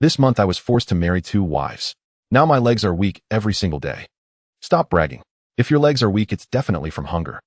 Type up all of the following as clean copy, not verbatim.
This month I was forced to marry 2 wives. Now my legs are weak every single day. Stop bragging. If your legs are weak, it's definitely from hunger.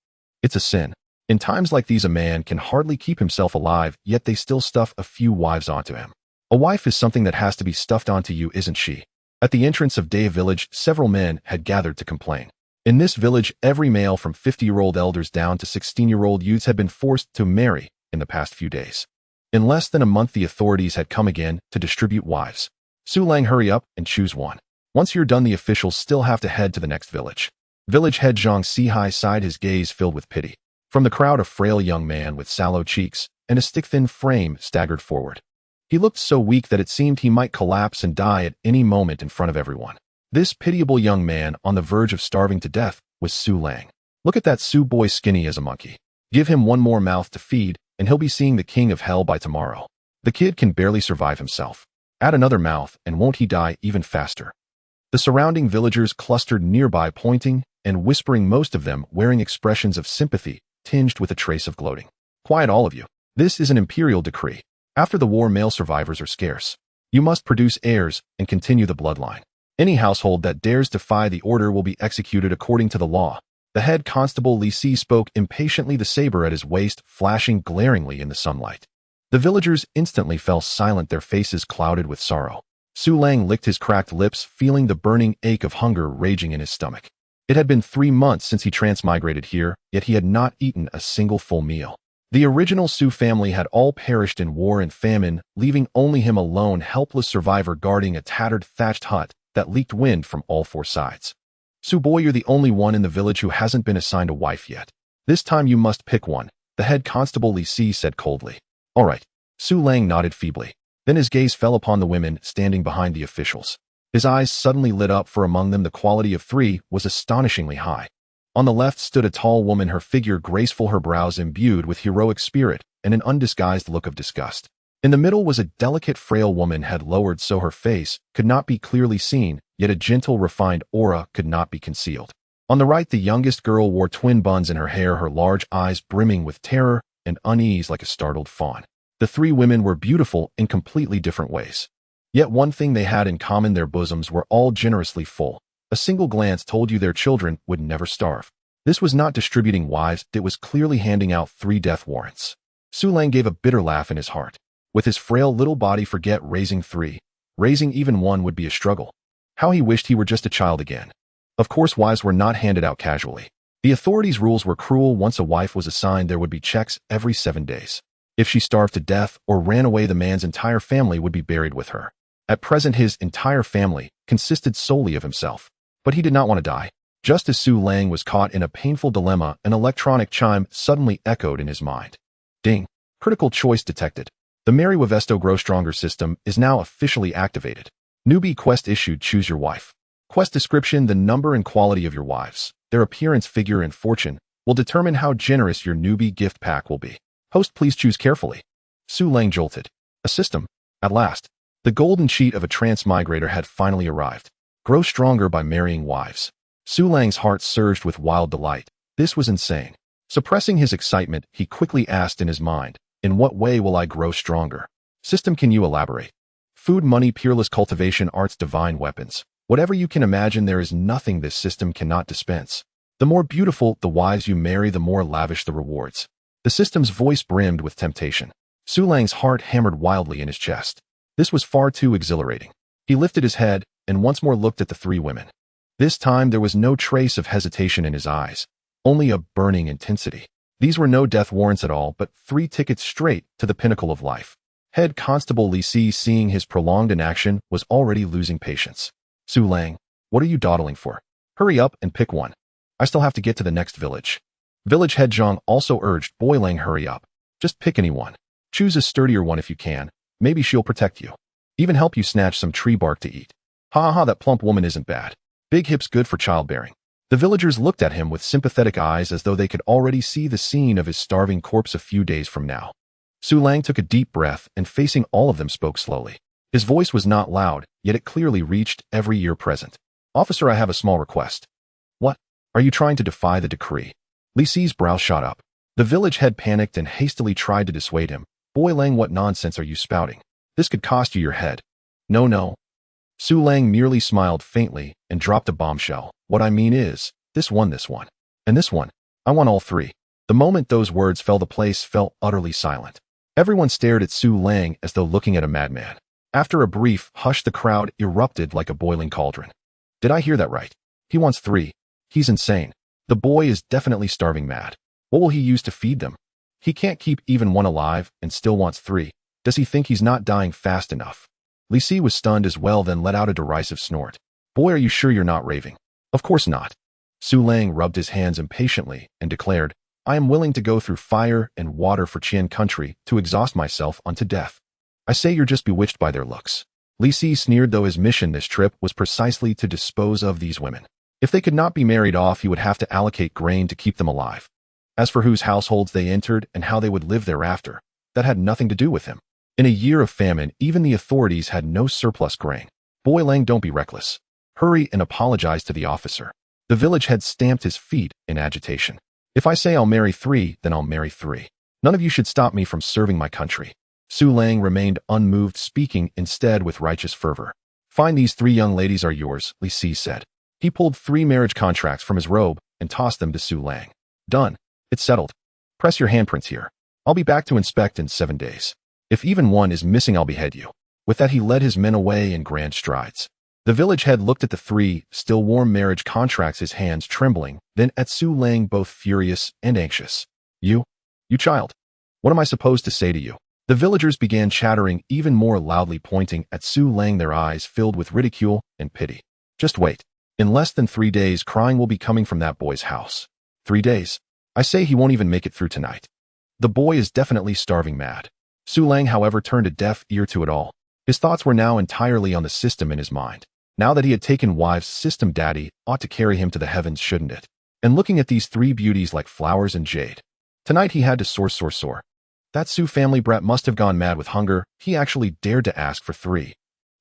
It's a sin. In times like these, a man can hardly keep himself alive, yet they still stuff a few wives onto him. A wife is something that has to be stuffed onto you, isn't she? At the entrance of Day village, several men had gathered to complain. In this village, every male from 50-year-old elders down to 16-year-old youths had been forced to marry in the past few days. In less than a month, the authorities had come again to distribute wives. Su Lang, hurry up and choose one. Once you're done, the officials still have to head to the next village. Village head Zhang Sihai sighed, his gaze filled with pity. From the crowd, a frail young man with sallow cheeks and a stick-thin frame staggered forward. He looked so weak that it seemed he might collapse and die at any moment in front of everyone. This pitiable young man, on the verge of starving to death, was Su Lang. Look at that Su boy, skinny as a monkey. Give him one more mouth to feed, and he'll be seeing the king of hell by tomorrow. The kid can barely survive himself. Add another mouth, and won't he die even faster? The surrounding villagers clustered nearby, pointing and whispering, most of them wearing expressions of sympathy tinged with a trace of gloating. Quiet, all of you. This is an imperial decree. After the war, male survivors are scarce. You must produce heirs and continue the bloodline. Any household that dares defy the order will be executed according to the law. The head constable Li Si spoke impatiently, the saber at his waist flashing glaringly in the sunlight. The villagers instantly fell silent, their faces clouded with sorrow. Su Lang licked his cracked lips, feeling the burning ache of hunger raging in his stomach. It had been 3 months since he transmigrated here, yet he had not eaten a single full meal. The original Su family had all perished in war and famine, leaving only him a lone, helpless survivor guarding a tattered thatched hut that leaked wind from all 4 sides. Su boy, you're the only one in the village who hasn't been assigned a wife yet. This time you must pick one, the head constable Li Si said coldly. All right. Su Lang nodded feebly. Then his gaze fell upon the women standing behind the officials. His eyes suddenly lit up, for among them the quality of 3 was astonishingly high. On the left stood a tall woman, her figure graceful, her brows imbued with heroic spirit and an undisguised look of disgust. In the middle was a delicate, frail woman, head lowered so her face could not be clearly seen, yet a gentle, refined aura could not be concealed. On the right, the youngest girl wore twin buns in her hair, her large eyes brimming with terror and unease like a startled fawn. The 3 women were beautiful in completely different ways. Yet one thing they had in common: their bosoms were all generously full. A single glance told you their children would never starve. This was not distributing wives, it was clearly handing out 3 death warrants. Su Lang gave a bitter laugh in his heart. With his frail little body, forget raising 3. Raising even 1 would be a struggle. How he wished he were just a child again. Of course, wives were not handed out casually. The authorities' rules were cruel. Once a wife was assigned, there would be checks every 7 days. If she starved to death or ran away, the man's entire family would be buried with her. At present, his entire family consisted solely of himself. But he did not want to die. Just as Su Lang was caught in a painful dilemma, an electronic chime suddenly echoed in his mind. Ding. Critical choice detected. The Mary Wevesto Grow Stronger system is now officially activated. Newbie quest issued. Choose your wife. Quest description: the number and quality of your wives, their appearance, figure, and fortune will determine how generous your newbie gift pack will be. Host, please choose carefully. Su Lang jolted. A system. At last. The golden sheet of a transmigrator had finally arrived. Grow stronger by marrying wives. Su Lang's heart surged with wild delight. This was insane. Suppressing his excitement, he quickly asked in his mind, in what way will I grow stronger? System, can you elaborate? Food, money, peerless cultivation, arts, divine weapons. Whatever you can imagine, there is nothing this system cannot dispense. The more beautiful the wives you marry, the more lavish the rewards. The system's voice brimmed with temptation. Su Lang's heart hammered wildly in his chest. This was far too exhilarating. He lifted his head and once more looked at the 3 women. This time there was no trace of hesitation in his eyes, only a burning intensity. These were no death warrants at all, but 3 tickets straight to the pinnacle of life. Head Constable Li Si, seeing his prolonged inaction, was already losing patience. Su Lang, what are you dawdling for? Hurry up and pick one. I still have to get to the next village. Village head Zhang also urged. Boy Lang, hurry up. Just pick anyone. Choose a sturdier one if you can. Maybe she'll protect you. Even help you snatch some tree bark to eat. Ha ha, that plump woman isn't bad. Big hips, good for childbearing. The villagers looked at him with sympathetic eyes, as though they could already see the scene of his starving corpse a few days from now. Su Lang took a deep breath and, facing all of them, spoke slowly. His voice was not loud, yet it clearly reached every ear present. Officer, I have a small request. What? Are you trying to defy the decree? Li Si's brow shot up. The village head panicked and hastily tried to dissuade him. Boy Lang, what nonsense are you spouting? This could cost you your head. No, no. Su Lang merely smiled faintly and dropped a bombshell. What I mean is, this one, and this one. I want all three. The moment those words fell, the place fell utterly silent. Everyone stared at Su Lang as though looking at a madman. After a brief hush, the crowd erupted like a boiling cauldron. Did I hear that right? He wants three. He's insane. The boy is definitely starving mad. What will he use to feed them? He can't keep even one alive and still wants three. Does he think he's not dying fast enough? Li Si was stunned as well, then let out a derisive snort. Boy, are you sure you're not raving? Of course not. Su Lang rubbed his hands impatiently and declared, I am willing to go through fire and water for Qian country to exhaust myself unto death. I say you're just bewitched by their looks. Li Si sneered, though his mission this trip was precisely to dispose of these women. If they could not be married off, he would have to allocate grain to keep them alive. As for whose households they entered and how they would live thereafter, that had nothing to do with him. In a year of famine, even the authorities had no surplus grain. Boy Lang, don't be reckless. Hurry and apologize to the officer. The village head stamped his feet in agitation. If I say I'll marry three, then I'll marry three. None of you should stop me from serving my country. Su Lang remained unmoved, speaking instead with righteous fervor. Fine, these three young ladies are yours, Li Si said. He pulled 3 marriage contracts from his robe and tossed them to Su Lang. Done. It's settled. Press your handprints here. I'll be back to inspect in 7 days. If even one is missing, I'll behead you. With that, he led his men away in grand strides. The village head looked at the 3 still warm marriage contracts, his hands trembling, then at Su Lang, both furious and anxious. You child. What am I supposed to say to you? The villagers began chattering even more loudly, pointing at Su Lang, their eyes filled with ridicule and pity. Just wait. In less than 3 days, crying will be coming from that boy's house. 3 days? I say he won't even make it through tonight. The boy is definitely starving mad. Su Lang, however, turned a deaf ear to it all. His thoughts were now entirely on the system in his mind. Now that he had taken wives, system daddy ought to carry him to the heavens, shouldn't it? And looking at these 3 beauties like flowers and jade. Tonight he had to soar. That Su family brat must have gone mad with hunger. He actually dared to ask for 3.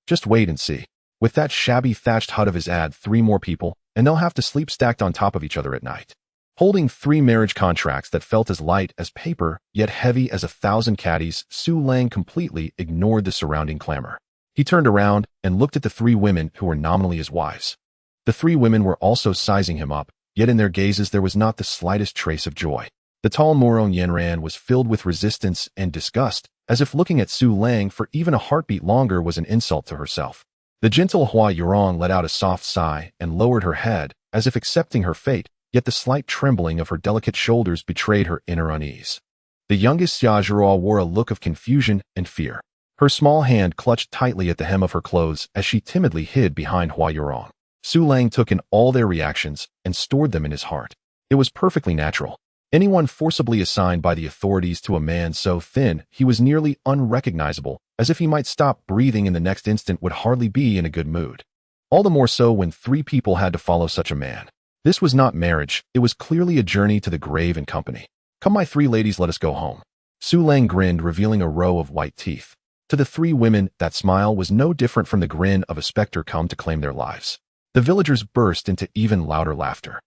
Just wait and see. With that shabby thatched hut of his, add 3 more people, and they'll have to sleep stacked on top of each other at night. Holding 3 marriage contracts that felt as light as paper, yet heavy as 1,000 caddies, Su Lang completely ignored the surrounding clamor. He turned around and looked at the 3 women who were nominally his wives. The 3 women were also sizing him up, yet in their gazes there was not the slightest trace of joy. The tall Murong Yenran was filled with resistance and disgust, as if looking at Su Lang for even a heartbeat longer was an insult to herself. The gentle Hua Yurong let out a soft sigh and lowered her head, as if accepting her fate, yet the slight trembling of her delicate shoulders betrayed her inner unease. The youngest Xia Zhuo wore a look of confusion and fear. Her small hand clutched tightly at the hem of her clothes as she timidly hid behind Hua Yurong. Su Lang took in all their reactions and stored them in his heart. It was perfectly natural. Anyone forcibly assigned by the authorities to a man so thin he was nearly unrecognizable, as if he might stop breathing in the next instant, would hardly be in a good mood. All the more so when 3 people had to follow such a man. This was not marriage, it was clearly a journey to the grave and company. Come, my 3 ladies, let us go home. Su Lang grinned, revealing a row of white teeth. To the 3 women, that smile was no different from the grin of a specter come to claim their lives. The villagers burst into even louder laughter.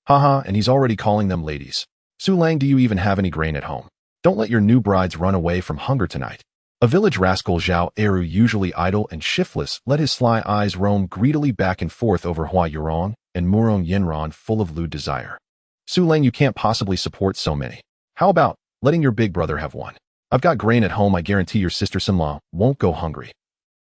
Haha, and he's already calling them ladies. Su Lang, do you even have any grain at home? Don't let your new brides run away from hunger tonight. A village rascal, Zhao Eru, usually idle and shiftless, let his sly eyes roam greedily back and forth over Hua Yurong and Murong Yenran, full of lewd desire. Su Lang, you can't possibly support so many. How about letting your big brother have one? I've got grain at home. I guarantee your sister-in-law won't go hungry.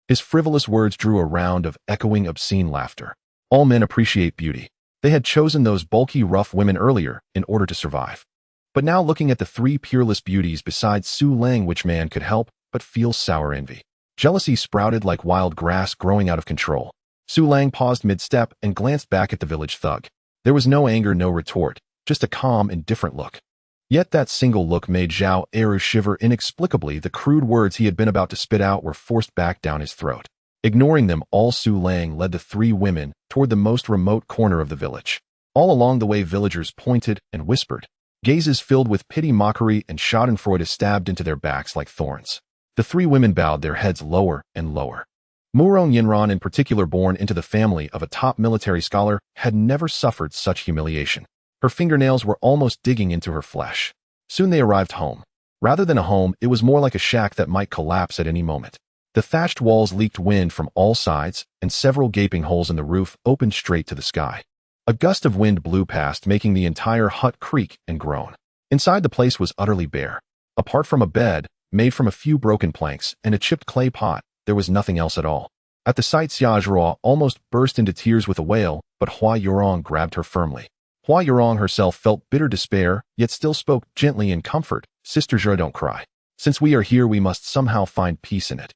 His frivolous words drew a round of echoing obscene laughter. All men appreciate beauty. They had chosen those bulky, rough women earlier in order to survive. But now, looking at the 3 peerless beauties besides Su Lang, which man could help but feel sour envy? Jealousy sprouted like wild grass growing out of control. Su Lang paused mid-step and glanced back at the village thug. There was no anger, no retort, just a calm, indifferent look. Yet that single look made Zhao Eru shiver inexplicably. The crude words he had been about to spit out were forced back down his throat. Ignoring them all, Su Lang led the 3 women toward the most remote corner of the village. All along the way, villagers pointed and whispered. Gazes filled with pity, mockery, and schadenfreude stabbed into their backs like thorns. The 3 women bowed their heads lower and lower. Murong Yenran, in particular, born into the family of a top military scholar, had never suffered such humiliation. Her fingernails were almost digging into her flesh. Soon they arrived home. Rather than a home, it was more like a shack that might collapse at any moment. The thatched walls leaked wind from all sides, and several gaping holes in the roof opened straight to the sky. A gust of wind blew past, making the entire hut creak and groan. Inside, the place was utterly bare. Apart from a bed, made from a few broken planks, and a chipped clay pot, there was nothing else at all. At the sight, Xiaozhuo almost burst into tears with a wail, but Hua Yurong grabbed her firmly. Hua Yurong herself felt bitter despair, yet still spoke gently in comfort. Sister Zhe, don't cry. Since we are here, we must somehow find peace in it.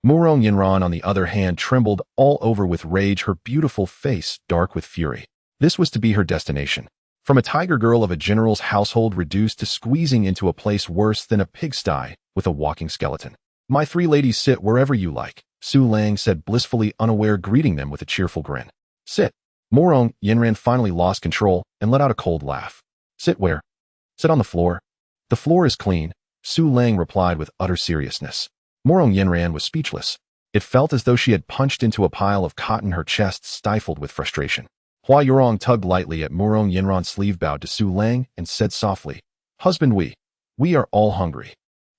Murong Yinran, on the other hand, trembled all over with rage, her beautiful face dark with fury. This was to be her destination. From a tiger girl of a general's household reduced to squeezing into a place worse than a pigsty with a walking skeleton. My three ladies, sit wherever you like, Su Lang said blissfully unaware, greeting them with a cheerful grin. Sit. Murong Yinran finally lost control and let out a cold laugh. Sit where? Sit on the floor. The floor is clean, Su Lang replied with utter seriousness. Murong Yinran was speechless. It felt as though she had punched into a pile of cotton, her chest stifled with frustration. Hua Yurong tugged lightly at Murong Yinran's sleeve, bowed to Su Lang, and said softly, Husband, we are all hungry.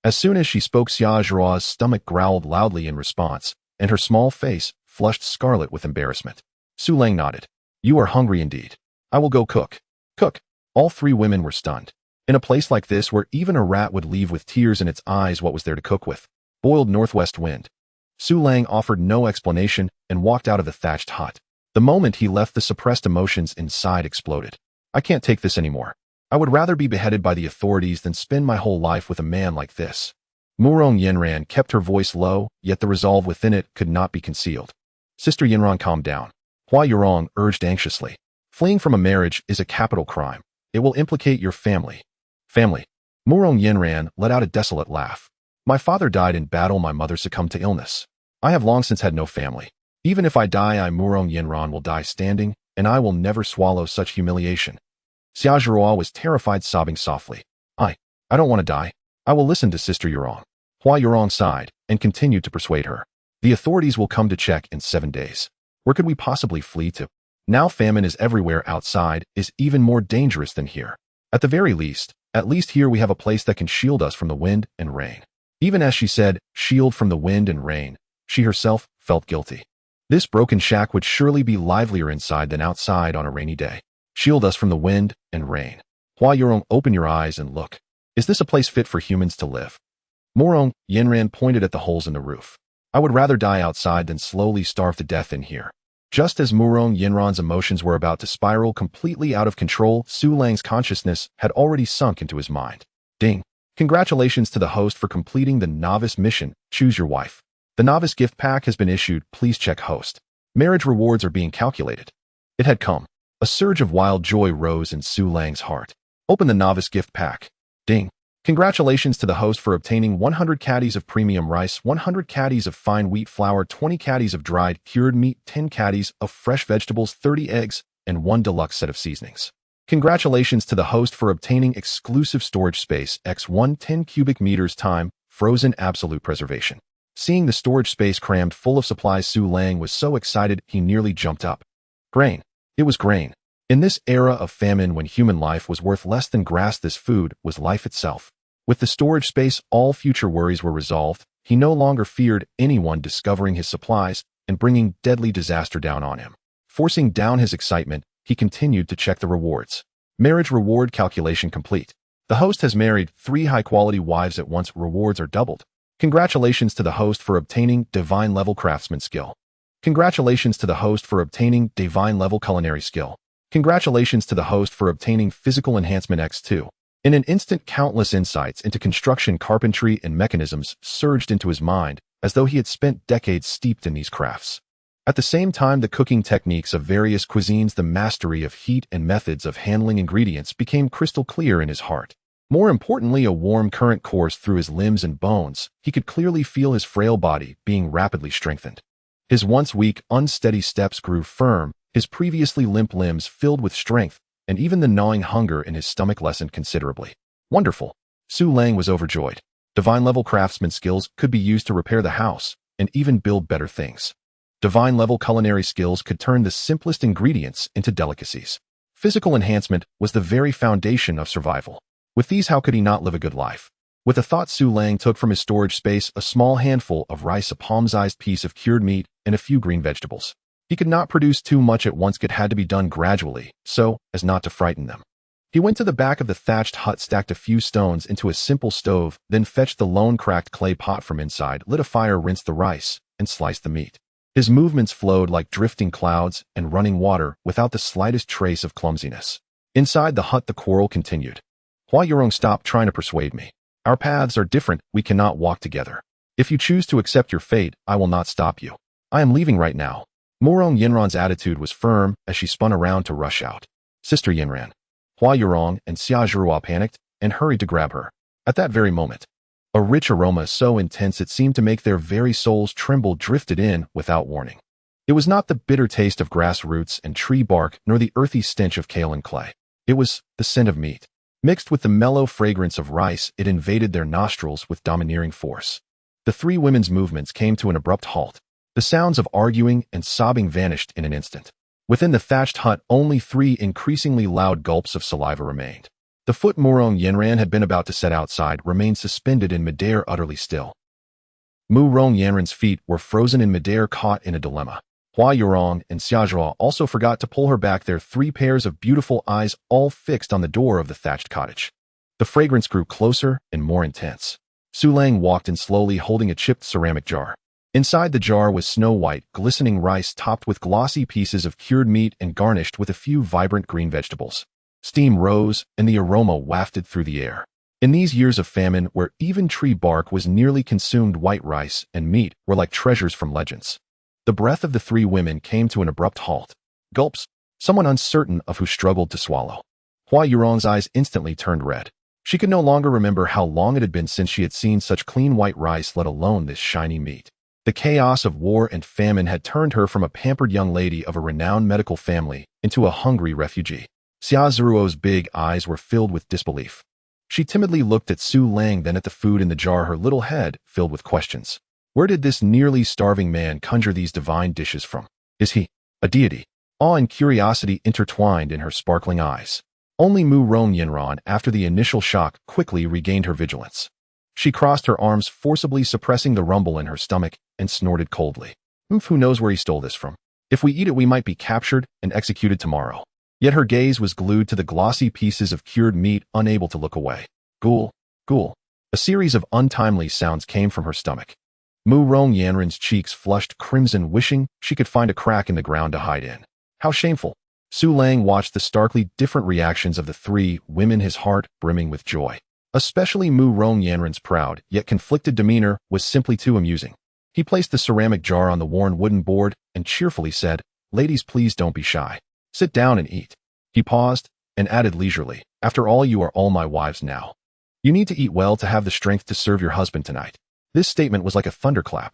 As soon as she spoke, Xiaozhuo's stomach growled loudly in response, and her small face flushed scarlet with embarrassment. Su Lang nodded. You are hungry indeed. I will go cook. Cook. All three women were stunned. In a place like this, where even a rat would leave with tears in its eyes, what was there to cook with? Boiled northwest wind. Su Lang offered no explanation and walked out of the thatched hut. The moment he left, the suppressed emotions inside exploded. I can't take this anymore. I would rather be beheaded by the authorities than spend my whole life with a man like this. Murong Yinran kept her voice low, yet the resolve within it could not be concealed. Sister Yinran, calm down. Hua Yurong urged anxiously. Fleeing from a marriage is a capital crime. It will implicate your family. Family. Murong Yinran let out a desolate laugh. My father died in battle. My mother succumbed to illness. I have long since had no family. Even if I die, I, Murong Yinran, will die standing, and I will never swallow such humiliation. Xiaozhuo was terrified, sobbing softly. I don't want to die. I will listen to Sister Yurong. Hua Yurong sighed and continued to persuade her. The authorities will come to check in 7 days. Where could we possibly flee to? Now famine is everywhere. Outside is even more dangerous than here. At the very least, at least here we have a place that can shield us from the wind and rain. Even as she said, shield from the wind and rain, she herself felt guilty. This broken shack would surely be livelier inside than outside on a rainy day. Shield us from the wind and rain. Hua Yurong, open your eyes and look. Is this a place fit for humans to live? Murong Yinran pointed at the holes in the roof. I would rather die outside than slowly starve to death in here. Just as Murong Yinran's emotions were about to spiral completely out of control, Su Lang's consciousness had already sunk into his mind. Ding. Congratulations to the host for completing the novice mission. Choose your wife. The novice gift pack has been issued. Please check host. Marriage rewards are being calculated. It had come. A surge of wild joy rose in Su Lang's heart. Open the novice gift pack. Ding. Congratulations to the host for obtaining 100 caddies of premium rice, 100 caddies of fine wheat flour, 20 caddies of dried cured meat, 10 caddies of fresh vegetables, 30 eggs, and 1 deluxe set of seasonings. Congratulations to the host for obtaining exclusive storage space x1 10 cubic meters time, frozen absolute preservation. Seeing the storage space crammed full of supplies, Su Lang was so excited he nearly jumped up. Grain. It was grain. In this era of famine, when human life was worth less than grass, this food was life itself. With the storage space, all future worries were resolved. He no longer feared anyone discovering his supplies and bringing deadly disaster down on him. Forcing down his excitement, he continued to check the rewards. Marriage reward calculation complete. The host has married 3 high-quality wives at once. Rewards are doubled. Congratulations to the host for obtaining divine level craftsman skill. Congratulations to the host for obtaining divine level culinary skill. Congratulations to the host for obtaining physical enhancement x2. In an instant, countless insights into construction, carpentry, and mechanisms surged into his mind, as though he had spent decades steeped in these crafts. At the same time, the cooking techniques of various cuisines, the mastery of heat, and methods of handling ingredients became crystal clear in his heart. More importantly, a warm current coursed through his limbs and bones. He could clearly feel his frail body being rapidly strengthened. His once weak, unsteady steps grew firm, his previously limp limbs filled with strength, and even the gnawing hunger in his stomach lessened considerably. Wonderful! Su Lang was overjoyed. Divine-level craftsman skills could be used to repair the house and even build better things. Divine-level culinary skills could turn the simplest ingredients into delicacies. Physical enhancement was the very foundation of survival. With these, how could he not live a good life? With a thought, Su Lang took from his storage space a small handful of rice, a palm-sized piece of cured meat, and a few green vegetables. He could not produce too much at once. It had to be done gradually, so as not to frighten them. He went to the back of the thatched hut, stacked a few stones into a simple stove, then fetched the lone cracked clay pot from inside, lit a fire, rinsed the rice, and sliced the meat. His movements flowed like drifting clouds and running water without the slightest trace of clumsiness. Inside the hut, the quarrel continued. Hua Yurong, stop trying to persuade me. Our paths are different, we cannot walk together. If you choose to accept your fate, I will not stop you. I am leaving right now. Murong Yinran's attitude was firm as she spun around to rush out. Sister Yinran. Hua Yurong and Xia Zhuruo panicked and hurried to grab her. At that very moment, a rich aroma so intense it seemed to make their very souls tremble drifted in without warning. It was not the bitter taste of grass roots and tree bark, nor the earthy stench of kale and clay. It was the scent of meat. Mixed with the mellow fragrance of rice, it invaded their nostrils with domineering force. The three women's movements came to an abrupt halt. The sounds of arguing and sobbing vanished in an instant. Within the thatched hut, only 3 increasingly loud gulps of saliva remained. The foot Murong Yanran had been about to set outside remained suspended in midair, utterly still. Murong Yanran's feet were frozen in midair, caught in a dilemma. Hua Yurong and Xiazhua also forgot to pull her back, their 3 pairs of beautiful eyes all fixed on the door of the thatched cottage. The fragrance grew closer and more intense. Su Lang walked in slowly, holding a chipped ceramic jar. Inside the jar was snow-white, glistening rice topped with glossy pieces of cured meat and garnished with a few vibrant green vegetables. Steam rose, and the aroma wafted through the air. In these years of famine, where even tree bark was nearly consumed, white rice and meat were like treasures from legends. The breath of the 3 women came to an abrupt halt. Gulps, someone uncertain of who struggled to swallow. Hua Yurong's eyes instantly turned red. She could no longer remember how long it had been since she had seen such clean white rice, let alone this shiny meat. The chaos of war and famine had turned her from a pampered young lady of a renowned medical family into a hungry refugee. Xia Zhuruo's big eyes were filled with disbelief. She timidly looked at Su Lang, then at the food in the jar, her little head filled with questions. Where did this nearly starving man conjure these divine dishes from? Is he a deity? Awe and curiosity intertwined in her sparkling eyes. Only Murong Yinran, after the initial shock, quickly regained her vigilance. She crossed her arms, forcibly suppressing the rumble in her stomach, and snorted coldly. Who knows where he stole this from? If we eat it, we might be captured and executed tomorrow. Yet her gaze was glued to the glossy pieces of cured meat, unable to look away. Ghoul, ghoul. A series of untimely sounds came from her stomach. Murong Yanran's cheeks flushed crimson, wishing she could find a crack in the ground to hide in. How shameful. Su Lang watched the starkly different reactions of the 3 women, his heart brimming with joy. Especially Murong Yanran's proud, yet conflicted demeanor was simply too amusing. He placed the ceramic jar on the worn wooden board and cheerfully said, "Ladies, please don't be shy. Sit down and eat." He paused and added leisurely, "After all, you are all my wives now. You need to eat well to have the strength to serve your husband tonight." This statement was like a thunderclap.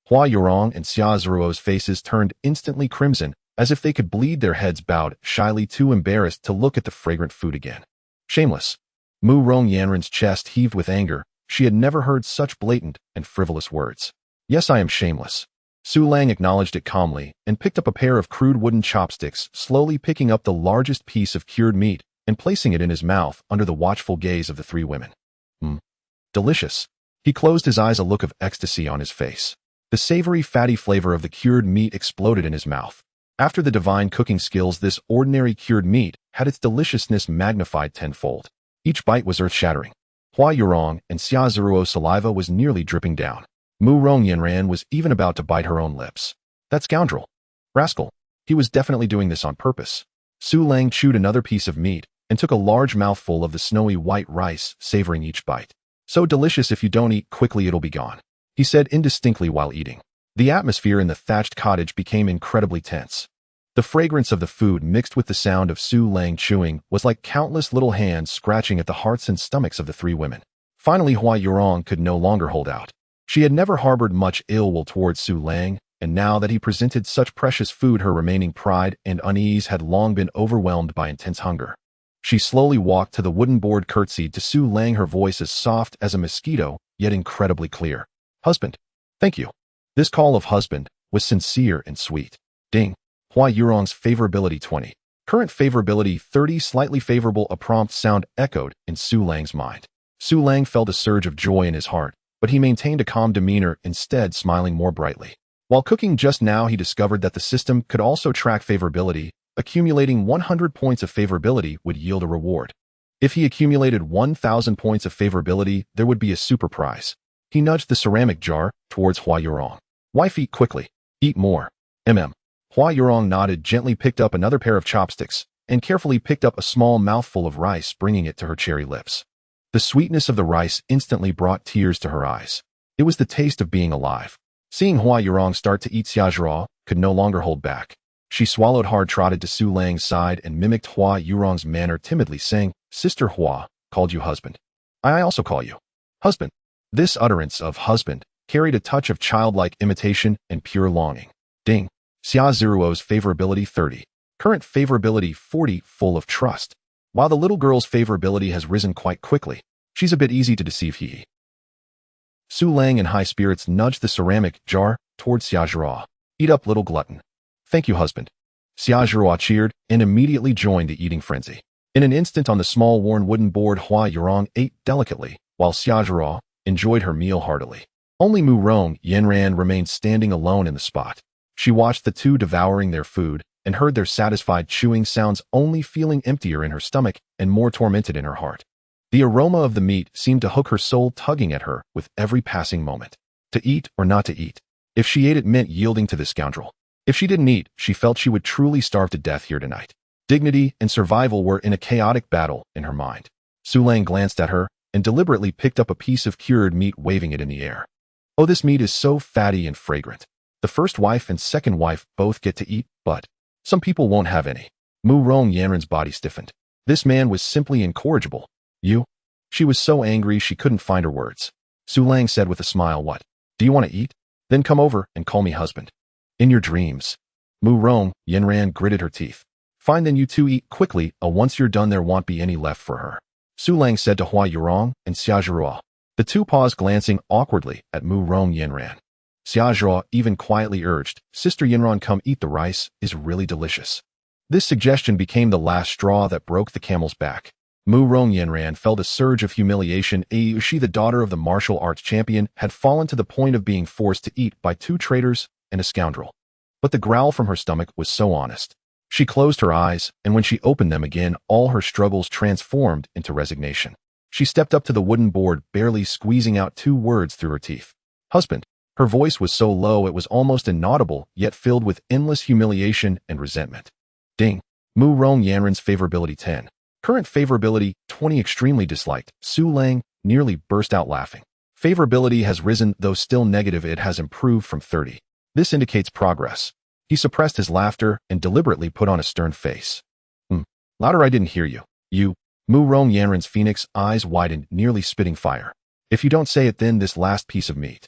Hua Yurong and Xia Zhuruo's faces turned instantly crimson, as if they could bleed, their heads bowed, shyly too embarrassed to look at the fragrant food again. Shameless. Murong Yanran's chest heaved with anger. She had never heard such blatant and frivolous words. "Yes, I am shameless." Su Lang acknowledged it calmly and picked up a pair of crude wooden chopsticks, slowly picking up the largest piece of cured meat and placing it in his mouth under the watchful gaze of the 3 women. Delicious. He closed his eyes, a look of ecstasy on his face. The savory, fatty flavor of the cured meat exploded in his mouth. After the divine cooking skills, this ordinary cured meat had its deliciousness magnified tenfold. Each bite was earth-shattering. Hua Yurong and Xia Zhuruo's saliva was nearly dripping down. Murong Yanran was even about to bite her own lips. That scoundrel. Rascal. He was definitely doing this on purpose. Su Lang chewed another piece of meat and took a large mouthful of the snowy white rice, savoring each bite. "So delicious, if you don't eat quickly it'll be gone," he said indistinctly while eating. The atmosphere in the thatched cottage became incredibly tense. The fragrance of the food mixed with the sound of Su Lang chewing was like countless little hands scratching at the hearts and stomachs of the 3 women. Finally, Hua Yurong could no longer hold out. She had never harbored much ill will towards Su Lang, and now that he presented such precious food, her remaining pride and unease had long been overwhelmed by intense hunger. She slowly walked to the wooden board, curtsied to Su Lang, her voice as soft as a mosquito, yet incredibly clear. "Husband. Thank you." This call of husband was sincere and sweet. Ding. Hua Yurong's favorability 20. Current favorability 30, slightly favorable, a prompt sound echoed in Su Lang's mind. Su Lang felt a surge of joy in his heart, but he maintained a calm demeanor, instead smiling more brightly. While cooking just now, he discovered that the system could also track favorability. Accumulating 100 points of favorability would yield a reward. If he accumulated 1,000 points of favorability, there would be a super prize. He nudged the ceramic jar towards Hua Yurong. Wife, eat quickly. Eat more. Hua Yurong nodded, gently picked up another pair of chopsticks, and carefully picked up a small mouthful of rice, bringing it to her cherry lips. The sweetness of the rice instantly brought tears to her eyes. It was the taste of being alive. Seeing Hua Yurong start to eat, Xiaozhua could no longer hold back. She swallowed hard, trotted to Su Lang's side, and mimicked Hua Yurong's manner, timidly saying, "Sister Hua called you husband. I also call you husband." This utterance of husband carried a touch of childlike imitation and pure longing. Ding. Xiaozhuo's favorability 30. Current favorability 40, full of trust. While the little girl's favorability has risen quite quickly, she's a bit easy to deceive. Su Lang, in high spirits, nudged the ceramic jar towards Xiaozhua. "Eat up, little glutton." "Thank you, husband." Xiaozhua cheered and immediately joined the eating frenzy. In an instant, on the small worn wooden board, Hua Yurong ate delicately, while Xiaozhua enjoyed her meal heartily. Only Mu Rong Yanran remained standing alone in the spot. She watched the two devouring their food and heard their satisfied chewing sounds, only feeling emptier in her stomach and more tormented in her heart. The aroma of the meat seemed to hook her soul, tugging at her with every passing moment. To eat or not to eat? If she ate, it meant yielding to the scoundrel. If she didn't eat, she felt she would truly starve to death here tonight. Dignity and survival were in a chaotic battle in her mind. Su Lang glanced at her and deliberately picked up a piece of cured meat, waving it in the air. "Oh, this meat is so fatty and fragrant. The first wife and second wife both get to eat, but some people won't have any." Mu Rong Yanran's body stiffened. This man was simply incorrigible. "You?" She was so angry she couldn't find her words. Su Lang said with a smile, "What? Do you want to eat? Then come over and call me husband." "In your dreams." Mu Rong Yanran gritted her teeth. "Fine, then you two eat quickly. Once you're done, there won't be any left for her." Su Lang said to Hua Yurong and Xiaozhua. The two paused, glancing awkwardly at Mu Rong Yanran. Xiaozhua even quietly urged, "Sister Yanran, come eat, the rice is really delicious." This suggestion became the last straw that broke the camel's back. Mu Rong Yanran felt a surge of humiliation. She, the daughter of the martial arts champion, had fallen to the point of being forced to eat by two traitors and a scoundrel. But the growl from her stomach was so honest. She closed her eyes, and when she opened them again, all her struggles transformed into resignation. She stepped up to the wooden board, barely squeezing out two words through her teeth. "Husband." Her voice was so low it was almost inaudible, yet filled with endless humiliation and resentment. Ding. Mu Rong Yanran's favorability 10. Current favorability 20, extremely disliked. Su Lang nearly burst out laughing. Favorability has risen, though still negative. It has improved from 30. This indicates progress. He suppressed his laughter and deliberately put on a stern face. Louder, I didn't hear you. You. Mu Rong Yanran's phoenix eyes widened, nearly spitting fire. "If you don't say it, then this last piece of meat."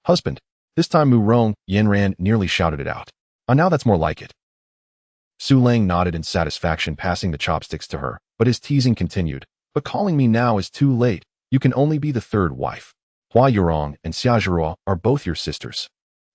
"Husband." This time Mu Rong Yanran nearly shouted it out. Now that's more like it." Su Lang nodded in satisfaction, passing the chopsticks to her, but his teasing continued. "But calling me now is too late. You can only be the third wife. Hua Yurong and Xiaozhua are both your sisters.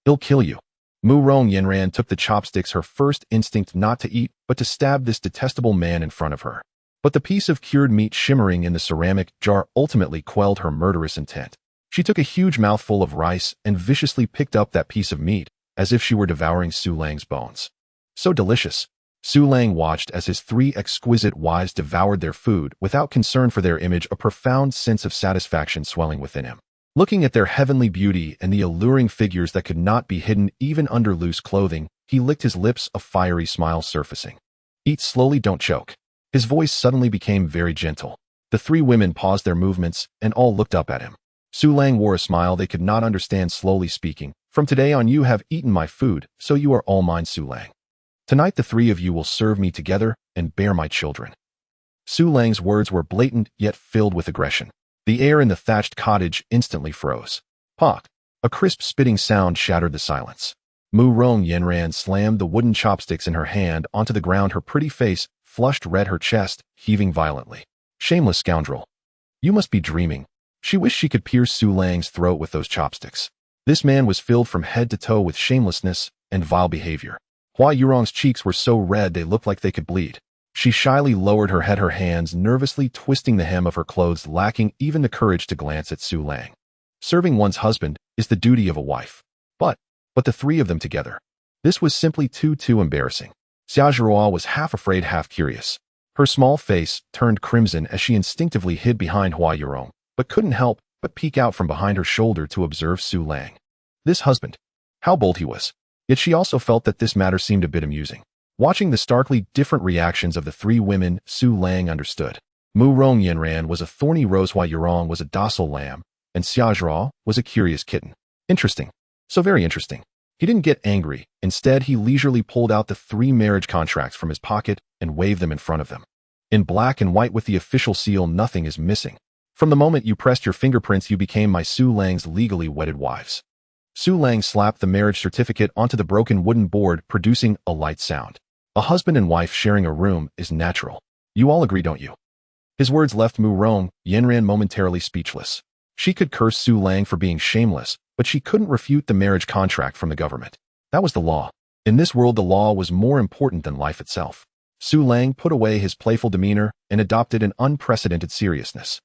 He'll kill you." Mu Rong Yanran took the chopsticks, her first instinct not to eat, but to stab this detestable man in front of her. But the piece of cured meat shimmering in the ceramic jar ultimately quelled her murderous intent. She took a huge mouthful of rice and viciously picked up that piece of meat, as if she were devouring Su Lang's bones. So delicious. Su Lang watched as his three exquisite wives devoured their food without concern for their image, a profound sense of satisfaction swelling within him. Looking at their heavenly beauty and the alluring figures that could not be hidden even under loose clothing, he licked his lips, a fiery smile surfacing. "Eat slowly, don't choke." His voice suddenly became very gentle. The three women paused their movements and all looked up at him. Su Lang wore a smile they could not understand, slowly speaking. "From today on, you have eaten my food, so you are all mine, Su Lang. Tonight the three of you will serve me together and bear my children." Su Lang's words were blatant yet filled with aggression. The air in the thatched cottage instantly froze. Pok! A crisp spitting sound shattered the silence. Mu Rong Yanran slammed the wooden chopsticks in her hand onto the ground, her pretty face flushed red, her chest heaving violently. "Shameless scoundrel. You must be dreaming." She wished she could pierce Su Lang's throat with those chopsticks. This man was filled from head to toe with shamelessness and vile behavior. Hua Yurong's cheeks were so red they looked like they could bleed. She shyly lowered her head, her hands nervously twisting the hem of her clothes, lacking even the courage to glance at Su Lang. Serving one's husband is the duty of a wife. But the three of them together. This was simply too embarrassing. Xia Zhuo was half afraid, half curious. Her small face turned crimson as she instinctively hid behind Hua Yurong, but couldn't help but peek out from behind her shoulder to observe Su Lang. This husband. How bold he was. Yet she also felt that this matter seemed a bit amusing. Watching the starkly different reactions of the three women, Su Lang understood. Mu Rong Yanran was a thorny rose, Hua Yurong was a docile lamb, and Xia Zhuo was a curious kitten. Interesting. So very interesting. He didn't get angry. Instead, he leisurely pulled out the 3 marriage contracts from his pocket and waved them in front of them. In black and white with the official seal, nothing is missing. From the moment you pressed your fingerprints, you became my Su Lang's legally wedded wives. Su Lang slapped the marriage certificate onto the broken wooden board, producing a light sound. A husband and wife sharing a room is natural. You all agree, don't you? His words left Mu Rong Yanran momentarily speechless. She could curse Su Lang for being shameless, but she couldn't refute the marriage contract from the government. That was the law. In this world, the law was more important than life itself. Su Lang put away his playful demeanor and adopted an unprecedented seriousness.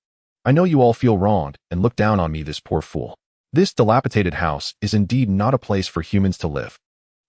I know you all feel wronged and look down on me, this poor fool. This dilapidated house is indeed not a place for humans to live.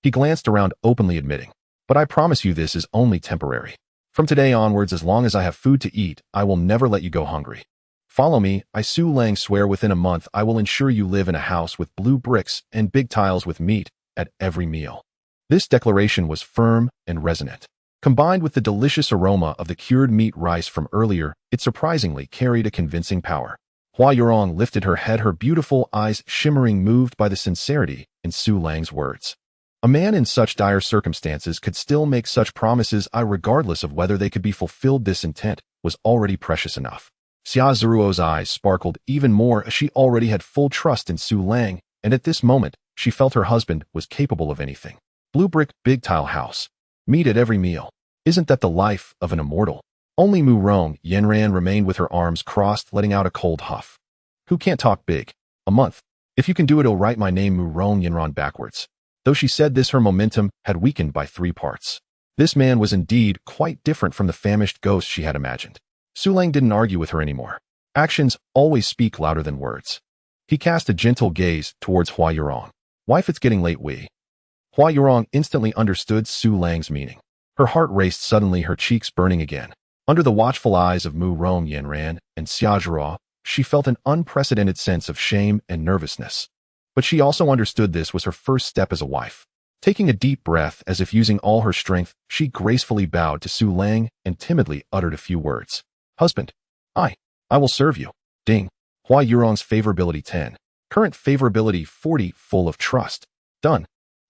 He glanced around, openly admitting, but I promise you this is only temporary. From today onwards, as long as I have food to eat, I will never let you go hungry. Follow me. I, Su Lang, swear within a month I will ensure you live in a house with blue bricks and big tiles with meat at every meal. This declaration was firm and resonant. Combined with the delicious aroma of the cured meat rice from earlier, it surprisingly carried a convincing power. Hua Yurong lifted her head, her beautiful eyes shimmering, moved by the sincerity in Su Lang's words. A man in such dire circumstances could still make such promises, regardless of whether they could be fulfilled. This intent was already precious enough. Xia Zhuo's eyes sparkled even more as she already had full trust in Su Lang, and at this moment, she felt her husband was capable of anything. Blue brick, big tile house. Meat at every meal. Isn't that the life of an immortal? Only Mu Rong Yanran remained with her arms crossed, letting out a cold huff. Who can't talk big? A month. If you can do it, I'll write my name Mu Rong Yanran backwards. Though she said this, her momentum had weakened by 3 parts. This man was indeed quite different from the famished ghost she had imagined. Su Lang didn't argue with her anymore. Actions always speak louder than words. He cast a gentle gaze towards Hua Yurong. Wife, it's getting late, Hua Yurong instantly understood Su Lang's meaning. Her heart raced suddenly, her cheeks burning again. Under the watchful eyes of Mu Rong Yanran and Xia Zhuo, she felt an unprecedented sense of shame and nervousness. But she also understood this was her first step as a wife. Taking a deep breath as if using all her strength, she gracefully bowed to Su Lang and timidly uttered a few words. Husband. I will serve you. Ding. Hua Yurong's favorability 10. Current favorability 40, full of trust. Done.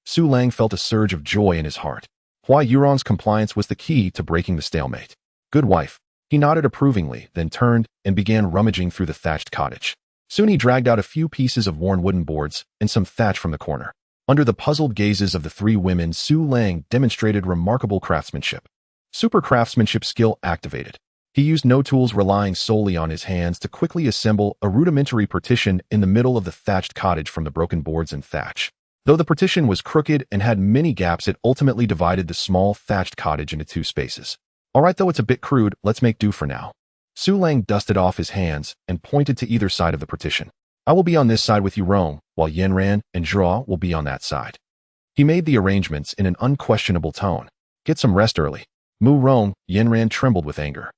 Su Lang felt a surge of joy in his heart. Hua Yurong's compliance was the key to breaking the stalemate. Good wife. He nodded approvingly, then turned and began rummaging through the thatched cottage. Soon he dragged out a few pieces of worn wooden boards and some thatch from the corner. Under the puzzled gazes of the 3 women, Su Lang demonstrated remarkable craftsmanship. Super craftsmanship skill activated. He used no tools, relying solely on his hands to quickly assemble a rudimentary partition in the middle of the thatched cottage from the broken boards and thatch. Though the partition was crooked and had many gaps, it ultimately divided the small thatched cottage into 2 spaces. All right, though it's a bit crude, let's make do for now. Su Lang dusted off his hands and pointed to either side of the partition. I will be on this side with you, Rong, while Yanran and Zhuo will be on that side. He made the arrangements in an unquestionable tone. Get some rest early. Mu Rong Yanran trembled with anger.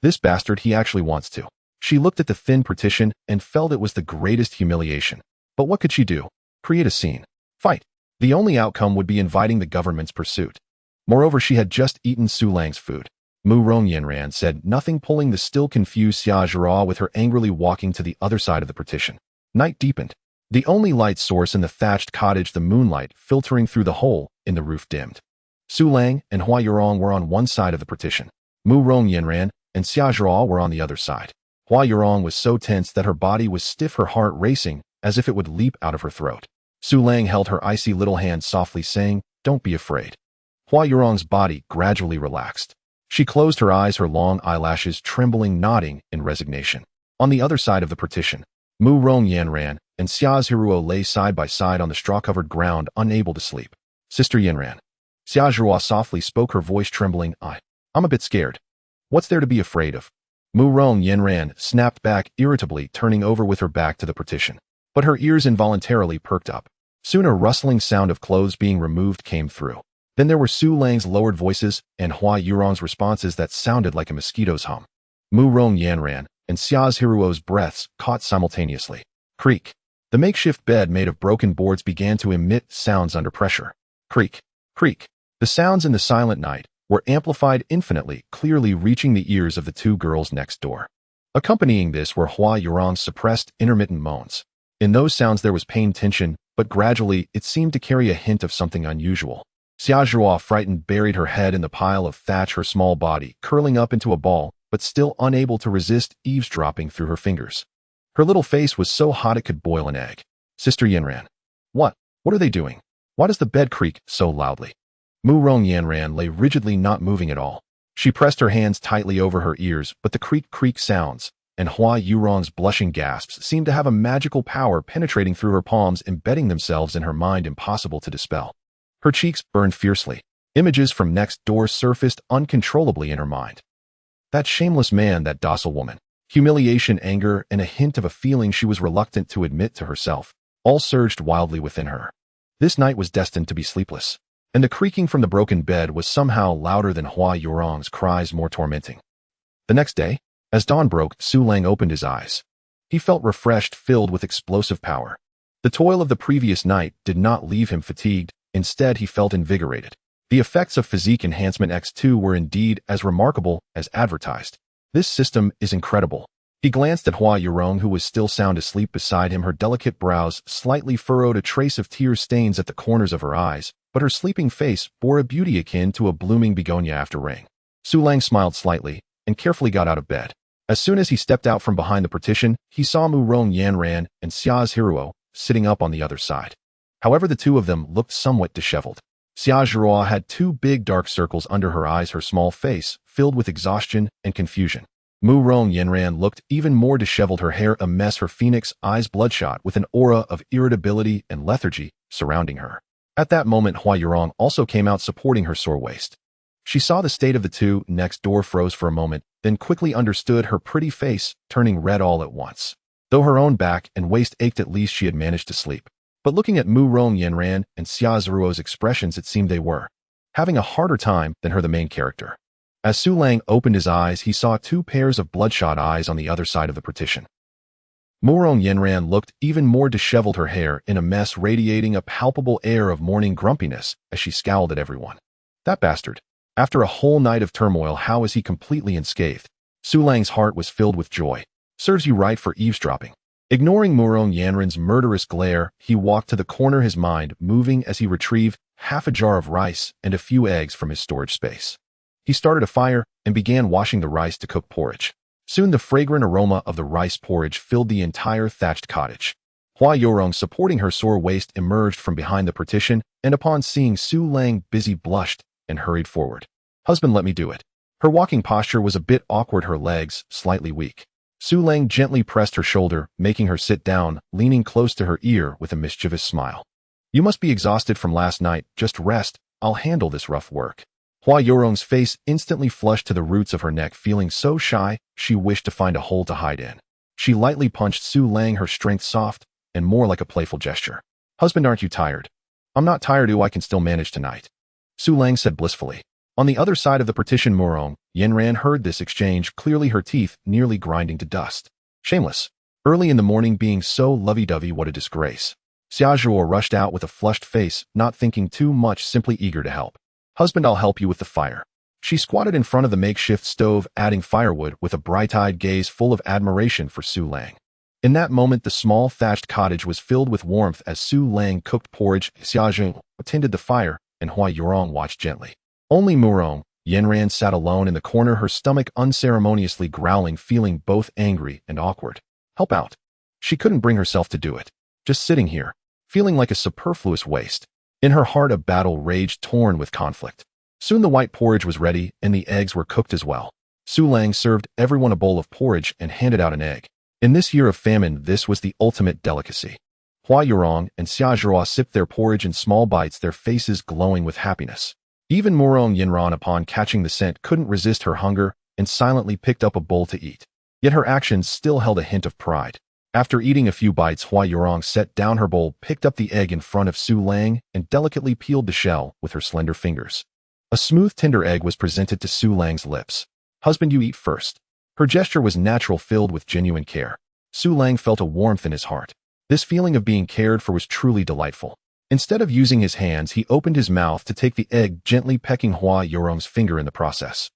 This bastard, he actually wants to. She looked at the thin partition and felt it was the greatest humiliation. But what could she do? Create a scene. Fight. The only outcome would be inviting the government's pursuit. Moreover, she had just eaten Su Lang's food. Mu Rong Yanran said nothing, pulling the still confused Xia Zhuo with her, angrily walking to the other side of the partition. Night deepened. The only light source in the thatched cottage, the moonlight filtering through the hole in the roof, dimmed. Su Lang and Hua Yurong were on one side of the partition. Mu Rong Yanran and Xia Zhuo were on the other side. Hua Yurong was so tense that her body was stiff, her heart racing as if it would leap out of her throat. Su Lang held her icy little hand softly, saying, "Don't be afraid." Hua Yurong's body gradually relaxed. She closed her eyes, her long eyelashes trembling, nodding in resignation. On the other side of the partition, Mu Rong Yanran and Xia Zhuo lay side by side on the straw-covered ground, unable to sleep. Sister Yanran. Xia Zhuo softly spoke, her voice trembling. I'm a bit scared. What's there to be afraid of? Mu Rong Yanran snapped back irritably, turning over with her back to the partition. But her ears involuntarily perked up. Soon a rustling sound of clothes being removed came through. Then there were Su Lang's lowered voices and Hua Yurong's responses that sounded like a mosquito's hum. Mu Rong Yanran and Xia's Hiruo's breaths caught simultaneously. Creak. The makeshift bed made of broken boards began to emit sounds under pressure. Creak. Creak. The sounds in the silent night were amplified infinitely, clearly reaching the ears of the two girls next door. Accompanying this were Hua Yurong's suppressed, intermittent moans. In those sounds there was pain tension, but gradually it seemed to carry a hint of something unusual. Xia Zhuo, frightened, buried her head in the pile of thatch, her small body curling up into a ball, but still unable to resist eavesdropping through her fingers. Her little face was so hot it could boil an egg. Sister Yanran. What are they doing? Why does the bed creak so loudly? Mu Rong Yanran lay rigidly, not moving at all. She pressed her hands tightly over her ears, but the creak sounds and Hua Yurong's blushing gasps seemed to have a magical power penetrating through her palms, embedding themselves in her mind, impossible to dispel. Her cheeks burned fiercely. Images from next door surfaced uncontrollably in her mind. That shameless man, that docile woman. Humiliation, anger, and a hint of a feeling she was reluctant to admit to herself, all surged wildly within her. This night was destined to be sleepless, and the creaking from the broken bed was somehow louder than Hua Yurong's cries, more tormenting. The next day, as dawn broke, Su Lang opened his eyes. He felt refreshed, filled with explosive power. The toil of the previous night did not leave him fatigued. Instead, he felt invigorated. The effects of physique enhancement X2 were indeed as remarkable as advertised. This system is incredible. He glanced at Hua Yurong, who was still sound asleep beside him. Her delicate brows slightly furrowed, a trace of tear stains at the corners of her eyes, but her sleeping face bore a beauty akin to a blooming begonia after rain. Su Lang smiled slightly and carefully got out of bed. As soon as he stepped out from behind the partition, he saw Mu Rong Yanran and Xia's Hiruo sitting up on the other side. However, the two of them looked somewhat disheveled. Xia Zhuo had two big dark circles under her eyes, her small face filled with exhaustion and confusion. Mu Rong Yanran looked even more disheveled, her hair a mess, her phoenix eyes bloodshot, with an aura of irritability and lethargy surrounding her. At that moment, Hua Yurong also came out, supporting her sore waist. She saw the state of the two next door, froze for a moment, then quickly understood, her pretty face turning red all at once. Though her own back and waist ached, at least she had managed to sleep. But looking at Mu Rong Yanran and Xia Zhuo's expressions, it seemed they were having a harder time than her, the main character. As Su Lang opened his eyes, he saw two pairs of bloodshot eyes on the other side of the partition. Mu Rong Yanran looked even more disheveled, her hair in a mess, radiating a palpable air of morning grumpiness as she scowled at everyone. That bastard. After a whole night of turmoil, how is he completely unscathed? Su Lang's heart was filled with joy. Serves you right for eavesdropping. Ignoring Mu Rong Yanran's murderous glare, he walked to the corner, his mind moving as he retrieved half a jar of rice and a few eggs from his storage space. He started a fire and began washing the rice to cook porridge. Soon the fragrant aroma of the rice porridge filled the entire thatched cottage. Hua Yurong, supporting her sore waist, emerged from behind the partition, and upon seeing Su Lang busy, blushed and hurried forward. Husband, let me do it. Her walking posture was a bit awkward, her legs slightly weak. Su Lang gently pressed her shoulder, making her sit down, leaning close to her ear with a mischievous smile. You must be exhausted from last night. Just rest. I'll handle this rough work. Hua Yurong's face instantly flushed to the roots of her neck, feeling so shy she wished to find a hole to hide in. She lightly punched Su Lang, her strength soft and more like a playful gesture. Husband, aren't you tired? I'm not tired. I can still manage tonight. Su Lang said blissfully. On the other side of the partition, Mu Rong Yanran heard this exchange clearly, her teeth nearly grinding to dust. Shameless. Early in the morning being so lovey-dovey, what a disgrace. Xia Zhuo rushed out with a flushed face, not thinking too much, simply eager to help. Husband, I'll help you with the fire. She squatted in front of the makeshift stove, adding firewood with a bright-eyed gaze full of admiration for Su Lang. In that moment, the small thatched cottage was filled with warmth as Su Lang cooked porridge, Xia Zhuo tended the fire, and Hua Yurong watched gently. Only Mu Rong Yanran sat alone in the corner, her stomach unceremoniously growling, feeling both angry and awkward. Help out. She couldn't bring herself to do it. Just sitting here, feeling like a superfluous waste. In her heart, a battle raged, torn with conflict. Soon the white porridge was ready, and the eggs were cooked as well. Su Lang served everyone a bowl of porridge and handed out an egg. In this year of famine, this was the ultimate delicacy. Hua Yurong and Xia Zhuo sipped their porridge in small bites, their faces glowing with happiness. Even Murong Yinran, upon catching the scent, couldn't resist her hunger and silently picked up a bowl to eat. Yet her actions still held a hint of pride. After eating a few bites, Hua Yurong set down her bowl, picked up the egg in front of Su Lang, and delicately peeled the shell with her slender fingers. A smooth, tender egg was presented to Su Lang's lips. "Husband, you eat first." Her gesture was natural, filled with genuine care. Su Lang felt a warmth in his heart. This feeling of being cared for was truly delightful. Instead of using his hands, he opened his mouth to take the egg, gently pecking Hua Yurong's finger in the process.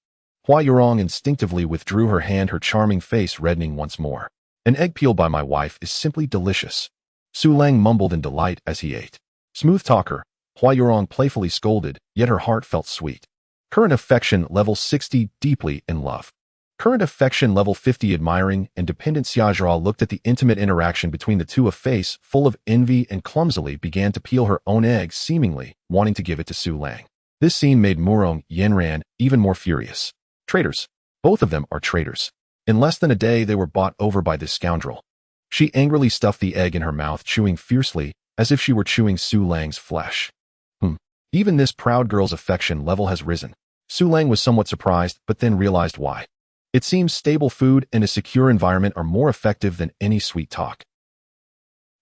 Hua Yurong instinctively withdrew her hand, her charming face reddening once more. "An egg peeled by my wife is simply delicious." Su Lang mumbled in delight as he ate. "Smooth talker," Hua Yurong playfully scolded, yet her heart felt sweet. Current affection level 60, deeply in love. Current affection level 50, admiring and dependent. Xiaozhua looked at the intimate interaction between the two, a face full of envy, and clumsily began to peel her own egg, seemingly wanting to give it to Su Lang. This scene made Murong Yinran even more furious. Traitors. Both of them are traitors. In less than a day, they were bought over by this scoundrel. She angrily stuffed the egg in her mouth, chewing fiercely, as if she were chewing Su Lang's flesh. Even this proud girl's affection level has risen. Su Lang was somewhat surprised, but then realized why. It seems stable food and a secure environment are more effective than any sweet talk.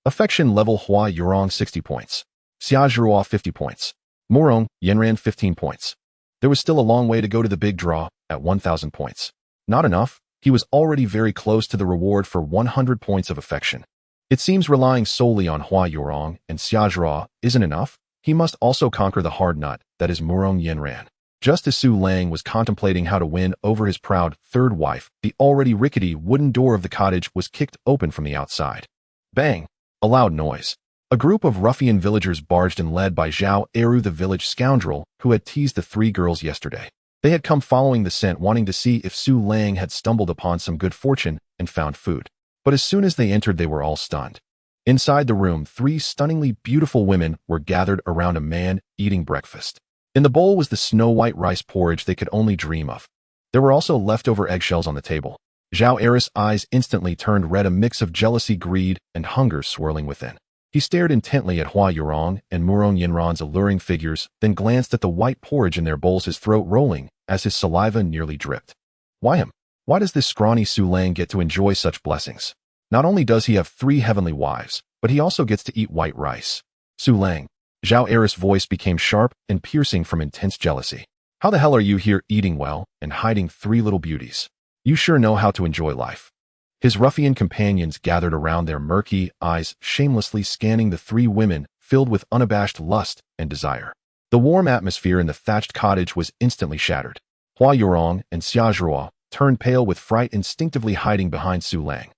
Affection level: Hua Yurong 60 points. Xiaozhua 50 points. Murong Yinran 15 points. There was still a long way to go to the big draw at 1,000 points. Not enough. He was already very close to the reward for 100 points of affection. It seems relying solely on Hua Yurong and Xiaozhua isn't enough. He must also conquer the hard nut that is Murong Yinran. Just as Su Lang was contemplating how to win over his proud third wife, the already rickety wooden door of the cottage was kicked open from the outside. Bang! A loud noise. A group of ruffian villagers barged in, led by Zhao Eru, the village scoundrel who had teased the three girls yesterday. They had come following the scent, wanting to see if Su Lang had stumbled upon some good fortune and found food. But as soon as they entered, they were all stunned. Inside the room, three stunningly beautiful women were gathered around a man eating breakfast. In the bowl was the snow-white rice porridge they could only dream of. There were also leftover eggshells on the table. Zhao Eru's eyes instantly turned red, a mix of jealousy, greed, and hunger swirling within. He stared intently at Hua Yurong and Murong Yinran's alluring figures, then glanced at the white porridge in their bowls, his throat rolling as his saliva nearly dripped. Why him? Why does this scrawny Su Lang get to enjoy such blessings? Not only does he have 3 heavenly wives, but he also gets to eat white rice. Su Lang. Zhao Eru's voice became sharp and piercing from intense jealousy. How the hell are you here eating well and hiding 3 little beauties? You sure know how to enjoy life. His ruffian companions gathered around, their murky eyes shamelessly scanning the 3 women, filled with unabashed lust and desire. The warm atmosphere in the thatched cottage was instantly shattered. Hua Yurong and Xiaozhua turned pale with fright, instinctively hiding behind Su Lang.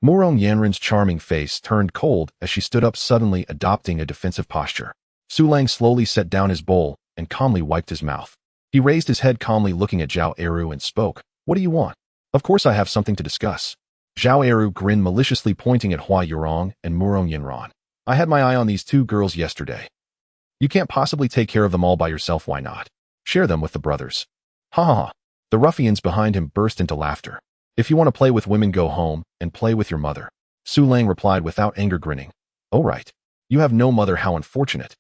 Murong Yanran's charming face turned cold as she stood up, suddenly adopting a defensive posture. Su Lang slowly set down his bowl and calmly wiped his mouth. He raised his head, calmly looking at Zhao Eru, and spoke. "What do you want?" "Of course I have something to discuss." Zhao Eru grinned maliciously, pointing at Hua Yurong and Murong Yinran. "I had my eye on these 2 girls yesterday. You can't possibly take care of them all by yourself. Why not? Share them with the brothers." Ha ha ha. The ruffians behind him burst into laughter. "If you want to play with women, go home and play with your mother." Su Lang replied without anger, grinning. "Oh right. You have no mother, how unfortunate."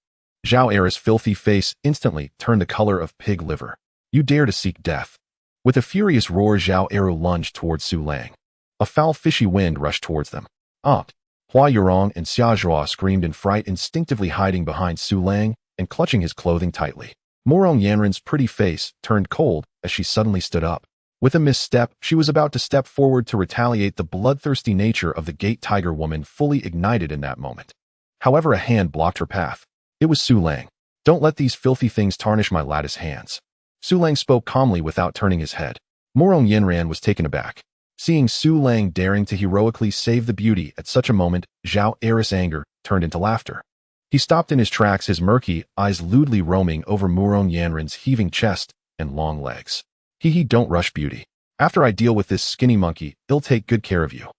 Zhao Eru's filthy face instantly turned the color of pig liver. "You dare to seek death." With a furious roar, Zhao Eru lunged towards Su Lang. A foul, fishy wind rushed towards them. "Ah!" Hua Yurong and Xiaozhua screamed in fright, instinctively hiding behind Su Lang and clutching his clothing tightly. Murong Yanran's pretty face turned cold as she suddenly stood up. With a misstep, she was about to step forward to retaliate. The bloodthirsty nature of the gate tiger woman fully ignited in that moment. However, a hand blocked her path. It was Su Lang. "Don't let these filthy things tarnish my lattice hands." Su Lang spoke calmly without turning his head. Murong Yinran was taken aback. Seeing Su Lang daring to heroically save the beauty at such a moment, Zhao Eru's anger turned into laughter. He stopped in his tracks, his murky eyes lewdly roaming over Murong Yanran's heaving chest and long legs. He don't rush beauty. After I deal with this skinny monkey, he'll take good care of you."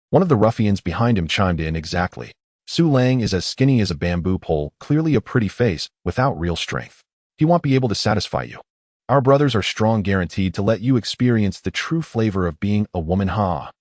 One of the ruffians behind him chimed in. "Exactly. Su Lang is as skinny as a bamboo pole, clearly a pretty face, without real strength. He won't be able to satisfy you. Our brothers are strong, guaranteed to let you experience the true flavor of being a woman." Ha!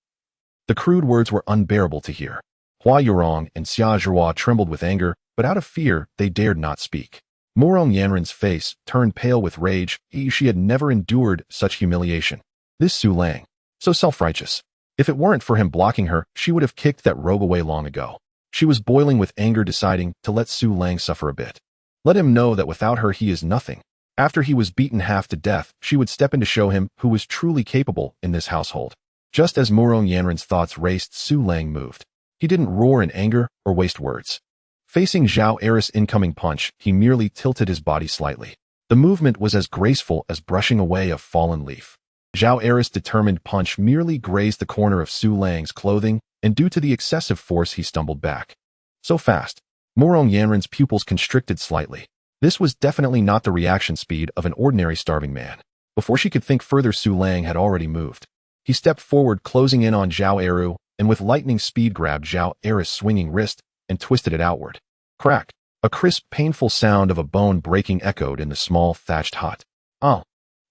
The crude words were unbearable to hear. Hua Yurong and Xiaozhua trembled with anger, but out of fear, they dared not speak. Murong Yanren's face turned pale with rage. She had never endured such humiliation. This Su Lang, so self-righteous. If it weren't for him blocking her, she would have kicked that rogue away long ago. She was boiling with anger, deciding to let Su Lang suffer a bit. Let him know that without her he is nothing. After he was beaten half to death, she would step in to show him who was truly capable in this household. Just as Murong Yanren's thoughts raced, Su Lang moved. He didn't roar in anger or waste words. Facing Zhao Era's incoming punch, he merely tilted his body slightly. The movement was as graceful as brushing away a fallen leaf. Zhao Era's determined punch merely grazed the corner of Su Lang's clothing, and due to the excessive force he stumbled back. So fast, Murong Yanren's pupils constricted slightly. This was definitely not the reaction speed of an ordinary starving man. Before she could think further, Su Lang had already moved. He stepped forward, closing in on Zhao Eru, and with lightning speed grabbed Zhao Era's swinging wrist and twisted it outward. Crack! A crisp, painful sound of a bone breaking echoed in the small, thatched hut. Oh!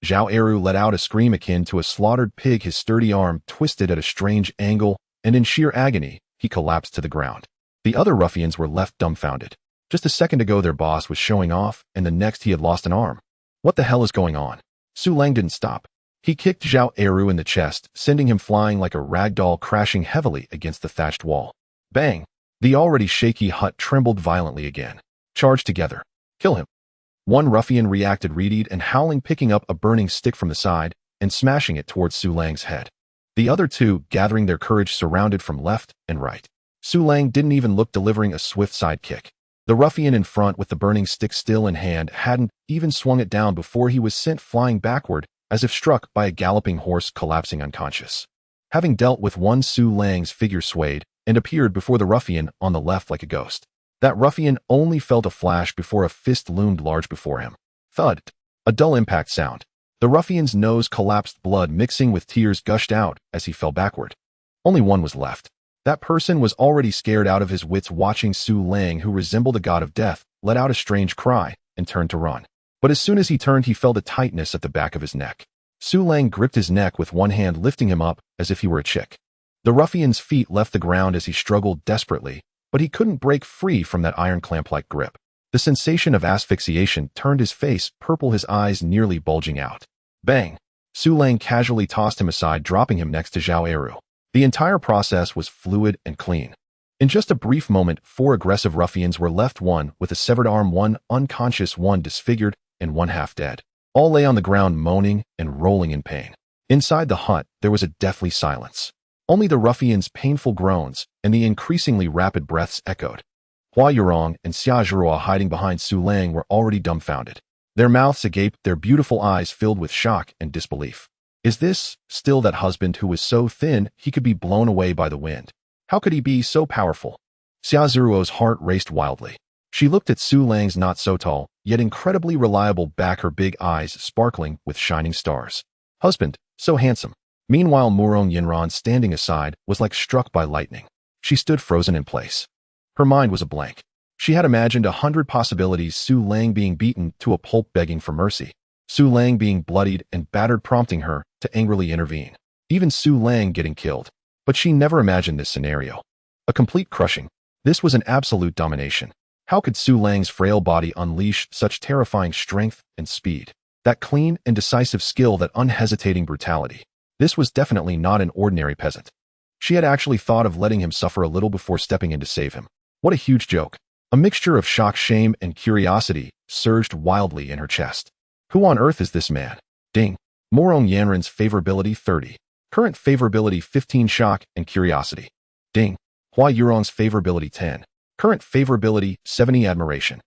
Zhao Eru let out a scream akin to a slaughtered pig, his sturdy arm twisted at a strange angle, and in sheer agony, he collapsed to the ground. The other ruffians were left dumbfounded. Just a second ago their boss was showing off, and the next he had lost an arm. What the hell is going on? Su Lang didn't stop. He kicked Zhao Eru in the chest, sending him flying like a rag doll, crashing heavily against the thatched wall. Bang! The already shaky hut trembled violently again. Charge together. Kill him. One ruffian reacted, readied and howling, picking up a burning stick from the side and smashing it towards Su Lang's head. The other two, gathering their courage, surrounded from left and right. Su Lang didn't even look, delivering a swift side kick. The ruffian in front with the burning stick still in hand hadn't even swung it down before he was sent flying backward, as if struck by a galloping horse, collapsing unconscious. Having dealt with one, Su Lang's figure swayed and appeared before the ruffian on the left like a ghost. That ruffian only felt a flash before a fist loomed large before him. Thud! A dull impact sound. The ruffian's nose collapsed, blood mixing with tears gushed out as he fell backward. Only one was left. That person was already scared out of his wits, watching Su Lang, who resembled a god of death, let out a strange cry and turned to run. But as soon as he turned, he felt a tightness at the back of his neck. Su Lang gripped his neck with one hand, lifting him up as if he were a chick. The ruffian's feet left the ground as he struggled desperately, but he couldn't break free from that iron clamp-like grip. The sensation of asphyxiation turned his face purple, his eyes nearly bulging out. Bang! Su Lang casually tossed him aside, dropping him next to Zhao Eru. The entire process was fluid and clean. In just a brief moment, 4 aggressive ruffians were left, one with a severed arm, one unconscious, one disfigured, and one half dead. All lay on the ground moaning and rolling in pain. Inside the hut, there was a deathly silence. Only the ruffians' painful groans and the increasingly rapid breaths echoed. Hua Yurong and Xia Zhuo, hiding behind Su Lang, were already dumbfounded. Their mouths agape, their beautiful eyes filled with shock and disbelief. Is this still that husband who was so thin he could be blown away by the wind? How could he be so powerful? Xia Zhuo's heart raced wildly. She looked at Su Lang's not so tall, yet incredibly reliable back, her big eyes sparkling with shining stars. Husband, so handsome. Meanwhile, Murong Yanren, standing aside, was like struck by lightning. She stood frozen in place. Her mind was a blank. She had imagined 100 possibilities: Su Lang being beaten to a pulp, begging for mercy. Su Lang being bloodied and battered, prompting her to angrily intervene. Even Su Lang getting killed. But she never imagined this scenario. A complete crushing. This was an absolute domination. How could Su Lang's frail body unleash such terrifying strength and speed? That clean and decisive skill, that unhesitating brutality. This was definitely not an ordinary peasant. She had actually thought of letting him suffer a little before stepping in to save him. What a huge joke. A mixture of shock, shame, and curiosity surged wildly in her chest. Who on earth is this man? Ding. Murong Yanren's favorability 30. Current favorability 15. Shock and curiosity. Ding. Hua Yurong's favorability 10. Current favorability 70. Admiration.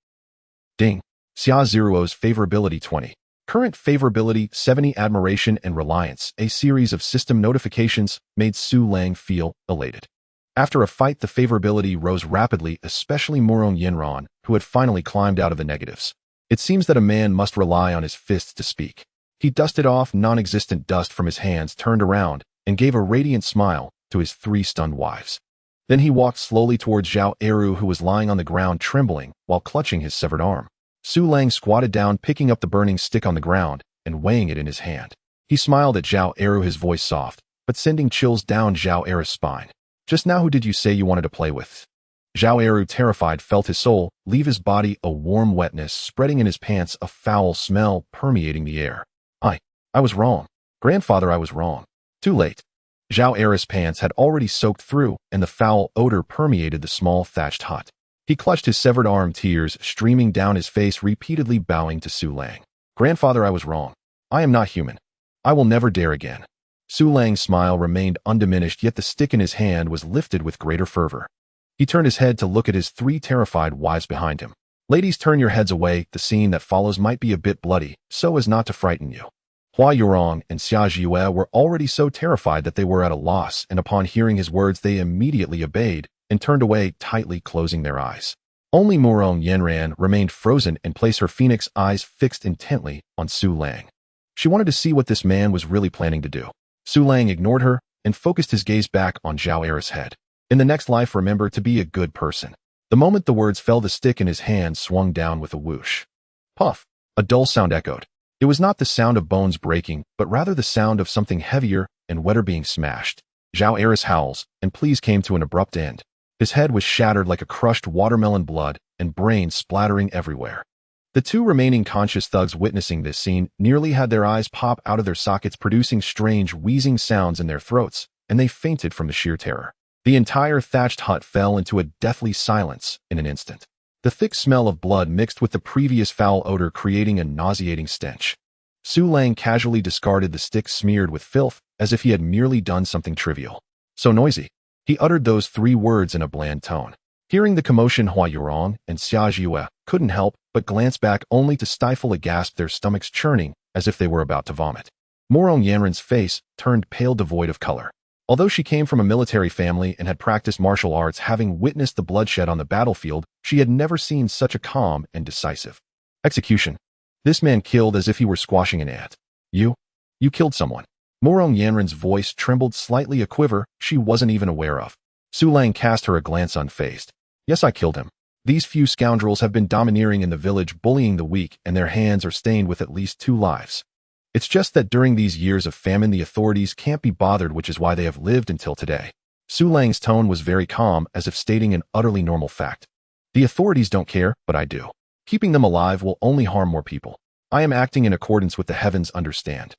Ding. Xia Zhuo's favorability 20. Current favorability 70. Admiration and reliance. A series of system notifications made Su Lang feel elated. After a fight, the favorability rose rapidly, especially Murong Yanren, who had finally climbed out of the negatives. It seems that a man must rely on his fists to speak. He dusted off non-existent dust from his hands, turned around, and gave a radiant smile to his 3 stunned wives. Then he walked slowly towards Zhao Eru, who was lying on the ground trembling while clutching his severed arm. Su Lang squatted down, picking up the burning stick on the ground and weighing it in his hand. He smiled at Zhao Eru, his voice soft, but sending chills down Zhao Eru's spine. Just now, who did you say you wanted to play with? Zhao Eru, terrified, felt his soul leave his body, a warm wetness spreading in his pants, a foul smell permeating the air. I was wrong. Grandfather, I was wrong. Too late. Zhao Eru's pants had already soaked through, and the foul odor permeated the small thatched hut. He clutched his severed arm, tears streaming down his face, repeatedly bowing to Su Lang. Grandfather, I was wrong. I am not human. I will never dare again. Su Lang's smile remained undiminished, yet the stick in his hand was lifted with greater fervor. He turned his head to look at his three terrified wives behind him. Ladies, turn your heads away. The scene that follows might be a bit bloody, so as not to frighten you. Hua Yurong and Xia Jue were already so terrified that they were at a loss, and upon hearing his words they immediately obeyed and turned away, tightly closing their eyes. Only Murong Yanran remained frozen in place, her phoenix eyes fixed intently on Su Lang. She wanted to see what this man was really planning to do. Su Lang ignored her and focused his gaze back on Zhao Eru's head. In the next life, remember to be a good person. The moment the words fell, the stick in his hand swung down with a whoosh. Puff! A dull sound echoed. It was not the sound of bones breaking, but rather the sound of something heavier and wetter being smashed. Zhao Eru's howls and pleas came to an abrupt end. His head was shattered like a crushed watermelon, blood and brains splattering everywhere. The two remaining conscious thugs witnessing this scene nearly had their eyes pop out of their sockets, producing strange wheezing sounds in their throats, and they fainted from the sheer terror. The entire thatched hut fell into a deathly silence in an instant. The thick smell of blood mixed with the previous foul odor, creating a nauseating stench. Su Lang casually discarded the stick smeared with filth, as if he had merely done something trivial. So noisy. He uttered those three words in a bland tone. Hearing the commotion, Hua Yurong and Xia Jue couldn't help but glance back, only to stifle a gasp, their stomachs churning as if they were about to vomit. Murong Yanran's face turned pale, devoid of color. Although she came from a military family and had practiced martial arts, having witnessed the bloodshed on the battlefield, she had never seen such a calm and decisive execution. This man killed as if he were squashing an ant. You killed someone. Murong Yanran's voice trembled slightly, a quiver she wasn't even aware of. Su Lang cast her a glance unfazed. Yes, I killed him. These few scoundrels have been domineering in the village, bullying the weak, and their hands are stained with at least 2 lives. It's just that during these years of famine, the authorities can't be bothered, which is why they have lived until today. Su Lang's tone was very calm, as if stating an utterly normal fact. The authorities don't care, but I do. Keeping them alive will only harm more people. I am acting in accordance with the heavens, understand.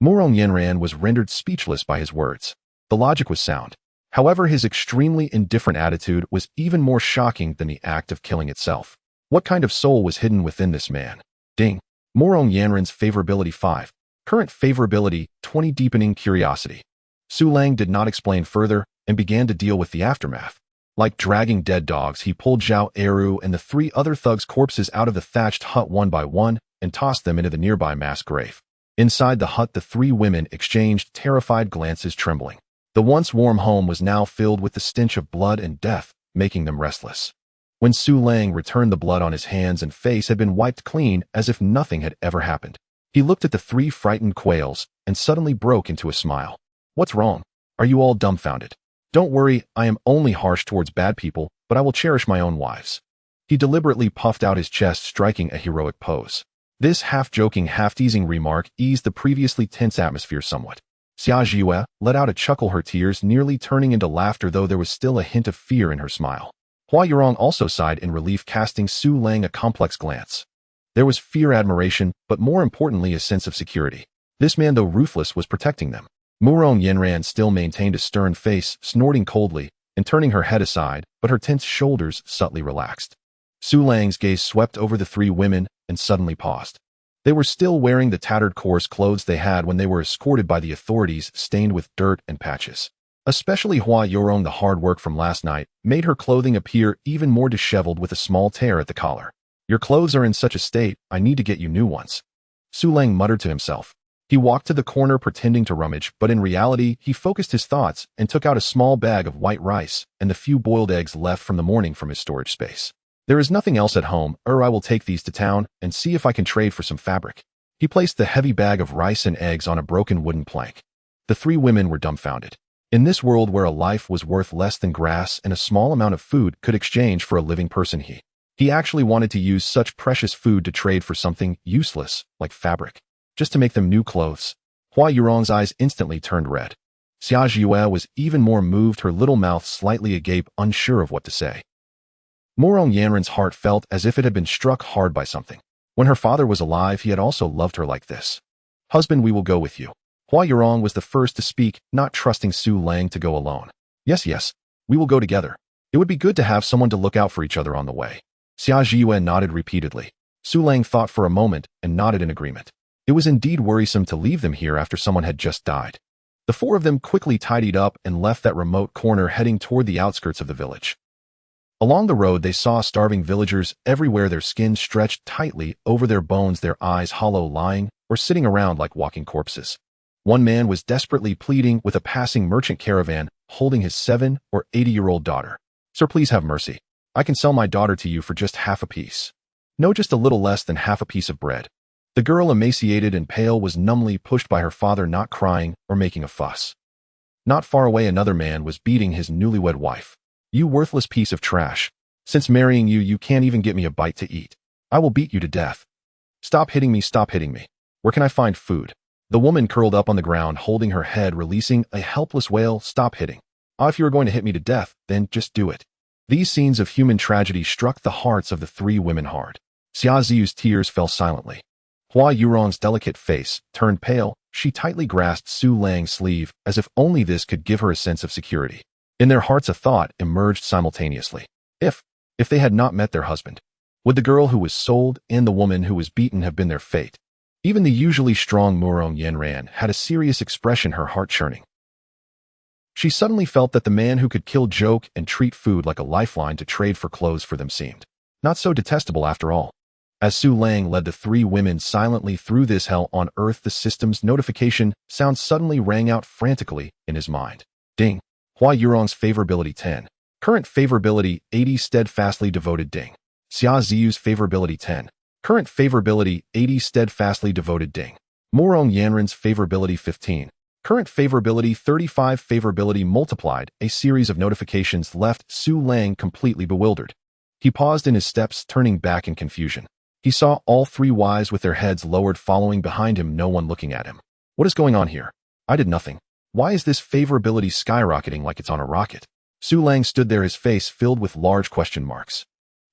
Murong Yanran was rendered speechless by his words. The logic was sound. However, his extremely indifferent attitude was even more shocking than the act of killing itself. What kind of soul was hidden within this man? Ding. Murong Yanran's favorability 5. Current favorability 20. Deepening curiosity. Su Lang did not explain further and began to deal with the aftermath. Like dragging dead dogs, he pulled Zhao Eru and the 3 other thugs' corpses out of the thatched hut one by one and tossed them into the nearby mass grave. Inside the hut, the 3 women exchanged terrified glances, trembling. The once warm home was now filled with the stench of blood and death, making them restless. When Su Lang returned, the blood on his hands and face had been wiped clean as if nothing had ever happened. He looked at the 3 frightened quails and suddenly broke into a smile. What's wrong? Are you all dumbfounded? Don't worry, I am only harsh towards bad people, but I will cherish my own wives. He deliberately puffed out his chest, striking a heroic pose. This half-joking, half-teasing remark eased the previously tense atmosphere somewhat. Xia Jue let out a chuckle, her tears nearly turning into laughter, though there was still a hint of fear in her smile. Hua Yurong also sighed in relief, casting Su Lang a complex glance. There was fear, admiration, but more importantly a sense of security. This man, though ruthless, was protecting them. Murong Yanran still maintained a stern face, snorting coldly and turning her head aside, but her tense shoulders subtly relaxed. Su Lang's gaze swept over the 3 women and suddenly paused. They were still wearing the tattered, coarse clothes they had when they were escorted by the authorities, stained with dirt and patches. Especially Hua Yurong, the hard work from last night made her clothing appear even more disheveled, with a small tear at the collar. Your clothes are in such a state, I need to get you new ones. Su Lang muttered to himself. He walked to the corner, pretending to rummage, but in reality, he focused his thoughts and took out a small bag of white rice and the few boiled eggs left from the morning from his storage space. There is nothing else at home, I will take these to town and see if I can trade for some fabric. He placed the heavy bag of rice and eggs on a broken wooden plank. The 3 women were dumbfounded. In this world where a life was worth less than grass and a small amount of food could exchange for a living person, he actually wanted to use such precious food to trade for something useless like fabric, just to make them new clothes. Hua Yurong's eyes instantly turned red. Xia Jue was even more moved, her little mouth slightly agape, unsure of what to say. Murong Yanran's heart felt as if it had been struck hard by something. When her father was alive, he had also loved her like this. Husband, we will go with you. Hua Yurong was the first to speak, not trusting Su Lang to go alone. Yes, we will go together. It would be good to have someone to look out for each other on the way. Xia Zhiyuan nodded repeatedly. Su Lang thought for a moment and nodded in agreement. It was indeed worrisome to leave them here after someone had just died. The four of them quickly tidied up and left that remote corner, heading toward the outskirts of the village. Along the road, they saw starving villagers everywhere, their skins stretched tightly over their bones, their eyes hollow, lying or sitting around like walking corpses. One man was desperately pleading with a passing merchant caravan, holding his 7 or 80-year-old daughter. Sir, please have mercy. I can sell my daughter to you for just half a piece. No, just a little less than half a piece of bread. The girl, emaciated and pale, was numbly pushed by her father, not crying or making a fuss. Not far away, another man was beating his newlywed wife. You worthless piece of trash. Since marrying you, you can't even get me a bite to eat. I will beat you to death. Stop hitting me, stop hitting me. Where can I find food? The woman curled up on the ground, holding her head, releasing a helpless wail. Stop hitting. If you are going to hit me to death, then just do it. These scenes of human tragedy struck the hearts of the three women hard. Xia Ziyu's tears fell silently. Hua Yurong's delicate face turned pale. She tightly grasped Su Lang's sleeve, as if only this could give her a sense of security. In their hearts, a thought emerged simultaneously. If they had not met their husband, would the girl who was sold and the woman who was beaten have been their fate? Even the usually strong Murong Yanran had a serious expression, her heart churning. She suddenly felt that the man who could kill, joke, and treat food like a lifeline to trade for clothes for them seemed not so detestable after all. As Su Lang led the three women silently through this hell on earth, the system's notification sound suddenly rang out frantically in his mind. Ding. Hua Yurong's favorability 10. Current favorability 80. Steadfastly devoted. Ding. Xia Ziyu's favorability 10. Current favorability 80. Steadfastly devoted. Ding. Murong Yanran's favorability 15. Current favorability 35. Favorability multiplied. A series of notifications left Su Lang completely bewildered. He paused in his steps, turning back in confusion. He saw all three wives with their heads lowered following behind him, no one looking at him. What is going on here? I did nothing. Why is this favorability skyrocketing like it's on a rocket? Su Lang stood there, his face filled with large question marks.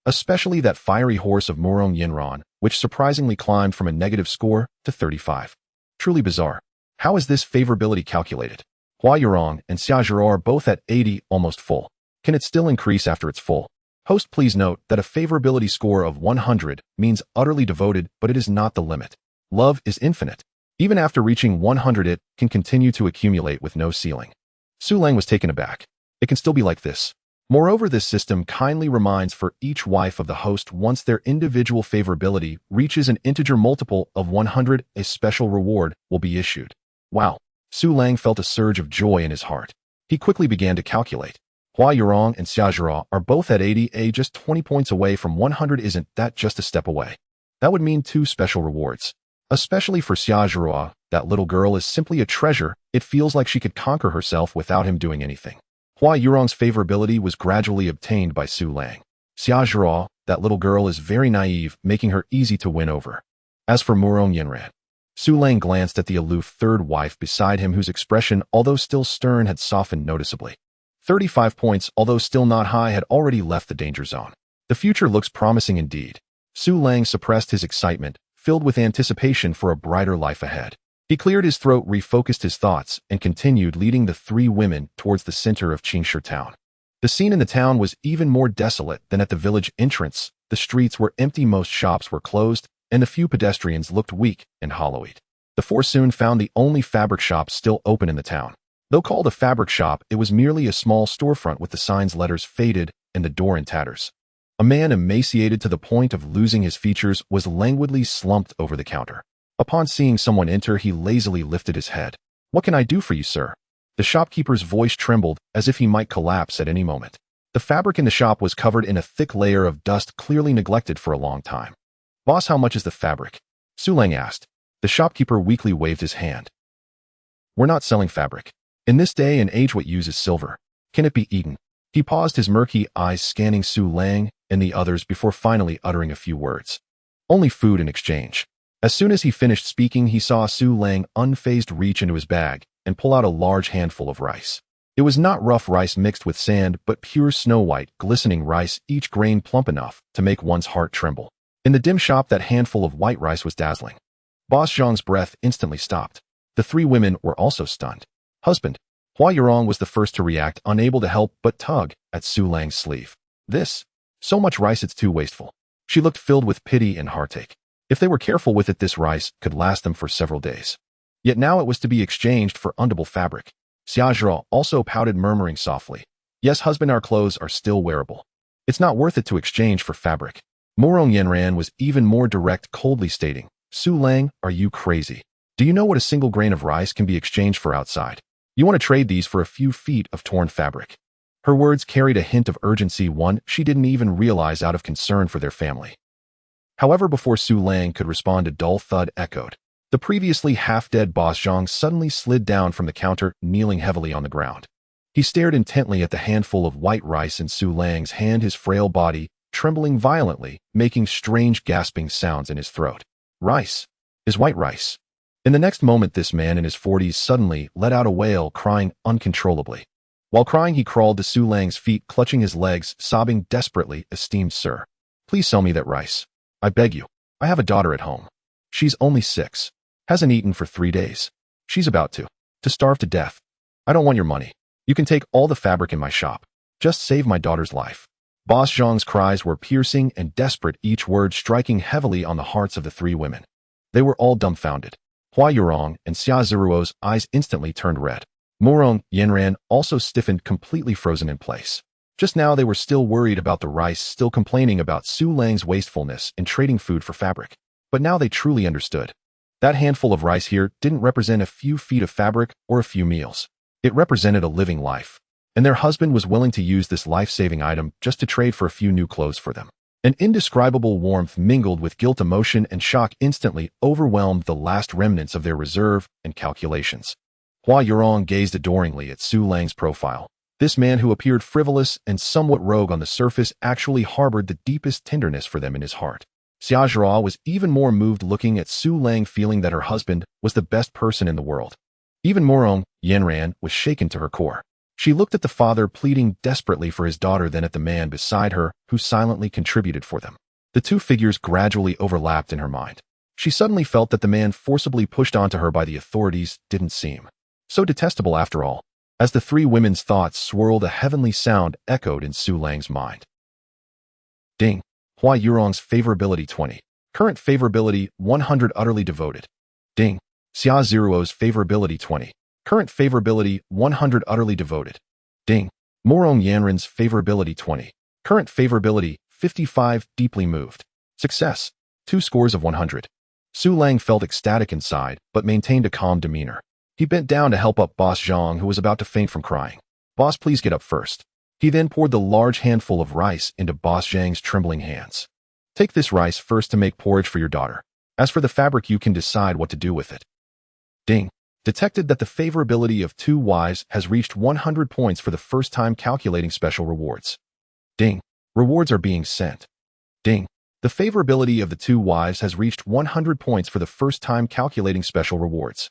Especially that fiery horse of Murong Yanran, which surprisingly climbed from a negative score to 35. Truly bizarre. How is this favorability calculated? Hua Yurong and Xia Zhiro are both at 80, almost full. Can it still increase after it's full? Host, please note that a favorability score of 100 means utterly devoted, but it is not the limit. Love is infinite. Even after reaching 100, it can continue to accumulate with no ceiling. Su Lang was taken aback. It can still be like this. Moreover, this system kindly reminds for each wife of the host, once their individual favorability reaches an integer multiple of 100, a special reward will be issued. Wow. Su Lang felt a surge of joy in his heart. He quickly began to calculate. Hua Yurong and Xia Zhiro are both at 80, just 20 points away from 100. Isn't that just a step away? That would mean 2 special rewards. Especially for Xia Zhiro, that little girl is simply a treasure. It feels like she could conquer herself without him doing anything. Hua Yurong's favorability was gradually obtained by Su Lang. Xia Zhiro, that little girl is very naive, making her easy to win over. As for Murong Yanran, Su Lang glanced at the aloof third wife beside him, whose expression, although still stern, had softened noticeably. 35 points, although still not high, had already left the danger zone. The future looks promising indeed. Su Lang suppressed his excitement, filled with anticipation for a brighter life ahead. He cleared his throat, refocused his thoughts, and continued leading the three women towards the center of Qingshi town. The scene in the town was even more desolate than at the village entrance. The streets were empty, most shops were closed, and the few pedestrians looked weak and hollow-eyed. The four soon found the only fabric shop still open in the town. Though called a fabric shop, it was merely a small storefront with the sign's letters faded and the door in tatters. A man, emaciated to the point of losing his features, was languidly slumped over the counter. Upon seeing someone enter, he lazily lifted his head. "What can I do for you, sir?" The shopkeeper's voice trembled as if he might collapse at any moment. The fabric in the shop was covered in a thick layer of dust, clearly neglected for a long time. "Boss, how much is the fabric?" Su Lang asked. The shopkeeper weakly waved his hand. "We're not selling fabric. In this day and age, what uses silver? Can it be eaten?" He paused, his murky eyes scanning Su Lang and the others before finally uttering a few words. "Only food in exchange." As soon as he finished speaking, he saw Su Lang unfazed reach into his bag and pull out a large handful of rice. It was not rough rice mixed with sand, but pure snow-white, glistening rice, each grain plump enough to make one's heart tremble. In the dim shop, that handful of white rice was dazzling. Boss Zhang's breath instantly stopped. The three women were also stunned. Husband, Hua Yurong was the first to react, unable to help but tug at Su Lang's sleeve. This? So much rice, it's too wasteful. She looked filled with pity and heartache. If they were careful with it, this rice could last them for several days. Yet now it was to be exchanged for undable fabric. Xiaozhao also pouted, murmuring softly, "Yes, husband, our clothes are still wearable. It's not worth it to exchange for fabric." Morong Yanran was even more direct, coldly stating, "Su Lang, are you crazy? Do you know what a single grain of rice can be exchanged for outside? You want to trade these for a few feet of torn fabric?" Her words carried a hint of urgency, one she didn't even realize, out of concern for their family. However, before Su Lang could respond, a dull thud echoed. The previously half-dead Boss Zhang suddenly slid down from the counter, kneeling heavily on the ground. He stared intently at the handful of white rice in Su Lang's hand, his frail body trembling violently, making strange gasping sounds in his throat. Rice. Is white rice. In the next moment, this man in his 40s suddenly let out a wail, crying uncontrollably. While crying, he crawled to Su Lang's feet, clutching his legs, sobbing desperately, "Esteemed sir, please sell me that rice. I beg you. I have a daughter at home. She's only 6. Hasn't eaten for 3 days. She's about to starve to death. I don't want your money. You can take all the fabric in my shop. Just save my daughter's life." Boss Zhang's cries were piercing and desperate, each word striking heavily on the hearts of the three women. They were all dumbfounded. Hua Yurong and Xia Ziruo's eyes instantly turned red. Morong Yanran also stiffened, completely frozen in place. Just now they were still worried about the rice, still complaining about Su Lang's wastefulness in trading food for fabric. But now they truly understood. That handful of rice here didn't represent a few feet of fabric or a few meals. It represented a living life. And their husband was willing to use this life-saving item just to trade for a few new clothes for them. An indescribable warmth mingled with guilt, emotion, and shock instantly overwhelmed the last remnants of their reserve and calculations. Hua Yurong gazed adoringly at Su Lang's profile. This man, who appeared frivolous and somewhat rogue on the surface, actually harbored the deepest tenderness for them in his heart. Xiaozhao was even more moved, looking at Su Lang, feeling that her husband was the best person in the world. Even Morong Yanran was shaken to her core. She looked at the father, pleading desperately for his daughter, then at the man beside her, who silently contributed for them. The two figures gradually overlapped in her mind. She suddenly felt that the man forcibly pushed onto her by the authorities didn't seem so detestable after all. As the three women's thoughts swirled, a heavenly sound echoed in Su Lang's mind. Ding. Hua Yurong's favorability 20. Current favorability 100, utterly devoted. Ding. Xia Ziruo's favorability 20. Current favorability 100, utterly devoted. Ding. Morong Yanran's favorability 20. Current favorability 55, deeply moved. Success. 2 scores of 100. Su Lang felt ecstatic inside, but maintained a calm demeanor. He bent down to help up Boss Zhang, who was about to faint from crying. "Boss, please get up first." He then poured the large handful of rice into Boss Zhang's trembling hands. "Take this rice first to make porridge for your daughter. As for the fabric, you can decide what to do with it." Ding. Detected that the favorability of 2 wives has reached 100 points for the first time, calculating special rewards. Ding. Rewards are being sent. Ding. The favorability of the 2 wives has reached 100 points for the first time, calculating special rewards.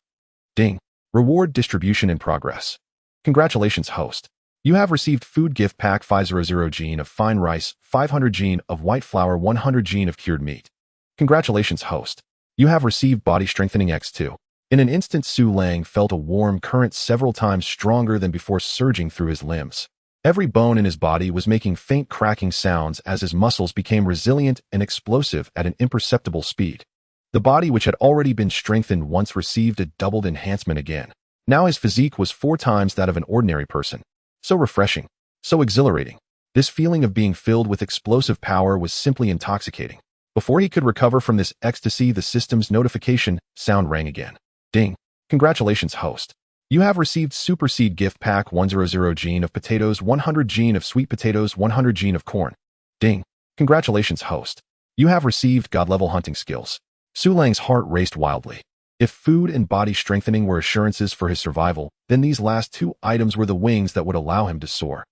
Ding. Reward distribution in progress. Congratulations, host. You have received food gift pack 500 gene of fine rice, 500 gene of white flour, 100 gene of cured meat. Congratulations, host. You have received body strengthening X2. In an instant, Su Lang felt a warm current several times stronger than before surging through his limbs. Every bone in his body was making faint cracking sounds as his muscles became resilient and explosive at an imperceptible speed. The body, which had already been strengthened once, received a doubled enhancement again. Now his physique was 4 times that of an ordinary person. So refreshing, so exhilarating. This feeling of being filled with explosive power was simply intoxicating. Before he could recover from this ecstasy, the system's notification sound rang again. Ding. Congratulations, host. You have received Super Seed Gift Pack 100 gene of potatoes, 100 gene of sweet potatoes, 100 gene of corn. Ding. Congratulations, host. You have received God-level hunting skills. Su Lang's heart raced wildly. If food and body strengthening were assurances for his survival, then these last 2 items were the wings that would allow him to soar.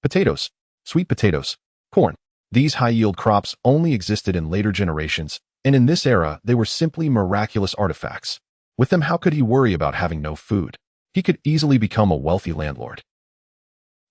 Potatoes, sweet potatoes, corn. These high-yield crops only existed in later generations, and in this era they were simply miraculous artifacts. With them, how could he worry about having no food? He could easily become a wealthy landlord.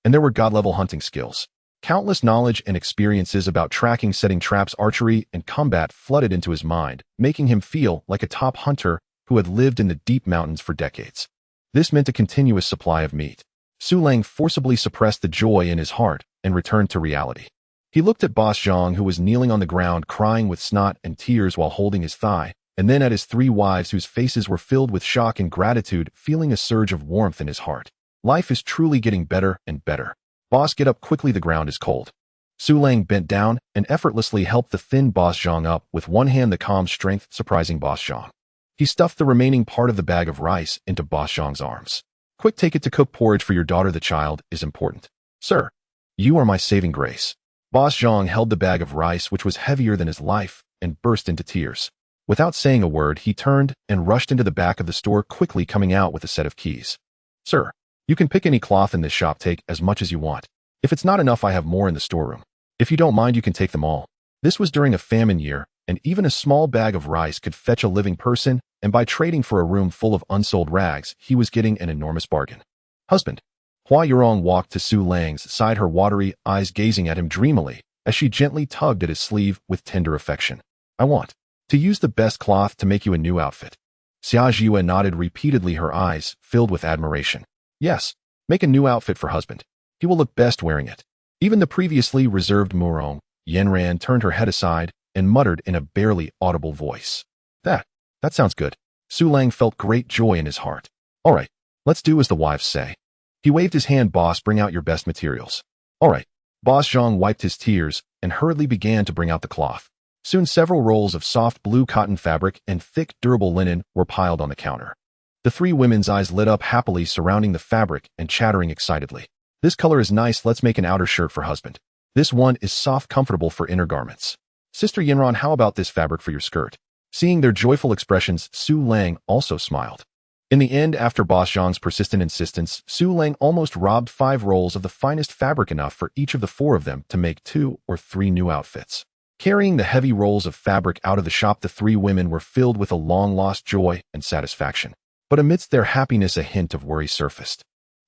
And there were god-level hunting skills. Countless knowledge and experiences about tracking, setting traps, archery, and combat flooded into his mind, making him feel like a top hunter who had lived in the deep mountains for decades. This meant a continuous supply of meat. Su Lang forcibly suppressed the joy in his heart and returned to reality. He looked at Boss Zhang, who was kneeling on the ground crying with snot and tears while holding his thigh, and then at his three wives whose faces were filled with shock and gratitude, feeling a surge of warmth in his heart. Life is truly getting better and better. Boss, get up quickly, the ground is cold. Su Lang bent down and effortlessly helped the thin Boss Zhang up with one hand, the calm strength surprising Boss Zhang. He stuffed the remaining part of the bag of rice into Boss Zhang's arms. Quick, take it to cook porridge for your daughter. The child is important. Sir, you are my saving grace. Boss Zhang held the bag of rice, which was heavier than his life, and burst into tears. Without saying a word, he turned and rushed into the back of the store, quickly coming out with a set of keys. Sir, you can pick any cloth in this shop. Take as much as you want. If it's not enough, I have more in the storeroom. If you don't mind, you can take them all. This was during a famine year, and even a small bag of rice could fetch a living person, and by trading for a room full of unsold rags, he was getting an enormous bargain. Husband. Hua Yurong walked to Su Lang's side, her watery eyes gazing at him dreamily, as she gently tugged at his sleeve with tender affection. I want to use the best cloth to make you a new outfit. Xia Jue nodded repeatedly, her eyes filled with admiration. Yes, make a new outfit for husband. He will look best wearing it. Even the previously reserved Murong, Yanran, turned her head aside and muttered in a barely audible voice. That sounds good. Su Lang felt great joy in his heart. All right, let's do as the wives say. He waved his hand. Boss, bring out your best materials. All right. Boss Zhang wiped his tears and hurriedly began to bring out the cloth. Soon several rolls of soft blue cotton fabric and thick, durable linen were piled on the counter. The three women's eyes lit up happily, surrounding the fabric and chattering excitedly. This color is nice. Let's make an outer shirt for husband. This one is soft, comfortable for inner garments. Sister Yinran, how about this fabric for your skirt? Seeing their joyful expressions, Su Lang also smiled. In the end, after Boss Zhang's persistent insistence, Su Lang almost robbed 5 rolls of the finest fabric, enough for each of the 4 of them to make 2 or 3 new outfits. Carrying the heavy rolls of fabric out of the shop, the 3 women were filled with a long-lost joy and satisfaction. But amidst their happiness, a hint of worry surfaced.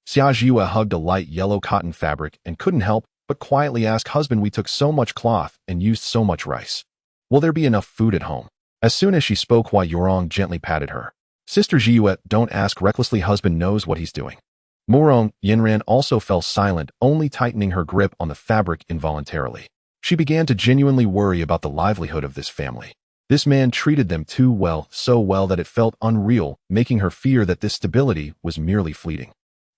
Xia Jue hugged a light yellow cotton fabric and couldn't help but quietly ask, husband, we took so much cloth and used so much rice. Will there be enough food at home? As soon as she spoke, Hua Yurong gently patted her. Sister Jue, don't ask recklessly, husband knows what he's doing. Murong, Yinran, also fell silent, only tightening her grip on the fabric involuntarily. She began to genuinely worry about the livelihood of this family. This man treated them too well, so well that it felt unreal, making her fear that this stability was merely fleeting.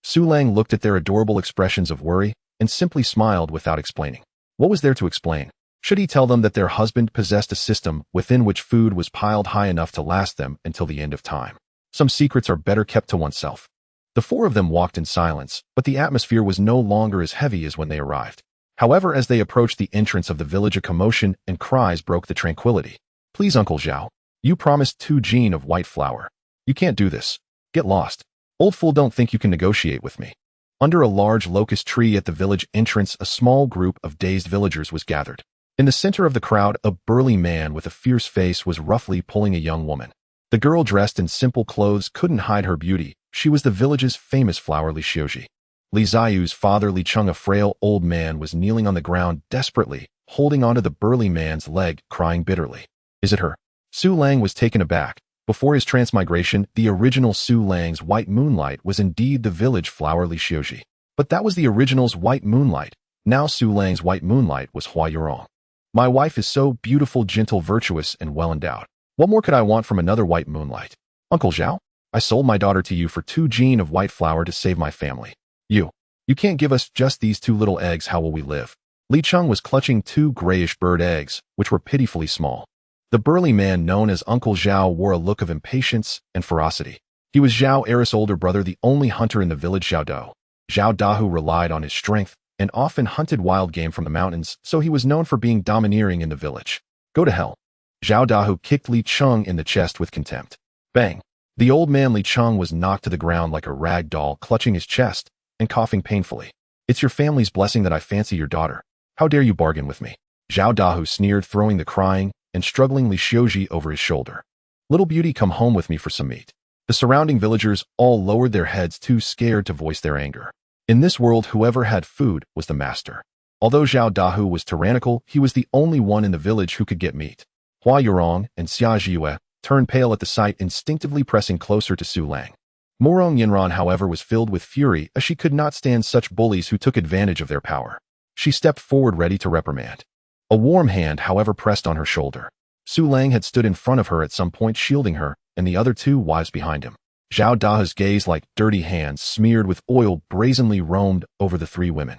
Su Lang looked at their adorable expressions of worry and simply smiled without explaining. What was there to explain? Should he tell them that their husband possessed a system within which food was piled high enough to last them until the end of time? Some secrets are better kept to oneself. The 4 of them walked in silence, but the atmosphere was no longer as heavy as when they arrived. However, as they approached the entrance of the village, a commotion and cries broke the tranquility. Please, Uncle Zhao. You promised 2 jean of white flour. You can't do this. Get lost. Old fool, don't think you can negotiate with me. Under a large locust tree at the village entrance, a small group of dazed villagers was gathered. In the center of the crowd, a burly man with a fierce face was roughly pulling a young woman. The girl, dressed in simple clothes, couldn't hide her beauty. She was the village's famous flower Li Xiuji. Li Ziyu's father, Li Cheng, a frail old man, was kneeling on the ground desperately, holding onto the burly man's leg, crying bitterly. Is it her? Su Lang was taken aback. Before his transmigration, the original Su Lang's white moonlight was indeed the village flower Li Xiuji. But that was the original's white moonlight. Now Su Lang's white moonlight was Hua Yurong. My wife is so beautiful, gentle, virtuous, and well-endowed. What more could I want from another white moonlight? Uncle Zhao, I sold my daughter to you for 2 jean of white flour to save my family. You can't give us just these 2 little eggs. How will we live? Li Cheng was clutching 2 grayish bird eggs, which were pitifully small. The burly man known as Uncle Zhao wore a look of impatience and ferocity. He was Zhao Er's older brother, the only hunter in the village, Zhao Dao. Zhao Dahu relied on his strength and often hunted wild game from the mountains, so he was known for being domineering in the village. Go to hell. Zhao Dahu kicked Li Cheng in the chest with contempt. Bang! The old man Li Cheng was knocked to the ground like a rag doll, clutching his chest and coughing painfully. It's your family's blessing that I fancy your daughter. How dare you bargain with me? Zhao Dahu sneered, throwing the crying and struggling Li Xiuji over his shoulder. Little beauty, come home with me for some meat. The surrounding villagers all lowered their heads, too scared to voice their anger. In this world, whoever had food was the master. Although Zhao Dahu was tyrannical, he was the only one in the village who could get meat. Hua Yurong and Xia Jiyue turned pale at the sight, instinctively pressing closer to Su Lang. Murong Yinran, however, was filled with fury, as she could not stand such bullies who took advantage of their power. She stepped forward ready to reprimand. A warm hand, however, pressed on her shoulder. Su Lang had stood in front of her at some point, shielding her, and the other two wives behind him. Zhao Dahu's gaze, like dirty hands smeared with oil, brazenly roamed over the three women.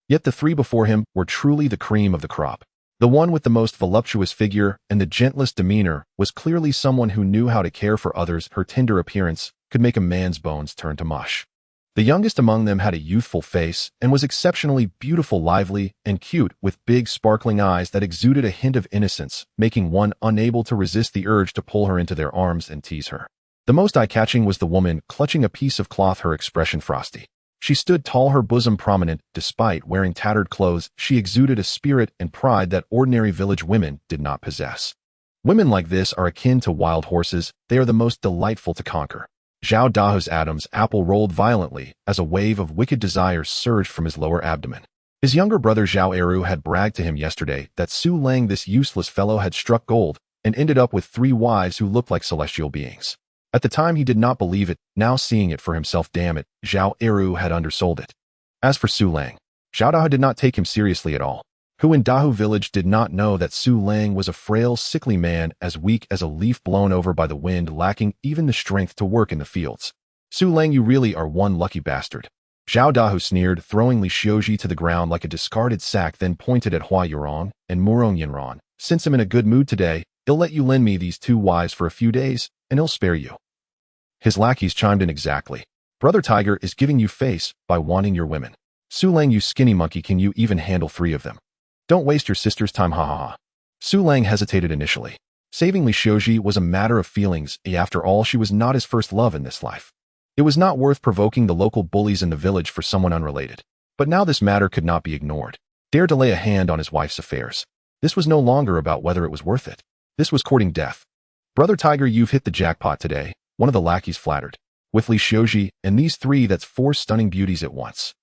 Yet the three before him were truly the cream of the crop. The one with the most voluptuous figure and the gentlest demeanor was clearly someone who knew how to care for others. Her tender appearance could make a man's bones turn to mush. The youngest among them had a youthful face and was exceptionally beautiful, lively, and cute, with big sparkling eyes that exuded a hint of innocence, making one unable to resist the urge to pull her into their arms and tease her. The most eye-catching was the woman clutching a piece of cloth, her expression frosty. She stood tall, her bosom prominent. Despite wearing tattered clothes, she exuded a spirit and pride that ordinary village women did not possess. Women like this are akin to wild horses. They are the most delightful to conquer. Zhao Dahu's Adam's apple rolled violently as a wave of wicked desire surged from his lower abdomen. His younger brother Zhao Eru had bragged to him yesterday that Su Lang, this useless fellow, had struck gold and ended up with 3 wives who looked like celestial beings. At the time, he did not believe it. Now, seeing it for himself, damn it, Zhao Eru had undersold it. As for Su Lang, Zhao Dahu did not take him seriously at all. Who in Dahu village did not know that Su Lang was a frail, sickly man, as weak as a leaf blown over by the wind, lacking even the strength to work in the fields? Su Lang, you really are one lucky bastard. Zhao Dahu sneered, throwing Li Xiuji to the ground like a discarded sack, then pointed at Hua Yurong and Murong Yinran. Since I'm in a good mood today, he'll let you lend me these 2 wives for a few days, and he'll spare you. His lackeys chimed in exactly. Brother Tiger is giving you face by wanting your women. Su Lang, you skinny monkey, can you even handle 3 of them? Don't waste your sister's time, ha ha ha. Su Lang hesitated initially. Saving Li Xiuji was a matter of feelings. After all, she was not his first love in this life. It was not worth provoking the local bullies in the village for someone unrelated. But now this matter could not be ignored. Dare to lay a hand on his wife's affairs. This was no longer about whether it was worth it. This was courting death. Brother Tiger, you've hit the jackpot today, one of the lackeys flattered. With Li Xiuji and these 3, that's 4 stunning beauties at once.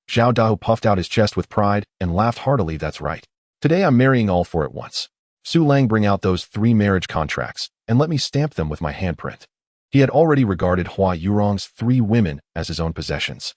Zhao Dahu puffed out his chest with pride and laughed heartily. That's right. Today I'm marrying all 4 at once. Su Lang, bring out those 3 marriage contracts and let me stamp them with my handprint. He had already regarded Hua Yurong's 3 women as his own possessions.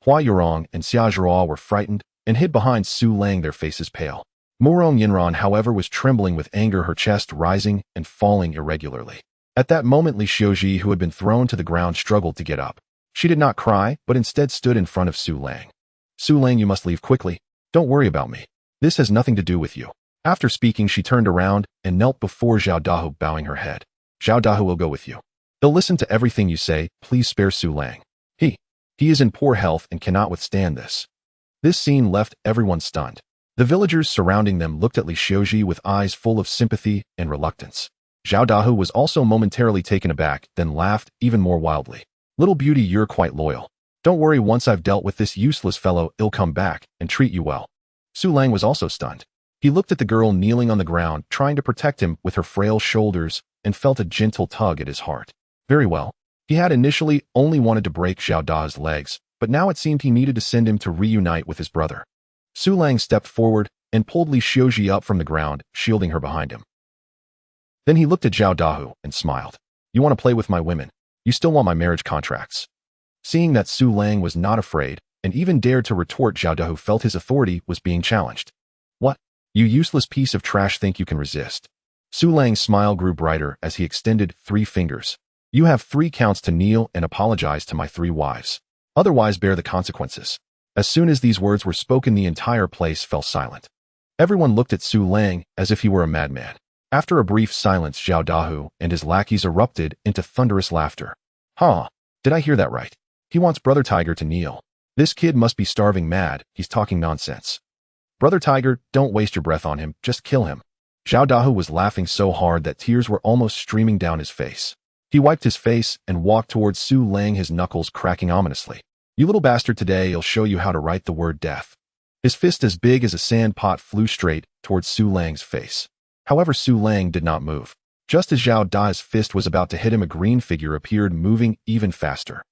Hua Yurong and Xia Zhao were frightened and hid behind Su Lang, their faces pale. Murong Yinran, however, was trembling with anger, her chest rising and falling irregularly. At that moment, Li Xiuji, who had been thrown to the ground, struggled to get up. She did not cry, but instead stood in front of Su Lang. Su Lang, you must leave quickly. Don't worry about me. This has nothing to do with you. After speaking, she turned around and knelt before Zhao Dahu, bowing her head. Zhao Dahu will go with you. He'll listen to everything you say. Please spare Su Lang. He is in poor health and cannot withstand this. This scene left everyone stunned. The villagers surrounding them looked at Li Xiuji with eyes full of sympathy and reluctance. Zhao Dahu was also momentarily taken aback, then laughed even more wildly. Little beauty, you're quite loyal. Don't worry, once I've dealt with this useless fellow, he'll come back and treat you well. Su Lang was also stunned. He looked at the girl kneeling on the ground, trying to protect him with her frail shoulders, and felt a gentle tug at his heart. Very well. He had initially only wanted to break Zhao Da's legs, but now it seemed he needed to send him to reunite with his brother. Su Lang stepped forward and pulled Li Xiuji up from the ground, shielding her behind him. Then he looked at Zhao Dahu and smiled. You want to play with my women? You still want my marriage contracts? Seeing that Su Lang was not afraid and even dared to retort, Zhao Dahu felt his authority was being challenged. What? You useless piece of trash, think you can resist? Su Lang's smile grew brighter as he extended 3 fingers. You have 3 counts to kneel and apologize to my 3 wives. Otherwise, bear the consequences. As soon as these words were spoken, the entire place fell silent. Everyone looked at Su Lang as if he were a madman. After a brief silence, Zhao Dahu and his lackeys erupted into thunderous laughter. Huh, did I hear that right? He wants Brother Tiger to kneel. This kid must be starving mad, he's talking nonsense. Brother Tiger, don't waste your breath on him, just kill him. Zhao Dahu was laughing so hard that tears were almost streaming down his face. He wiped his face and walked towards Su Lang, his knuckles cracking ominously. You little bastard, today he'll show you how to write the word death. His fist, as big as a sand pot, flew straight towards Su Lang's face. However, Su Lang did not move. Just as Zhao Da's fist was about to hit him, a green figure appeared, moving even faster.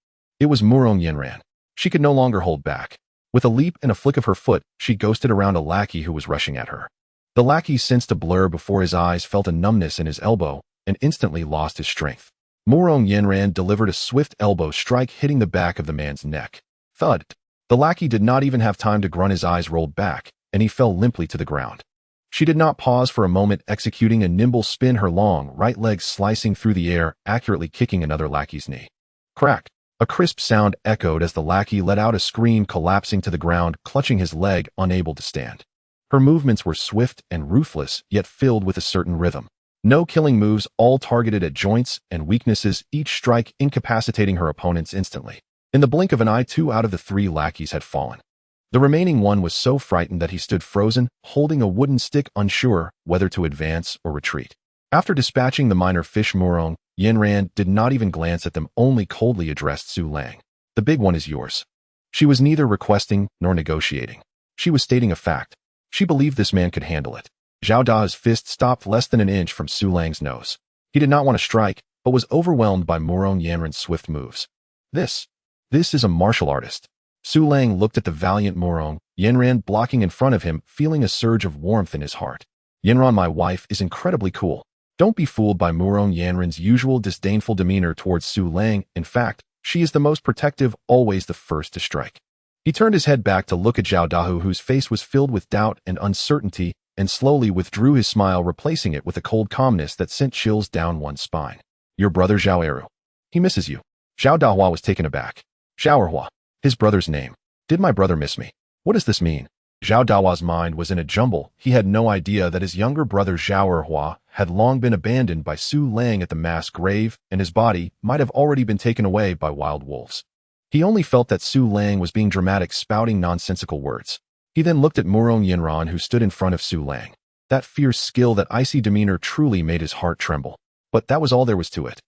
It was Murong Yinran. She could no longer hold back. With a leap and a flick of her foot, she ghosted around a lackey who was rushing at her. The lackey sensed a blur before his eyes felt a numbness in his elbow and instantly lost his strength. Murong Yanran delivered a swift elbow strike hitting the back of the man's neck. Thud! The lackey did not even have time to grunt, his eyes rolled back, and he fell limply to the ground. She did not pause for a moment, executing a nimble spin, her long right leg slicing through the air, accurately kicking another lackey's knee. Crack! A crisp sound echoed as the lackey let out a scream, collapsing to the ground, clutching his leg, unable to stand. Her movements were swift and ruthless, yet filled with a certain rhythm. No killing moves, all targeted at joints and weaknesses, each strike incapacitating her opponents instantly. In the blink of an eye, 2 out of the 3 lackeys had fallen. The remaining one was so frightened that he stood frozen, holding a wooden stick, unsure whether to advance or retreat. After dispatching the minor fish, Murong Yanran did not even glance at them, only coldly addressed Su Lang. The big one is yours. She was neither requesting nor negotiating. She was stating a fact. She believed this man could handle it. Zhao Da's fist stopped less than an inch from Su Lang's nose. He did not want to strike, but was overwhelmed by Murong Yanran's swift moves. This is a martial artist. Su Lang looked at the valiant Murong Yanran blocking in front of him, feeling a surge of warmth in his heart. Yanran, my wife, is incredibly cool. Don't be fooled by Murong Yanran's usual disdainful demeanor towards Su Lang. In fact, she is the most protective, always the first to strike. He turned his head back to look at Zhao Dahu, whose face was filled with doubt and uncertainty, and slowly withdrew his smile, replacing it with a cold calmness that sent chills down one's spine. Your brother Zhao Eru. He misses you. Zhao Dahua was taken aback. Zhao Erhua. His brother's name. Did my brother miss me? What does this mean? Zhao Dahua's mind was in a jumble. He had no idea that his younger brother Zhao Erhua had long been abandoned by Su Lang at the mass grave, and his body might have already been taken away by wild wolves. He only felt that Su Lang was being dramatic, spouting nonsensical words. He then looked at Murong Yanran, who stood in front of Su Lang. That fierce skill, that icy demeanor truly made his heart tremble. But that was all there was to it.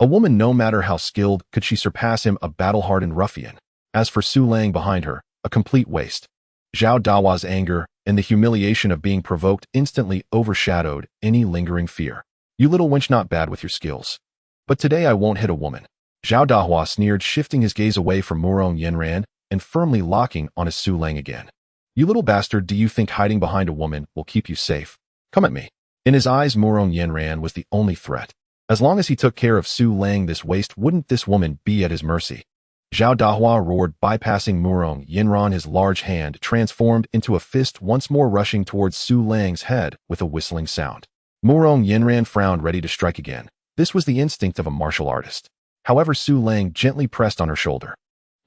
A woman, no matter how skilled, could she surpass him, a battle-hardened ruffian. As for Su Lang behind her, a complete waste. Zhao Dahua's anger and the humiliation of being provoked instantly overshadowed any lingering fear. You little wench, not bad with your skills. But today I won't hit a woman. Zhao Dahua sneered, shifting his gaze away from Murong Yanran and firmly locking on his Su Lang again. You little bastard, do you think hiding behind a woman will keep you safe? Come at me. In his eyes, Murong Yanran was the only threat. As long as he took care of Su Lang, this waste, wouldn't this woman be at his mercy? Zhao Dahua roared, bypassing Murong Yanran, his large hand transformed into a fist, once more rushing towards Su Lang's head with a whistling sound. Murong Yanran frowned, ready to strike again. This was the instinct of a martial artist. However, Su Lang gently pressed on her shoulder.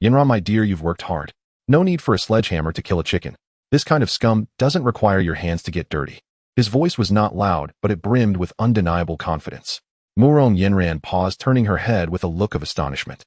Yanran, my dear, you've worked hard. No need for a sledgehammer to kill a chicken. This kind of scum doesn't require your hands to get dirty. His voice was not loud, but it brimmed with undeniable confidence. Murong Yanran paused, turning her head with a look of astonishment.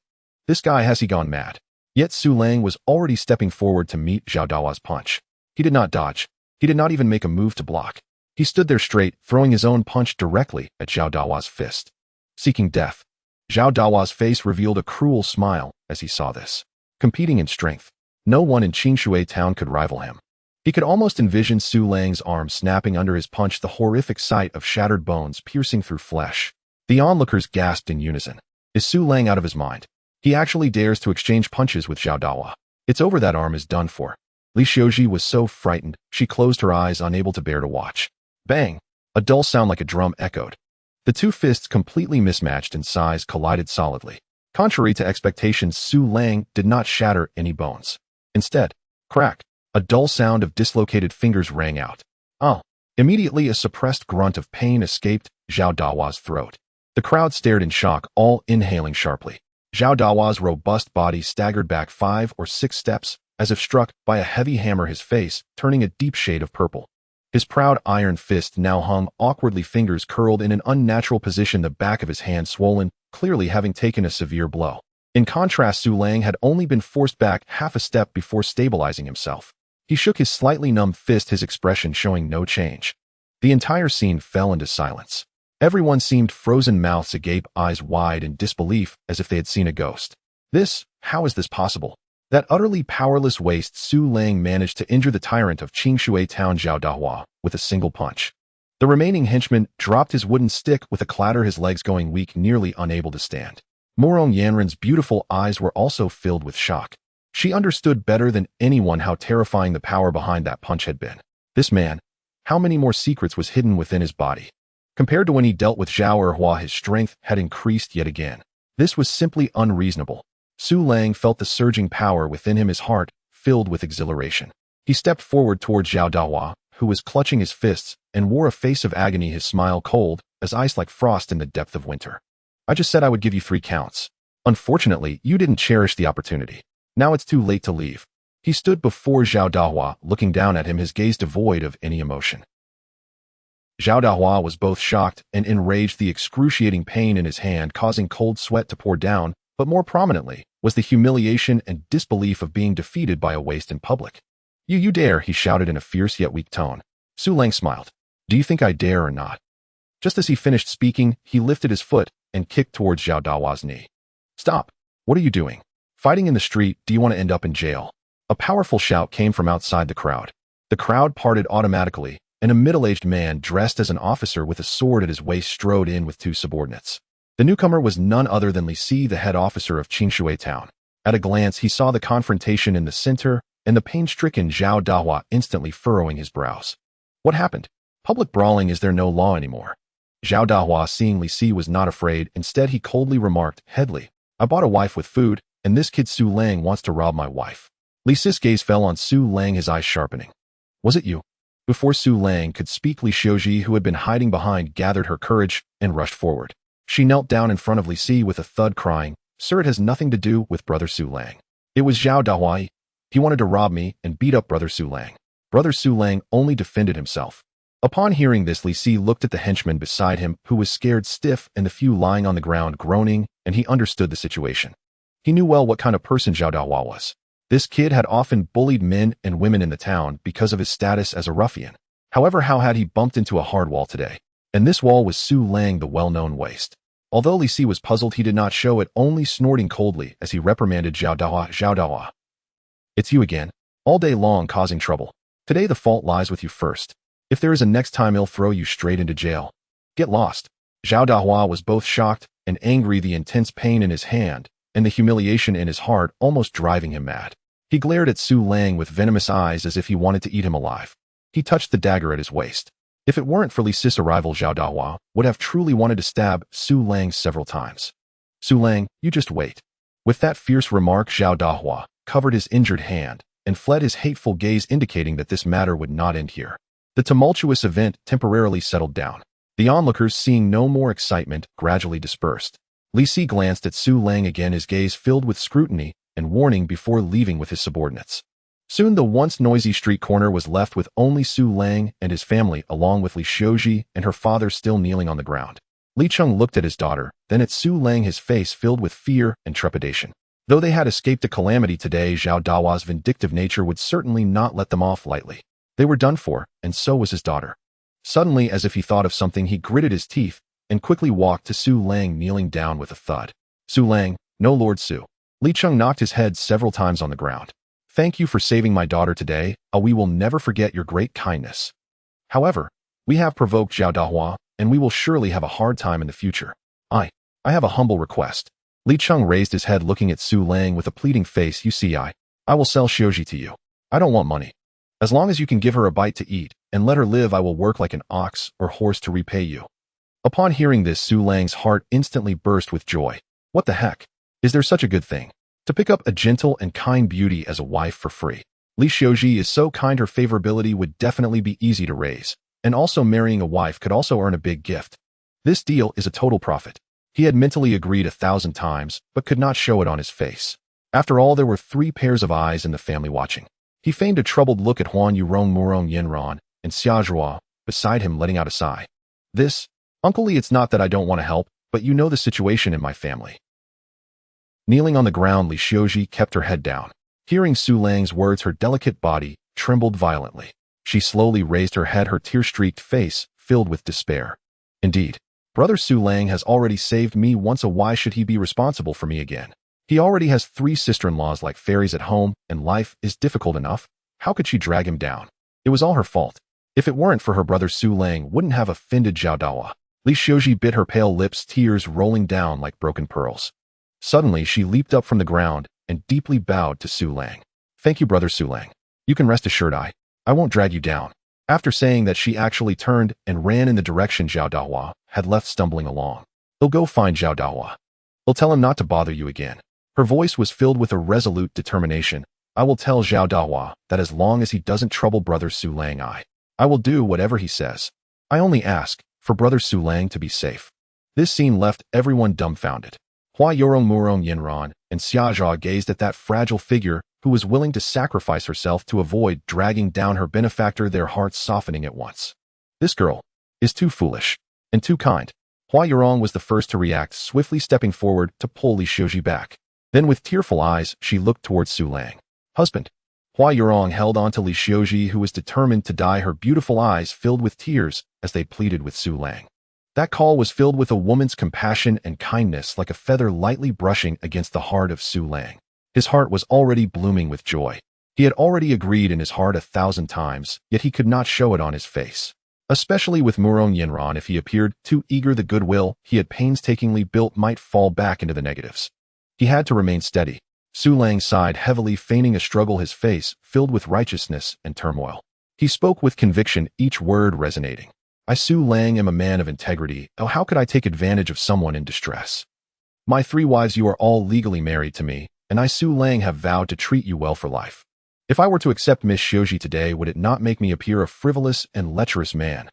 This guy, has he gone mad? Yet Su Lang was already stepping forward to meet Zhao Dahua's punch. He did not dodge. He did not even make a move to block. He stood there straight, throwing his own punch directly at Zhao Dahua's fist. Seeking death. Zhao Dahua's face revealed a cruel smile as he saw this. Competing in strength, no one in Qingshui town could rival him. He could almost envision Su Lang's arm snapping under his punch, the horrific sight of shattered bones piercing through flesh. The onlookers gasped in unison. Is Su Lang out of his mind? He actually dares to exchange punches with Zhao Dahua. It's over, that arm is done for. Li Xiuji was so frightened, she closed her eyes, unable to bear to watch. Bang! A dull sound like a drum echoed. The two fists, completely mismatched in size, collided solidly. Contrary to expectations, Su Lang did not shatter any bones. Instead, crack! A dull sound of dislocated fingers rang out. Oh! Immediately, a suppressed grunt of pain escaped Zhao Dahua's throat. The crowd stared in shock, all inhaling sharply. Zhao Dahua's robust body staggered back 5 or 6 steps, as if struck by a heavy hammer, his face turning a deep shade of purple. His proud iron fist now hung awkwardly, fingers curled in an unnatural position, the back of his hand swollen, clearly having taken a severe blow. In contrast, Su Lang had only been forced back half a step before stabilizing himself. He shook his slightly numbed fist, his expression showing no change. The entire scene fell into silence. Everyone seemed frozen, mouths agape, eyes wide in disbelief, as if they had seen a ghost. How is this possible? That utterly powerless waste, Su Lang managed to injure the tyrant of Qingshui town, Zhao Dahua, with a single punch. The remaining henchman dropped his wooden stick with a clatter, his legs going weak, nearly unable to stand. Murong Yanran's beautiful eyes were also filled with shock. She understood better than anyone how terrifying the power behind that punch had been. This man, how many more secrets was hidden within his body? Compared to when he dealt with Zhao Erhua, his strength had increased yet again. This was simply unreasonable. Su Lang felt the surging power within him, his heart filled with exhilaration. He stepped forward toward Zhao Dahua, who was clutching his fists and wore a face of agony, his smile cold as ice like frost in the depth of winter. I just said I would give you 3 counts. Unfortunately, you didn't cherish the opportunity. Now it's too late to leave. He stood before Zhao Dahua, looking down at him, his gaze devoid of any emotion. Zhao Dahua was both shocked and enraged, the excruciating pain in his hand causing cold sweat to pour down, but more prominently was the humiliation and disbelief of being defeated by a waste in public. You dare, he shouted in a fierce yet weak tone. Su Lang smiled. Do you think I dare or not? Just as he finished speaking, he lifted his foot and kicked towards Zhao Dahua's knee. Stop! What are you doing? Fighting in the street? Do you want to end up in jail? A powerful shout came from outside the crowd. The crowd parted automatically, and a middle-aged man dressed as an officer with a sword at his waist strode in with 2 subordinates. The newcomer was none other than Li Si, the head officer of Qingshui town. At a glance, he saw the confrontation in the center, and the pain-stricken Zhao Dahua instantly furrowing his brows. What happened? Public brawling, is there no law anymore? Zhao Dahua, seeing Li Si, was not afraid. Instead, he coldly remarked, Headley, I bought a wife with food, and this kid Su Lang wants to rob my wife. Li Si's gaze fell on Su Lang, his eyes sharpening. Was it you? Before Su Lang could speak, Li Xiuji, who had been hiding behind, gathered her courage and rushed forward. She knelt down in front of Li Si with a thud, crying, Sir, it has nothing to do with Brother Su Lang. It was Zhao Dahua. He wanted to rob me and beat up Brother Su Lang. Brother Su Lang only defended himself. Upon hearing this, Li Si looked at the henchman beside him, who was scared stiff, and the few lying on the ground groaning, and he understood the situation. He knew well what kind of person Zhao Dahua was. This kid had often bullied men and women in the town because of his status as a ruffian. However, how had he bumped into a hard wall today? And this wall was Su Lang, the well-known waste. Although Li Si was puzzled, he did not show it, only snorting coldly as he reprimanded Zhao Dahua. Zhao Dahua. It's you again. All day long causing trouble. Today the fault lies with you first. If there is a next time, he'll throw you straight into jail. Get lost. Zhao Dahua was both shocked and angry, the intense pain in his hand and the humiliation in his heart almost driving him mad. He glared at Su Lang with venomous eyes as if he wanted to eat him alive. He touched the dagger at his waist. If it weren't for Li Si's arrival, Zhao Dahua would have truly wanted to stab Su Lang several times. Su Lang, you just wait. With that fierce remark, Zhao Dahua covered his injured hand and fled, his hateful gaze indicating that this matter would not end here. The tumultuous event temporarily settled down. The onlookers, seeing no more excitement, gradually dispersed. Li Si glanced at Su Lang again, his gaze filled with scrutiny and warning before leaving with his subordinates. Soon the once noisy street corner was left with only Su Lang and his family, along with Li Xiuji and her father still kneeling on the ground. Li Cheng looked at his daughter, then at Su Lang, his face filled with fear and trepidation. Though they had escaped a calamity today, Zhao Dahua's vindictive nature would certainly not let them off lightly. They were done for, and so was his daughter. Suddenly, as if he thought of something, he gritted his teeth and quickly walked to Su Lang, kneeling down with a thud. Su Lang, no, Lord Su. Li Cheng knocked his head several times on the ground. Thank you for saving my daughter today. We will never forget your great kindness. However, we have provoked Zhao Dahua, and we will surely have a hard time in the future. I have a humble request. Li Cheng raised his head, looking at Su Lang with a pleading face. You see, I will sell Xiuji to you. I don't want money. As long as you can give her a bite to eat and let her live, I will work like an ox or horse to repay you. Upon hearing this, Su Lang's heart instantly burst with joy. What the heck? Is there such a good thing? To pick up a gentle and kind beauty as a wife for free. Li Xiuji is so kind, her favorability would definitely be easy to raise, and also marrying a wife could also earn a big gift. This deal is a total profit. He had mentally agreed 1,000 times, but could not show it on his face. After all, there were 3 pairs of eyes in the family watching. He feigned a troubled look at Huan Yurong, Murong Yenron, and Xiaozhua beside him, letting out a sigh. Uncle Li, it's not that I don't want to help, but you know the situation in my family. Kneeling on the ground, Li Xiuji kept her head down. Hearing Su Lang's words, her delicate body trembled violently. She slowly raised her head, her tear-streaked face filled with despair. Indeed, Brother Su Lang has already saved me once, so why should he be responsible for me again? He already has 3 sister-in-laws like fairies at home, and life is difficult enough. How could she drag him down? It was all her fault. If it weren't for her, Brother Su Lang wouldn't have offended Zhao Dahua. Li Xiuji bit her pale lips, tears rolling down like broken pearls. Suddenly, she leaped up from the ground and deeply bowed to Su Lang. Thank you, brother Su Lang. You can rest assured I won't drag you down. After saying that, she actually turned and ran in the direction Zhao Dahua had left stumbling along. He'll go find Zhao Dahua. He'll tell him not to bother you again. Her voice was filled with a resolute determination. I will tell Zhao Dahua that as long as he doesn't trouble brother Su Lang, I will do whatever he says. I only ask for brother Su Lang to be safe. This scene left everyone dumbfounded. Hua Yorong, Murong Yinran, and Xia Zha gazed at that fragile figure who was willing to sacrifice herself to avoid dragging down her benefactor, their hearts softening at once. This girl is too foolish and too kind. Hua Yorong was the first to react, swiftly stepping forward to pull Li Xiuji back. Then with tearful eyes, she looked towards Su Lang. Husband. Hua Yorong held on to Li Xiuji, who was determined to die, her beautiful eyes filled with tears as they pleaded with Su Lang. That call was filled with a woman's compassion and kindness, like a feather lightly brushing against the heart of Su Lang. His heart was already blooming with joy. He had already agreed in his heart 1,000 times, yet he could not show it on his face. Especially with Murong Yinran, if he appeared too eager, the goodwill he had painstakingly built might fall back into the negatives. He had to remain steady. Su Lang sighed heavily, feigning a struggle, his face filled with righteousness and turmoil. He spoke with conviction, each word resonating. I, Su Lang, am a man of integrity. Oh, how could I take advantage of someone in distress? My 3 wives, you are all legally married to me, and I, Su Lang, have vowed to treat you well for life. If I were to accept Miss Xiuji today, would it not make me appear a frivolous and lecherous man?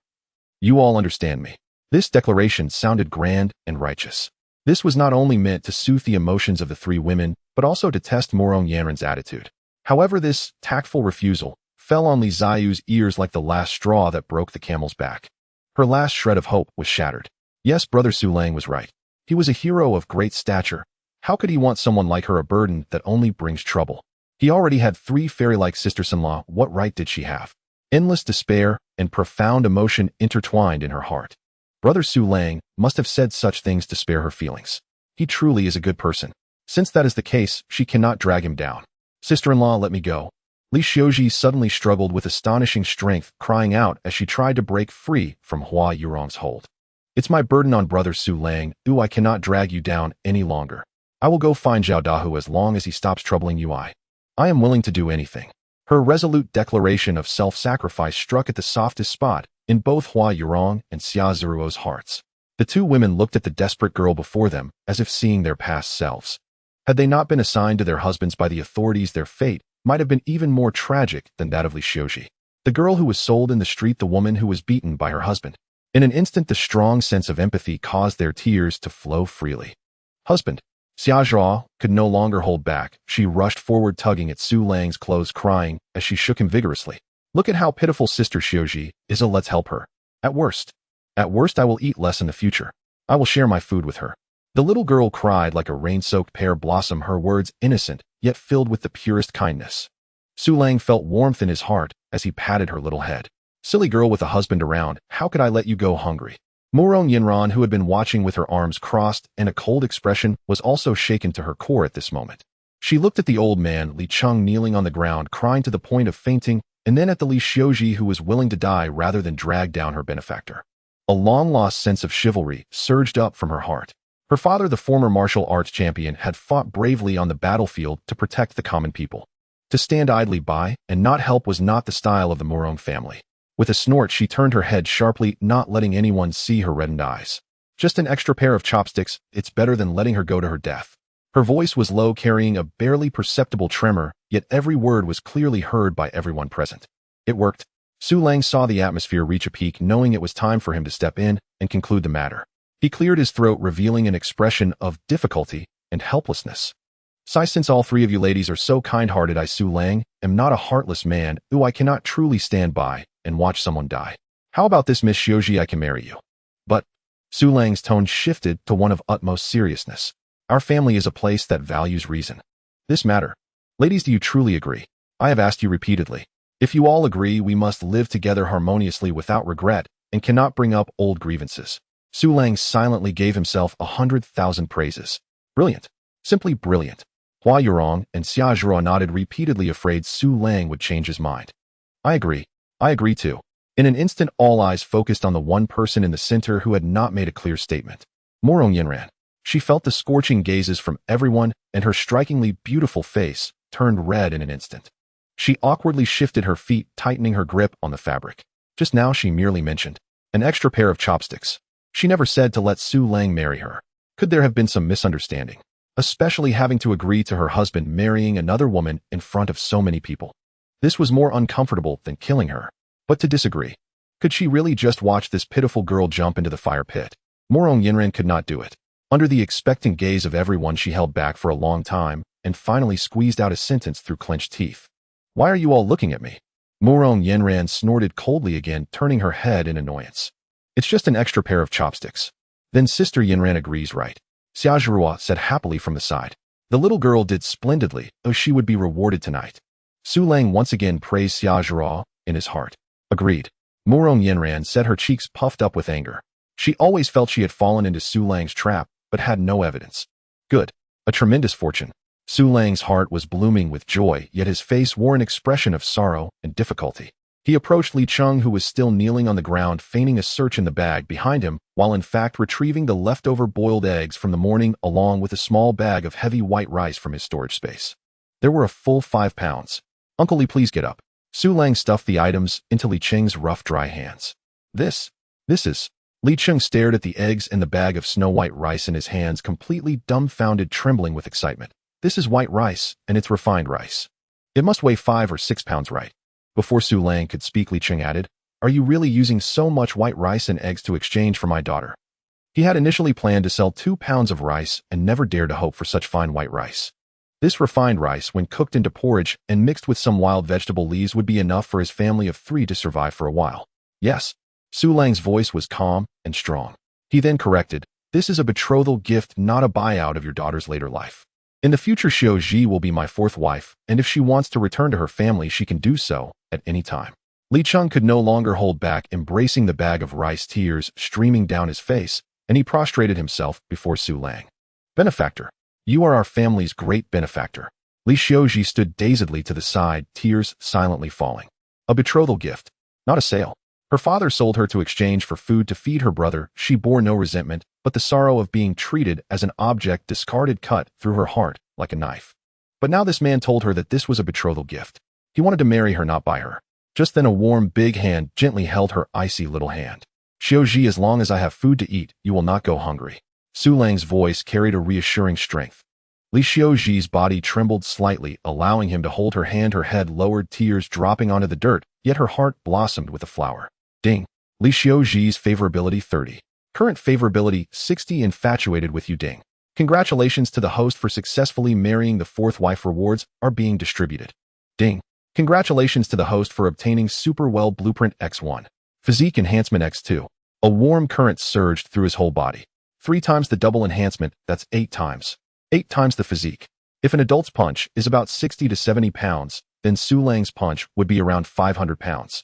You all understand me. This declaration sounded grand and righteous. This was not only meant to soothe the emotions of the 3 women, but also to test Murong Yanran's attitude. However, this tactful refusal fell on Li Ziyu's ears like the last straw that broke the camel's back. Her last shred of hope was shattered. Yes, brother Su Lang was right. He was a hero of great stature. How could he want someone like her, a burden that only brings trouble? He already had 3 fairy-like sisters-in-law. What right did she have? Endless despair and profound emotion intertwined in her heart. Brother Su Lang must have said such things to spare her feelings. He truly is a good person. Since that is the case, she cannot drag him down. Sister-in-law, let me go. Li Xiuji suddenly struggled with astonishing strength, crying out as she tried to break free from Hua Yorong's hold. It's my burden on brother Su Lang. I cannot drag you down any longer. I will go find Zhao Dahu as long as he stops troubling you. I am willing to do anything. Her resolute declaration of self-sacrifice struck at the softest spot in both Hua Yorong and Xia Zeruo's hearts. The 2 women looked at the desperate girl before them as if seeing their past selves. Had they not been assigned to their husbands by the authorities, their fate might have been even more tragic than that of Li Xiuji. The girl who was sold in the street, the woman who was beaten by her husband. In an instant, the strong sense of empathy caused their tears to flow freely. Husband. Xia Zha could no longer hold back. She rushed forward, tugging at Su Lang's clothes, crying as she shook him vigorously. Look at how pitiful Sister Xiuji is. Let's help her. At worst, I will eat less in the future. I will share my food with her. The little girl cried like a rain-soaked pear blossom, her words innocent, yet filled with the purest kindness. Su Lang felt warmth in his heart as he patted her little head. Silly girl with a husband around, how could I let you go hungry? Murong Yinran, who had been watching with her arms crossed and a cold expression, was also shaken to her core at this moment. She looked at the old man, Li Cheng, kneeling on the ground, crying to the point of fainting, and then at the Li Xiuji, who was willing to die rather than drag down her benefactor. A long-lost sense of chivalry surged up from her heart. Her father, the former martial arts champion, had fought bravely on the battlefield to protect the common people. To stand idly by and not help was not the style of the Murong family. With a snort, she turned her head sharply, not letting anyone see her reddened eyes. Just an extra pair of chopsticks, it's better than letting her go to her death. Her voice was low, carrying a barely perceptible tremor, yet every word was clearly heard by everyone present. It worked. Su Lang saw the atmosphere reach a peak, knowing it was time for him to step in and conclude the matter. He cleared his throat, revealing an expression of difficulty and helplessness. Since all 3 of you ladies are so kind-hearted, I, Su Lang, am not a heartless man. I cannot truly stand by and watch someone die. How about this, Miss Xiuji? I can marry you. But Su Lang's tone shifted to one of utmost seriousness. Our family is a place that values reason. This matter. Ladies, do you truly agree? I have asked you repeatedly. If you all agree, we must live together harmoniously without regret and cannot bring up old grievances. Su Lang silently gave himself 100,000 praises. Brilliant. Simply brilliant. Hua Yorong and Xia Zha nodded repeatedly, afraid Su Lang would change his mind. I agree. I agree too. In an instant, all eyes focused on the one person in the center who had not made a clear statement. Murong Yinran. She felt the scorching gazes from everyone, and her strikingly beautiful face turned red in an instant. She awkwardly shifted her feet, tightening her grip on the fabric. Just now she merely mentioned an extra pair of chopsticks. She never said to let Su Lang marry her. Could there have been some misunderstanding? Especially having to agree to her husband marrying another woman in front of so many people. This was more uncomfortable than killing her. But to disagree. Could she really just watch this pitiful girl jump into the fire pit? Morong Yinran could not do it. Under the expectant gaze of everyone, she held back for a long time and finally squeezed out a sentence through clenched teeth. Why are you all looking at me? Morong Yinran snorted coldly again, turning her head in annoyance. It's just an extra pair of chopsticks. Then Sister Yinran agrees, right? Xiaozhirua said happily from the side. The little girl did splendidly, though she would be rewarded tonight. Su Lang once again praised Xiaozhirua in his heart. Agreed. Morong Yinran said, her cheeks puffed up with anger. She always felt she had fallen into Su Lang's trap, but had no evidence. Good. A tremendous fortune. Su Lang's heart was blooming with joy, yet his face wore an expression of sorrow and difficulty. He approached Li Cheng, who was still kneeling on the ground, feigning a search in the bag behind him, while in fact retrieving the leftover boiled eggs from the morning along with a small bag of heavy white rice from his storage space. There were a full 5 pounds. Uncle Li, please get up. Su Lang stuffed the items into Li Cheng's rough, dry hands. This is... Li Cheng stared at the eggs and the bag of snow-white rice in his hands, completely dumbfounded, trembling with excitement. This is white rice, and it's refined rice. It must weigh 5 or 6 pounds, right? Before Su Lang could speak, Li Cheng added, are you really using so much white rice and eggs to exchange for my daughter? He had initially planned to sell 2 pounds of rice and never dared to hope for such fine white rice. This refined rice, when cooked into porridge and mixed with some wild vegetable leaves, would be enough for his family of 3 to survive for a while. Yes. Su Lang's voice was calm and strong. He then corrected, this is a betrothal gift, not a buyout of your daughter's later life. In the future, Xiao Ji will be my 4th wife, and if she wants to return to her family, she can do so at any time. Li Cheng could no longer hold back, embracing the bag of rice, tears streaming down his face, and he prostrated himself before Su Lang. Benefactor, you are our family's great benefactor. Li Xiaoji stood dazedly to the side, tears silently falling. A betrothal gift, not a sale. Her father sold her to exchange for food to feed her brother. She bore no resentment, but the sorrow of being treated as an object discarded cut through her heart like a knife. But now this man told her that this was a betrothal gift. He wanted to marry her, not buy her. Just then a warm, big hand gently held her icy little hand. Xiaoji, as long as I have food to eat, you will not go hungry. Su Lang's voice carried a reassuring strength. Li Xiaoji's body trembled slightly, allowing him to hold her hand, her head lowered, tears dropping onto the dirt, yet her heart blossomed with a flower. Ding. Li Xiaoji's favorability 30. Current favorability 60. Infatuated with you. Ding. Congratulations to the host for successfully marrying the 4th wife. Rewards are being distributed. Ding. Congratulations to the host for obtaining Super Well Blueprint X1. Physique Enhancement X2. A warm current surged through his whole body. 3 times the double enhancement, that's 8 times. 8 times the physique. If an adult's punch is about 60 to 70 pounds, then Su Lang's punch would be around 500 pounds.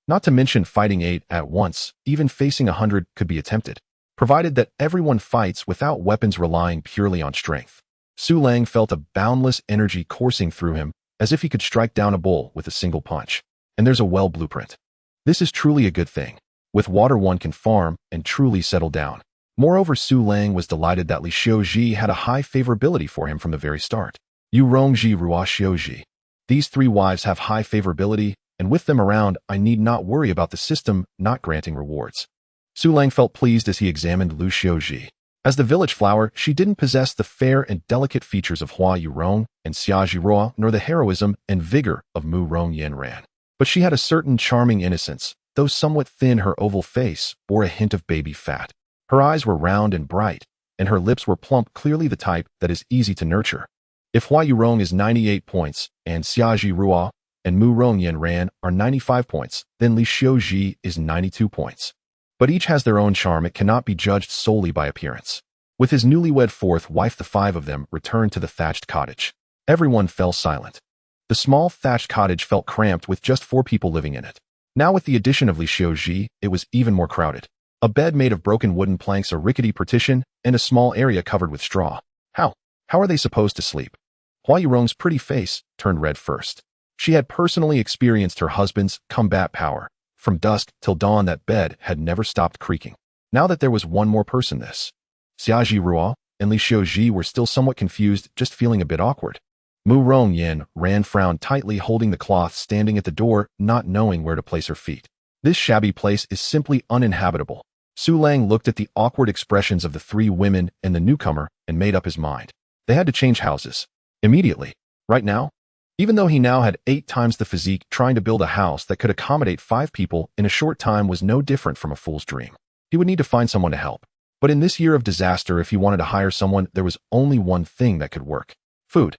Not to mention fighting 8 at once, even facing 100 could be attempted, provided that everyone fights without weapons, relying purely on strength. Su Lang felt a boundless energy coursing through him, as if he could strike down a bull with a single punch. And there's a well blueprint. This is truly a good thing. With water one can farm and truly settle down. Moreover, Su Lang was delighted that Li Xiaoji had a high favorability for him from the very start. Yu Rongji Rua Xiaoji. These 3 wives have high favorability, and with them around, I need not worry about the system not granting rewards. Su Lang felt pleased as he examined Lu Xiaoji. As the village flower, she didn't possess the fair and delicate features of Hua Yurong and Xia Jiruo, nor the heroism and vigor of Mu Rong Yanran. But she had a certain charming innocence. Though somewhat thin, her oval face bore a hint of baby fat. Her eyes were round and bright, and her lips were plump, clearly the type that is easy to nurture. If Hua Yurong is 98 points, and Xia Jiruo and Mu Rong Yanran are 95 points, then Li Xiaoji is 92 points. But each has their own charm. It cannot be judged solely by appearance. With his newlywed 4th wife, the 5 of them returned to the thatched cottage. Everyone fell silent. The small thatched cottage felt cramped with just 4 people living in it. Now with the addition of Li Xiaoji, it was even more crowded. A bed made of broken wooden planks, a rickety partition, and a small area covered with straw. How are they supposed to sleep? Hua Yurong's pretty face turned red first. She had personally experienced her husband's combat power. From dusk till dawn, that bed had never stopped creaking. Now that there was one more person, this Xia Jiruo, and Li Xiaozhi were still somewhat confused, just feeling a bit awkward. Mu Rongyan ran frowned tightly, holding the cloth, standing at the door, not knowing where to place her feet. This shabby place is simply uninhabitable. Su Lang looked at the awkward expressions of the three women and the newcomer and made up his mind. They had to change houses. Immediately. Right now? Even though he now had 8 times the physique, trying to build a house that could accommodate 5 people in a short time was no different from a fool's dream. He would need to find someone to help. But in this year of disaster, if he wanted to hire someone, there was only one thing that could work. Food.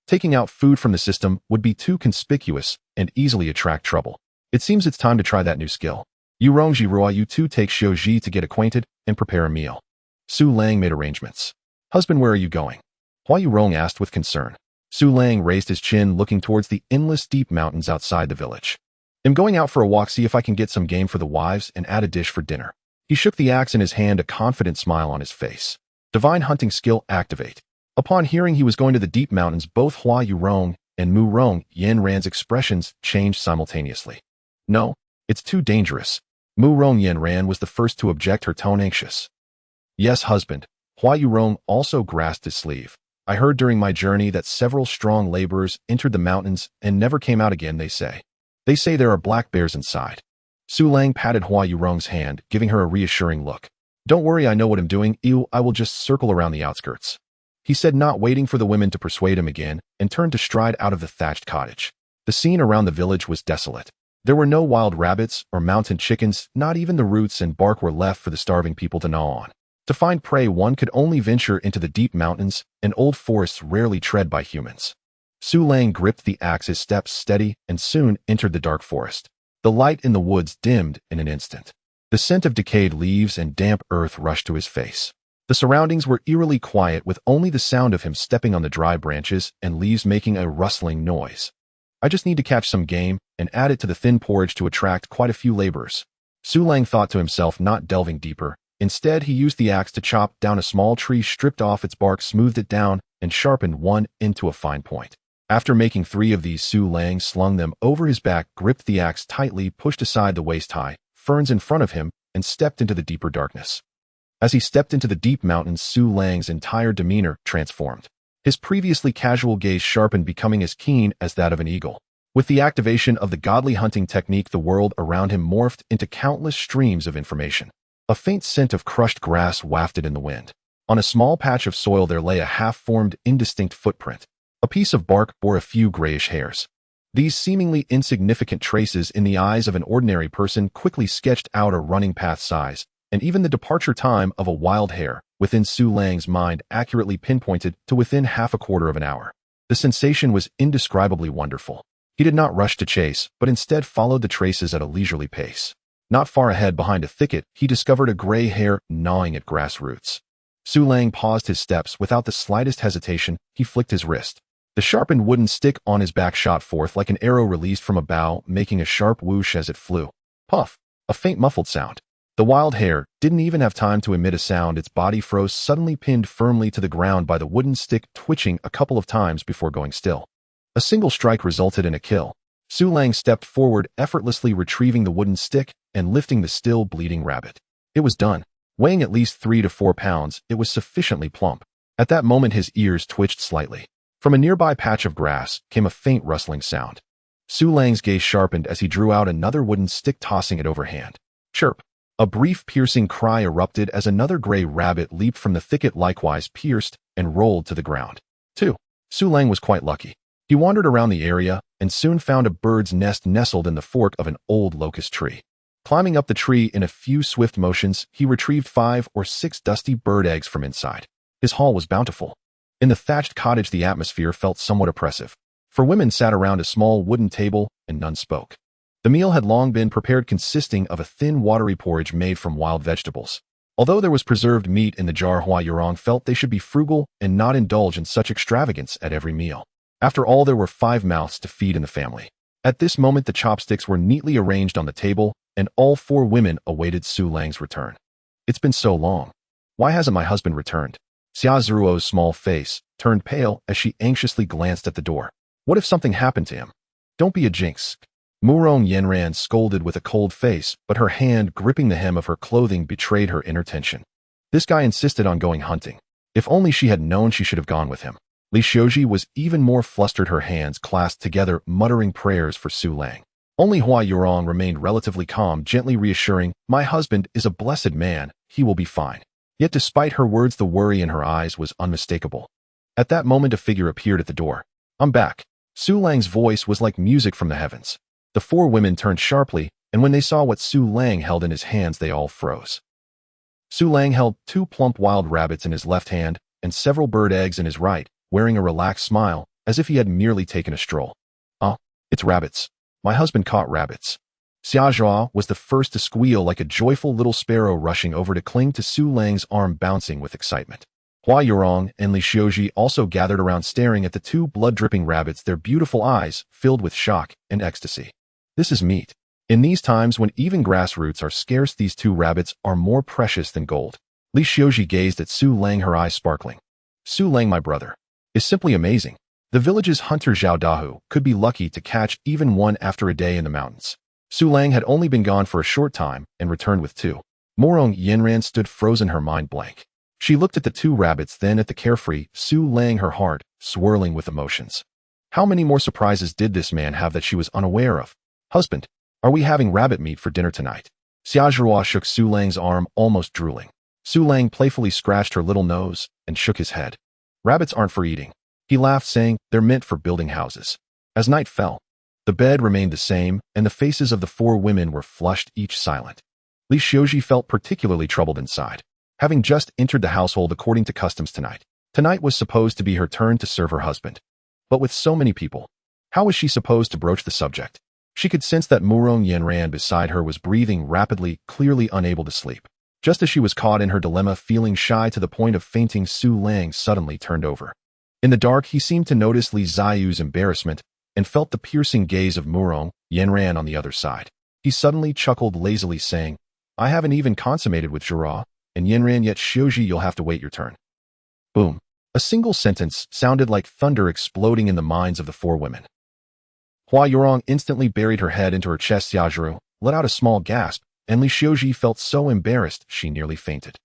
Taking out food from the system would be too conspicuous and easily attract trouble. It seems it's time to try that new skill. Yu Rongji Rua, you two take Xiaozhi to get acquainted and prepare a meal. Su Lang made arrangements. Husband, where are you going? Hua Yurong asked with concern. Su Lang raised his chin, looking towards the endless deep mountains outside the village. I'm going out for a walk, see if I can get some game for the wives and add a dish for dinner. He shook the axe in his hand, a confident smile on his face. Divine hunting skill activate. Upon hearing he was going to the deep mountains, both Hua Yurong and Mu Rong Yan Ran's expressions changed simultaneously. No, it's too dangerous. Mu Rong Yan Ran was the first to object, her tone anxious. Yes, husband. Hua Yurong also grasped his sleeve. I heard during my journey that several strong laborers entered the mountains and never came out again, they say. They say there are black bears inside. Su Lang patted Hua Yurong's hand, giving her a reassuring look. Don't worry, I know what I'm doing. I will just circle around the outskirts. He said, not waiting for the women to persuade him again, and turned to stride out of the thatched cottage. The scene around the village was desolate. There were no wild rabbits or mountain chickens, not even the roots and bark were left for the starving people to gnaw on. To find prey, one could only venture into the deep mountains and old forests rarely tread by humans. Su Lang gripped the axe, his steps steady, and soon entered the dark forest. The light in the woods dimmed in an instant. The scent of decayed leaves and damp earth rushed to his face. The surroundings were eerily quiet, with only the sound of him stepping on the dry branches and leaves making a rustling noise. I just need to catch some game and add it to the thin porridge to attract quite a few laborers. Su Lang thought to himself, not delving deeper. Instead, he used the axe to chop down a small tree, stripped off its bark, smoothed it down, and sharpened one into a fine point. After making 3 of these, Su Lang slung them over his back, gripped the axe tightly, pushed aside the waist-high ferns in front of him, and stepped into the deeper darkness. As he stepped into the deep mountains, Su Lang's entire demeanor transformed. His previously casual gaze sharpened, becoming as keen as that of an eagle. With the activation of the godly hunting technique, the world around him morphed into countless streams of information. A faint scent of crushed grass wafted in the wind. On a small patch of soil there lay a half-formed, indistinct footprint. A piece of bark bore a few grayish hairs. These seemingly insignificant traces in the eyes of an ordinary person quickly sketched out a running path size, and even the departure time of a wild hare, within Su Lang's mind, accurately pinpointed to within half a quarter of an hour. The sensation was indescribably wonderful. He did not rush to chase, but instead followed the traces at a leisurely pace. Not far ahead, behind a thicket, he discovered a gray hare gnawing at grass roots. Su Lang paused his steps. Without the slightest hesitation, he flicked his wrist. The sharpened wooden stick on his back shot forth like an arrow released from a bow, making a sharp whoosh as it flew. Puff! A faint muffled sound. The wild hare didn't even have time to emit a sound. Its body froze, suddenly pinned firmly to the ground by the wooden stick, twitching a couple of times before going still. A single strike resulted in a kill. Su Lang stepped forward, effortlessly retrieving the wooden stick and lifting the still bleeding rabbit. It was done. Weighing at least 3 to 4 pounds, it was sufficiently plump. At that moment his ears twitched slightly. From a nearby patch of grass came a faint rustling sound. Su Lang's gaze sharpened as he drew out another wooden stick, tossing it overhand. Chirp! A brief piercing cry erupted as another gray rabbit leaped from the thicket, likewise pierced, and rolled to the ground. 2. Su Lang was quite lucky. He wandered around the area and soon found a bird's nest nestled in the fork of an old locust tree. Climbing up the tree in a few swift motions, he retrieved 5 or 6 dusty bird eggs from inside. His haul was bountiful. In the thatched cottage, the atmosphere felt somewhat oppressive. For women sat around a small wooden table and none spoke. The meal had long been prepared, consisting of a thin, watery porridge made from wild vegetables. Although there was preserved meat in the jar, Hua Yurong felt they should be frugal and not indulge in such extravagance at every meal. After all, there were 5 mouths to feed in the family. At this moment, the chopsticks were neatly arranged on the table, and all 4 women awaited Su Lang's return. It's been so long. Why hasn't my husband returned? Xia Zhuo's small face turned pale as she anxiously glanced at the door. What if something happened to him? Don't be a jinx. Murong Yenran scolded with a cold face, but her hand gripping the hem of her clothing betrayed her inner tension. This guy insisted on going hunting. If only she had known she should have gone with him. Li Xiaoji was even more flustered, her hands clasped together, muttering prayers for Su Lang. Only Hua Yurong remained relatively calm, gently reassuring, "My husband is a blessed man, he will be fine." Yet despite her words, the worry in her eyes was unmistakable. At that moment, a figure appeared at the door. "I'm back." Su Lang's voice was like music from the heavens. The four women turned sharply, and when they saw what Su Lang held in his hands, they all froze. Su Lang held 2 plump wild rabbits in his left hand and several bird eggs in his right, wearing a relaxed smile, as if he had merely taken a stroll. "Ah, it's rabbits. My husband caught rabbits." Xia Zhao was the first to squeal like a joyful little sparrow, rushing over to cling to Su Lang's arm, bouncing with excitement. Hua Yurong and Li Xiaoji also gathered around, staring at the 2 blood-dripping rabbits, their beautiful eyes filled with shock and ecstasy. This is meat. In these times when even grassroots are scarce, these 2 rabbits are more precious than gold. Li Xiaoji gazed at Su Lang, her eyes sparkling. "Su Lang, my brother, is simply amazing. The village's hunter Zhao Dahu could be lucky to catch even one after a day in the mountains." Su Lang had only been gone for a short time and returned with 2. Morong Yanran stood frozen, her mind blank. She looked at the 2 rabbits, then at the carefree Su Lang, her heart swirling with emotions. How many more surprises did this man have that she was unaware of? "Husband, are we having rabbit meat for dinner tonight?" Xia Zhao shook Su Lang's arm, almost drooling. Su Lang playfully scratched her little nose and shook his head. "Rabbits aren't for eating." He laughed, saying, "They're meant for building houses." As night fell, the bed remained the same, and the faces of the 4 women were flushed, each silent. Li Xiaoji felt particularly troubled inside. Having just entered the household according to customs tonight was supposed to be her turn to serve her husband. But with so many people, how was she supposed to broach the subject? She could sense that Murong Yanran beside her was breathing rapidly, clearly unable to sleep. Just as she was caught in her dilemma, feeling shy to the point of fainting, Su Lang suddenly turned over. In the dark, he seemed to notice Li Ziyu's embarrassment and felt the piercing gaze of Murong Yanran on the other side. He suddenly chuckled lazily, saying, "I haven't even consummated with Jura and Yanran yet, Xiaoji, you'll have to wait your turn." Boom. A single sentence sounded like thunder exploding in the minds of the 4 women. Hua Yurong instantly buried her head into her chest. Xia Zhao let out a small gasp, and Li Xiaoji felt so embarrassed she nearly fainted.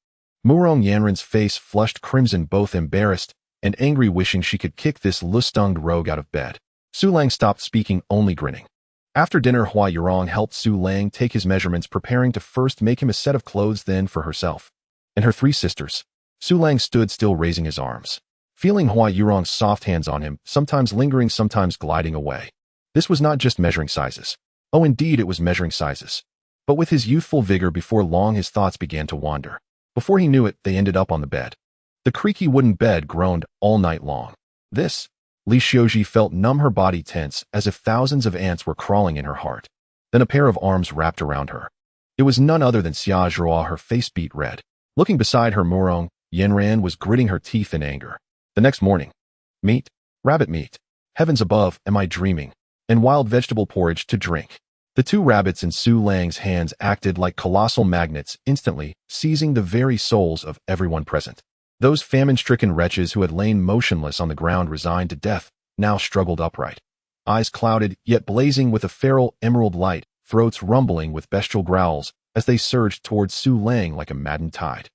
Murong Yanran's face flushed crimson, both embarrassed and angry, wishing she could kick this lustunged rogue out of bed. Su Lang stopped speaking, only grinning. After dinner, Hua Yurong helped Su Lang take his measurements, preparing to first make him a set of clothes, then for herself and her 3 sisters. Su Lang stood still, raising his arms, feeling Hua Yurong's soft hands on him, sometimes lingering, sometimes gliding away. This was not just measuring sizes. Oh, indeed, it was measuring sizes. But with his youthful vigor, before long his thoughts began to wander. Before he knew it, they ended up on the bed. The creaky wooden bed groaned all night long. This, Li Xiaoji felt numb, her body tense, as if thousands of ants were crawling in her heart. Then a pair of arms wrapped around her. It was none other than Xia Zhao, her face beat red. Looking beside her, Murong Yanran was gritting her teeth in anger. The next morning, meat, rabbit meat. Heavens above, am I dreaming? And wild vegetable porridge to drink. The 2 rabbits in Su Lang's hands acted like colossal magnets, instantly seizing the very souls of everyone present. Those famine-stricken wretches who had lain motionless on the ground, resigned to death, now struggled upright. Eyes clouded, yet blazing with a feral emerald light, throats rumbling with bestial growls, as they surged towards Su Lang like a maddened tide.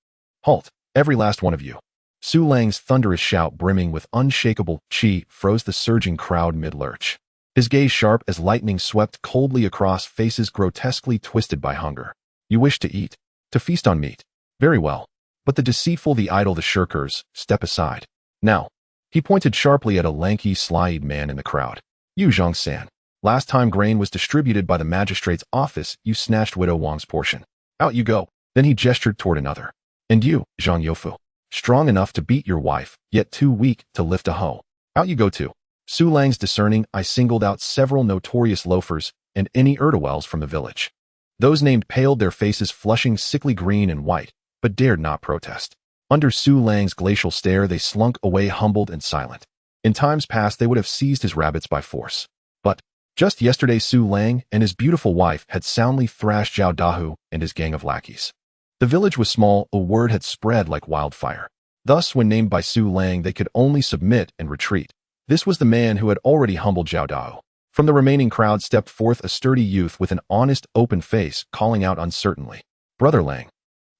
"Halt, every last one of you." Su Lang's thunderous shout, brimming with unshakable chi, froze the surging crowd mid-lurch. His gaze, sharp as lightning, swept coldly across faces grotesquely twisted by hunger. "You wish to eat? To feast on meat? Very well. But the deceitful, the idle, the shirkers, step aside. Now." He pointed sharply at a lanky, sly-eyed man in the crowd. "You, Zhang San. Last time grain was distributed by the magistrate's office, you snatched Widow Wang's portion. Out you go." Then he gestured toward another. "And you, Zhang Youfu. Strong enough to beat your wife, yet too weak to lift a hoe. Out you go too." Su Lang's discerning eye singled out several notorious loafers and any Erdwells from the village. Those named paled, their faces flushing sickly green and white, but dared not protest. Under Su Lang's glacial stare, they slunk away, humbled and silent. In times past, they would have seized his rabbits by force. But just yesterday, Su Lang and his beautiful wife had soundly thrashed Zhao Dahu and his gang of lackeys. The village was small, a word had spread like wildfire. Thus, when named by Su Lang, they could only submit and retreat. This was the man who had already humbled Zhao Dahu. From the remaining crowd stepped forth a sturdy youth with an honest, open face, calling out uncertainly, "Brother Lang."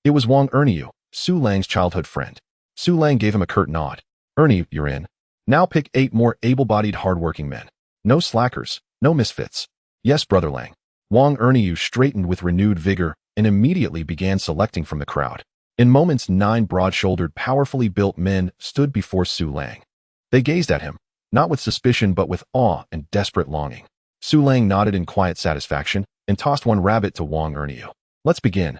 It was Wang Erniu, Su Lang's childhood friend. Su Lang gave him a curt nod. Ernie, you're in. Now pick 8 more able-bodied hard-working men. No slackers, no misfits. Yes, Brother Lang. Wang Erniu straightened with renewed vigor and immediately began selecting from the crowd. In moments, 9 broad-shouldered, powerfully built men stood before Su Lang. They gazed at him, not with suspicion but with awe and desperate longing. Su Lang nodded in quiet satisfaction and tossed one rabbit to Wang Erniu. Let's begin.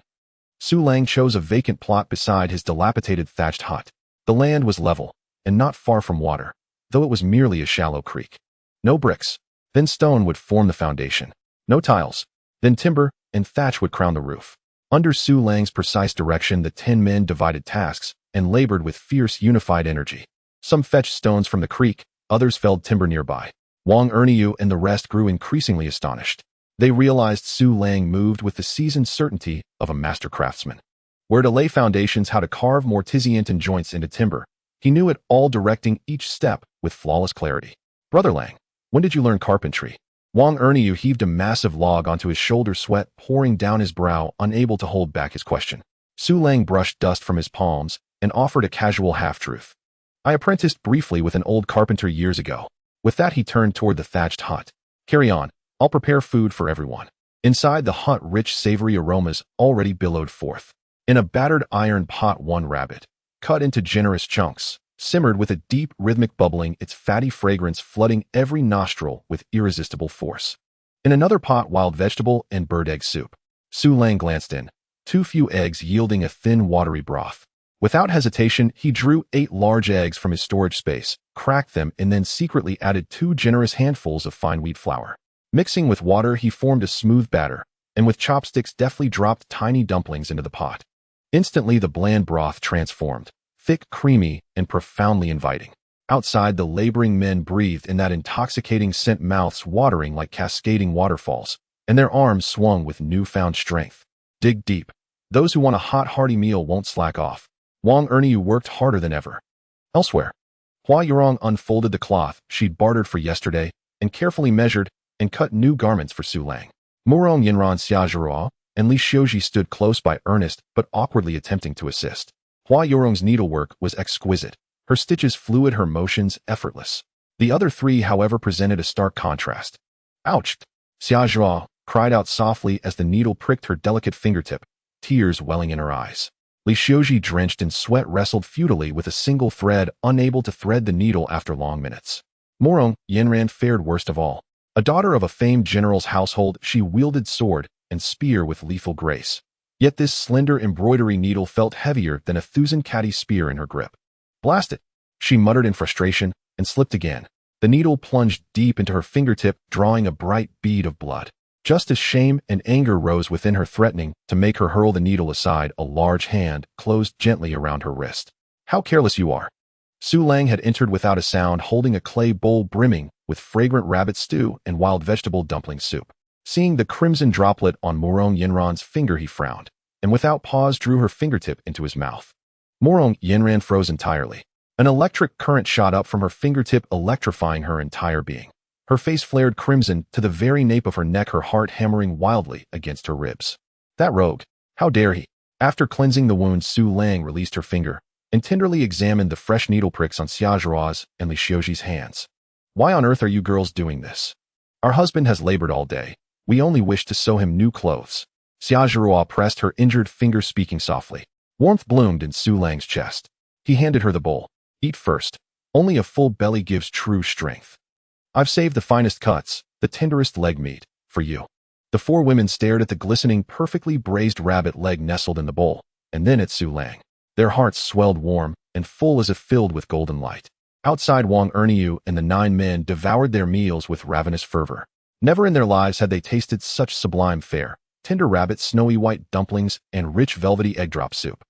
Su Lang chose a vacant plot beside his dilapidated thatched hut. The land was level and not far from water, though it was merely a shallow creek. No bricks, then stone would form the foundation. No tiles, then timber and thatch would crown the roof. Under Su Lang's precise direction, the 10 men divided tasks and labored with fierce, unified energy. Some fetched stones from the creek, others felled timber nearby. Wang Erniu and the rest grew increasingly astonished. They realized Su Lang moved with the seasoned certainty of a master craftsman. Where to lay foundations, how to carve mortisian and joints into timber, he knew it all, directing each step with flawless clarity. Brother Lang, when did you learn carpentry? Wang Erniu heaved a massive log onto his shoulder, sweat pouring down his brow, unable to hold back his question. Su Lang brushed dust from his palms and offered a casual half-truth. I apprenticed briefly with an old carpenter years ago. With that, he turned toward the thatched hut. Carry on. I'll prepare food for everyone. Inside the hut, rich, savory aromas already billowed forth. In a battered iron pot, 1 rabbit, cut into generous chunks, simmered with a deep, rhythmic bubbling, its fatty fragrance flooding every nostril with irresistible force. In another pot, wild vegetable and bird egg soup. Su Lang glanced in, too few eggs yielding a thin, watery broth. Without hesitation, he drew 8 large eggs from his storage space, cracked them, and then secretly added 2 generous handfuls of fine wheat flour. Mixing with water, he formed a smooth batter, and with chopsticks deftly dropped tiny dumplings into the pot. Instantly, the bland broth transformed, thick, creamy, and profoundly inviting. Outside, the laboring men breathed in that intoxicating scent, mouths watering like cascading waterfalls, and their arms swung with newfound strength. Dig deep. Those who want a hot, hearty meal won't slack off. Wang Erniu worked harder than ever. Elsewhere, Hua Yurong unfolded the cloth she'd bartered for yesterday and carefully measured and cut new garments for Su Lang. Murong Yinran Xiaozhirua and Li Xiuji stood close by, earnest but awkwardly attempting to assist. Hua Yurong's needlework was exquisite, her stitches fluid, her motions effortless. The other 3, however, presented a stark contrast. Ouch! Xiaozhirua cried out softly as the needle pricked her delicate fingertip, tears welling in her eyes. Li Xiuji, drenched in sweat, wrestled futilely with a single thread, unable to thread the needle after long minutes. Murong Yinran fared worst of all. A daughter of a famed general's household, she wielded sword and spear with lethal grace. Yet this slender embroidery needle felt heavier than a Thuzenkati spear in her grip. Blast it! She muttered in frustration and slipped again. The needle plunged deep into her fingertip, drawing a bright bead of blood. Just as shame and anger rose within her, threatening to make her hurl the needle aside, a large hand closed gently around her wrist. How careless you are! Su Lang had entered without a sound, holding a clay bowl brimming with fragrant rabbit stew and wild vegetable dumpling soup. Seeing the crimson droplet on Murong Yinran's finger, he frowned, and without pause drew her fingertip into his mouth. Murong Yinran froze entirely. An electric current shot up from her fingertip, electrifying her entire being. Her face flared crimson to the very nape of her neck, her heart hammering wildly against her ribs. That rogue! How dare he! After cleansing the wound, Su Lang released her finger and tenderly examined the fresh needle pricks on Xiaozhirua's and Li Xiuji's hands. Why on earth are you girls doing this? Our husband has labored all day. We only wish to sew him new clothes. Xiaozhirua pressed her injured finger, speaking softly. Warmth bloomed in Su Lang's chest. He handed her the bowl. Eat first. Only a full belly gives true strength. I've saved the finest cuts, the tenderest leg meat, for you. The 4 women stared at the glistening, perfectly braised rabbit leg nestled in the bowl, and then at Su Lang. Their hearts swelled warm and full as if filled with golden light. Outside, Wang Erniu and the 9 men devoured their meals with ravenous fervor. Never in their lives had they tasted such sublime fare: tender rabbit, snowy white dumplings, and rich velvety egg drop soup.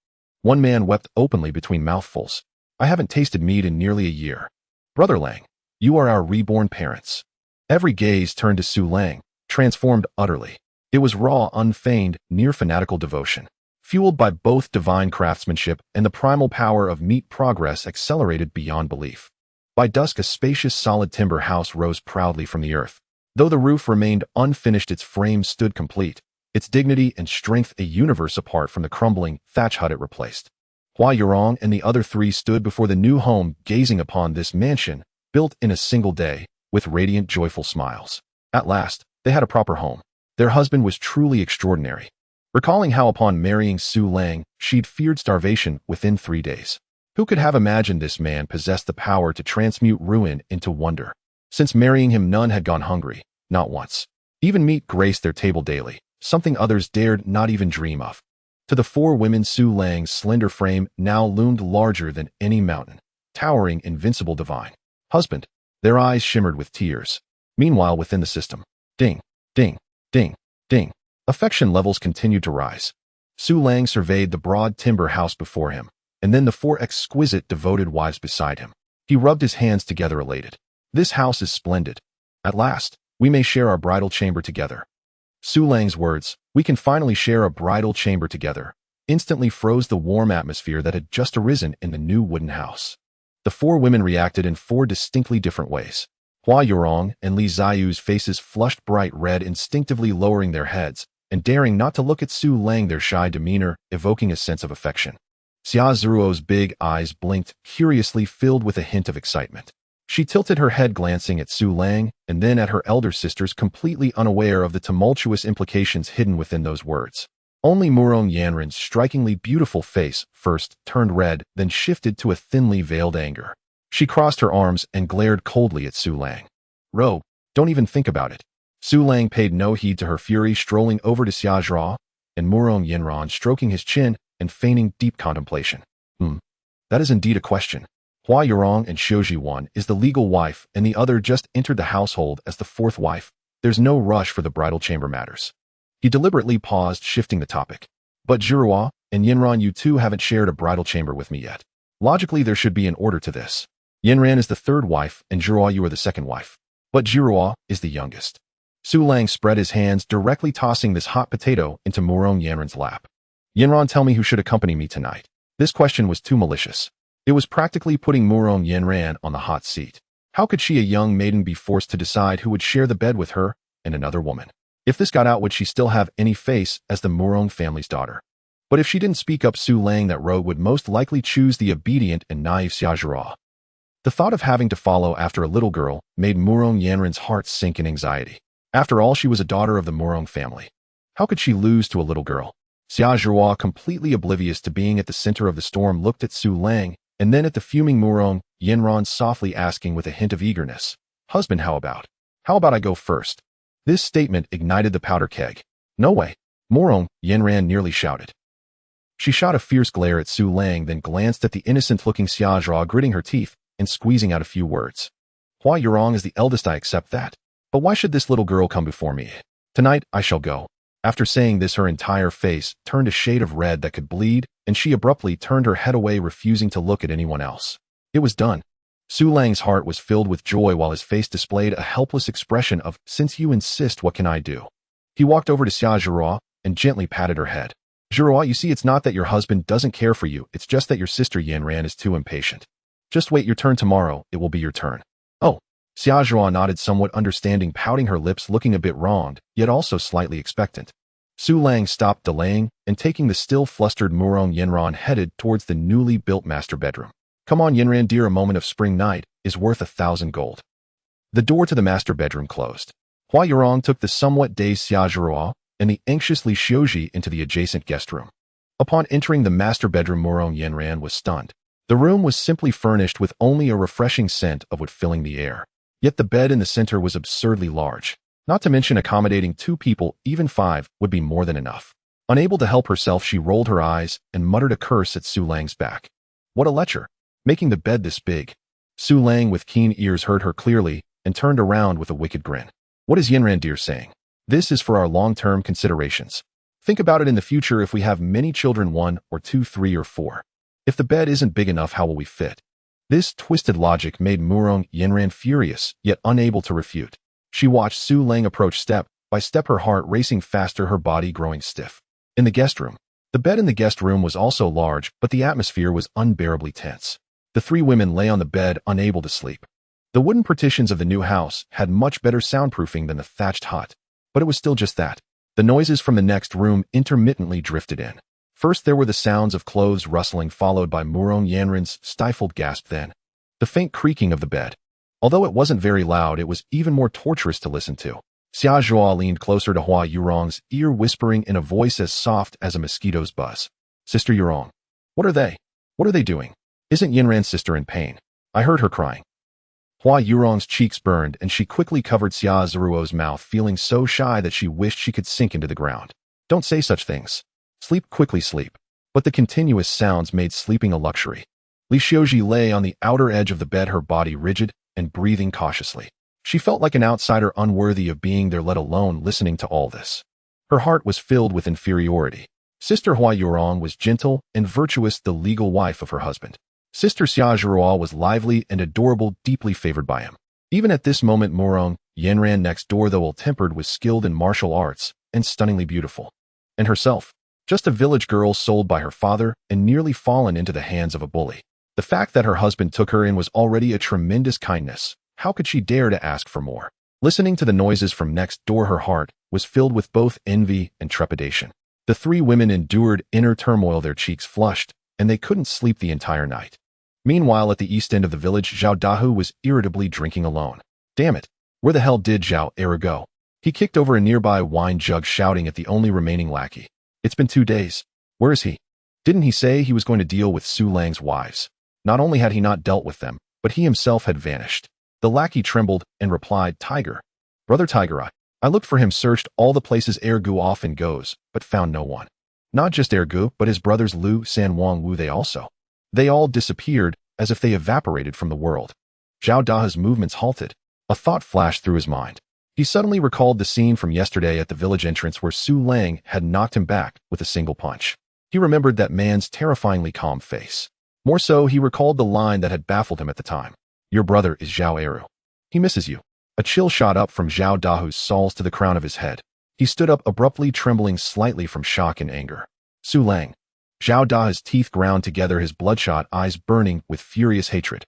One man wept openly between mouthfuls. I haven't tasted meat in nearly a year. Brother Lang, you are our reborn parents. Every gaze turned to Su Lang, transformed utterly. It was raw, unfeigned, near fanatical devotion. Fueled by both divine craftsmanship and the primal power of meat, progress accelerated beyond belief. By dusk, a spacious, solid timber house rose proudly from the earth. Though the roof remained unfinished, its frame stood complete, its dignity and strength a universe apart from the crumbling thatch hut it replaced. Hua Yurong and the other three stood before the new home, gazing upon this mansion, built in a single day, with radiant, joyful smiles. At last, they had a proper home. Their husband was truly extraordinary. Recalling how upon marrying Su Lang, she'd feared starvation within 3 days. Who could have imagined this man possessed the power to transmute ruin into wonder? Since marrying him, none had gone hungry, not once. Even meat graced their table daily, something others dared not even dream of. To the 4 women, Su Lang's slender frame now loomed larger than any mountain, towering, invincible, divine. Husband. Their eyes shimmered with tears. Meanwhile, within the system, ding, ding, ding, ding, affection levels continued to rise. Su Lang surveyed the broad timber house before him, and then the 4 exquisite, devoted wives beside him. He rubbed his hands together, elated. This house is splendid. At last, we may share our bridal chamber together. Su Lang's words, "We can finally share a bridal chamber together," instantly froze the warm atmosphere that had just arisen in the new wooden house. The 4 women reacted in 4 distinctly different ways. Hua Yurong and Li Ziyu's faces flushed bright red, instinctively lowering their heads and daring not to look at Su Lang, their shy demeanor evoking a sense of affection. Xia Zhuo's big eyes blinked, curiously filled with a hint of excitement. She tilted her head, glancing at Su Lang and then at her elder sisters, completely unaware of the tumultuous implications hidden within those words. Only Murong Yanren's strikingly beautiful face first turned red, then shifted to a thinly veiled anger. She crossed her arms and glared coldly at Su Lang. "Rogue, don't even think about it." Su Lang paid no heed to her fury, strolling over to Xia Zhuo and Murong Yanren, stroking his chin and feigning deep contemplation. That is indeed a question. Hua Yurong and Xiuji, one is the legal wife and the other just entered the household as the 4th wife. There's no rush for the bridal chamber matters. He deliberately paused, shifting the topic. But Zhiruo and Yanren, you two haven't shared a bridal chamber with me yet. Logically, there should be an order to this. Yanren is the 3rd wife and Zhiruo, you are the 2nd wife. But Zhiruo is the youngest. Su Lang spread his hands, directly tossing this hot potato into Murong Yanren's lap. Yanren, tell me who should accompany me tonight. This question was too malicious. It was practically putting Murong Yanren on the hot seat. How could she, a young maiden, be forced to decide who would share the bed with her and another woman? If this got out, would she still have any face as the Murong family's daughter? But if she didn't speak up, Su Lang, that rogue, would most likely choose the obedient and naive Xia Zhuo. The thought of having to follow after a little girl made Murong Yanren's heart sink in anxiety. After all, she was a daughter of the Murong family. How could she lose to a little girl? Xia Zhuo, completely oblivious to being at the center of the storm, looked at Su Lang and then at the fuming Murong Yanren, softly asking with a hint of eagerness, "Husband, how about I go first?" This statement ignited the powder keg. "No way!" Murong Yanren nearly shouted. She shot a fierce glare at Su Lang, then glanced at the innocent-looking Xia Zhuo, gritting her teeth and squeezing out a few words. "Hua Yurong is the eldest, I accept that. But why should this little girl come before me? Tonight I shall go." After saying this, her entire face turned a shade of red that could bleed, and she abruptly turned her head away, refusing to look at anyone else. It was done. Su Lang's heart was filled with joy while his face displayed a helpless expression of, "Since you insist, what can I do?" He walked over to Xia Zhuo and gently patted her head. "Zhuo, you see, it's not that your husband doesn't care for you, it's just that your sister Yanren is too impatient. Just wait your turn tomorrow, it will be your turn." "Oh." Xia Zhuo nodded, somewhat understanding, pouting her lips, looking a bit wronged, yet also slightly expectant. Su Lang stopped delaying and, taking the still flustered Murong Yanren, headed towards the newly built master bedroom. "Come on, Yanren dear, a moment of spring night is worth 1,000 gold. The door to the master bedroom closed. Hua Yurong took the somewhat dazed Xia Zhuo and the anxiously Xiuji into the adjacent guest room. Upon entering the master bedroom, Murong Yanren was stunned. The room was simply furnished with only a refreshing scent of wood filling the air. Yet the bed in the center was absurdly large. Not to mention accommodating 2 people, even 5 would be more than enough. Unable to help herself, she rolled her eyes and muttered a curse at Su Lang's back. What a lecher, making the bed this big. Su Lang, with keen ears, heard her clearly and turned around with a wicked grin. "What is Yanren dear saying? This is for our long-term considerations. Think about it in the future, if we have many children, 1 or 2, 3 or 4. If the bed isn't big enough, how will we fit?" This twisted logic made Murong Yanren furious, yet unable to refute. She watched Su Lang approach step by step, her heart racing faster, her body growing stiff. In the guest room. The bed in the guest room was also large, but the atmosphere was unbearably tense. The 3 women lay on the bed, unable to sleep. The wooden partitions of the new house had much better soundproofing than the thatched hut, but it was still just that. The noises from the next room intermittently drifted in. First there were the sounds of clothes rustling followed by Murong Yanran's stifled gasp, then the faint creaking of the bed. Although it wasn't very loud, it was even more torturous to listen to. Xia Zhuo leaned closer to Hua Yurong's ear, whispering in a voice as soft as a mosquito's buzz. Sister Yurong, what are they? What are they doing? Isn't Yanran's sister in pain? I heard her crying. Hua Yurong's cheeks burned, and she quickly covered Xia Zhuo's mouth, feeling so shy that she wished she could sink into the ground. Don't say such things. Sleep quickly, sleep. But the continuous sounds made sleeping a luxury. Li Xiuji lay on the outer edge of the bed, her body rigid and breathing cautiously. She felt like an outsider, unworthy of being there, let alone listening to all this. Her heart was filled with inferiority. Sister Hua Yurong was gentle and virtuous, the legal wife of her husband. Sister Xia Zhuo was lively and adorable, deeply favored by him. Even at this moment, Murong Yanran next door, though ill-tempered, was skilled in martial arts and stunningly beautiful. And herself, just a village girl sold by her father and nearly fallen into the hands of a bully. The fact that her husband took her in was already a tremendous kindness. How could she dare to ask for more? Listening to the noises from next door, her heart was filled with both envy and trepidation. The three women endured inner turmoil, their cheeks flushed, and they couldn't sleep the entire night. Meanwhile, at the east end of the village, Zhao Dahu was irritably drinking alone. Damn it! Where the hell did Zhao Eru go? He kicked over a nearby wine jug, shouting at the only remaining lackey. It's been 2 days. Where is he? Didn't he say he was going to deal with Su Lang's wives? Not only had he not dealt with them, but he himself had vanished. The lackey trembled and replied, Tiger. Brother Tiger, I looked for him, searched all the places Ergu often goes, but found no one. Not just Ergu, but his brothers Lu, San Wang Wu, they all disappeared, as if they evaporated from the world. Zhao Dahu's movements halted. A thought flashed through his mind. He suddenly recalled the scene from yesterday at the village entrance where Su Lang had knocked him back with a single punch. He remembered that man's terrifyingly calm face. More so, he recalled the line that had baffled him at the time. Your brother is Zhao Eru. He misses you. A chill shot up from Zhao Dahu's soles to the crown of his head. He stood up abruptly, trembling slightly from shock and anger. Su Lang. Zhao Dahu's teeth ground together, his bloodshot eyes burning with furious hatred.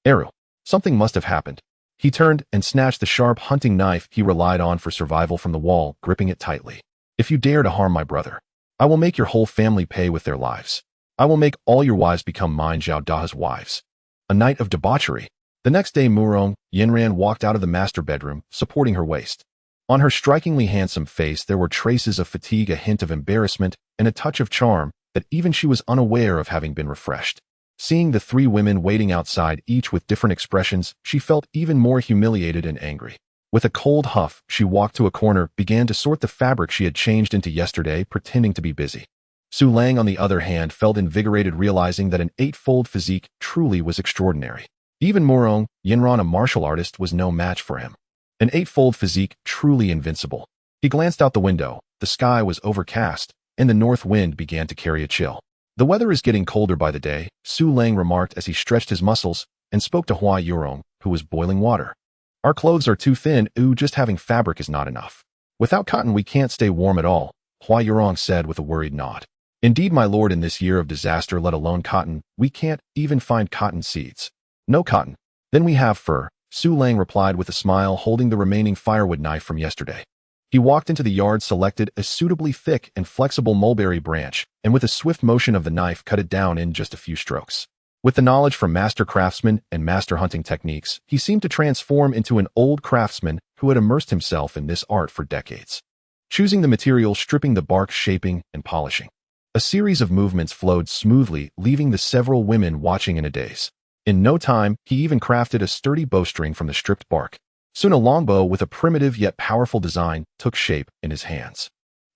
Eru. Something must have happened. He turned and snatched the sharp hunting knife he relied on for survival from the wall, gripping it tightly. If you dare to harm my brother, I will make your whole family pay with their lives. I will make all your wives become mine, Zhao Dahu's wives. A night of debauchery. The next day, Murong Yanran walked out of the master bedroom, supporting her waist. On her strikingly handsome face there were traces of fatigue, a hint of embarrassment, and a touch of charm that even she was unaware of having been refreshed. Seeing the three women waiting outside, each with different expressions, she felt even more humiliated and angry. With a cold huff, she walked to a corner, began to sort the fabric she had changed into yesterday, pretending to be busy. Su Lang, on the other hand, felt invigorated, realizing that an eightfold physique truly was extraordinary. Even Murong Yanran, a martial artist, was no match for him. An eightfold physique, truly invincible. He glanced out the window. The sky was overcast, and the north wind began to carry a chill. The weather is getting colder by the day, Su Lang remarked as he stretched his muscles and spoke to Hua Yurong, who was boiling water. Our clothes are too thin, just having fabric is not enough. Without cotton we can't stay warm at all, Hua Yurong said with a worried nod. Indeed, my lord, in this year of disaster, let alone cotton, we can't even find cotton seeds. No cotton. Then we have fur, Su Lang replied with a smile, holding the remaining firewood knife from yesterday. He walked into the yard, selected a suitably thick and flexible mulberry branch, and with a swift motion of the knife cut it down in just a few strokes. With the knowledge from master craftsmen and master hunting techniques, he seemed to transform into an old craftsman who had immersed himself in this art for decades. Choosing the material, stripping the bark, shaping, and polishing. A series of movements flowed smoothly, leaving the several women watching in a daze. In no time, he even crafted a sturdy bowstring from the stripped bark. Soon a longbow with a primitive yet powerful design took shape in his hands.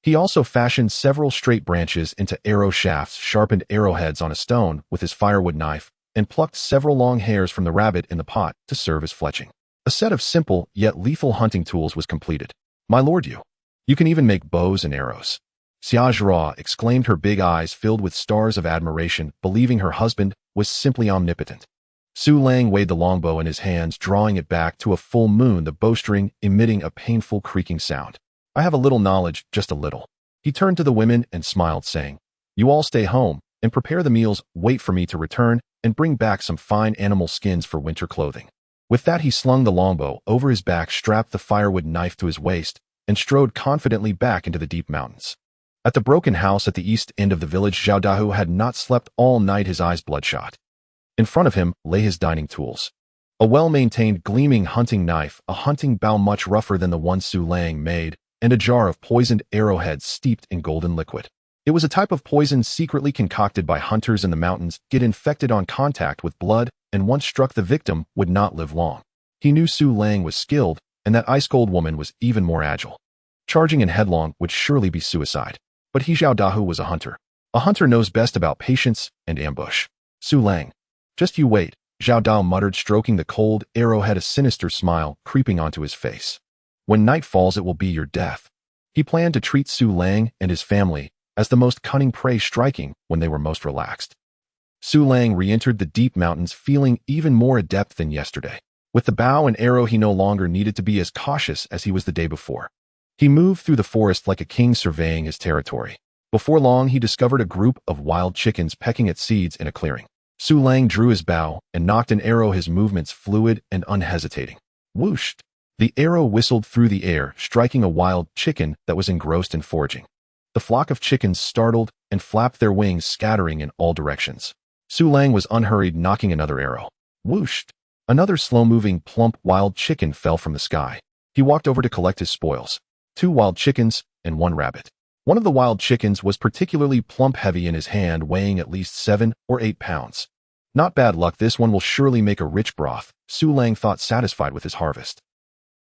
He also fashioned several straight branches into arrow shafts, sharpened arrowheads on a stone with his firewood knife, and plucked several long hairs from the rabbit in the pot to serve as fletching. A set of simple yet lethal hunting tools was completed. My lord, you can even make bows and arrows. Xia Zhuo exclaimed, her big eyes filled with stars of admiration, believing her husband was simply omnipotent. Su Lang weighed the longbow in his hands, drawing it back to a full moon, the bowstring emitting a painful creaking sound. I have a little knowledge, just a little. He turned to the women and smiled, saying, You all stay home and prepare the meals, wait for me to return, and bring back some fine animal skins for winter clothing. With that he slung the longbow over his back, strapped the firewood knife to his waist, and strode confidently back into the deep mountains. At the broken house at the east end of the village, Zhao Dahu had not slept all night, his eyes bloodshot. In front of him lay his dining tools. A well-maintained, gleaming hunting knife, a hunting bow much rougher than the one Su Lang made, and a jar of poisoned arrowheads steeped in golden liquid. It was a type of poison secretly concocted by hunters in the mountains, get infected on contact with blood, and once struck the victim would not live long. He knew Su Lang was skilled, and that ice-cold woman was even more agile. Charging in headlong would surely be suicide. But Zhao Dahu was a hunter. A hunter knows best about patience and ambush. Su Lang. Just you wait, Zhao Dao muttered, stroking the cold arrowhead, a sinister smile creeping onto his face. When night falls, it will be your death. He planned to treat Su Lang and his family as the most cunning prey, striking when they were most relaxed. Su Lang re-entered the deep mountains feeling even more adept than yesterday. With the bow and arrow, he no longer needed to be as cautious as he was the day before. He moved through the forest like a king surveying his territory. Before long, he discovered a group of wild chickens pecking at seeds in a clearing. Su Lang drew his bow and knocked an arrow, his movements fluid and unhesitating. Whooshed! The arrow whistled through the air, striking a wild chicken that was engrossed in foraging. The flock of chickens startled and flapped their wings, scattering in all directions. Su Lang was unhurried, knocking another arrow. Whooshed! Another slow-moving, plump wild chicken fell from the sky. He walked over to collect his spoils. 2 wild chickens and 1 rabbit. One of the wild chickens was particularly plump, heavy in his hand, weighing at least 7 or 8 pounds. Not bad luck, this one will surely make a rich broth, Su Lang thought, satisfied with his harvest.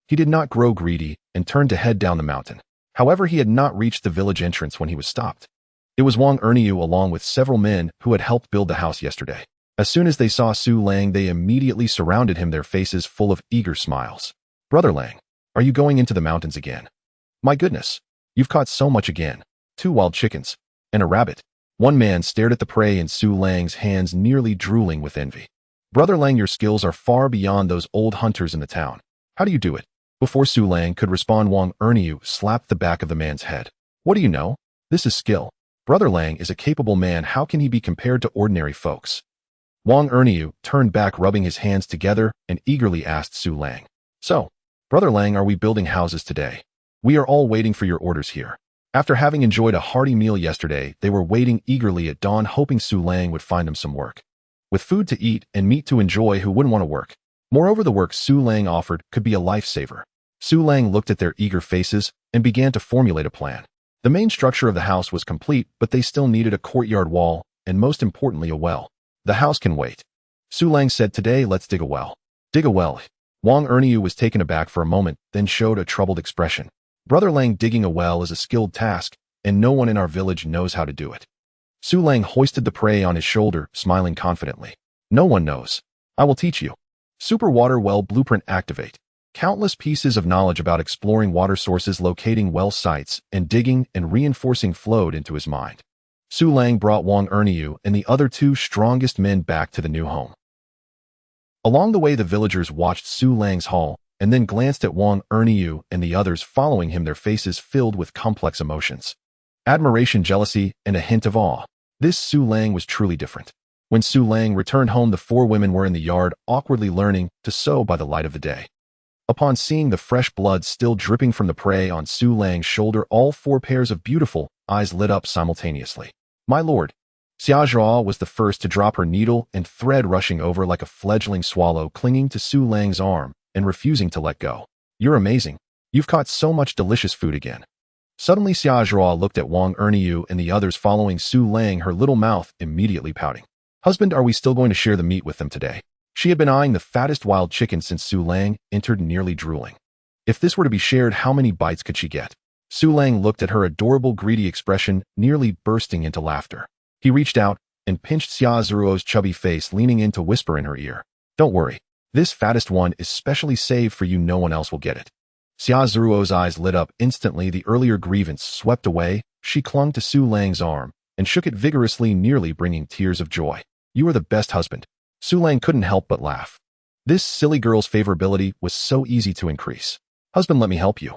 He did not grow greedy and turned to head down the mountain. However, he had not reached the village entrance when he was stopped. It was Wang Erniu along with several men who had helped build the house yesterday. As soon as they saw Su Lang, they immediately surrounded him, their faces full of eager smiles. Brother Lang, are you going into the mountains again? My goodness, you've caught so much again. 2 wild chickens and a rabbit. One man stared at the prey in Su Lang's hands, nearly drooling with envy. Brother Lang, your skills are far beyond those old hunters in the town. How do you do it? Before Su Lang could respond, Wang Erniu slapped the back of the man's head. What do you know? This is skill. Brother Lang is a capable man. How can he be compared to ordinary folks? Wang Erniu turned back, rubbing his hands together, and eagerly asked Su Lang. So, Brother Lang, are we building houses today? We are all waiting for your orders here. After having enjoyed a hearty meal yesterday, they were waiting eagerly at dawn, hoping Su Lang would find them some work. With food to eat and meat to enjoy, who wouldn't want to work? Moreover, the work Su Lang offered could be a lifesaver. Su Lang looked at their eager faces and began to formulate a plan. The main structure of the house was complete, but they still needed a courtyard wall and, most importantly, a well. The house can wait. Su Lang said, today let's dig a well. Dig a well. Wang Erniu was taken aback for a moment, then showed a troubled expression. Brother Lang, digging a well is a skilled task, and no one in our village knows how to do it. Su Lang hoisted the prey on his shoulder, smiling confidently. No one knows. I will teach you. Super Water Well Blueprint activate. Countless pieces of knowledge about exploring water sources, locating well sites, and digging and reinforcing flowed into his mind. Su Lang brought Wang Erniu and the other 2 strongest men back to the new home. Along the way, the villagers watched Su Lang's haul and then glanced at Wang Erniu and the others following him, their faces filled with complex emotions. Admiration, jealousy, and a hint of awe. This Su Lang was truly different. When Su Lang returned home, the 4 women were in the yard, awkwardly learning to sew by the light of the day. Upon seeing the fresh blood still dripping from the prey on Su Lang's shoulder, all 4 pairs of beautiful eyes lit up simultaneously. My lord. Xia Zhao was the first to drop her needle and thread, rushing over like a fledgling swallow, clinging to Su Lang's arm and refusing to let go. You're amazing. You've caught so much delicious food again. Suddenly, Xia Zhao looked at Wang Erniu and the others following Su Lang, her little mouth immediately pouting. Husband, are we still going to share the meat with them today? She had been eyeing the fattest wild chicken since Su Lang entered, nearly drooling. If this were to be shared, how many bites could she get? Su Lang looked at her adorable, greedy expression, nearly bursting into laughter. He reached out and pinched Xia Zhuo's chubby face, leaning in to whisper in her ear. Don't worry. This fattest one is specially saved for you. No one else will get it. Xia Zhuo's eyes lit up instantly. The earlier grievance swept away. She clung to Su Lang's arm and shook it vigorously, nearly bringing tears of joy. You are the best husband. Su Lang couldn't help but laugh. This silly girl's favorability was so easy to increase. Husband, let me help you.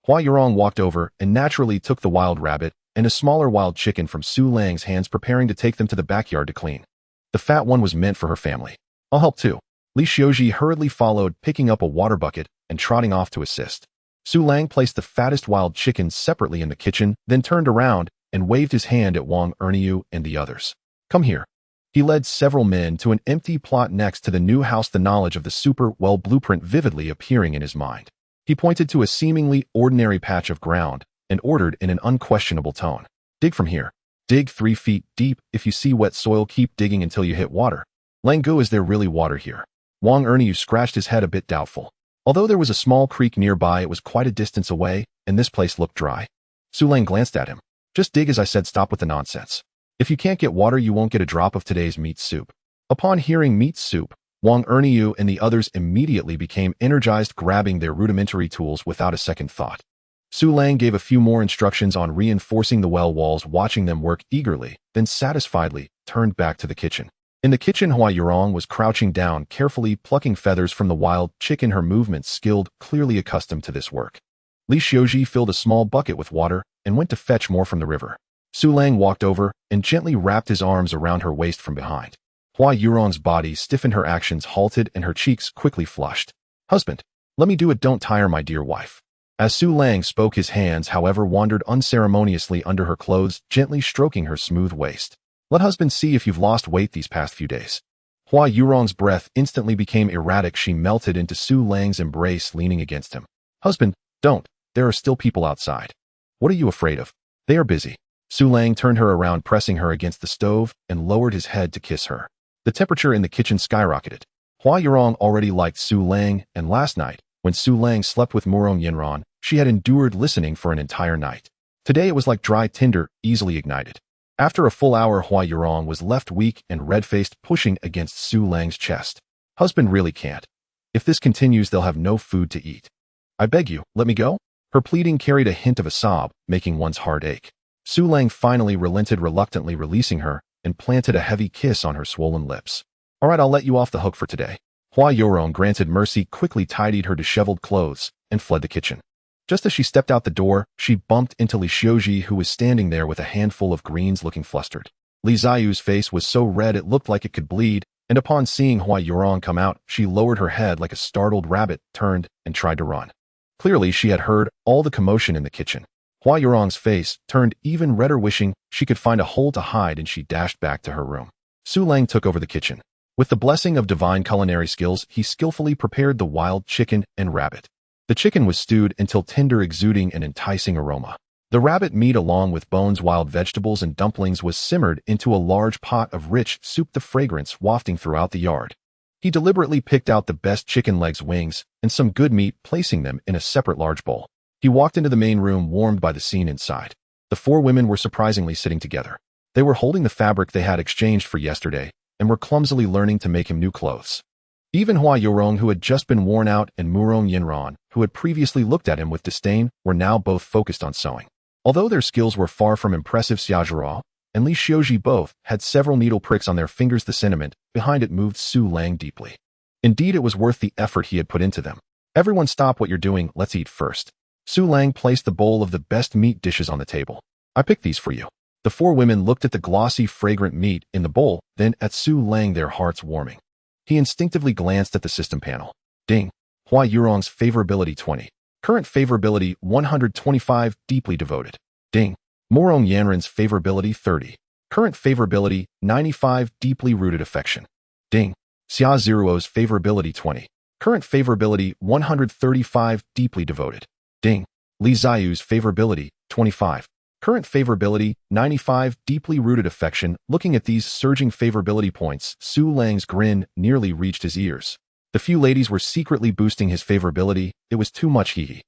Hua Yurong walked over and naturally took the wild rabbit and a smaller wild chicken from Su Lang's hands, preparing to take them to the backyard to clean. The fat one was meant for her family. I'll help too. Li Xiuji hurriedly followed, picking up a water bucket and trotting off to assist. Su Lang placed the fattest wild chickens separately in the kitchen, then turned around and waved his hand at Wang Erniu and the others. Come here. He led several men to an empty plot next to the new house, the knowledge of the super-well blueprint vividly appearing in his mind. He pointed to a seemingly ordinary patch of ground and ordered in an unquestionable tone. Dig from here. Dig 3 feet deep. If you see wet soil, keep digging until you hit water. Langu, is there really water here? Wang Erniu scratched his head, a bit doubtful. Although there was a small creek nearby, it was quite a distance away, and this place looked dry. Su Lang glanced at him. Just dig, as I said, stop with the nonsense. If you can't get water, you won't get a drop of today's meat soup. Upon hearing meat soup, Wang Erniu and the others immediately became energized, grabbing their rudimentary tools without a second thought. Su Lang gave a few more instructions on reinforcing the well walls, watching them work eagerly, then satisfiedly turned back to the kitchen. In the kitchen, Hua Yurong was crouching down, carefully plucking feathers from the wild chicken, her movements skilled, clearly accustomed to this work. Li Xiuji filled a small bucket with water and went to fetch more from the river. Su Lang walked over and gently wrapped his arms around her waist from behind. Hua Yurong's body stiffened, her actions halted, and her cheeks quickly flushed. Husband, let me do it, don't tire my dear wife. As Su Lang spoke, his hands, however, wandered unceremoniously under her clothes, gently stroking her smooth waist. Let husband see if you've lost weight these past few days. Hua Yurong's breath instantly became erratic. She melted into Su Lang's embrace, leaning against him. Husband, don't. There are still people outside. What are you afraid of? They are busy. Su Lang turned her around, pressing her against the stove, and lowered his head to kiss her. The temperature in the kitchen skyrocketed. Hua Yurong already liked Su Lang, and last night, when Su Lang slept with Murong Yinran, she had endured listening for an entire night. Today it was like dry tinder, easily ignited. After a full hour, Hua Yurong was left weak and red-faced, pushing against Su Lang's chest. Husband really can't. If this continues, they'll have no food to eat. I beg you, let me go? Her pleading carried a hint of a sob, making one's heart ache. Su Lang finally relented, reluctantly releasing her, and planted a heavy kiss on her swollen lips. All right, I'll let you off the hook for today. Hua Yurong granted mercy, quickly tidied her disheveled clothes, and fled the kitchen. Just as she stepped out the door, she bumped into Li Xiuji, who was standing there with a handful of greens, looking flustered. Li Ziyu's face was so red it looked like it could bleed, and upon seeing Hua Yurong come out, she lowered her head like a startled rabbit, turned, and tried to run. Clearly, she had heard all the commotion in the kitchen. Hua Yurong's face turned even redder, wishing she could find a hole to hide, and she dashed back to her room. Su Lang took over the kitchen. With the blessing of divine culinary skills, he skillfully prepared the wild chicken and rabbit. The chicken was stewed until tender, exuding an enticing aroma. The rabbit meat, along with bones, wild vegetables, and dumplings, was simmered into a large pot of rich soup, the fragrance wafting throughout the yard. He deliberately picked out the best chicken legs, wings, and some good meat, placing them in a separate large bowl. He walked into the main room, warmed by the scene inside. The 4 women were surprisingly sitting together. They were holding the fabric they had exchanged for yesterday, and were clumsily learning to make him new clothes. Even Hua Yurong, who had just been worn out, and Murong Yinran, who had previously looked at him with disdain, were now both focused on sewing. Although their skills were far from impressive, Xiaozhirao and Li Xiuji both had several needle pricks on their fingers. The sentiment behind it moved Su Lang deeply. Indeed, it was worth the effort he had put into them. Everyone stop what you're doing, let's eat first. Su Lang placed the bowl of the best meat dishes on the table. I picked these for you. The 4 women looked at the glossy, fragrant meat in the bowl, then at Su Lang, their hearts warming. He instinctively glanced at the system panel. Ding. Hua Yurong's favorability 20. Current favorability 125, deeply devoted. Ding. Murong Yanran's favorability 30. Current favorability 95, deeply rooted affection. Ding. Xia Ziruo's favorability 20. Current favorability 135, deeply devoted. Ding. Li Ziyu's favorability 25. Current favorability 95, deeply rooted affection. Looking at these surging favorability points, Su Lang's grin nearly reached his ears. The few ladies were secretly boosting his favorability. It was too much, he.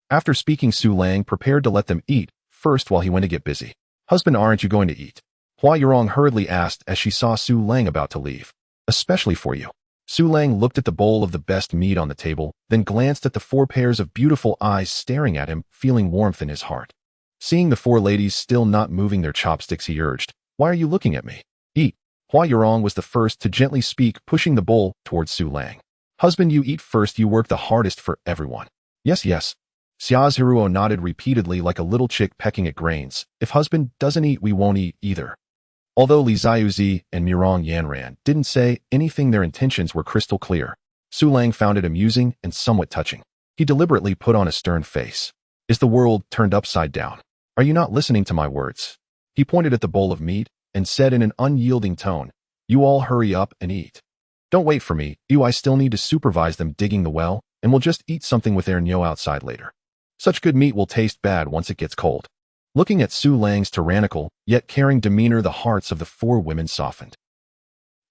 After speaking, Su Lang prepared to let them eat first while he went to get busy. Husband, aren't you going to eat? Hua Yurong hurriedly asked as she saw Su Lang about to leave. Especially for you. Su Lang looked at the bowl of the best meat on the table, then glanced at the 4 pairs of beautiful eyes staring at him, feeling warmth in his heart. Seeing the 4 ladies still not moving their chopsticks, he urged, Why are you looking at me? Eat. Hua Yurong was the first to gently speak, pushing the bowl towards Su Lang. Husband, you eat first, you work the hardest for everyone. Yes, yes. Xiaozhiruo nodded repeatedly like a little chick pecking at grains. If husband doesn't eat, we won't eat either. Although Li Ziyuzi and Murong Yanran didn't say anything, their intentions were crystal clear. Su Lang found it amusing and somewhat touching. He deliberately put on a stern face. Is the world turned upside down? Are you not listening to my words? He pointed at the bowl of meat and said in an unyielding tone, you all hurry up and eat. Don't wait for me, I still need to supervise them digging the well, and we'll just eat something with their nyo outside later. Such good meat will taste bad once it gets cold. Looking at Su Lang's tyrannical, yet caring demeanor, the hearts of the four women softened.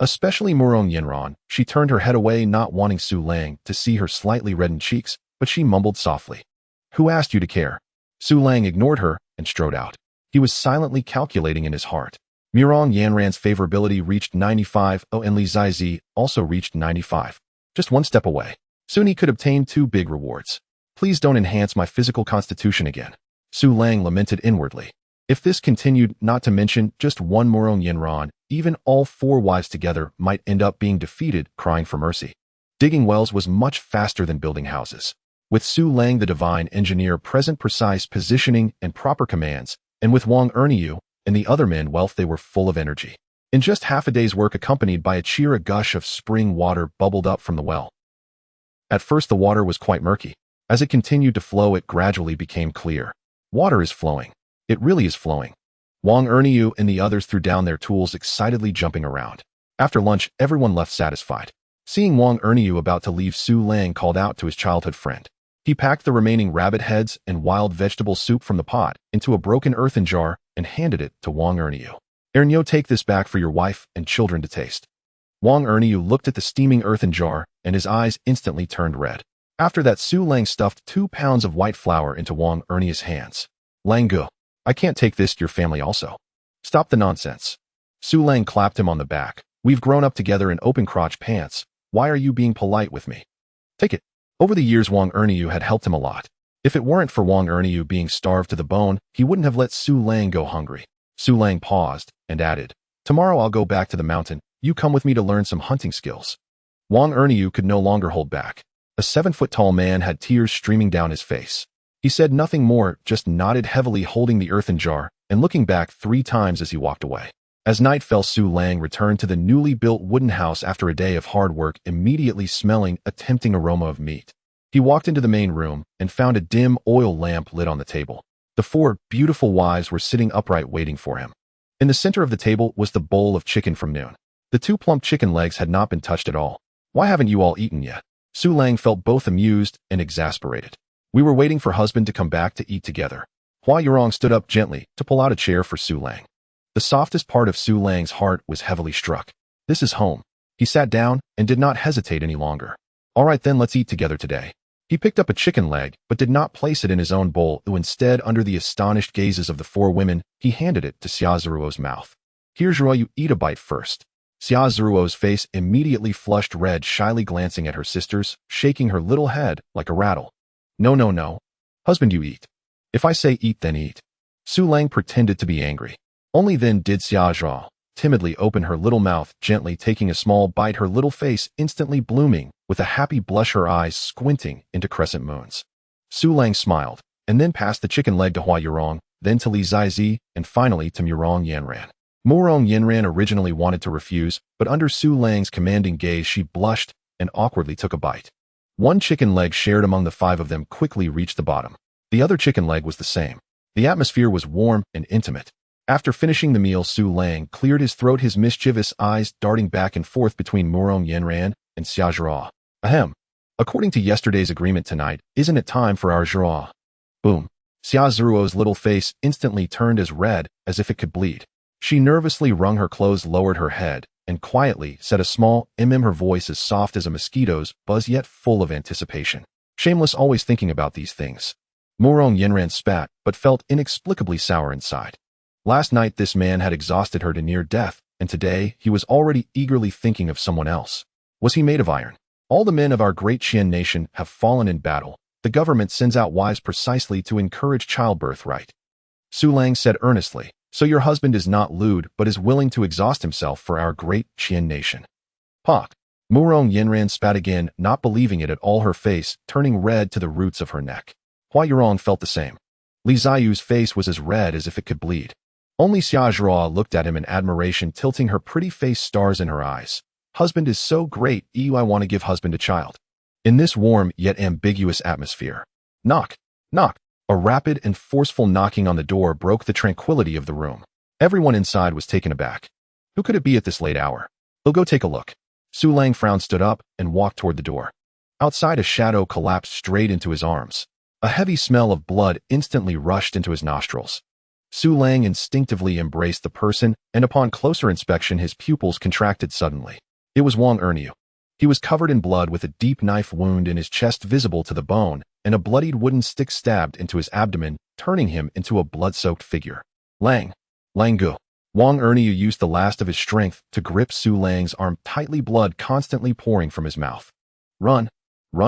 Especially Murong Yinran, she turned her head away, not wanting Su Lang to see her slightly reddened cheeks, but she mumbled softly. Who asked you to care? Su Lang ignored her and strode out. He was silently calculating in his heart. Murong Yanran's favorability reached 95, and Li Zizi also reached 95. Just one step away. Soon he could obtain 2 big rewards. Please don't enhance my physical constitution again. Su Lang lamented inwardly. If this continued, not to mention just one Murong Yanran, even all 4 wives together might end up being defeated, crying for mercy. Digging wells was much faster than building houses. With Su Lang the divine engineer present, precise positioning and proper commands, and with Wang Erniu and the other men wealth, they were full of energy. In just half a day's work, accompanied by a gush of spring water bubbled up from the well. At first the water was quite murky. As it continued to flow, it gradually became clear. Water is flowing. It really is flowing. Wang Erniu and the others threw down their tools, excitedly jumping around. After lunch, everyone left satisfied. Seeing Wang Erniu about to leave, Su Lang called out to his childhood friend. He packed the remaining rabbit heads and wild vegetable soup from the pot into a broken earthen jar and handed it to Wang Erniu. Ernyo, take this back for your wife and children to taste. Wang Erniu looked at the steaming earthen jar, and his eyes instantly turned red. After that, Su Lang stuffed 2 pounds of white flour into Wang Erniu's hands. Langu, I can't take this to your family also. Stop the nonsense. Su Lang clapped him on the back. We've grown up together in open-crotch pants. Why are you being polite with me? Take it. Over the years, Wang Erniu had helped him a lot. If it weren't for Wang Erniu being starved to the bone, he wouldn't have let Su Lang go hungry. Su Lang paused and added, tomorrow I'll go back to the mountain. You come with me to learn some hunting skills. Wang Erniu could no longer hold back. A 7-foot-tall man had tears streaming down his face. He said nothing more, just nodded heavily, holding the earthen jar and looking back 3 times as he walked away. As night fell, Su Lang returned to the newly built wooden house after a day of hard work, immediately smelling a tempting aroma of meat. He walked into the main room and found a dim oil lamp lit on the table. The 4 beautiful wives were sitting upright waiting for him. In the center of the table was the bowl of chicken from noon. The 2 plump chicken legs had not been touched at all. Why haven't you all eaten yet? Su Lang felt both amused and exasperated. We were waiting for husband to come back to eat together. Hua Yurong stood up gently to pull out a chair for Su Lang. The softest part of Su Lang's heart was heavily struck. This is home. He sat down and did not hesitate any longer. All right then, let's eat together today. He picked up a chicken leg, but did not place it in his own bowl. Instead, under the astonished gazes of the 4 women, he handed it to Xia Zeruo's mouth. Here, Zhuo, you eat a bite first. Xia Zeruo's face immediately flushed red, shyly glancing at her sisters, shaking her little head like a rattle. No, no, no. Husband, you eat. If I say eat, then eat. Su Lang pretended to be angry. Only then did Xia Zhao timidly open her little mouth, gently taking a small bite, her little face instantly blooming, with a happy blush, her eyes squinting into crescent moons. Su Lang smiled, and then passed the chicken leg to Hua Yurong, then to Li Zizi, and finally to Murong Yanran. Murong Yanran originally wanted to refuse, but under Su Lang's commanding gaze she blushed and awkwardly took a bite. 1 chicken leg shared among the 5 of them quickly reached the bottom. The other chicken leg was the same. The atmosphere was warm and intimate. After finishing the meal, Su Lang cleared his throat, his mischievous eyes darting back and forth between Murong Yanran and Xia Zhao. Ahem. According to yesterday's agreement, tonight, isn't it time for our Zhao? Boom. Xia Zeruo's little face instantly turned as red as if it could bleed. She nervously wrung her clothes, lowered her head, and quietly said a small her voice as soft as a mosquito's buzz, yet full of anticipation. Shameless, always thinking about these things. Murong Yanran spat, but felt inexplicably sour inside. Last night this man had exhausted her to near death, and today he was already eagerly thinking of someone else. Was he made of iron? All the men of our great Qian nation have fallen in battle. The government sends out wives precisely to encourage childbirth, right? Su Lang said earnestly, so your husband is not lewd, but is willing to exhaust himself for our great Qian nation. Pak. Murong Yanran spat again, not believing it at all, her face turning red to the roots of her neck. Hua Yurong felt the same. Li Ziyu's face was as red as if it could bleed. Only Xia Zhao looked at him in admiration, tilting her pretty face, stars in her eyes. Husband is so great, I want to give husband a child. in this warm yet ambiguous atmosphere. Knock, knock. A rapid and forceful knocking on the door broke the tranquility of the room. Everyone inside was taken aback. Who could it be at this late hour? We'll go take a look. Su Lang frowned, stood up, and walked toward the door. Outside, a shadow collapsed straight into his arms. A heavy smell of blood instantly rushed into his nostrils. Su Lang instinctively embraced the person, and upon closer inspection his pupils contracted suddenly. It was Wang Erniu. He was covered in blood with a deep knife wound in his chest visible to the bone, and a bloodied wooden stick stabbed into his abdomen, turning him into a blood-soaked figure. Lang Gu. Wang Erniu used the last of his strength to grip Su Lang's arm tightly, blood constantly pouring from his mouth. Run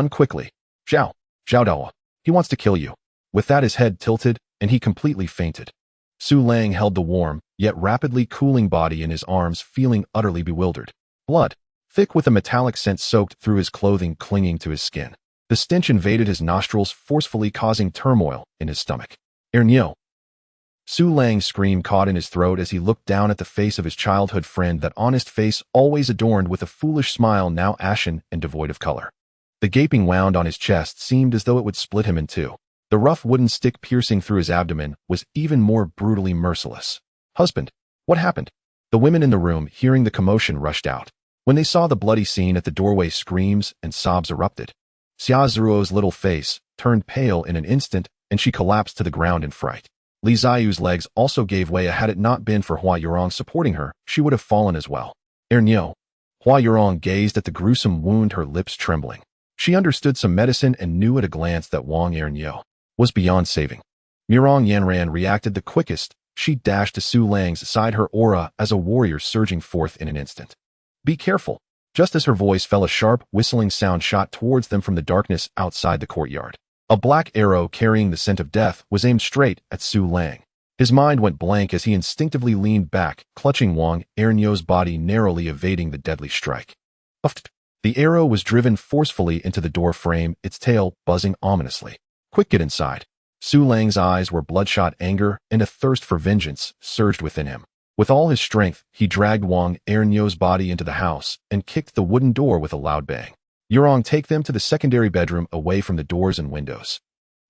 quickly. Zhao Dao. He wants to kill you. With that, his head tilted, and he completely fainted. Su Lang held the warm, yet rapidly cooling body in his arms, feeling utterly bewildered. Blood, thick with a metallic scent, soaked through his clothing, clinging to his skin. The stench invaded his nostrils, forcefully causing turmoil in his stomach. Erniu. Su Lang's scream caught in his throat as he looked down at the face of his childhood friend, that honest face always adorned with a foolish smile, now ashen and devoid of color. The gaping wound on his chest seemed as though it would split him in two. The rough wooden stick piercing through his abdomen was even more brutally merciless. Husband, what happened? The women in the room, hearing the commotion, rushed out. When they saw the bloody scene at the doorway, screams and sobs erupted. Xia Zhuo's little face turned pale in an instant, and she collapsed to the ground in fright. Li Ziyu's legs also gave way. Had it not been for Hua Yurong supporting her, she would have fallen as well. Erniu. Hua Yurong gazed at the gruesome wound, her lips trembling. She understood some medicine and knew at a glance that Wang Erniu was beyond saving. Mirong Yanran reacted the quickest. She dashed to Su Lang's side, her aura as a warrior surging forth in an instant. Be careful. Just as her voice fell, a sharp, whistling sound shot towards them from the darkness outside the courtyard. A black arrow carrying the scent of death was aimed straight at Su Lang. His mind went blank as he instinctively leaned back, clutching Wang Erniu's body, narrowly evading the deadly strike. The arrow was driven forcefully into the door frame, its tail buzzing ominously. Quick, get inside. Su Lang's eyes were bloodshot. Anger and a thirst for vengeance surged within him. With all his strength, he dragged Wang Erniu's body into the house and kicked the wooden door with a loud bang. Yurong, take them to the secondary bedroom, away from the doors and windows.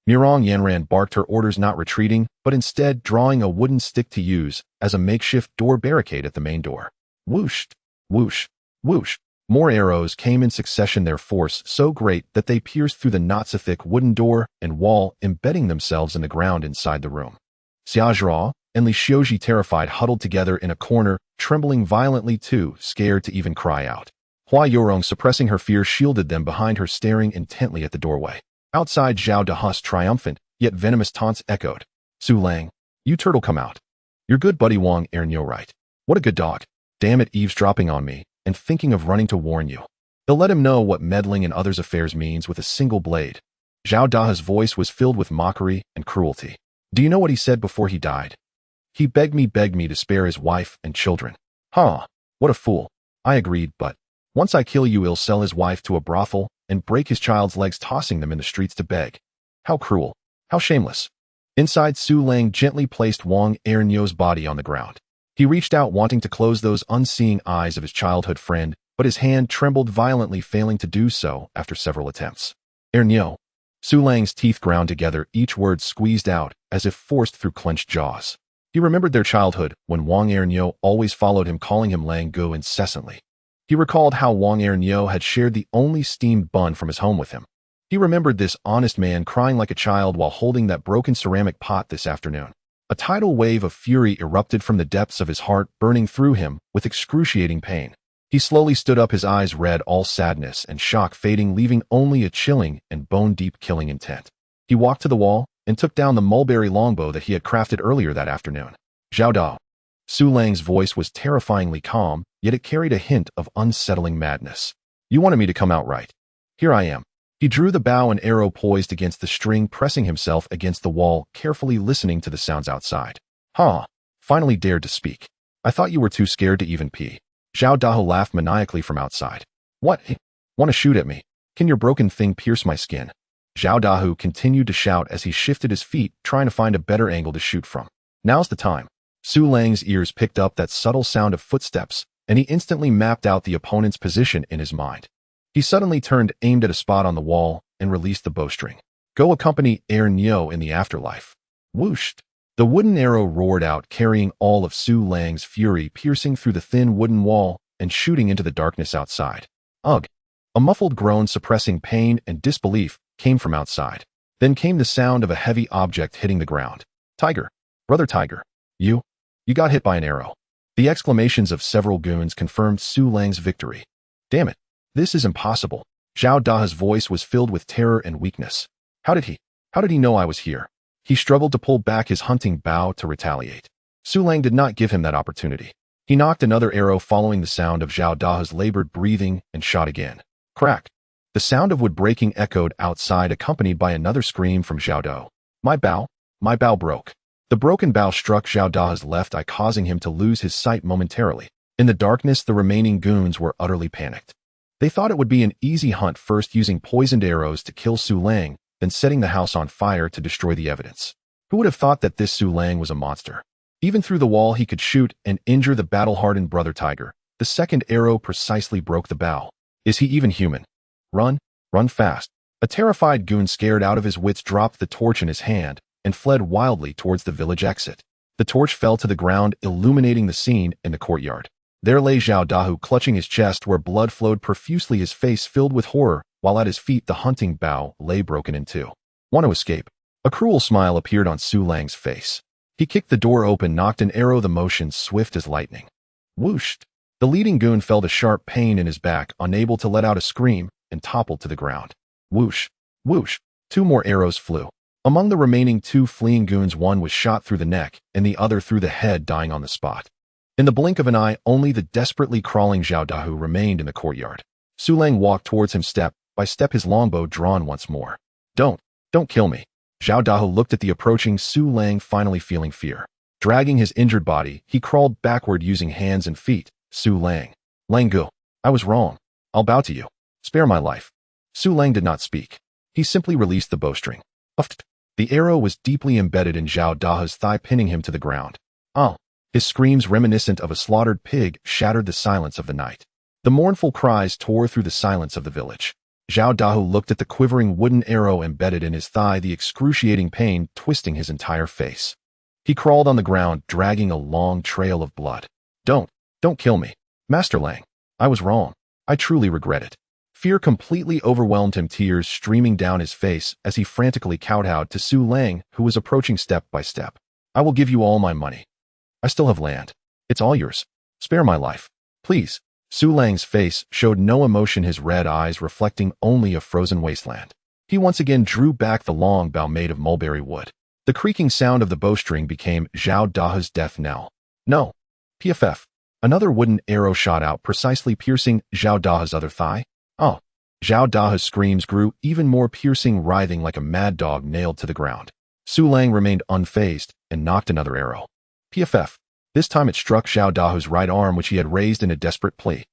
Mirong Yanran barked her orders, not retreating, but instead drawing a wooden stick to use as a makeshift door barricade at the main door. Whoosh, whoosh, whoosh. More arrows came in succession, their force so great that they pierced through the not-so-thick wooden door and wall, embedding themselves in the ground inside the room. Xia Zhuo and Li Xiuji, terrified, huddled together in a corner, trembling violently, too scared to even cry out. Hua Yurong, suppressing her fear, shielded them behind her, staring intently at the doorway. Outside, Zhao Dahu's triumphant yet venomous taunts echoed. Su Lang, you turtle, come out. You're good buddy Wang Erniu, right? What a good dog. Damn it, eavesdropping on me and thinking of running to warn you. They'll let him know what meddling in others' affairs means with a single blade. Zhao Dahu's voice was filled with mockery and cruelty. Do you know what he said before he died? He begged me to spare his wife and children. Huh, what a fool. I agreed, but once I kill you, he'll sell his wife to a brothel and break his child's legs, tossing them in the streets to beg. How cruel. How shameless. Inside, Su Lang gently placed Wang Erniu's body on the ground. He reached out, wanting to close those unseeing eyes of his childhood friend, but his hand trembled violently, failing to do so after several attempts. Erniu. Su Lang's teeth ground together, each word squeezed out as if forced through clenched jaws. He remembered their childhood, when Wang Erniu always followed him, calling him Lang Gu incessantly. He recalled how Wang Erniu had shared the only steamed bun from his home with him. He remembered this honest man crying like a child while holding that broken ceramic pot this afternoon. A tidal wave of fury erupted from the depths of his heart, burning through him with excruciating pain. He slowly stood up, his eyes red, all sadness and shock fading, leaving only a chilling and bone-deep killing intent. He walked to the wall and took down the mulberry longbow that he had crafted earlier that afternoon. Zhao Dao. Su Lang's voice was terrifyingly calm, yet it carried a hint of unsettling madness. You wanted me to come out, right? Here I am. He drew the bow and arrow poised against the string, pressing himself against the wall, carefully listening to the sounds outside. Huh, finally dared to speak. I thought you were too scared to even pee. Zhao Dahu laughed maniacally from outside. What? Want to shoot at me? Can your broken thing pierce my skin? Zhao Dahu continued to shout as he shifted his feet, trying to find a better angle to shoot from. Now's the time. Su Lang's ears picked up that subtle sound of footsteps, and he instantly mapped out the opponent's position in his mind. He suddenly turned, aimed at a spot on the wall, and released the bowstring. Go accompany Nyo in the afterlife. Whooshed. The wooden arrow roared out, carrying all of Su Lang's fury, piercing through the thin wooden wall and shooting into the darkness outside. Ugh! A muffled groan suppressing pain and disbelief came from outside. Then came the sound of a heavy object hitting the ground. Tiger! Brother Tiger! You got hit by an arrow. The exclamations of several goons confirmed Su Lang's victory. Damn it! This is impossible. Zhao Dahe's voice was filled with terror and weakness. How did he know I was here? He struggled to pull back his hunting bow to retaliate. Su Lang did not give him that opportunity. He knocked another arrow following the sound of Zhao Dahe's labored breathing and shot again. Crack! The sound of wood breaking echoed outside, accompanied by another scream from Zhao Dao. My bow broke. The broken bow struck Zhao Dahe's left eye, causing him to lose his sight momentarily. In the darkness, the remaining goons were utterly panicked. They thought it would be an easy hunt, first using poisoned arrows to kill Su Lang, then setting the house on fire to destroy the evidence. Who would have thought that this Su Lang was a monster? Even through the wall he could shoot and injure the battle-hardened brother Tiger. The second arrow precisely broke the bow. Is he even human? Run fast. A terrified goon, scared out of his wits, dropped the torch in his hand and fled wildly towards the village exit. The torch fell to the ground, illuminating the scene in the courtyard. There lay Zhao Dahe, clutching his chest where blood flowed profusely, his face filled with horror, while at his feet the hunting bow lay broken in two. Want to escape? A cruel smile appeared on Su Lang's face. He kicked the door open, knocked an arrow, the motion swift as lightning. Whooshed! The leading goon felt a sharp pain in his back, unable to let out a scream, and toppled to the ground. Whoosh! Whoosh! 2 more arrows flew. Among the remaining 2 fleeing goons, one was shot through the neck and the other through the head, dying on the spot. In the blink of an eye, only the desperately crawling Zhao Dahe remained in the courtyard. Su Lang walked towards him, step by step, his longbow drawn once more. Don't kill me. Zhao Dahe looked at the approaching Su Lang, finally feeling fear. Dragging his injured body, he crawled backward using hands and feet. Su Lang. Langgu, I was wrong. I'll bow to you. Spare my life. Su Lang did not speak. He simply released the bowstring. Uft. The arrow was deeply embedded in Zhao Dahe's thigh, pinning him to the ground. Oh! His screams, reminiscent of a slaughtered pig, shattered the silence of the night. The mournful cries tore through the silence of the village. Zhao Dahe looked at the quivering wooden arrow embedded in his thigh, the excruciating pain twisting his entire face. He crawled on the ground, dragging a long trail of blood. Don't kill me. Master Lang. I was wrong. I truly regret it. Fear completely overwhelmed him, tears streaming down his face as he frantically kowtowed to Su Lang, who was approaching step by step. I will give you all my money. I still have land. It's all yours. Spare my life. Please. Su Lang's face showed no emotion, his red eyes reflecting only a frozen wasteland. He once again drew back the long bow made of mulberry wood. The creaking sound of the bowstring became Zhao Dahe's death knell. No. PFF. Another wooden arrow shot out, precisely piercing Zhao Dahe's other thigh. Oh. Zhao Dahe's screams grew even more piercing, writhing like a mad dog nailed to the ground. Su Lang remained unfazed and knocked another arrow. PFF. This time it struck Zhao Dahe's right arm, which he had raised in a desperate plea.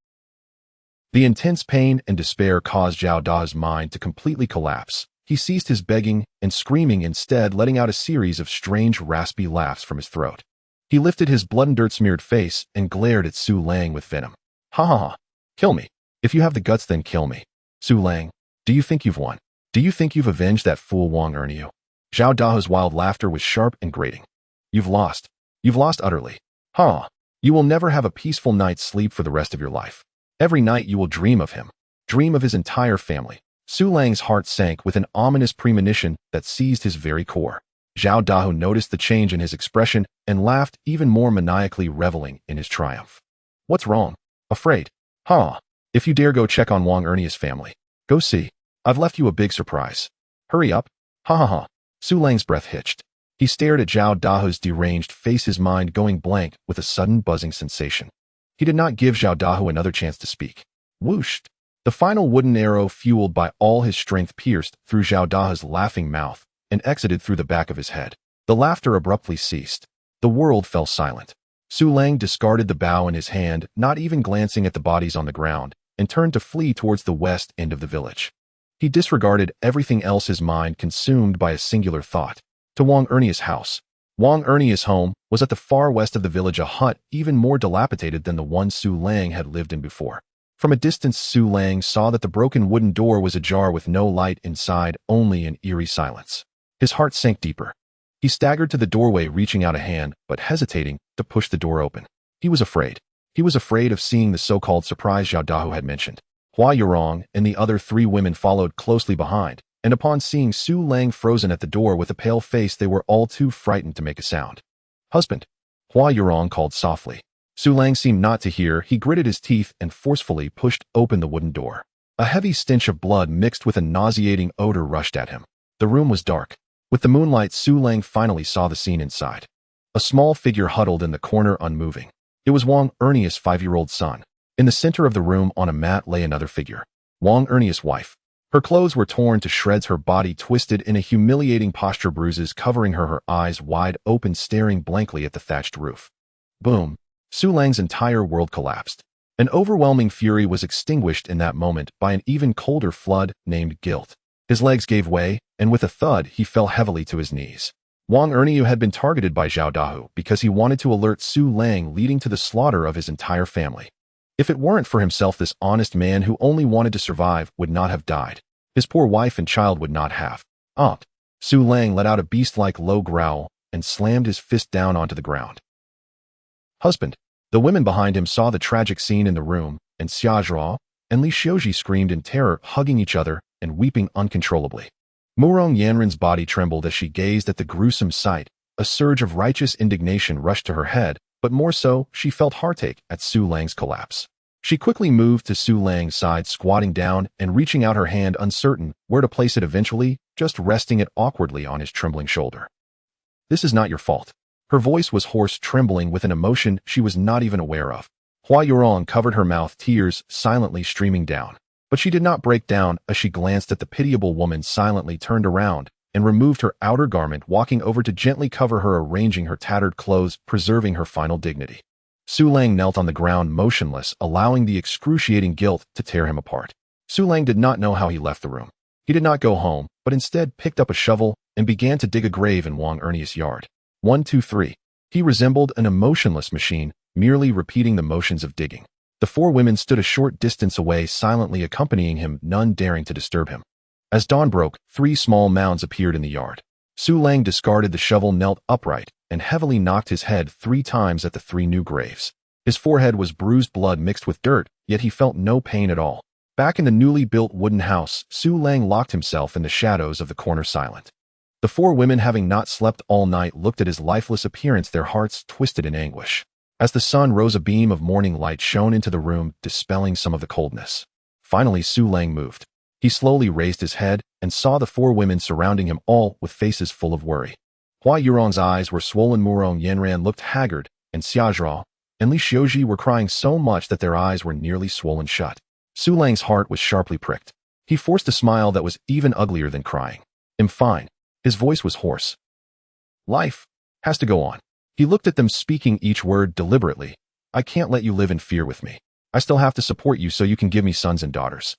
The intense pain and despair caused Zhao Dahe's mind to completely collapse. He ceased his begging and screaming, instead letting out a series of strange, raspy laughs from his throat. He lifted his blood and dirt-smeared face and glared at Su Lang with venom. Ha ha ha. Kill me. If you have the guts, then kill me. Su Lang, do you think you've won? Do you think you've avenged that fool Wang Erniu? Zhao Dahe's wild laughter was sharp and grating. You've lost. You've lost utterly. Ha! You will never have a peaceful night's sleep for the rest of your life. Every night you will dream of him. Dream of his entire family. Su Lang's heart sank with an ominous premonition that seized his very core. Zhao Dahe noticed the change in his expression and laughed even more maniacally, reveling in his triumph. What's wrong? Afraid? Ha! If you dare go check on Wang Erniu's family. Go see. I've left you a big surprise. Hurry up. Ha ha ha. Su Lang's breath hitched. He stared at Zhao Dahe's deranged face, his mind going blank with a sudden buzzing sensation. He did not give Zhao Dahe another chance to speak. Whooshed. The final wooden arrow, fueled by all his strength, pierced through Zhao Dahe's laughing mouth and exited through the back of his head. The laughter abruptly ceased. The world fell silent. Su Lang discarded the bow in his hand, not even glancing at the bodies on the ground, and turned to flee towards the west end of the village. He disregarded everything else, his mind consumed by a singular thought. To Wang Erniu's house. Wang Erniu's home was at the far west of the village, a hut even more dilapidated than the one Su Lang had lived in before. From a distance, Su Lang saw that the broken wooden door was ajar with no light inside, only an eerie silence. His heart sank deeper. He staggered to the doorway, reaching out a hand, but hesitating to push the door open. He was afraid. He was afraid of seeing the so-called surprise Zhao Dahu had mentioned. Hua Yurong and the other 3 women followed closely behind, and upon seeing Su Lang frozen at the door with a pale face, they were all too frightened to make a sound. "Husband," Hua Yurong called softly. Su Lang seemed not to hear. He gritted his teeth and forcefully pushed open the wooden door. A heavy stench of blood mixed with a nauseating odor rushed at him. The room was dark. With the moonlight, Su Lang finally saw the scene inside. A small figure huddled in the corner, unmoving. It was Wang Ernia's 5-year-old son. In the center of the room on a mat lay another figure, Wang Ernia's wife. Her clothes were torn to shreds, her body twisted in a humiliating posture, bruises covering her eyes wide open, staring blankly at the thatched roof. Boom! Su Lang's entire world collapsed. An overwhelming fury was extinguished in that moment by an even colder flood named guilt. His legs gave way, and with a thud, he fell heavily to his knees. Wang Erniu had been targeted by Zhao Dahu because he wanted to alert Su Lang, leading to the slaughter of his entire family. If it weren't for himself, this honest man who only wanted to survive would not have died. His poor wife and child would not have. Su Lang let out a beast-like low growl and slammed his fist down onto the ground. "Husband!" The women behind him saw the tragic scene in the room, and Xia Zhao and Li Xiuji screamed in terror, hugging each other and weeping uncontrollably. Murong Yanren's body trembled as she gazed at the gruesome sight. A surge of righteous indignation rushed to her head, but more so, she felt heartache at Su Lang's collapse. She quickly moved to Su Lang's side, squatting down and reaching out her hand, uncertain where to place it, eventually just resting it awkwardly on his trembling shoulder. "This is not your fault." Her voice was hoarse, trembling with an emotion she was not even aware of. Hua Yurong covered her mouth, tears silently streaming down. But she did not break down as she glanced at the pitiable woman, silently turned around and removed her outer garment, walking over to gently cover her, arranging her tattered clothes, preserving her final dignity. Su Lang knelt on the ground, motionless, allowing the excruciating guilt to tear him apart. Su Lang did not know how he left the room. He did not go home, but instead picked up a shovel and began to dig a grave in Wang Ernia's yard. 1, 2, 3. He resembled an emotionless machine, merely repeating the motions of digging. The 4 women stood a short distance away, silently accompanying him, none daring to disturb him. As dawn broke, 3 small mounds appeared in the yard. Su Lang discarded the shovel, knelt upright, and heavily knocked his head 3 times at the 3 new graves. His forehead was bruised, blood mixed with dirt, yet he felt no pain at all. Back in the newly built wooden house, Su Lang locked himself in the shadows of the corner, silent. The 4 women, having not slept all night, looked at his lifeless appearance, their hearts twisted in anguish. As the sun rose, a beam of morning light shone into the room, dispelling some of the coldness. Finally, Su Lang moved. He slowly raised his head and saw the 4 women surrounding him, all with faces full of worry. Hua Yurong's eyes were swollen, Murong Yanran looked haggard, and Xia Zhao and Li Xiuji were crying so much that their eyes were nearly swollen shut. Su Lang's heart was sharply pricked. He forced a smile that was even uglier than crying. "I'm fine." His voice was hoarse. "Life has to go on." He looked at them, speaking each word deliberately. "I can't let you live in fear with me. I still have to support you so you can give me sons and daughters."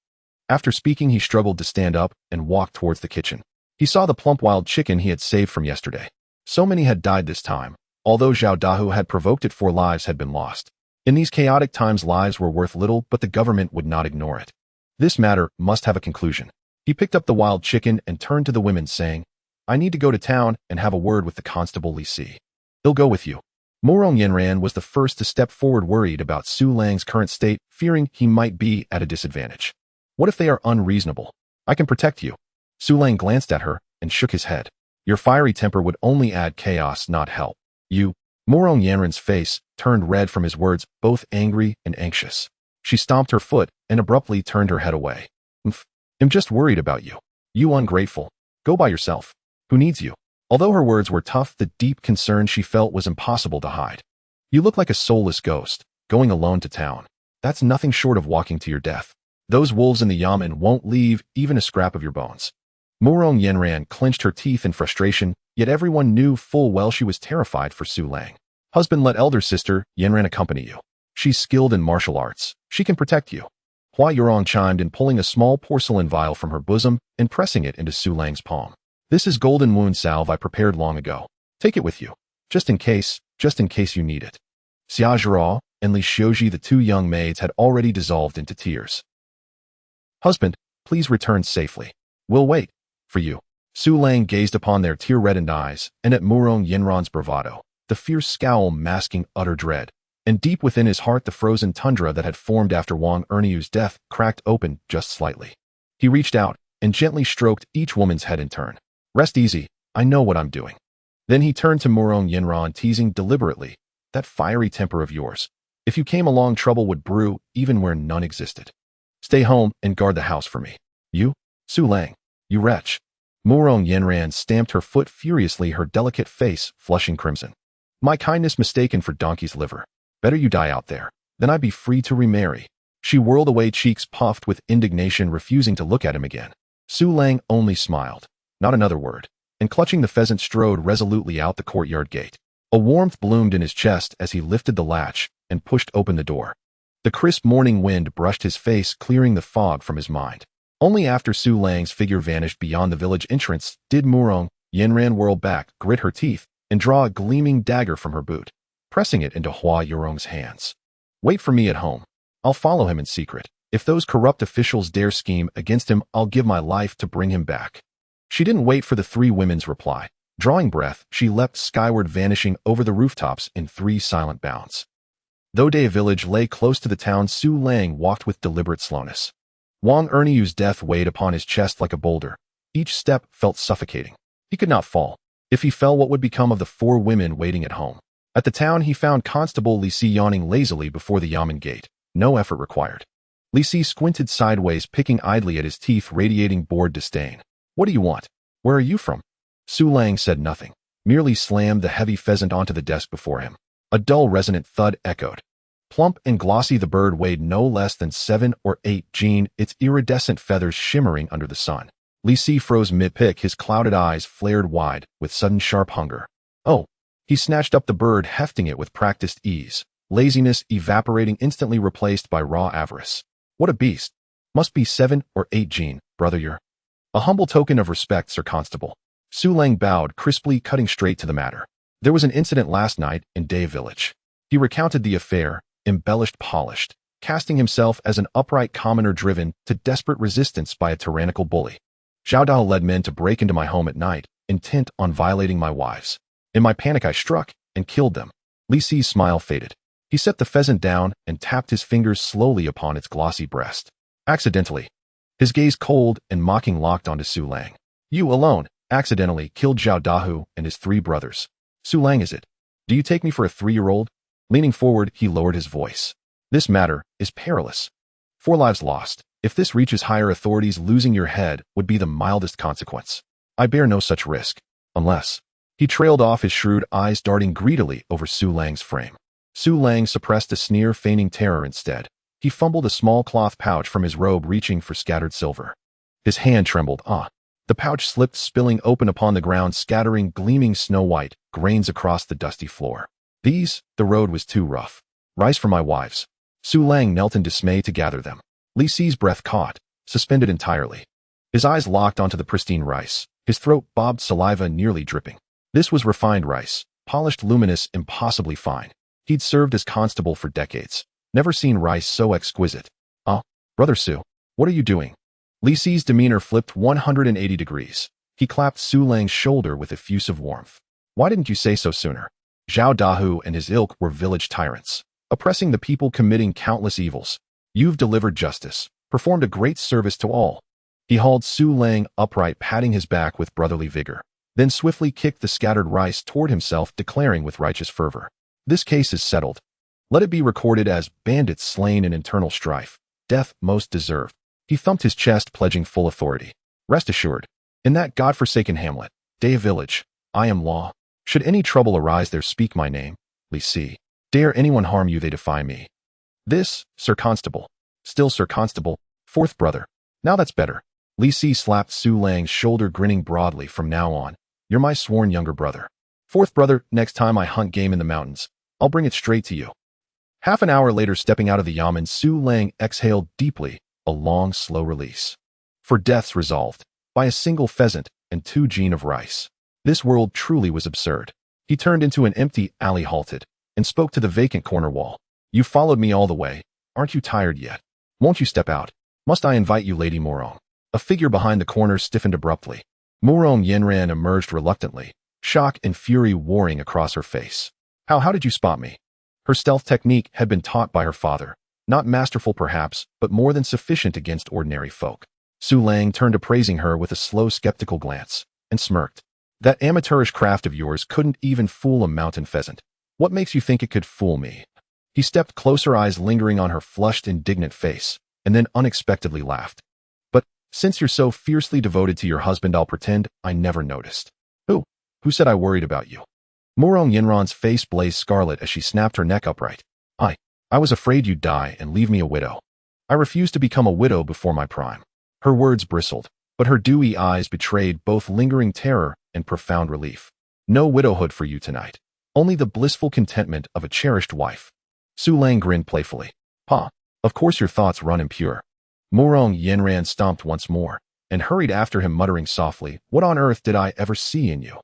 After speaking, he struggled to stand up and walked towards the kitchen. He saw the plump wild chicken he had saved from yesterday. So many had died this time. Although Zhao Dahu had provoked it, 4 lives had been lost. In these chaotic times, lives were worth little, but the government would not ignore it. This matter must have a conclusion. He picked up the wild chicken and turned to the women, saying, "I need to go to town and have a word with the constable Li Si. He'll go with you." Murong Yanran was the first to step forward, worried about Su Lang's current state, fearing he might be at a disadvantage. "What if they are unreasonable? I can protect you." Su Lang glanced at her and shook his head. "Your fiery temper would only add chaos, not help. You..." Murong Yanran's face turned red from his words, both angry and anxious. She stomped her foot and abruptly turned her head away. "I'm just worried about you. You ungrateful. Go by yourself. Who needs you?" Although her words were tough, the deep concern she felt was impossible to hide. "You look like a soulless ghost, going alone to town. That's nothing short of walking to your death. Those wolves in the yamen won't leave even a scrap of your bones." Murong Yanran clenched her teeth in frustration, yet everyone knew full well she was terrified for Su Lang. "Husband, let elder sister Yanran accompany you. She's skilled in martial arts. She can protect you." Hua Yurong chimed in, pulling a small porcelain vial from her bosom and pressing it into Su Lang's palm. "This is golden wound salve I prepared long ago. Take it with you, just in case you need it." Xia Zhao and Li Xiuji, the two young maids, had already dissolved into tears. "Husband, please return safely. We'll wait for you." Su Lang gazed upon their tear-reddened eyes and at Murong Yinran's bravado, the fierce scowl masking utter dread. And deep within his heart, the frozen tundra that had formed after Wang Erniu's death cracked open just slightly. He reached out and gently stroked each woman's head in turn. "Rest easy, I know what I'm doing." Then he turned to Murong Yinran, teasing deliberately, "That fiery temper of yours. If you came along, trouble would brew even where none existed. Stay home and guard the house for me. You, Su Lang, you wretch." Murong Yinran stamped her foot furiously, her delicate face flushing crimson. "My kindness mistaken for donkey's liver. Better you die out there, then I'd be free to remarry." She whirled away, cheeks puffed with indignation, refusing to look at him again. Su Lang only smiled, not another word, and clutching the pheasant strode resolutely out the courtyard gate. A warmth bloomed in his chest as he lifted the latch and pushed open the door. The crisp morning wind brushed his face, clearing the fog from his mind. Only after Su Lang's figure vanished beyond the village entrance did Murong Yinran whirl back, grit her teeth, and draw a gleaming dagger from her boot, pressing it into Hua Yurong's hands. "Wait for me at home. I'll follow him in secret. If those corrupt officials dare scheme against him, I'll give my life to bring him back." She didn't wait for the three women's reply. Drawing breath, she leapt skyward, vanishing over the rooftops in 3 silent bounds. Though Day Village lay close to the town, Su Lang walked with deliberate slowness. Wang Erniu's death weighed upon his chest like a boulder. Each step felt suffocating. He could not fall. If he fell, what would become of the 4 women waiting at home? At the town, he found Constable Li Si yawning lazily before the Yamen gate. No effort required. Li Si squinted sideways, picking idly at his teeth, radiating bored disdain. "What do you want? Where are you from?" Su Lang said nothing, merely slammed the heavy pheasant onto the desk before him. A dull, resonant thud echoed. Plump and glossy, the bird weighed no less than 7 or 8 jin, its iridescent feathers shimmering under the sun. Li Si froze mid-pick, his clouded eyes flared wide with sudden sharp hunger. "Oh!" He snatched up the bird, hefting it with practiced ease, laziness evaporating, instantly replaced by raw avarice. "What a beast! Must be 7 or 8 jin, brother, you're—" "A humble token of respect, Sir Constable." Su Lang bowed, crisply, cutting straight to the matter. "There was an incident last night in Day Village." He recounted the affair, embellished, polished, casting himself as an upright commoner driven to desperate resistance by a tyrannical bully. "Zhao Dao led men to break into my home at night, intent on violating my wives. In my panic, I struck and killed them." Li Si's smile faded. He set the pheasant down and tapped his fingers slowly upon its glossy breast. "Accidentally." His gaze cold and mocking locked onto Su Lang. "You alone accidentally killed Zhao Dahu and his 3 brothers. Su Lang, is it? Do you take me for a 3-year-old? Leaning forward, he lowered his voice. "This matter is perilous. 4 lives lost. If this reaches higher authorities, losing your head would be the mildest consequence. I bear no such risk, unless—" He trailed off, his shrewd eyes darting greedily over Su Lang's frame. Su Lang suppressed a sneer, feigning terror instead. He fumbled a small cloth pouch from his robe, reaching for scattered silver. His hand trembled. The pouch slipped, spilling open upon the ground, scattering gleaming snow-white grains across the dusty floor. "These, the road was too rough. Rice for my wives." Su Lang knelt in dismay to gather them. Li Si's breath caught, suspended entirely. His eyes locked onto the pristine rice. His throat bobbed, saliva nearly dripping. This was refined rice, polished, luminous, impossibly fine. He'd served as constable for decades. Never seen rice so exquisite. Brother Su, what are you doing?" Li Si's demeanor flipped 180 degrees. He clapped Su Lang's shoulder with effusive warmth. "Why didn't you say so sooner? Zhao Dahu and his ilk were village tyrants, oppressing the people, committing countless evils. You've delivered justice, performed a great service to all." He hauled Su Lang upright, patting his back with brotherly vigor, then swiftly kicked the scattered rice toward himself, declaring with righteous fervor, "This case is settled. Let it be recorded as bandits slain in internal strife, death most deserved." He thumped his chest, pledging full authority. "Rest assured, in that godforsaken hamlet, Day Village, I am law. Should any trouble arise there, speak my name, Li Si. Dare anyone harm you, they defy me. This, Sir Constable. Still Sir Constable, 4th brother. Now that's better." Li Si slapped Su Lang's shoulder, grinning broadly. "From now on, you're my sworn younger brother. 4th brother, next time I hunt game in the mountains, I'll bring it straight to you." Half an hour later, stepping out of the yamen, Su Lang exhaled deeply, a long, slow release. For deaths resolved, by a single pheasant and 2 jin of rice. This world truly was absurd. He turned into an empty alley, halted, and spoke to the vacant corner wall. You followed me all the way. Aren't you tired yet? Won't you step out? Must I invite you, Lady Morong? A figure behind the corner stiffened abruptly. Morong Yenran emerged reluctantly, shock and fury warring across her face. How did you spot me? Her stealth technique had been taught by her father. Not masterful perhaps, but more than sufficient against ordinary folk. Su Lang turned appraising her with a slow skeptical glance, and smirked. That amateurish craft of yours couldn't even fool a mountain pheasant. What makes you think it could fool me? He stepped closer, eyes lingering on her flushed, indignant face, and then unexpectedly laughed. But since you're so fiercely devoted to your husband, I'll pretend I never noticed. Who said I worried about you? Morong Yenran's face blazed scarlet as she snapped her neck upright. I was afraid you'd die and leave me a widow. I refused to become a widow before my prime. Her words bristled, but her dewy eyes betrayed both lingering terror and profound relief. No widowhood for you tonight. Only the blissful contentment of a cherished wife. Su Lang grinned playfully. Pa, of course your thoughts run impure. Morong Yenran stomped once more, and hurried after him muttering softly, what on earth did I ever see in you?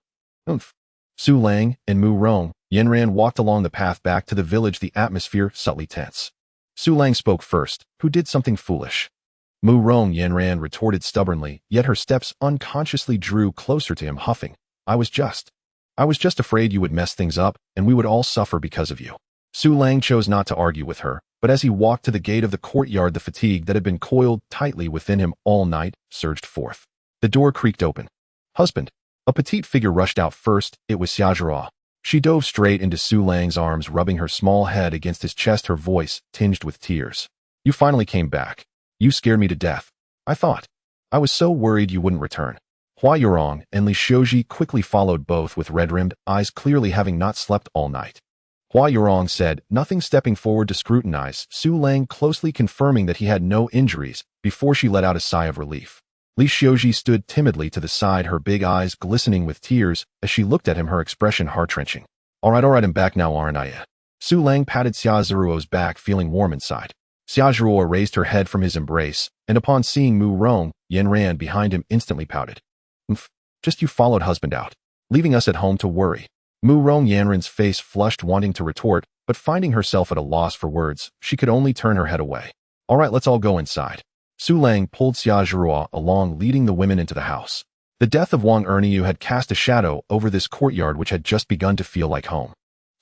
Oomph. Su Lang and Morong Yenran walked along the path back to the village, the atmosphere subtly tense. Su Lang spoke first. Who did something foolish? Morong Yenran retorted stubbornly, yet her steps unconsciously drew closer to him, huffing. I was just afraid you would mess things up, and we would all suffer because of you. Su Lang chose not to argue with her, but as he walked to the gate of the courtyard, the fatigue that had been coiled tightly within him all night surged forth. The door creaked open. Husband. A petite figure rushed out first. It was Xiaozhua. She dove straight into Su Lang's arms, rubbing her small head against his chest, her voice tinged with tears. You finally came back. You scared me to death. I was so worried you wouldn't return. Hua Yurong and Li Xiuji quickly followed, both with red-rimmed eyes, clearly having not slept all night. Hua Yurong said nothing, stepping forward to scrutinize Su Lang closely, confirming that he had no injuries before she let out a sigh of relief. Li Xiuji stood timidly to the side, her big eyes glistening with tears as she looked at him, her expression heart-wrenching. All right, I'm back now, aren't I? Su Lang patted Xiaozhuo's back, feeling warm inside. Xiaozhuo raised her head from his embrace, and upon seeing Morong Yenran behind him, instantly pouted. Just you followed husband out, leaving us at home to worry. Morong Yenran's face flushed, wanting to retort, but finding herself at a loss for words, she could only turn her head away. All right, let's all go inside. Su Lang pulled Xiaozhuo along, leading the women into the house. The death of Wang Erniu had cast a shadow over this courtyard, which had just begun to feel like home.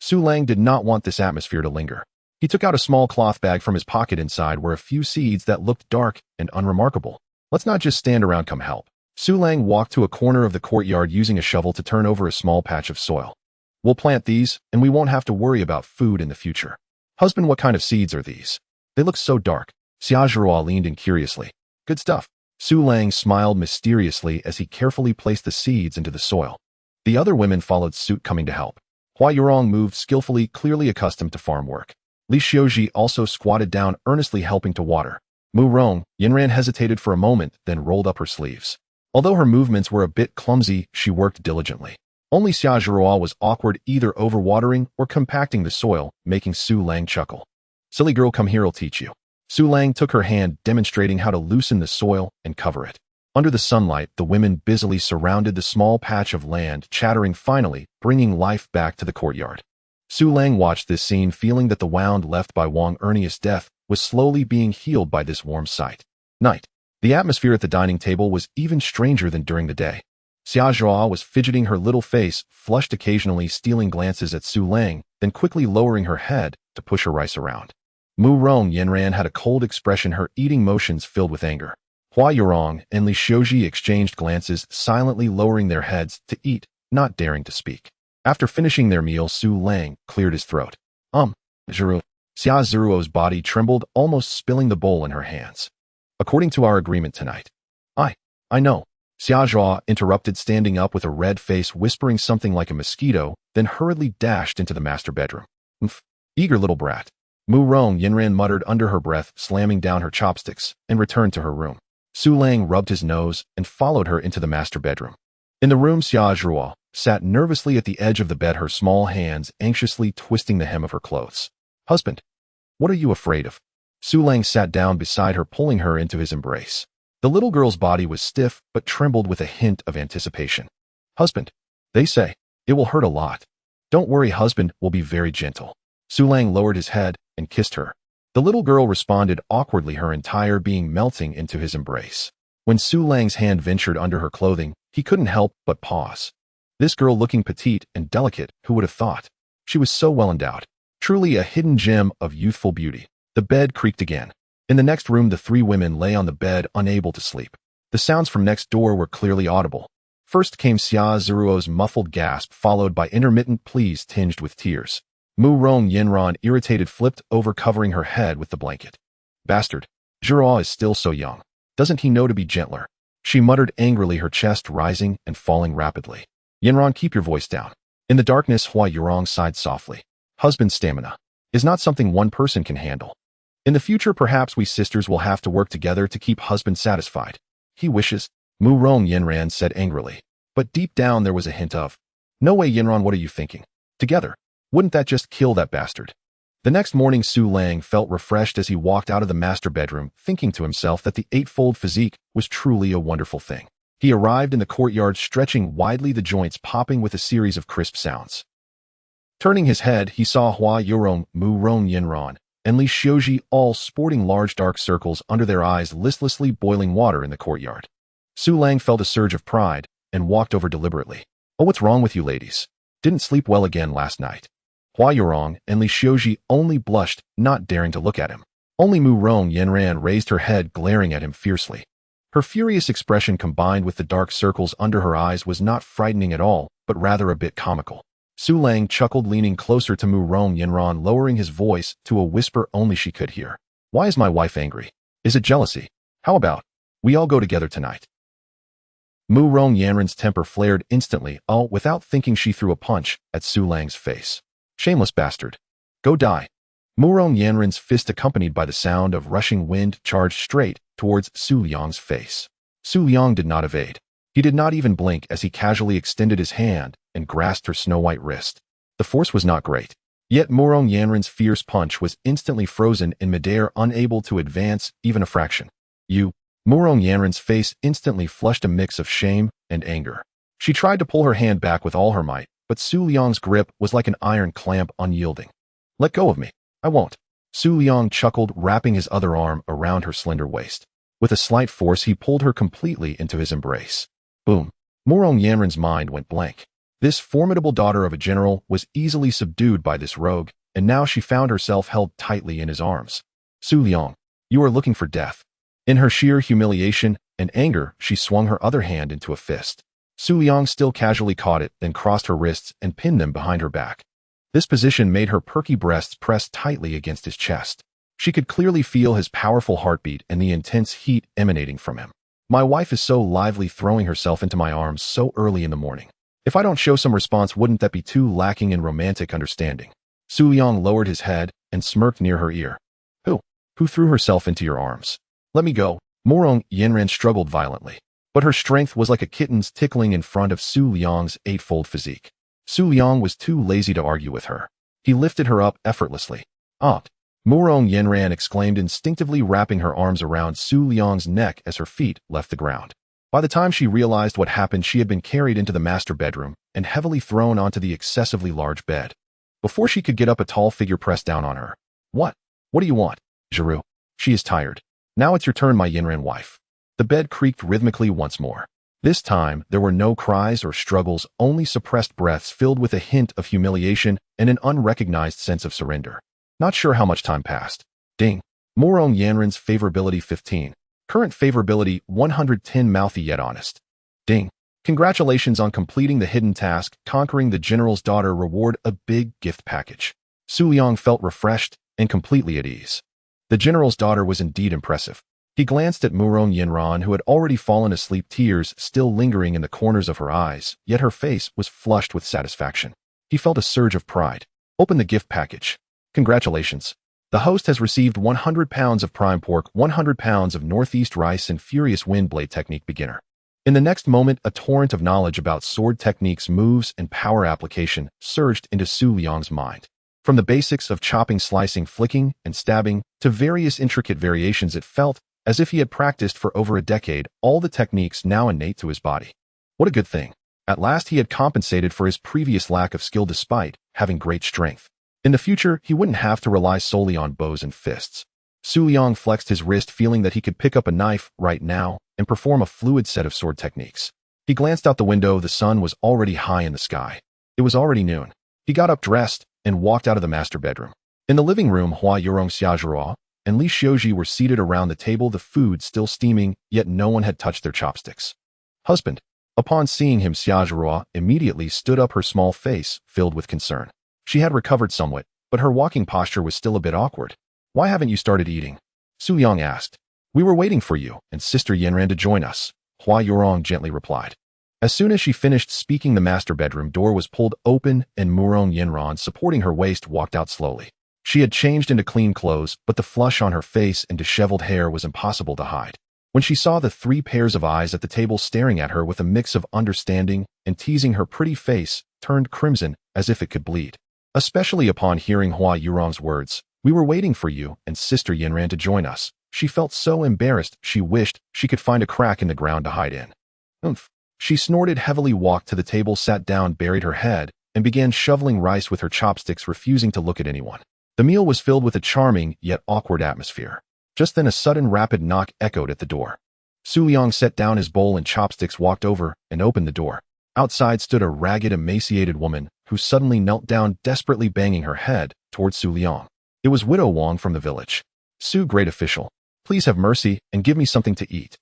Su Lang did not want this atmosphere to linger. He took out a small cloth bag from his pocket. Inside were a few seeds that looked dark and unremarkable. Let's not just stand around, come help. Su Lang walked to a corner of the courtyard, using a shovel to turn over a small patch of soil. We'll plant these, and we won't have to worry about food in the future. Husband, what kind of seeds are these? They look so dark. Xiaozhuo leaned in curiously. Good stuff. Su Lang smiled mysteriously as he carefully placed the seeds into the soil. The other women followed suit, coming to help. Hua Yurong moved skillfully, clearly accustomed to farm work. Li Xiuji also squatted down, earnestly helping to water. Morong Yenran hesitated for a moment, then rolled up her sleeves. Although her movements were a bit clumsy, she worked diligently. Only Xiaozhuo was awkward, either overwatering or compacting the soil, making Su Lang chuckle. Silly girl, come here, I'll teach you. Su Lang took her hand, demonstrating how to loosen the soil and cover it. Under the sunlight, the women busily surrounded the small patch of land, chattering, finally bringing life back to the courtyard. Su Lang watched this scene, feeling that the wound left by Wang Erniu's death was slowly being healed by this warm sight. Night. The atmosphere at the dining table was even stranger than during the day. Xiaozhua was fidgeting, her little face flushed, occasionally stealing glances at Su Lang, then quickly lowering her head to push her rice around. Morong Yenran had a cold expression, her eating motions filled with anger. Hua Yurong and Li Xiuji exchanged glances, silently lowering their heads to eat, not daring to speak. After finishing their meal, Su Lang cleared his throat. Zhuru. Xiaozhuo's body trembled, almost spilling the bowl in her hands. According to our agreement tonight. I know. Xiaozhua interrupted, standing up with a red face, whispering something like a mosquito, then hurriedly dashed into the master bedroom. Eager little brat. Morong Yenran muttered under her breath, slamming down her chopsticks, and returned to her room. Su Lang rubbed his nose and followed her into the master bedroom. In the room, Xiaozhua sat nervously at the edge of the bed, her small hands anxiously twisting the hem of her clothes. Husband, what are you afraid of? Su Lang sat down beside her, pulling her into his embrace. The little girl's body was stiff, but trembled with a hint of anticipation. Husband, they say it will hurt a lot. Don't worry, husband will be very gentle. Su Lang lowered his head and kissed her. The little girl responded awkwardly, her entire being melting into his embrace. When Su Lang's hand ventured under her clothing, he couldn't help but pause. This girl looking petite and delicate, who would have thought? She was so well endowed. Truly a hidden gem of youthful beauty. The bed creaked again. In the next room, the three women lay on the bed, unable to sleep. The sounds from next door were clearly audible. First came Xia Zeruo's muffled gasp, followed by intermittent pleas tinged with tears. Mu Rong Yinran, irritated, flipped over, covering her head with the blanket. Bastard. Zhuruo is still so young. Doesn't he know to be gentler? She muttered angrily, her chest rising and falling rapidly. Yinran, keep your voice down. In the darkness, Hua Yurong sighed softly. Husband stamina is not something one person can handle. In the future, perhaps we sisters will have to work together to keep husband satisfied. He wishes, Mu Rong Yinran said angrily. But deep down there was a hint of, no way Yinran, what are you thinking? Together. Wouldn't that just kill that bastard? The next morning, Su Lang felt refreshed as he walked out of the master bedroom, thinking to himself that the eightfold physique was truly a wonderful thing. He arrived in the courtyard, stretching widely, the joints popping with a series of crisp sounds. Turning his head, he saw Hua Yurong, Mu Rong Yinran, and Li Xiuji all sporting large dark circles under their eyes, listlessly boiling water in the courtyard. Su Lang felt a surge of pride and walked over deliberately. Oh, what's wrong with you ladies? Didn't sleep well again last night? Hua Yurong and Li Xiuji only blushed, not daring to look at him. Only Mu Rong Yinran raised her head, glaring at him fiercely. Her furious expression, combined with the dark circles under her eyes, was not frightening at all, but rather a bit comical. Su Lang chuckled, leaning closer to Mu Rong Yinran, lowering his voice to a whisper only she could hear. Why is my wife angry? Is it jealousy? How about we all go together tonight? Mu Rong Yanran's temper flared instantly. Without thinking, she threw a punch at Su Lang's face. Shameless bastard. Go die. Mu Rong Yanran's fist, accompanied by the sound of rushing wind, charged straight towards Su Liang's face. Su Liang did not evade. He did not even blink as he casually extended his hand and grasped her snow-white wrist. The force was not great. Yet Mu Rong Yanran's fierce punch was instantly frozen in midair, unable to advance even a fraction. Mu Rong Yanran's face instantly flushed a mix of shame and anger. She tried to pull her hand back with all her might, but Su Liang's grip was like an iron clamp, unyielding. Let go of me. I won't. Su Liang chuckled, wrapping his other arm around her slender waist. With a slight force, he pulled her completely into his embrace. Boom. Mu Rong Yanran's mind went blank. This formidable daughter of a general was easily subdued by this rogue, and now she found herself held tightly in his arms. Su Liang, you are looking for death. In her sheer humiliation and anger, she swung her other hand into a fist. Su Liang still casually caught it, then crossed her wrists and pinned them behind her back. This position made her perky breasts press tightly against his chest. She could clearly feel his powerful heartbeat and the intense heat emanating from him. My wife is so lively, throwing herself into my arms so early in the morning. If I don't show some response, wouldn't that be too lacking in romantic understanding? Su Liang lowered his head and smirked near her ear. Who threw herself into your arms? Let me go. Mu Rong Yinran struggled violently, but her strength was like a kitten's tickling in front of Su Liang's eightfold physique. Su Liang was too lazy to argue with her. He lifted her up effortlessly. Mu Rong Yinran exclaimed, instinctively wrapping her arms around Su Liang's neck as her feet left the ground. By the time she realized what happened, she had been carried into the master bedroom and heavily thrown onto the excessively large bed. Before she could get up, a tall figure pressed down on her. What do you want? Zhiru. She is tired. Now it's your turn, my Yinran wife. The bed creaked rhythmically once more. This time, there were no cries or struggles, only suppressed breaths filled with a hint of humiliation and an unrecognized sense of surrender. Not sure how much time passed. Ding. Mu Rong Yanran's favorability 15. Current favorability 110, mouthy yet honest. Ding. Congratulations on completing the hidden task, conquering the general's daughter. Reward, a big gift package. Su Liang felt refreshed and completely at ease. The general's daughter was indeed impressive. He glanced at Mu Rong Yinran, who had already fallen asleep, tears still lingering in the corners of her eyes, yet her face was flushed with satisfaction. He felt a surge of pride. Open the gift package. Congratulations. The host has received 100 pounds of prime pork, 100 pounds of northeast rice, and furious wind blade technique beginner. In the next moment, a torrent of knowledge about sword techniques, moves, and power application surged into Su Liang's mind. From the basics of chopping, slicing, flicking, and stabbing, to various intricate variations, it felt as if he had practiced for over a decade, all the techniques now innate to his body. What a good thing. At last he had compensated for his previous lack of skill despite having great strength. In the future, he wouldn't have to rely solely on bows and fists. Su Liang flexed his wrist, feeling that he could pick up a knife right now and perform a fluid set of sword techniques. He glanced out the window. The sun was already high in the sky. It was already noon. He got up, dressed, and walked out of the master bedroom. In the living room, Hua Yurong, Xiaozhuo, and Li Xiuji were seated around the table, the food still steaming, yet no one had touched their chopsticks. Husband. Upon seeing him, Xiaozhuo immediately stood up, her small face filled with concern. She had recovered somewhat, but her walking posture was still a bit awkward. Why haven't you started eating? Su Yang asked. We were waiting for you and Sister Yinran to join us, Hua Yurong gently replied. As soon as she finished speaking, the master bedroom door was pulled open and Murong Yinran, supporting her waist, walked out slowly. She had changed into clean clothes, but the flush on her face and disheveled hair was impossible to hide. When she saw the 3 pairs of eyes at the table staring at her with a mix of understanding and teasing, her pretty face turned crimson as if it could bleed. Especially upon hearing Hua Yurong's words, we were waiting for you and Sister Yinran to join us. She felt so embarrassed she wished she could find a crack in the ground to hide in. Oomph. She snorted heavily, walked to the table, sat down, buried her head, and began shoveling rice with her chopsticks, refusing to look at anyone. The meal was filled with a charming yet awkward atmosphere. Just then a sudden rapid knock echoed at the door. Su Liang set down his bowl and chopsticks, walked over, and opened the door. Outside stood a ragged, emaciated woman who suddenly knelt down, desperately banging her head towards Su Liang. It was Widow Wang from the village. Su, great official, please have mercy and give me something to eat.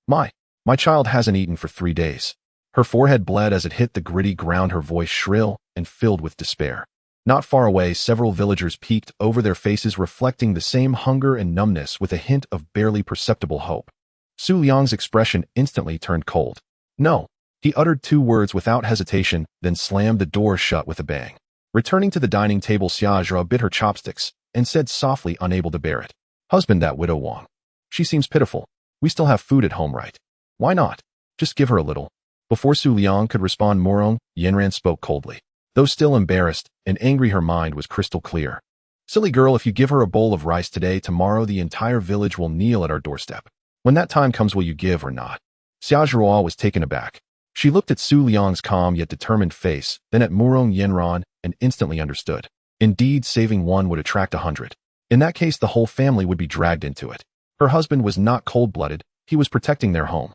My child hasn't eaten for 3 days. Her forehead bled as it hit the gritty ground, her voice shrill and filled with despair. Not far away, several villagers peeked over, their faces reflecting the same hunger and numbness with a hint of barely perceptible hope. Su Liang's expression instantly turned cold. No. He uttered 2 words without hesitation, then slammed the door shut with a bang. Returning to the dining table, Xiaozhuo bit her chopsticks and said softly, unable to bear it. Husband, that Widow Wang. She seems pitiful. We still have food at home, right? Why not? Just give her a little. Before Su Liang could respond, Murong Yinran spoke coldly. Though still embarrassed and angry, her mind was crystal clear. Silly girl, if you give her a bowl of rice today, tomorrow the entire village will kneel at our doorstep. When that time comes, will you give or not? Xiaozhuo was taken aback. She looked at Su Liang's calm yet determined face, then at Murong Yinran, and instantly understood. Indeed, saving one would attract 100. In that case, the whole family would be dragged into it. Her husband was not cold-blooded, he was protecting their home.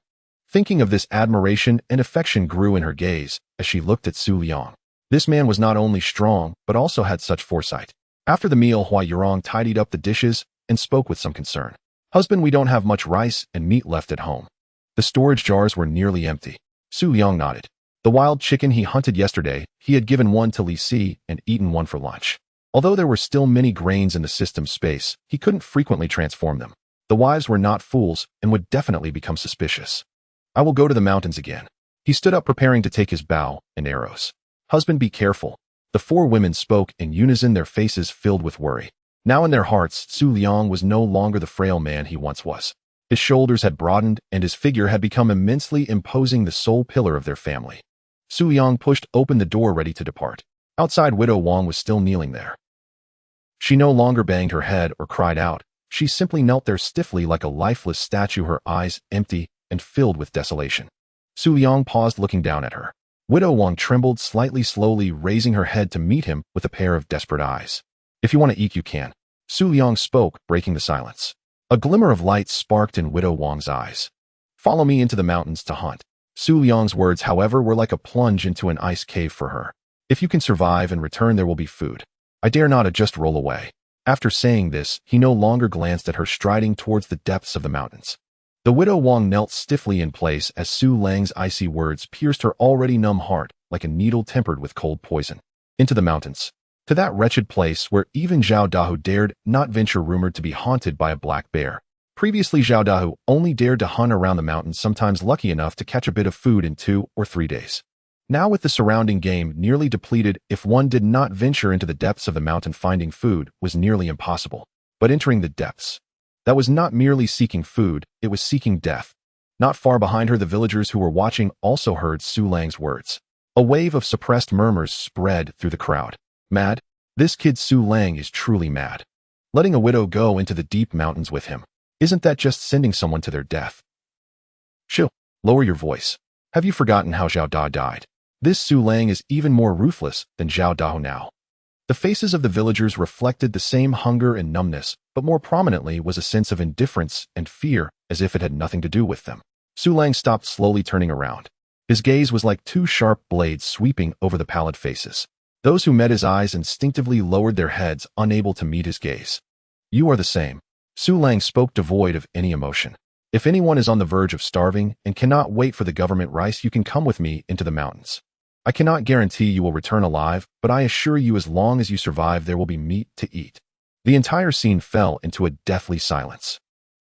Thinking of this, admiration and affection grew in her gaze as she looked at Su Liang. This man was not only strong, but also had such foresight. After the meal, Hua Yurong tidied up the dishes and spoke with some concern. Husband, we don't have much rice and meat left at home. The storage jars were nearly empty. Su Liang nodded. The wild chicken he hunted yesterday, he had given one to Li Si and eaten one for lunch. Although there were still many grains in the system space, he couldn't frequently transform them. The wives were not fools and would definitely become suspicious. I will go to the mountains again. He stood up, preparing to take his bow and arrows. Husband, be careful. The 4 women spoke in unison, their faces filled with worry. Now in their hearts, Su Liang was no longer the frail man he once was. His shoulders had broadened and his figure had become immensely imposing, the sole pillar of their family. Su Liang pushed open the door, ready to depart. Outside, Widow Wang was still kneeling there. She no longer banged her head or cried out. She simply knelt there stiffly like a lifeless statue, her eyes empty and filled with desolation. Su Liang paused, looking down at her. Widow Wang trembled slightly, slowly raising her head to meet him with a pair of desperate eyes. If you want to eat, you can. Su Liang spoke, breaking the silence. A glimmer of light sparked in Widow Wang's eyes. Follow me into the mountains to hunt. Su Liang's words, however, were like a plunge into an ice cave for her. If you can survive and return, there will be food. I dare not just roll away. After saying this, he no longer glanced at her, striding towards the depths of the mountains. The Widow Wang knelt stiffly in place as Su Liang's icy words pierced her already numb heart like a needle tempered with cold poison. Into the mountains. To that wretched place where even Zhao Dahu dared not venture, rumored to be haunted by a black bear. Previously, Zhao Dahu only dared to hunt around the mountains, sometimes lucky enough to catch a bit of food in 2 or 3 days. Now, with the surrounding game nearly depleted, if one did not venture into the depths of the mountain, finding food was nearly impossible. But entering the depths, that was not merely seeking food, it was seeking death. Not far behind her, the villagers who were watching also heard Su Liang's words. A wave of suppressed murmurs spread through the crowd. Mad? This kid Su Liang is truly mad. Letting a widow go into the deep mountains with him. Isn't that just sending someone to their death? Shoo, lower your voice. Have you forgotten how Zhao Da died? This Su Liang is even more ruthless than Zhao Dao now. The faces of the villagers reflected the same hunger and numbness, but more prominently was a sense of indifference and fear, as if it had nothing to do with them. Su Lang stopped, slowly turning around. His gaze was like two sharp blades sweeping over the pallid faces. Those who met his eyes instinctively lowered their heads, unable to meet his gaze. "You are the same." Su Lang spoke, devoid of any emotion. "If anyone is on the verge of starving and cannot wait for the government rice, you can come with me into the mountains. I cannot guarantee you will return alive, but I assure you as long as you survive there will be meat to eat." The entire scene fell into a deathly silence.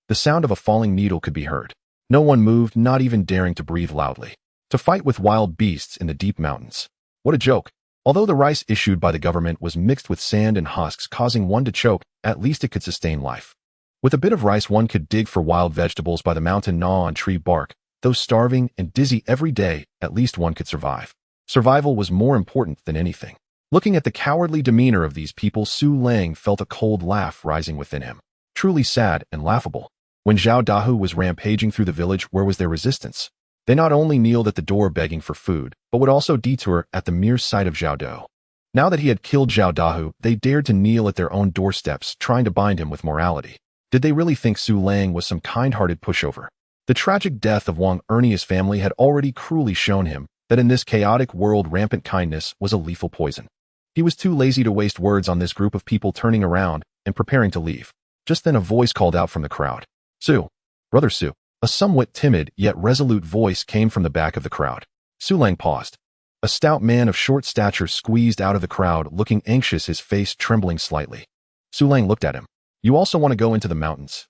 The sound of a falling needle could be heard. No one moved, not even daring to breathe loudly. To fight with wild beasts in the deep mountains. What a joke. Although the rice issued by the government was mixed with sand and husks, causing one to choke, at least it could sustain life. With a bit of rice one could dig for wild vegetables by the mountain, gnaw on tree bark. Though starving and dizzy every day, at least one could survive. Survival was more important than anything. Looking at the cowardly demeanor of these people, Su Lang felt a cold laugh rising within him. Truly sad and laughable. When Zhao Dahu was rampaging through the village, where was their resistance? They not only kneeled at the door begging for food, but would also detour at the mere sight of Zhao Dou. Now that he had killed Zhao Dahu, they dared to kneel at their own doorsteps, trying to bind him with morality. Did they really think Su Lang was some kind-hearted pushover? The tragic death of Wang Ernia's family had already cruelly shown him that in this chaotic world rampant kindness was a lethal poison. He was too lazy to waste words on this group of people turning around and preparing to leave. Just then a voice called out from the crowd. "Su, Brother Su." A somewhat timid yet resolute voice came from the back of the crowd. Su Lang paused. A stout man of short stature squeezed out of the crowd, looking anxious, his face trembling slightly. Su Lang looked at him. "You also want to go into the mountains?"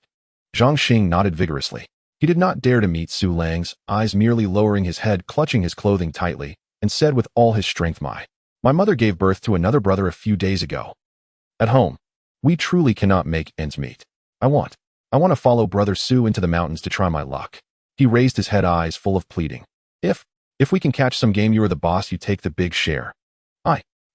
Zhang Xing nodded vigorously. He did not dare to meet Su Lang's eyes, merely lowering his head, clutching his clothing tightly, and said with all his strength, My mother gave birth to another brother a few days ago. At home, we truly cannot make ends meet. I want to follow Brother Su into the mountains to try my luck." He raised his head, eyes full of pleading. If we can catch some game, you are the boss, you take the big share.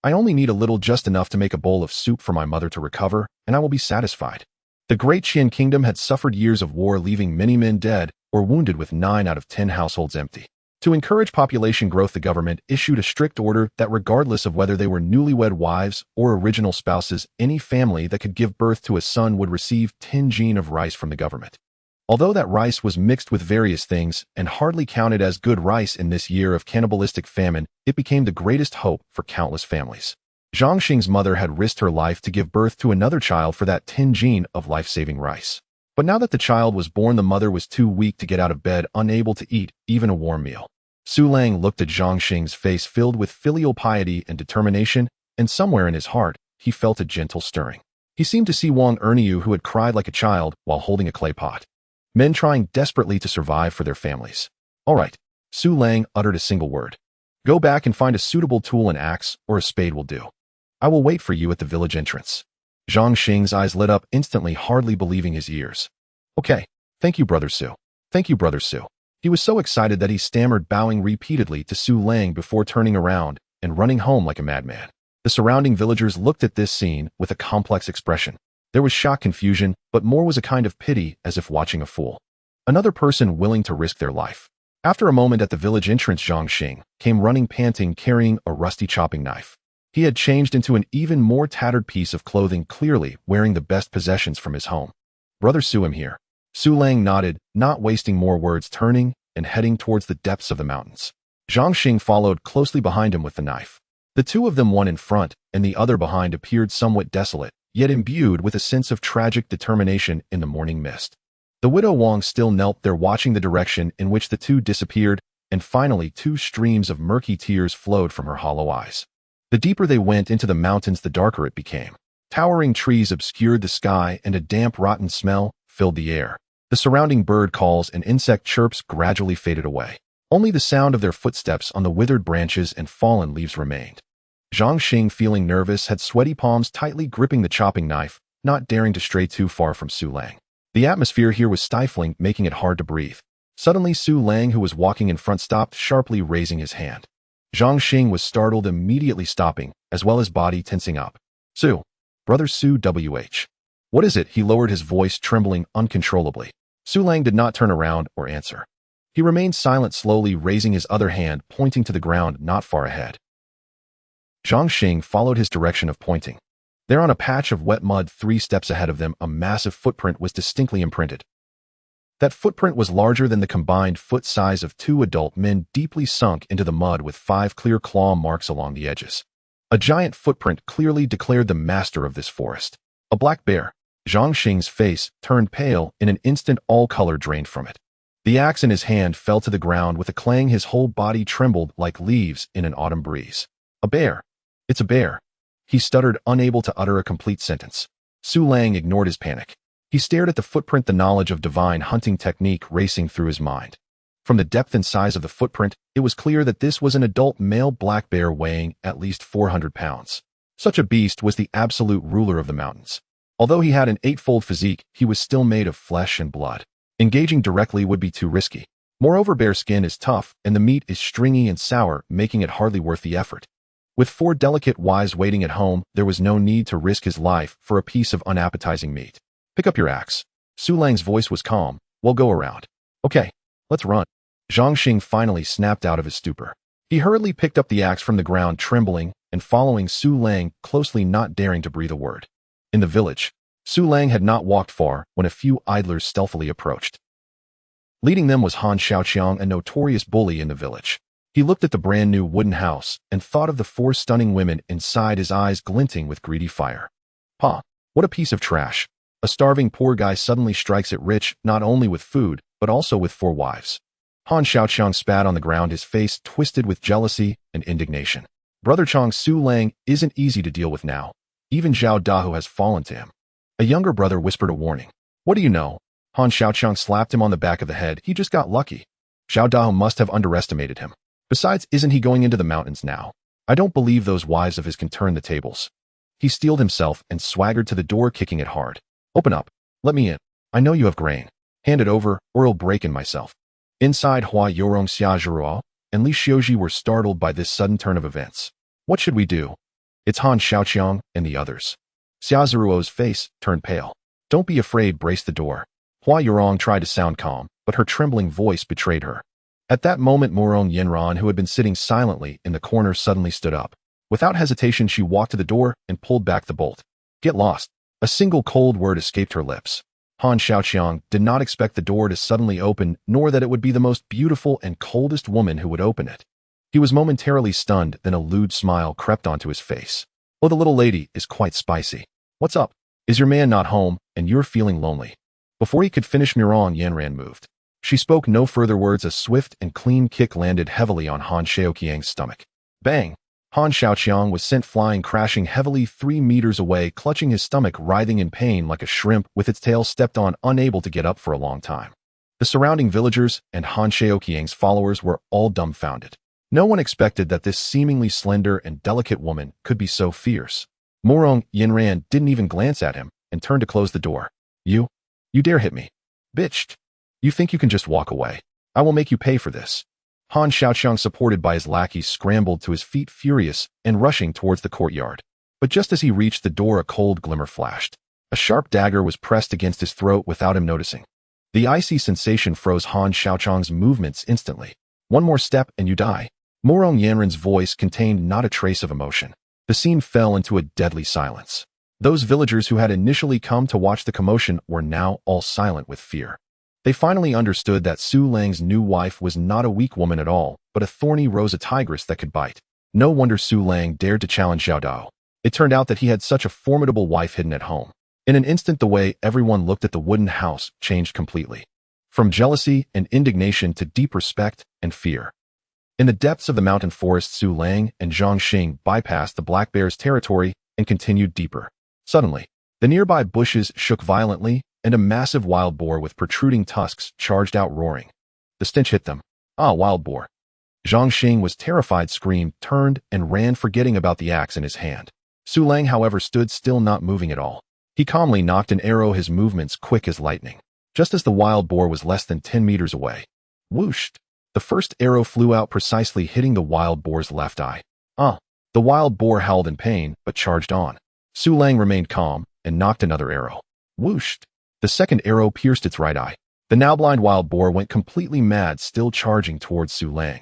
I only need a little, just enough to make a bowl of soup for my mother to recover, and I will be satisfied." The great Qian kingdom had suffered years of war, leaving many men dead or wounded, with 9 out of 10 households empty. To encourage population growth, the government issued a strict order that regardless of whether they were newlywed wives or original spouses, any family that could give birth to a son would receive 10 jin of rice from the government. Although that rice was mixed with various things and hardly counted as good rice in this year of cannibalistic famine, it became the greatest hope for countless families. Zhang Xing's mother had risked her life to give birth to another child for that 10 jin of life-saving rice. But now that the child was born, the mother was too weak to get out of bed, unable to eat even a warm meal. Su Lang looked at Zhang Xing's face, filled with filial piety and determination, and somewhere in his heart, he felt a gentle stirring. He seemed to see Wang Erniu, who had cried like a child while holding a clay pot. Men trying desperately to survive for their families. "All right," Su Lang uttered a single word. "Go back and find a suitable tool, an axe or a spade will do. I will wait for you at the village entrance." Zhang Xing's eyes lit up instantly, hardly believing his ears. "Okay, thank you, Brother Su. Thank you, Brother Su." He was so excited that he stammered, bowing repeatedly to Su Lang before turning around and running home like a madman. The surrounding villagers looked at this scene with a complex expression. There was shock, confusion, but more was a kind of pity, as if watching a fool. Another person willing to risk their life. After a moment at the village entrance, Zhang Xing came running, panting, carrying a rusty chopping knife. He had changed into an even more tattered piece of clothing, clearly wearing the best possessions from his home. "Brother Su, am here." Su Lang nodded, not wasting more words, turning and heading towards the depths of the mountains. Zhang Xing followed closely behind him with the knife. The two of them, one in front and the other behind, appeared somewhat desolate, yet imbued with a sense of tragic determination in the morning mist. The widow Wang still knelt there, watching the direction in which the two disappeared, and finally 2 streams of murky tears flowed from her hollow eyes. The deeper they went into the mountains, the darker it became. Towering trees obscured the sky, and a damp, rotten smell filled the air. The surrounding bird calls and insect chirps gradually faded away. Only the sound of their footsteps on the withered branches and fallen leaves remained. Zhang Xing, feeling nervous, had sweaty palms tightly gripping the chopping knife, not daring to stray too far from Su Lang. The atmosphere here was stifling, making it hard to breathe. Suddenly, Su Lang, who was walking in front, stopped, sharply raising his hand. Zhang Xing was startled, immediately stopping, as well as body tensing up. "Su, Brother Su, WH. What is it?" He lowered his voice, trembling uncontrollably. Su Lang did not turn around or answer. He remained silent, slowly raising his other hand, pointing to the ground not far ahead. Zhang Xing followed his direction of pointing. There on a patch of wet mud 3 steps ahead of them, a massive footprint was distinctly imprinted. That footprint was larger than the combined foot size of 2 adult men, deeply sunk into the mud with 5 clear claw marks along the edges. A giant footprint clearly declared the master of this forest. A black bear. Zhang Xing's face turned pale. In an instant, all color drained from it. The axe in his hand fell to the ground with a clang. His whole body trembled like leaves in an autumn breeze. A bear. It's a bear. He stuttered, unable to utter a complete sentence. Su Lang ignored his panic. He stared at the footprint, the knowledge of divine hunting technique racing through his mind. From the depth and size of the footprint, it was clear that this was an adult male black bear weighing at least 400 pounds. Such a beast was the absolute ruler of the mountains. Although he had an 8-fold physique, he was still made of flesh and blood. Engaging directly would be too risky. Moreover, bear skin is tough, and the meat is stringy and sour, making it hardly worth the effort. With 4 delicate wives waiting at home, there was no need to risk his life for a piece of unappetizing meat. Pick up your axe. Su Lang's voice was calm. We'll go around. Okay, let's run. Zhang Xing finally snapped out of his stupor. He hurriedly picked up the axe from the ground, trembling, and following Su Lang closely, not daring to breathe a word. In the village, Su Lang had not walked far when a few idlers stealthily approached. Leading them was Han Xiaoqiang, a notorious bully in the village. He looked at the brand-new wooden house and thought of the 4 stunning women inside, his eyes glinting with greedy fire. Pa, what a piece of trash. A starving poor guy suddenly strikes it rich, not only with food, but also with 4 wives. Han Xiaoqiang spat on the ground, his face twisted with jealousy and indignation. Brother Chang, Su Lang isn't easy to deal with now. Even Zhao Dahu has fallen to him. A younger brother whispered a warning. What do you know? Han Xiaoqiang slapped him on the back of the head. He just got lucky. Zhao Dahu must have underestimated him. Besides, isn't he going into the mountains now? I don't believe those wives of his can turn the tables. He steeled himself and swaggered to the door, kicking it hard. Open up. Let me in. I know you have grain. Hand it over, or I'll break in myself. Inside, Hua Yorong, Xiaozhuo, and Li Xiuji were startled by this sudden turn of events. What should we do? It's Han Xiaoqiang and the others. Xiaozhuo's face turned pale. Don't be afraid, brace the door. Hua Yorong tried to sound calm, but her trembling voice betrayed her. At that moment, Morong Yenran, who had been sitting silently in the corner, suddenly stood up. Without hesitation, she walked to the door and pulled back the bolt. Get lost. A single cold word escaped her lips. Han Xiaoqiang did not expect the door to suddenly open, nor that it would be the most beautiful and coldest woman who would open it. He was momentarily stunned, then a lewd smile crept onto his face. Oh, the little lady is quite spicy. What's up? Is your man not home, and you're feeling lonely? Before he could finish, Mirong Yanran moved. She spoke no further words. A swift and clean kick landed heavily on Han Xiaoqiang's stomach. Bang! Han Xiaoqiang was sent flying, crashing heavily 3 meters away, clutching his stomach, writhing in pain like a shrimp with its tail stepped on, unable to get up for a long time. The surrounding villagers and Han Xiaoqiang's followers were all dumbfounded. No one expected that this seemingly slender and delicate woman could be so fierce. Morong Yinran didn't even glance at him and turned to close the door. You dare hit me? Bitched. You think you can just walk away? I will make you pay for this. Han Xiaoqiang, supported by his lackeys, scrambled to his feet, furious and rushing towards the courtyard. But just as he reached the door, a cold glimmer flashed. A sharp dagger was pressed against his throat without him noticing. The icy sensation froze Han Xiaoqiang's movements instantly. One more step and you die. Morong Yanran's voice contained not a trace of emotion. The scene fell into a deadly silence. Those villagers who had initially come to watch the commotion were now all silent with fear. They finally understood that Su Lang's new wife was not a weak woman at all, but a thorny rose, a tigress that could bite. No wonder Su Lang dared to challenge Zhao Dao. It turned out that he had such a formidable wife hidden at home. In an instant, the way everyone looked at the wooden house changed completely. From jealousy and indignation to deep respect and fear. In the depths of the mountain forest, Su Lang and Zhang Xing bypassed the black bear's territory and continued deeper. Suddenly, the nearby bushes shook violently, and a massive wild boar with protruding tusks charged out, roaring. The stench hit them. Ah, wild boar. Zhang Xing was terrified, screamed, turned, and ran, forgetting about the axe in his hand. Su Lang, however, stood still, not moving at all. He calmly knocked an arrow, his movements quick as lightning. Just as the wild boar was less than 10 meters away. Whooshed! The first arrow flew out, precisely hitting the wild boar's left eye. The wild boar howled in pain, but charged on. Su Lang remained calm and knocked another arrow. Whooshed! The second arrow pierced its right eye. The now blind wild boar went completely mad, still charging towards Su Lang.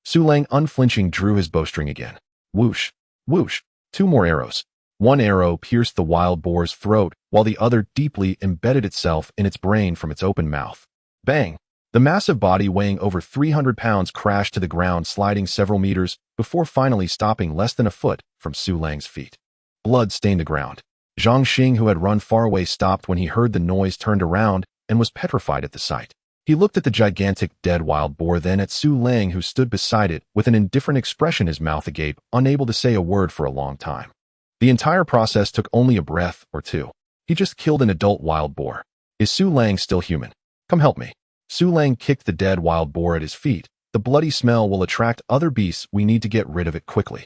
Su Lang, unflinching, drew his bowstring again. Whoosh! Whoosh! 2 more arrows. One arrow pierced the wild boar's throat, while the other deeply embedded itself in its brain from its open mouth. Bang! The massive body weighing over 300 pounds crashed to the ground, sliding several meters before finally stopping less than a foot from Su Lang's feet. Blood stained the ground. Zhang Xing, who had run far away, stopped when he heard the noise, turned around, and was petrified at the sight. He looked at the gigantic dead wild boar, then at Su Lang, who stood beside it with an indifferent expression, his mouth agape, unable to say a word for a long time. The entire process took only a breath or two. He just killed an adult wild boar. Is Su Lang still human? Come help me. Su Lang kicked the dead wild boar at his feet. The bloody smell will attract other beasts. We need to get rid of it quickly.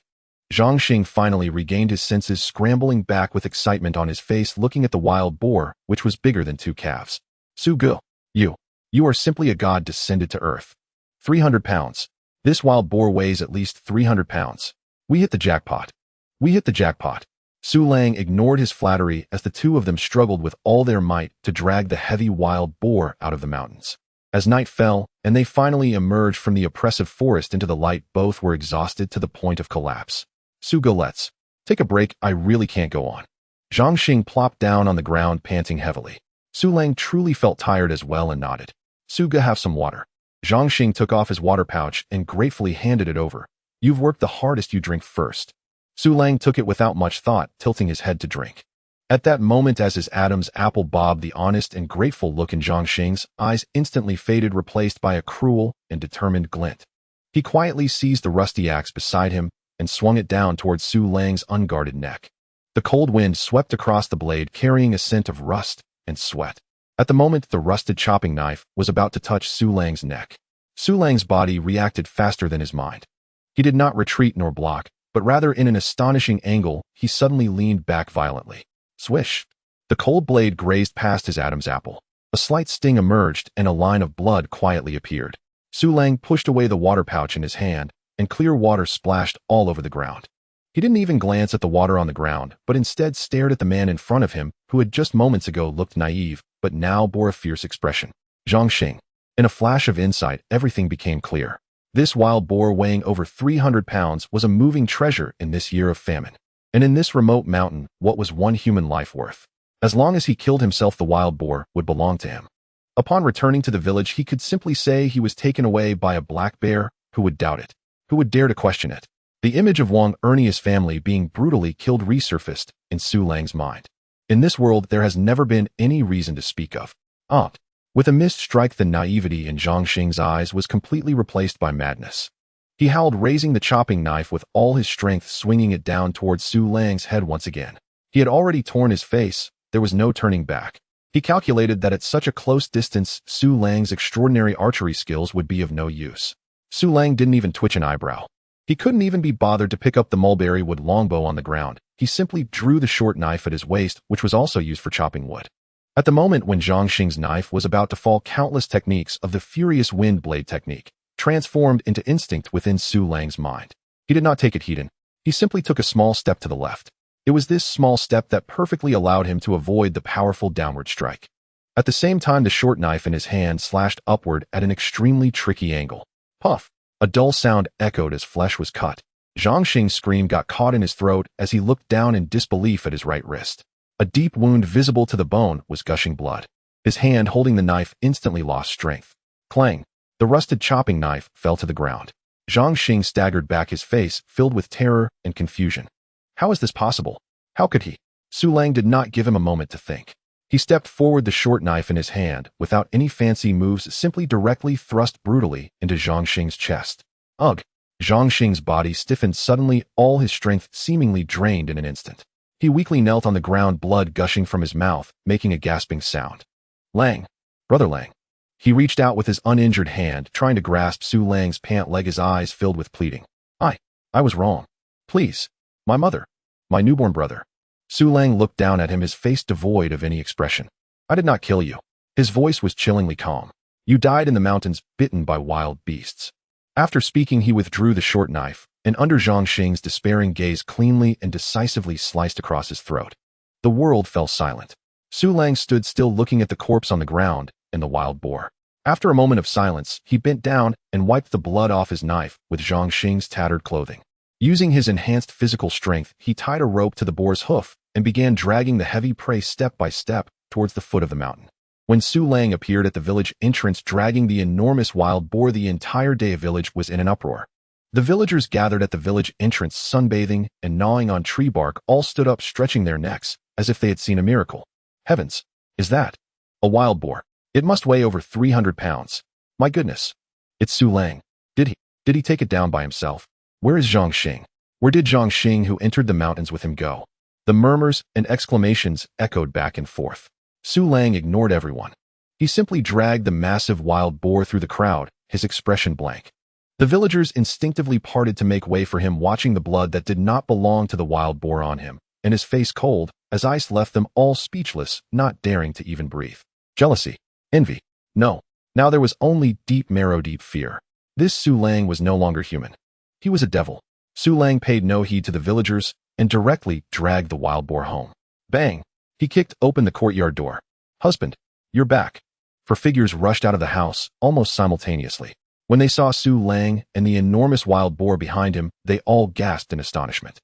Zhang Xing finally regained his senses, scrambling back with excitement on his face, looking at the wild boar, which was bigger than 2 calves. Su Gu, you are simply a god descended to earth. 300 pounds. This wild boar weighs at least 300 pounds. We hit the jackpot. We hit the jackpot. Su Lang ignored his flattery as the two of them struggled with all their might to drag the heavy wild boar out of the mountains. As night fell, and they finally emerged from the oppressive forest into the light, both were exhausted to the point of collapse. Su Gu, let's take a break. I really can't go on. Zhang Xing plopped down on the ground, panting heavily. Su Lang truly felt tired as well and nodded. Su Gu, have some water. Zhang Xing took off his water pouch and gratefully handed it over. You've worked the hardest, you drink first. Su Lang took it without much thought, tilting his head to drink. At that moment, as his Adam's apple bobbed, the honest and grateful look in Zhang Xing's eyes instantly faded, replaced by a cruel and determined glint. He quietly seized the rusty axe beside him and swung it down towards Su Lang's unguarded neck. The cold wind swept across the blade, carrying a scent of rust and sweat. At the moment the rusted chopping knife was about to touch Su Lang's neck, Su Lang's body reacted faster than his mind. He did not retreat nor block, but rather, in an astonishing angle, he suddenly leaned back violently. Swish! The cold blade grazed past his Adam's apple. A slight sting emerged, and a line of blood quietly appeared. Su Lang pushed away the water pouch in his hand, and clear water splashed all over the ground. He didn't even glance at the water on the ground, but instead stared at the man in front of him, who had just moments ago looked naive, but now bore a fierce expression. Zhang Xing. In a flash of insight, everything became clear. This wild boar, weighing over 300 pounds, was a moving treasure in this year of famine. And in this remote mountain, what was one human life worth? As long as he killed himself, the wild boar would belong to him. Upon returning to the village, he could simply say he was taken away by a black bear. Who would doubt it? Who would dare to question it? The image of Wang Ernia's family being brutally killed resurfaced in Su Lang's mind. In this world, there has never been any reason to speak of. With a missed strike, the naivety in Zhang Xing's eyes was completely replaced by madness. He howled, raising the chopping knife with all his strength, swinging it down towards Su Lang's head once again. He had already torn his face. There was no turning back. He calculated that at such a close distance, Su Lang's extraordinary archery skills would be of no use. Su Lang didn't even twitch an eyebrow. He couldn't even be bothered to pick up the mulberry wood longbow on the ground. He simply drew the short knife at his waist, which was also used for chopping wood. At the moment when Zhang Xing's knife was about to fall, countless techniques of the furious wind blade technique transformed into instinct within Su Lang's mind. He did not take it heeded. He simply took a small step to the left. It was this small step that perfectly allowed him to avoid the powerful downward strike. At the same time, the short knife in his hand slashed upward at an extremely tricky angle. Puff! A dull sound echoed as flesh was cut. Zhang Xing's scream got caught in his throat as he looked down in disbelief at his right wrist. A deep wound visible to the bone was gushing blood. His hand holding the knife instantly lost strength. Clang! The rusted chopping knife fell to the ground. Zhang Xing staggered back, his face filled with terror and confusion. How is this possible? How could he? Su Lang did not give him a moment to think. He stepped forward, the short knife in his hand, without any fancy moves, simply directly thrust brutally into Zhang Xing's chest. Ugh! Zhang Xing's body stiffened suddenly, all his strength seemingly drained in an instant. He weakly knelt on the ground, blood gushing from his mouth, making a gasping sound. Lang! Brother Lang! He reached out with his uninjured hand, trying to grasp Su Lang's pant leg, his eyes filled with pleading. I was wrong. Please. My mother. My newborn brother. Su Lang looked down at him, his face devoid of any expression. I did not kill you. His voice was chillingly calm. You died in the mountains, bitten by wild beasts. After speaking, he withdrew the short knife, and under Zhang Xing's despairing gaze, cleanly and decisively sliced across his throat. The world fell silent. Su Lang stood still, looking at the corpse on the ground and the wild boar. After a moment of silence, he bent down and wiped the blood off his knife with Zhang Xing's tattered clothing. Using his enhanced physical strength, he tied a rope to the boar's hoof and began dragging the heavy prey step by step towards the foot of the mountain. When Su Lang appeared at the village entrance dragging the enormous wild boar, the entire day village was in an uproar. The villagers gathered at the village entrance, sunbathing and gnawing on tree bark, all stood up stretching their necks as if they had seen a miracle. Heavens! Is that a wild boar? It must weigh over 300 pounds. My goodness! It's Su Lang. Did he take it down by himself? Where is Zhang Xing? Where did Zhang Xing, who entered the mountains with him, go? The murmurs and exclamations echoed back and forth. Su Lang ignored everyone. He simply dragged the massive wild boar through the crowd, his expression blank. The villagers instinctively parted to make way for him, watching the blood that did not belong to the wild boar on him, and his face cold as ice left them all speechless, not daring to even breathe. Jealousy. Envy. No. Now there was only deep marrow-deep fear. This Su Lang was no longer human. He was a devil. Su Lang paid no heed to the villagers and directly dragged the wild boar home. Bang! He kicked open the courtyard door. Husband, you're back. 4 figures rushed out of the house almost simultaneously. When they saw Su Lang and the enormous wild boar behind him, they all gasped in astonishment.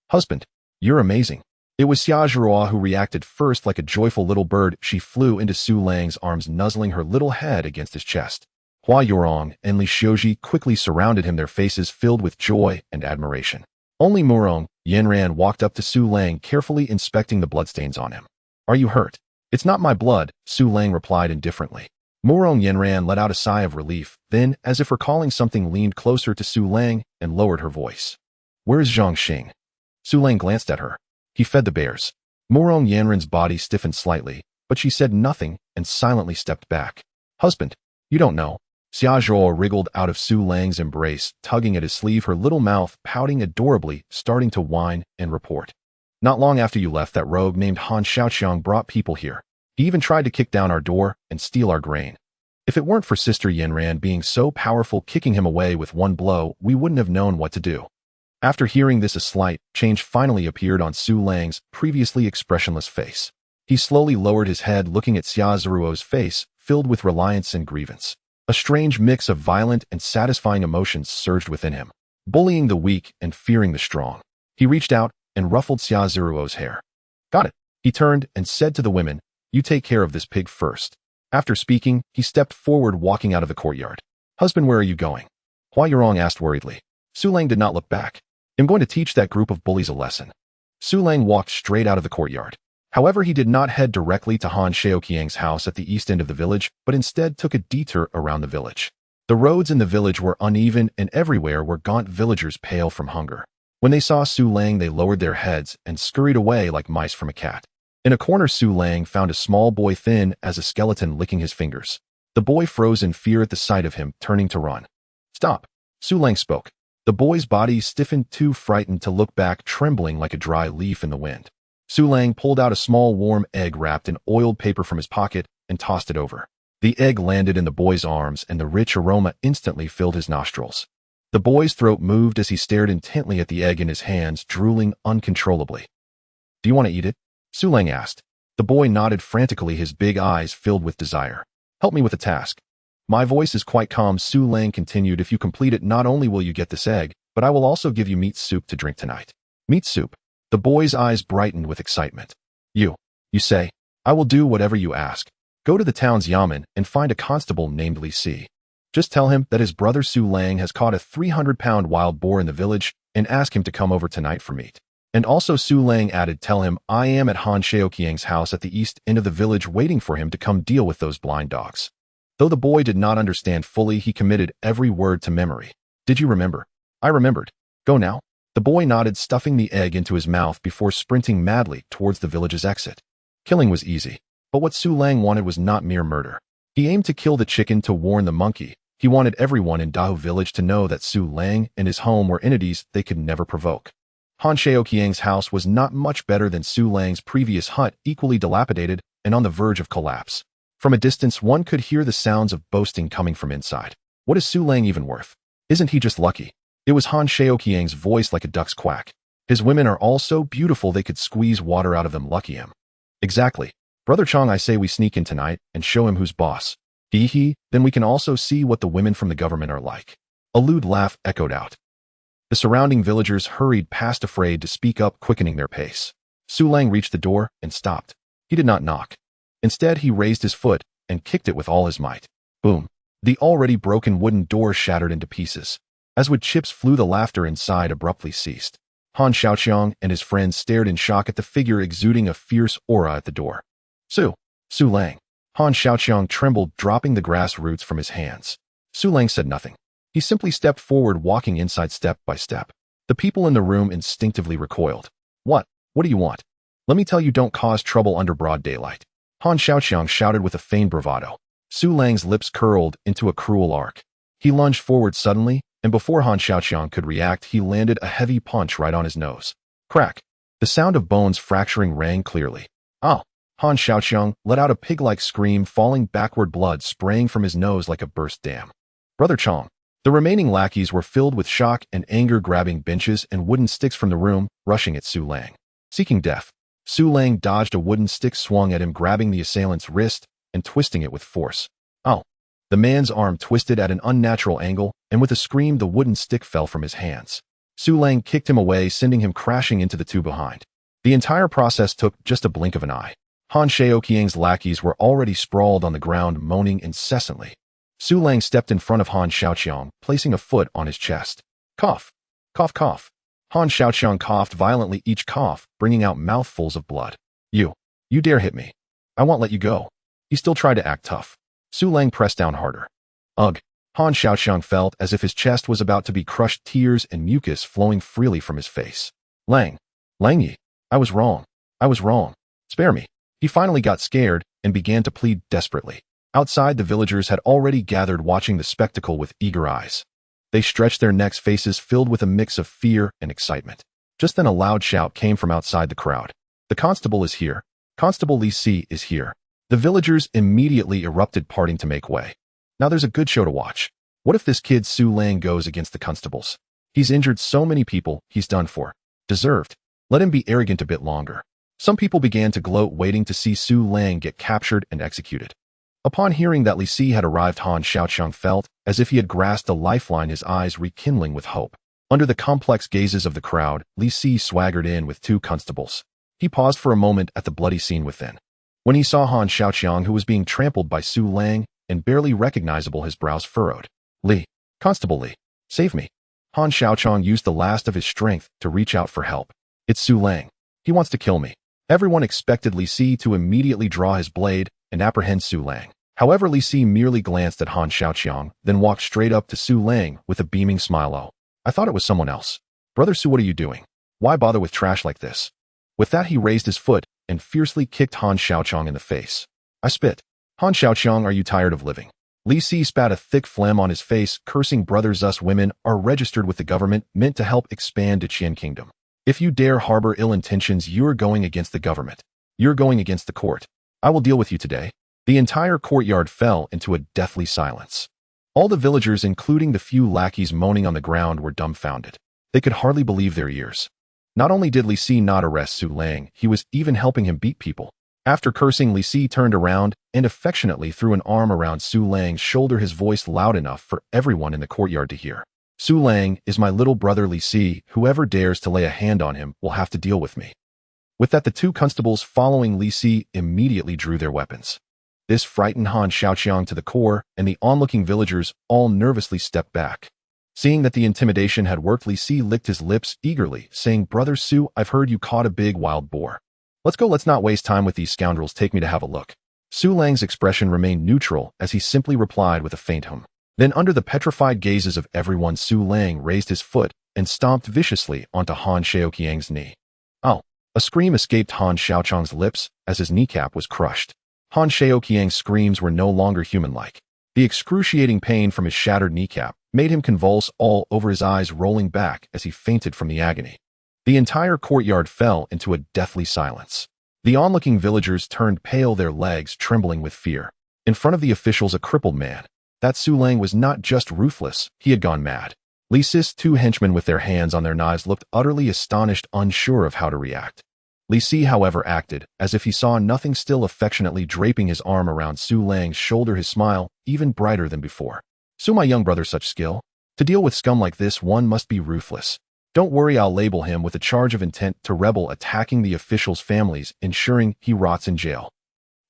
Husband, you're amazing. It was Xia Zhuo who reacted first. Like a joyful little bird, she flew into Su Lang's arms, nuzzling her little head against his chest. Hua Yorong and Li Xiuji quickly surrounded him, their faces filled with joy and admiration. Only Murong Yanran walked up to Su Lang, carefully inspecting the bloodstains on him. Are you hurt? It's not my blood, Su Lang replied indifferently. Murong Yanran let out a sigh of relief, then, as if recalling something, leaned closer to Su Lang and lowered her voice. Where is Zhang Xing? Su Lang glanced at her. He fed the bears. Murong Yanran's body stiffened slightly, but she said nothing and silently stepped back. Husband, you don't know. Xia Zhuo wriggled out of Su Lang's embrace, tugging at his sleeve, her little mouth pouting adorably, starting to whine and report. Not long after you left, that rogue named Han Xiaoqiang brought people here. He even tried to kick down our door and steal our grain. If it weren't for Sister Yanran being so powerful, kicking him away with one blow, we wouldn't have known what to do. After hearing this, a slight change finally appeared on Su Lang's previously expressionless face. He slowly lowered his head, looking at Xia Zhuo's face, filled with reliance and grievance. A strange mix of violent and satisfying emotions surged within him, bullying the weak and fearing the strong. He reached out and ruffled Xia Zhuo's hair. Got it. He turned and said to the women, you take care of this pig first. After speaking, he stepped forward, walking out of the courtyard. Husband, where are you going? Hua Yorong asked worriedly. Su Lang did not look back. I'm going to teach that group of bullies a lesson. Su Lang walked straight out of the courtyard. However, he did not head directly to Han Xiaoqiang's house at the east end of the village, but instead took a detour around the village. The roads in the village were uneven, and everywhere were gaunt villagers pale from hunger. When they saw Su Lang, they lowered their heads and scurried away like mice from a cat. In a corner, Su Lang found a small boy, thin as a skeleton, licking his fingers. The boy froze in fear at the sight of him, turning to run. Stop! Su Lang spoke. The boy's body stiffened, too frightened to look back, trembling like a dry leaf in the wind. Su Lang pulled out a small warm egg wrapped in oiled paper from his pocket and tossed it over. The egg landed in the boy's arms, and the rich aroma instantly filled his nostrils. The boy's throat moved as he stared intently at the egg in his hands, drooling uncontrollably. Do you want to eat it? Su Lang asked. The boy nodded frantically, his big eyes filled with desire. Help me with the task. My voice is quite calm, Su Lang continued. If you complete it, not only will you get this egg, but I will also give you meat soup to drink tonight. Meat soup. The boy's eyes brightened with excitement. You say, I will do whatever you ask. Go to the town's yamen and find a constable named Li Si. Just tell him that his brother Su Lang has caught a 300-pound wild boar in the village and ask him to come over tonight for meat. And also, Su Lang added, tell him I am at Han Xiaoqiang's house at the east end of the village waiting for him to come deal with those blind dogs. Though the boy did not understand fully, he committed every word to memory. Did you remember? I remembered. Go now. The boy nodded, stuffing the egg into his mouth before sprinting madly towards the village's exit. Killing was easy, but what Su Lang wanted was not mere murder. He aimed to kill the chicken to warn the monkey. He wanted everyone in Dahu village to know that Su Lang and his home were entities they could never provoke. Han Xiaoqiang's house was not much better than Su Lang's previous hut, equally dilapidated and on the verge of collapse. From a distance, one could hear the sounds of boasting coming from inside. What is Su Lang even worth? Isn't he just lucky? It was Han Xiaoqiang's voice, like a duck's quack. His women are all so beautiful they could squeeze water out of them. Lucky him. Exactly. Brother Chong, I say we sneak in tonight and show him who's boss. He, then we can also see what the women from the government are like. A lewd laugh echoed out. The surrounding villagers hurried past, afraid to speak up, quickening their pace. Su Lang reached the door and stopped. He did not knock. Instead, he raised his foot and kicked it with all his might. Boom! The already broken wooden door shattered into pieces. As wood chips flew, the laughter inside abruptly ceased. Han Xiaoqiang and his friends stared in shock at the figure exuding a fierce aura at the door. Su Lang. Han Xiaoqiang trembled, dropping the grass roots from his hands. Su Lang said nothing. He simply stepped forward, walking inside step by step. The people in the room instinctively recoiled. What do you want? Let me tell you, don't cause trouble under broad daylight. Han Xiaoqiang shouted with a feigned bravado. Su Lang's lips curled into a cruel arc. He lunged forward suddenly, and before Han Xiaoqiang could react, he landed a heavy punch right on his nose. Crack! The sound of bones fracturing rang clearly. Ow! Han Xiaoqiang let out a pig-like scream, falling backward, blood spraying from his nose like a burst dam. Brother Chong. The remaining lackeys were filled with shock and anger, grabbing benches and wooden sticks from the room, rushing at Su Lang. Seeking death, Su Lang dodged a wooden stick swung at him, grabbing the assailant's wrist and twisting it with force. Ow! The man's arm twisted at an unnatural angle, and with a scream, the wooden stick fell from his hands. Su Lang kicked him away, sending him crashing into the two behind. The entire process took just a blink of an eye. Han Xiaoqiang's lackeys were already sprawled on the ground, moaning incessantly. Su Lang stepped in front of Han Xiaoqiang, placing a foot on his chest. Cough! Cough, cough! Han Xiaoqiang coughed violently, each cough bringing out mouthfuls of blood. You dare hit me. I won't let you go. He still tried to act tough. Su Lang pressed down harder. Ugh! Han Xiaoqiang felt as if his chest was about to be crushed, tears and mucus flowing freely from his face. Lang Yi, I was wrong. Spare me. He finally got scared and began to plead desperately. Outside, the villagers had already gathered, watching the spectacle with eager eyes. They stretched their necks, faces filled with a mix of fear and excitement. Just then a loud shout came from outside the crowd. The constable is here. Constable Li Si is here. The villagers immediately erupted, parting to make way. Now there's a good show to watch. What if this kid Su Lang goes against the constables? He's injured so many people, he's done for. Deserved. Let him be arrogant a bit longer. Some people began to gloat, waiting to see Su Lang get captured and executed. Upon hearing that Li Si had arrived, Han Xiaoqiang felt as if he had grasped a lifeline, his eyes rekindling with hope. Under the complex gazes of the crowd, Li Si swaggered in with two constables. He paused for a moment at the bloody scene within. When he saw Han Xiaoqiang, who was being trampled by Su Lang and barely recognizable, his brows furrowed. Constable Li, save me. Han Xiaoqiang used the last of his strength to reach out for help. It's Su Lang. He wants to kill me. Everyone expected Li Si to immediately draw his blade and apprehend Su Lang. However, Li Si merely glanced at Han Xiaoqiang, then walked straight up to Su Lang with a beaming smile. Oh, I thought it was someone else. Brother Su, what are you doing? Why bother with trash like this? With that, he raised his foot and fiercely kicked Han Xiaoqiang in the face. I spit. Han Xiaoqiang, are you tired of living? Li Si spat a thick phlegm on his face, cursing. Brothers, us women are registered with the government, meant to help expand the Qian kingdom. If you dare harbor ill intentions, you're going against the government. You're going against the court. I will deal with you today. The entire courtyard fell into a deathly silence. All the villagers, including the few lackeys moaning on the ground, were dumbfounded. They could hardly believe their ears. Not only did Li Si not arrest Su Lang, he was even helping him beat people. After cursing, Li Si turned around and affectionately threw an arm around Su Lang's shoulder, his voice loud enough for everyone in the courtyard to hear. Su Lang is my little brother Li Si. Whoever dares to lay a hand on him will have to deal with me. With that, the two constables following Li Si immediately drew their weapons. This frightened Han Xiaoqiang to the core, and the onlooking villagers all nervously stepped back. Seeing that the intimidation had worked, Li Si licked his lips eagerly, saying, Brother Su, I've heard you caught a big wild boar. Let's go, let's not waste time with these scoundrels, take me to have a look. Su Lang's expression remained neutral as he simply replied with a faint hum. Then, under the petrified gazes of everyone, Su Lang raised his foot and stomped viciously onto Han Xiaoqiang's knee. Ow! A scream escaped Han Xiaoqiang's lips as his kneecap was crushed. Han Xiaoqiang's screams were no longer human-like. The excruciating pain from his shattered kneecap made him convulse all over, his eyes rolling back as he fainted from the agony. The entire courtyard fell into a deathly silence. The onlooking villagers turned pale, their legs trembling with fear. In front of the officials, a crippled man. That Su Lang was not just ruthless, he had gone mad. Li Si's two henchmen with their hands on their knives looked utterly astonished, unsure of how to react. Li Si, however, acted as if he saw nothing, still affectionately draping his arm around Su Lang's shoulder, his smile even brighter than before. Su, my young brother, such skill. To deal with scum like this, one must be ruthless. Don't worry, I'll label him with a charge of intent to rebel, attacking the officials' families, ensuring he rots in jail.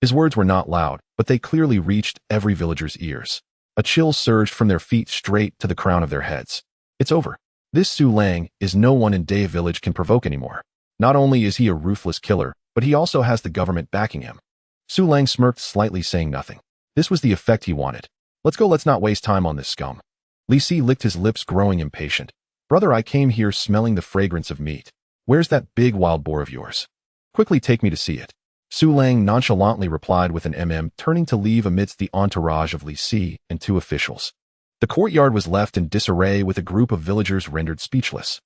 His words were not loud, but they clearly reached every villager's ears. A chill surged from their feet straight to the crown of their heads. It's over. This Su Lang is no one in Day Village can provoke anymore. Not only is he a ruthless killer, but he also has the government backing him. Su Lang smirked slightly, saying nothing. This was the effect he wanted. Let's go, let's not waste time on this scum. Li Si licked his lips, growing impatient. Brother, I came here smelling the fragrance of meat. Where's that big wild boar of yours? Quickly take me to see it. Su Lang nonchalantly replied with an turning to leave amidst the entourage of Li Si and 2 officials. The courtyard was left in disarray with a group of villagers rendered speechless.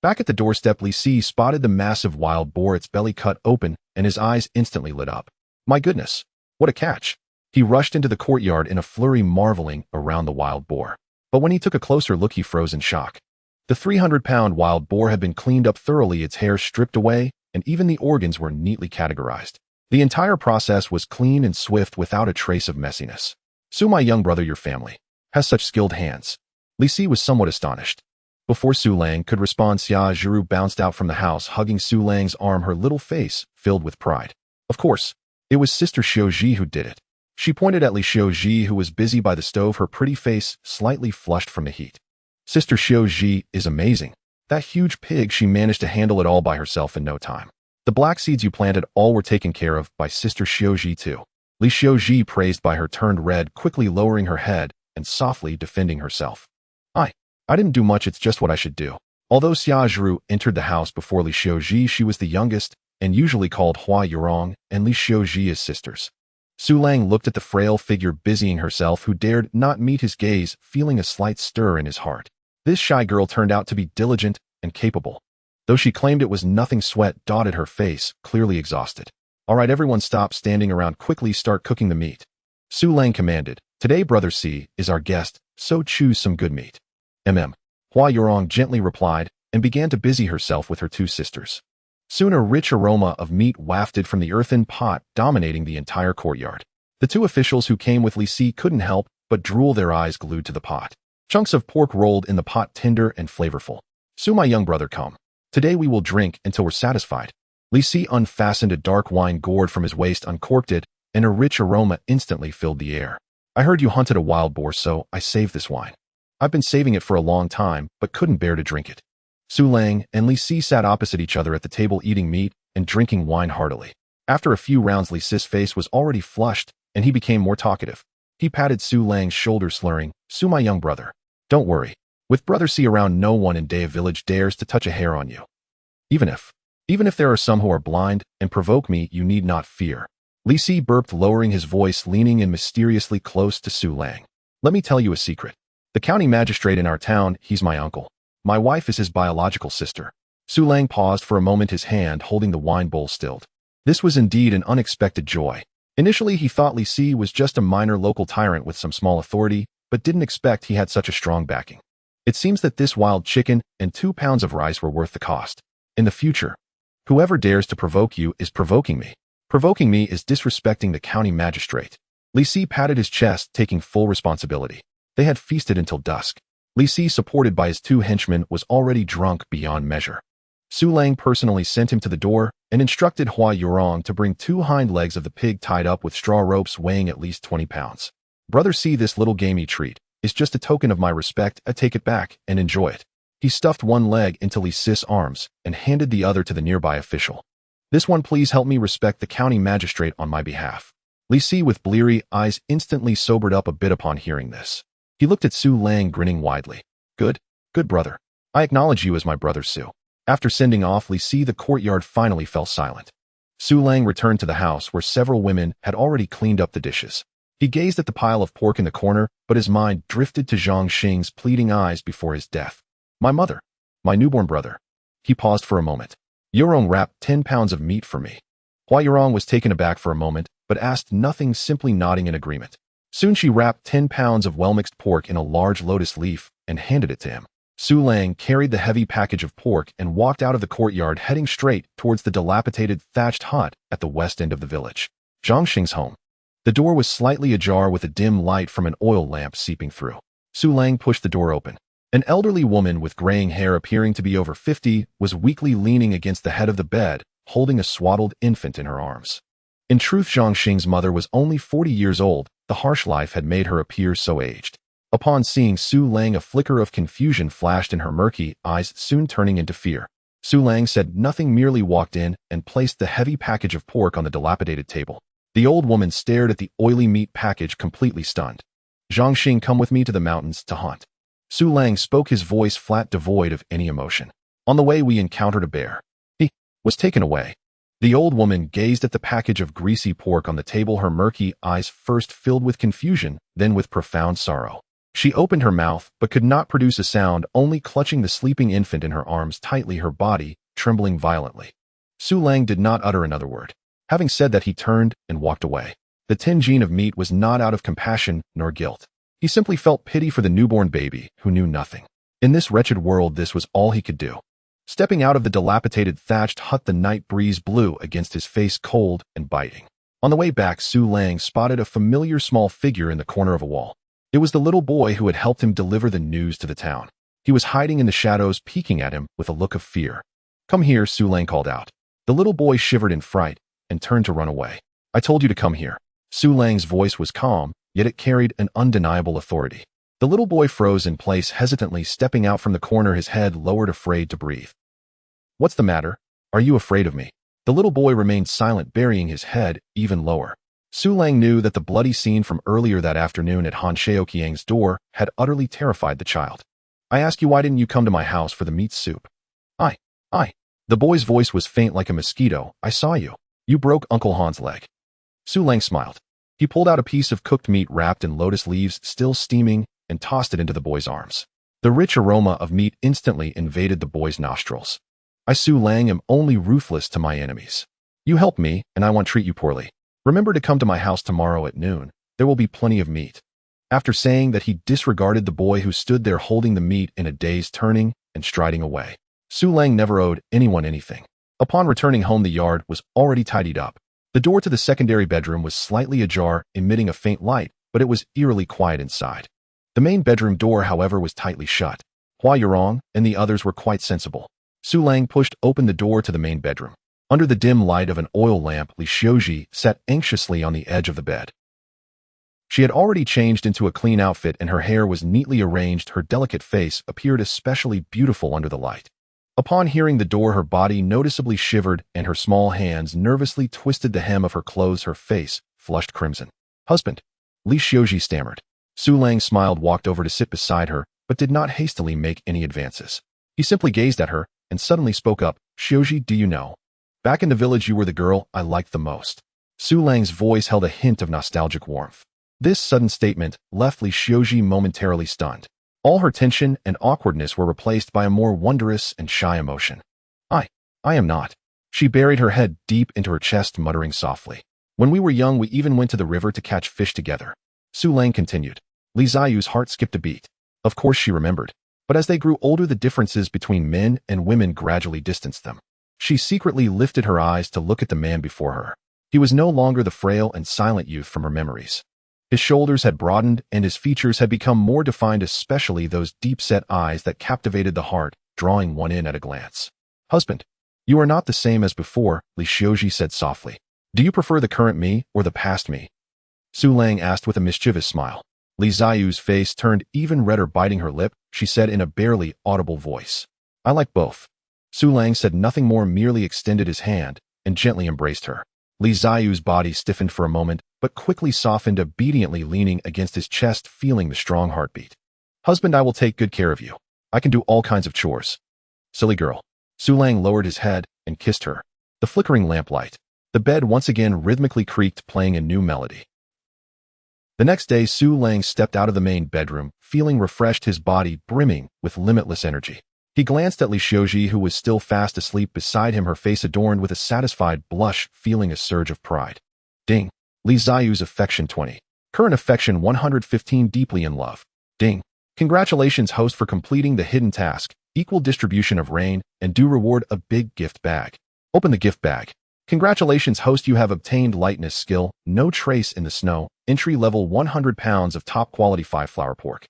Back at the doorstep, Li Si spotted the massive wild boar, its belly cut open, and his eyes instantly lit up. My goodness, what a catch! He rushed into the courtyard in a flurry, marveling around the wild boar. But when he took a closer look, he froze in shock. The 300-pound wild boar had been cleaned up thoroughly, its hair stripped away, and even the organs were neatly categorized. The entire process was clean and swift, without a trace of messiness. Su, my young brother, your family has such skilled hands. Li Si was somewhat astonished. Before Su Lang could respond, Xia Zhiru bounced out from the house, hugging Su Lang's arm, her little face filled with pride. Of course, it was Sister Xiaoji who did it. She pointed at Li Xiaoji, who was busy by the stove, her pretty face slightly flushed from the heat. Sister Xiaoji is amazing. That huge pig, she managed to handle it all by herself in no time. The black seeds you planted all were taken care of by Sister Xiaoji too. Li Xiaoji, praised by her, turned red, quickly lowering her head and softly defending herself. I didn't do much, it's just what I should do. Although Xia Zhiru entered the house before Li Xiaoji, she was the youngest and usually called Hua Yurong and Li Xiaoji as sisters. Su Lang looked at the frail figure busying herself, who dared not meet his gaze, feeling a slight stir in his heart. This shy girl turned out to be diligent and capable. Though she claimed it was nothing, sweat dotted her face, clearly exhausted. All right, everyone stop standing around, quickly start cooking the meat. Su Lang commanded. Today Brother Si is our guest, so choose some good meat. Hua Yurong gently replied and began to busy herself with her 2 sisters. Soon a rich aroma of meat wafted from the earthen pot, dominating the entire courtyard. The 2 officials who came with Li Si couldn't help but drool, their eyes glued to the pot. Chunks of pork rolled in the pot, tender and flavorful. Su, my young brother, come. Today we will drink until we're satisfied. Li Si unfastened a dark wine gourd from his waist, uncorked it, and a rich aroma instantly filled the air. I heard you hunted a wild boar, so I saved this wine. I've been saving it for a long time, but couldn't bear to drink it. Su Lang and Li Si sat opposite each other at the table, eating meat and drinking wine heartily. After a few rounds, Li Si's face was already flushed, and he became more talkative. He patted Su Lang's shoulder, slurring, Su, my young brother. Don't worry. With Brother Si around, no one in Day Village dares to touch a hair on you. Even if there are some who are blind and provoke me, you need not fear. Li Si burped, lowering his voice, leaning in mysteriously close to Su Lang. Let me tell you a secret. The county magistrate in our town, he's my uncle. My wife is his biological sister. Su Lang paused for a moment, his hand holding the wine bowl stilled. This was indeed an unexpected joy. Initially, he thought Li Si was just a minor local tyrant with some small authority, but didn't expect he had such a strong backing. It seems that this wild chicken and 2 pounds of rice were worth the cost. In the future, whoever dares to provoke you is provoking me. Provoking me is disrespecting the county magistrate. Li Si patted his chest, taking full responsibility. They had feasted until dusk. Li Si, supported by his 2 henchmen, was already drunk beyond measure. Su Lang personally sent him to the door and instructed Hua Yurong to bring 2 hind legs of the pig tied up with straw ropes weighing at least 20 pounds. Brother Si, this little gamey treat is just a token of my respect. I take it back and enjoy it. He stuffed one leg into Li Si's arms and handed the other to the nearby official. This one, please help me respect the county magistrate on my behalf. Li Si, with bleary eyes, instantly sobered up a bit upon hearing this. He looked at Su Lang, grinning widely. Good brother. I acknowledge you as my brother, Su. After sending off Li Si, the courtyard finally fell silent. Su Lang returned to the house, where several women had already cleaned up the dishes. He gazed at the pile of pork in the corner, but his mind drifted to Zhang Xing's pleading eyes before his death. My mother. My newborn brother. He paused for a moment. Yurong wrapped 10 pounds of meat for me. Hua Yurong was taken aback for a moment, but asked nothing, simply nodding in agreement. Soon she wrapped 10 pounds of well-mixed pork in a large lotus leaf and handed it to him. Su Lang carried the heavy package of pork and walked out of the courtyard, heading straight towards the dilapidated thatched hut at the west end of the village. Zhang Xing's home. The door was slightly ajar, with a dim light from an oil lamp seeping through. Su Lang pushed the door open. An elderly woman with graying hair appearing to be over 50 was weakly leaning against the head of the bed, holding a swaddled infant in her arms. In truth, Zhang Xing's mother was only 40 years old. The harsh life had made her appear so aged. Upon seeing Su Lang, a flicker of confusion flashed in her murky eyes, soon turning into fear. Su Lang said nothing, merely walked in and placed the heavy package of pork on the dilapidated table. The old woman stared at the oily meat package, completely stunned. Zhang Xing, come with me to the mountains to hunt. Su Lang spoke, his voice flat, devoid of any emotion. On the way we encountered a bear. He was taken away. The old woman gazed at the package of greasy pork on the table, her murky eyes first filled with confusion, then with profound sorrow. She opened her mouth, but could not produce a sound, only clutching the sleeping infant in her arms tightly, her body trembling violently. Su Lang did not utter another word. Having said that, he turned and walked away. The tingeing of meat was not out of compassion nor guilt. He simply felt pity for the newborn baby, who knew nothing. In this wretched world, this was all he could do. Stepping out of the dilapidated thatched hut, the night breeze blew against his face, cold and biting. On the way back, Su Lang spotted a familiar small figure in the corner of a wall. It was the little boy who had helped him deliver the news to the town. He was hiding in the shadows, peeking at him with a look of fear. Come here, Su Lang called out. The little boy shivered in fright and turned to run away. I told you to come here. Su Lang's voice was calm, yet it carried an undeniable authority. The little boy froze in place, hesitantly stepping out from the corner, his head lowered, afraid to breathe. What's the matter? Are you afraid of me? The little boy remained silent, burying his head even lower. Su Lang knew that the bloody scene from earlier that afternoon at Han Xiaoqiang's door had utterly terrified the child. I ask you, why didn't you come to my house for the meat soup? I. The boy's voice was faint like a mosquito. I saw you. You broke Uncle Han's leg. Su Lang smiled. He pulled out a piece of cooked meat wrapped in lotus leaves, still steaming, and tossed it into the boy's arms. The rich aroma of meat instantly invaded the boy's nostrils. I, Su Lang, am only ruthless to my enemies. You help me, and I won't treat you poorly. Remember to come to my house tomorrow at noon. There will be plenty of meat. After saying that, he disregarded the boy who stood there holding the meat in a daze, turning and striding away. Su Lang never owed anyone anything. Upon returning home, the yard was already tidied up. The door to the secondary bedroom was slightly ajar, emitting a faint light, but it was eerily quiet inside. The main bedroom door, however, was tightly shut. Hua Yurong and the others were quite sensible. Su Lang pushed open the door to the main bedroom. Under the dim light of an oil lamp, Li Xiuji sat anxiously on the edge of the bed. She had already changed into a clean outfit, and her hair was neatly arranged. Her delicate face appeared especially beautiful under the light. Upon hearing the door, her body noticeably shivered, and her small hands nervously twisted the hem of her clothes. Her face flushed crimson. Husband, Li Xiuji stammered. Su Lang smiled, walked over to sit beside her, but did not hastily make any advances. He simply gazed at her and suddenly spoke up. Xiuji, do you know? Back in the village, you were the girl I liked the most. Su Lang's voice held a hint of nostalgic warmth. This sudden statement left Li Xiuji momentarily stunned. All her tension and awkwardness were replaced by a more wondrous and shy emotion. I am not. She buried her head deep into her chest, muttering softly. When we were young, we even went to the river to catch fish together. Su Lang continued. Li Ziyu's heart skipped a beat. Of course she remembered. But as they grew older, the differences between men and women gradually distanced them. She secretly lifted her eyes to look at the man before her. He was no longer the frail and silent youth from her memories. His shoulders had broadened and his features had become more defined, especially those deep-set eyes that captivated the heart, drawing one in at a glance. Husband, you are not the same as before, Li Xiuji said softly. Do you prefer the current me or the past me? Su Lang asked with a mischievous smile. Li Ziyu's face turned even redder, biting her lip. She said in a barely audible voice. I like both. Su Lang said nothing more, merely extended his hand and gently embraced her. Li Ziyu's body stiffened for a moment, but quickly softened, obediently leaning against his chest, feeling the strong heartbeat. Husband, I will take good care of you. I can do all kinds of chores. Silly girl. Su Lang lowered his head and kissed her. The flickering lamplight. The bed once again rhythmically creaked, playing a new melody. The next day, Su Lang stepped out of the main bedroom, feeling refreshed, his body brimming with limitless energy. He glanced at Li Xiuji, who was still fast asleep beside him, her face adorned with a satisfied blush, feeling a surge of pride. Ding. Li Ziyu's affection 20. Current affection 115, deeply in love. Ding. Congratulations, host, for completing the hidden task. Equal distribution of rain and due reward, a big gift bag. Open the gift bag. Congratulations, host, you have obtained lightness skill, no trace in the snow. Entry level 100 pounds of top quality 5-flour pork.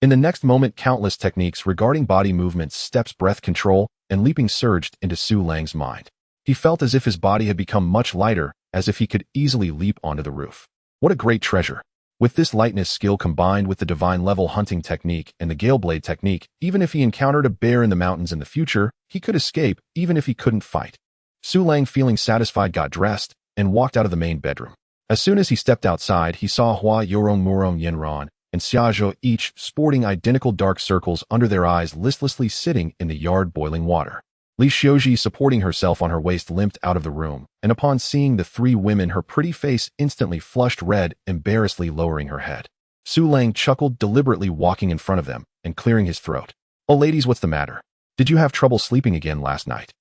In the next moment, countless techniques regarding body movements, steps, breath control, and leaping surged into Su Lang's mind. He felt as if his body had become much lighter, as if he could easily leap onto the roof. What a great treasure! With this lightness skill combined with the divine level hunting technique and the gale blade technique, even if he encountered a bear in the mountains in the future, he could escape even if he couldn't fight. Su Lang, feeling satisfied, got dressed and walked out of the main bedroom. As soon as he stepped outside, he saw Hua Yorong, Murong Yenran, and Xiaozhou, each sporting identical dark circles under their eyes, listlessly sitting in the yard boiling water. Li Xiaozhi, supporting herself on her waist, limped out of the room, and upon seeing the three women, her pretty face instantly flushed red, embarrassedly lowering her head. Su Lang chuckled, deliberately walking in front of them and clearing his throat. "Oh ladies, what's the matter? Did you have trouble sleeping again last night?"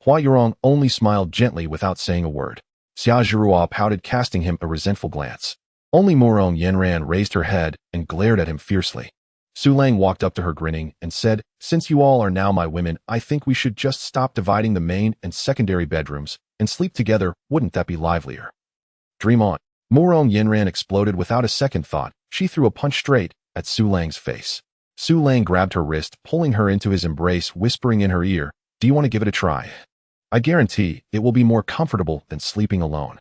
Hua Yorong only smiled gently without saying a word. Xia Zhirua pouted, casting him a resentful glance. Only Murong Yenran raised her head and glared at him fiercely. Su Lang walked up to her, grinning, and said, "Since you all are now my women, I think we should just stop dividing the main and secondary bedrooms and sleep together. Wouldn't that be livelier?" "Dream on." Murong Yenran exploded without a second thought. She threw a punch straight at Su Lang's face. Su Lang grabbed her wrist, pulling her into his embrace, whispering in her ear, "Do you want to give it a try? I guarantee it will be more comfortable than sleeping alone."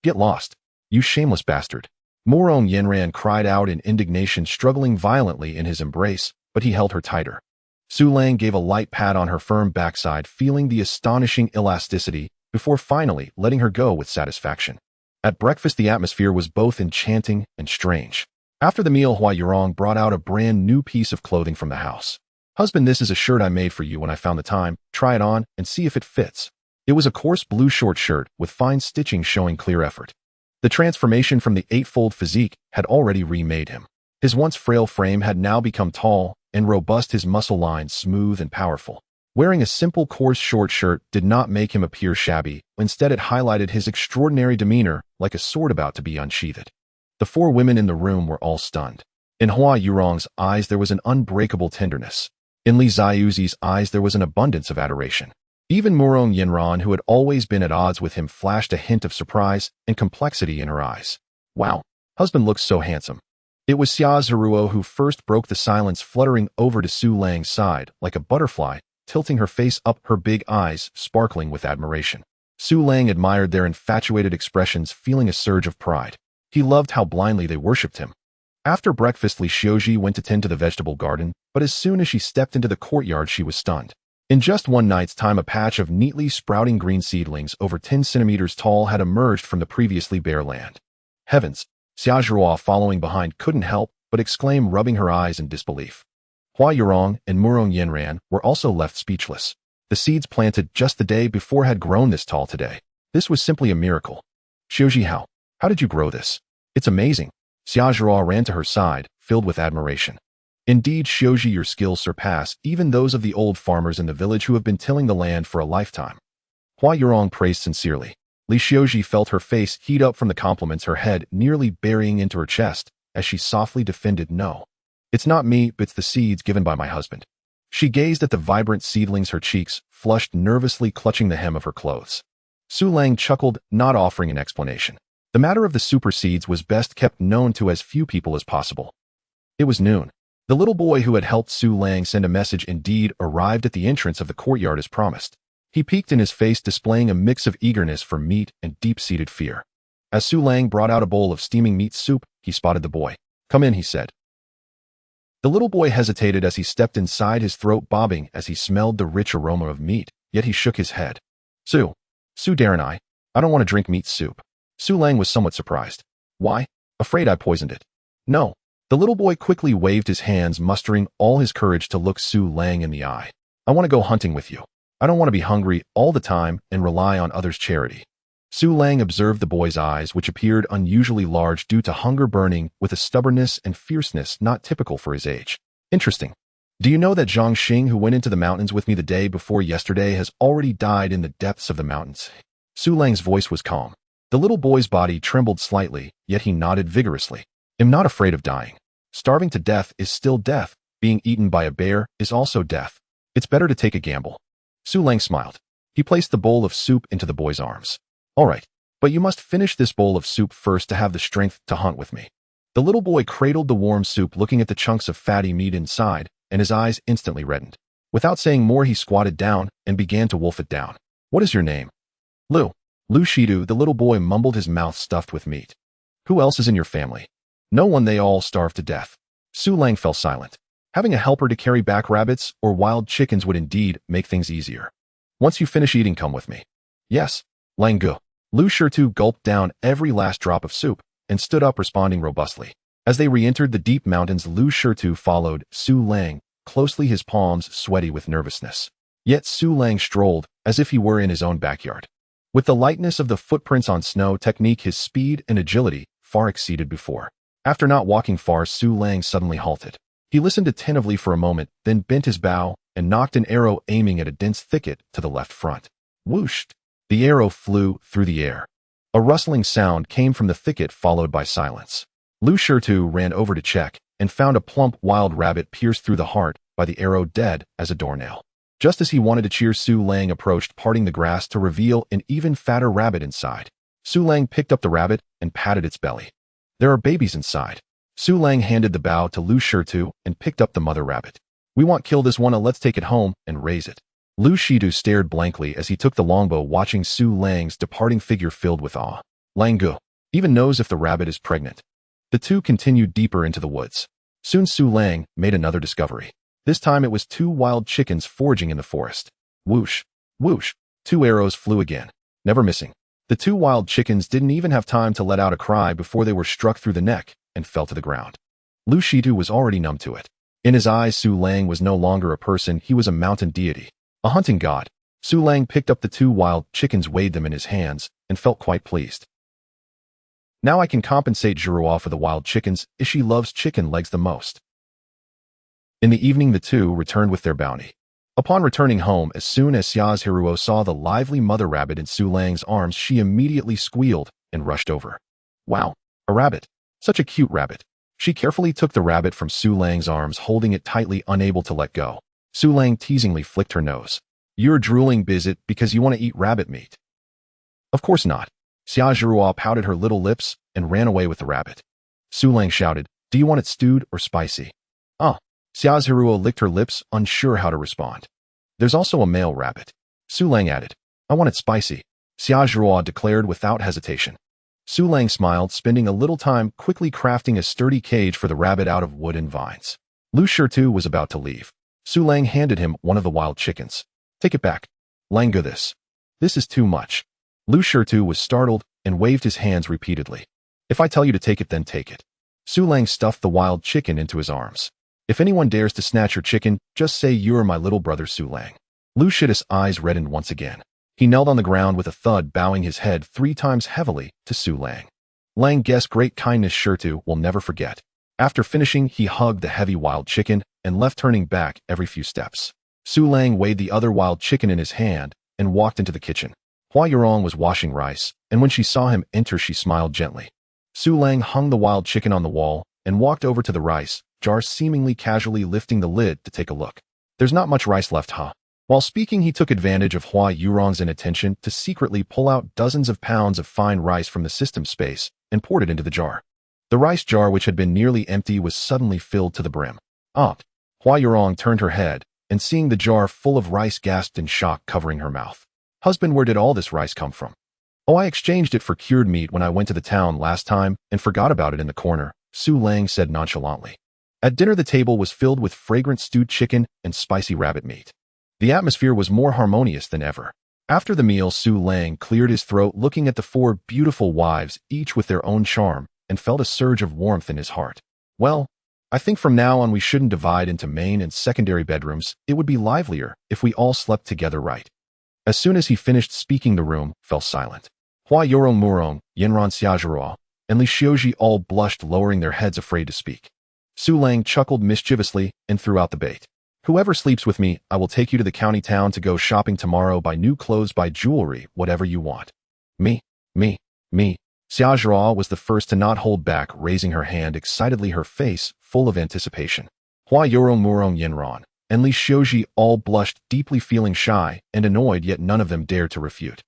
"Get lost, you shameless bastard." Murong Yenran cried out in indignation, struggling violently in his embrace, but he held her tighter. Su Lang gave a light pat on her firm backside, feeling the astonishing elasticity, before finally letting her go with satisfaction. At breakfast, the atmosphere was both enchanting and strange. After the meal, Hua Yorong brought out a brand new piece of clothing from the house. "Husband, this is a shirt I made for you when I found the time. Try it on and see if it fits." It was a coarse blue short shirt with fine stitching showing clear effort. The transformation from the eightfold physique had already remade him. His once frail frame had now become tall and robust, his muscle lines smooth and powerful. Wearing a simple coarse short shirt did not make him appear shabby. Instead, it highlighted his extraordinary demeanor like a sword about to be unsheathed. The four women in the room were all stunned. In Hua Yorong's eyes there was an unbreakable tenderness. In Li Xiaozi's eyes there was an abundance of adoration. Even Murong Yenran, who had always been at odds with him, flashed a hint of surprise and complexity in her eyes. "Wow, husband looks so handsome." It was Xia Zhirua who first broke the silence, fluttering over to Su Lang's side like a butterfly, tilting her face up, her big eyes sparkling with admiration. Su Lang admired their infatuated expressions, feeling a surge of pride. He loved how blindly they worshipped him. After breakfast, Li Xiaozhi went to tend to the vegetable garden, but as soon as she stepped into the courtyard, she was stunned. In just one night's time, a patch of neatly sprouting green seedlings over 10 centimeters tall had emerged from the previously bare land. "Heavens!" Xia Zhirua, following behind, couldn't help but exclaim, rubbing her eyes in disbelief. Hua Yorong and Murong Yenran were also left speechless. The seeds planted just the day before had grown this tall today. This was simply a miracle. "Xiaozhi, how did you grow this? It's amazing." Xia Zhirua ran to her side, filled with admiration. "Indeed, Xiaozhi, your skills surpass even those of the old farmers in the village who have been tilling the land for a lifetime." Hua Yorong praised sincerely. Li Xiaozhi felt her face heat up from the compliments, her head nearly burying into her chest, as she softly defended, "No. It's not me, but it's the seeds given by my husband." She gazed at the vibrant seedlings, her cheeks flushed, nervously clutching the hem of her clothes. Su Lang chuckled, not offering an explanation. The matter of the super seeds was best kept known to as few people as possible. It was noon. The little boy who had helped Su Lang send a message indeed arrived at the entrance of the courtyard as promised. He peeked in his face, displaying a mix of eagerness for meat and deep-seated fear. As Su Lang brought out a bowl of steaming meat soup, he spotted the boy. "Come in," he said. The little boy hesitated as he stepped inside, his throat bobbing as he smelled the rich aroma of meat, yet he shook his head. Su daren't I don't want to drink meat soup." Su Lang was somewhat surprised. "Why? Afraid I poisoned it?" "No." The little boy quickly waved his hands, mustering all his courage to look Su Lang in the eye. "I want to go hunting with you. I don't want to be hungry all the time and rely on others' charity." Su Lang observed the boy's eyes, which appeared unusually large due to hunger, burning with a stubbornness and fierceness not typical for his age. "Interesting. Do you know that Zhang Xing, who went into the mountains with me the day before yesterday, has already died in the depths of the mountains?" Su Lang's voice was calm. The little boy's body trembled slightly, yet he nodded vigorously. "I'm not afraid of dying. Starving to death is still death. Being eaten by a bear is also death. It's better to take a gamble." Su Lang smiled. He placed the bowl of soup into the boy's arms. "All right, but you must finish this bowl of soup first to have the strength to hunt with me." The little boy cradled the warm soup looking at the chunks of fatty meat inside, and his eyes instantly reddened. Without saying more, he squatted down and began to wolf it down. What is your name? Lu. Lu Shidu, the little boy mumbled, his mouth stuffed with meat. Who else is in your family? No one, they all starved to death. Su Lang fell silent. Having a helper to carry back rabbits or wild chickens would indeed make things easier. Once you finish eating, come with me. Yes. Lang Gu. Lu Shitu gulped down every last drop of soup and stood up, responding robustly. As they re-entered the deep mountains, Lu Shitu followed Su Lang closely, his palms sweaty with nervousness. Yet Su Lang strolled as if he were in his own backyard. With the lightness of the footprints on snow technique, his speed and agility far exceeded before. After not walking far, Su Lang suddenly halted. He listened attentively for a moment, then bent his bow and knocked an arrow aiming at a dense thicket to the left front. Whooshed! The arrow flew through the air. A rustling sound came from the thicket, followed by silence. Lu Shitu ran over to check and found a plump wild rabbit pierced through the heart by the arrow, dead as a doornail. Just as he wanted to cheer, Su Lang approached, parting the grass to reveal an even fatter rabbit inside. Su Lang picked up the rabbit and patted its belly. There are babies inside. Su Lang handed the bow to Lu Shitu and picked up the mother rabbit. We won't kill this one, let's take it home and raise it. Lu Shitu stared blankly as he took the longbow, watching Su Lang's departing figure filled with awe. Lang Gu even knows if the rabbit is pregnant. The two continued deeper into the woods. Soon Su Lang made another discovery. This time it was 2 wild chickens foraging in the forest. Whoosh! Whoosh! 2 arrows flew again, never missing. The 2 wild chickens didn't even have time to let out a cry before they were struck through the neck and fell to the ground. Lu Shitu was already numb to it. In his eyes, Su Lang was no longer a person, he was a mountain deity, a hunting god. Su Lang picked up the 2 wild chickens, weighed them in his hands, and felt quite pleased. Now I can compensate Zhuruo for the wild chickens, as she loves chicken legs the most. In the evening, the two returned with their bounty. Upon returning home, as soon as Xiaozhiruo saw the lively mother rabbit in Su Lang's arms, she immediately squealed and rushed over. Wow, a rabbit! Such a cute rabbit! She carefully took the rabbit from Su Lang's arms, holding it tightly, unable to let go. Su Lang teasingly flicked her nose. You're drooling, is it because you want to eat rabbit meat? Of course not. Xiaozhiruo pouted her little lips and ran away with the rabbit. Su Lang shouted, do you want it stewed or spicy? Xiaozhiruo licked her lips, unsure how to respond. There's also a male rabbit. Su Lang added. I want it spicy, Xiaozhiruo declared without hesitation. Su Lang smiled, spending a little time quickly crafting a sturdy cage for the rabbit out of wood and vines. Lu Shitu was about to leave. Su Lang handed him one of the wild chickens. Take it back. Lang Gu, this is too much. Lu Shitu was startled and waved his hands repeatedly. If I tell you to take it, then take it. Su Lang stuffed the wild chicken into his arms. If anyone dares to snatch your chicken, just say you're my little brother Su Lang. Lu Shitu's eyes reddened once again. He knelt on the ground with a thud, bowing his head 3 times heavily to Su Lang. Lang guessed great kindness Shitu will never forget. After finishing, he hugged the heavy wild chicken and left, turning back every few steps. Su Lang weighed the other wild chicken in his hand and walked into the kitchen. Hua Yurong was washing rice, and when she saw him enter, she smiled gently. Su Lang hung the wild chicken on the wall and walked over to the rice jar, seemingly casually lifting the lid to take a look. There's not much rice left, huh? While speaking, he took advantage of Hua Yurong's inattention to secretly pull out dozens of pounds of fine rice from the system space and poured it into the jar. The rice jar, which had been nearly empty, was suddenly filled to the brim. Hua Yurong turned her head and, seeing the jar full of rice, gasped in shock, covering her mouth. Husband, where did all this rice come from? Oh, I exchanged it for cured meat when I went to the town last time and forgot about it in the corner, Su Lang said nonchalantly. At dinner, the table was filled with fragrant stewed chicken and spicy rabbit meat. The atmosphere was more harmonious than ever. After the meal, Su Lang cleared his throat, looking at the 4 beautiful wives, each with their own charm, and felt a surge of warmth in his heart. Well, I think from now on we shouldn't divide into main and secondary bedrooms. It would be livelier if we all slept together, right? As soon as he finished speaking, the room fell silent. Hua Yorong Murong, Yenran Xiaozhiruo, and Li Xiuji all blushed, lowering their heads, afraid to speak. Su Lang chuckled mischievously and threw out the bait. Whoever sleeps with me, I will take you to the county town to go shopping tomorrow, buy new clothes, buy jewelry, whatever you want. Me. Xiaozhiruo was the first to not hold back, raising her hand excitedly, her face full of anticipation. Hua Yorong Murong Yenran and Li Xiuji all blushed deeply, feeling shy and annoyed, yet none of them dared to refute.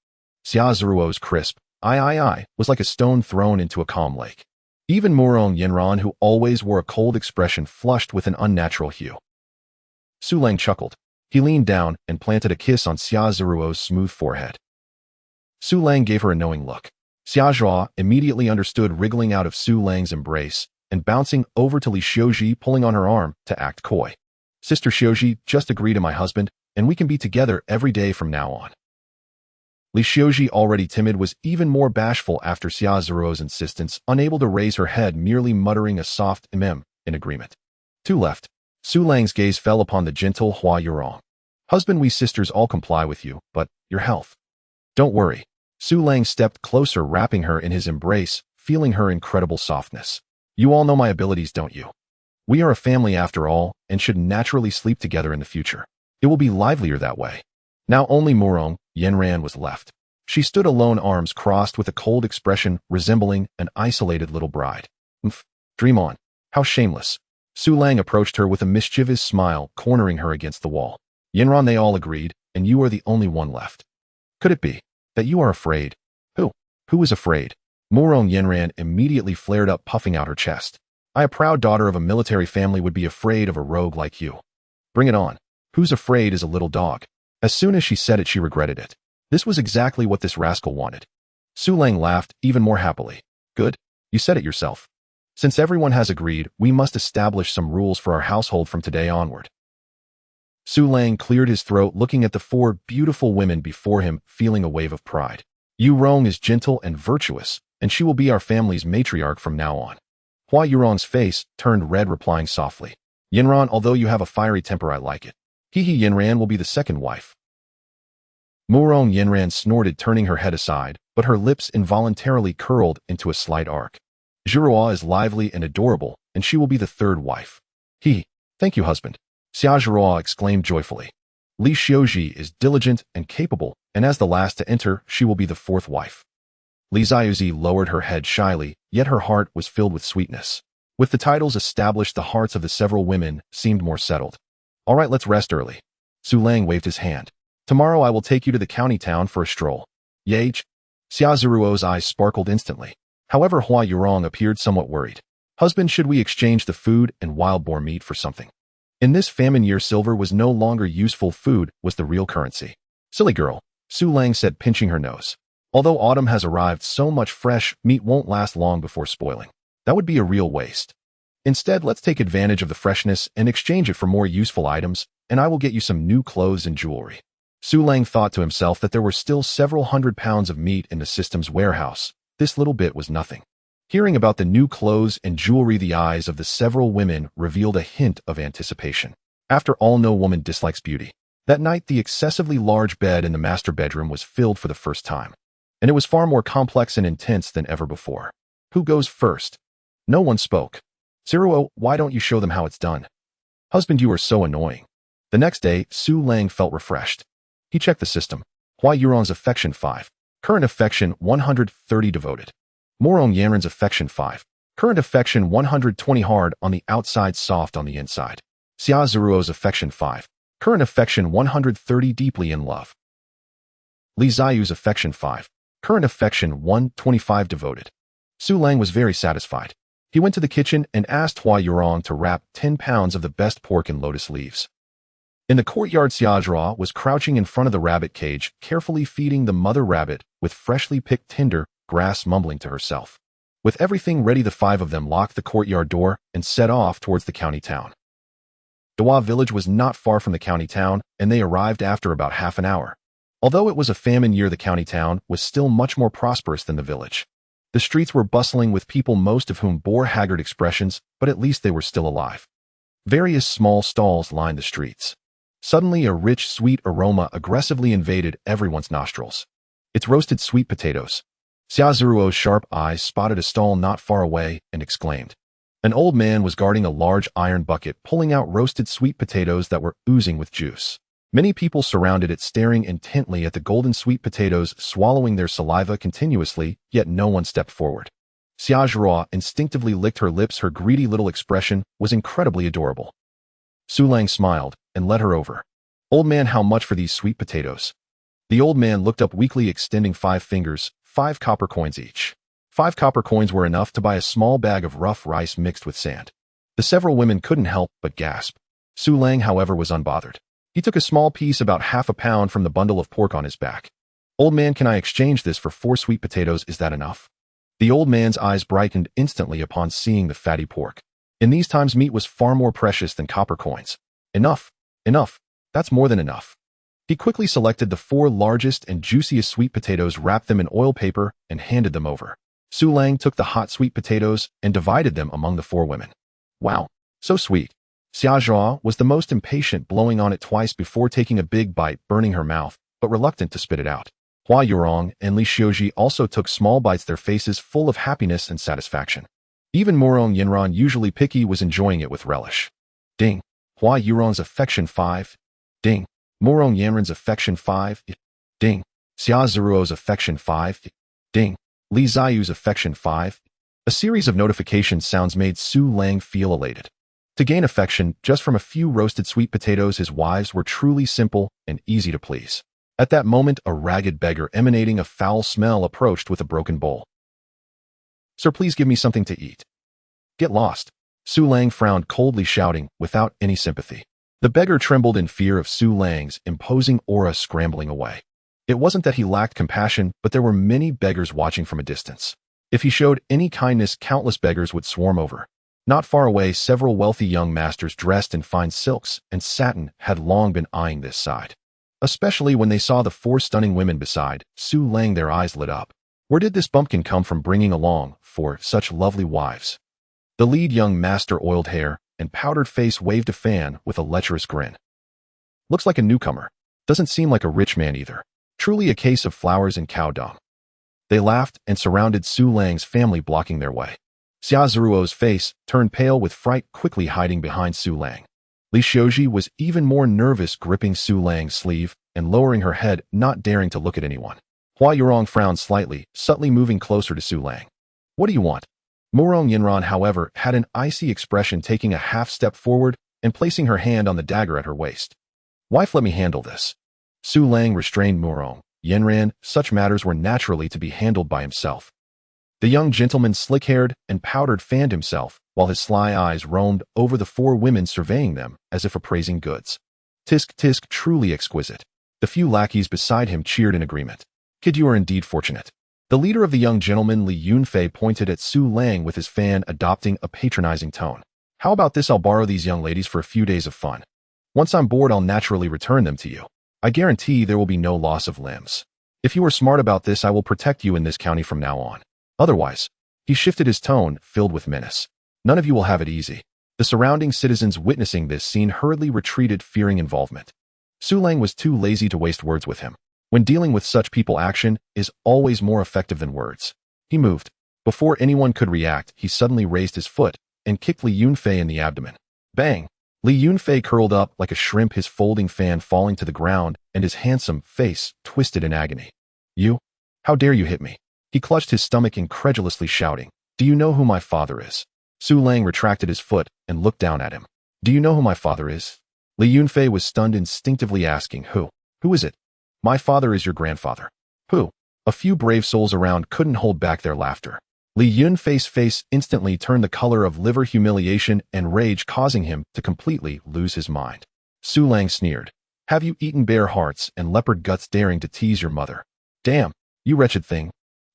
Xiaozhiruo's crisp, I, was like a stone thrown into a calm lake. Even Murong Yinran, who always wore a cold expression, flushed with an unnatural hue. Su Lang chuckled. He leaned down and planted a kiss on Xia Zeruo's smooth forehead. Su Lang gave her a knowing look. Xia Zhua immediately understood, wriggling out of Su Lang's embrace and bouncing over to Li Xiuji, pulling on her arm to act coy. Sister Xiuji, just agree to my husband, and we can be together every day from now on. Li Xiuji, already timid, was even more bashful after Xia Zeruo's insistence, unable to raise her head, merely muttering a soft in agreement. Two left. Su Lang's gaze fell upon the gentle Hua Yurong. Husband, we sisters all comply with you, but your health. Don't worry. Su Lang stepped closer, wrapping her in his embrace, feeling her incredible softness. You all know my abilities, don't you? We are a family after all, and should naturally sleep together in the future. It will be livelier that way. Now only Murong Yenran was left. She stood alone, arms crossed, with a cold expression resembling an isolated little bride. Dream on. How shameless. Su Lang approached her with a mischievous smile, cornering her against the wall. Yenran, they all agreed, and you are the only one left. Could it be that you are afraid? Who is afraid? Murong Yenran immediately flared up, puffing out her chest. I, a proud daughter of a military family, would be afraid of a rogue like you. Bring it on. Who's afraid is a little dog. As soon as she said it, she regretted it. This was exactly what this rascal wanted. Su Lang laughed even more happily. Good. You said it yourself. Since everyone has agreed, we must establish some rules for our household from today onward. Su Lang cleared his throat, looking at the four beautiful women before him, feeling a wave of pride. Yu Rong is gentle and virtuous, and she will be our family's matriarch from now on. Hua Yurong's face turned red, replying softly. Yinran, although you have a fiery temper, I like it. He Yinran will be the second wife. Murong Yinran snorted, turning her head aside, but her lips involuntarily curled into a slight arc. Zhuruo is lively and adorable, and she will be the third wife. Thank you, husband. Xia Zhuruo exclaimed joyfully. Li Xiuji is diligent and capable, and as the last to enter, she will be the fourth wife. Li Xiuzi lowered her head shyly, yet her heart was filled with sweetness. With the titles established, the hearts of the several women seemed more settled. All right, let's rest early. Su Lang waved his hand. Tomorrow I will take you to the county town for a stroll. Yage? Xia Zeruo's eyes sparkled instantly. However, Hua Yurong appeared somewhat worried. Husband, should we exchange the food and wild boar meat for something? In this famine year, silver was no longer useful. Food was the real currency. Silly girl, Su Lang said, pinching her nose. Although autumn has arrived, so much fresh meat won't last long before spoiling. That would be a real waste. Instead, let's take advantage of the freshness and exchange it for more useful items, and I will get you some new clothes and jewelry. Su Lang thought to himself that there were still several hundred pounds of meat in the system's warehouse. This little bit was nothing. Hearing about the new clothes and jewelry, the eyes of the several women revealed a hint of anticipation. After all, no woman dislikes beauty. That night, the excessively large bed in the master bedroom was filled for the first time. And it was far more complex and intense than ever before. Who goes first? No one spoke. Zeruo, why don't you show them how it's done? Husband, you are so annoying. The next day, Su Lang felt refreshed. He checked the system. Hua Yurong's affection 5. Current affection 130 devoted. Murong Yanran's affection 5. Current affection 120 hard on the outside, soft on the inside. Xia Zeruo's affection 5. Current affection 130 deeply in love. Li Ziyu's affection 5. Current affection 125 devoted. Su Lang was very satisfied. He went to the kitchen and asked Hua Yurong to wrap 10 pounds of the best pork in lotus leaves. In the courtyard, Xia Zhua was crouching in front of the rabbit cage, carefully feeding the mother rabbit with freshly picked tender grass, mumbling to herself. With everything ready, the five of them locked the courtyard door and set off towards the county town. Dawa village was not far from the county town, and they arrived after about half an hour. Although it was a famine year, the county town was still much more prosperous than the village. The streets were bustling with people, most of whom bore haggard expressions, but at least they were still alive. Various small stalls lined the streets. Suddenly, a rich, sweet aroma aggressively invaded everyone's nostrils. It's roasted sweet potatoes. Xia Zeruo's sharp eyes spotted a stall not far away and exclaimed. An old man was guarding a large iron bucket, pulling out roasted sweet potatoes that were oozing with juice. Many people surrounded it, staring intently at the golden sweet potatoes, swallowing their saliva continuously, yet no one stepped forward. Xia Zhuruo instinctively licked her lips. Her greedy little expression was incredibly adorable. Su Lang smiled and led her over. Old man, how much for these sweet potatoes? The old man looked up weakly, extending 5 fingers, 5 copper coins each. 5 copper coins were enough to buy a small bag of rough rice mixed with sand. The several women couldn't help but gasp. Su Lang, however, was unbothered. He took a small piece, about half a pound, from the bundle of pork on his back. "Old man, can I exchange this for 4 sweet potatoes? Is that enough?" The old man's eyes brightened instantly upon seeing the fatty pork. In these times, meat was far more precious than copper coins. "Enough. Enough. That's more than enough." He quickly selected the 4 largest and juiciest sweet potatoes, wrapped them in oil paper, and handed them over. Su Lang took the hot sweet potatoes and divided them among the 4 women. "Wow, so sweet." Xia Zhao was the most impatient, blowing on it twice before taking a big bite, burning her mouth, but reluctant to spit it out. Hua Yurong and Li Xiuji also took small bites, their faces full of happiness and satisfaction. Even Murong Yinran, usually picky, was enjoying it with relish. Ding. Hua Yurong's affection 5. Ding. Murong Yanran's affection 5. Ding. Xia Zeruo's affection 5. Ding. Li Ziyu's affection 5. A series of notification sounds made Su Lang feel elated. To gain affection just from a few roasted sweet potatoes, his wives were truly simple and easy to please. At that moment, a ragged beggar emanating a foul smell approached with a broken bowl. "Sir, please give me something to eat." "Get lost." Su Lang frowned coldly, shouting, without any sympathy. The beggar trembled in fear of Su Lang's imposing aura scrambling away. It wasn't that he lacked compassion, but there were many beggars watching from a distance. If he showed any kindness, countless beggars would swarm over. Not far away, several wealthy young masters dressed in fine silks and satin had long been eyeing this side. Especially when they saw the 4 stunning women beside Su Lang, their eyes lit up. Where did this bumpkin come from, bringing along 4 such lovely wives? The lead young master, oiled hair and powdered face, waved a fan with a lecherous grin. "Looks like a newcomer. Doesn't seem like a rich man either. Truly a case of flowers and cow dung." They laughed and surrounded Su Lang's family, blocking their way. Xia Zeruo's face turned pale with fright, quickly hiding behind Su Lang. Li Xiuji was even more nervous, gripping Su Lang's sleeve and lowering her head, not daring to look at anyone. Hua Yurong frowned slightly, subtly moving closer to Su Lang. "What do you want?" Murong Yinran, however, had an icy expression, taking a half step forward and placing her hand on the dagger at her waist. "Wife, let me handle this." Su Lang restrained Murong Yinran. Such matters were naturally to be handled by himself. The young gentleman, slick-haired and powdered, fanned himself, while his sly eyes roamed over the 4 women, surveying them as if appraising goods. "Tisk, tisk, truly exquisite." The few lackeys beside him cheered in agreement. "Kid, you are indeed fortunate." The leader of the young gentlemen, Li Yunfei, pointed at Su Lang with his fan, adopting a patronizing tone. "How about this? I'll borrow these young ladies for a few days of fun. Once I'm bored, I'll naturally return them to you. I guarantee there will be no loss of limbs. If you are smart about this, I will protect you in this county from now on. Otherwise," he shifted his tone, filled with menace, "none of you will have it easy." The surrounding citizens, witnessing this scene, hurriedly retreated, fearing involvement. Su Lang was too lazy to waste words with him. When dealing with such people, action is always more effective than words. He moved. Before anyone could react, he suddenly raised his foot and kicked Li Yunfei in the abdomen. Bang! Li Yunfei curled up like a shrimp, his folding fan falling to the ground and his handsome face twisted in agony. "You? How dare you hit me?" He clutched his stomach, incredulously shouting, "Do you know who my father is?" Su Lang retracted his foot and looked down at him. "Do you know who my father is?" Li Yunfei was stunned, instinctively asking, "Who? Who is it?" "My father is your grandfather." "Who?" A few brave souls around couldn't hold back their laughter. Li Yunfei's face instantly turned the color of liver, humiliation and rage, causing him to completely lose his mind. Su Lang sneered, "Have you eaten bear hearts and leopard guts, daring to tease your mother? Damn, you wretched thing.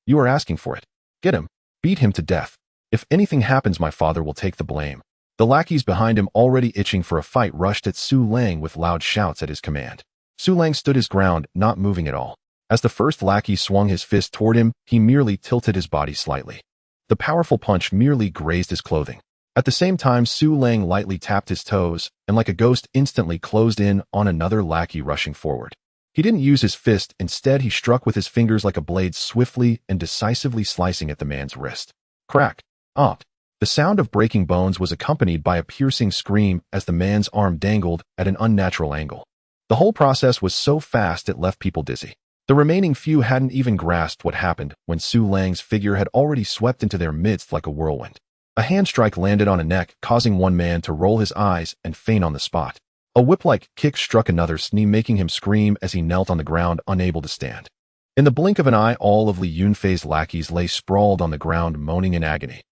You are asking for it. Get him. Beat him to death. If anything happens, my father will take the blame." The lackeys behind him, already itching for a fight, rushed at Su Lang with loud shouts at his command. Su Lang stood his ground, not moving at all. As the first lackey swung his fist toward him, he merely tilted his body slightly. The powerful punch merely grazed his clothing. At the same time, Su Lang lightly tapped his toes, and like a ghost instantly closed in on another lackey rushing forward. He didn't use his fist. Instead, he struck with his fingers like a blade, swiftly and decisively slicing at the man's wrist. Crack! Opt! The sound of breaking bones was accompanied by a piercing scream as the man's arm dangled at an unnatural angle. The whole process was so fast it left people dizzy. The remaining few hadn't even grasped what happened when Su Lang's figure had already swept into their midst like a whirlwind. A hand strike landed on a neck, causing one man to roll his eyes and faint on the spot. A whip-like kick struck another's knee, making him scream as he knelt on the ground, unable to stand. In the blink of an eye, all of Li Yunfei's lackeys lay sprawled on the ground, moaning in agony.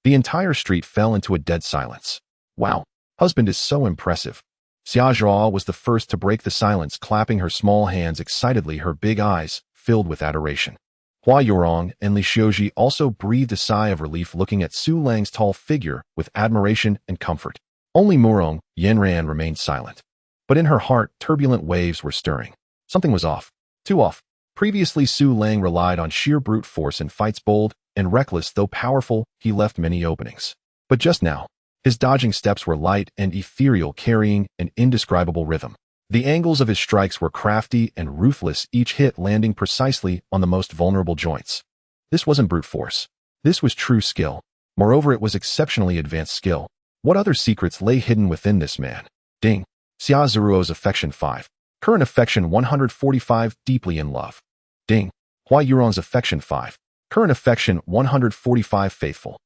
The entire street fell into a dead silence. Wow, husband is so impressive. Xia Zhao was the first to break the silence, clapping her small hands excitedly, her big eyes filled with adoration. Hua Yorong and Li Xiuji also breathed a sigh of relief, looking at Su Lang's tall figure with admiration and comfort. Only Murong Yanran remained silent. But in her heart, turbulent waves were stirring. Something was off. Too off. Previously, Su Lang relied on sheer brute force in fights. Bold and reckless, though powerful, he left many openings. But just now, his dodging steps were light and ethereal, carrying an indescribable rhythm. The angles of his strikes were crafty and ruthless, each hit landing precisely on the most vulnerable joints. This wasn't brute force. This was true skill. Moreover, it was exceptionally advanced skill. What other secrets lay hidden within this man? Ding. Xia Zeruo's affection 5. Current affection 145, deeply in love. Ding. Hua Yurong's affection 5. Current affection 145, faithful.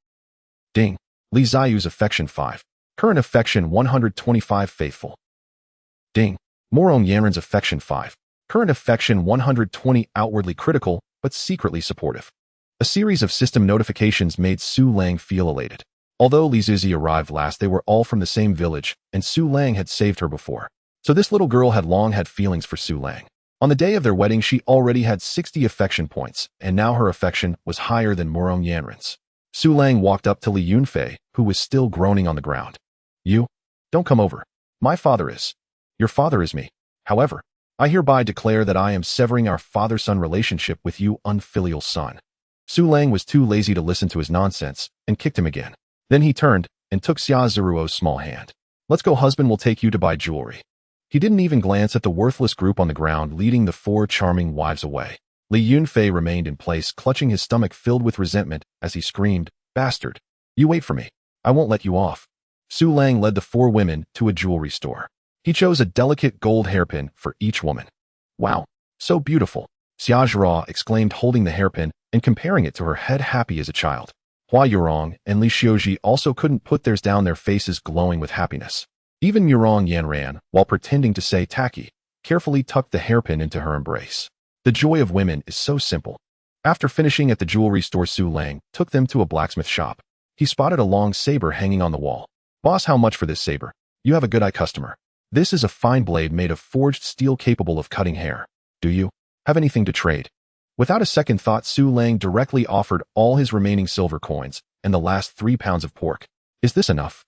Ding. Li Ziyu's affection 5. Current affection 125, faithful. Ding. Murong Yanran's affection 5. Current affection 120, outwardly critical, but secretly supportive. A series of system notifications made Su Lang feel elated. Although Li Zizi arrived last, they were all from the same village, and Su Lang had saved her before. So this little girl had long had feelings for Su Lang. On the day of their wedding, she already had 60 affection points, and now her affection was higher than Murong Yanran's. Su Lang walked up to Li Yunfei, who was still groaning on the ground. You? Don't come over. My father is. Your father is me. However, I hereby declare that I am severing our father-son relationship with you, unfilial son. Su Lang was too lazy to listen to his nonsense and kicked him again. Then he turned and took Xia Zeruo's small hand. Let's go, husband will take you to buy jewelry. He didn't even glance at the worthless group on the ground, leading the 4 charming wives away. Li Yunfei remained in place, clutching his stomach filled with resentment as he screamed, "Bastard! You wait for me. I won't let you off." Su Lang led the 4 women to a jewelry store. He chose a delicate gold hairpin for each woman. Wow, so beautiful, Xia Zhao exclaimed, holding the hairpin and comparing it to her head, happy as a child. Hua Yorong and Li Xiuji also couldn't put theirs down, their faces glowing with happiness. Even Murong Yanran, while pretending to say tacky, carefully tucked the hairpin into her embrace. The joy of women is so simple. After finishing at the jewelry store, Su Lang took them to a blacksmith shop. He spotted a long saber hanging on the wall. Boss, how much for this saber? You have a good eye, customer. This is a fine blade made of forged steel capable of cutting hair. Do you have anything to trade? Without a second thought, Su Lang directly offered all his remaining silver coins and the last 3 pounds of pork. Is this enough?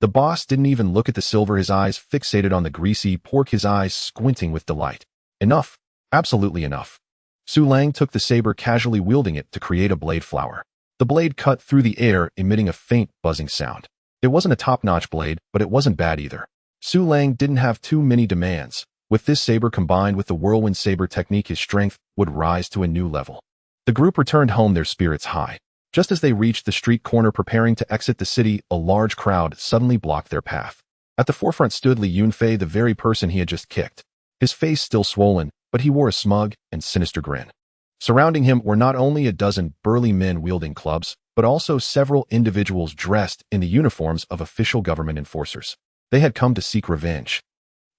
The boss didn't even look at the silver, his eyes fixated on the greasy pork, his eyes squinting with delight. Enough. Absolutely enough. Su Lang took the saber, casually wielding it to create a blade flower. The blade cut through the air, emitting a faint buzzing sound. It wasn't a top-notch blade, but it wasn't bad either. Su Lang didn't have too many demands. With this saber combined with the whirlwind saber technique, his strength would rise to a new level. The group returned home, their spirits high. Just as they reached the street corner preparing to exit the city, a large crowd suddenly blocked their path. At the forefront stood Li Yunfei, the very person he had just kicked. His face still swollen, but he wore a smug and sinister grin. Surrounding him were not only a dozen burly men wielding clubs, but also several individuals dressed in the uniforms of official government enforcers. They had come to seek revenge.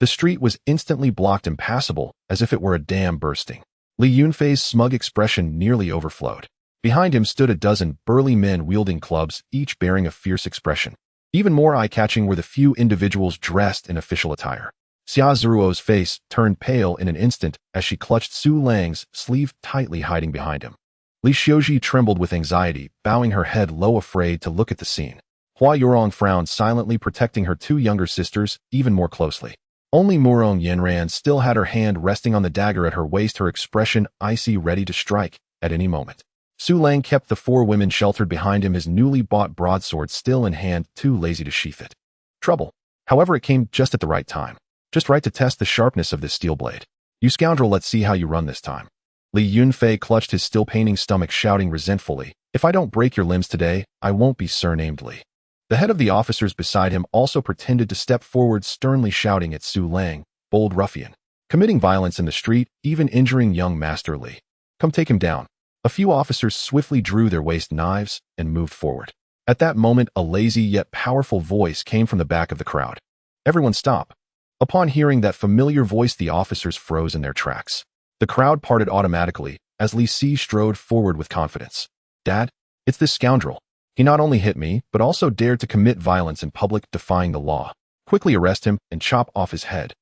The street was instantly blocked, impassable, as if it were a dam bursting. Li Yunfei's smug expression nearly overflowed. Behind him stood a dozen burly men wielding clubs, each bearing a fierce expression. Even more eye-catching were the few individuals dressed in official attire. Xia Zeruo's face turned pale in an instant as she clutched Su Lang's sleeve tightly, hiding behind him. Li Xiuji trembled with anxiety, bowing her head low, afraid to look at the scene. Hua Yorong frowned silently, protecting her 2 younger sisters even more closely. Only Murong Yanran still had her hand resting on the dagger at her waist, her expression icy, ready to strike at any moment. Su Lang kept the 4 women sheltered behind him, his newly bought broadsword still in hand, too lazy to sheath it. Trouble. However, it came just at the right time. Just right to test the sharpness of this steel blade. You scoundrel, let's see how you run this time. Li Yunfei clutched his still paining stomach, shouting resentfully, "If I don't break your limbs today, I won't be surnamed Li." The head of the officers beside him also pretended to step forward, sternly shouting at Su Lang, "Bold ruffian, committing violence in the street, even injuring young Master Li. Come take him down." A few officers swiftly drew their waist knives and moved forward. At that moment, a lazy yet powerful voice came from the back of the crowd. "Everyone stop." Upon hearing that familiar voice, the officers froze in their tracks. The crowd parted automatically as Li Si strode forward with confidence. Dad, it's this scoundrel. He not only hit me, but also dared to commit violence in public, defying the law. Quickly arrest him and chop off his head.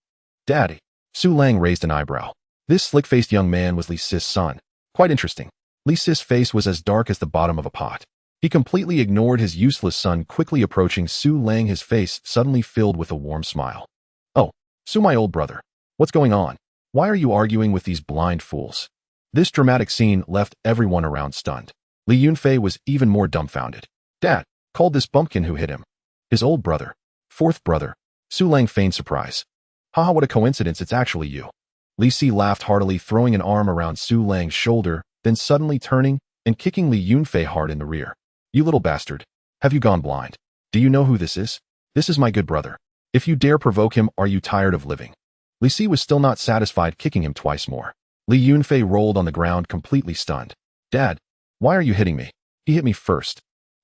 Daddy. Su Lang raised an eyebrow. This slick-faced young man was Li Si's son. Quite interesting. Li Si's face was as dark as the bottom of a pot. He completely ignored his useless son, quickly approaching Su Lang, his face suddenly filled with a warm smile. Oh, Su, my old brother. What's going on? Why are you arguing with these blind fools? This dramatic scene left everyone around stunned. Li Yunfei was even more dumbfounded. Dad called this bumpkin who hit him his old brother. Fourth brother. Su Lang feigned surprise. Haha, what a coincidence, it's actually you. Li Si laughed heartily, throwing an arm around Su Lang's shoulder, then suddenly turning and kicking Li Yunfei hard in the rear. You little bastard. Have you gone blind? Do you know who this is? This is my good brother. If you dare provoke him, are you tired of living? Li Si was still not satisfied, kicking him twice more. Li Yunfei rolled on the ground, completely stunned. Dad, why are you hitting me? He hit me first.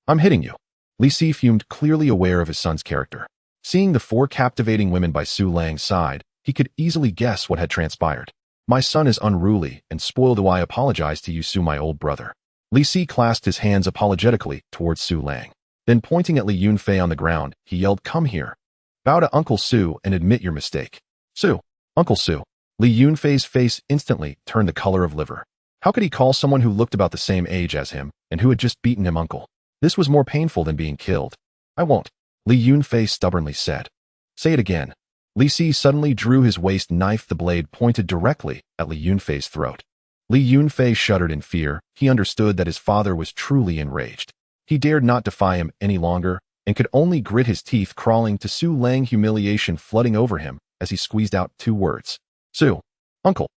I'm hitting you. Li Si fumed, clearly aware of his son's character. Seeing the 4 captivating women by Su Lang's side, he could easily guess what had transpired. My son is unruly and spoiled. Do I apologize to you, Su, my old brother? Li Si clasped his hands apologetically towards Su Lang. Then pointing at Li Yunfei on the ground, he yelled, come here. Bow to Uncle Su and admit your mistake. Su. Uncle Su. Li Yunfei's face instantly turned the color of liver. How could he call someone who looked about the same age as him and who had just beaten him uncle? This was more painful than being killed. I won't. Li Yunfei stubbornly said. Say it again. Li Si suddenly drew his waist knife, the blade pointed directly at Li Yunfei's throat. Li Yunfei shuddered in fear. He understood that his father was truly enraged. He dared not defy him any longer and could only grit his teeth, crawling to Su Lang, humiliation flooding over him as he squeezed out 2 words. Su. Uncle.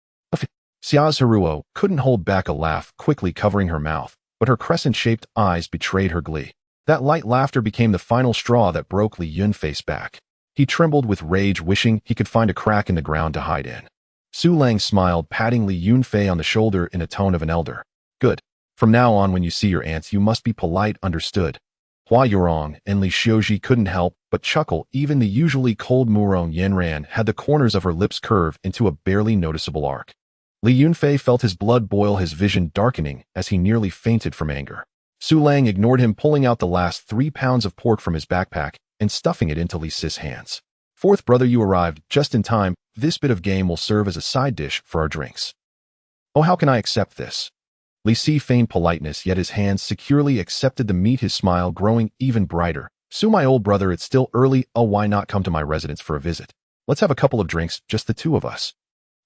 Xia's Haruo couldn't hold back a laugh, quickly covering her mouth, but her crescent-shaped eyes betrayed her glee. That light laughter became the final straw that broke Li Yunfei's back. He trembled with rage, wishing he could find a crack in the ground to hide in. Su Lang smiled, patting Li Yunfei on the shoulder in a tone of an elder. Good. From now on, when you see your aunts, you must be polite, understood? Hua Yurong and Li Xiuji couldn't help but chuckle. Even the usually cold Murong Yanran had the corners of her lips curve into a barely noticeable arc. Li Yunfei felt his blood boil, his vision darkening as he nearly fainted from anger. Su Lang ignored him, pulling out the last 3 pounds of pork from his backpack and stuffing it into Li Si's hands. Fourth brother, you arrived just in time. This bit of game will serve as a side dish for our drinks. Oh, how can I accept this? Li Si feigned politeness, yet his hands securely accepted the meat, his smile growing even brighter. Su, my old brother, it's still early. Oh, why not come to my residence for a visit? Let's have a couple of drinks, just the 2 of us.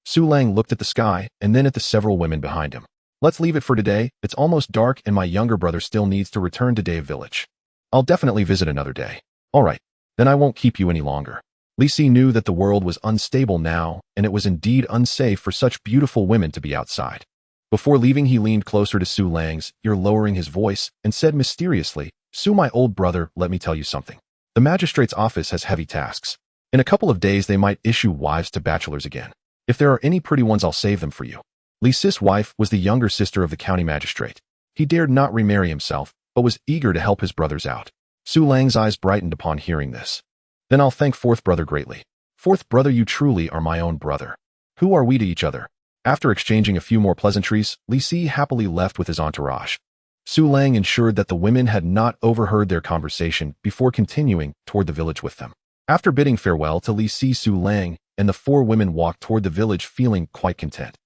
Su Lang looked at the sky and then at the several women behind him. Let's leave it for today. It's almost dark and my younger brother still needs to return to Dave Village. I'll definitely visit another day. All right, then I won't keep you any longer. Li Si knew that the world was unstable now, and it was indeed unsafe for such beautiful women to be outside. Before leaving, he leaned closer to Su Lang's ear, lowering his voice, and said mysteriously, Su, my old brother, let me tell you something. The magistrate's office has heavy tasks. In a couple of days, they might issue wives to bachelors again. If there are any pretty ones, I'll save them for you. Li Si's wife was the younger sister of the county magistrate. He dared not remarry himself, but was eager to help his brothers out. Su Lang's eyes brightened upon hearing this. Then I'll thank fourth brother greatly. Fourth brother, you truly are my own brother. Who are we to each other? After exchanging a few more pleasantries, Li Si happily left with his entourage. Su Lang ensured that the women had not overheard their conversation before continuing toward the village with them. After bidding farewell to Li Si, Su Lang and the 4 women walked toward the village, feeling quite content.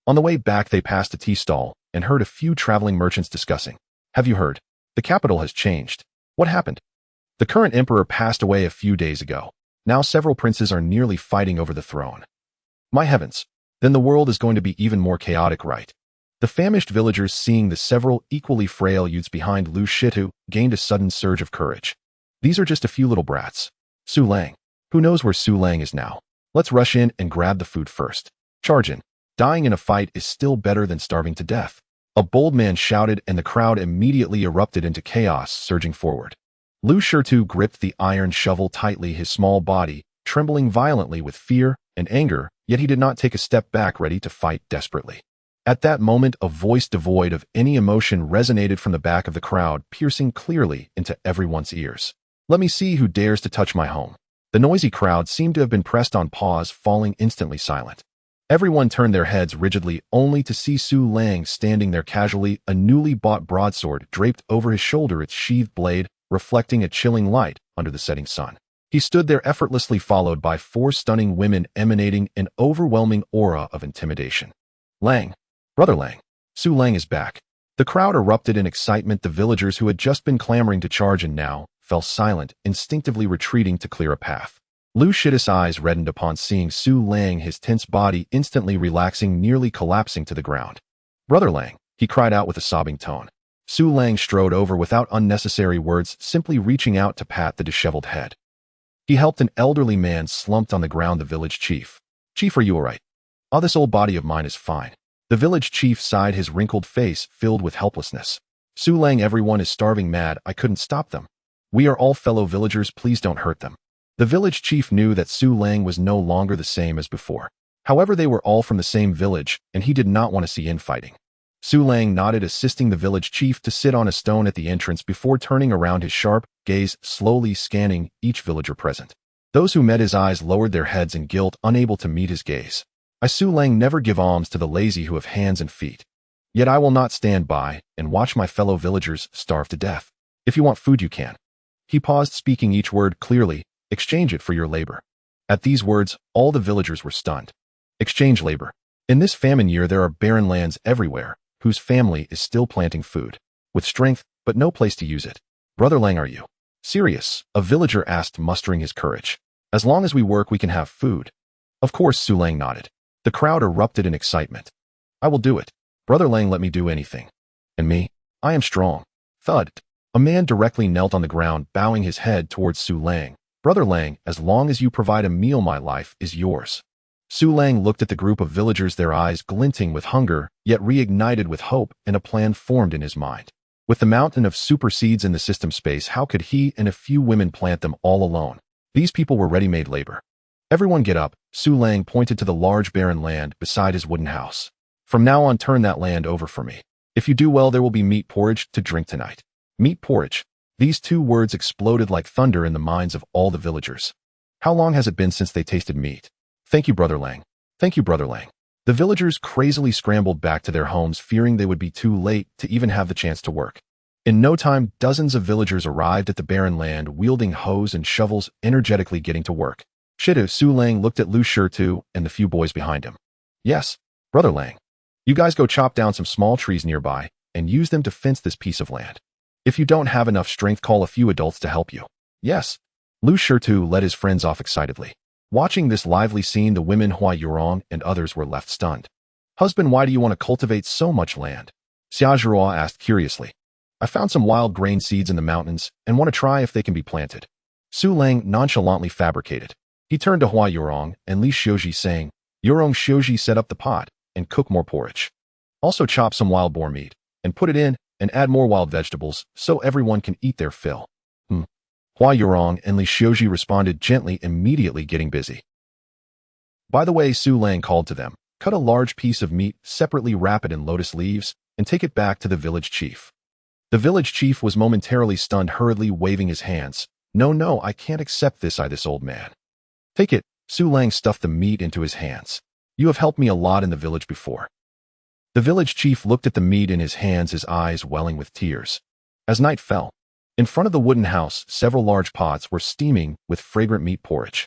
On the way back, they passed a tea stall and heard a few traveling merchants discussing. Have you heard? The capital has changed. What happened? The current emperor passed away a few days ago. Now several princes are nearly fighting over the throne. My heavens! Then the world is going to be even more chaotic, right? The famished villagers, seeing the several equally frail youths behind Lu Shitu, gained a sudden surge of courage. These are just a few little brats. Su Lang. Who knows where Su Lang is now? Let's rush in and grab the food first. Charge in. Dying in a fight is still better than starving to death. A bold man shouted, and the crowd immediately erupted into chaos, surging forward. Lu Shitu gripped the iron shovel tightly, his small body trembling violently with fear and anger, yet he did not take a step back, ready to fight desperately. At that moment, a voice devoid of any emotion resonated from the back of the crowd, piercing clearly into everyone's ears. Let me see who dares to touch my home. The noisy crowd seemed to have been pressed on pause, falling instantly silent. Everyone turned their heads rigidly, only to see Su Lang standing there casually, a newly bought broadsword draped over his shoulder, its sheathed blade reflecting a chilling light under the setting sun. He stood there effortlessly, followed by 4 stunning women emanating an overwhelming aura of intimidation. Lang. Brother Lang. Su Lang is back. The crowd erupted in excitement. The villagers who had just been clamoring to charge and now fell silent, instinctively retreating to clear a path. Lu Shida's eyes reddened upon seeing Su Lang, his tense body instantly relaxing, nearly collapsing to the ground. Brother Lang, he cried out with a sobbing tone. Su Lang strode over without unnecessary words, simply reaching out to pat the disheveled head. He helped an elderly man slumped on the ground. The village chief. Chief, are you all right? Oh, this old body of mine is fine. The village chief sighed, his wrinkled face filled with helplessness. Su Lang, everyone is starving mad. I couldn't stop them. We are all fellow villagers. Please don't hurt them. The village chief knew that Su Lang was no longer the same as before. However, they were all from the same village, and he did not want to see infighting. Su Lang nodded, assisting the village chief to sit on a stone at the entrance before turning around, his sharp gaze slowly scanning each villager present. Those who met his eyes lowered their heads in guilt, unable to meet his gaze. I, Su Lang, never give alms to the lazy who have hands and feet. Yet I will not stand by and watch my fellow villagers starve to death. If you want food, you can. He paused, speaking each word clearly. Exchange it for your labor. At these words, all the villagers were stunned. Exchange labor. In this famine year, there are barren lands everywhere, whose family is still planting food, with strength, but no place to use it. Brother Lang, are you serious? A villager asked, mustering his courage. As long as we work, we can have food. Of course, Su Lang nodded. The crowd erupted in excitement. I will do it. Brother Lang, let me do anything. And me? I am strong. Thud. A man directly knelt on the ground, bowing his head towards Su Lang. Brother Lang, as long as you provide a meal, my life is yours. Su Lang looked at the group of villagers, their eyes glinting with hunger, yet reignited with hope, and a plan formed in his mind. With the mountain of super seeds in the system space, how could he and a few women plant them all alone? These people were ready-made labor. Everyone get up. Su Lang pointed to the large barren land beside his wooden house. From now on, turn that land over for me. If you do well, there will be meat porridge to drink tonight. Meat porridge. These 2 words exploded like thunder in the minds of all the villagers. How long has it been since they tasted meat? Thank you, Brother Lang. Thank you, Brother Lang. The villagers crazily scrambled back to their homes, fearing they would be too late to even have the chance to work. In no time, dozens of villagers arrived at the barren land, wielding hoes and shovels, energetically getting to work. Shidu. Su Lang looked at Lu Shitu and the few boys behind him. Yes, Brother Lang. You guys go chop down some small trees nearby and use them to fence this piece of land. If you don't have enough strength, call a few adults to help you. Yes. Lu Shitu led his friends off excitedly. Watching this lively scene, the women Hua Yurong and others were left stunned. Husband, why do you want to cultivate so much land? Xia Zhuo asked curiously. I found some wild grain seeds in the mountains and want to try if they can be planted. Su Lang nonchalantly fabricated. He turned to Hua Yurong and Li Xiuji, saying, Yurong Xiuji, set up the pot and cook more porridge. Also chop some wild boar meat and put it in and add more wild vegetables so everyone can eat their fill. Hua Yurong and Li Xiuji responded gently, immediately getting busy. By the way, Su Lang called to them, cut a large piece of meat, separately wrap it in lotus leaves, and take it back to the village chief. The village chief was momentarily stunned, hurriedly waving his hands. No, I can't accept this, this old man. Take it. Su Lang stuffed the meat into his hands. You have helped me a lot in the village before. The village chief looked at the meat in his hands, his eyes welling with tears. As night fell, in front of the wooden house, several large pots were steaming with fragrant meat porridge.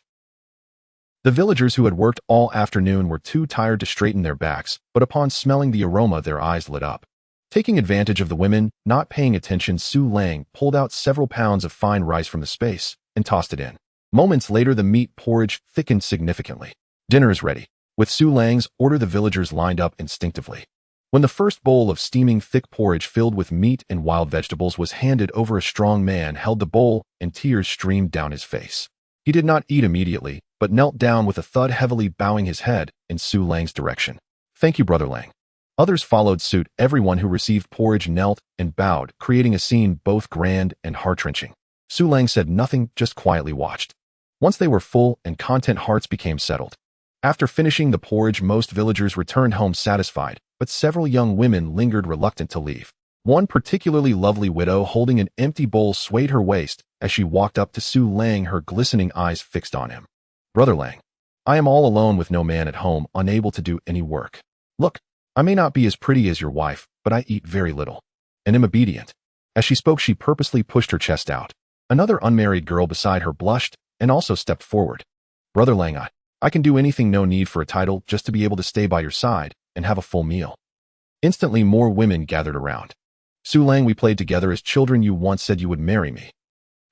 The villagers who had worked all afternoon were too tired to straighten their backs, but upon smelling the aroma, their eyes lit up. Taking advantage of the women not paying attention, Su Lang pulled out several pounds of fine rice from the space and tossed it in. Moments later, the meat porridge thickened significantly. Dinner is ready. With Su Lang's order, the villagers lined up instinctively. When the first bowl of steaming thick porridge filled with meat and wild vegetables was handed over, a strong man held the bowl and tears streamed down his face. He did not eat immediately, but knelt down with a thud, heavily bowing his head in Su Lang's direction. Thank you, Brother Lang. Others followed suit. Everyone who received porridge knelt and bowed, creating a scene both grand and heart-wrenching. Su Lang said nothing, just quietly watched. Once they were full and content, hearts became settled. After finishing the porridge, most villagers returned home satisfied, but several young women lingered, reluctant to leave. One particularly lovely widow holding an empty bowl swayed her waist as she walked up to Su Lang, her glistening eyes fixed on him. Brother Lang, I am all alone with no man at home, unable to do any work. Look, I may not be as pretty as your wife, but I eat very little and am obedient." As she spoke, she purposely pushed her chest out. Another unmarried girl beside her blushed and also stepped forward. "Brother Lang, I can do anything, no need for a title, just to be able to stay by your side and have a full meal." Instantly, more women gathered around. "Su Lang, we played together as children. You once said you would marry me.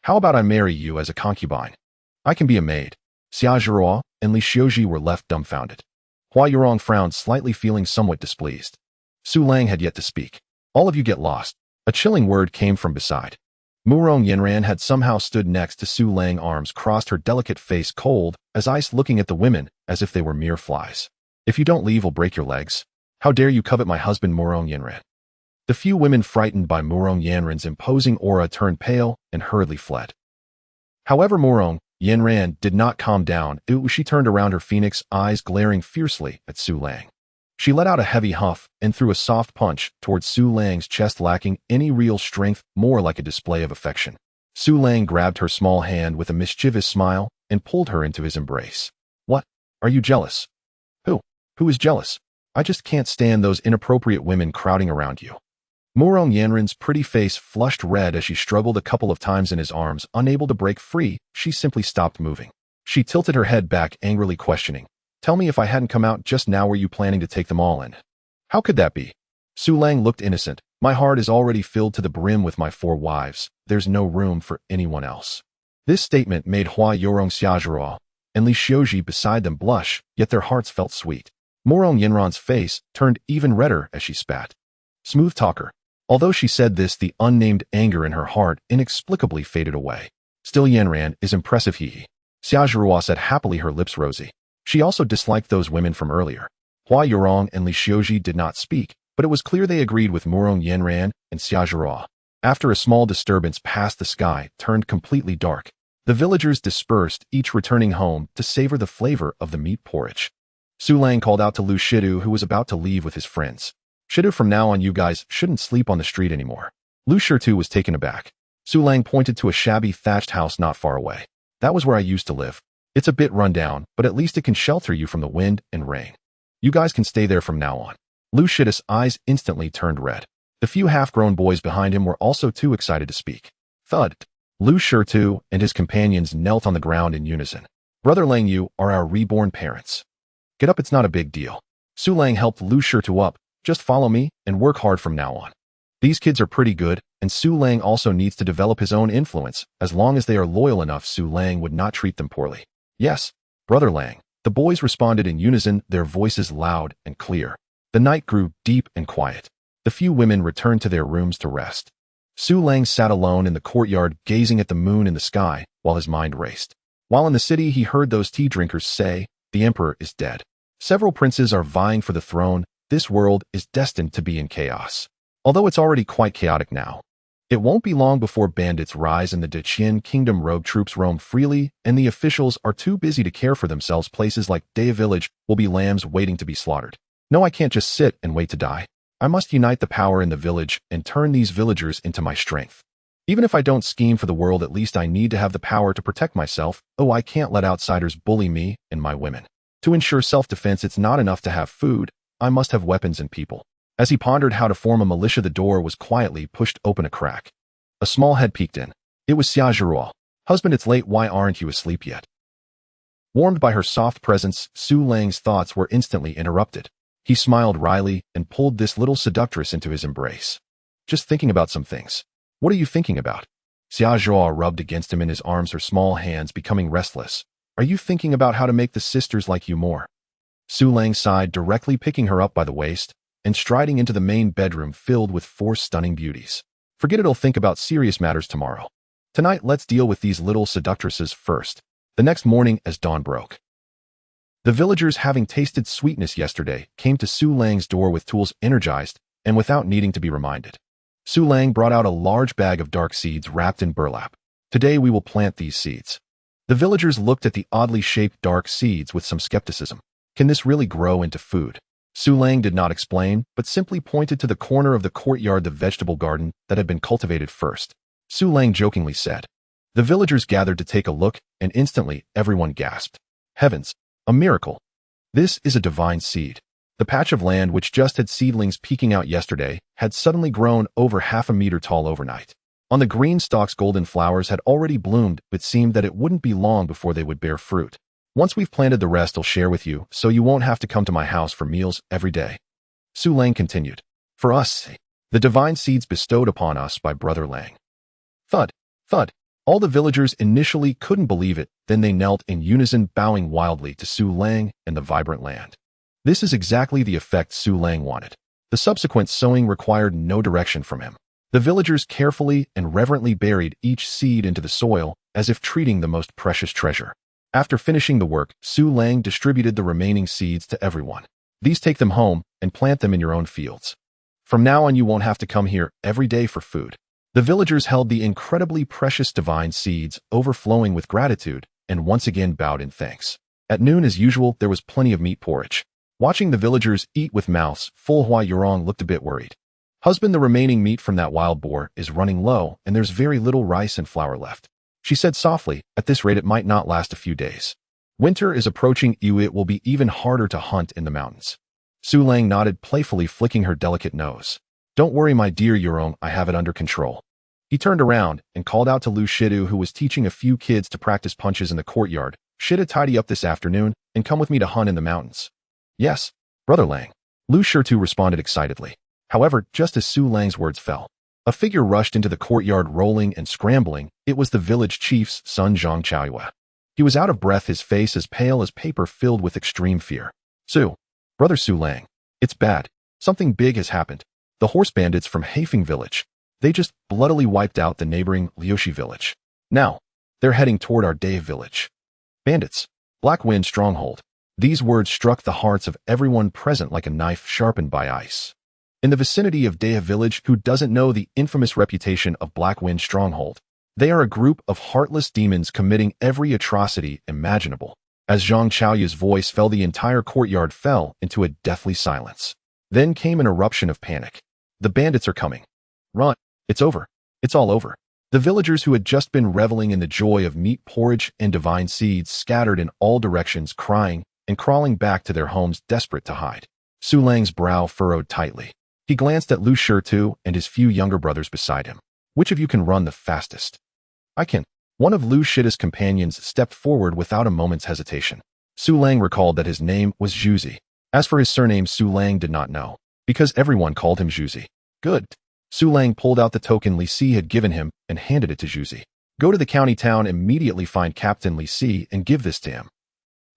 How about I marry you as a concubine? I can be a maid." Xia Zhuo and Li Xiuji were left dumbfounded. Hua Yurong frowned slightly, feeling somewhat displeased. Su Lang had yet to speak. "All of you get lost." A chilling word came from beside. Murong Yinran had somehow stood next to Su Lang, arms crossed, her delicate face cold as ice, looking at the women as if they were mere flies. "If you don't leave, I'll break your legs. How dare you covet my husband, Murong Yinran?" The few women, frightened by Murong Yanran's imposing aura, turned pale and hurriedly fled. However, Murong Yinran did not calm down. She turned around, her phoenix eyes glaring fiercely at Su Lang. She let out a heavy huff and threw a soft punch towards Su Lang's chest, lacking any real strength, more like a display of affection. Su Lang grabbed her small hand with a mischievous smile and pulled her into his embrace. "What? Are you jealous?" Who is jealous? I just can't stand those inappropriate women crowding around you." Murong Yanran's pretty face flushed red as she struggled a couple of times in his arms. Unable to break free, she simply stopped moving. She tilted her head back, angrily questioning, "Tell me, if I hadn't come out just now, were you planning to take them all in?" "How could that be?" Su Lang looked innocent. "My heart is already filled to the brim with my 4 wives. There's no room for anyone else." This statement made Hua Yurong, Xia Zhuo and Li Xiuji beside them blush, yet their hearts felt sweet. Murong Yinran's face turned even redder as she spat. Smooth talker. Although she said this, the unnamed anger in her heart inexplicably faded away. "Still, Yanran is impressive, he." Xia Zhuo said happily, her lips rosy. She also disliked those women from earlier. Hua Yurong and Li Xiuji did not speak, but it was clear they agreed with Murong Yanran and Xia Zhuo. After a small disturbance passed, the sky turned completely dark. The villagers dispersed, each returning home to savor the flavor of the meat porridge. Su Lang called out to Lu Shidu, who was about to leave with his friends. "Shidu, from now on you guys shouldn't sleep on the street anymore." Lu Shidu was taken aback. Su Lang pointed to a shabby thatched house not far away. "That was where I used to live. It's a bit run down, but at least it can shelter you from the wind and rain. You guys can stay there from now on." Lu Shidu's eyes instantly turned red. The few half-grown boys behind him were also too excited to speak. Thud. Lu Shidu and his companions knelt on the ground in unison. "Brother Lang, you are our reborn parents. Get up, it's not a big deal." Su Lang helped Lu Shidu up. "Just follow me and work hard from now on. These kids are pretty good, and Su Lang also needs to develop his own influence. As long as they are loyal enough, Su Lang would not treat them poorly." "Yes, Brother Lang." The boys responded in unison, their voices loud and clear. The night grew deep and quiet. The few women returned to their rooms to rest. Su Lang sat alone in the courtyard, gazing at the moon in the sky while his mind raced. While in the city, he heard those tea drinkers say, "The emperor is dead. Several princes are vying for the throne. This world is destined to be in chaos. Although it's already quite chaotic now. It won't be long before bandits rise in the Deqian kingdom, rogue troops roam freely, and the officials are too busy to care for themselves. Places like Daya village will be lambs waiting to be slaughtered. No, I can't just sit and wait to die. I must unite the power in the village and turn these villagers into my strength. Even if I don't scheme for the world, at least I need to have the power to protect myself. Oh, I can't let outsiders bully me and my women. To ensure self-defense, it's not enough to have food. I must have weapons and people." As he pondered how to form a militia, the door was quietly pushed open a crack. A small head peeked in. It was Xia Zhuo. "Husband, it's late. Why aren't you asleep yet?" Warmed by her soft presence, Su Lang's thoughts were instantly interrupted. He smiled wryly and pulled this little seductress into his embrace. "Just thinking about some things." "What are you thinking about?" Xia Zhuo rubbed against him in his arms, her small hands becoming restless. "Are you thinking about how to make the sisters like you more?" Su Lang sighed, directly picking her up by the waist and striding into the main bedroom filled with 4 stunning beauties. "Forget it, I'll think about serious matters tomorrow. Tonight, let's deal with these little seductresses first." The next morning, as dawn broke, the villagers, having tasted sweetness yesterday, came to Su Lang's door with tools, energized and without needing to be reminded. Su Lang brought out a large bag of dark seeds wrapped in burlap. "Today we will plant these seeds." The villagers looked at the oddly shaped dark seeds with some skepticism. Can this really grow into food? Su Lang did not explain, but simply pointed to the corner of the courtyard, the vegetable garden that had been cultivated first. Su Lang jokingly said. The villagers gathered to take a look, and instantly everyone gasped. "Heavens, A miracle. This is a divine seed. The patch of land which just had seedlings peeking out yesterday had suddenly grown over half a meter tall overnight. On the green stalks golden flowers had already bloomed, but seemed that it wouldn't be long before they would bear fruit. Once we've planted the rest I'll share with you, so you won't have to come to my house for meals every day. Su Lang continued. For us, the divine seeds bestowed upon us by Brother Lang. Thud, thud. All the villagers initially couldn't believe it, then they knelt in unison, bowing wildly to Su Lang and the vibrant land. This is exactly the effect Su Lang wanted. The subsequent sowing required no direction from him. The villagers carefully and reverently buried each seed into the soil, as if treating the most precious treasure. After finishing the work, Su Lang distributed the remaining seeds to everyone. These take them home and plant them in your own fields. From now on you won't have to come here every day for food. The villagers held the incredibly precious divine seeds, overflowing with gratitude, and once again bowed in thanks. At noon as usual, there was plenty of meat porridge. Watching the villagers eat with mouths full, Hua Yurong looked a bit worried. Husband, the remaining meat from that wild boar is running low, and there's very little rice and flour left. She said softly, at this rate it might not last a few days. Winter is approaching, it will be even harder to hunt in the mountains. Su Lang nodded playfully, flicking her delicate nose. Don't worry, my dear Yurong, I have it under control. He turned around and called out to Lu Shidu, who was teaching a few kids to practice punches in the courtyard. Shidu, tidy up this afternoon and come with me to hunt in the mountains. Yes, Brother Lang. Lu Shidu responded excitedly. However, just as Su Lang's words fell, a figure rushed into the courtyard rolling and scrambling. It was the village chief's son, Zhang Chaoyue. He was out of breath, his face as pale as paper, filled with extreme fear. Brother Su Lang, it's bad. Something big has happened. The horse bandits from Heifeng village. They just bloodily wiped out the neighboring Liushi village. Now, they're heading toward our Dave village. Bandits. Black Wind stronghold. These words struck the hearts of everyone present like a knife sharpened by ice. In the vicinity of Dea village, who doesn't know the infamous reputation of Black Wind stronghold? They are a group of heartless demons committing every atrocity imaginable. As Zhang Chaoyue's voice fell, the entire courtyard fell into a deathly silence. Then came an eruption of panic. The bandits are coming. Run. It's over. It's all over. The villagers who had just been reveling in the joy of meat porridge and divine seeds scattered in all directions, crying and crawling back to their homes, desperate to hide. Su Lang's brow furrowed tightly. He glanced at Lu Shitu and his few younger brothers beside him. Which of you can run the fastest? I can. One of Lu Shida's companions stepped forward without a moment's hesitation. Su Lang recalled that his name was Zhuzi. As for his surname, Su Lang did not know, because everyone called him Zhuzi. Good. Su Lang pulled out the token Li Si had given him and handed it to Zhuzi. Go to the county town, immediately find Captain Li Si and give this to him.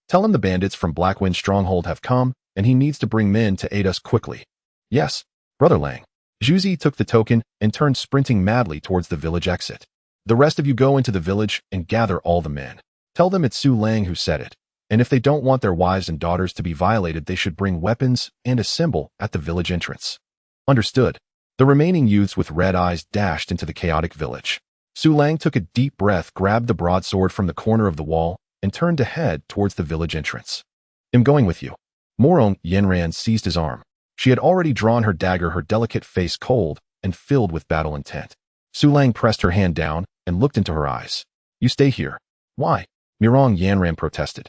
Tell him the bandits from Blackwind Stronghold have come, and he needs to bring men to aid us quickly. Yes, Brother Lang. Zhuzi took the token and turned sprinting madly towards the village exit. The rest of you go into the village and gather all the men. Tell them it's Su Lang who said it, and if they don't want their wives and daughters to be violated, they should bring weapons and assemble at the village entrance. Understood. The remaining youths with red eyes dashed into the chaotic village. Su Lang took a deep breath, grabbed the broadsword from the corner of the wall, and turned to head towards the village entrance. I'm going with you. Morong Yenran seized his arm. She had already drawn her dagger, her delicate face cold and filled with battle intent. Su Lang pressed her hand down and looked into her eyes. You stay here. Why? Morong Yanran protested.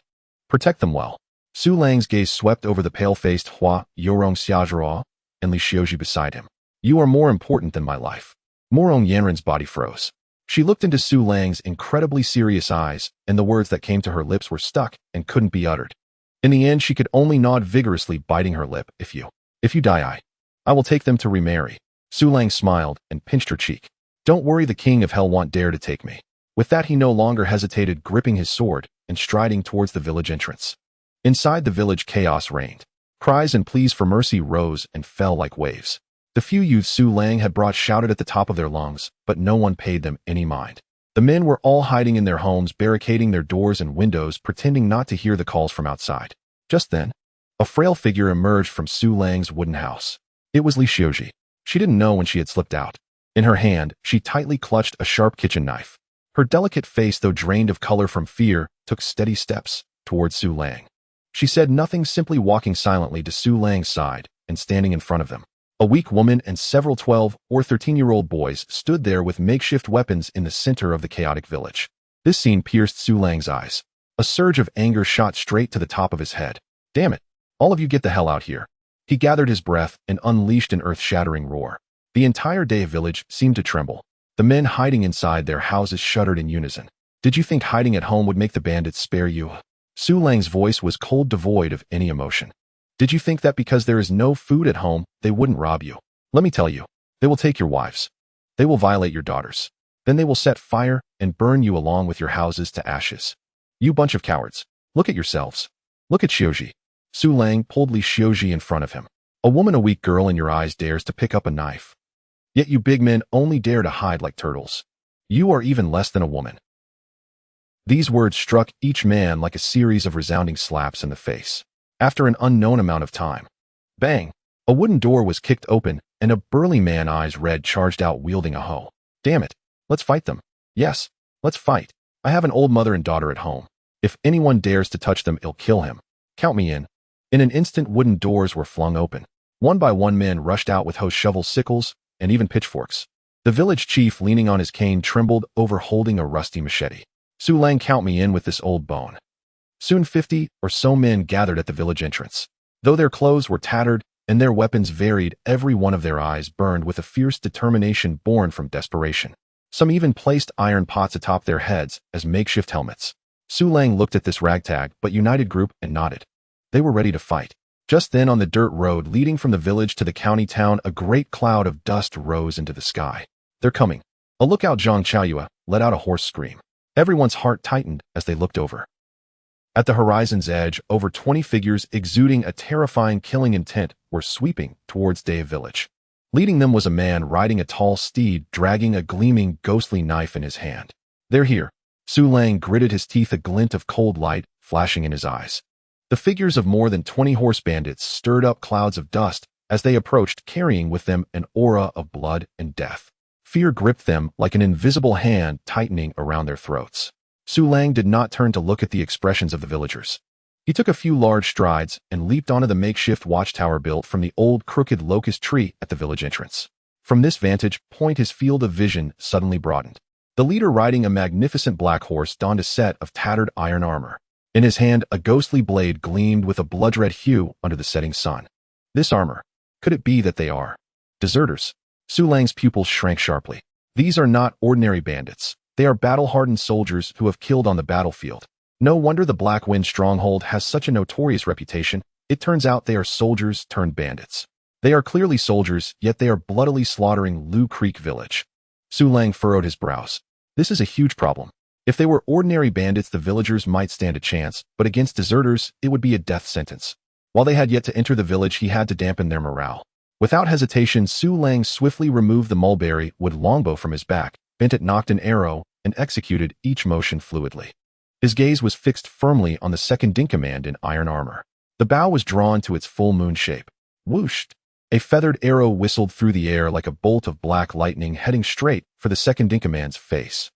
Protect them well. Su Lang's gaze swept over the pale-faced Hua Yorong Xiaozhua and Li Xiuji beside him. You are more important than my life. Morong Yanran's body froze. She looked into Su Lang's incredibly serious eyes, and the words that came to her lips were stuck and couldn't be uttered. In the end, she could only nod vigorously, biting her lip. If you die, I will take them to remarry. Su Lang smiled and pinched her cheek. Don't worry, the king of hell won't dare to take me. With that, he no longer hesitated, gripping his sword and striding towards the village entrance. Inside the village, chaos reigned. Cries and pleas for mercy rose and fell like waves. The few youths Su Lang had brought shouted at the top of their lungs, but no one paid them any mind. The men were all hiding in their homes, barricading their doors and windows, pretending not to hear the calls from outside. Just then, a frail figure emerged from Su Lang's wooden house. It was Li Xiuji. She didn't know when she had slipped out. In her hand, she tightly clutched a sharp kitchen knife. Her delicate face, though drained of color from fear, took steady steps towards Su Lang. She said nothing, simply walking silently to Su Lang's side and standing in front of them. A weak woman and several 12 or 13-year-old boys stood there with makeshift weapons in the center of the chaotic village. This scene pierced Su Lang's eyes. A A surge of anger shot straight to the top of his head. Damn it. All of you get the hell out here. He gathered his breath and unleashed an earth-shattering roar. The entire Day village seemed to tremble. The men hiding inside their houses shuddered in unison. Did you think hiding at home would make the bandits spare you? Su Lang's voice was cold, devoid of any emotion. Did you think that because there is no food at home, they wouldn't rob you? Let me tell you, they will take your wives. They will violate your daughters. Then they will set fire and burn you along with your houses to ashes. You bunch of cowards. Look at yourselves. Look at Xiuji. Su Lang pulled Li Xiuji in front of him. A woman, a weak girl in your eyes, dares to pick up a knife. Yet you big men only dare to hide like turtles. You are even less than a woman. These words struck each man like a series of resounding slaps in the face. After an unknown amount of time, bang! A wooden door was kicked open, and a burly man, eyes red, charged out wielding a hoe. Damn it! Let's fight them. Yes, let's fight. I have an old mother and daughter at home. If anyone dares to touch them, I'll kill him. Count me in. In an instant, wooden doors were flung open. One by one, men rushed out with hoes, shovels, sickles, and even pitchforks. The village chief, leaning on his cane, trembled over holding a rusty machete. Su Lang, count me in with this old bone. Soon 50 or so men gathered at the village entrance. Though their clothes were tattered and their weapons varied, every one of their eyes burned with a fierce determination born from desperation. Some even placed iron pots atop their heads as makeshift helmets. Su Lang looked at this ragtag but united group and nodded. They were ready to fight. Just then, on the dirt road leading from the village to the county town, a great cloud of dust rose into the sky. They're coming. A lookout, Zhang Chaoyue let out a hoarse scream. Everyone's heart tightened as they looked over. At the horizon's edge, over 20 figures exuding a terrifying killing intent were sweeping towards Day village. Leading them was a man riding a tall steed, dragging a gleaming, ghostly knife in his hand. They're here. Su Lang gritted his teeth, a glint of cold light flashing in his eyes. The figures of more than 20 horse bandits stirred up clouds of dust as they approached, carrying with them an aura of blood and death. Fear gripped them like an invisible hand tightening around their throats. Su Lang did not turn to look at the expressions of the villagers. He took a few large strides and leaped onto the makeshift watchtower built from the old crooked locust tree at the village entrance. From this vantage point, his field of vision suddenly broadened. The leader, riding a magnificent black horse, donned a set of tattered iron armor. In his hand, a ghostly blade gleamed with a blood-red hue under the setting sun. This armor, could it be that they are deserters? Su Lang's pupils shrank sharply. These are not ordinary bandits. They are battle-hardened soldiers who have killed on the battlefield. No wonder the Black Wind stronghold has such a notorious reputation. It turns out they are soldiers turned bandits. They are clearly soldiers, yet they are bloodily slaughtering Lu Creek village. Su Lang furrowed his brows. This is a huge problem. If they were ordinary bandits, the villagers might stand a chance, but against deserters, it would be a death sentence. While they had yet to enter the village, he had to dampen their morale. Without hesitation, Su Lang swiftly removed the mulberry wood longbow from his back, bent it, nocked an arrow, and executed each motion fluidly. His gaze was fixed firmly on the second-in-command in iron armor. The bow was drawn to its full moon shape. Whooshed! A feathered arrow whistled through the air like a bolt of black lightning, heading straight for the second-in-command's face.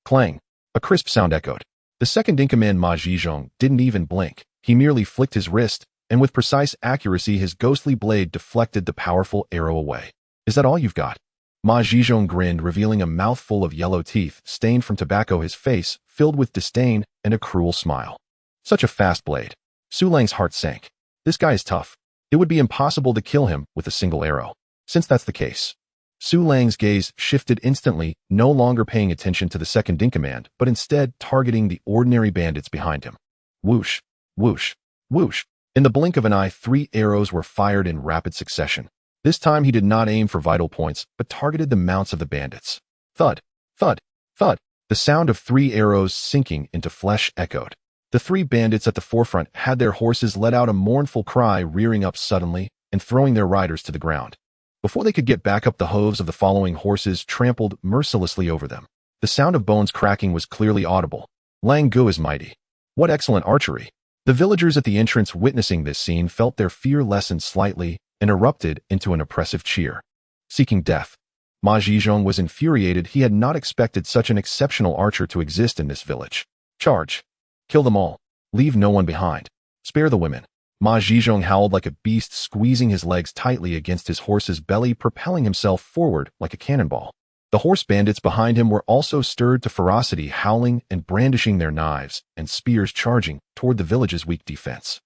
Clang! A crisp sound echoed. The second-in-command, Ma Zhizhong, didn't even blink. He merely flicked his wrist, and with precise accuracy his ghostly blade deflected the powerful arrow away. Is that all you've got? Ma Zhizhong grinned, revealing a mouthful of yellow teeth, stained from tobacco, his face filled with disdain and a cruel smile. Such a fast blade. Su Lang's heart sank. This guy is tough. It would be impossible to kill him with a single arrow. Since that's the case, Su Lang's gaze shifted instantly, no longer paying attention to the second-in-command, but instead targeting the ordinary bandits behind him. Whoosh, whoosh, whoosh. In the blink of an eye, 3 arrows were fired in rapid succession. This time he did not aim for vital points, but targeted the mounts of the bandits. Thud, thud, thud. The sound of 3 arrows sinking into flesh echoed. The 3 bandits at the forefront had their horses let out a mournful cry, rearing up suddenly and throwing their riders to the ground. Before they could get back up, the hooves of the following horses trampled mercilessly over them. The sound of bones cracking was clearly audible. Lang Gu is mighty. What excellent archery! The villagers at the entrance, witnessing this scene, felt their fear lessen slightly and erupted into an oppressive cheer. Seeking death. Ma Zhizhong was infuriated. He had not expected such an exceptional archer to exist in this village. Charge! Kill them all. Leave no one behind. Spare the women. Ma Zhizhong howled like a beast, squeezing his legs tightly against his horse's belly, propelling himself forward like a cannonball. The horse bandits behind him were also stirred to ferocity, howling and brandishing their knives and spears, charging toward the village's weak defense.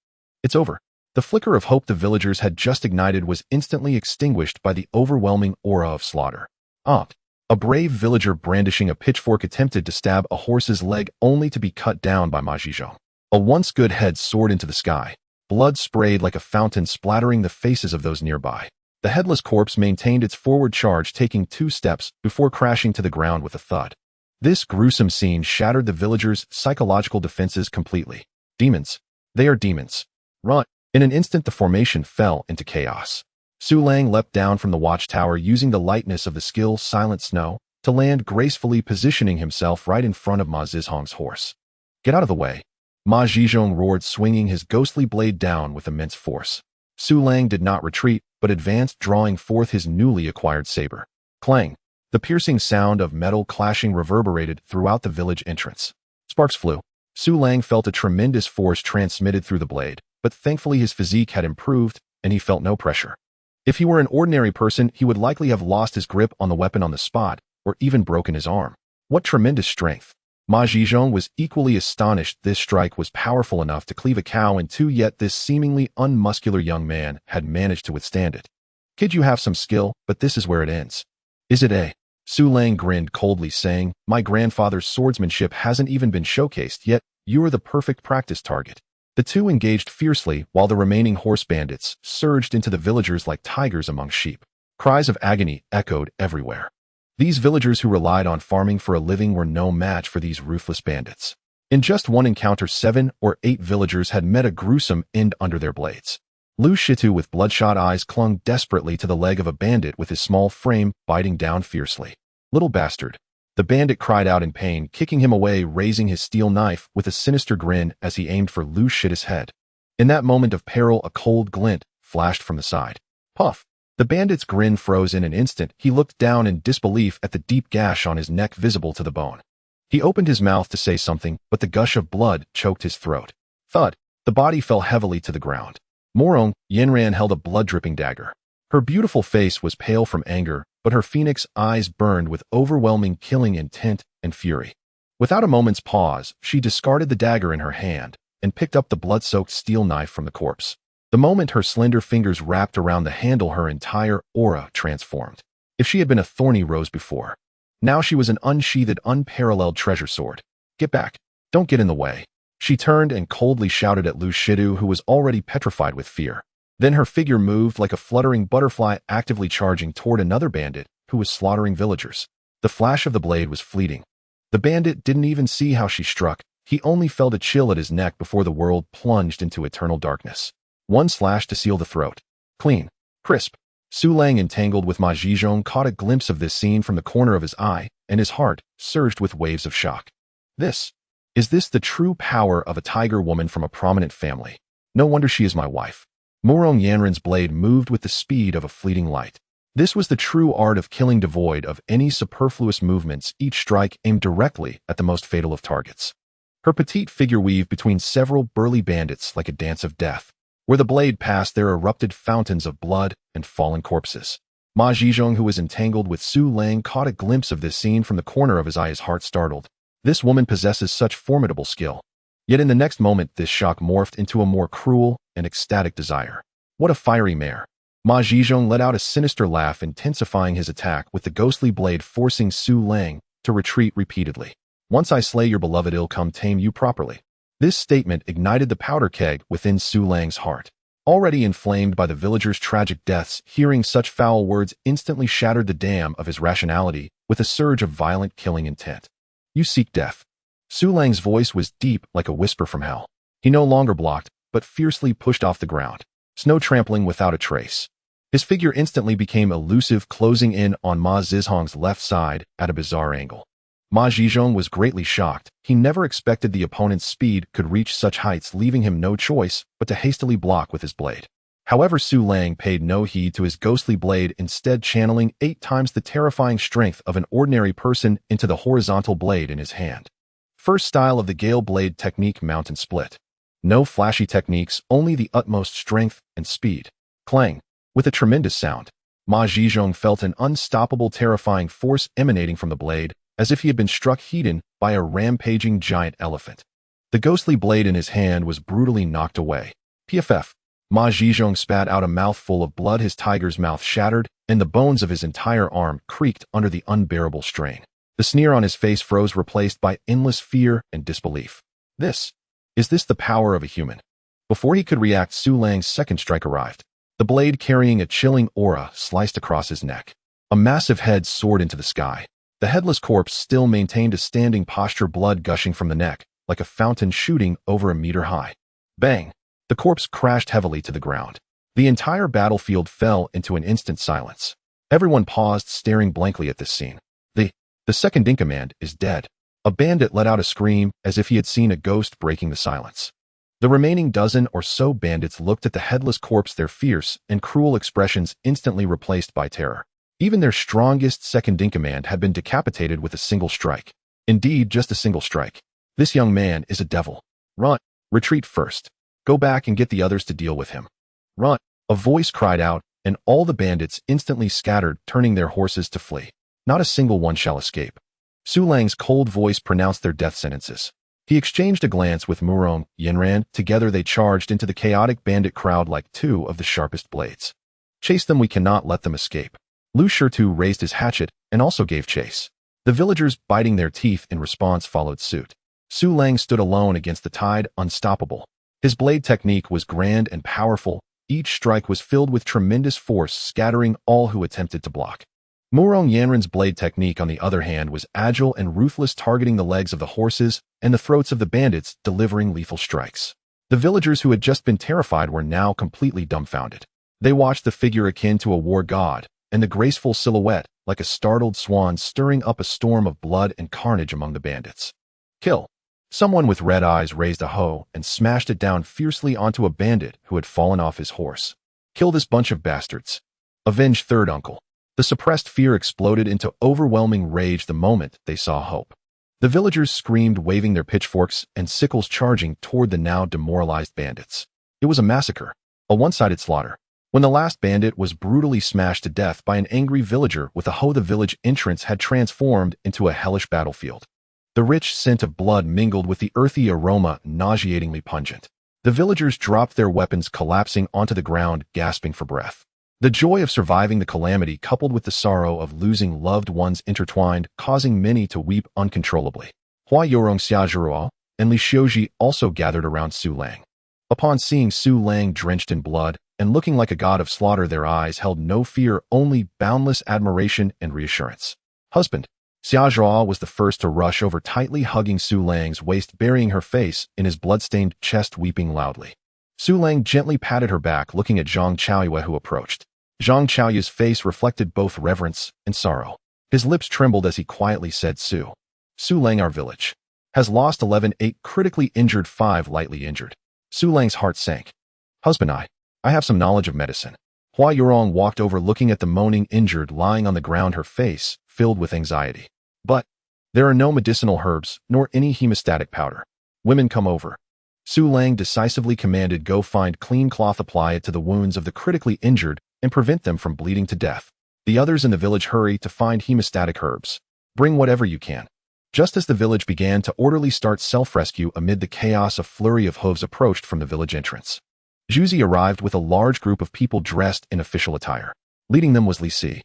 It's over. The flicker of hope the villagers had just ignited was instantly extinguished by the overwhelming aura of slaughter. A brave villager brandishing a pitchfork attempted to stab a horse's leg only to be cut down by Ma Zizhong. A once good head soared into the sky. Blood sprayed like a fountain, splattering the faces of those nearby. The headless corpse maintained its forward charge, taking 2 steps before crashing to the ground with a thud. This gruesome scene shattered the villagers' psychological defenses completely. Demons. They are demons. Run. In an instant, the formation fell into chaos. Su Lang leapt down from the watchtower, using the lightness of the skill Silent Snow to land gracefully, positioning himself right in front of Ma Zizhong's horse. Get out of the way. Ma Zizhong roared, swinging his ghostly blade down with immense force. Su Lang did not retreat, but advanced, drawing forth his newly acquired saber. Clang! The piercing sound of metal clashing reverberated throughout the village entrance. Sparks flew. Su Lang felt a tremendous force transmitted through the blade, but thankfully his physique had improved, and he felt no pressure. If he were an ordinary person, he would likely have lost his grip on the weapon on the spot, or even broken his arm. What tremendous strength! Ma Zizhong was equally astonished. This strike was powerful enough to cleave a cow in 2, yet this seemingly unmuscular young man had managed to withstand it. Kid, you have some skill, but this is where it ends. Is it, eh? Su Lang grinned coldly, saying, my grandfather's swordsmanship hasn't even been showcased yet. You are the perfect practice target. The two engaged fiercely, while the remaining horse bandits surged into the villagers like tigers among sheep. Cries of agony echoed everywhere. These villagers who relied on farming for a living were no match for these ruthless bandits. In just one encounter, 7 or 8 villagers had met a gruesome end under their blades. Lu Shitu, with bloodshot eyes, clung desperately to the leg of a bandit with his small frame biting down fiercely. Little bastard. The bandit cried out in pain, kicking him away, raising his steel knife with a sinister grin as he aimed for Lu Shitu's head. In that moment of peril, a cold glint flashed from the side. Puff! The bandit's grin froze in an instant. He looked down in disbelief at the deep gash on his neck, visible to the bone. He opened his mouth to say something, but the gush of blood choked his throat. Thud! The body fell heavily to the ground. Morong Yenran held a blood-dripping dagger. Her beautiful face was pale from anger, but her phoenix eyes burned with overwhelming killing intent and fury. Without a moment's pause, she discarded the dagger in her hand and picked up the blood-soaked steel knife from the corpse. The moment her slender fingers wrapped around the handle, her entire aura transformed. If she had been a thorny rose before, now she was an unsheathed, unparalleled treasure sword. Get back. Don't get in the way. She turned and coldly shouted at Lu Shitu, who was already petrified with fear. Then her figure moved like a fluttering butterfly, actively charging toward another bandit who was slaughtering villagers. The flash of the blade was fleeting. The bandit didn't even see how she struck. He only felt a chill at his neck before the world plunged into eternal darkness. One slash to seal the throat. Clean. Crisp. Su Lang, entangled with Ma Zizhong, caught a glimpse of this scene from the corner of his eye, and his heart surged with waves of shock. Is this the true power of a tiger woman from a prominent family? No wonder she is my wife. Morong Yanran's blade moved with the speed of a fleeting light. This was the true art of killing, devoid of any superfluous movements, each strike aimed directly at the most fatal of targets. Her petite figure weaved between several burly bandits like a dance of death. Where the blade passed, there erupted fountains of blood and fallen corpses. Ma Zizhong, who was entangled with Su Lang, caught a glimpse of this scene from the corner of his eye, his heart startled. This woman possesses such formidable skill. Yet in the next moment, this shock morphed into a more cruel and ecstatic desire. What a fiery mare! Ma Zizhong let out a sinister laugh, intensifying his attack with the ghostly blade, forcing Su Lang to retreat repeatedly. Once I slay your beloved, I'll come tame you properly. This statement ignited the powder keg within Su Lang's heart. Already inflamed by the villagers' tragic deaths, hearing such foul words instantly shattered the dam of his rationality with a surge of violent killing intent. You seek death. Su Lang's voice was deep like a whisper from hell. He no longer blocked, but fiercely pushed off the ground, snow trampling without a trace. His figure instantly became elusive, closing in on Ma Zizhong's left side at a bizarre angle. Ma Zizhong was greatly shocked. He never expected the opponent's speed could reach such heights, leaving him no choice but to hastily block with his blade. However, Su Lang paid no heed to his ghostly blade, instead channeling 8 times the terrifying strength of an ordinary person into the horizontal blade in his hand. First style of the Gale Blade technique, Mountain Split. No flashy techniques, only the utmost strength and speed. Clang! With a tremendous sound, Ma Zizhong felt an unstoppable, terrifying force emanating from the blade, as if he had been struck hidden by a rampaging giant elephant. The ghostly blade in his hand was brutally knocked away. PFF. Ma Zizhong spat out a mouthful of blood. His tiger's mouth shattered, and the bones of his entire arm creaked under the unbearable strain. The sneer on his face froze, replaced by endless fear and disbelief. Is this the power of a human? Before he could react, Su Lang's second strike arrived. The blade, carrying a chilling aura, sliced across his neck. A massive head soared into the sky. The headless corpse still maintained a standing posture, blood gushing from the neck, like a fountain shooting over a meter high. Bang! The corpse crashed heavily to the ground. The entire battlefield fell into an instant silence. Everyone paused, staring blankly at this scene. The second-in-command is dead. A bandit let out a scream, as if he had seen a ghost, breaking the silence. The remaining dozen or so bandits looked at the headless corpse, their fierce and cruel expressions instantly replaced by terror. Even their strongest second-in-command had been decapitated with a single strike. Indeed, just a single strike. This young man is a devil. Run! Retreat first. Go back and get the others to deal with him. Run! A voice cried out, and all the bandits instantly scattered, turning their horses to flee. Not a single one shall escape. Su Lang's cold voice pronounced their death sentences. He exchanged a glance with Murong Yanran. Together they charged into the chaotic bandit crowd like two of the sharpest blades. Chase them, we cannot let them escape. Lu Shirtu raised his hatchet and also gave chase. The villagers, biting their teeth in response, followed suit. Su Lang stood alone against the tide, unstoppable. His blade technique was grand and powerful. Each strike was filled with tremendous force, scattering all who attempted to block. Murong Yanran's blade technique, on the other hand, was agile and ruthless, targeting the legs of the horses and the throats of the bandits, delivering lethal strikes. The villagers, who had just been terrified, were now completely dumbfounded. They watched the figure akin to a war god, and the graceful silhouette, like a startled swan, stirring up a storm of blood and carnage among the bandits. Kill! Someone with red eyes raised a hoe and smashed it down fiercely onto a bandit who had fallen off his horse. Kill this bunch of bastards. Avenge third uncle. The suppressed fear exploded into overwhelming rage the moment they saw hope. The villagers screamed, waving their pitchforks and sickles, charging toward the now demoralized bandits. It was a massacre, a one-sided slaughter. When the last bandit was brutally smashed to death by an angry villager with a hoe, the village entrance had transformed into a hellish battlefield. The rich scent of blood mingled with the earthy aroma, nauseatingly pungent. The villagers dropped their weapons, collapsing onto the ground, gasping for breath. The joy of surviving the calamity, coupled with the sorrow of losing loved ones, intertwined, causing many to weep uncontrollably. Hua Yorong Xiaozhuo and Li Xiuji also gathered around Su Lang. Upon seeing Su Lang drenched in blood and looking like a god of slaughter, their eyes held no fear, only boundless admiration and reassurance. Husband. Xiaozhuo was the first to rush over, tightly hugging Su Lang's waist, burying her face in his blood-stained chest, weeping loudly. Su Lang gently patted her back, looking at Zhang Chaoyue, who approached. Zhang Chaoyue's face reflected both reverence and sorrow. His lips trembled as he quietly said, Su Lang, our village has lost 11, 8 critically injured, 5 lightly injured. Su Lang's heart sank. Husband, I have some knowledge of medicine. Hua Yorong walked over, looking at the moaning injured lying on the ground, her face filled with anxiety. But there are no medicinal herbs, nor any hemostatic powder. Women, come over. Su Lang decisively commanded, go find clean cloth, apply it to the wounds of the critically injured, and prevent them from bleeding to death. The others in the village hurry to find hemostatic herbs. Bring whatever you can. Just as the village began to orderly start self-rescue amid the chaos, a flurry of hooves approached from the village entrance. Zhuzi arrived with a large group of people dressed in official attire. Leading them was Li Si.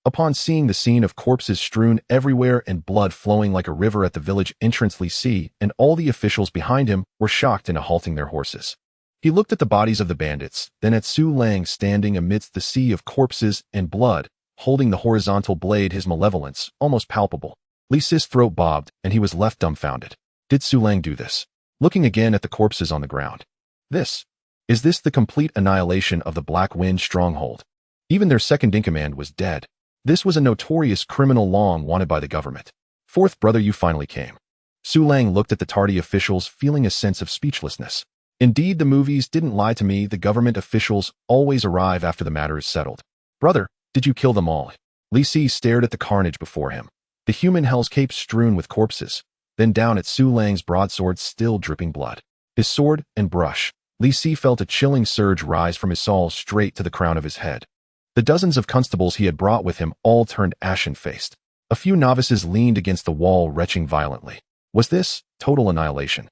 Upon seeing the scene of corpses strewn everywhere and blood flowing like a river at the village entrance, Li Si and all the officials behind him were shocked into halting their horses. He looked at the bodies of the bandits, then at Su Lang standing amidst the sea of corpses and blood, holding the horizontal blade, his malevolence almost palpable. Li Si's throat bobbed, and he was left dumbfounded. Did Su Lang do this? Looking again at the corpses on the ground. Is this the complete annihilation of the Black Wind stronghold? Even their second-in-command was dead. This was a notorious criminal long wanted by the government. Fourth brother, you finally came. Su Lang looked at the tardy officials, feeling a sense of speechlessness. Indeed, the movies didn't lie to me. The government officials always arrive after the matter is settled. Brother, did you kill them all? Li Si stared at the carnage before him. The human hellscape strewn with corpses, then down at Su Lang's broadsword, still dripping blood. His sword and brush. Li Si felt a chilling surge rise from his soul straight to the crown of his head. The dozens of constables he had brought with him all turned ashen-faced. A few novices leaned against the wall, retching violently. Was this total annihilation?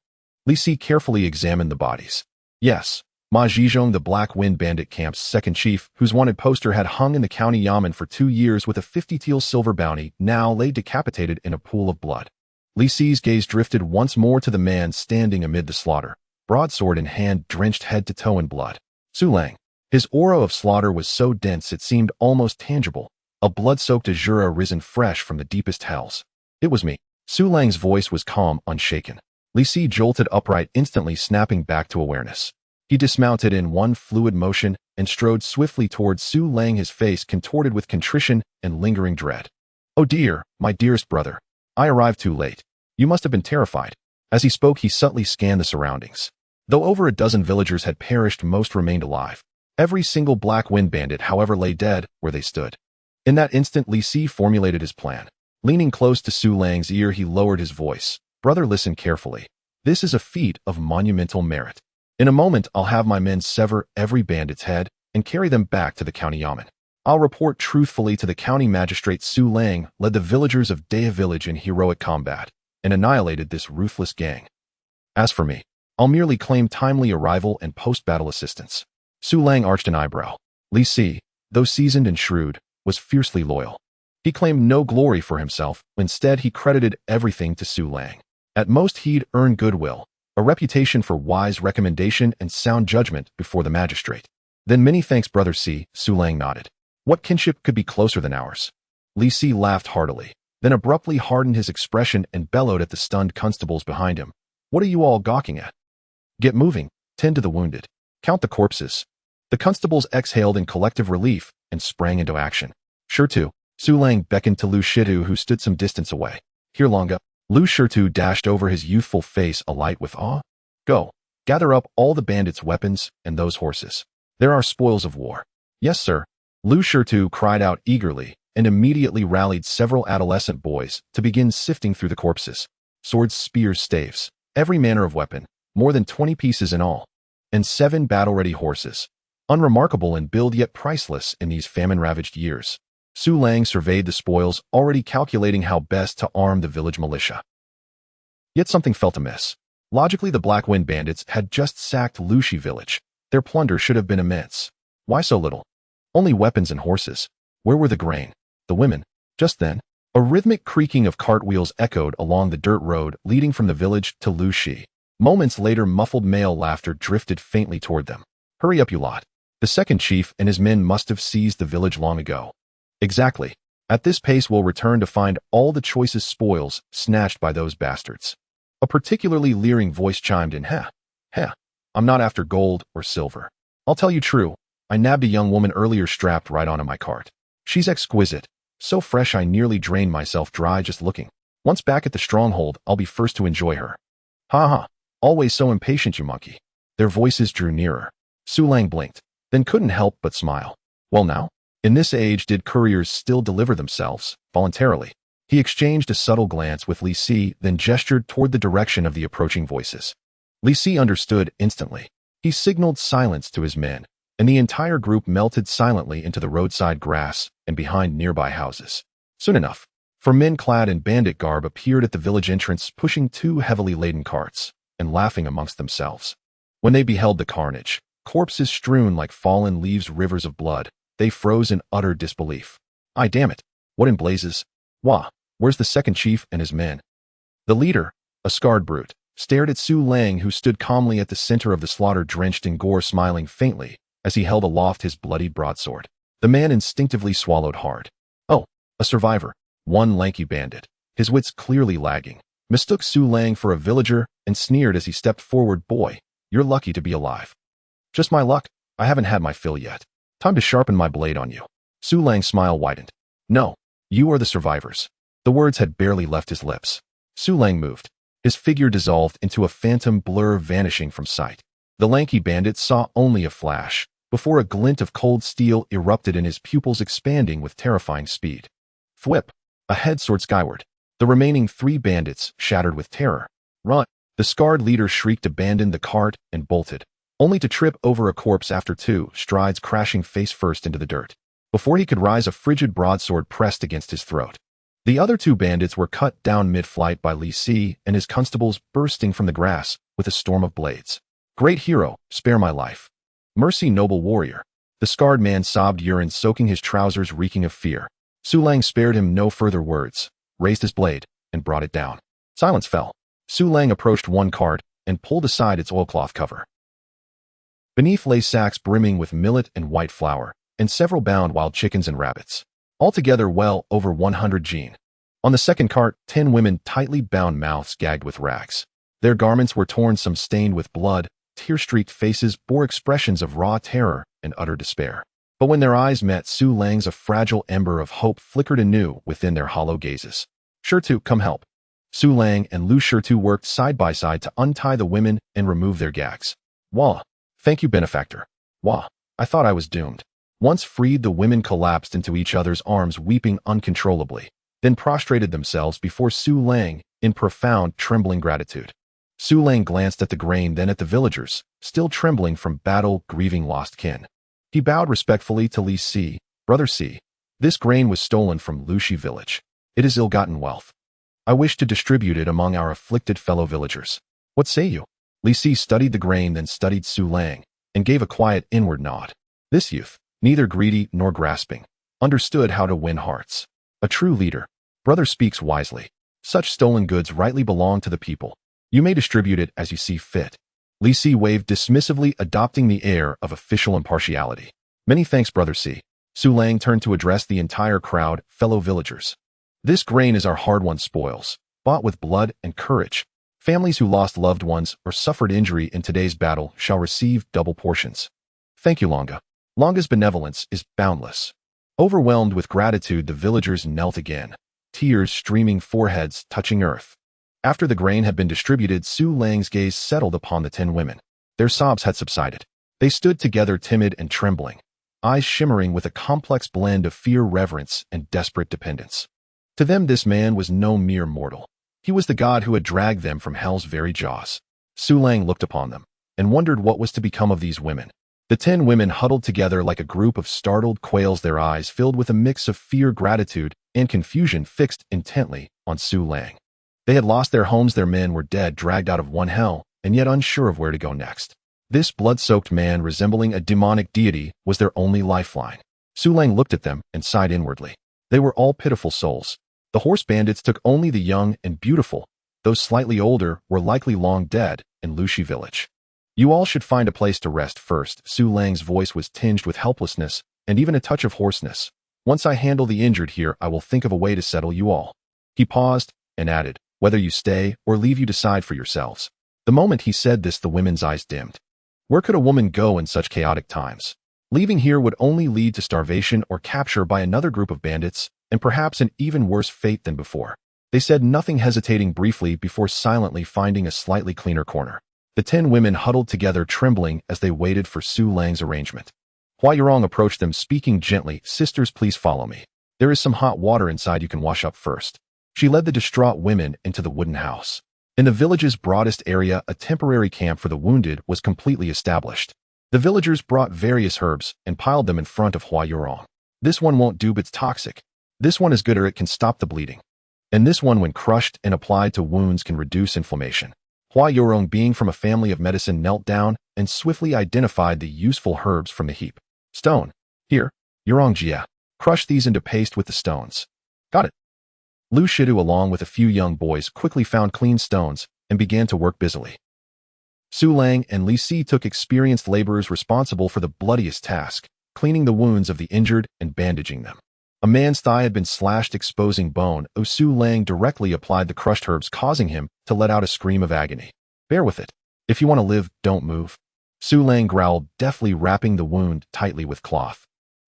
Li Si carefully examined the bodies. Yes, Ma Zhizhong, the Black Wind Bandit Camp's second chief, whose wanted poster had hung in the county yamen for 2 years with a 50 teal silver bounty, now lay decapitated in a pool of blood. Li Si's gaze drifted once more to the man standing amid the slaughter, broadsword in hand, drenched head to toe in blood. Su Lang. His aura of slaughter was so dense it seemed almost tangible, a blood-soaked azure risen fresh from the deepest hells. It was me. Su Lang's voice was calm, unshaken. Li Si jolted upright, instantly snapping back to awareness. He dismounted in one fluid motion and strode swiftly towards Su Lang, his face contorted with contrition and lingering dread. "Oh dear, my dearest brother. I arrived too late. You must have been terrified." As he spoke, he subtly scanned the surroundings. Though over a dozen villagers had perished, most remained alive. Every single Black Wind Bandit, however, lay dead where they stood. In that instant, Li Si formulated his plan. Leaning close to Su Lang's ear, he lowered his voice. "Brother, listen carefully. This is a feat of monumental merit. In a moment, I'll have my men sever every bandit's head and carry them back to the county yamen. I'll report truthfully to the county magistrate." Su Lang led the villagers of Dea village in heroic combat and annihilated this ruthless gang. As for me, I'll merely claim timely arrival and post-battle assistance. Su Lang arched an eyebrow. Li Si, though seasoned and shrewd, was fiercely loyal. He claimed no glory for himself. Instead, he credited everything to Su Lang. At most, he'd earned goodwill, a reputation for wise recommendation and sound judgment before the magistrate. "Then many thanks, Brother Si," Su Lang nodded. "What kinship could be closer than ours?" Li Si laughed heartily, then abruptly hardened his expression and bellowed at the stunned constables behind him. "What are you all gawking at? Get moving, tend to the wounded, count the corpses." The constables exhaled in collective relief and sprang into action. "Sure to." Su Lang beckoned to Lu Shitu, who stood some distance away. "Here, Longa." Lu Shitu dashed over, his youthful face alight with awe. "Go, gather up all the bandits' weapons and those horses. There are spoils of war." "Yes, sir." Lu Shitu cried out eagerly and immediately rallied several adolescent boys to begin sifting through the corpses. Swords, spears, staves, every manner of weapon, more than 20 pieces in all, and 7 battle-ready horses. Unremarkable in build, yet priceless in these famine-ravaged years. Su Lang surveyed the spoils, already calculating how best to arm the village militia. Yet something felt amiss. Logically, the Black Wind Bandits had just sacked Lushi village. Their plunder should have been immense. Why so little? Only weapons and horses. Where were the grain? The women? Just then, a rhythmic creaking of cartwheels echoed along the dirt road leading from the village to Lushi. Moments later, muffled male laughter drifted faintly toward them. "Hurry up, you lot. The second chief and his men must have seized the village long ago." "Exactly. At this pace, we'll return to find all the choicest spoils snatched by those bastards." A particularly leering voice chimed in. Heh. I'm not after gold or silver. I'll tell you true. I nabbed a young woman earlier, strapped right onto my cart. She's exquisite. So fresh I nearly drained myself dry just looking. Once back at the stronghold, I'll be first to enjoy her." "Ha ha. Always so impatient, you monkey." Their voices drew nearer. Su Lang blinked, then couldn't help but smile. Well now, in this age, did couriers still deliver themselves, voluntarily? He exchanged a subtle glance with Li Si, then gestured toward the direction of the approaching voices. Li Si understood instantly. He signaled silence to his men, and the entire group melted silently into the roadside grass and behind nearby houses. Soon enough, 4 men clad in bandit garb appeared at the village entrance, pushing 2 heavily laden carts and laughing amongst themselves. When they beheld the carnage, corpses strewn like fallen leaves, rivers of blood, they froze in utter disbelief. "Aye, damn it. What in blazes? Wah, where's the second chief and his men?" The leader, a scarred brute, stared at Su Lang, who stood calmly at the center of the slaughter, drenched in gore, smiling faintly as he held aloft his bloodied broadsword. The man instinctively swallowed hard. Oh, a survivor. One lanky bandit, his wits clearly lagging, mistook Su Lang for a villager and sneered as he stepped forward. "Boy, you're lucky to be alive." "Just my luck. I haven't had my fill yet. Time to sharpen my blade on you." Su Lang's smile widened. "No, you are the survivors." The words had barely left his lips. Su Lang moved. His figure dissolved into a phantom blur, vanishing from sight. The lanky bandit saw only a flash, before a glint of cold steel erupted in his pupils, expanding with terrifying speed. Thwip! A head soared skyward. The remaining 3 bandits shattered with terror. "Run!" The scarred leader shrieked, abandoned the cart, and bolted, only to trip over a corpse after 2 strides, crashing face first into the dirt. Before he could rise, a frigid broadsword pressed against his throat. The other two bandits were cut down mid-flight by Li Si and his constables bursting from the grass with a storm of blades. "Great hero, spare my life. Mercy, noble warrior." The scarred man sobbed, urine soaking his trousers, reeking of fear. Su Lang spared him no further words, raised his blade, and brought it down. Silence fell. Su Lang approached one cart and pulled aside its oilcloth cover. Beneath lay sacks brimming with millet and white flour, and several bound wild chickens and rabbits. Altogether well over 100 jin. On the second cart, 10 women, tightly bound, mouths gagged with rags. Their garments were torn, some stained with blood. Tear-streaked faces bore expressions of raw terror and utter despair. But when their eyes met Su Lang's, a fragile ember of hope flickered anew within their hollow gazes. "Shirtu, come help." Su Lang and Lu Shirtu worked side by side to untie the women and remove their gags. "Wah. Thank you, benefactor. Wah. I thought I was doomed." Once freed, the women collapsed into each other's arms, weeping uncontrollably, then prostrated themselves before Su Lang in profound, trembling gratitude. Su Lang glanced at the grain, then at the villagers, still trembling from battle, grieving lost kin. He bowed respectfully to Li Si. "Brother Si, this grain was stolen from Lushi village. It is ill-gotten wealth. I wish to distribute it among our afflicted fellow villagers. What say you?" Li Si studied the grain, then studied Su Lang, and gave a quiet inward nod. This youth, neither greedy nor grasping, understood how to win hearts. A true leader. Brother speaks wisely. Such stolen goods rightly belong to the people. You may distribute it as you see fit. Li Si waved dismissively, adopting the air of official impartiality. "Many thanks, Brother Si." Su Lang turned to address the entire crowd. "Fellow villagers, this grain is our hard-won spoils, bought with blood and courage. Families who lost loved ones or suffered injury in today's battle shall receive double portions. Thank you, Longa." Longa's benevolence is boundless. Overwhelmed with gratitude, the villagers knelt again, tears streaming, foreheads touching earth. After the grain had been distributed, Su Lang's gaze settled upon the 10 women. Their sobs had subsided. They stood together, timid and trembling, eyes shimmering with a complex blend of fear, reverence, and desperate dependence. To them, this man was no mere mortal. He was the god who had dragged them from hell's very jaws. Su Lang looked upon them and wondered what was to become of these women. The 10 women huddled together like a group of startled quails, their eyes filled with a mix of fear, gratitude, and confusion, fixed intently on Su Lang. They had lost their homes, their men were dead, dragged out of one hell, and yet unsure of where to go next. This blood-soaked man, resembling a demonic deity, was their only lifeline. Su Lang looked at them and sighed inwardly. They were all pitiful souls. The horse bandits took only the young and beautiful. Those slightly older were likely long dead in Lushi village. "You all should find a place to rest first." Su Lang's voice was tinged with helplessness and even a touch of hoarseness. "Once I handle the injured here, I will think of a way to settle you all." He paused and added, "Whether you stay or leave, you decide for yourselves." The moment he said this, the women's eyes dimmed. Where could a woman go in such chaotic times? Leaving here would only lead to starvation or capture by another group of bandits, and perhaps an even worse fate than before. They said nothing, hesitating briefly before silently finding a slightly cleaner corner. The 10 women huddled together, trembling as they waited for Su Lang's arrangement. Hua Yurong approached them, speaking gently. "Sisters, please follow me. There is some hot water inside, you can wash up first." She led the distraught women into the wooden house. In the village's broadest area, a temporary camp for the wounded was completely established. The villagers brought various herbs and piled them in front of Hua Yurong. "This one won't do, but it's toxic. This one is good, or it can stop the bleeding. And this one, when crushed and applied to wounds, can reduce inflammation." Hua Yurong, being from a family of medicine, knelt down and swiftly identified the useful herbs from the heap. "Stone. Here, Yurong Jia. Crush these into paste with the stones." "Got it." Lu Shidu, along with a few young boys, quickly found clean stones and began to work busily. Su Lang and Li Si took experienced laborers responsible for the bloodiest task, cleaning the wounds of the injured and bandaging them. A man's thigh had been slashed, exposing bone. Su Lang directly applied the crushed herbs, causing him to let out a scream of agony. "Bear with it. If you want to live, don't move." Su Lang growled, deftly wrapping the wound tightly with cloth.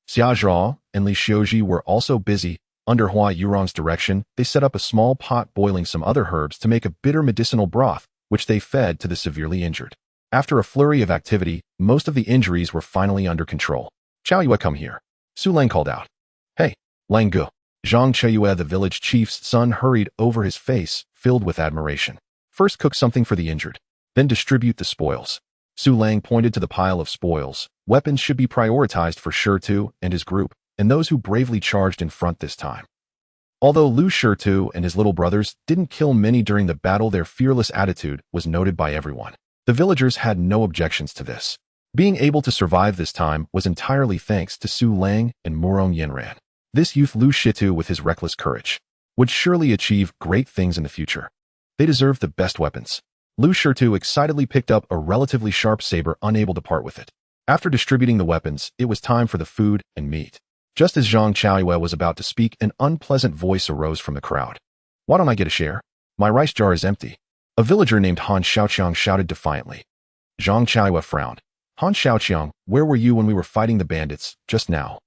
Xia Zhao and Li Xiuji were also busy. Under Hua Yurong's direction, they set up a small pot, boiling some other herbs to make a bitter medicinal broth, which they fed to the severely injured. After a flurry of activity, most of the injuries were finally under control. "Chao Yue, come here." Su Lang called out. "Hey, Lang Gu." Zhang Cheiyue, the village chief's son, hurried over, his face filled with admiration. "First cook something for the injured, then distribute the spoils." Su Lang pointed to the pile of spoils. "Weapons should be prioritized for Shirtu and his group. and those who bravely charged in front this time. Although Lu-To and his little brothers didn't kill many during the battle, their fearless attitude was noted by everyone. The villagers had no objections to this. Being able to survive this time was entirely thanks to Su Lang and Murong Yanran. This youth Lu-To, with his reckless courage, would surely achieve great things in the future. They deserved the best weapons. Lu-To excitedly picked up a relatively sharp saber, unable to part with it. After distributing the weapons, it was time for the food and meat. Just as Zhang Chaoyue was about to speak, an unpleasant voice arose from the crowd. "Why don't I get a share? My rice jar is empty." A villager named Han Xiaoqiang shouted defiantly. Zhang Chaoyue frowned. "Han Xiaoqiang, where were you when we were fighting the bandits just now?"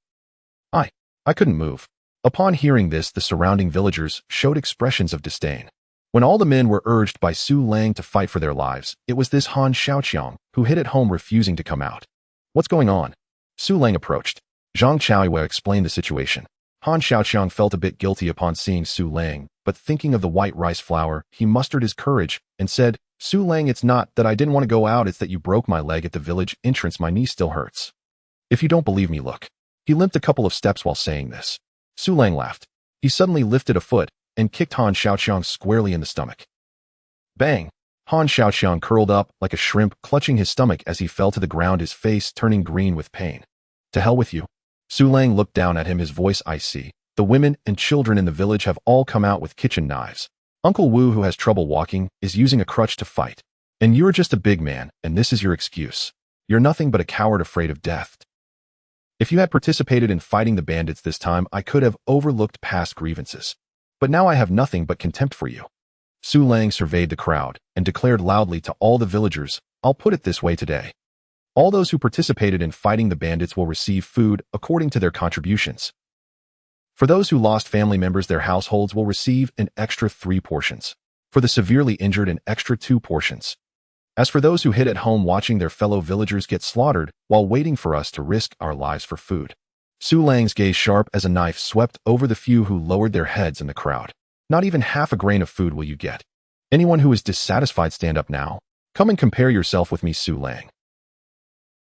I couldn't move." Upon hearing this, the surrounding villagers showed expressions of disdain. When all the men were urged by Su Lang to fight for their lives, it was this Han Xiaoqiang who hid at home, refusing to come out. "What's going on?" Su Lang approached. Zhang Chaoyue explained the situation. Han Xiaoqiang felt a bit guilty upon seeing Su Lang, but thinking of the white rice flour, he mustered his courage and said, "Su Lang, it's not that I didn't want to go out, it's that you broke my leg at the village entrance. My knee still hurts. If you don't believe me, look." He limped a couple of steps while saying this. Su Lang laughed. He suddenly lifted a foot and kicked Han Xiaoqiang squarely in the stomach. Bang! Han Xiaoqiang curled up like a shrimp, clutching his stomach as he fell to the ground, his face turning green with pain. "To hell with you." Su Lang looked down at him, his voice icy. "The women and children in the village have all come out with kitchen knives. Uncle Wu, who has trouble walking, is using a crutch to fight. And you're just a big man, and this is your excuse. You're nothing but a coward afraid of death. If you had participated in fighting the bandits this time, I could have overlooked past grievances. But now I have nothing but contempt for you." Su Lang surveyed the crowd and declared loudly to all the villagers, "I'll put it this way today. All those who participated in fighting the bandits will receive food according to their contributions. For those who lost family members, their households will receive an extra 3 portions. For the severely injured, an extra 2 portions. As for those who hid at home watching their fellow villagers get slaughtered while waiting for us to risk our lives for food." Su Lang's gaze, sharp as a knife, swept over the few who lowered their heads in the crowd. "Not even half a grain of food will you get. Anyone who is dissatisfied, stand up now. Come and compare yourself with me, Su Lang."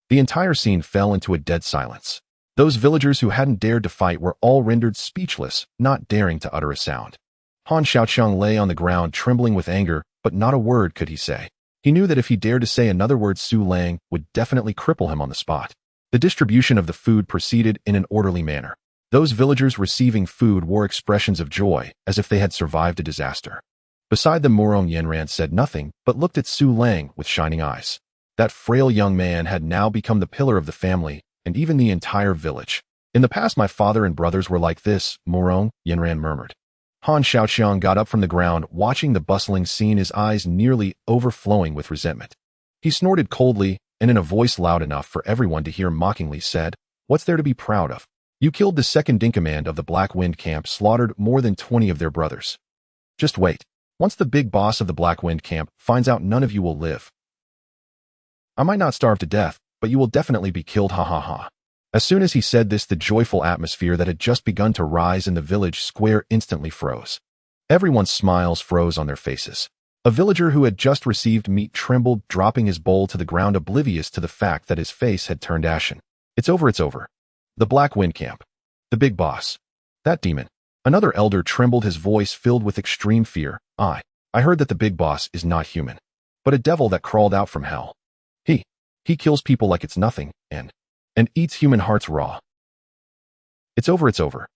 The entire scene fell into a dead silence. Those villagers who hadn't dared to fight were all rendered speechless, not daring to utter a sound. Han Xiaoqiang lay on the ground, trembling with anger, but not a word could he say. He knew that if he dared to say another word, Su Lang would definitely cripple him on the spot. The distribution of the food proceeded in an orderly manner. Those villagers receiving food wore expressions of joy, as if they had survived a disaster. Beside them, Murong Yanran said nothing, but looked at Su Lang with shining eyes. That frail young man had now become the pillar of the family, and even the entire village. "In the past, my father and brothers were like this," Murong Yanran murmured. Han Xiaoqiang got up from the ground, watching the bustling scene, his eyes nearly overflowing with resentment. He snorted coldly, and in a voice loud enough for everyone to hear, mockingly said, "What's there to be proud of? You killed the second-in-command of the Black Wind camp, slaughtered more than 20 of their brothers. Just wait. Once the big boss of the Black Wind camp finds out, none of you will live. I might not starve to death, but you will definitely be killed, ha ha ha." As soon as he said this, the joyful atmosphere that had just begun to rise in the village square instantly froze. Everyone's smiles froze on their faces. A villager who had just received meat trembled, dropping his bowl to the ground, oblivious to the fact that his face had turned ashen. It's over, it's over. The Black Wind camp. The big boss. That demon." Another elder trembled, his voice filled with extreme fear. I heard that the big boss is not human, but a devil that crawled out from hell. He kills people like it's nothing, and eats human hearts raw. It's over, it's over.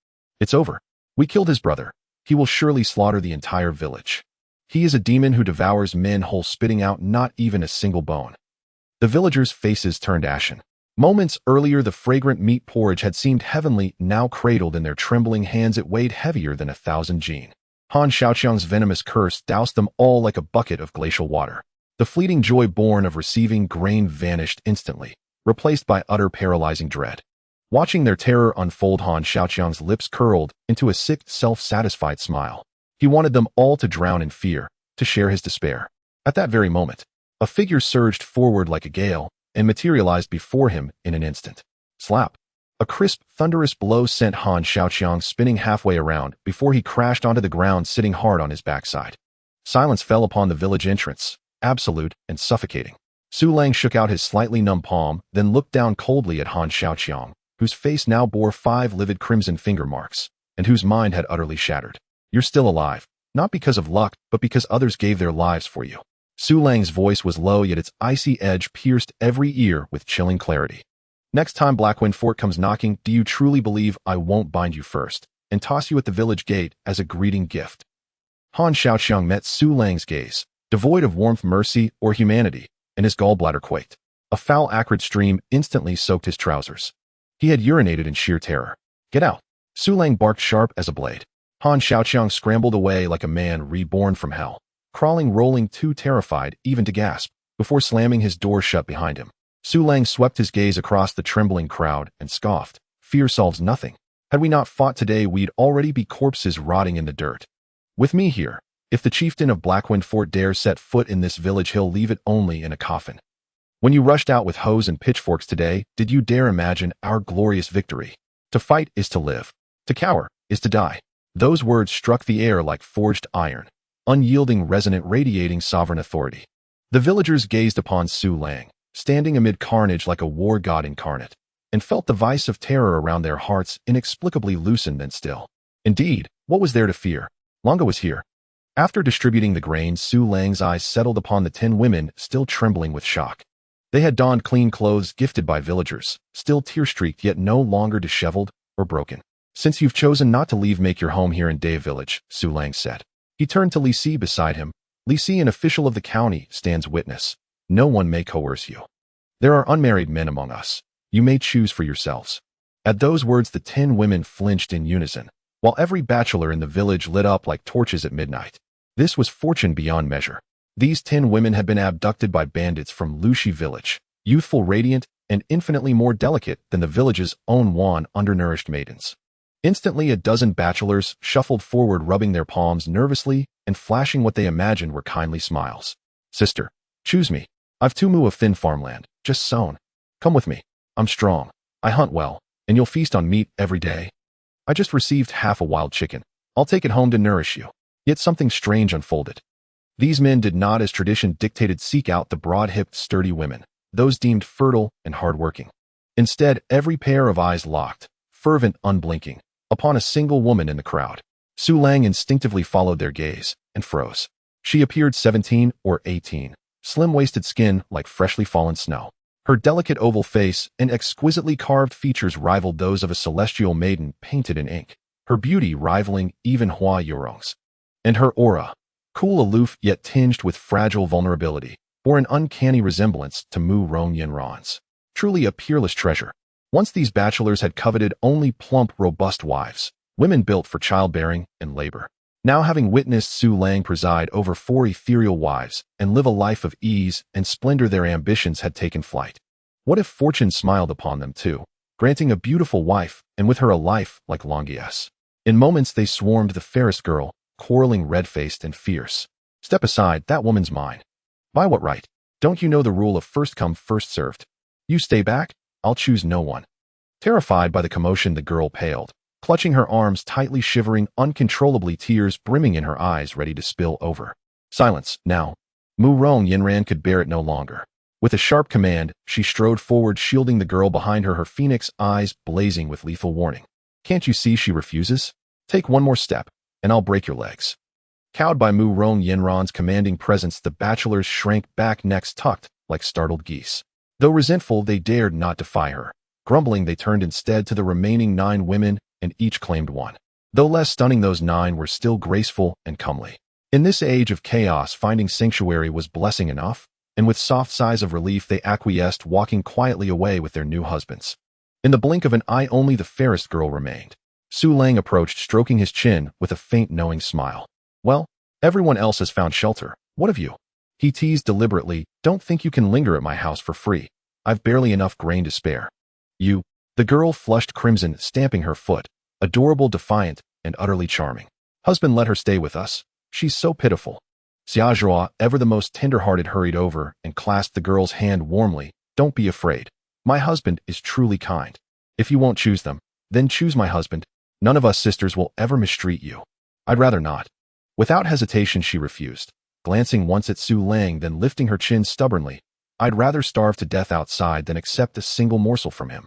It's over. We killed his brother. He will surely slaughter the entire village. He is a demon who devours men whole, spitting out not even a single bone." The villagers' faces turned ashen. Moments earlier, the fragrant meat porridge had seemed heavenly. Now, cradled in their trembling hands, it weighed heavier than 1,000 jin. Han Xiaoqiang's venomous curse doused them all like a bucket of glacial water. The fleeting joy born of receiving grain vanished instantly, replaced by utter paralyzing dread. Watching their terror unfold, Han Xiaoqiang's lips curled into a sick, self-satisfied smile. He wanted them all to drown in fear, to share his despair. At that very moment, a figure surged forward like a gale and materialized before him in an instant. Slap! A crisp, thunderous blow sent Han Xiaoqiang spinning halfway around before he crashed onto the ground, sitting hard on his backside. Silence fell upon the village entrance, absolute and suffocating. Su Lang shook out his slightly numb palm, then looked down coldly at Han Xiaoqiang, whose face now bore 5 livid crimson finger marks, and whose mind had utterly shattered. You're still alive, not because of luck, but because others gave their lives for you. Su Lang's voice was low, yet its icy edge pierced every ear with chilling clarity. Next time Blackwind Fort comes knocking, do you truly believe I won't bind you first and toss you at the village gate as a greeting gift? Han Xiaoqiang met Su Lang's gaze, devoid of warmth, mercy, or humanity, and his gallbladder quaked. A foul, acrid stream instantly soaked his trousers. He had urinated in sheer terror. Get out! Su Lang barked sharp as a blade. Han Xiaoqiang scrambled away like a man reborn from hell, crawling, rolling, too terrified even to gasp, before slamming his door shut behind him. Su Lang swept his gaze across the trembling crowd and scoffed. Fear solves nothing. Had we not fought today, we'd already be corpses rotting in the dirt. With me here, if the chieftain of Blackwind Fort dares set foot in this village, he'll leave it only in a coffin. When you rushed out with hoes and pitchforks today, did you dare imagine our glorious victory? To fight is to live. To cower is to die. Those words struck the air like forged iron, unyielding, resonant, radiating sovereign authority. The villagers gazed upon Su Lang, standing amid carnage like a war god incarnate, and felt the vice of terror around their hearts inexplicably loosened and still. Indeed, what was there to fear? Longa was here. After distributing the grain, Su Lang's eyes settled upon the 10 women still trembling with shock. They had donned clean clothes gifted by villagers, still tear-streaked yet no longer disheveled or broken. Since you've chosen not to leave, make your home here in Day Village, Su Lang said. He turned to Li Si beside him. Li Si, an official of the county, stands witness. No one may coerce you. There are unmarried men among us. You may choose for yourselves. At those words, the 10 women flinched in unison, while every bachelor in the village lit up like torches at midnight. This was fortune beyond measure. These 10 women had been abducted by bandits from Lushi village, youthful, radiant, and infinitely more delicate than the village's own wan, undernourished maidens. Instantly, a dozen bachelors shuffled forward, rubbing their palms nervously and flashing what they imagined were kindly smiles. Sister, choose me. I've 2 mu of thin farmland, just sown. Come with me. I'm strong. I hunt well, and you'll feast on meat every day. I just received half a wild chicken. I'll take it home to nourish you. Yet something strange unfolded. These men did not, as tradition dictated, seek out the broad-hipped, sturdy women, those deemed fertile and hard-working. Instead, every pair of eyes locked, fervent, unblinking, upon a single woman in the crowd. Su Lang instinctively followed their gaze and froze. She appeared 17 or 18, slim-waisted skin like freshly fallen snow. Her delicate oval face and exquisitely carved features rivaled those of a celestial maiden painted in ink, her beauty rivaling even Hua Yurong's. And her aura, cool, aloof, yet tinged with fragile vulnerability, bore an uncanny resemblance to Mu Rong Yinran's. Truly a peerless treasure. Once these bachelors had coveted only plump, robust wives, women built for childbearing and labor. Now, having witnessed Su Lang preside over 4 ethereal wives and live a life of ease and splendor, their ambitions had taken flight. What if fortune smiled upon them too, granting a beautiful wife and with her a life like Longias? In moments they swarmed the fairest girl, quarreling, red-faced and fierce. Step aside, that woman's mine. By what right? Don't you know the rule of first come, first served? You stay back, I'll choose no one. Terrified by the commotion, the girl paled, clutching her arms tightly, shivering uncontrollably, tears brimming in her eyes, ready to spill over. Silence, now. Mu Rong Yinran could bear it no longer. With a sharp command, she strode forward, shielding the girl behind her, her phoenix eyes blazing with lethal warning. Can't you see she refuses? Take one more step, and I'll break your legs. Cowed by Mu Rong Yinran's commanding presence, the bachelors shrank back, necks tucked like startled geese. Though resentful, they dared not defy her. Grumbling, they turned instead to the remaining 9 women, and each claimed one. Though less stunning, those 9 were still graceful and comely. In this age of chaos, finding sanctuary was blessing enough, and with soft sighs of relief they acquiesced, walking quietly away with their new husbands. In the blink of an eye, only the fairest girl remained. Su Lang approached, stroking his chin with a faint, knowing smile. Well, everyone else has found shelter. What of you? He teased deliberately. Don't think you can linger at my house for free. I've barely enough grain to spare. You. The girl flushed crimson, stamping her foot. Adorable, defiant, and utterly charming. Husband, let her stay with us. She's so pitiful. Xiaozhua, ever the most tender-hearted, hurried over and clasped the girl's hand warmly. Don't be afraid. My husband is truly kind. If you won't choose them, then choose my husband. None of us sisters will ever mistreat you. I'd rather not. Without hesitation, she refused, glancing once at Su Lang, then lifting her chin stubbornly. I'd rather starve to death outside than accept a single morsel from him.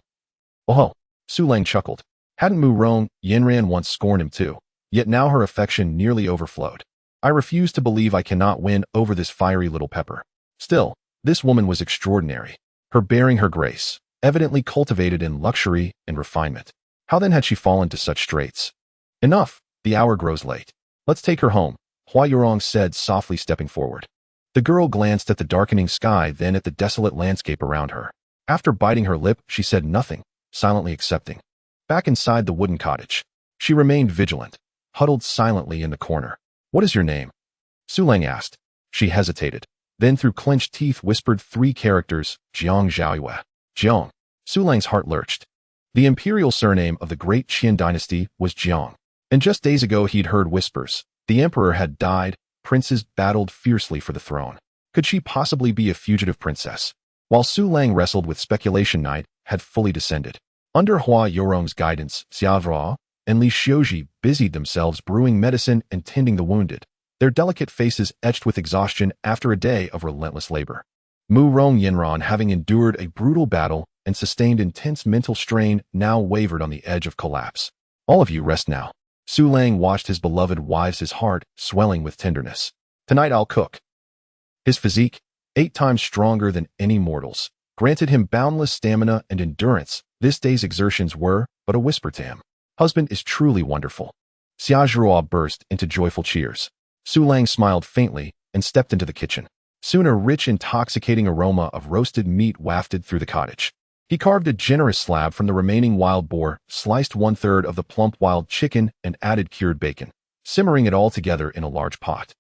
Oh, Su Lang chuckled. Hadn't Mu Rong Yinran once scorned him too? Yet now her affection nearly overflowed. I refuse to believe I cannot win over this fiery little pepper. Still, this woman was extraordinary. Her bearing, her grace, evidently cultivated in luxury and refinement. How then had she fallen to such straits? Enough, the hour grows late. Let's take her home, Hua Yurong said, softly stepping forward. The girl glanced at the darkening sky, then at the desolate landscape around her. After biting her lip, she said nothing, silently accepting. Back inside the wooden cottage, she remained vigilant, huddled silently in the corner. What is your name? Su Lang asked. She hesitated, then through clenched teeth whispered 3 characters, Jiang Zhaoyue. Jiang. Su Lang's heart lurched. The imperial surname of the great Qin dynasty was Jiang. And just days ago he'd heard whispers. The emperor had died, princes battled fiercely for the throne. Could she possibly be a fugitive princess? While Su Lang wrestled with speculation, night had fully descended. Under Hua Yurong's guidance, Xia Vra and Li Xiuji busied themselves brewing medicine and tending the wounded, their delicate faces etched with exhaustion after a day of relentless labor. Mu Rong Yinran, having endured a brutal battle and sustained intense mental strain, now wavered on the edge of collapse. All of you rest now. Su Lang watched his beloved wives, his heart swelling with tenderness. Tonight I'll cook. His physique, 8 times stronger than any mortal's, granted him boundless stamina and endurance. This day's exertions were but a whisper to him. Husband is truly wonderful. Xia Zhuo burst into joyful cheers. Su Lang smiled faintly and stepped into the kitchen. Soon a rich, intoxicating aroma of roasted meat wafted through the cottage. He carved a generous slab from the remaining wild boar, sliced 1/3 of the plump wild chicken, and added cured bacon, simmering it all together in a large pot.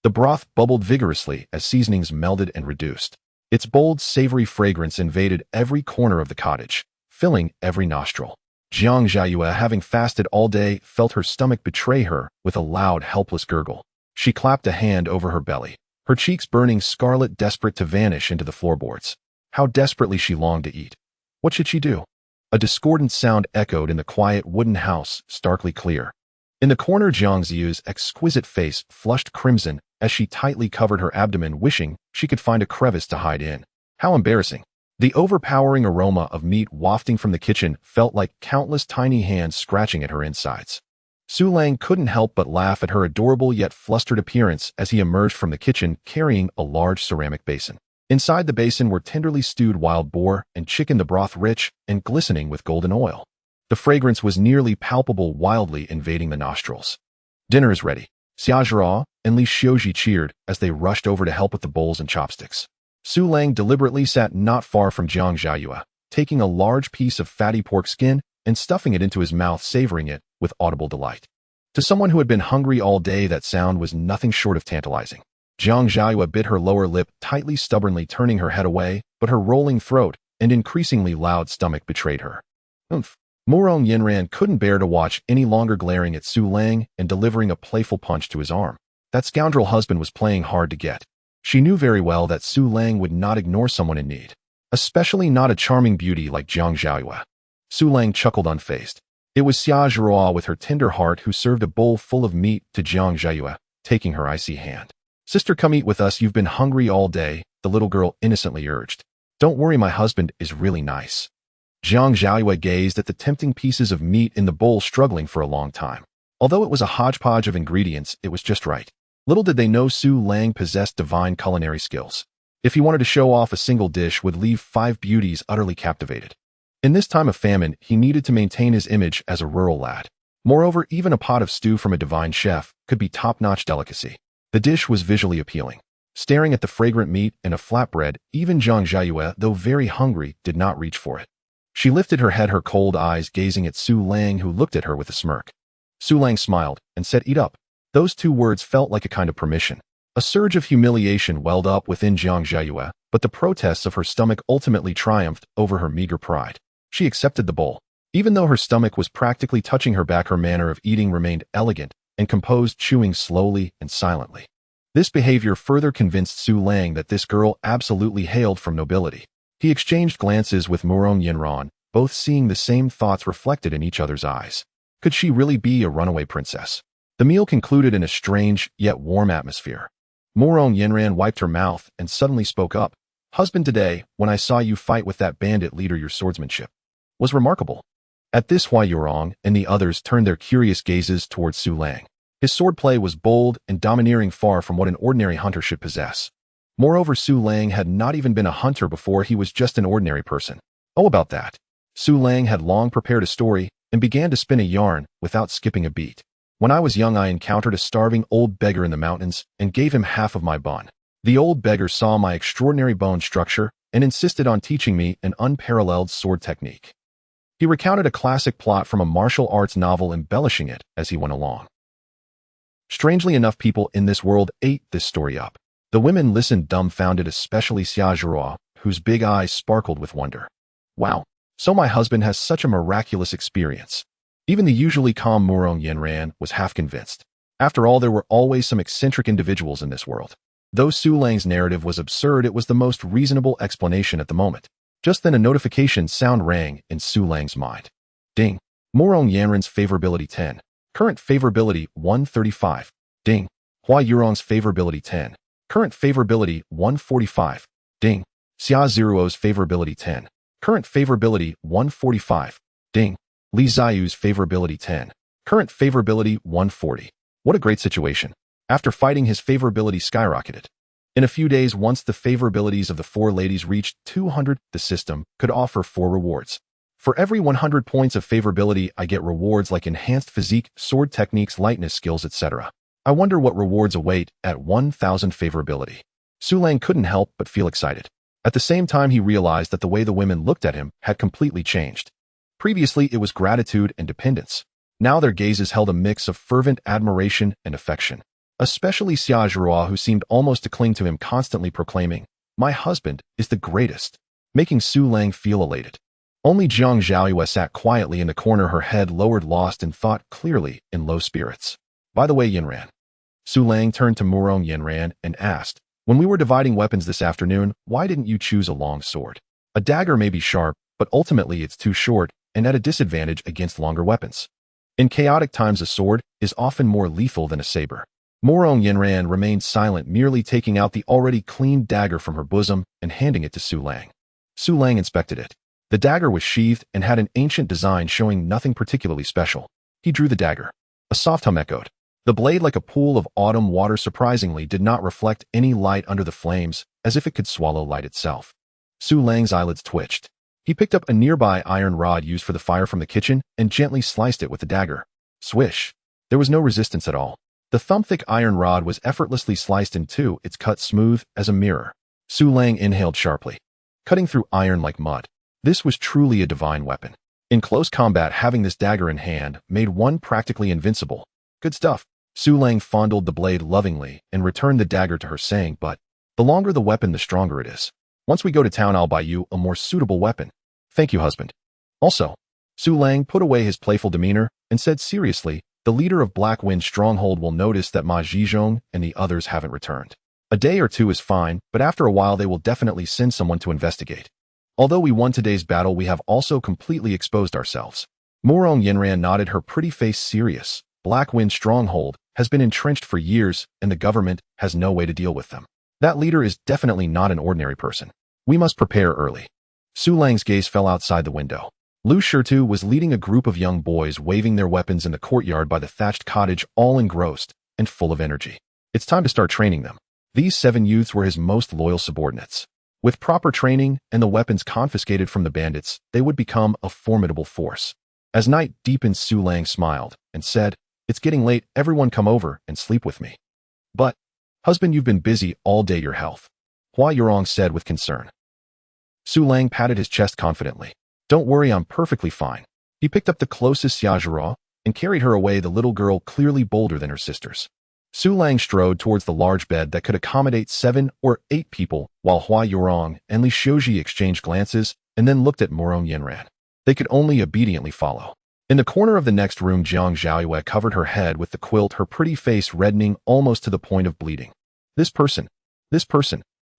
The broth bubbled vigorously as seasonings melded and reduced. Its bold, savory fragrance invaded every corner of the cottage, filling every nostril. Jiang Zhaoyue, having fasted all day, felt her stomach betray her with a loud, helpless gurgle. She clapped a hand over her belly, her cheeks burning scarlet, desperate to vanish into the floorboards. How desperately she longed to eat. What should she do? A discordant sound echoed in the quiet wooden house, starkly clear. In the corner, Jiang Ziyu's exquisite face flushed crimson as she tightly covered her abdomen, wishing she could find a crevice to hide in. How embarrassing. The overpowering aroma of meat wafting from the kitchen felt like countless tiny hands scratching at her insides. Su Lang couldn't help but laugh at her adorable yet flustered appearance as he emerged from the kitchen carrying a large ceramic basin. Inside the basin were tenderly stewed wild boar and chicken, the broth rich and glistening with golden oil. The fragrance was nearly palpable, wildly invading the nostrils. Dinner is ready. Xia Zhuo and Li Xiuji cheered as they rushed over to help with the bowls and chopsticks. Su Lang deliberately sat not far from Jiang Zhaoyue, taking a large piece of fatty pork skin and stuffing it into his mouth, savoring it with audible delight. To someone who had been hungry all day, that sound was nothing short of tantalizing. Jiang Zhaoyue bit her lower lip tightly, stubbornly turning her head away, but her rolling throat and increasingly loud stomach betrayed her. Oomph. Mu Rong Yinran couldn't bear to watch any longer, glaring at Su Lang and delivering a playful punch to his arm. That scoundrel husband was playing hard to get. She knew very well that Su Lang would not ignore someone in need, especially not a charming beauty like Jiang Zhaoyue. Su Lang chuckled unfazed. It was Xia Zhuo with her tender heart who served a bowl full of meat to Jiang Zhaoyue, taking her icy hand. Sister, come eat with us, you've been hungry all day, the little girl innocently urged. Don't worry, my husband is really nice. Jiang Zhaoyue gazed at the tempting pieces of meat in the bowl, struggling for a long time. Although it was a hodgepodge of ingredients, it was just right. Little did they know Su Lang possessed divine culinary skills. If he wanted to show off, a single dish would leave 5 beauties utterly captivated. In this time of famine, he needed to maintain his image as a rural lad. Moreover, even a pot of stew from a divine chef could be top-notch delicacy. The dish was visually appealing. Staring at the fragrant meat and a flatbread, even Jiang Zhaoyue, though very hungry, did not reach for it. She lifted her head, her cold eyes gazing at Su Lang, who looked at her with a smirk. Su Lang smiled and said, "Eat up." Those 2 words felt like a kind of permission. A surge of humiliation welled up within Jiang Zhaoyue, but the protests of her stomach ultimately triumphed over her meager pride. She accepted the bowl. Even though her stomach was practically touching her back, her manner of eating remained elegant and composed, chewing slowly and silently. This behavior further convinced Su Lang that this girl absolutely hailed from nobility. He exchanged glances with Mu Rong Yinran, both seeing the same thoughts reflected in each other's eyes. Could she really be a runaway princess? The meal concluded in a strange yet warm atmosphere. Mu Rong Yinran wiped her mouth and suddenly spoke up. Husband, today, when I saw you fight with that bandit leader, your swordsmanship was remarkable. At this, Hua Yurong and the others turned their curious gazes towards Su Lang. His swordplay was bold and domineering, far from what an ordinary hunter should possess. Moreover, Su Lang had not even been a hunter before. He was just an ordinary person. Oh, about that. Su Lang had long prepared a story and began to spin a yarn without skipping a beat. When I was young, I encountered a starving old beggar in the mountains and gave him half of my bun. The old beggar saw my extraordinary bone structure and insisted on teaching me an unparalleled sword technique. He recounted a classic plot from a martial arts novel, embellishing it as he went along. Strangely enough, people in this world ate this story up. The women listened dumbfounded, especially Xia Zhihua, whose big eyes sparkled with wonder. Wow, so my husband has such a miraculous experience. Even the usually calm Murong Yanran was half convinced. After all, there were always some eccentric individuals in this world. Though Su Lang's narrative was absurd, it was the most reasonable explanation at the moment. Just then a notification sound rang in Su Lang's mind. Ding. Murong Yanran's favorability 10. Current favorability 135. Ding. Hua Yurong's favorability 10. Current favorability 145. Ding. Xia Zhihua's favorability 10. Current favorability 145. Ding. Li Ziyu's favorability 10. Current favorability 140. What a great situation. After fighting, his favorability skyrocketed. In a few days, once the favorabilities of the four ladies reached 200, the system could offer 4 rewards. For every 100 points of favorability, I get rewards like enhanced physique, sword techniques, lightness skills, etc. I wonder what rewards await at 1000 favorability. Su Lang couldn't help but feel excited. At the same time, he realized that the way the women looked at him had completely changed. Previously, it was gratitude and dependence. Now their gazes held a mix of fervent admiration and affection. Especially Xia Zhihua, who seemed almost to cling to him, constantly proclaiming, "My husband is the greatest," making Su Lang feel elated. Only Jiang Zhaoyue sat quietly in the corner, her head lowered, lost in thought, clearly in low spirits. By the way, Yanran. Su Lang turned to Murong Yanran and asked, "When we were dividing weapons this afternoon, why didn't you choose a long sword? A dagger may be sharp, but ultimately it's too short and at a disadvantage against longer weapons. In chaotic times, a sword is often more lethal than a saber." Murong Yanran remained silent, merely taking out the already cleaned dagger from her bosom and handing it to Su Lang. Su Lang inspected it. The dagger was sheathed and had an ancient design, showing nothing particularly special. He drew the dagger. A soft hum echoed. The blade, like a pool of autumn water, surprisingly did not reflect any light under the flames, as if it could swallow light itself. Su Lang's eyelids twitched. He picked up a nearby iron rod used for the fire from the kitchen and gently sliced it with the dagger. Swish. There was no resistance at all. The thumb-thick iron rod was effortlessly sliced in two, its cut smooth as a mirror. Su Lang inhaled sharply. Cutting through iron like mud. This was truly a divine weapon. In close combat, having this dagger in hand made one practically invincible. Good stuff. Su Lang fondled the blade lovingly and returned the dagger to her, saying, "But the longer the weapon, the stronger it is. Once we go to town, I'll buy you a more suitable weapon." "Thank you, husband." Also, Su Lang put away his playful demeanor and said seriously, "The leader of Black Wind Stronghold will notice that Ma Zhizhong and the others haven't returned. A day or two is fine, but after a while they will definitely send someone to investigate. Although we won today's battle, we have also completely exposed ourselves." Murong Yanran nodded, her pretty face serious. Black Wind Stronghold has been entrenched for years, and the government has no way to deal with them. That leader is definitely not an ordinary person. We must prepare early. Su Lang's gaze fell outside the window. Lu Shirtu was leading a group of young boys, waving their weapons in the courtyard by the thatched cottage, all engrossed and full of energy. It's time to start training them. These 7 youths were his most loyal subordinates. With proper training and the weapons confiscated from the bandits, they would become a formidable force. As night deepened, Su Lang smiled and said, "It's getting late, everyone come over and sleep with me." "But, husband, you've been busy all day, your health," Hua Yurong said with concern. Su Lang patted his chest confidently. "Don't worry, I'm perfectly fine." He picked up the closest Xia Zhihua and carried her away, the little girl clearly bolder than her sisters. Su Lang strode towards the large bed that could accommodate 7 or 8 people, while Hua Yurong and Li Xiuji exchanged glances and then looked at Murong Yanran. They could only obediently follow. In the corner of the next room, Jiang Zhaoyue covered her head with the quilt, her pretty face reddening almost to the point of bleeding. This person,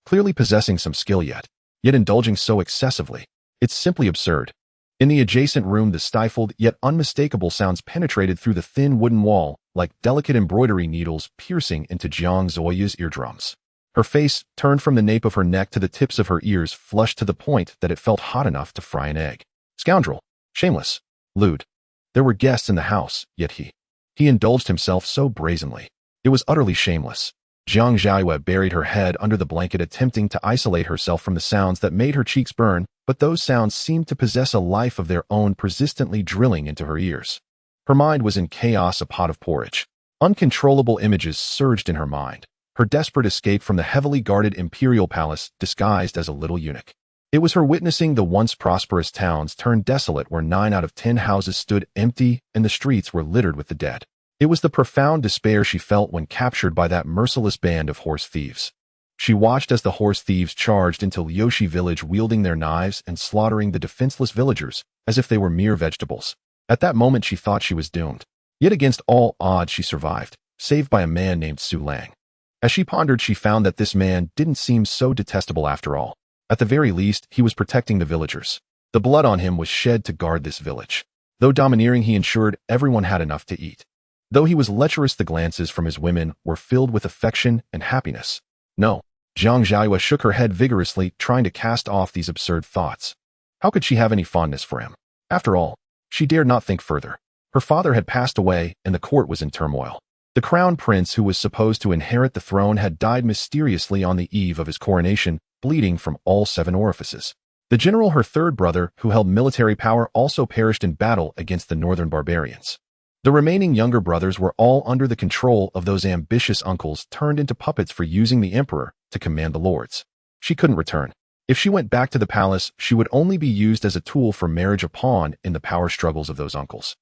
clearly possessing some skill, yet indulging so excessively. It's simply absurd. In the adjacent room, the stifled yet unmistakable sounds penetrated through the thin wooden wall like delicate embroidery needles piercing into Jiang Zhaoyue's eardrums. Her face, turned from the nape of her neck to the tips of her ears, flushed to the point that it felt hot enough to fry an egg. "Scoundrel! Shameless! Lewd. There were guests in the house, yet he indulged himself so brazenly. It was utterly shameless. Jiang Zhaiyue buried her head under the blanket, attempting to isolate herself from the sounds that made her cheeks burn, but those sounds seemed to possess a life of their own, persistently drilling into her ears. Her mind was in chaos, a pot of porridge. Uncontrollable images surged in her mind. Her desperate escape from the heavily guarded imperial palace disguised as a little eunuch. It was her witnessing the once prosperous towns turn desolate, where 9 out of 10 houses stood empty and the streets were littered with the dead. It was the profound despair she felt when captured by that merciless band of horse thieves. She watched as the horse thieves charged into Liushi village, wielding their knives and slaughtering the defenseless villagers as if they were mere vegetables. At that moment she thought she was doomed. Yet against all odds she survived, saved by a man named Su Lang. As she pondered, she found that this man didn't seem so detestable after all. At the very least, he was protecting the villagers. The blood on him was shed to guard this village. Though domineering, he ensured everyone had enough to eat. Though he was lecherous, the glances from his women were filled with affection and happiness. No. Jiang Zhaiyue shook her head vigorously, trying to cast off these absurd thoughts. How could she have any fondness for him? After all, she dared not think further. Her father had passed away, and the court was in turmoil. The crown prince who was supposed to inherit the throne had died mysteriously on the eve of his coronation, bleeding from all 7 orifices. The general, her third brother, who held military power, also perished in battle against the northern barbarians. The remaining younger brothers were all under the control of those ambitious uncles, turned into puppets for using the emperor to command the lords. She couldn't return. If she went back to the palace, she would only be used as a tool for marriage, a pawn in the power struggles of those uncles.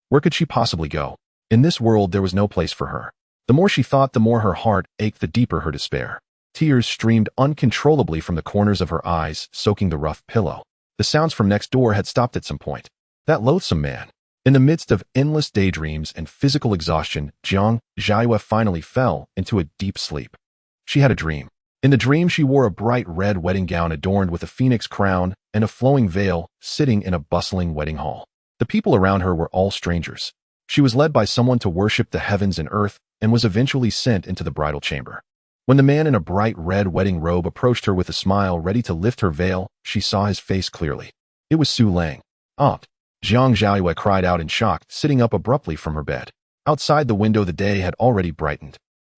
Where could she possibly go? In this world there was no place for her. The more she thought, the more her heart ached, the deeper her despair. Tears streamed uncontrollably from the corners of her eyes, soaking the rough pillow. The sounds from next door had stopped at some point. That loathsome man. In the midst of endless daydreams and physical exhaustion, Jiang Zhaiyue finally fell into a deep sleep. She had a dream. In the dream, she wore a bright red wedding gown adorned with a phoenix crown and a flowing veil, sitting in a bustling wedding hall. The people around her were all strangers. She was led by someone to worship the heavens and earth and was eventually sent into the bridal chamber. When the man in a bright red wedding robe approached her with a smile, ready to lift her veil, she saw his face clearly. It was Su Lang. "Aunt!" Jiang Zhaiyue cried out in shock, sitting up abruptly from her bed. Outside the window the day had already brightened.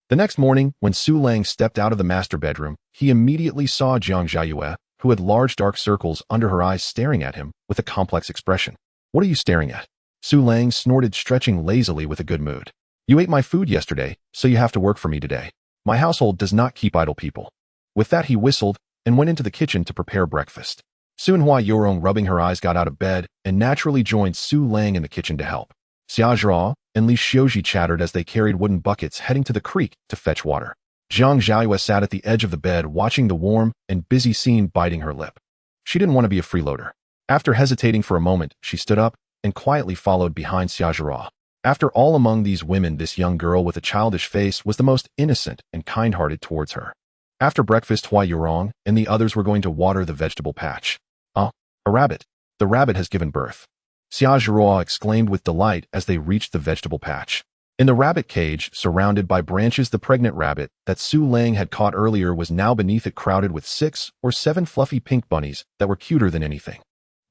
The next morning, when Su Lang stepped out of the master bedroom, he immediately saw Jiang Zhaiyue, who had large dark circles under her eyes, staring at him with a complex expression. "What are you staring at?" Su Lang snorted, stretching lazily with a good mood. "You ate my food yesterday, so you have to work for me today. My household does not keep idle people." With that he whistled and went into the kitchen to prepare breakfast. Sun Hua Yorong, rubbing her eyes, got out of bed and naturally joined Su Lang in the kitchen to help. Xia Zhao and Li Xiuji chattered as they carried wooden buckets, heading to the creek to fetch water. Jiang Zhaiyue sat at the edge of the bed, watching the warm and busy scene, biting her lip. She didn't want to be a freeloader. After hesitating for a moment, she stood up and quietly followed behind Xia Zhao. After all, among these women, this young girl with a childish face was the most innocent and kind-hearted towards her. After breakfast, Hua Yorong and the others were going to water the vegetable patch. "Ah, a rabbit. The rabbit has given birth." Xia Zhao exclaimed with delight as they reached the vegetable patch. In the rabbit cage, surrounded by branches, the pregnant rabbit that Su Lang had caught earlier was now beneath it, crowded with 6 or 7 fluffy pink bunnies that were cuter than anything.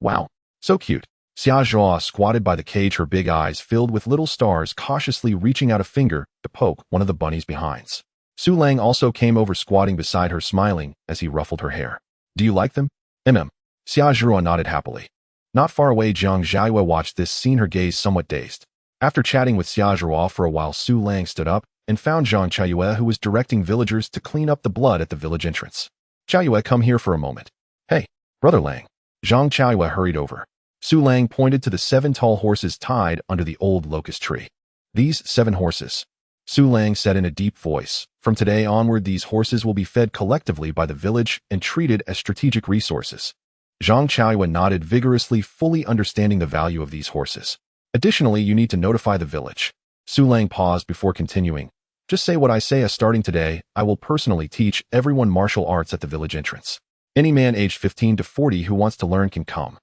"Wow, so cute." Xia Zhao squatted by the cage, her big eyes filled with little stars, cautiously reaching out a finger to poke one of the bunnies' behinds. Su Lang also came over, squatting beside her, smiling as he ruffled her hair. "Do you like them?" Xia Zhao nodded happily. Not far away, Jiang Zhaiyue watched this scene, her gaze somewhat dazed. After chatting with Xia Zhao for a while, Su Lang stood up and found Jiang Zhaiyue, who was directing villagers to clean up the blood at the village entrance. "Zhaiyue, come here for a moment." "Hey, Brother Lang." Jiang Zhaiyue hurried over. Su Lang pointed to the 7 tall horses tied under the old locust tree. "These 7 horses," Su Lang said in a deep voice. "From today onward, these horses will be fed collectively by the village and treated as strategic resources." Jiang Zhaiyue nodded vigorously, fully understanding the value of these horses. "Additionally, you need to notify the village." Su Lang paused before continuing. "Just say what I say. Starting today, I will personally teach everyone martial arts at the village entrance. Any man aged 15 to 40 who wants to learn can come."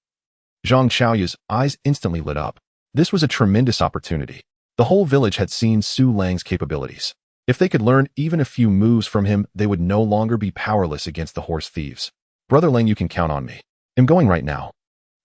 Jiang Zhaoyu's eyes instantly lit up. This was a tremendous opportunity. The whole village had seen Su Lang's capabilities. If they could learn even a few moves from him, they would no longer be powerless against the horse thieves. "Brother Lang, you can count on me. I'm going right now."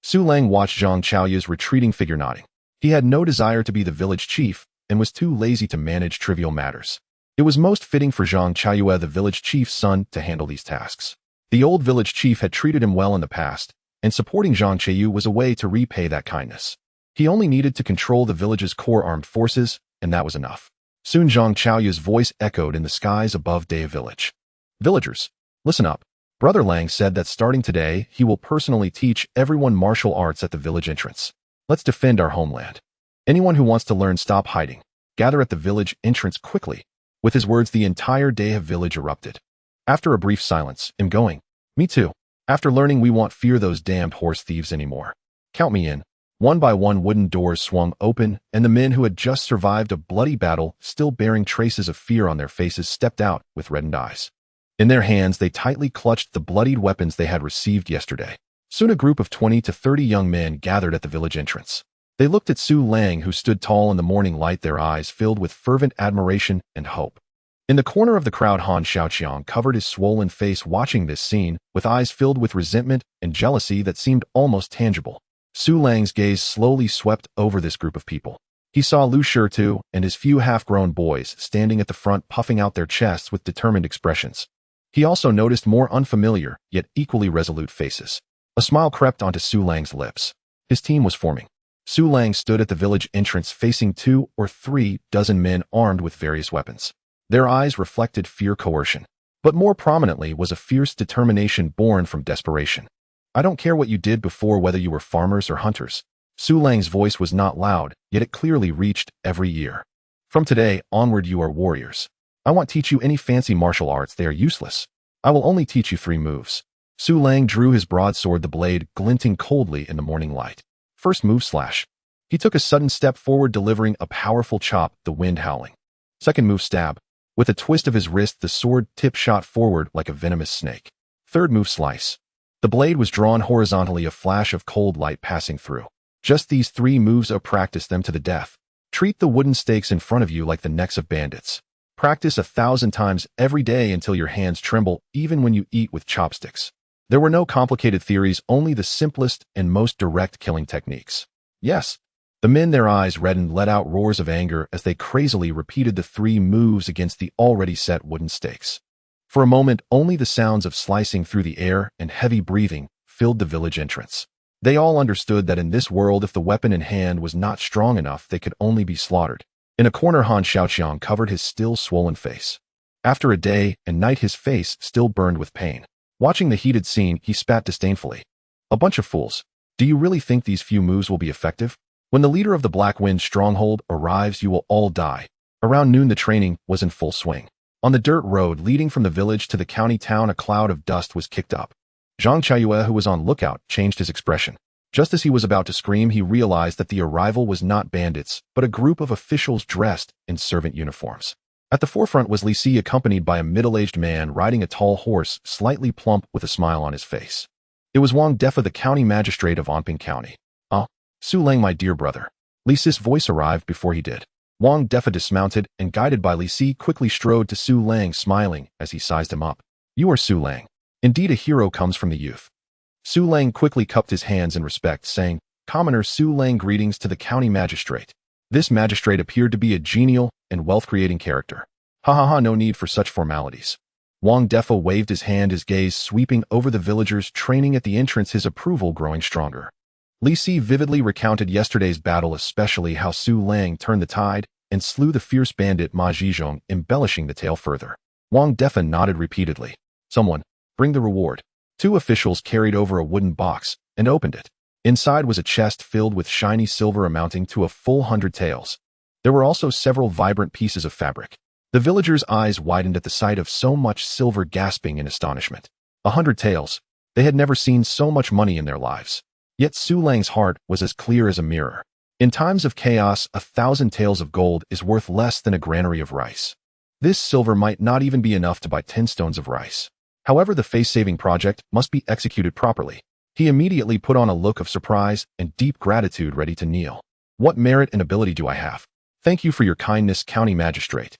Su Lang watched Zhang Chaoyu's retreating figure nodding. He had no desire to be the village chief and was too lazy to manage trivial matters. It was most fitting for Zhang Chaoyu, the village chief's son, to handle these tasks. The old village chief had treated him well in the past, and supporting Zhang Chaoyu was a way to repay that kindness. He only needed to control the village's core armed forces, and that was enough. Soon Zhang Chaoyu's voice echoed in the skies above Daya village. Villagers, listen up. Brother Lang said that starting today, he will personally teach everyone martial arts at the village entrance. Let's defend our homeland. Anyone who wants to learn, stop hiding. Gather at the village entrance quickly. With his words, the entire Daya village erupted. After a brief silence, I'm going. Me too. After learning we won't fear those damned horse thieves anymore. Count me in. One by one wooden doors swung open, and the men who had just survived a bloody battle, still bearing traces of fear on their faces, stepped out with reddened eyes. In their hands they tightly clutched the bloodied weapons they had received yesterday. Soon a group of 20 to 30 young men gathered at the village entrance. They looked at Su Lang, who stood tall in the morning light, their eyes filled with fervent admiration and hope. In the corner of the crowd, Han Xiaoqiang covered his swollen face watching this scene, with eyes filled with resentment and jealousy that seemed almost tangible. Su Lang's gaze slowly swept over this group of people. He saw Lu Shitu and his few half-grown boys standing at the front, puffing out their chests with determined expressions. He also noticed more unfamiliar, yet equally resolute faces. A smile crept onto Su Lang's lips. His team was forming. Su Lang stood at the village entrance facing 2 or 3 dozen men armed with various weapons. Their eyes reflected fear, coercion. But more prominently was a fierce determination born from desperation. I don't care what you did before, whether you were farmers or hunters. Su Lang's voice was not loud, yet it clearly reached every ear. From today onward you are warriors. I won't teach you any fancy martial arts, they are useless. I will only teach you 3 moves. Su Lang drew his broadsword, the blade glinting coldly in the morning light. First move, slash. He took a sudden step forward, delivering a powerful chop, the wind howling. Second move, stab. With a twist of his wrist, the sword tip shot forward like a venomous snake. Third move, slice. The blade was drawn horizontally, a flash of cold light passing through. Just these 3 moves, practice them to the death. Treat the wooden stakes in front of you like the necks of bandits. Practice 1,000 times every day until your hands tremble, even when you eat with chopsticks. There were no complicated theories, only the simplest and most direct killing techniques. Yes. The men, their eyes reddened, let out roars of anger as they crazily repeated the 3 moves against the already set wooden stakes. For a moment, only the sounds of slicing through the air and heavy breathing filled the village entrance. They all understood that in this world, if the weapon in hand was not strong enough, they could only be slaughtered. In a corner, Han Xiaoqiang covered his still swollen face. After a day and night, his face still burned with pain. Watching the heated scene, he spat disdainfully. A bunch of fools. Do you really think these few moves will be effective? When the leader of the Black Wind stronghold arrives, you will all die. Around noon, the training was in full swing. On the dirt road leading from the village to the county town, a cloud of dust was kicked up. Zhang Chaoyu, who was on lookout, changed his expression. Just as he was about to scream, he realized that the arrival was not bandits, but a group of officials dressed in servant uniforms. At the forefront was Li Si, accompanied by a middle-aged man riding a tall horse, slightly plump with a smile on his face. It was Wang Defa, the county magistrate of Anping County. Su Lang, my dear brother. Li Si's voice arrived before he did. Wang Defa dismounted and, guided by Li Si, quickly strode to Su Lang, smiling as he sized him up. You are Su Lang. Indeed, a hero comes from the youth. Su Lang quickly cupped his hands in respect, saying, Commoner Su Lang, greetings to the county magistrate. This magistrate appeared to be a genial and wealth-creating character. No need for such formalities. Wang Defa waved his hand, his gaze sweeping over the villagers training at the entrance, his approval growing stronger. Li Si vividly recounted yesterday's battle, especially how Su Lang turned the tide and slew the fierce bandit Ma Zhizhong, embellishing the tale further. Wang Defa nodded repeatedly. Someone, bring the reward. 2 officials carried over a wooden box and opened it. Inside was a chest filled with shiny silver amounting to a full 100 taels. There were also several vibrant pieces of fabric. The villagers' eyes widened at the sight of so much silver, gasping in astonishment. 100 taels. They had never seen so much money in their lives. Yet Su Lang's heart was as clear as a mirror. In times of chaos, 1,000 taels of gold is worth less than a granary of rice. This silver might not even be enough to buy 10 stones of rice. However, the face-saving project must be executed properly. He immediately put on a look of surprise and deep gratitude, ready to kneel. What merit and ability do I have? Thank you for your kindness, county magistrate.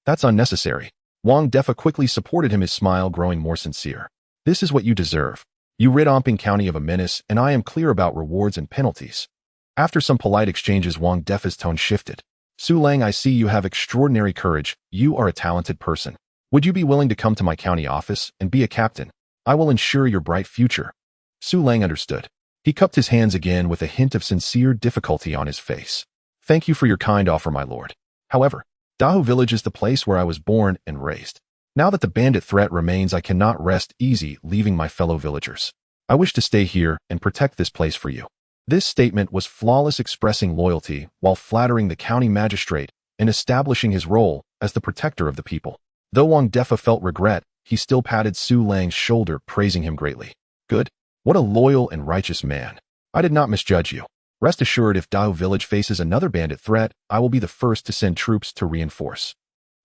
That's unnecessary. Wang Defa quickly supported him, his smile growing more sincere. This is what you deserve. You rid Omping County of a menace, and I am clear about rewards and penalties. After some polite exchanges, Wang Defa's tone shifted. Su Lang, I see you have extraordinary courage. You are a talented person. Would you be willing to come to my county office and be a captain? I will ensure your bright future. Su Lang understood. He cupped his hands again with a hint of sincere difficulty on his face. Thank you for your kind offer, my lord. However, Dahu village is the place where I was born and raised. Now that the bandit threat remains, I cannot rest easy leaving my fellow villagers. I wish to stay here and protect this place for you. This statement was flawless, expressing loyalty while flattering the county magistrate and establishing his role as the protector of the people. Though Wang Defa felt regret, he still patted Su Lang's shoulder, praising him greatly. Good. What a loyal and righteous man. I did not misjudge you. Rest assured, if Dahu village faces another bandit threat, I will be the first to send troops to reinforce.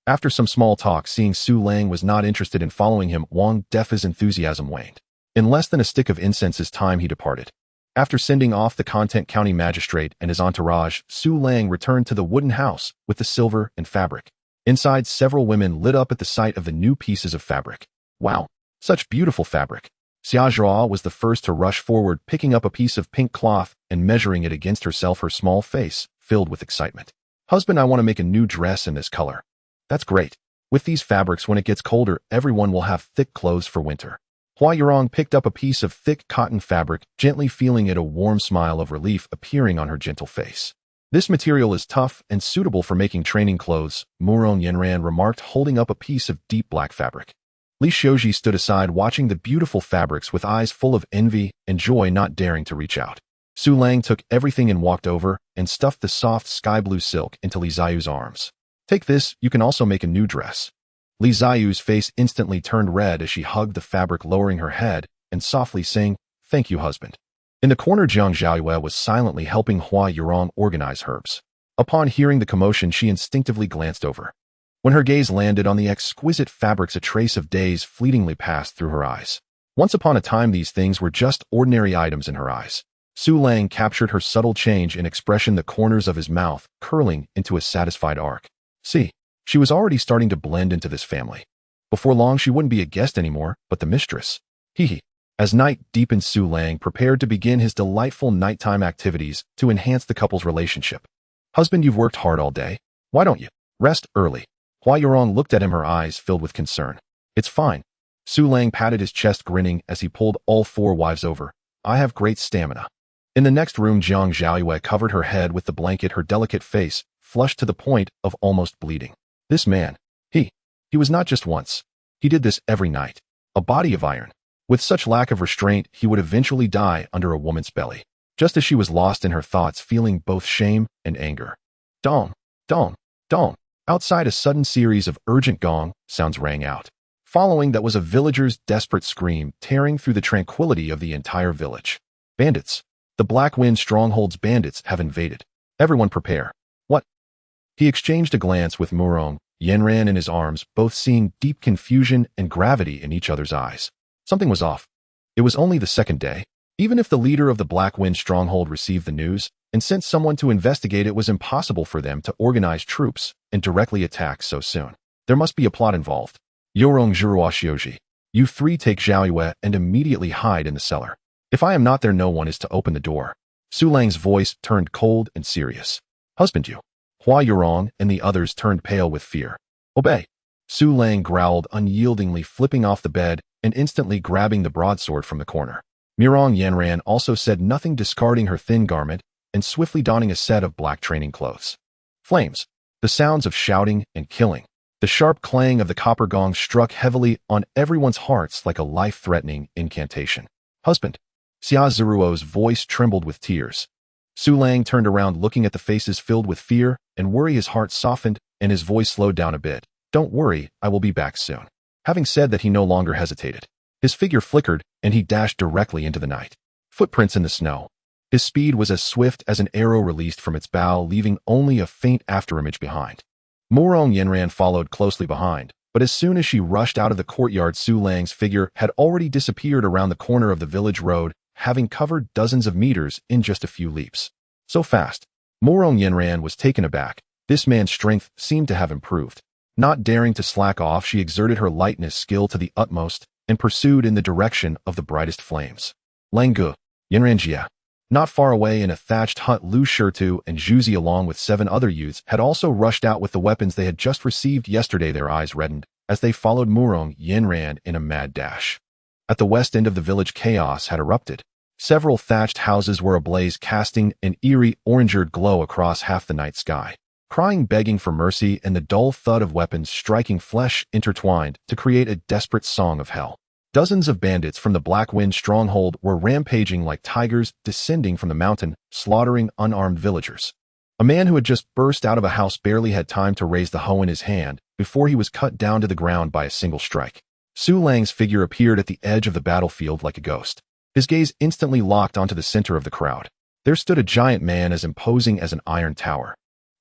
After some small talk, seeing Su Lang was not interested in following him, Wang Defa's enthusiasm waned. In less than a stick of incense's time, he departed. After sending off the Content County magistrate and his entourage, Su Lang returned to the wooden house with the silver and fabric. Inside, several women lit up at the sight of the new pieces of fabric. Wow, such beautiful fabric. Xia Zhao was the first to rush forward, picking up a piece of pink cloth and measuring it against herself, her small face filled with excitement. Husband, I want to make a new dress in this color. That's great. With these fabrics, when it gets colder, everyone will have thick clothes for winter. Hua Yurong picked up a piece of thick cotton fabric, gently feeling it, a warm smile of relief appearing on her gentle face. This material is tough and suitable for making training clothes, Murong Yanran remarked, holding up a piece of deep black fabric. Li Xiuji stood aside, watching the beautiful fabrics with eyes full of envy and joy, not daring to reach out. Su Lang took everything and walked over and stuffed the soft sky blue silk into Li Ziyu's arms. Take this, you can also make a new dress. Li Ziyu's face instantly turned red as she hugged the fabric, lowering her head and softly saying, Thank you, husband. In the corner, Jiang Zhaoyue was silently helping Hua Yurong organize herbs. Upon hearing the commotion, she instinctively glanced over. When her gaze landed on the exquisite fabrics, a trace of days fleetingly passed through her eyes. Once upon a time, these things were just ordinary items in her eyes. Su Lang captured her subtle change in expression, the corners of his mouth curling into a satisfied arc. See, she was already starting to blend into this family. Before long, she wouldn't be a guest anymore, but the mistress. Hee. As night deepened, Su Lang prepared to begin his delightful nighttime activities to enhance the couple's relationship. Husband, you've worked hard all day. Why don't you rest early? Hua Yurong looked at him, her eyes filled with concern. It's fine. Su Lang patted his chest, grinning as he pulled all four wives over. I have great stamina. In the next room, Jiang Zhaoyue covered her head with the blanket, her delicate face flushed to the point of almost bleeding. This man, he was not just once. He did this every night. A body of iron. With such lack of restraint, he would eventually die under a woman's belly. Just as she was lost in her thoughts, feeling both shame and anger. Dong, dong, dong. Outside, a sudden series of urgent gong sounds rang out. Following that was a villager's desperate scream, tearing through the tranquility of the entire village. Bandits. The Black Wind Stronghold's bandits have invaded. Everyone prepare. What? He exchanged a glance with Murong Yanran in his arms, both seeing deep confusion and gravity in each other's eyes. Something was off. It was only the second day. Even if the leader of the Black Wind Stronghold received the news and sent someone to investigate, it was impossible for them to organize troops and directly attack so soon. There must be a plot involved. Yorong Zhurua Xiuji, you three take Zhaoyue and immediately hide in the cellar. If I am not there, no one is to open the door. Su Lang's voice turned cold and serious. Husband, you. Hua Yurong and the others turned pale with fear. Obey. Su Lang growled unyieldingly, flipping off the bed and instantly grabbing the broadsword from the corner. Murong Yanran also said nothing, discarding her thin garment and swiftly donning a set of black training clothes. Flames. The sounds of shouting and killing. The sharp clang of the copper gong struck heavily on everyone's hearts like a life-threatening incantation. Husband. Xia Zhiruo's voice trembled with tears. Su Lang turned around, looking at the faces filled with fear and worry. His heart softened and his voice slowed down a bit. Don't worry, I will be back soon. Having said that, he no longer hesitated. His figure flickered and he dashed directly into the night. Footprints in the snow. His speed was as swift as an arrow released from its bow, leaving only a faint afterimage behind. Murong Yanran followed closely behind, but as soon as she rushed out of the courtyard, Su Lang's figure had already disappeared around the corner of the village road, having covered dozens of meters in just a few leaps. So fast. Murong Yanran was taken aback. This man's strength seemed to have improved. Not daring to slack off, she exerted her lightness skill to the utmost and pursued in the direction of the brightest flames. Langgu, Yinranjia. Not far away in a thatched hut, Lu Shirtu and Zhuzi along with 7 other youths had also rushed out with the weapons they had just received yesterday. Their eyes reddened as they followed Murong Yinran in a mad dash. At the west end of the village, chaos had erupted. Several thatched houses were ablaze, casting an eerie, orangered glow across half the night sky. Crying, begging for mercy, and the dull thud of weapons striking flesh intertwined to create a desperate song of hell. Dozens of bandits from the Black Wind stronghold were rampaging like tigers, descending from the mountain, slaughtering unarmed villagers. A man who had just burst out of a house barely had time to raise the hoe in his hand before he was cut down to the ground by a single strike. Su Lang's figure appeared at the edge of the battlefield like a ghost. His gaze instantly locked onto the center of the crowd. There stood a giant man as imposing as an iron tower.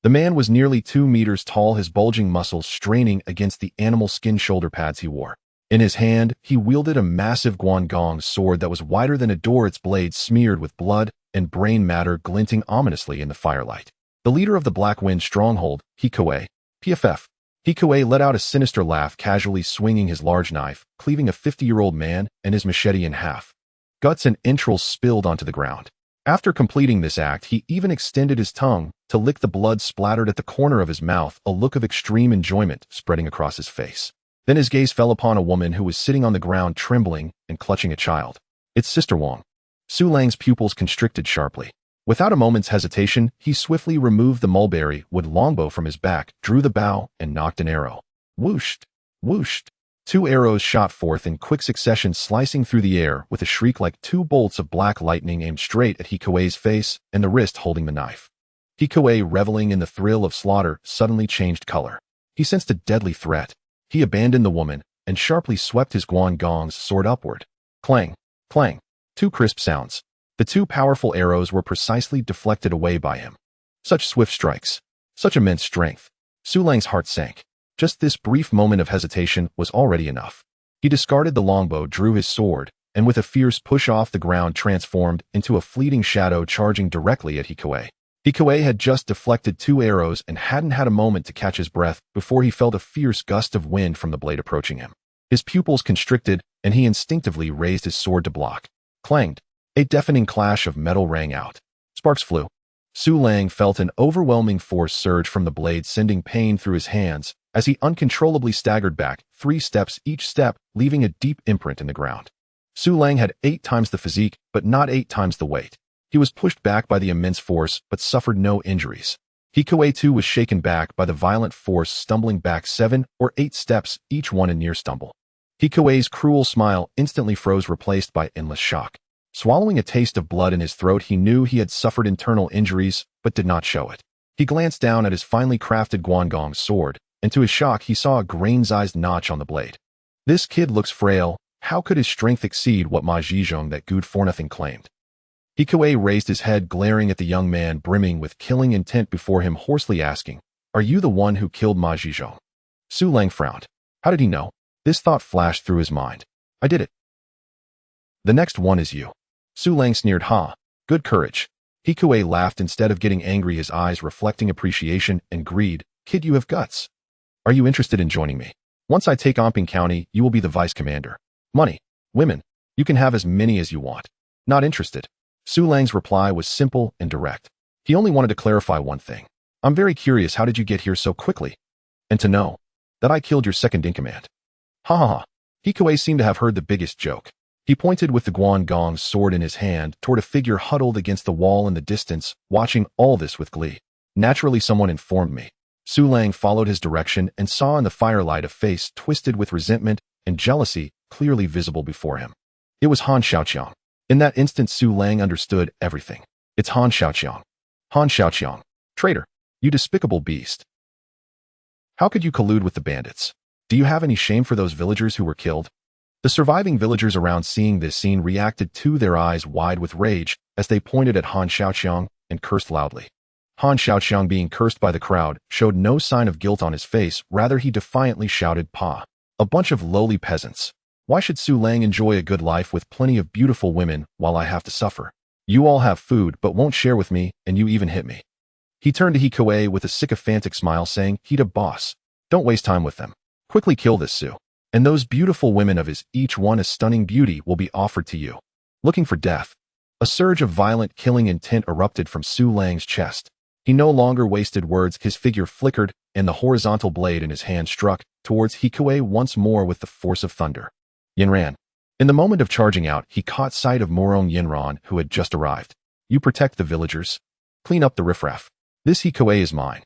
The man was nearly 2 meters tall, his bulging muscles straining against the animal skin shoulder pads he wore. In his hand, he wielded a massive Guangong sword that was wider than a door, its blade smeared with blood and brain matter glinting ominously in the firelight. The leader of the Black Wind stronghold, He Kuei, PFF. He Kuei let out a sinister laugh, casually swinging his large knife, cleaving a 50-year-old man and his machete in half. Guts and entrails spilled onto the ground. After completing this act, he even extended his tongue to lick the blood splattered at the corner of his mouth, a look of extreme enjoyment spreading across his face. Then his gaze fell upon a woman who was sitting on the ground, trembling and clutching a child. It's Sister Wang. Su Lang's pupils constricted sharply. Without a moment's hesitation, he swiftly removed the mulberry wood longbow from his back, drew the bow, and knocked an arrow. Whooshed! Whooshed! 2 arrows shot forth in quick succession, slicing through the air with a shriek like 2 bolts of black lightning aimed straight at He Kuei's face and the wrist holding the knife. He Kuei, reveling in the thrill of slaughter, suddenly changed color. He sensed a deadly threat. He abandoned the woman and sharply swept his Guangong's sword upward. Clang! Clang! 2 crisp sounds. The 2 powerful arrows were precisely deflected away by him. Such swift strikes. Such immense strength. Su Lang's heart sank. Just this brief moment of hesitation was already enough. He discarded the longbow, drew his sword, and with a fierce push off the ground transformed into a fleeting shadow, charging directly at He Kuei. He Kuei had just deflected 2 arrows and hadn't had a moment to catch his breath before he felt a fierce gust of wind from the blade approaching him. His pupils constricted, and he instinctively raised his sword to block. Clanged. A deafening clash of metal rang out. Sparks flew. Su Lang felt an overwhelming force surge from the blade, sending pain through his hands as he uncontrollably staggered back 3 steps, each step leaving a deep imprint in the ground. Su Lang had 8 times the physique, but not 8 times the weight. He was pushed back by the immense force, but suffered no injuries. He Kuei too was shaken back by the violent force, stumbling back 7 or 8 steps, each one a near stumble. He Kuei's cruel smile instantly froze, replaced by endless shock. Swallowing a taste of blood in his throat, he knew he had suffered internal injuries, but did not show it. He glanced down at his finely crafted Guangong sword, and to his shock he saw a grain-sized notch on the blade. This kid looks frail. How could his strength exceed what Ma Zizhong, that good-for-nothing, claimed? He Kuei raised his head, glaring at the young man brimming with killing intent before him, hoarsely asking, "Are you the one who killed Ma Zizhong?" Su Lang frowned. How did he know? This thought flashed through his mind. I did it. The next one is you. Su Lang sneered. Ha! Good courage. He Kuei laughed, instead of getting angry, his eyes reflecting appreciation and greed. Kid, you have guts. Are you interested in joining me? Once I take Omping County, you will be the vice commander. Money, women, you can have as many as you want. Not interested. Su Lang's reply was simple and direct. He only wanted to clarify one thing. I'm very curious, how did you get here so quickly? And to know that I killed your second-in-command. Ha ha ha. He Kuei seemed to have heard the biggest joke. He pointed with the Guangong sword in his hand toward a figure huddled against the wall in the distance, watching all this with glee. Naturally, someone informed me. Su Lang followed his direction and saw in the firelight a face twisted with resentment and jealousy clearly visible before him. It was Han Xiaoqiang. In that instant, Su Lang understood everything. It's Han Xiaoqiang. Han Xiaoqiang. Traitor. You despicable beast. How could you collude with the bandits? Do you have any shame for those villagers who were killed? The surviving villagers around, seeing this scene, reacted too, their eyes wide with rage as they pointed at Han Xiaoqiang and cursed loudly. Han Xiaoqiang, being cursed by the crowd, showed no sign of guilt on his face. Rather, he defiantly shouted, "Pa! A bunch of lowly peasants. Why should Su Lang enjoy a good life with plenty of beautiful women while I have to suffer? You all have food but won't share with me, and you even hit me." He turned to He Kuei with a sycophantic smile, saying, "He's a boss. Don't waste time with them. Quickly kill this Su." and those beautiful women of his, each one a stunning beauty, will be offered to you. Looking for death. A surge of violent killing intent erupted from Su Lang's chest. He no longer wasted words. His figure flickered, and the horizontal blade in his hand struck towards Hikuei once more with the force of thunder. Yinran. In the moment of charging out, he caught sight of Murong Yinran, who had just arrived. You protect the villagers. Clean up the riffraff. This Hikuei is mine.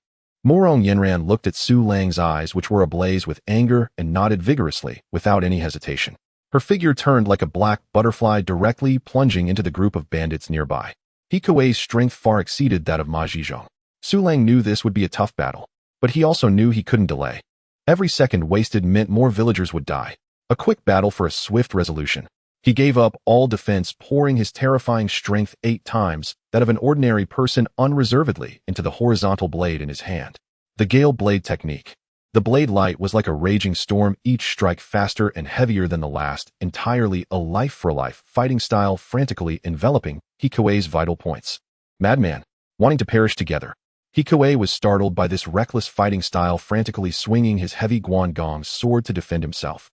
Murong Yinran looked at Su Lang's eyes, which were ablaze with anger, and nodded vigorously, without any hesitation. Her figure turned like a black butterfly, directly plunging into the group of bandits nearby. Hikuei's strength far exceeded that of Ma Zizhong. Su Lang knew this would be a tough battle, but he also knew he couldn't delay. Every second wasted meant more villagers would die. A quick battle for a swift resolution. He gave up all defense, pouring his terrifying strength 8 times that of an ordinary person unreservedly into the horizontal blade in his hand. The Gale Blade Technique. The blade light was like a raging storm, each strike faster and heavier than the last, entirely a life-for-life fighting style, frantically enveloping Hikuei's vital points. Madman, wanting to perish together. Hikuei was startled by this reckless fighting style, frantically swinging his heavy Guangong's sword to defend himself.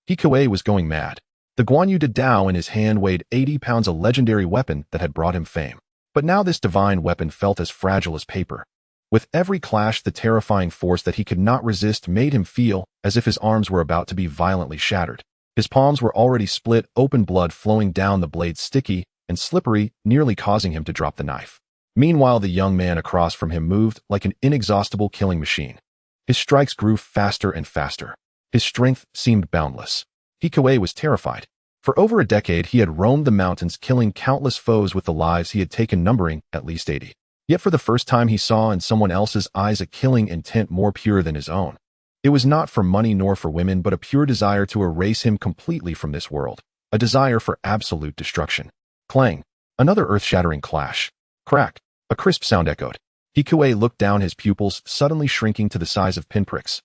Hikuei was going mad. The Guanyu in his hand weighed 80 pounds, a legendary weapon that had brought him fame. But now this divine weapon felt as fragile as paper. With every clash, the terrifying force that he could not resist made him feel as if his arms were about to be violently shattered. His palms were already split open, blood flowing down the blade, sticky and slippery, nearly causing him to drop the knife. Meanwhile, the young man across from him moved like an inexhaustible killing machine. His strikes grew faster and faster. His strength seemed boundless. Hikuei was terrified. For over a decade, he had roamed the mountains, killing countless foes with the lives he had taken, numbering at least 80. Yet for the first time, he saw in someone else's eyes a killing intent more pure than his own. It was not for money nor for women, but a pure desire to erase him completely from this world. A desire for absolute destruction. Clang. Another earth-shattering clash. Crack. A crisp sound echoed. Hikuei looked down, his pupils suddenly shrinking to the size of pinpricks.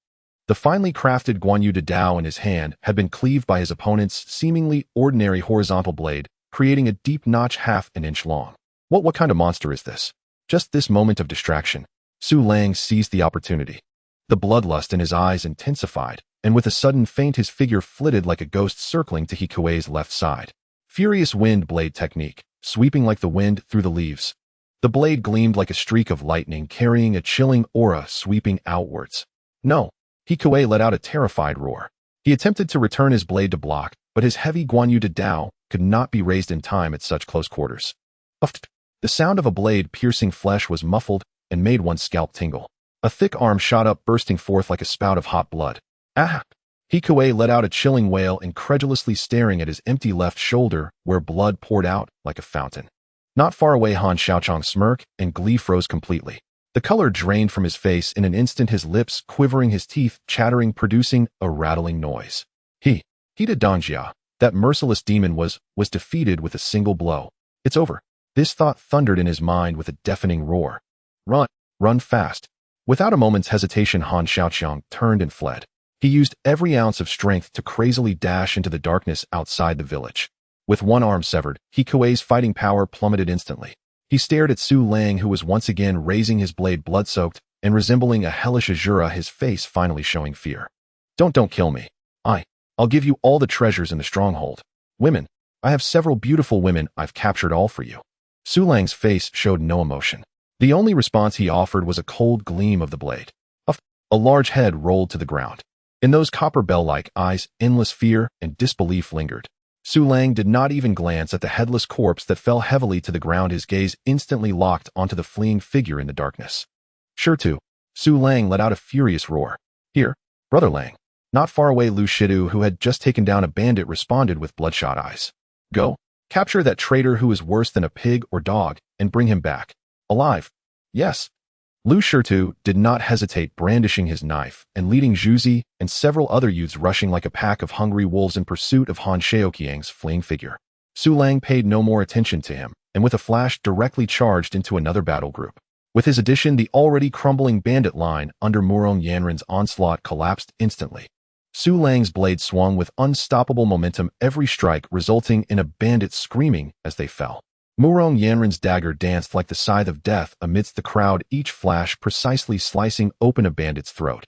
The finely crafted Guanyu Dao in his hand had been cleaved by his opponent's seemingly ordinary horizontal blade, creating a deep notch half an inch long. What kind of monster is this? Just this moment of distraction, Su Lang seized the opportunity. The bloodlust in his eyes intensified, and with a sudden feint his figure flitted like a ghost, circling to Hikuei's left side. Furious Wind Blade Technique, sweeping like the wind through the leaves. The blade gleamed like a streak of lightning, carrying a chilling aura sweeping outwards. No! Hikuei let out a terrified roar. He attempted to return his blade to block, but his heavy Guanyu Dao could not be raised in time at such close quarters. Uft! The sound of a blade piercing flesh was muffled and made one's scalp tingle. A thick arm shot up, bursting forth like a spout of hot blood. Ah! Hikuei let out a chilling wail, incredulously staring at his empty left shoulder, where blood poured out like a fountain. Not far away, Han Xiaochang smirked, and glee froze completely. The color drained from his face in an instant, his lips quivering, his teeth chattering, producing a rattling noise. He did Danjia. That merciless demon was defeated with a single blow. It's over. This thought thundered in his mind with a deafening roar. Run fast. Without a moment's hesitation, Han Xiaochang turned and fled. He used every ounce of strength to crazily dash into the darkness outside the village. With one arm severed, Hikuei's fighting power plummeted instantly. He stared at Su Lang, who was once again raising his blade, blood-soaked and resembling a hellish azura, his face finally showing fear. Don't kill me. I'll give you all the treasures in the stronghold. Women. I have several beautiful women. I've captured all for you. Su Lang's face showed no emotion. The only response he offered was a cold gleam of the blade. A large head rolled to the ground. In those copper bell-like eyes, endless fear and disbelief lingered. Su Lang did not even glance at the headless corpse that fell heavily to the ground, his gaze instantly locked onto the fleeing figure in the darkness. Sure to. Su Lang let out a furious roar. Here, Brother Lang. Not far away, Lu Shidu, who had just taken down a bandit, responded with bloodshot eyes. Go. Capture that traitor who is worse than a pig or dog, and bring him back. Alive. Yes. Lu Shidu did not hesitate, brandishing his knife and leading Zhuzi and several other youths rushing like a pack of hungry wolves in pursuit of Han Xiaoqiang's fleeing figure. Su Lang paid no more attention to him, and with a flash directly charged into another battle group. With his addition, the already crumbling bandit line under Murong Yanran's onslaught collapsed instantly. Su Lang's blade swung with unstoppable momentum, every strike resulting in a bandit screaming as they fell. Murong Yanran's dagger danced like the scythe of death amidst the crowd, each flash precisely slicing open a bandit's throat.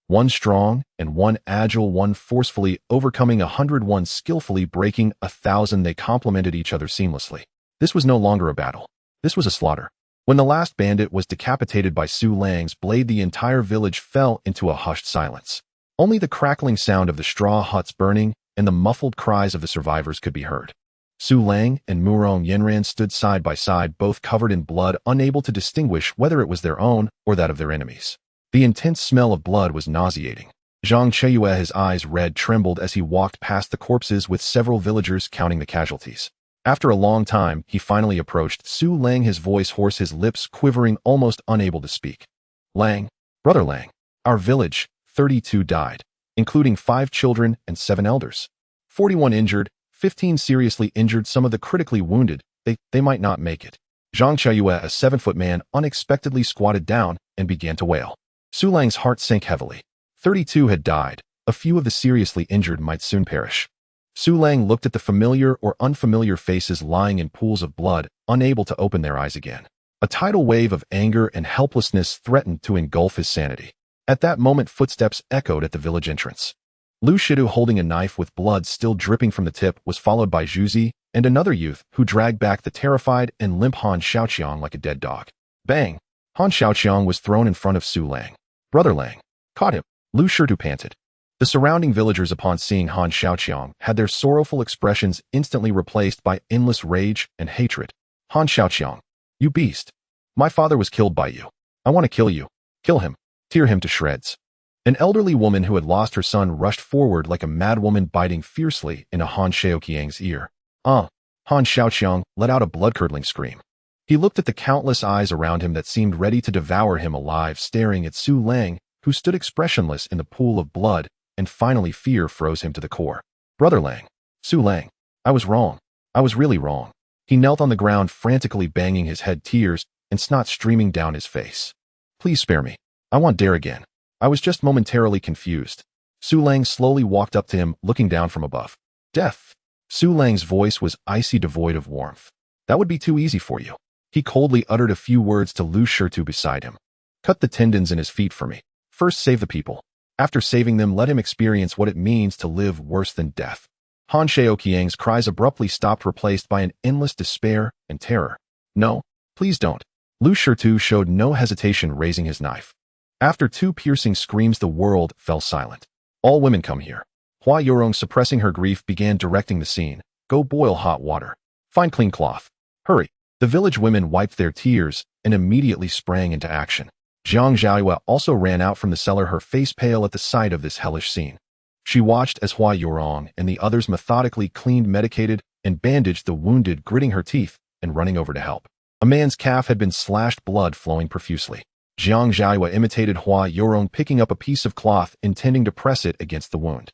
One strong and one agile, one forcefully overcoming 100, one skillfully breaking 1,000. They complemented each other seamlessly. This was no longer a battle. This was a slaughter. When the last bandit was decapitated by Su Lang's blade, the entire village fell into a hushed silence. Only the crackling sound of the straw huts burning and the muffled cries of the survivors could be heard. Su Lang and Murong Yenran stood side by side, both covered in blood, unable to distinguish whether it was their own or that of their enemies. The intense smell of blood was nauseating. Zhang Cheiyue, his eyes red, trembled as he walked past the corpses with several villagers counting the casualties. After a long time, he finally approached Su Lang, his voice hoarse, his lips quivering, almost unable to speak. Lang, brother Lang, our village, 32 died, including 5 children and 7 elders. 41 injured, 15 seriously injured, some of the critically wounded. They might not make it. Zhang Cheiyue, a 7-foot man, unexpectedly squatted down and began to wail. Su Lang's heart sank heavily. 32 had died. A few of the seriously injured might soon perish. Su Lang looked at the familiar or unfamiliar faces lying in pools of blood, unable to open their eyes again. A tidal wave of anger and helplessness threatened to engulf his sanity. At that moment, footsteps echoed at the village entrance. Lu Shidu, holding a knife with blood still dripping from the tip, was followed by Zhuzi and another youth who dragged back the terrified and limp Han Xiaoqiang like a dead dog. Bang! Han Xiaoqiang was thrown in front of Su Lang. Brother Lang, caught him, Lu Shidu panted. The surrounding villagers, upon seeing Han Xiaoqiang, had their sorrowful expressions instantly replaced by endless rage and hatred. Han Xiaoqiang, you beast! My father was killed by you. I want to kill you. Kill him. Tear him to shreds. An elderly woman who had lost her son rushed forward like a madwoman, biting fiercely into Han Xiaoqiang's ear. Han Xiaoqiang let out a blood-curdling scream. He looked at the countless eyes around him that seemed ready to devour him alive, staring at Su Lang, who stood expressionless in the pool of blood, and finally fear froze him to the core. Brother Lang, Su Lang, I was wrong. I was really wrong. He knelt on the ground, frantically banging his head, tears and snot streaming down his face. Please spare me. I won't dare again. I was just momentarily confused. Su Lang slowly walked up to him, looking down from above. Death. Su Lang's voice was icy, devoid of warmth. That would be too easy for you. He coldly uttered a few words to Lu Shidu beside him. Cut the tendons in his feet for me. First save the people. After saving them, let him experience what it means to live worse than death. Han Xiaoqiang's cries abruptly stopped, replaced by an endless despair and terror. No, please don't. Lu Shidu showed no hesitation, raising his knife. After 2 piercing screams, the world fell silent. All women come here. Hua Yorong, suppressing her grief, began directing the scene. Go boil hot water. Find clean cloth. Hurry. The village women wiped their tears and immediately sprang into action. Zhang Xiaoyue also ran out from the cellar, her face pale at the sight of this hellish scene. She watched as Hua Yorong and the others methodically cleaned, medicated, and bandaged the wounded, gritting her teeth and running over to help. A man's calf had been slashed, blood flowing profusely. Zhang Xiaoyue imitated Hua Yorong, picking up a piece of cloth, intending to press it against the wound.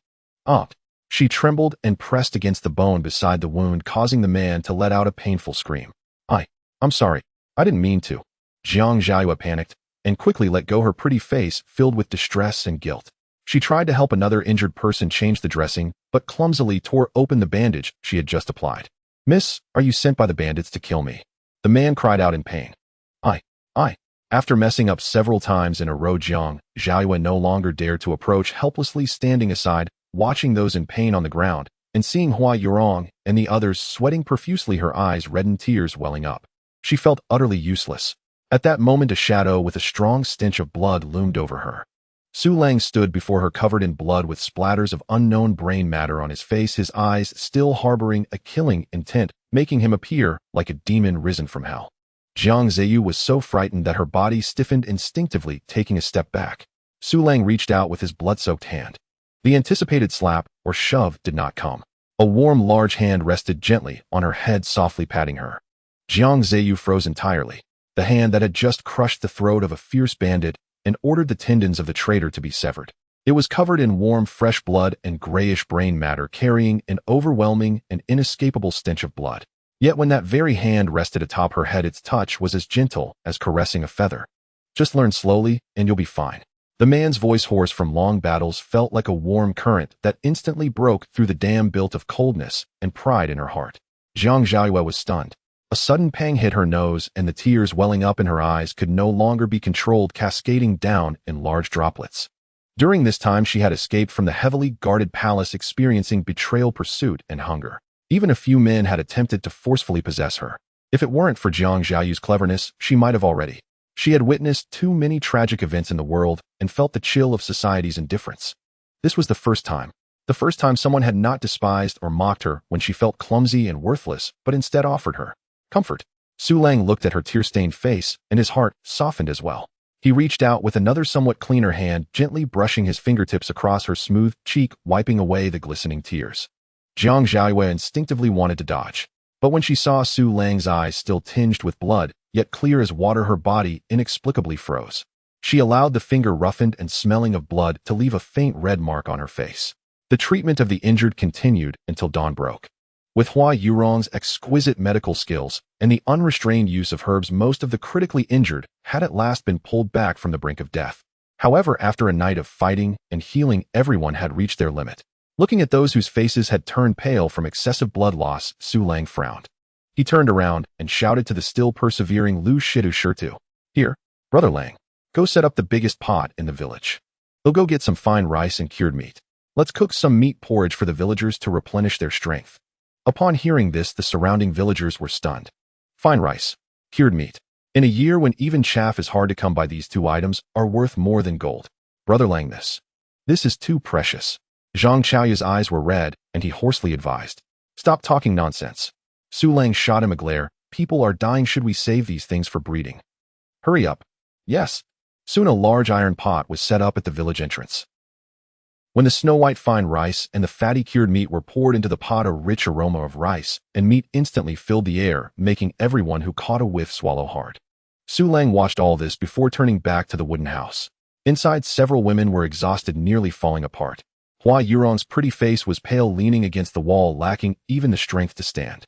She trembled and pressed against the bone beside the wound, causing the man to let out a painful scream. I'm sorry. I didn't mean to. Zhang Xiaoyue panicked and quickly let go, her pretty face filled with distress and guilt. She tried to help another injured person change the dressing, but clumsily tore open the bandage she had just applied. Miss, are you sent by the bandits to kill me? The man cried out in pain. I. After messing up several times in a row, Zhang Xiaoyue no longer dared to approach, helplessly standing aside, watching those in pain on the ground, and seeing Hua Yorong and the others sweating profusely, her eyes reddened, tears welling up. She felt utterly useless. At that moment, a shadow with a strong stench of blood loomed over her. Su Lang stood before her, covered in blood with splatters of unknown brain matter on his face, his eyes still harboring a killing intent, making him appear like a demon risen from hell. Jiang Ziyu was so frightened that her body stiffened instinctively, taking a step back. Su Lang reached out with his blood-soaked hand. The anticipated slap or shove did not come. A warm, large hand rested gently on her head, softly patting her. Jiang Ziyu froze entirely. The hand that had just crushed the throat of a fierce bandit and ordered the tendons of the traitor to be severed. It was covered in warm, fresh blood and grayish brain matter, carrying an overwhelming and inescapable stench of blood. Yet when that very hand rested atop her head, its touch was as gentle as caressing a feather. Just learn slowly, and you'll be fine. The man's voice, hoarse from long battles, felt like a warm current that instantly broke through the dam built of coldness and pride in her heart. Zhang Xiaoyue was stunned. A sudden pang hit her nose, and the tears welling up in her eyes could no longer be controlled, cascading down in large droplets. During this time, she had escaped from the heavily guarded palace, experiencing betrayal, pursuit, and hunger. Even a few men had attempted to forcefully possess her. If it weren't for Jiang Zhaoyu's cleverness, she might have already. She had witnessed too many tragic events in the world and felt the chill of society's indifference. This was the first time someone had not despised or mocked her when she felt clumsy and worthless, but instead offered her comfort. Su Lang looked at her tear-stained face, and his heart softened as well. He reached out with another somewhat cleaner hand, gently brushing his fingertips across her smooth cheek, wiping away the glistening tears. Jiang Zhaoyue instinctively wanted to dodge, but when she saw Su Lang's eyes still tinged with blood, yet clear as water, her body inexplicably froze. She allowed the finger roughened and smelling of blood to leave a faint red mark on her face. The treatment of the injured continued until dawn broke. With Hua Yurong's exquisite medical skills and the unrestrained use of herbs, most of the critically injured had at last been pulled back from the brink of death. However, after a night of fighting and healing, everyone had reached their limit. Looking at those whose faces had turned pale from excessive blood loss, Su Lang frowned. He turned around and shouted to the still persevering Lu Shidu Shirtu, "Here, Brother Lang, go set up the biggest pot in the village. We'll go get some fine rice and cured meat. Let's cook some meat porridge for the villagers to replenish their strength." Upon hearing this, the surrounding villagers were stunned. Fine rice, cured meat. In a year when even chaff is hard to come by, these two items are worth more than gold. Brother Lang, this is too precious. Zhang Chaoyu's eyes were red, and he hoarsely advised, "Stop talking nonsense." Su Lang shot him a glare. "People are dying. Should we save these things for breeding?" "Hurry up." "Yes." Soon a large iron pot was set up at the village entrance. When the snow-white fine rice and the fatty cured meat were poured into the pot, a rich aroma of rice and meat instantly filled the air, making everyone who caught a whiff swallow hard. Su Lang watched all this before turning back to the wooden house. Inside, several women were exhausted, nearly falling apart. Hua Yurong's pretty face was pale, leaning against the wall, lacking even the strength to stand.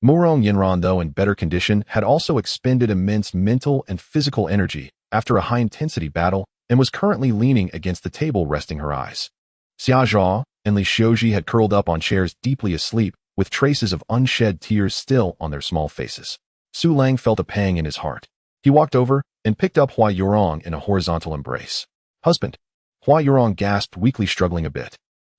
Murong Yinran, though in better condition, had also expended immense mental and physical energy after a high-intensity battle and was currently leaning against the table, resting her eyes. Xia Zhao and Li Xiuji had curled up on chairs, deeply asleep, with traces of unshed tears still on their small faces. Su Lang felt a pang in his heart. He walked over and picked up Hua Yurong in a horizontal embrace. "Husband." Hua Yurong gasped, weakly struggling a bit.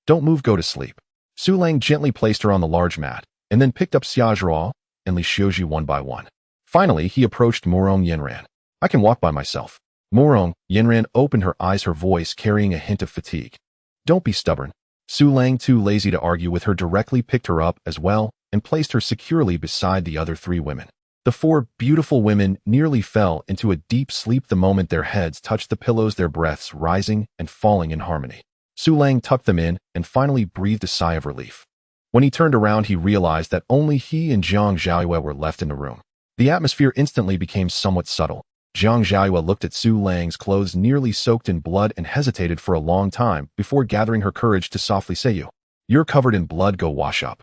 "Don't move, go to sleep." Su Lang gently placed her on the large mat, and then picked up Xia Zhao and Li Xiuji one by one. Finally, he approached Murong Yinran. "I can walk by myself." Murong Yinran opened her eyes, her voice carrying a hint of fatigue. "Don't be stubborn." Su Lang, too lazy to argue with her, directly picked her up as well and placed her securely beside the other three women. The four beautiful women nearly fell into a deep sleep the moment their heads touched the pillows, their breaths rising and falling in harmony. Su Lang tucked them in and finally breathed a sigh of relief. When he turned around, he realized that only he and Jiang Zhaoyue were left in the room. The atmosphere instantly became somewhat subtle. Jiang Zhaoyue looked at Su Lang's clothes, nearly soaked in blood, and hesitated for a long time before gathering her courage to softly say, "You're covered in blood, go wash up."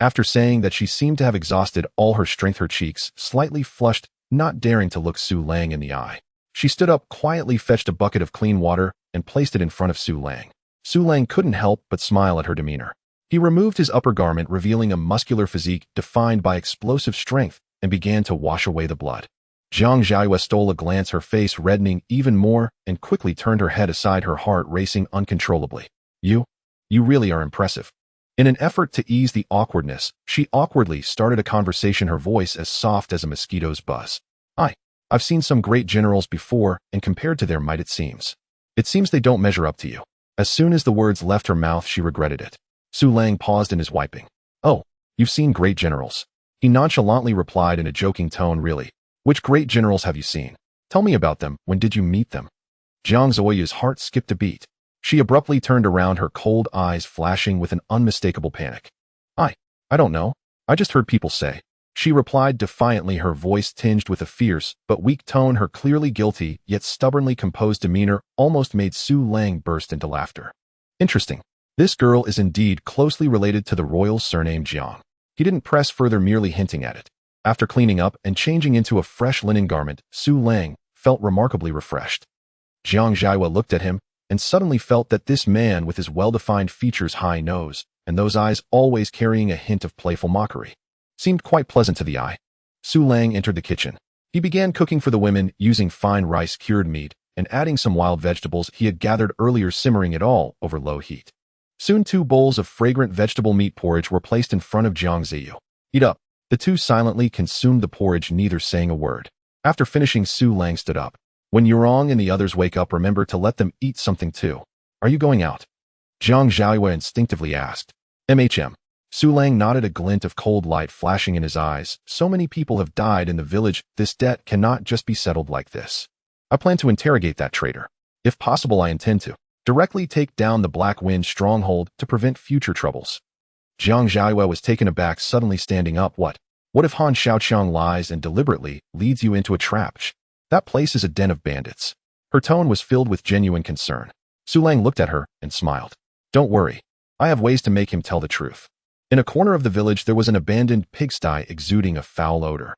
After saying that, she seemed to have exhausted all her strength, her cheeks slightly flushed, not daring to look Su Lang in the eye. She stood up, quietly fetched a bucket of clean water, and placed it in front of Su Lang. Su Lang couldn't help but smile at her demeanor. He removed his upper garment, revealing a muscular physique defined by explosive strength, and began to wash away the blood. Jiang Zhaoyue stole a glance, her face reddening even more, and quickly turned her head aside, her heart racing uncontrollably. You really are impressive." In an effort to ease the awkwardness, she awkwardly started a conversation, her voice as soft as a mosquito's buzz. I've seen some great generals before, and compared to their might, it seems they don't measure up to you." As soon as the words left her mouth, she regretted it. Su Lang paused in his wiping. "Oh, you've seen great generals?" He nonchalantly replied in a joking tone. "Really? Which great generals have you seen? Tell me about them. When did you meet them?" Jiang Zhaoyu's heart skipped a beat. She abruptly turned around, her cold eyes flashing with an unmistakable panic. I don't know. I just heard people say." She replied defiantly, her voice tinged with a fierce but weak tone. Her clearly guilty yet stubbornly composed demeanor almost made Su Lang burst into laughter. "Interesting. This girl is indeed closely related to the royal surname Jiang." He didn't press further, merely hinting at it. After cleaning up and changing into a fresh linen garment, Su Lang felt remarkably refreshed. Jiang Zhaoyue looked at him and suddenly felt that this man, with his well-defined features, high nose, and those eyes always carrying a hint of playful mockery, seemed quite pleasant to the eye. Su Lang entered the kitchen. He began cooking for the women, using fine rice, cured meat, and adding some wild vegetables he had gathered earlier, simmering it all over low heat. Soon 2 bowls of fragrant vegetable meat porridge were placed in front of Jiang Ziyu. "Eat up." The two silently consumed the porridge, neither saying a word. After finishing, Su Lang stood up. "When Yurong and the others wake up, remember to let them eat something too. Are you going out?" Jiang Zhaoyue instinctively asked. "MHM." Su Lang nodded, a glint of cold light flashing in his eyes. "So many people have died in the village, this debt cannot just be settled like this. I plan to interrogate that traitor. If possible, I intend to directly take down the Black Wind stronghold to prevent future troubles." Jiang Zhaoyue was taken aback, suddenly standing up. What if Han Xiaoqiang lies and deliberately leads you into a trap? That place is a den of bandits. Her tone was filled with genuine concern. Su Lang looked at her and smiled. "Don't worry. I have ways to make him tell the truth." In a corner of the village, there was an abandoned pigsty exuding a foul odor.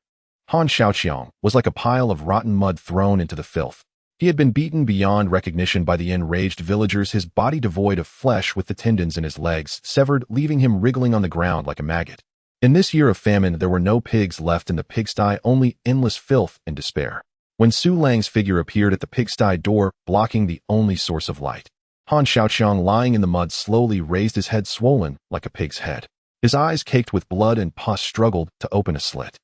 Han Xiaoqiang was like a pile of rotten mud thrown into the filth. He had been beaten beyond recognition by the enraged villagers, his body devoid of flesh with the tendons in his legs severed, leaving him wriggling on the ground like a maggot. In this year of famine, there were no pigs left in the pigsty, only endless filth and despair. When Su Lang's figure appeared at the pigsty door, blocking the only source of light, Han Xiaoqiang, lying in the mud, slowly raised his head, swollen like a pig's head. His eyes, caked with blood and pus, struggled to open a slit.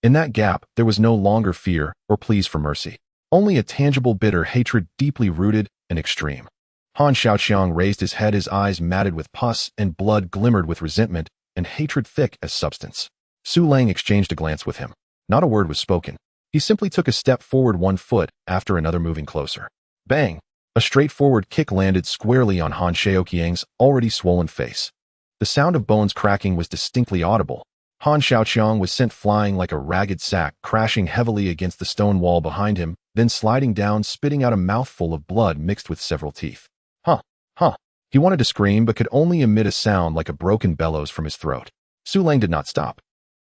In that gap, there was no longer fear or pleas for mercy. Only a tangible, bitter hatred, deeply rooted and extreme. Han Xiaoqiang raised his head, his eyes matted with pus and blood glimmered with resentment and hatred thick as substance. Su Lang exchanged a glance with him. Not a word was spoken. He simply took a step forward, one foot after another, moving closer. Bang! A straightforward kick landed squarely on Han Xiaoqiang's already swollen face. The sound of bones cracking was distinctly audible. Han Xiaoqiang was sent flying like a ragged sack, crashing heavily against the stone wall behind him, then sliding down, spitting out a mouthful of blood mixed with several teeth. Huh. He wanted to scream, but could only emit a sound like a broken bellows from his throat. Su Lang did not stop.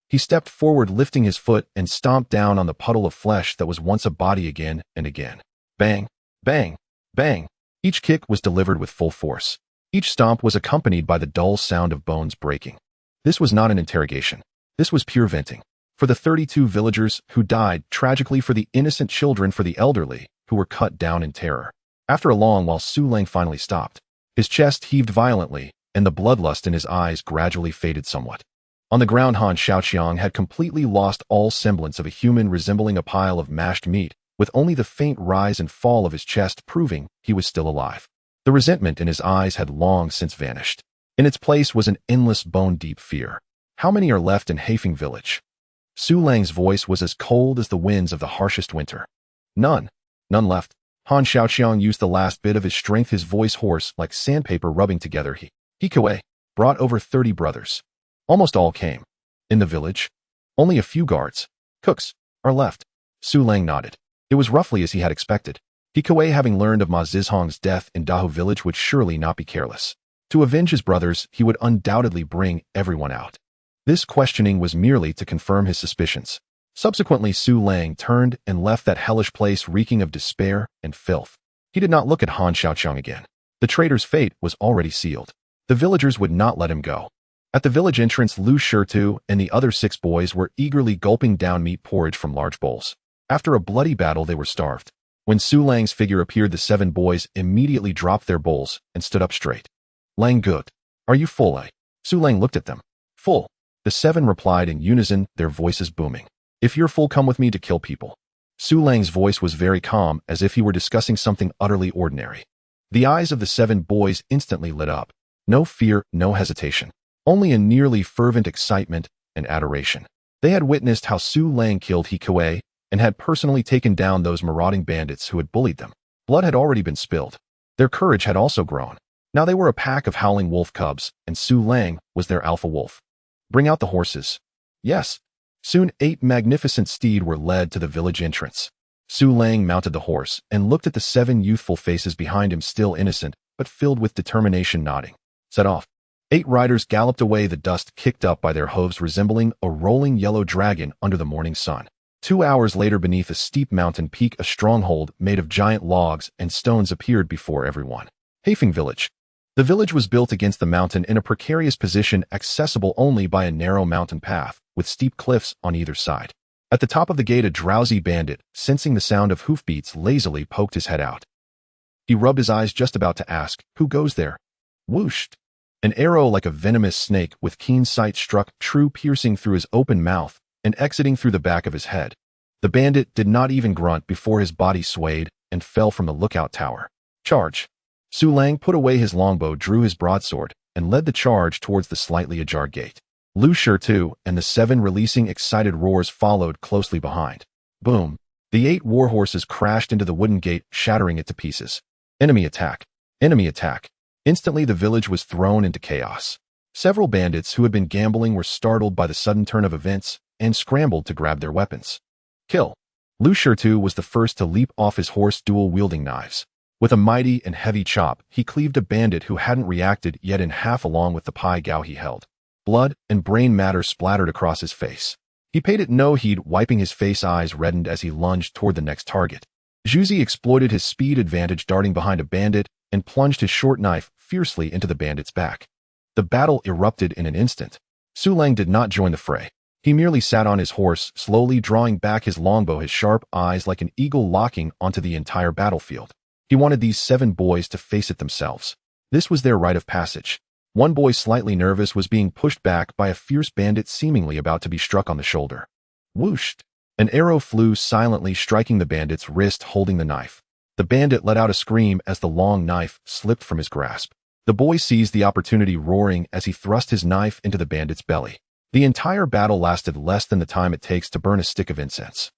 He stepped forward, lifting his foot, and stomped down on the puddle of flesh that was once a body again and again. Bang, bang, bang. Each kick was delivered with full force. Each stomp was accompanied by the dull sound of bones breaking. This was not an interrogation. This was pure venting. For the 32 villagers who died tragically, for the innocent children, for the elderly who were cut down in terror. After a long while, Su Lang finally stopped. His chest heaved violently, and the bloodlust in his eyes gradually faded somewhat. On the ground, Han Xiaoqiang had completely lost all semblance of a human, resembling a pile of mashed meat, with only the faint rise and fall of his chest proving he was still alive. The resentment in his eyes had long since vanished. In its place was an endless, bone-deep fear. How many are left in Hefeng village? Su Lang's voice was as cold as the winds of the harshest winter. None. None left. Han Xiaoqiang used the last bit of his strength, his voice hoarse like sandpaper rubbing together. He Kuei brought over 30 brothers. Almost all came. In the village, only a few guards, cooks, are left. Su Lang nodded. It was roughly as he had expected. He Kuei, having learned of Ma Zizhong's death in Dahu village, would surely not be careless. To avenge his brothers, he would undoubtedly bring everyone out. This questioning was merely to confirm his suspicions. Subsequently, Su Lang turned and left that hellish place reeking of despair and filth. He did not look at Han Xiaoqiang again. The traitor's fate was already sealed. The villagers would not let him go. At the village entrance, Lu Shitu and the other 6 boys were eagerly gulping down meat porridge from large bowls. After a bloody battle, they were starved. When Su Lang's figure appeared, the 7 boys immediately dropped their bowls and stood up straight. Lang good. Are you full? Su Lang looked at them. Full. The 7 replied in unison, their voices booming. If you're full, come with me to kill people. Su Lang's voice was very calm, as if he were discussing something utterly ordinary. The eyes of the 7 boys instantly lit up. No fear, no hesitation. Only a nearly fervent excitement and adoration. They had witnessed how Su Lang killed He Kuei and had personally taken down those marauding bandits who had bullied them. Blood had already been spilled. Their courage had also grown. Now they were a pack of howling wolf cubs, and Su Lang was their alpha wolf. Bring out the horses. Yes. Soon 8 magnificent steed were led to the village entrance. Su Lang mounted the horse and looked at the 7 youthful faces behind him, still innocent, but filled with determination, nodding. Set off. 8 riders galloped away, the dust kicked up by their hooves resembling a rolling yellow dragon under the morning sun. 2 hours later, beneath a steep mountain peak, a stronghold made of giant logs and stones appeared before everyone. Hefeng village. The village was built against the mountain in a precarious position, accessible only by a narrow mountain path, with steep cliffs on either side. At the top of the gate, a drowsy bandit, sensing the sound of hoofbeats, lazily poked his head out. He rubbed his eyes, just about to ask, "Who goes there?" Whooshed! An arrow like a venomous snake with keen sight struck true, piercing through his open mouth and exiting through the back of his head. The bandit did not even grunt before his body swayed and fell from the lookout tower. Charge! Su Lang put away his longbow, drew his broadsword, and led the charge towards the slightly ajar gate. Lu Shitu and the 7 releasing excited roars followed closely behind. Boom! The 8 warhorses crashed into the wooden gate, shattering it to pieces. Enemy attack! Enemy attack! Instantly the village was thrown into chaos. Several bandits who had been gambling were startled by the sudden turn of events and scrambled to grab their weapons. Kill! Lu Shitu was the first to leap off his horse, dual-wielding knives. With a mighty and heavy chop, he cleaved a bandit who hadn't reacted yet in half, along with the pai gao he held. Blood and brain matter splattered across his face. He paid it no heed, wiping his face, eyes reddened as he lunged toward the next target. Zhuzi exploited his speed advantage, darting behind a bandit and plunged his short knife fiercely into the bandit's back. The battle erupted in an instant. Su Lang did not join the fray. He merely sat on his horse, slowly drawing back his longbow, his sharp eyes like an eagle locking onto the entire battlefield. He wanted these 7 boys to face it themselves. This was their rite of passage. One boy, slightly nervous, was being pushed back by a fierce bandit seemingly about to be struck on the shoulder. Whooshed! An arrow flew silently, striking the bandit's wrist holding the knife. The bandit let out a scream as the long knife slipped from his grasp. The boy seized the opportunity, roaring as he thrust his knife into the bandit's belly. The entire battle lasted less than the time it takes to burn a stick of incense.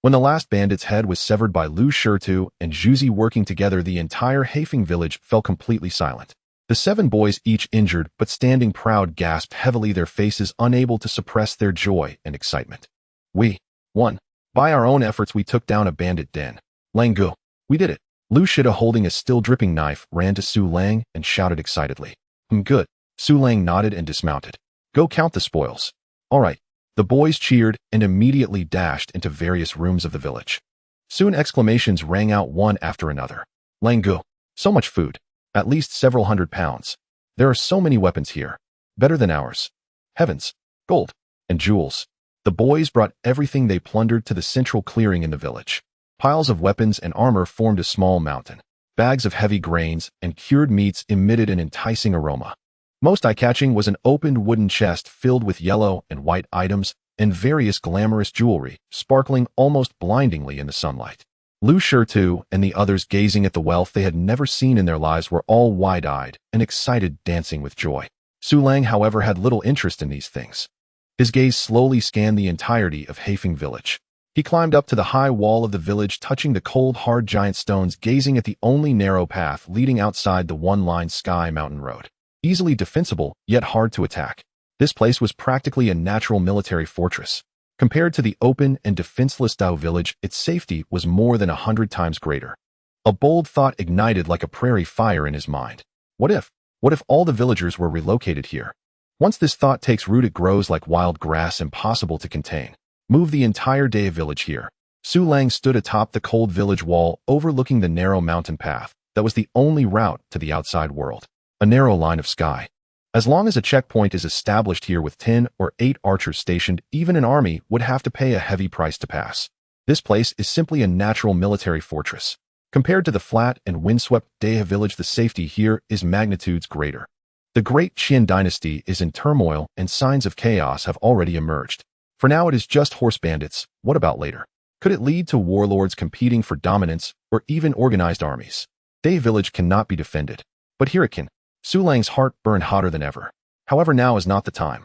When the last bandit's head was severed by Lu Shitu and Zhuzi working together, the entire Hefeng village fell completely silent. The 7 boys, each injured but standing proud, gasped heavily, their faces unable to suppress their joy and excitement. "We won. By our own efforts, we took down a bandit den. Langgu, we did it." Lu Shitu, holding a still dripping knife, ran to Su Lang and shouted excitedly. Good." Su Lang nodded and dismounted. "Go count the spoils." "All right." The boys cheered and immediately dashed into various rooms of the village. Soon exclamations rang out one after another. "Langgu, so much food. At least several hundred pounds. There are so many weapons here. Better than ours. Heavens, gold and jewels." The boys brought everything they plundered to the central clearing in the village. Piles of weapons and armor formed a small mountain. Bags of heavy grains and cured meats emitted an enticing aroma. Most eye-catching was an opened wooden chest filled with yellow and white items and various glamorous jewelry, sparkling almost blindingly in the sunlight. Lu Shitu and the others, gazing at the wealth they had never seen in their lives, were all wide-eyed and excited, dancing with joy. Su Lang, however, had little interest in these things. His gaze slowly scanned the entirety of Hefeng village. He climbed up to the high wall of the village, touching the cold, hard giant stones, gazing at the only narrow path leading outside the one-line sky mountain road. Easily defensible, yet hard to attack. This place was practically a natural military fortress. Compared to the open and defenseless Dao village, its safety was more than 100 times greater. A bold thought ignited like a prairie fire in his mind. What if all the villagers were relocated here? Once this thought takes root, it grows like wild grass, impossible to contain. Move the entire Dao village here. Su Lang stood atop the cold village wall, overlooking the narrow mountain path that was the only route to the outside world. A narrow line of sky. As long as a checkpoint is established here with 10 or 8 archers stationed, even an army would have to pay a heavy price to pass. This place is simply a natural military fortress. Compared to the flat and windswept Dao village, the safety here is magnitudes greater. The great Qin dynasty is in turmoil and signs of chaos have already emerged. For now it is just horse bandits. What about later? Could it lead to warlords competing for dominance or even organized armies? Dao village cannot be defended. But here it can. Su Lang's heart burned hotter than ever. However, now is not the time.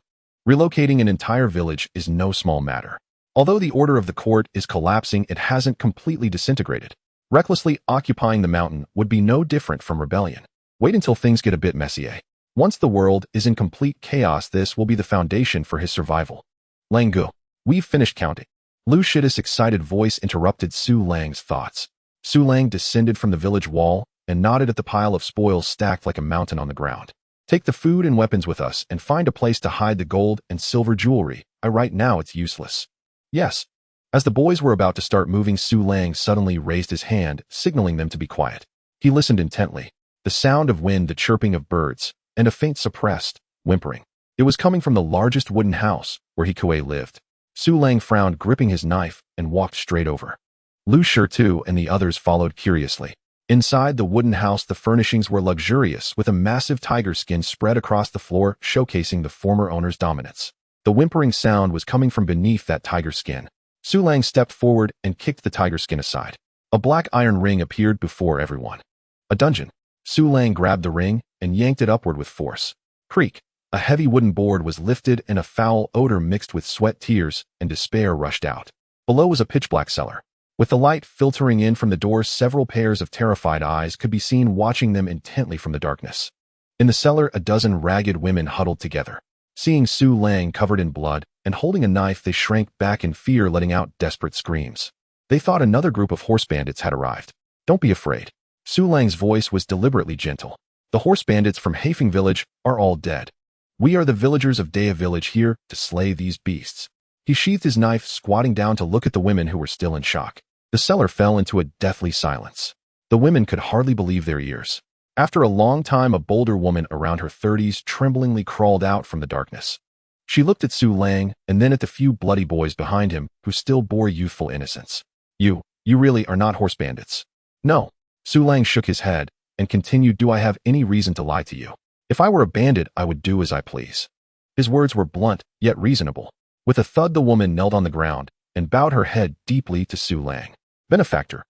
Relocating an entire village is no small matter. Although the order of the court is collapsing, it hasn't completely disintegrated. Recklessly occupying the mountain would be no different from rebellion. Wait until things get a bit messy, eh? Once the world is in complete chaos, this will be the foundation for his survival. Langgu, we've finished counting. Lu Shitu's excited voice interrupted Su Lang's thoughts. Su Lang descended from the village wall and nodded at the pile of spoils stacked like a mountain on the ground. Take the food and weapons with us and find a place to hide the gold and silver jewelry. Right now it's useless. Yes. As the boys were about to start moving, Su Lang suddenly raised his hand, signaling them to be quiet. He listened intently. The sound of wind, the chirping of birds, and a faint suppressed whimpering. It was coming from the largest wooden house where He Kuei lived. Su Lang frowned, gripping his knife, and walked straight over. Lu Shitu and the others followed curiously. Inside the wooden house, the furnishings were luxurious, with a massive tiger skin spread across the floor, showcasing the former owner's dominance. The whimpering sound was coming from beneath that tiger skin. Su Lang stepped forward and kicked the tiger skin aside. A black iron ring appeared before everyone. A dungeon. Su Lang grabbed the ring and yanked it upward with force. Creak. A heavy wooden board was lifted and a foul odor mixed with sweat, tears, and despair rushed out. Below was a pitch-black cellar. With the light filtering in from the doors, several pairs of terrified eyes could be seen watching them intently from the darkness. In the cellar, a dozen ragged women huddled together. Seeing Su Lang covered in blood and holding a knife, they shrank back in fear, letting out desperate screams. They thought another group of horse bandits had arrived. Don't be afraid. Su Lang's voice was deliberately gentle. The horse bandits from Hafing village are all dead. We are the villagers of Dea village here to slay these beasts. He sheathed his knife, squatting down to look at the women who were still in shock. The cellar fell into a deathly silence. The women could hardly believe their ears. After a long time, a bolder woman around her 30s tremblingly crawled out from the darkness. She looked at Su Lang and then at the few bloody boys behind him who still bore youthful innocence. You really are not horse bandits. No. Su Lang shook his head and continued, do I have any reason to lie to you? If I were a bandit, I would do as I please. His words were blunt, yet reasonable. With a thud, the woman knelt on the ground and bowed her head deeply to Su Lang. Benefactor.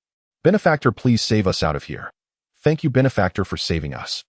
Benefactor, please save us out of here. Thank you, Benefactor, for saving us.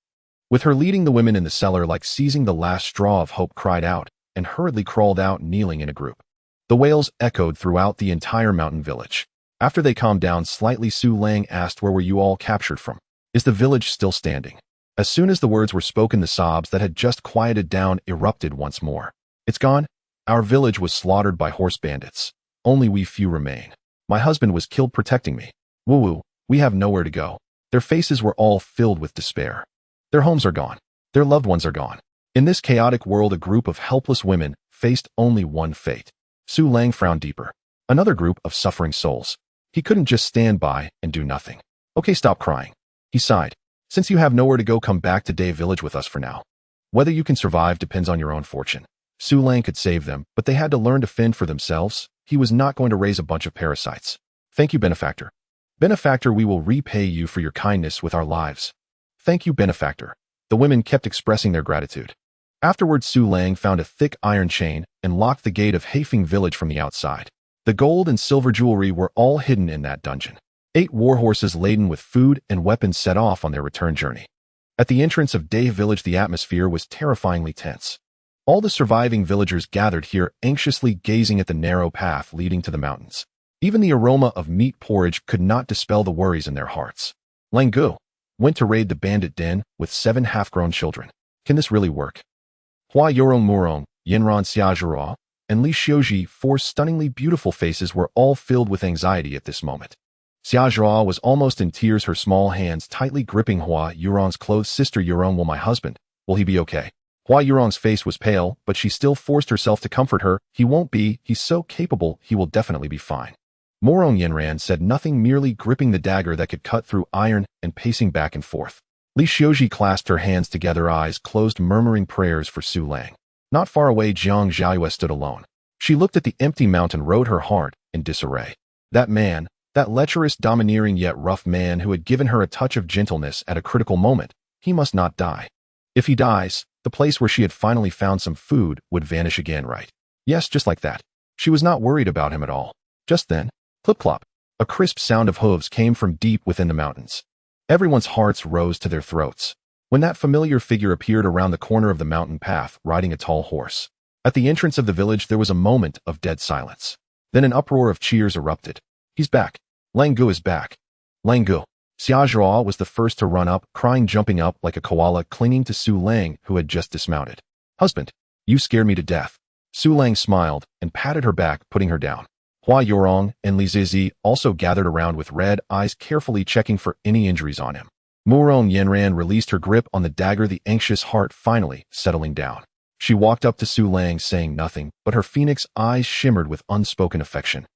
With her leading, the women in the cellar, like seizing the last straw of hope, cried out and hurriedly crawled out, kneeling in a group. The wails echoed throughout the entire mountain village. After they calmed down slightly, Su Lang asked, where were you all captured from? Is the village still standing? As soon as the words were spoken, the sobs that had just quieted down erupted once more. It's gone. Our village was slaughtered by horse bandits. Only we few remain. My husband was killed protecting me. Woo-woo, we have nowhere to go. Their faces were all filled with despair. Their homes are gone. Their loved ones are gone. In this chaotic world, a group of helpless women faced only one fate. Su Lang frowned deeper. Another group of suffering souls. He couldn't just stand by and do nothing. Okay, stop crying. He sighed. Since you have nowhere to go, come back to Dea village with us for now. Whether you can survive depends on your own fortune. Su Lang could save them, but they had to learn to fend for themselves. He was not going to raise a bunch of parasites. Thank you, Benefactor. Benefactor, we will repay you for your kindness with our lives. Thank you, Benefactor. The women kept expressing their gratitude. Afterwards, Su Lang found a thick iron chain and locked the gate of Hafing village from the outside. The gold and silver jewelry were all hidden in that dungeon. 8 warhorses laden with food and weapons set off on their return journey. At the entrance of Dea village, the atmosphere was terrifyingly tense. All the surviving villagers gathered here, anxiously gazing at the narrow path leading to the mountains. Even the aroma of meat porridge could not dispel the worries in their hearts. Lang Gu went to raid the bandit den with 7 half-grown children. Can this really work? Hua Yorong Murong, Yenran Xiajira, and Li Xiuji, 4 stunningly beautiful faces, were all filled with anxiety at this moment. Xiajira was almost in tears, her small hands tightly gripping Hua Yurong's clothes. Sister Yurong, will my husband, will he be okay? Hua Yurong's face was pale, but she still forced herself to comfort her. He won't be, he's so capable, he will definitely be fine. Morong Yenran said nothing, merely gripping the dagger that could cut through iron and pacing back and forth. Li Xiuji clasped her hands together, eyes closed, murmuring prayers for Su Lang. Not far away, Jiang Zhaoyue stood alone. She looked at the empty mountain road, her heart in disarray. That man, that lecherous, domineering yet rough man who had given her a touch of gentleness at a critical moment, he must not die. If he dies, the place where she had finally found some food would vanish again, right? Yes, just like that. She was not worried about him at all. Just then, clip-clop, a crisp sound of hooves came from deep within the mountains. Everyone's hearts rose to their throats when that familiar figure appeared around the corner of the mountain path, riding a tall horse. At the entrance of the village, there was a moment of dead silence. Then an uproar of cheers erupted. He's back. Lang Gu is back. Lang Gu. Xiajia was the first to run up, crying, jumping up like a koala, clinging to Su Lang, who had just dismounted. Husband, you scared me to death. Su Lang smiled and patted her back, putting her down. Hua Yorong and Li Zizi also gathered around with red eyes, carefully checking for any injuries on him. Murong Yenran released her grip on the dagger, the anxious heart finally settling down. She walked up to Su Lang, saying nothing, but her phoenix eyes shimmered with unspoken affection.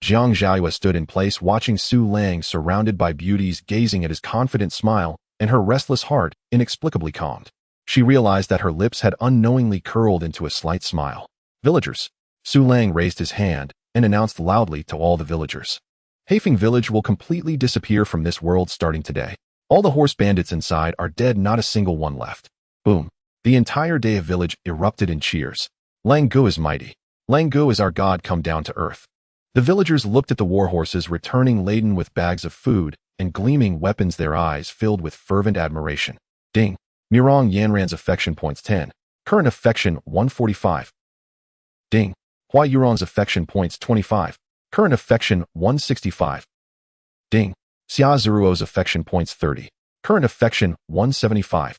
Jiang Zhaoyue stood in place, watching Su Lang surrounded by beauties, gazing at his confident smile, and her restless heart inexplicably calmed. She realized that her lips had unknowingly curled into a slight smile. Villagers, Su Lang raised his hand and announced loudly to all the villagers. Hafeng village will completely disappear from this world starting today. All the horse bandits inside are dead, not a single one left. Boom. The entire day of village erupted in cheers. Lang Gu is mighty. Lang Gu is our god come down to earth. The villagers looked at the war horses returning laden with bags of food and gleaming weapons, their eyes filled with fervent admiration. Ding. Mirong Yanran's affection points 10. Current affection 145. Ding. Hua Yurong's affection points 25. Current affection 165. Ding. Xia Zeruo's affection points 30. Current affection 175.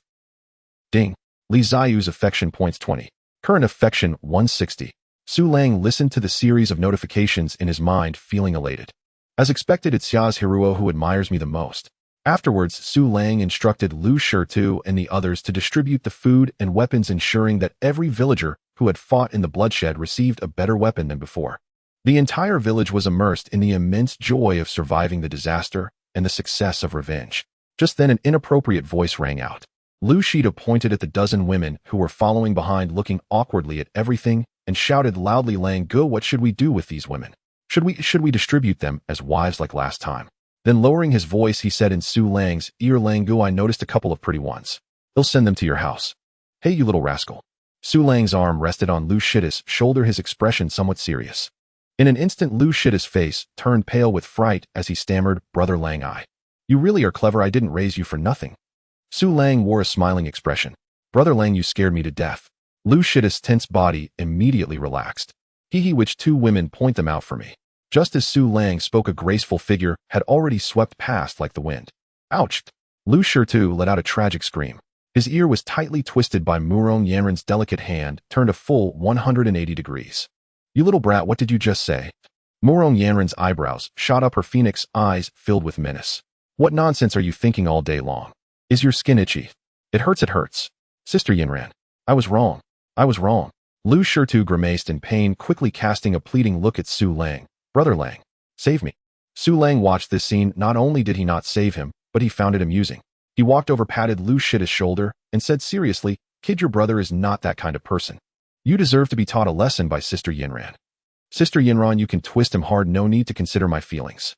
Ding. Li Ziyu's affection points 20. Current affection 160. Su Lang listened to the series of notifications in his mind, feeling elated. As expected, it's Xia's Hiruo who admires me the most. Afterwards, Su Lang instructed Lu Shitu and the others to distribute the food and weapons, ensuring that every villager who had fought in the bloodshed received a better weapon than before. The entire village was immersed in the immense joy of surviving the disaster and the success of revenge. Just then an inappropriate voice rang out. Lu Shitu pointed at the dozen women who were following behind, looking awkwardly at everything, and shouted loudly, Lang Gu, what should we do with these women? Should we distribute them as wives like last time? Then lowering his voice, he said in Su Lang's ear, Lang Gu, I noticed a couple of pretty ones. He'll send them to your house. Hey, you little rascal. Su Lang's arm rested on Lu Shitu's shoulder, his expression somewhat serious. In an instant, Lu Shitu's face turned pale with fright as he stammered, Brother Lang, you really are clever. I didn't raise you for nothing. Su Lang wore a smiling expression. Brother Lang, you scared me to death. Lu Shitu's tense body immediately relaxed. Which two women, point them out for me. Just as Su Lang spoke, a graceful figure had already swept past like the wind. Ouch! Lu Shitu let out a tragic scream. His ear was tightly twisted by Murong Yanran's delicate hand, turned a full 180 degrees. You little brat, what did you just say? Murong Yanran's eyebrows shot up, her phoenix eyes filled with menace. What nonsense are you thinking all day long? Is your skin itchy? It hurts, it hurts. Sister Yanran, I was wrong. I was wrong. Lu Shitu grimaced in pain, quickly casting a pleading look at Su Lang. Brother Lang, save me. Su Lang watched this scene. Not only did he not save him, but he found it amusing. He walked over, patted Lu Shitu's shoulder, and said seriously, Kid, your brother is not that kind of person. You deserve to be taught a lesson by Sister Yanran. Sister Yanran, you can twist him hard, no need to consider my feelings.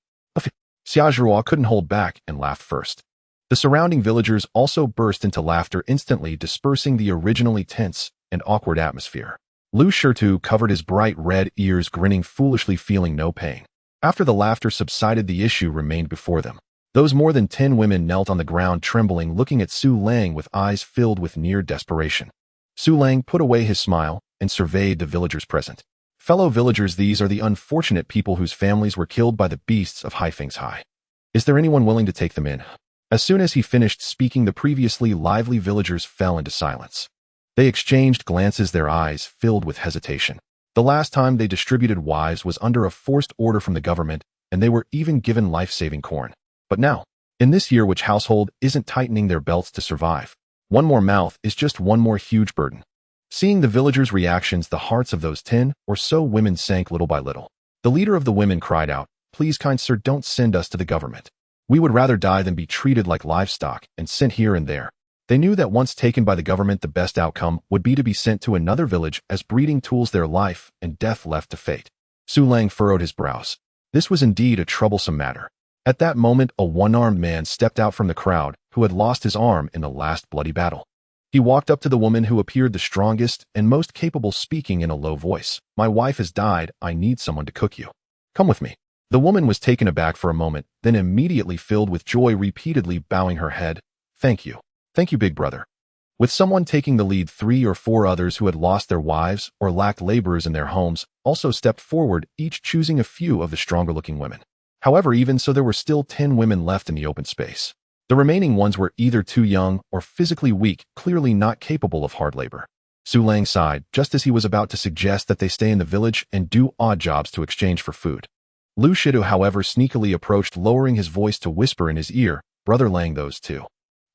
Xia Zhuo couldn't hold back and laughed first. The surrounding villagers also burst into laughter, instantly dispersing the originally tense and awkward atmosphere. Lu Shitu covered his bright red ears, grinning foolishly, feeling no pain. After the laughter subsided, the issue remained before them. Those more than 10 women knelt on the ground, trembling, looking at Su Lang with eyes filled with near desperation. Su Lang put away his smile and surveyed the villagers present. Fellow villagers, these are the unfortunate people whose families were killed by the beasts of Haifeng's High. Is there anyone willing to take them in? As soon as he finished speaking, the previously lively villagers fell into silence. They exchanged glances, their eyes filled with hesitation. The last time they distributed wives was under a forced order from the government, and they were even given life-saving corn. But now, in this year, which household isn't tightening their belts to survive? One more mouth is just one more huge burden. Seeing the villagers' reactions, the hearts of those 10 or so women sank little by little. The leader of the women cried out, Please, kind sir, don't send us to the government. We would rather die than be treated like livestock and sent here and there. They knew that once taken by the government, the best outcome would be to be sent to another village as breeding tools, their life and death left to fate. Su Lang furrowed his brows. This was indeed a troublesome matter. At that moment, a one-armed man stepped out from the crowd who had lost his arm in the last bloody battle. He walked up to the woman who appeared the strongest and most capable, speaking in a low voice. My wife has died. I need someone to cook you. Come with me. The woman was taken aback for a moment, then immediately filled with joy, repeatedly bowing her head. Thank you. Thank you, big brother. With someone taking the lead, 3 or 4 others who had lost their wives or lacked laborers in their homes also stepped forward, each choosing a few of the stronger-looking women. However, even so, there were still 10 women left in the open space. The remaining ones were either too young or physically weak, clearly not capable of hard labor. Su Lang sighed, just as he was about to suggest that they stay in the village and do odd jobs to exchange for food. Lu Shitu, however, sneakily approached, lowering his voice to whisper in his ear, Brother Lang, those 2.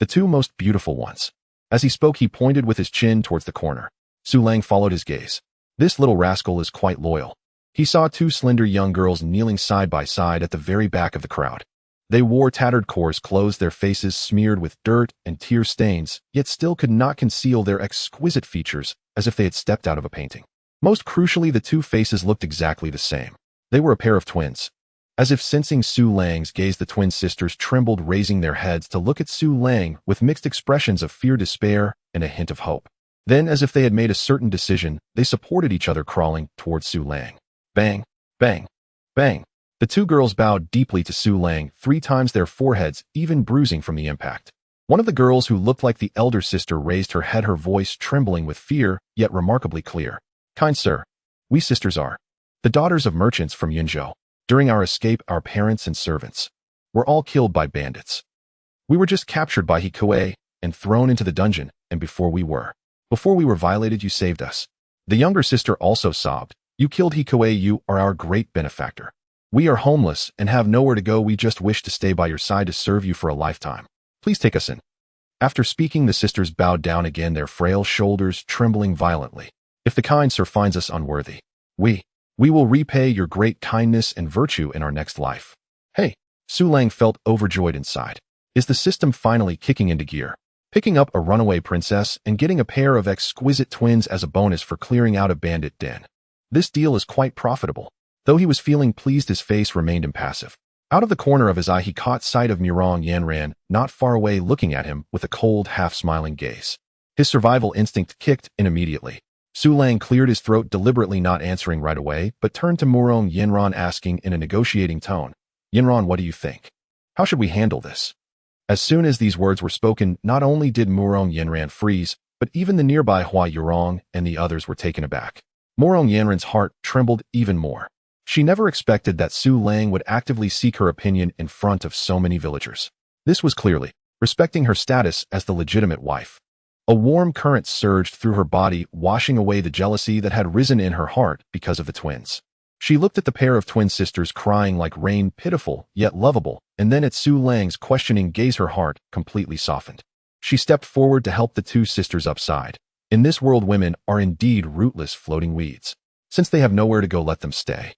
The 2 most beautiful ones. As he spoke, he pointed with his chin towards the corner. Su Lang followed his gaze. This little rascal is quite loyal. He saw 2 slender young girls kneeling side by side at the very back of the crowd. They wore tattered coarse clothes, their faces smeared with dirt and tear stains, yet still could not conceal their exquisite features, as if they had stepped out of a painting. Most crucially, the two faces looked exactly the same. They were a pair of twins. As if sensing Su Lang's gaze, the twin sisters trembled, raising their heads to look at Su Lang with mixed expressions of fear, despair, and a hint of hope. Then, as if they had made a certain decision, they supported each other, crawling towards Su Lang. Bang, bang, bang. The two girls bowed deeply to Su Lang, 3 times, their foreheads even bruising from the impact. One of the girls, who looked like the elder sister, raised her head, her voice trembling with fear, yet remarkably clear. Kind sir, we sisters are the daughters of merchants from Yunzhou. During our escape, our parents and servants were all killed by bandits. We were just captured by He Kuei and thrown into the dungeon, and before we were violated, you saved us. The younger sister also sobbed. You killed He Kuei, you are our great benefactor. We are homeless and have nowhere to go. We just wish to stay by your side to serve you for a lifetime. Please take us in. After speaking, the sisters bowed down again, their frail shoulders trembling violently. If the kind sir finds us unworthy, we will repay your great kindness and virtue in our next life. Hey, Su Lang felt overjoyed inside. Is the system finally kicking into gear? Picking up a runaway princess and getting a pair of exquisite twins as a bonus for clearing out a bandit den. This deal is quite profitable. Though he was feeling pleased, his face remained impassive. Out of the corner of his eye, he caught sight of Murong Yanran, not far away, looking at him with a cold, half-smiling gaze. His survival instinct kicked in immediately. Su Lang cleared his throat, deliberately not answering right away, but turned to Murong Yanran, asking in a negotiating tone, Yanran, what do you think? How should we handle this? As soon as these words were spoken, not only did Murong Yanran freeze, but even the nearby Hua Yurong and the others were taken aback. Murong Yanran's heart trembled even more. She never expected that Su Lang would actively seek her opinion in front of so many villagers. This was clearly respecting her status as the legitimate wife. A warm current surged through her body, washing away the jealousy that had risen in her heart because of the twins. She looked at the pair of twin sisters crying like rain, pitiful yet lovable, and then at Su Lang's questioning gaze, her heart completely softened. She stepped forward to help the two sisters upside. In this world, women are indeed rootless floating weeds. Since they have nowhere to go, let them stay.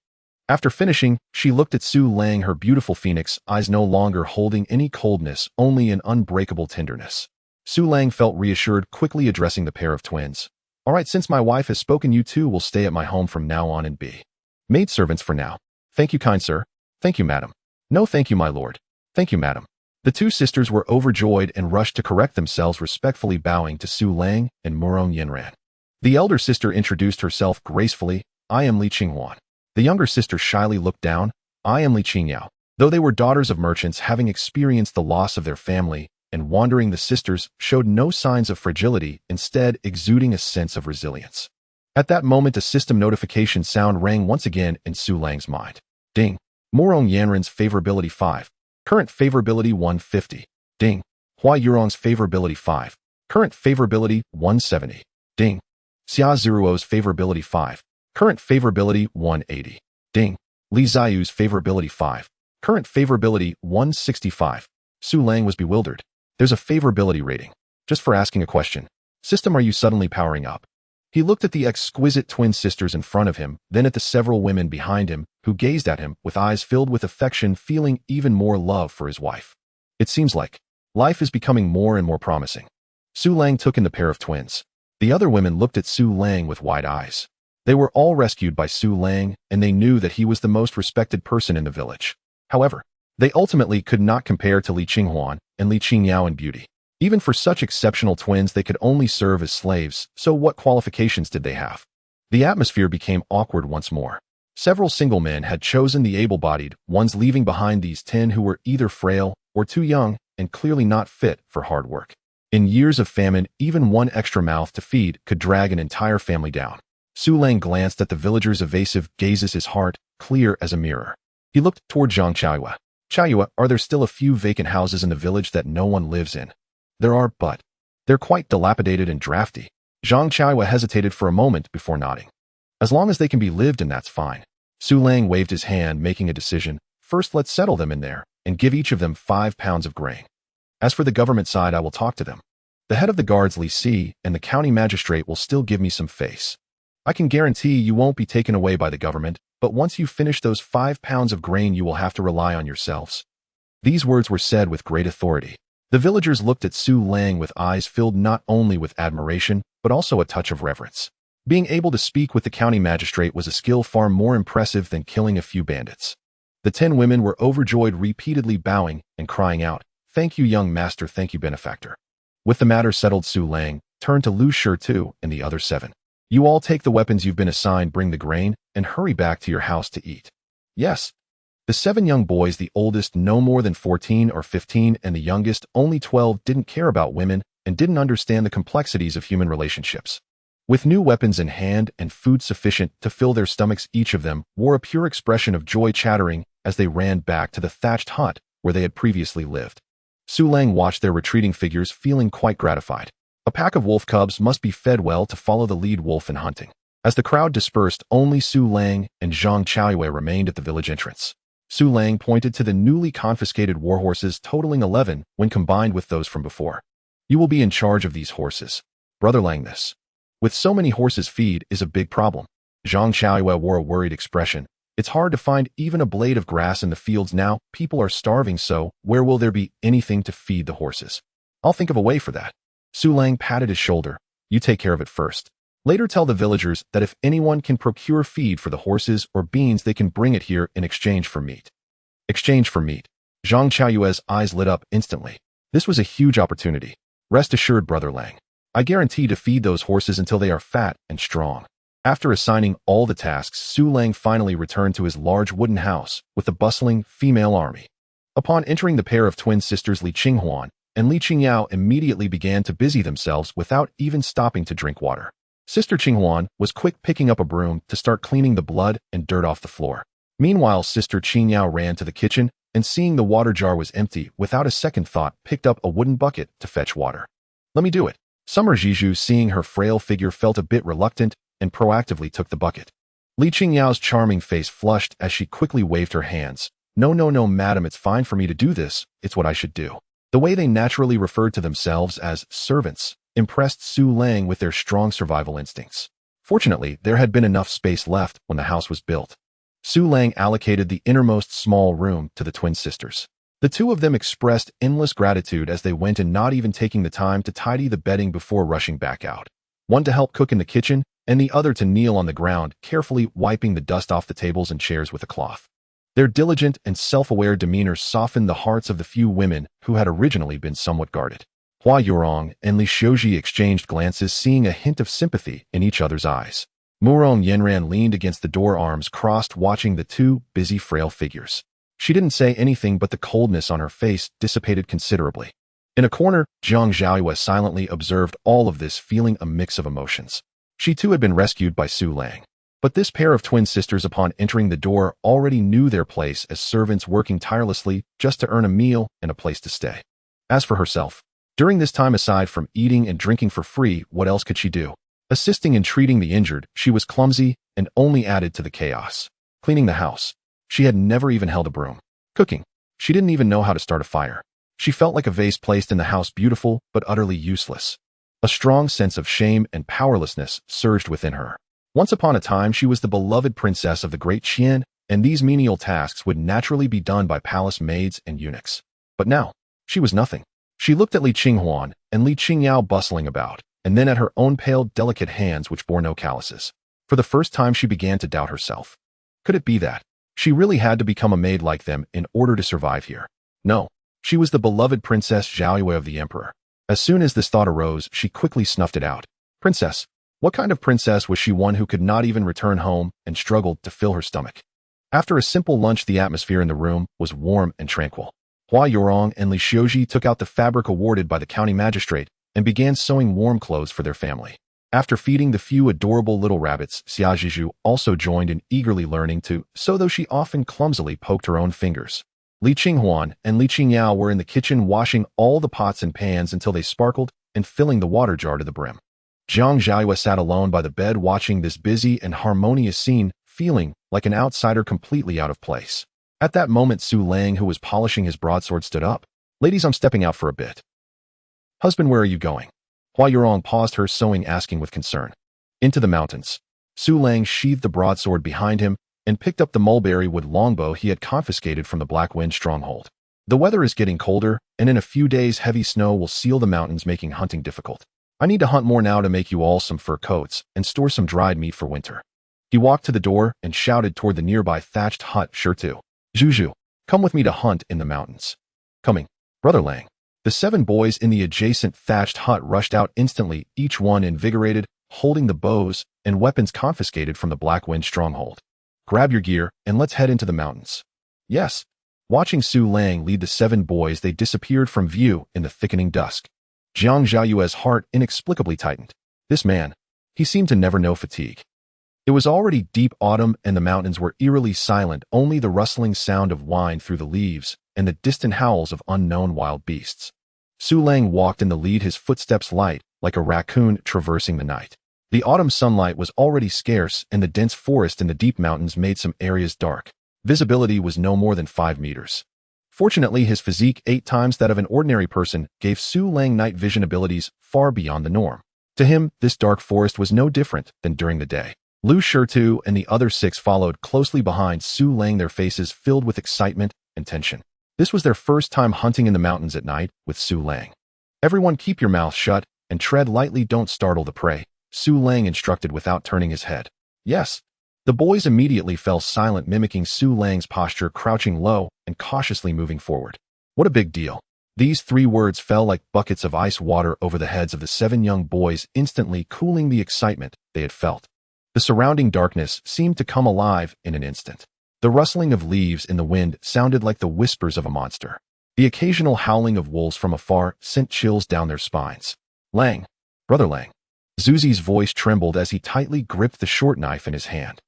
After finishing, she looked at Su Lang, her beautiful phoenix eyes no longer holding any coldness, only an unbreakable tenderness. Su Lang felt reassured, quickly addressing the pair of twins. All right, since my wife has spoken, you two will stay at my home from now on and be maidservants for now. Thank you, kind sir. Thank you, madam. No, thank you, my lord. Thank you, madam. The two sisters were overjoyed and rushed to correct themselves, respectfully bowing to Su Lang and Murong Yanran. The elder sister introduced herself gracefully. I am Li Qinghuan. The younger sister shyly looked down. I am Li Qingyao. Though they were daughters of merchants, having experienced the loss of their family and wandering, the sisters showed no signs of fragility, instead exuding a sense of resilience. At that moment, a system notification sound rang once again in Su Lang's mind. Ding. Murong Yanran's favorability 5. Current favorability 150. Ding. Hua Yurong's favorability 5. Current favorability 170. Ding. Xia Zeruo's favorability 5. Current favorability 180. Ding. Li Ziyu's favorability 5. Current favorability 165. Su Lang was bewildered. There's a favorability rating. Just for asking a question. System, are you suddenly powering up? He looked at the exquisite twin sisters in front of him, then at the several women behind him, who gazed at him with eyes filled with affection, feeling even more love for his wife. It seems like life is becoming more and more promising. Su Lang took in the pair of twins. The other women looked at Su Lang with wide eyes. They were all rescued by Su Lang, and they knew that he was the most respected person in the village. However, they ultimately could not compare to Li Qinghuan and Li Qingyao in beauty. Even for such exceptional twins, they could only serve as slaves, so what qualifications did they have? The atmosphere became awkward once more. Several single men had chosen the able-bodied ones, leaving behind these 10 who were either frail or too young and clearly not fit for hard work. In years of famine, even one extra mouth to feed could drag an entire family down. Su Lang glanced at the villagers' evasive gazes, his heart clear as a mirror. He looked toward Zhang Chaiyue. Chaiyue, are there still a few vacant houses in the village that no one lives in? There are, but they're quite dilapidated and drafty. Zhang Chaiyue hesitated for a moment before nodding. As long as they can be lived in, that's fine. Su Lang waved his hand, making a decision. First, let's settle them in there and give each of them 5 pounds of grain. As for the government side, I will talk to them. The head of the guards, Li Si, and the county magistrate will still give me some face. I can guarantee you won't be taken away by the government, but once you finish those 5 pounds of grain, you will have to rely on yourselves. These words were said with great authority. The villagers looked at Su Lang with eyes filled not only with admiration, but also a touch of reverence. Being able to speak with the county magistrate was a skill far more impressive than killing a few bandits. The 10 women were overjoyed, repeatedly bowing and crying out, "Thank you, young master, thank you, benefactor." With the matter settled, Su Lang turned to Lu Shitu and the other 7. "You all take the weapons you've been assigned, bring the grain, and hurry back to your house to eat." "Yes." The 7 young boys, the oldest no more than 14 or 15 and the youngest only 12, didn't care about women and didn't understand the complexities of human relationships. With new weapons in hand and food sufficient to fill their stomachs, each of them wore a pure expression of joy, chattering as they ran back to the thatched hut where they had previously lived. Su Lang watched their retreating figures, feeling quite gratified. A pack of wolf cubs must be fed well to follow the lead wolf in hunting. As the crowd dispersed, only Su Lang and Zhang Chaoyue remained at the village entrance. Su Lang pointed to the newly confiscated war horses, totaling 11 when combined with those from before. "You will be in charge of these horses. Brother Lang, this. With so many horses, feed is a big problem." Zhang Chaoyue wore a worried expression. "It's hard to find even a blade of grass in the fields now. People are starving, so where will there be anything to feed the horses?" "I'll think of a way for that." Su Lang patted his shoulder. "You take care of it first. Later tell the villagers that if anyone can procure feed for the horses or beans, they can bring it here in exchange for meat." Exchange for meat. Zhang Chaoyue's eyes lit up instantly. This was a huge opportunity. "Rest assured, Brother Lang. I guarantee to feed those horses until they are fat and strong." After assigning all the tasks, Su Lang finally returned to his large wooden house with the bustling female army. Upon entering, the pair of twin sisters Li Qinghuan and Li Qingyao immediately began to busy themselves without even stopping to drink water. Sister Qinghuan was quick, picking up a broom to start cleaning the blood and dirt off the floor. Meanwhile, Sister Qingyao ran to the kitchen and, seeing the water jar was empty, without a second thought, picked up a wooden bucket to fetch water. "Let me do it." Summer Jiju, seeing her frail figure, felt a bit reluctant and proactively took the bucket. Li Qingyao's charming face flushed as she quickly waved her hands. No, madam, it's fine for me to do this. It's what I should do." The way they naturally referred to themselves as servants impressed Su Lang with their strong survival instincts. Fortunately, there had been enough space left when the house was built. Su Lang allocated the innermost small room to the twin sisters. The two of them expressed endless gratitude as they went in, not even taking the time to tidy the bedding before rushing back out. One to help cook in the kitchen, and the other to kneel on the ground, carefully wiping the dust off the tables and chairs with a cloth. Their diligent and self-aware demeanor softened the hearts of the few women who had originally been somewhat guarded. Hua Yurong and Li Xiuji exchanged glances, seeing a hint of sympathy in each other's eyes. Murong Yenran leaned against the door, arms crossed, watching the two busy, frail figures. She didn't say anything, but the coldness on her face dissipated considerably. In a corner, Zhang Xiaoyue silently observed all of this, feeling a mix of emotions. She too had been rescued by Su Lang. But this pair of twin sisters, upon entering the door, already knew their place as servants working tirelessly just to earn a meal and a place to stay. As for herself, during this time, aside from eating and drinking for free, what else could she do? Assisting in treating the injured, she was clumsy and only added to the chaos. Cleaning the house. She had never even held a broom. Cooking. She didn't even know how to start a fire. She felt like a vase placed in the house, beautiful but utterly useless. A strong sense of shame and powerlessness surged within her. Once upon a time, she was the beloved princess of the great Qian, and these menial tasks would naturally be done by palace maids and eunuchs. But now, she was nothing. She looked at Li Qinghuan and Li Qingyao bustling about, and then at her own pale, delicate hands which bore no calluses. For the first time, she began to doubt herself. Could it be that she really had to become a maid like them in order to survive here? No, she was the beloved Princess Xiaoyue of the Emperor. As soon as this thought arose, she quickly snuffed it out. Princess? What kind of princess was she? One who could not even return home and struggled to fill her stomach. After a simple lunch, the atmosphere in the room was warm and tranquil. Hua Yurong and Li Xiuji took out the fabric awarded by the county magistrate and began sewing warm clothes for their family. After feeding the few adorable little rabbits, Xia Zhizhu also joined in, eagerly learning to sew, though she often clumsily poked her own fingers. Li Qinghuan and Li Qingyao were in the kitchen washing all the pots and pans until they sparkled and filling the water jar to the brim. Zhang Xiaoyue sat alone by the bed watching this busy and harmonious scene, feeling like an outsider completely out of place. At that moment, Su Lang, who was polishing his broadsword, stood up. "Ladies, I'm stepping out for a bit." "Husband, where are you going?" Hua Yurong paused her sewing, asking with concern. "Into the mountains." Su Lang sheathed the broadsword behind him and picked up the mulberry wood longbow he had confiscated from the Black Wind stronghold. "The weather is getting colder, and in a few days heavy snow will seal the mountains, making hunting difficult. I need to hunt more now to make you all some fur coats and store some dried meat for winter. He walked to the door and shouted toward the nearby thatched hut, "Sure-to. Juju, come with me to hunt in the mountains." "Coming, Brother Lang." The 7 boys in the adjacent thatched hut rushed out instantly, each one invigorated, holding the bows and weapons confiscated from the Black Wind stronghold. "Grab your gear and let's head into the mountains." "Yes." Watching Su Lang lead the 7 boys, they disappeared from view in the thickening dusk. Jiang Zhaoyue's heart inexplicably tightened. This man, he seemed to never know fatigue. It was already deep autumn and the mountains were eerily silent, only the rustling sound of wind through the leaves and the distant howls of unknown wild beasts. Su Lang walked in the lead, his footsteps light, like a raccoon traversing the night. The autumn sunlight was already scarce, and the dense forest in the deep mountains made some areas dark. Visibility was no more than 5 meters. Fortunately, his physique, 8 times that of an ordinary person, gave Su Lang night vision abilities far beyond the norm. To him, this dark forest was no different than during the day. Lu Shurtu and the other 6 followed closely behind Su Lang, their faces filled with excitement and tension. This was their first time hunting in the mountains at night with Su Lang. "Everyone keep your mouth shut and tread lightly, don't startle the prey," Su Lang instructed without turning his head. "Yes." The boys immediately fell silent, mimicking Su Lang's posture, crouching low and cautiously moving forward. What a big deal. These 3 words fell like buckets of ice water over the heads of the 7 young boys, instantly cooling the excitement they had felt. The surrounding darkness seemed to come alive in an instant. The rustling of leaves in the wind sounded like the whispers of a monster. The occasional howling of wolves from afar sent chills down their spines. "Lang, Brother Lang." Zuzi's voice trembled as he tightly gripped the short knife in his hand.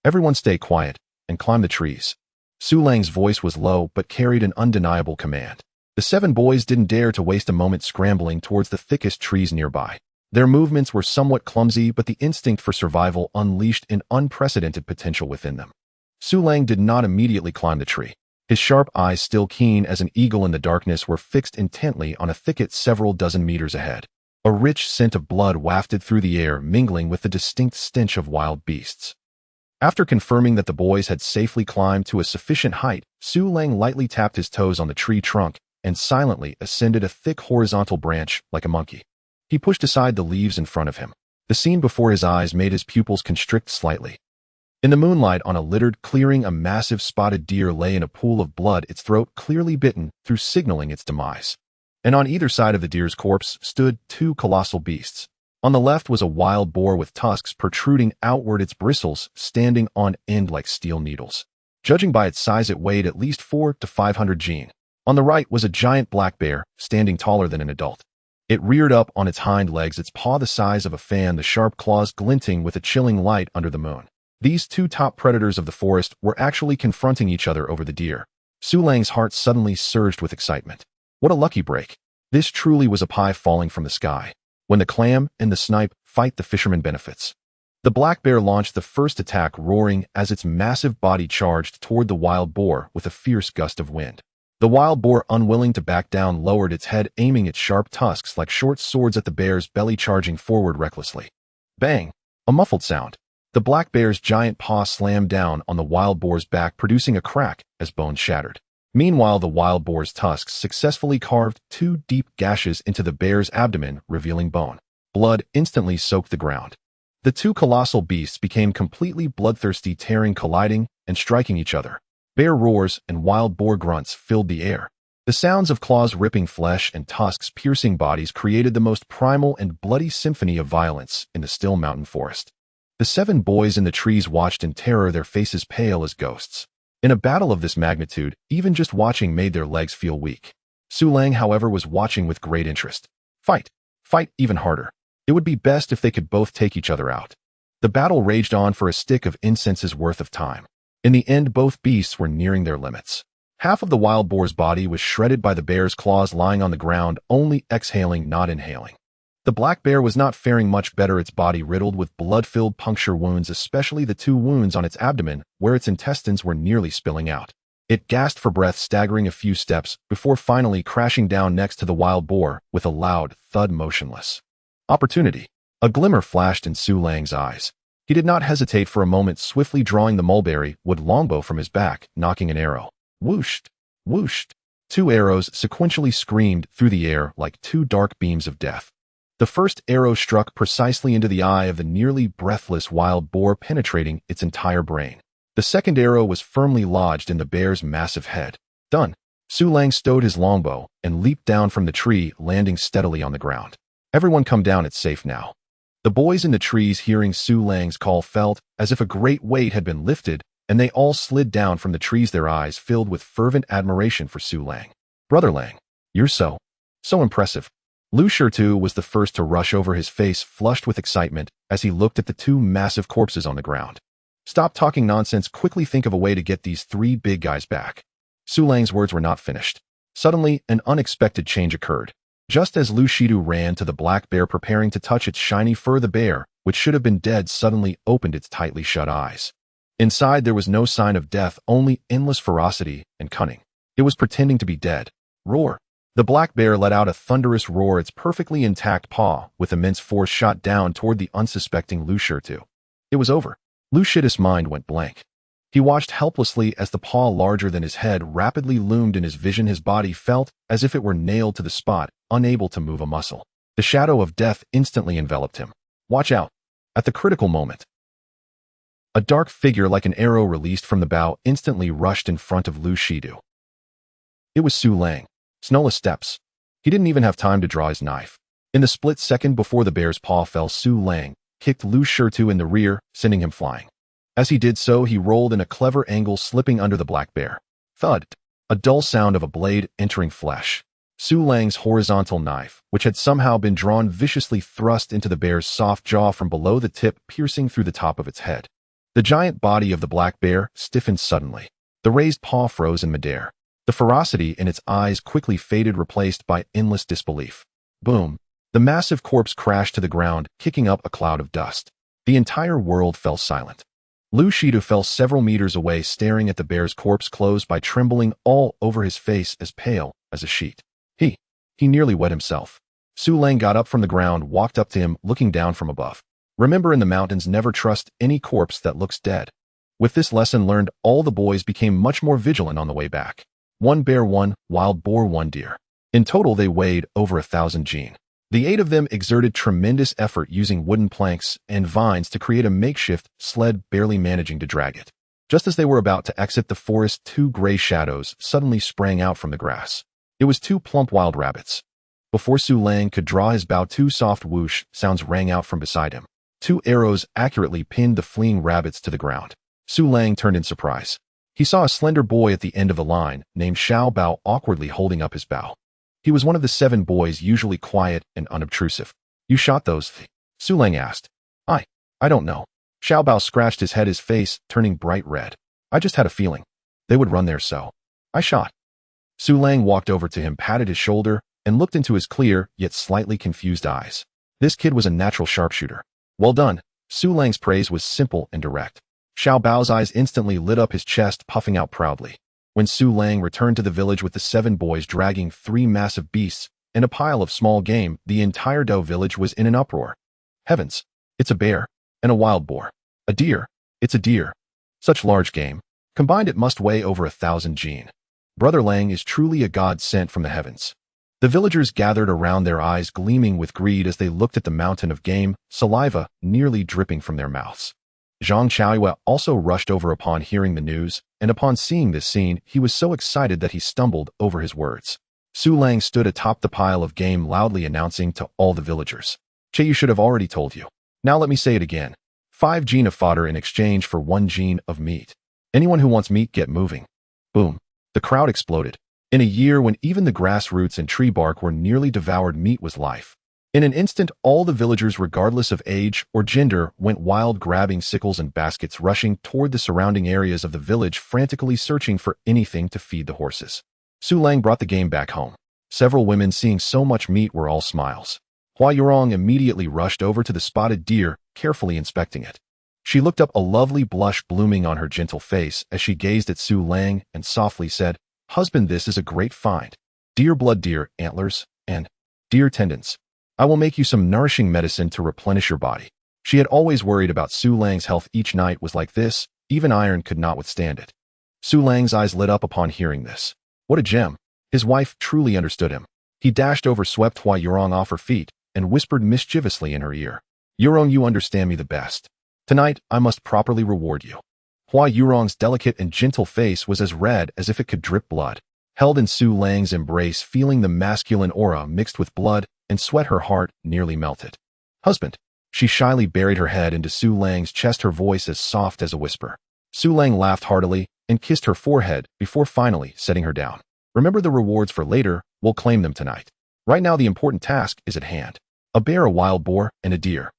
"Everyone stay quiet and climb the trees." Su Lang's voice was low but carried an undeniable command. The 7 boys didn't dare to waste a moment scrambling towards the thickest trees nearby. Their movements were somewhat clumsy, but the instinct for survival unleashed an unprecedented potential within them. Su Lang did not immediately climb the tree. His sharp eyes, still keen as an eagle in the darkness, were fixed intently on a thicket several dozen meters ahead. A rich scent of blood wafted through the air, mingling with the distinct stench of wild beasts. After confirming that the boys had safely climbed to a sufficient height, Su Lang lightly tapped his toes on the tree trunk and silently ascended a thick horizontal branch like a monkey. He pushed aside the leaves in front of him. The scene before his eyes made his pupils constrict slightly. In the moonlight, on a littered clearing, a massive spotted deer lay in a pool of blood, its throat clearly bitten through, signaling its demise. And on either side of the deer's corpse stood 2 colossal beasts. On the left was a wild boar with tusks protruding outward, its bristles standing on end like steel needles. Judging by its size, it weighed at least 400 to 500 jin. On the right was a giant black bear, standing taller than an adult. It reared up on its hind legs, its paw the size of a fan, the sharp claws glinting with a chilling light under the moon. These 2 top predators of the forest were actually confronting each other over the deer. Su Lang's heart suddenly surged with excitement. What a lucky break. This truly was a pie falling from the sky. When the clam and the snipe fight, the fisherman benefits. The black bear launched the first attack, roaring as its massive body charged toward the wild boar with a fierce gust of wind. The wild boar, unwilling to back down, lowered its head, aiming its sharp tusks like short swords at the bear's belly, charging forward recklessly. Bang! A muffled sound. The black bear's giant paw slammed down on the wild boar's back, producing a crack as bones shattered. Meanwhile, the wild boar's tusks successfully carved 2 deep gashes into the bear's abdomen, revealing bone. Blood instantly soaked the ground. The 2 colossal beasts became completely bloodthirsty, tearing, colliding, and striking each other. Bear roars and wild boar grunts filled the air. The sounds of claws ripping flesh and tusks piercing bodies created the most primal and bloody symphony of violence in the still mountain forest. The 7 boys in the trees watched in terror, their faces pale as ghosts. In a battle of this magnitude, even just watching made their legs feel weak. Su Lang, however, was watching with great interest. Fight! Fight even harder. It would be best if they could both take each other out. The battle raged on for a stick of incense's worth of time. In the end, both beasts were nearing their limits. Half of the wild boar's body was shredded by the bear's claws, lying on the ground, only exhaling, not inhaling. The black bear was not faring much better, its body riddled with blood-filled puncture wounds, especially the 2 wounds on its abdomen, where its intestines were nearly spilling out. It gasped for breath, staggering a few steps, before finally crashing down next to the wild boar with a loud thud, motionless. Opportunity. A glimmer flashed in Su Lang's eyes. He did not hesitate for a moment, swiftly drawing the mulberry wood longbow from his back, knocking an arrow. Whooshed! Whooshed! 2 arrows sequentially screamed through the air like 2 dark beams of death. The first arrow struck precisely into the eye of the nearly breathless wild boar, penetrating its entire brain. The second arrow was firmly lodged in the bear's massive head. Done. Su Lang stowed his longbow and leaped down from the tree, landing steadily on the ground. Everyone come down, it's safe now. The boys in the trees, hearing Su Lang's call, felt as if a great weight had been lifted, and they all slid down from the trees, their eyes filled with fervent admiration for Su Lang. Brother Lang, you're so impressive. To was the first to rush over, his face flushed with excitement as he looked at the two massive corpses on the ground. Stop talking nonsense, quickly think of a way to get these three big guys back. Su Lang's words were not finished. Suddenly, an unexpected change occurred. Just as Shidu ran to the black bear, preparing to touch its shiny fur, the bear, which should have been dead, suddenly opened its tightly shut eyes. Inside there was no sign of death, only endless ferocity and cunning. It was pretending to be dead. Roar! The black bear let out a thunderous roar, its perfectly intact paw with immense force shot down toward the unsuspecting Shidu. It was over. Shidu's mind went blank. He watched helplessly as the paw larger than his head rapidly loomed in his vision. His body felt as if it were nailed to the spot, unable to move a muscle. The shadow of death instantly enveloped him. Watch out! At the critical moment, a dark figure like an arrow released from the bow instantly rushed in front of Shidu. It was Su Lang. Snowless steps. He didn't even have time to draw his knife. In the split second before the bear's paw fell, Su Lang kicked Shidu in the rear, sending him flying. As he did so, he rolled in a clever angle, slipping under the black bear. Thud! A dull sound of a blade entering flesh. Su Lang's horizontal knife, which had somehow been drawn, viciously thrust into the bear's soft jaw from below the tip, piercing through the top of its head. The giant body of the black bear stiffened suddenly. The raised paw froze in midair. The ferocity in its eyes quickly faded, replaced by endless disbelief. Boom! The massive corpse crashed to the ground, kicking up a cloud of dust. The entire world fell silent. Shidu fell several meters away, staring at the bear's corpse, closed by trembling all over, his face as pale as a sheet. He nearly wet himself. Su Lang got up from the ground, walked up to him, looking down from above. Remember, in the mountains, never trust any corpse that looks dead. With this lesson learned, all the boys became much more vigilant on the way back. 1 bear, 1 wild boar, 1 deer. In total, they weighed over 1,000 jin. The 8 of them exerted tremendous effort, using wooden planks and vines to create a makeshift sled, barely managing to drag it. Just as they were about to exit the forest, 2 gray shadows suddenly sprang out from the grass. It was 2 plump wild rabbits. Before Su Lang could draw his bow, 2 soft whoosh sounds rang out from beside him. 2 arrows accurately pinned the fleeing rabbits to the ground. Su Lang turned in surprise. He saw a slender boy at the end of the line, named Xiao Bao, awkwardly holding up his bow. He was one of the 7 boys, usually quiet and unobtrusive. You shot those? Su Lang asked. I don't know. Xiao Bao scratched his head, his face turning bright red. I just had a feeling they would run there, so I shot. Su Lang walked over to him, patted his shoulder, and looked into his clear, yet slightly confused eyes. This kid was a natural sharpshooter. Well done. Su Lang's praise was simple and direct. Xiao Bao's eyes instantly lit up, his chest puffing out proudly. When Su Lang returned to the village with the 7 boys dragging 3 massive beasts and a pile of small game, the entire Do village was in an uproar. Heavens! It's a bear and a wild boar. A deer. It's a deer. Such large game. Combined, it must weigh over 1,000 jin. Brother Lang is truly a god sent from the heavens. The villagers gathered around, their eyes gleaming with greed as they looked at the mountain of game, saliva nearly dripping from their mouths. Zhang Chaoyue also rushed over upon hearing the news, and upon seeing this scene, he was so excited that he stumbled over his words. Su Lang stood atop the pile of game, loudly announcing to all the villagers. You should have already told you. Now let me say it again. 5 jin of fodder in exchange for 1 jin of meat. Anyone who wants meat, get moving. Boom. The crowd exploded. In a year when even the grass roots and tree bark were nearly devoured, meat was life. In an instant, all the villagers, regardless of age or gender, went wild, grabbing sickles and baskets, rushing toward the surrounding areas of the village, frantically searching for anything to feed the horses. Su Lang brought the game back home. Several women, seeing so much meat, were all smiles. Hua Yurong immediately rushed over to the spotted deer, carefully inspecting it. She looked up, a lovely blush blooming on her gentle face as she gazed at Su Lang and softly said, "Husband, this is a great find. Deer blood, deer antlers, and deer tendons. I will make you some nourishing medicine to replenish your body." She had always worried about Su Lang's health. Each night was like this. Even iron could not withstand it. Su Lang's eyes lit up upon hearing this. What a gem. His wife truly understood him. He dashed over, swept Hua Yurong off her feet, and whispered mischievously in her ear. Yurong, you understand me the best. Tonight, I must properly reward you. Hua Yurong's delicate and gentle face was as red as if it could drip blood. Held in Su Lang's embrace, feeling the masculine aura mixed with blood and sweat, her heart nearly melted. Husband. She shyly buried her head into Su Lang's chest, her voice as soft as a whisper. Su Lang laughed heartily and kissed her forehead before finally setting her down. Remember, the rewards for later, we'll claim them tonight. Right now the important task is at hand. A bear, a wild boar, and a deer.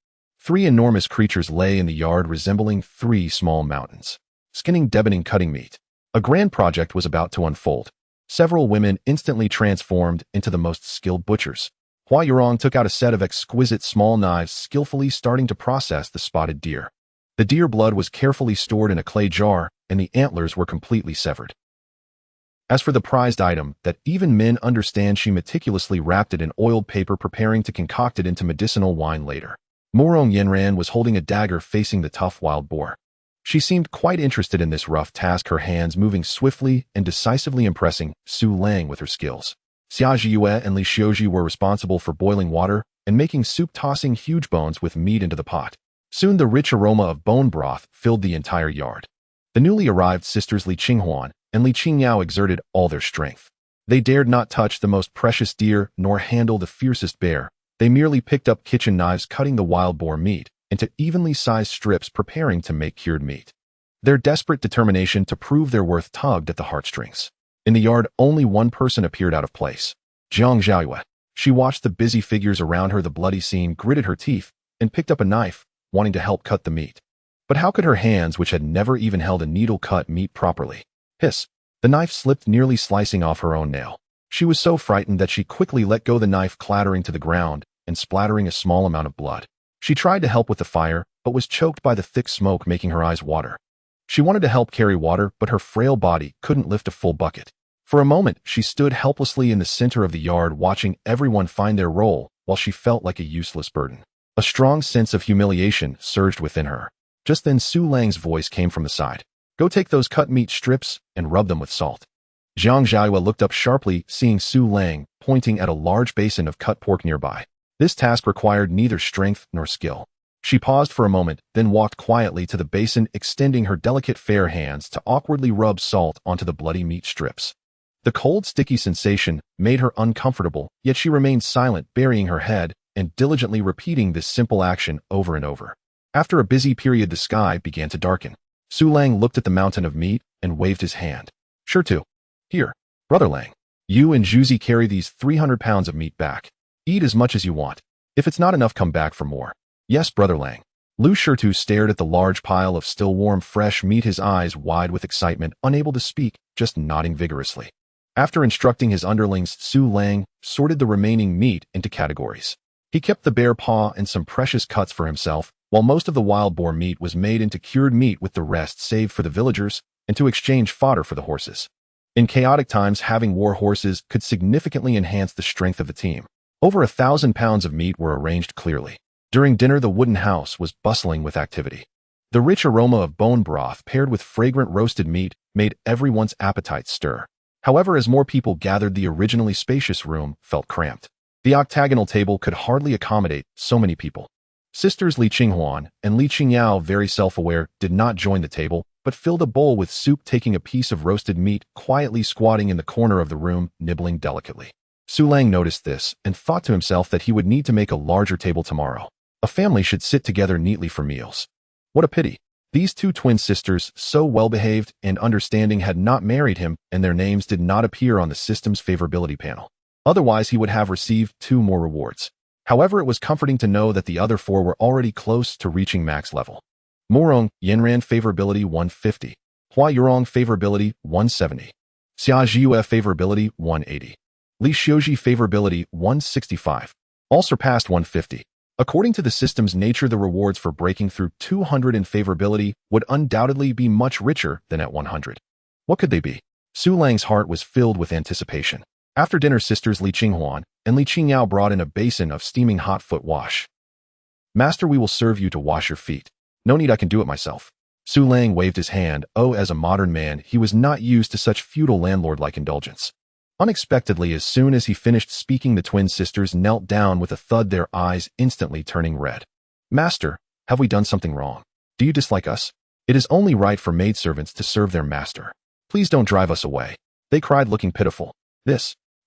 3 enormous creatures lay in the yard resembling 3 small mountains. Skinning, deboning, cutting meat. A grand project was about to unfold. Several women instantly transformed into the most skilled butchers. Hua Yurong took out a set of exquisite small knives, skillfully starting to process the spotted deer. The deer blood was carefully stored in a clay jar, and the antlers were completely severed. As for the prized item that even men understand, she meticulously wrapped it in oiled paper, preparing to concoct it into medicinal wine later. Morong Yenran was holding a dagger facing the tough wild boar. She seemed quite interested in this rough task, her hands moving swiftly and decisively, impressing Su Lang with her skills. Xia Jiyue and Li Xiuji were responsible for boiling water and making soup, tossing huge bones with meat into the pot. Soon the rich aroma of bone broth filled the entire yard. The newly arrived sisters Li Qinghuan and Li Qingyao exerted all their strength. They dared not touch the most precious deer nor handle the fiercest bear. They merely picked up kitchen knives, cutting the wild boar meat into evenly sized strips, preparing to make cured meat. Their desperate determination to prove their worth tugged at the heartstrings. In the yard, only one person appeared out of place. Jiang Zhaoyue. She watched the busy figures around her, the bloody scene, gritted her teeth, and picked up a knife, wanting to help cut the meat. But how could her hands, which had never even held a needle, cut meat properly? Hiss! The knife slipped, nearly slicing off her own nail. She was so frightened that she quickly let go, the knife clattering to the ground and splattering a small amount of blood. She tried to help with the fire, but was choked by the thick smoke, making her eyes water. She wanted to help carry water, but her frail body couldn't lift a full bucket. For a moment, she stood helplessly in the center of the yard, watching everyone find their role, while she felt like a useless burden. A strong sense of humiliation surged within her. Just then, Su Lang's voice came from the side. Go take those cut meat strips and rub them with salt. Jiang Zhaoyue looked up sharply, seeing Su Lang pointing at a large basin of cut pork nearby. This task required neither strength nor skill. She paused for a moment, then walked quietly to the basin, extending her delicate fair hands to awkwardly rub salt onto the bloody meat strips. The cold, sticky sensation made her uncomfortable, yet she remained silent, burying her head and diligently repeating this simple action over and over. After a busy period, the sky began to darken. Su Lang looked at the mountain of meat and waved his hand. Sure to. Here, Brother Lang. You and Juzi carry these 300 pounds of meat back. Eat as much as you want. If it's not enough, come back for more. Yes, Brother Lang. Lu Shirtu stared at the large pile of still warm, fresh meat, his eyes wide with excitement, unable to speak, just nodding vigorously. After instructing his underlings, Su Lang sorted the remaining meat into categories. He kept the bear paw and some precious cuts for himself, while most of the wild boar meat was made into cured meat, with the rest saved for the villagers and to exchange fodder for the horses. In chaotic times, having war horses could significantly enhance the strength of the team. Over 1,000 pounds of meat were arranged clearly. During dinner, the wooden house was bustling with activity. The rich aroma of bone broth paired with fragrant roasted meat made everyone's appetite stir. However, as more people gathered, the originally spacious room felt cramped. The octagonal table could hardly accommodate so many people. Sisters Li Qinghuan and Li Qingyao, very self-aware, did not join the table, but filled a bowl with soup, taking a piece of roasted meat, quietly squatting in the corner of the room, nibbling delicately. Su Lang noticed this and thought to himself that he would need to make a larger table tomorrow. A family should sit together neatly for meals. What a pity. These 2 twin sisters, so well-behaved and understanding, had not married him, and their names did not appear on the system's favorability panel. Otherwise, he would have received 2 more rewards. However, it was comforting to know that the other 4 were already close to reaching max level. Morong Yenran favorability 150. Hua Yurong favorability 170. Xia Jiyue favorability 180. Li Xiuji favorability 165. All surpassed 150. According to the system's nature, the rewards for breaking through 200 in favorability would undoubtedly be much richer than at 100. What could they be? Su Lang's heart was filled with anticipation. After dinner, sisters Li Qinghuan and Li Qingyao brought in a basin of steaming hot foot wash. Master, we will serve you to wash your feet. No need, I can do it myself. Su Lang waved his hand. Oh, as a modern man, he was not used to such feudal landlord-like indulgence. Unexpectedly, as soon as he finished speaking, the twin sisters knelt down with a thud, their eyes instantly turning red. Master, have we done something wrong? Do you dislike us? It is only right for maidservants to serve their master. Please don't drive us away. They cried, looking pitiful.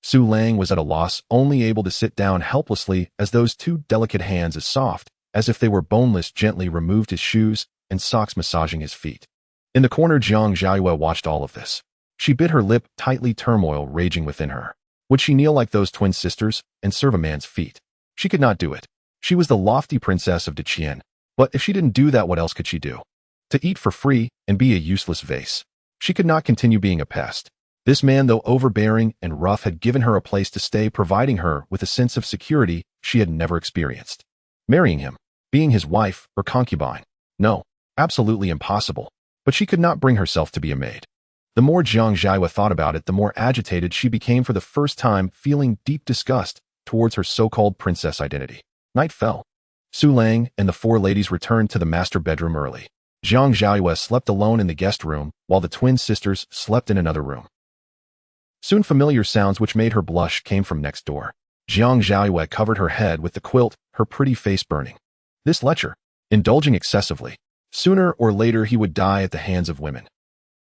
Su Lang was at a loss, only able to sit down helplessly as those two delicate hands, as soft as if they were boneless, gently removed his shoes and socks, massaging his feet. In the corner, Jiang Zhaoyue watched all of this. She bit her lip tightly, turmoil raging within her. Would she kneel like those twin sisters and serve a man's feet? She could not do it. She was the lofty princess of Deqian. But if she didn't do that, what else could she do? To eat for free and be a useless vase. She could not continue being a pest. This man, though overbearing and rough, had given her a place to stay, providing her with a sense of security she had never experienced. Marrying him, being his wife or concubine? No, absolutely impossible. But she could not bring herself to be a maid. The more Jiang Zhaoyue thought about it, the more agitated she became, for the first time feeling deep disgust towards her so-called princess identity. Night fell. Su Lang and the four ladies returned to the master bedroom early. Jiang Zhaoyue slept alone in the guest room, while the twin sisters slept in another room. Soon familiar sounds which made her blush came from next door. Jiang Zhaoyue covered her head with the quilt, her pretty face burning. This lecher, indulging excessively. Sooner or later he would die at the hands of women.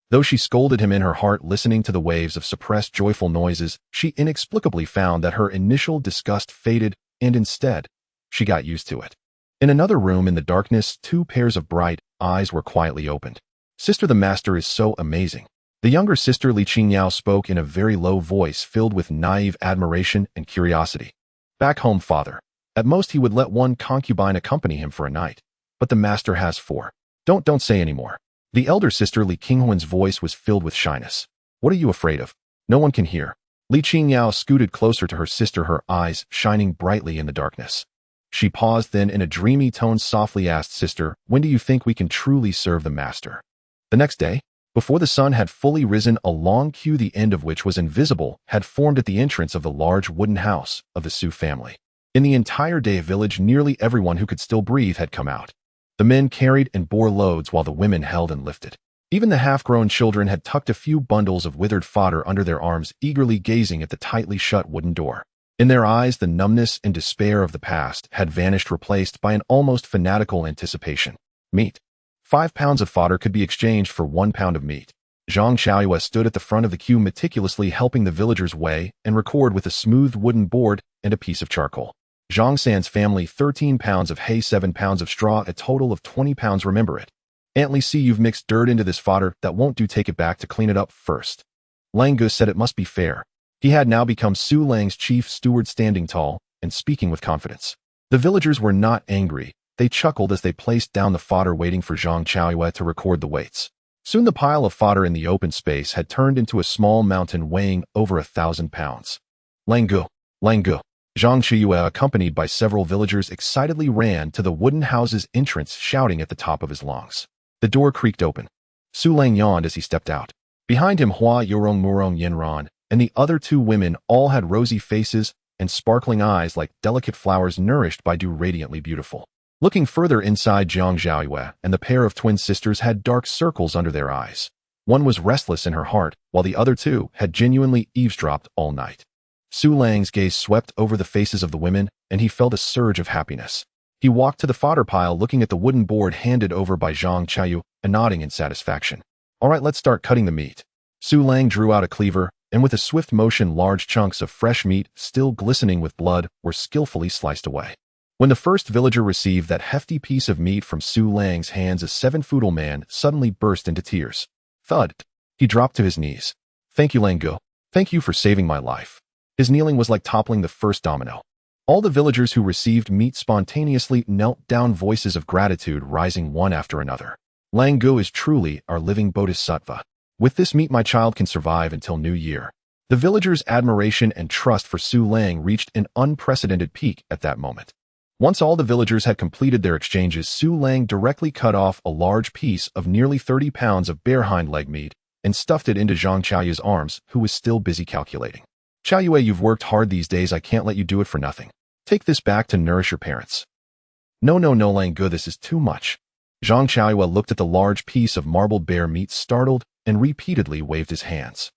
Though she scolded him in her heart, listening to the waves of suppressed joyful noises, she inexplicably found that her initial disgust faded, and instead, she got used to it. In another room, in the darkness, two pairs of bright eyes were quietly opened. Sister, the master is so amazing. The younger sister, Li Qingyao, spoke in a very low voice filled with naive admiration and curiosity. Back home, father. At most he would let one concubine accompany him for a night. But the master has four. Don't say any more. The elder sister, Li Qinghuan's voice was filled with shyness. What are you afraid of? No one can hear. Li Qingyao scooted closer to her sister, her eyes shining brightly in the darkness. She paused, then in a dreamy tone softly asked, Sister, when do you think we can truly serve the master? The next day? Before the sun had fully risen, a long queue, the end of which was invisible, had formed at the entrance of the large wooden house of the Su family. In the entire day village, nearly everyone who could still breathe had come out. The men carried and bore loads while the women held and lifted. Even the half-grown children had tucked a few bundles of withered fodder under their arms, eagerly gazing at the tightly shut wooden door. In their eyes, the numbness and despair of the past had vanished, replaced by an almost fanatical anticipation. Meat. 5 pounds of fodder could be exchanged for 1 pound of meat. Jiang Zhaoyue stood at the front of the queue, meticulously helping the villagers weigh and record with a smooth wooden board and a piece of charcoal. Zhang San's family, 13 pounds of hay, 7 pounds of straw, a total of 20 pounds. Remember it. Aunt Li, see, you've mixed dirt into this fodder. That won't do. Take it back to clean it up first. Lang Gu said it must be fair. He had now become Su Lang's chief steward, standing tall and speaking with confidence. The villagers were not angry. They chuckled as they placed down the fodder, waiting for Jiang Zhaoyue to record the weights. Soon the pile of fodder in the open space had turned into a small mountain weighing over 1,000 pounds. Lang Gu. Zhang Zhaoyue, accompanied by several villagers, excitedly ran to the wooden house's entrance, shouting at the top of his lungs. The door creaked open. Su Lang yawned as he stepped out. Behind him, Hua Yorong, Murong, Yenran, and the other two women all had rosy faces and sparkling eyes like delicate flowers nourished by dew, radiantly beautiful. Looking further inside, Jiang Zhaoyue and the pair of twin sisters had dark circles under their eyes. One was restless in her heart, while the other two had genuinely eavesdropped all night. Su Lang's gaze swept over the faces of the women, and he felt a surge of happiness. He walked to the fodder pile, looking at the wooden board handed over by Zhang Zhaoyue and nodding in satisfaction. All right, let's start cutting the meat. Su Lang drew out a cleaver, and with a swift motion, large chunks of fresh meat, still glistening with blood, were skillfully sliced away. When the first villager received that hefty piece of meat from Su Lang's hands, a 7-foot-old man suddenly burst into tears. Thud. He dropped to his knees. Thank you, Lang Gu. Thank you for saving my life. His kneeling was like toppling the first domino. All the villagers who received meat spontaneously knelt down, voices of gratitude rising one after another. Lang Gu is truly our living bodhisattva. With this meat, my child can survive until New Year. The villagers' admiration and trust for Su Lang reached an unprecedented peak at that moment. Once all the villagers had completed their exchanges, Su Lang directly cut off a large piece of nearly 30 pounds of bear hind leg meat and stuffed it into Zhang Zhaoyue's arms, who was still busy calculating. Zhaoyue, you've worked hard these days. I can't let you do it for nothing. Take this back to nourish your parents. No, Lang Gu, this is too much. Zhang Zhaoyue looked at the large piece of marbled bear meat, startled, and repeatedly waved his hands.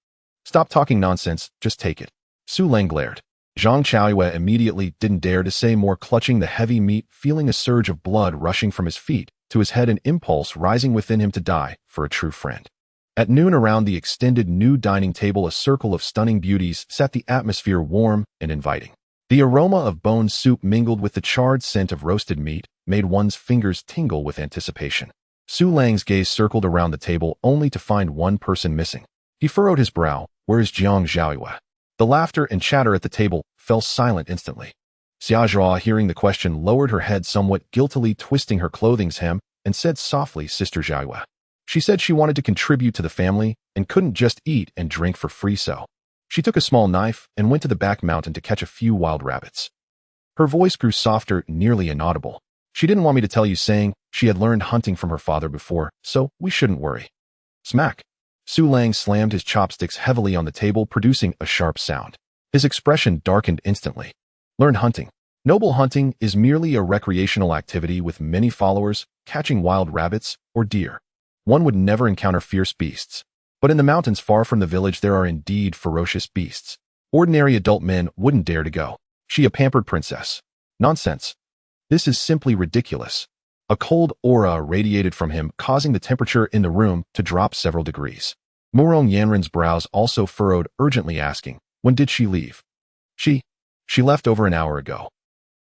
Stop talking nonsense, just take it. Su Lang glared. Zhang Chaoyue immediately didn't dare to say more, clutching the heavy meat, feeling a surge of blood rushing from his feet to his head, an impulse rising within him to die for a true friend. At noon, around the extended new dining table, a circle of stunning beauties set the atmosphere warm and inviting. The aroma of bone soup mingled with the charred scent of roasted meat made one's fingers tingle with anticipation. Su Lang's gaze circled around the table only to find one person missing. He furrowed his brow. Where is Zhang Xiaoyue? The laughter and chatter at the table fell silent instantly. Xia Zhao, hearing the question, lowered her head somewhat guiltily, twisting her clothing's hem, and said softly, Sister Xiaoyue. She said she wanted to contribute to the family and couldn't just eat and drink for free, so she took a small knife and went to the back mountain to catch a few wild rabbits. Her voice grew softer, nearly inaudible. She didn't want me to tell you, saying she had learned hunting from her father before, so we shouldn't worry. Smack. Su Lang slammed his chopsticks heavily on the table, producing a sharp sound. His expression darkened instantly. Learn hunting. Noble hunting is merely a recreational activity with many followers, catching wild rabbits or deer. One would never encounter fierce beasts. But in the mountains far from the village there are indeed ferocious beasts. Ordinary adult men wouldn't dare to go. She a pampered princess. Nonsense. This is simply ridiculous. A cold aura radiated from him, causing the temperature in the room to drop several degrees. Murong Yanren's brows also furrowed, urgently asking, when did she leave? She left over an hour ago.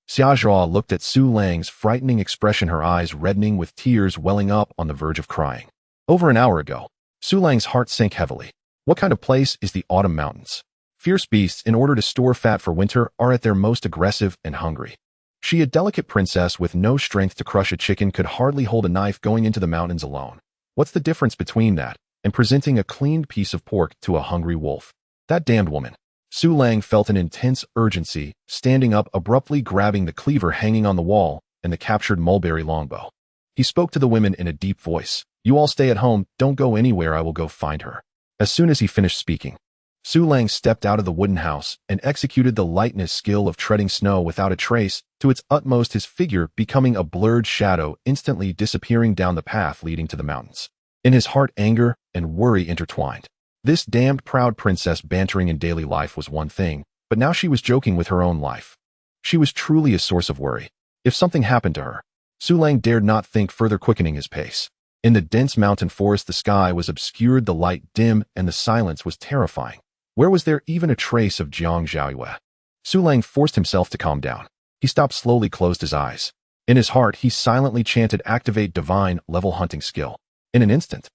Xia Zhao looked at Su Lang's frightening expression, her eyes reddening with tears welling up on the verge of crying. Over an hour ago. Su Lang's heart sank heavily. What kind of place is the Autumn Mountains? Fierce beasts, in order to store fat for winter, are at their most aggressive and hungry. She, a delicate princess with no strength to crush a chicken, could hardly hold a knife going into the mountains alone. What's the difference between that and presenting a cleaned piece of pork to a hungry wolf? That damned woman. Su Lang felt an intense urgency, standing up abruptly, grabbing the cleaver hanging on the wall and the captured mulberry longbow. He spoke to the women in a deep voice. You all stay at home, don't go anywhere, I will go find her. As soon as he finished speaking, Su Lang stepped out of the wooden house and executed the lightness skill of treading snow without a trace to its utmost, his figure becoming a blurred shadow, instantly disappearing down the path leading to the mountains. In his heart, anger and worry intertwined. This damned proud princess bantering in daily life was one thing, but now she was joking with her own life. She was truly a source of worry. If something happened to her, Su Lang dared not think further, quickening his pace. In the dense mountain forest, the sky was obscured, the light dim, and the silence was terrifying. Where was there even a trace of Zhang Xiaoyue? Su Lang forced himself to calm down. He stopped slowly, closed his eyes. In his heart, he silently chanted, activate divine level hunting skill. In an instant,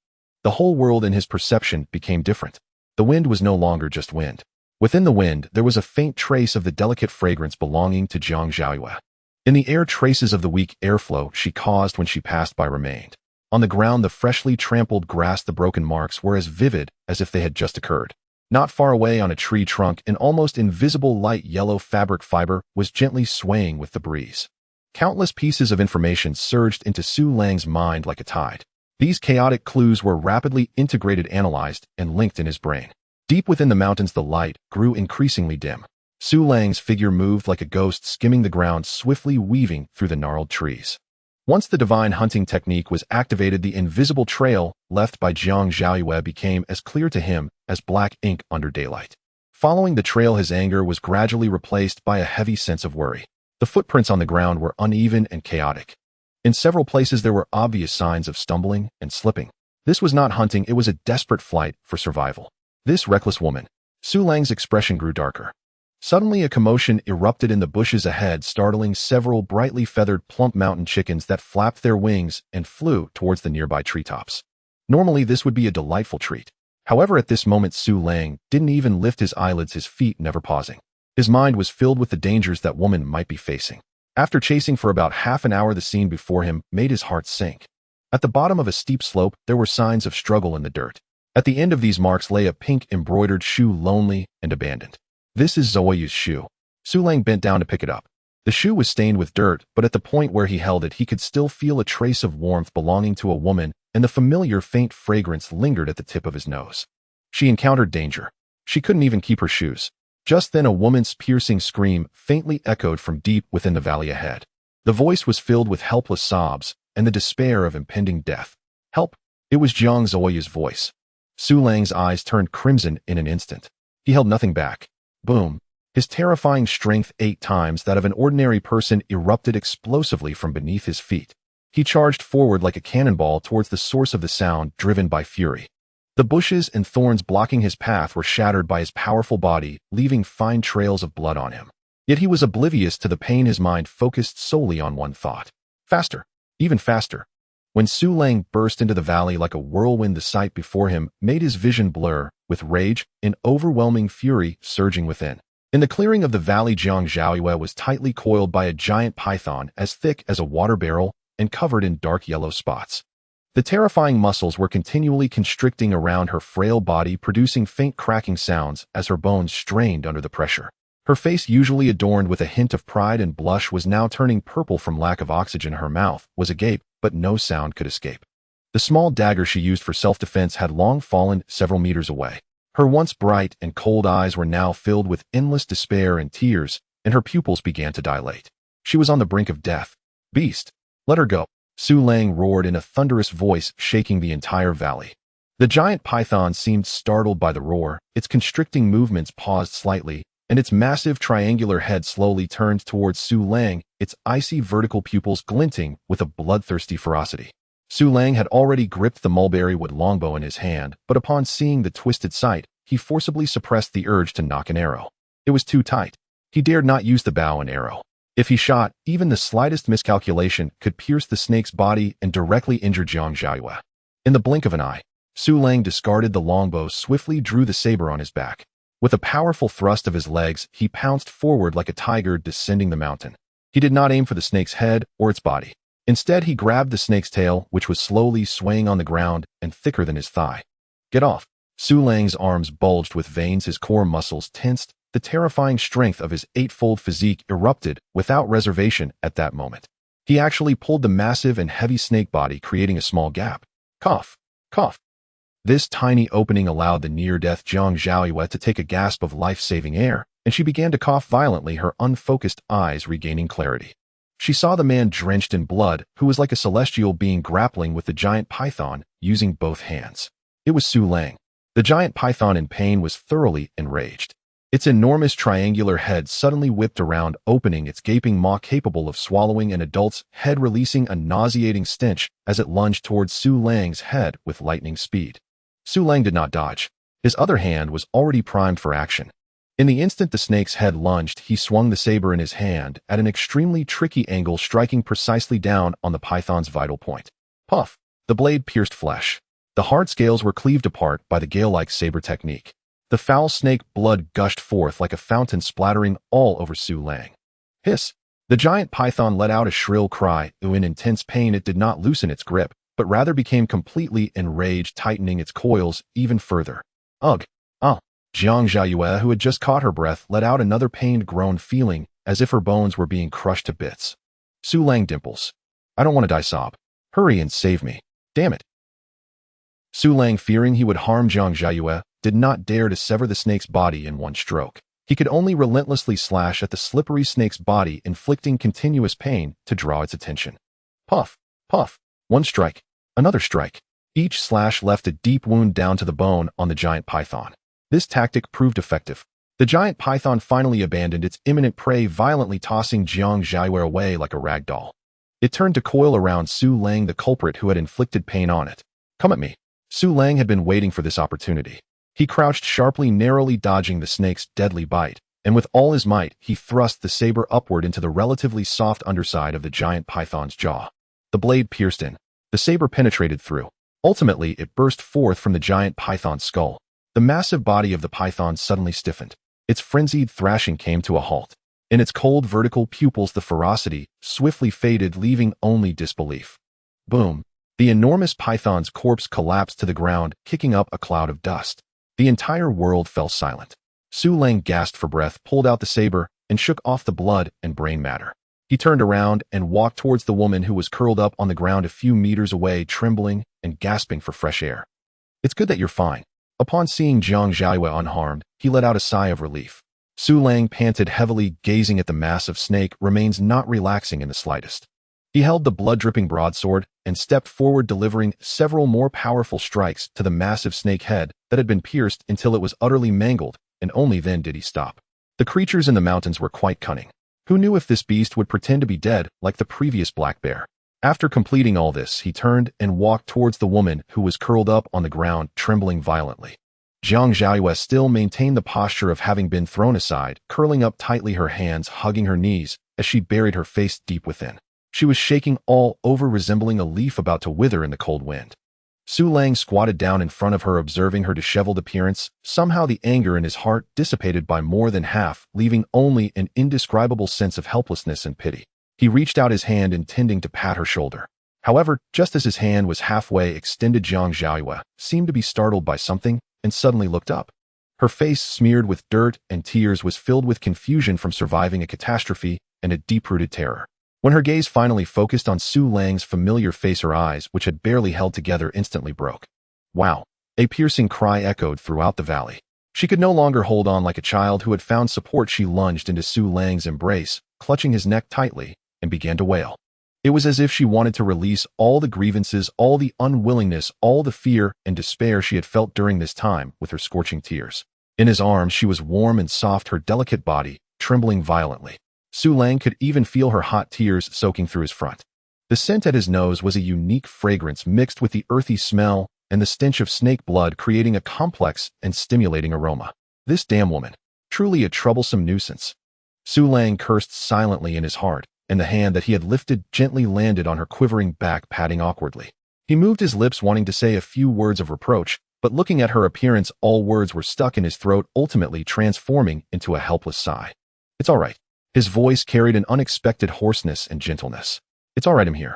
the whole world in his perception became different. The wind was no longer just wind. Within the wind, there was a faint trace of the delicate fragrance belonging to Zhang Xiaoyue. In the air, traces of the weak airflow she caused when she passed by remained. On the ground, the freshly trampled grass, the broken marks were as vivid as if they had just occurred. Not far away on a tree trunk, an almost invisible light yellow fabric fiber was gently swaying with the breeze. Countless pieces of information surged into Su Lang's mind like a tide. These chaotic clues were rapidly integrated, analyzed, and linked in his brain. Deep within the mountains, the light grew increasingly dim. Su Lang's figure moved like a ghost, skimming the ground, swiftly weaving through the gnarled trees. Once the divine hunting technique was activated, the invisible trail left by Zhang Xiaoyue became as clear to him as black ink under daylight. Following the trail, his anger was gradually replaced by a heavy sense of worry. The footprints on the ground were uneven and chaotic. In several places there were obvious signs of stumbling and slipping. This was not hunting, it was a desperate flight for survival. This reckless woman. Su Lang's expression grew darker. Suddenly a commotion erupted in the bushes ahead, startling several brightly feathered plump mountain chickens that flapped their wings and flew towards the nearby treetops. Normally this would be a delightful treat. However, at this moment Su Lang didn't even lift his eyelids, his feet never pausing. His mind was filled with the dangers that woman might be facing. After chasing for about half an hour, the scene before him made his heart sink. At the bottom of a steep slope, there were signs of struggle in the dirt. At the end of these marks lay a pink embroidered shoe, lonely and abandoned. This is Zoeyu's shoe. Su Lang bent down to pick it up. The shoe was stained with dirt, but at the point where he held it, he could still feel a trace of warmth belonging to a woman, and the familiar faint fragrance lingered at the tip of his nose. She encountered danger. She couldn't even keep her shoes. Just then a woman's piercing scream faintly echoed from deep within the valley ahead. The voice was filled with helpless sobs and the despair of impending death. Help! It was Zhang Zoeyu's voice. Su Lang's eyes turned crimson in an instant. He held nothing back. Boom. His terrifying strength 8 times that of an ordinary person erupted explosively from beneath his feet. He charged forward like a cannonball towards the source of the sound, driven by fury. The bushes and thorns blocking his path were shattered by his powerful body, leaving fine trails of blood on him. Yet he was oblivious to the pain. His mind focused solely on one thought. Faster. Even faster. When Su Lang burst into the valley like a whirlwind, the sight before him made his vision blur, with rage and overwhelming fury surging within. In the clearing of the valley, Jiang Zhaoyue was tightly coiled by a giant python as thick as a water barrel and covered in dark yellow spots. The terrifying muscles were continually constricting around her frail body, producing faint cracking sounds as her bones strained under the pressure. Her face, usually adorned with a hint of pride and blush, was now turning purple from lack of oxygen. Her mouth was agape, but no sound could escape. The small dagger she used for self-defense had long fallen several meters away. Her once bright and cold eyes were now filled with endless despair and tears, and her pupils began to dilate. She was on the brink of death. Beast! Let her go! Su Lang roared in a thunderous voice, shaking the entire valley. The giant python seemed startled by the roar. Its constricting movements paused slightly, and its massive triangular head slowly turned towards Su Lang, its icy vertical pupils glinting with a bloodthirsty ferocity. Su Lang had already gripped the mulberry wood longbow in his hand, but upon seeing the twisted sight, he forcibly suppressed the urge to nock an arrow. It was too tight. He dared not use the bow and arrow. If he shot, even the slightest miscalculation could pierce the snake's body and directly injure Jiang Zhaoyue. In the blink of an eye, Su Lang discarded the longbow, swiftly drew the saber on his back. With a powerful thrust of his legs, he pounced forward like a tiger descending the mountain. He did not aim for the snake's head or its body. Instead, he grabbed the snake's tail, which was slowly swaying on the ground and thicker than his thigh. Get off! Su Lang's arms bulged with veins, his core muscles tensed. The terrifying strength of his 8-fold physique erupted without reservation at that moment. He actually pulled the massive and heavy snake body, creating a small gap. Cough! Cough! This tiny opening allowed the near-death Jiang Zhaoyue to take a gasp of life-saving air, and she began to cough violently, her unfocused eyes regaining clarity. She saw the man drenched in blood, who was like a celestial being grappling with the giant python, using both hands. It was Su Lang. The giant python, in pain, was thoroughly enraged. Its enormous triangular head suddenly whipped around, opening its gaping maw capable of swallowing an adult's head, releasing a nauseating stench as it lunged towards Su Lang's head with lightning speed. Su Lang did not dodge. His other hand was already primed for action. In the instant the snake's head lunged, he swung the saber in his hand at an extremely tricky angle, striking precisely down on the python's vital point. Puff! The blade pierced flesh. The hard scales were cleaved apart by the gale-like saber technique. The foul snake blood gushed forth like a fountain, splattering all over Su Lang. Hiss! The giant python let out a shrill cry. In intense pain, it did not loosen its grip, but rather became completely enraged, tightening its coils even further. Ugh! Ah! Jiang Zhaoyue, who had just caught her breath, let out another pained groan, feeling as if her bones were being crushed to bits. Su Lang dimples. I don't want to die, sob. Hurry and save me. Damn it! Su Lang, fearing he would harm Jiang Zhaoyue, did not dare to sever the snake's body in one stroke. He could only relentlessly slash at the slippery snake's body, inflicting continuous pain to draw its attention. Puff! Puff! One strike. Another strike. Each slash left a deep wound down to the bone on the giant python. This tactic proved effective. The giant python finally abandoned its imminent prey, violently tossing Jiang Zhaoyue away like a rag doll. It turned to coil around Su Lang, the culprit who had inflicted pain on it. Come at me. Su Lang had been waiting for this opportunity. He crouched sharply, narrowly dodging the snake's deadly bite, and with all his might, he thrust the saber upward into the relatively soft underside of the giant python's jaw. The blade pierced in. The saber penetrated through. Ultimately, it burst forth from the giant python's skull. The massive body of the python suddenly stiffened. Its frenzied thrashing came to a halt. In its cold vertical pupils, the ferocity swiftly faded, leaving only disbelief. Boom! The enormous python's corpse collapsed to the ground, kicking up a cloud of dust. The entire world fell silent. Su Lang gasped for breath, pulled out the saber, and shook off the blood and brain matter. He turned around and walked towards the woman who was curled up on the ground a few meters away, trembling and gasping for fresh air. It's good that you're fine. Upon seeing Jiang Zhaoyue unharmed, he let out a sigh of relief. Su Lang panted heavily, gazing at the massive snake, remains not relaxing in the slightest. He held the blood-dripping broadsword and stepped forward, delivering several more powerful strikes to the massive snake head that had been pierced until it was utterly mangled, and only then did he stop. The creatures in the mountains were quite cunning. Who knew if this beast would pretend to be dead like the previous black bear? After completing all this, he turned and walked towards the woman who was curled up on the ground, trembling violently. Jiang Zhaoyue still maintained the posture of having been thrown aside, curling up tightly, her hands hugging her knees as she buried her face deep within. She was shaking all over, resembling a leaf about to wither in the cold wind. Su Lang squatted down in front of her, observing her disheveled appearance. Somehow the anger in his heart dissipated by more than half, leaving only an indescribable sense of helplessness and pity. He reached out his hand, intending to pat her shoulder. However, just as his hand was halfway extended, Jiang Zhaoyue seemed to be startled by something and suddenly looked up. Her face, smeared with dirt and tears, was filled with confusion from surviving a catastrophe and a deep-rooted terror. When her gaze finally focused on Su Lang's familiar face, her eyes, which had barely held together, instantly broke. Wow! A piercing cry echoed throughout the valley. She could no longer hold on like a child who had found support. She lunged into Su Lang's embrace, clutching his neck tightly, and began to wail. It was as if she wanted to release all the grievances, all the unwillingness, all the fear and despair she had felt during this time with her scorching tears. In his arms, she was warm and soft, her delicate body trembling violently. Su Lang could even feel her hot tears soaking through his front. The scent at his nose was a unique fragrance mixed with the earthy smell and the stench of snake blood, creating a complex and stimulating aroma. This damn woman, truly a troublesome nuisance. Su Lang cursed silently in his heart, and the hand that he had lifted gently landed on her quivering back, patting awkwardly. He moved his lips, wanting to say a few words of reproach, but looking at her appearance, all words were stuck in his throat, ultimately transforming into a helpless sigh. It's all right. His voice carried an unexpected hoarseness and gentleness. It's all right, I'm here.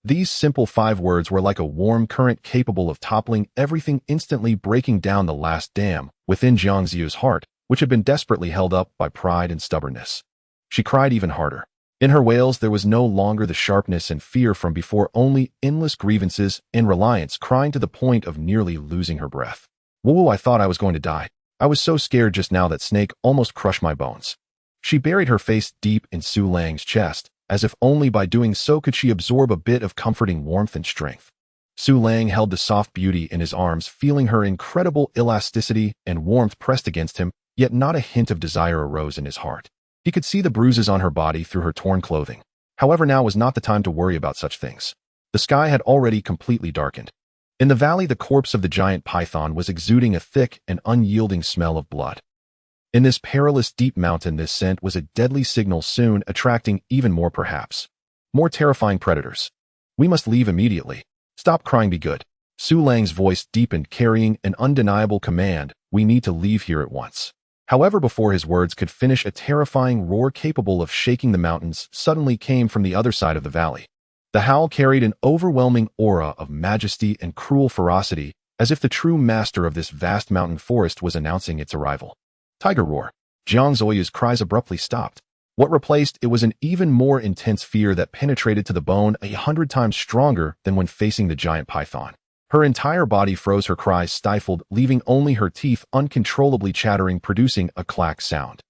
These simple 5 words were like a warm current capable of toppling everything, instantly breaking down the last dam within Jiang Ziyu's heart, which had been desperately held up by pride and stubbornness. She cried even harder. In her wails, there was no longer the sharpness and fear from before, only endless grievances and reliance, crying to the point of nearly losing her breath. Whoa, I thought I was going to die. I was so scared just now that snake almost crushed my bones. She buried her face deep in Su Lang's chest, as if only by doing so could she absorb a bit of comforting warmth and strength. Su Lang held the soft beauty in his arms, feeling her incredible elasticity and warmth pressed against him, yet not a hint of desire arose in his heart. He could see the bruises on her body through her torn clothing. However, now was not the time to worry about such things. The sky had already completely darkened. In the valley, the corpse of the giant python was exuding a thick and unyielding smell of blood. In this perilous deep mountain, this scent was a deadly signal, soon attracting even more, perhaps more terrifying predators. We must leave immediately. Stop crying, be good. Su Lang's voice deepened, carrying an undeniable command. We need to leave here at once. However, before his words could finish, a terrifying roar capable of shaking the mountains suddenly came from the other side of the valley. The howl carried an overwhelming aura of majesty and cruel ferocity, as if the true master of this vast mountain forest was announcing its arrival. Tiger roar. Jiang Zhaoyue's cries abruptly stopped. What replaced it was an even more intense fear that penetrated to the bone, 100 times stronger than when facing the giant python. Her entire body froze, her cries stifled, leaving only her teeth uncontrollably chattering, producing a clack sound.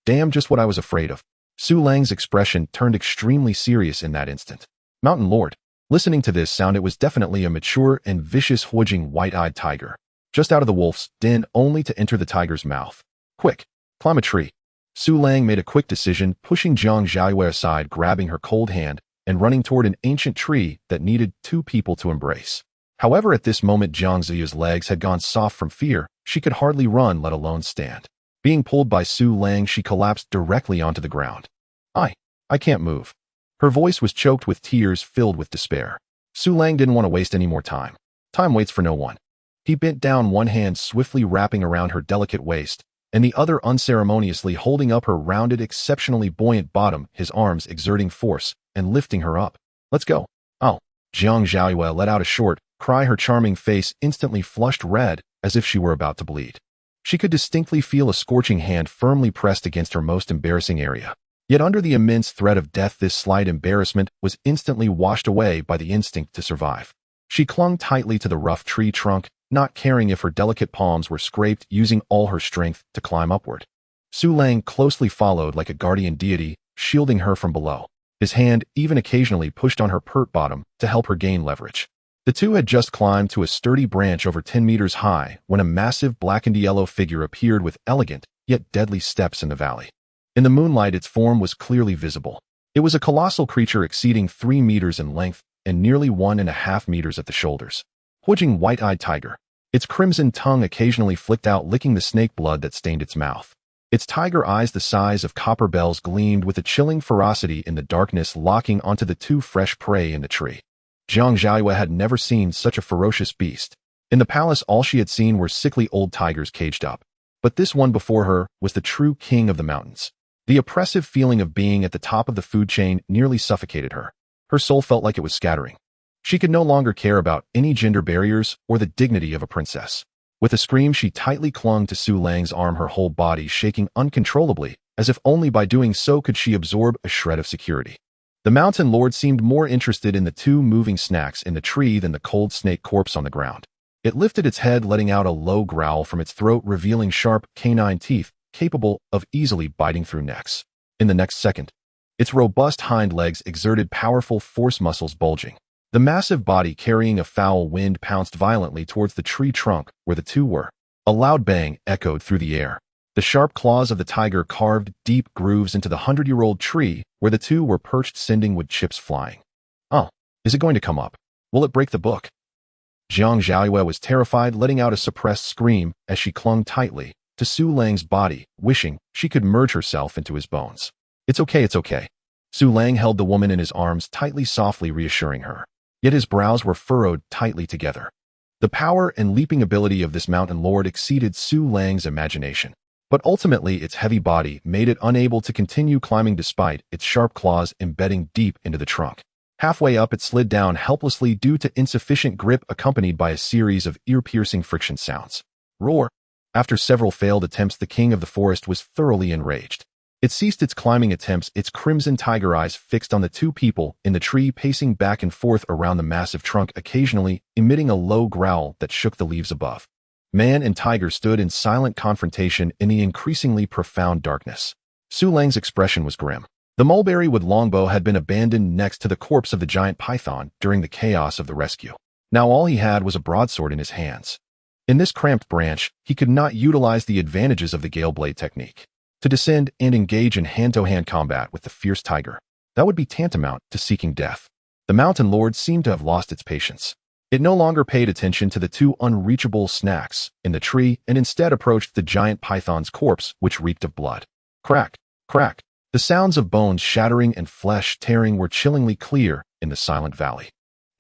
Damn, just what I was afraid of. Su Lang's expression turned extremely serious in that instant. Mountain Lord. Listening to this sound, it was definitely a mature and vicious, hodging, white-eyed tiger, just out of the wolf's den, only to enter the tiger's mouth. Quick, climb a tree. Su Lang made a quick decision, pushing Jiang Zhaoyue aside, grabbing her cold hand, and running toward an ancient tree that needed 2 people to embrace. However, at this moment, Jiang Ziyu's legs had gone soft from fear. She could hardly run, let alone stand. Being pulled by Su Lang, she collapsed directly onto the ground. I can't move. Her voice was choked with tears, filled with despair. Su Lang didn't want to waste any more time. Time waits for no one. He bent down, one hand swiftly wrapping around her delicate waist, and the other unceremoniously holding up her rounded, exceptionally buoyant bottom, his arms exerting force and lifting her up. Let's go. Oh. Jiang Zhaoyue let out a short cry, her charming face instantly flushed red, as if she were about to bleed. She could distinctly feel a scorching hand firmly pressed against her most embarrassing area. Yet under the immense threat of death, this slight embarrassment was instantly washed away by the instinct to survive. She clung tightly to the rough tree trunk, not caring if her delicate palms were scraped, using all her strength to climb upward. Su Lang closely followed like a guardian deity, shielding her from below. His hand even occasionally pushed on her pert bottom to help her gain leverage. The two had just climbed to a sturdy branch over 10 meters high when a massive blackened yellow figure appeared with elegant yet deadly steps in the valley. In the moonlight, its form was clearly visible. It was a colossal creature exceeding 3 meters in length and nearly 1.5 meters at the shoulders. Huijing white-eyed tiger. Its crimson tongue occasionally flicked out, licking the snake blood that stained its mouth. Its tiger eyes, the size of copper bells, gleamed with a chilling ferocity in the darkness, locking onto the two fresh prey in the tree. Jiang Zhaoyue had never seen such a ferocious beast. In the palace, all she had seen were sickly old tigers caged up. But this one before her was the true king of the mountains. The oppressive feeling of being at the top of the food chain nearly suffocated her. Her soul felt like it was scattering. She could no longer care about any gender barriers or the dignity of a princess. With a scream, she tightly clung to Su Lang's arm, her whole body shaking uncontrollably, as if only by doing so could she absorb a shred of security. The mountain lord seemed more interested in the two moving snacks in the tree than the cold snake corpse on the ground. It lifted its head, letting out a low growl from its throat, revealing sharp, canine teeth capable of easily biting through necks. In the next second, its robust hind legs exerted powerful force muscles bulging. The massive body, carrying a foul wind, pounced violently towards the tree trunk where the two were. A loud bang echoed through the air. The sharp claws of the tiger carved deep grooves into the 100-year-old tree where the two were perched, sending wood chips flying. Oh, is it going to come up? Will it break the book? Jiang Zhaoyue was terrified, letting out a suppressed scream as she clung tightly to Su Lang's body, wishing she could merge herself into his bones. It's okay, it's okay. Su Lang held the woman in his arms tightly, softly reassuring her. Yet his brows were furrowed tightly together. The power and leaping ability of this mountain lord exceeded Su Lang's imagination. But ultimately, its heavy body made it unable to continue climbing despite its sharp claws embedding deep into the trunk. Halfway up, it slid down helplessly due to insufficient grip, accompanied by a series of ear-piercing friction sounds. Roar! After several failed attempts, the king of the forest was thoroughly enraged. It ceased its climbing attempts, its crimson tiger eyes fixed on the two people in the tree, pacing back and forth around the massive trunk, occasionally emitting a low growl that shook the leaves above. Man and tiger stood in silent confrontation in the increasingly profound darkness. Su Lang's expression was grim. The mulberry wood longbow had been abandoned next to the corpse of the giant python during the chaos of the rescue. Now all he had was a broadsword in his hands. In this cramped branch, he could not utilize the advantages of the gale blade technique. To descend and engage in hand-to-hand combat with the fierce tiger, that would be tantamount to seeking death. The mountain lord seemed to have lost its patience. It no longer paid attention to the two unreachable snacks in the tree and instead approached the giant python's corpse, which reeked of blood. Crack, crack. The sounds of bones shattering and flesh tearing were chillingly clear in the silent valley.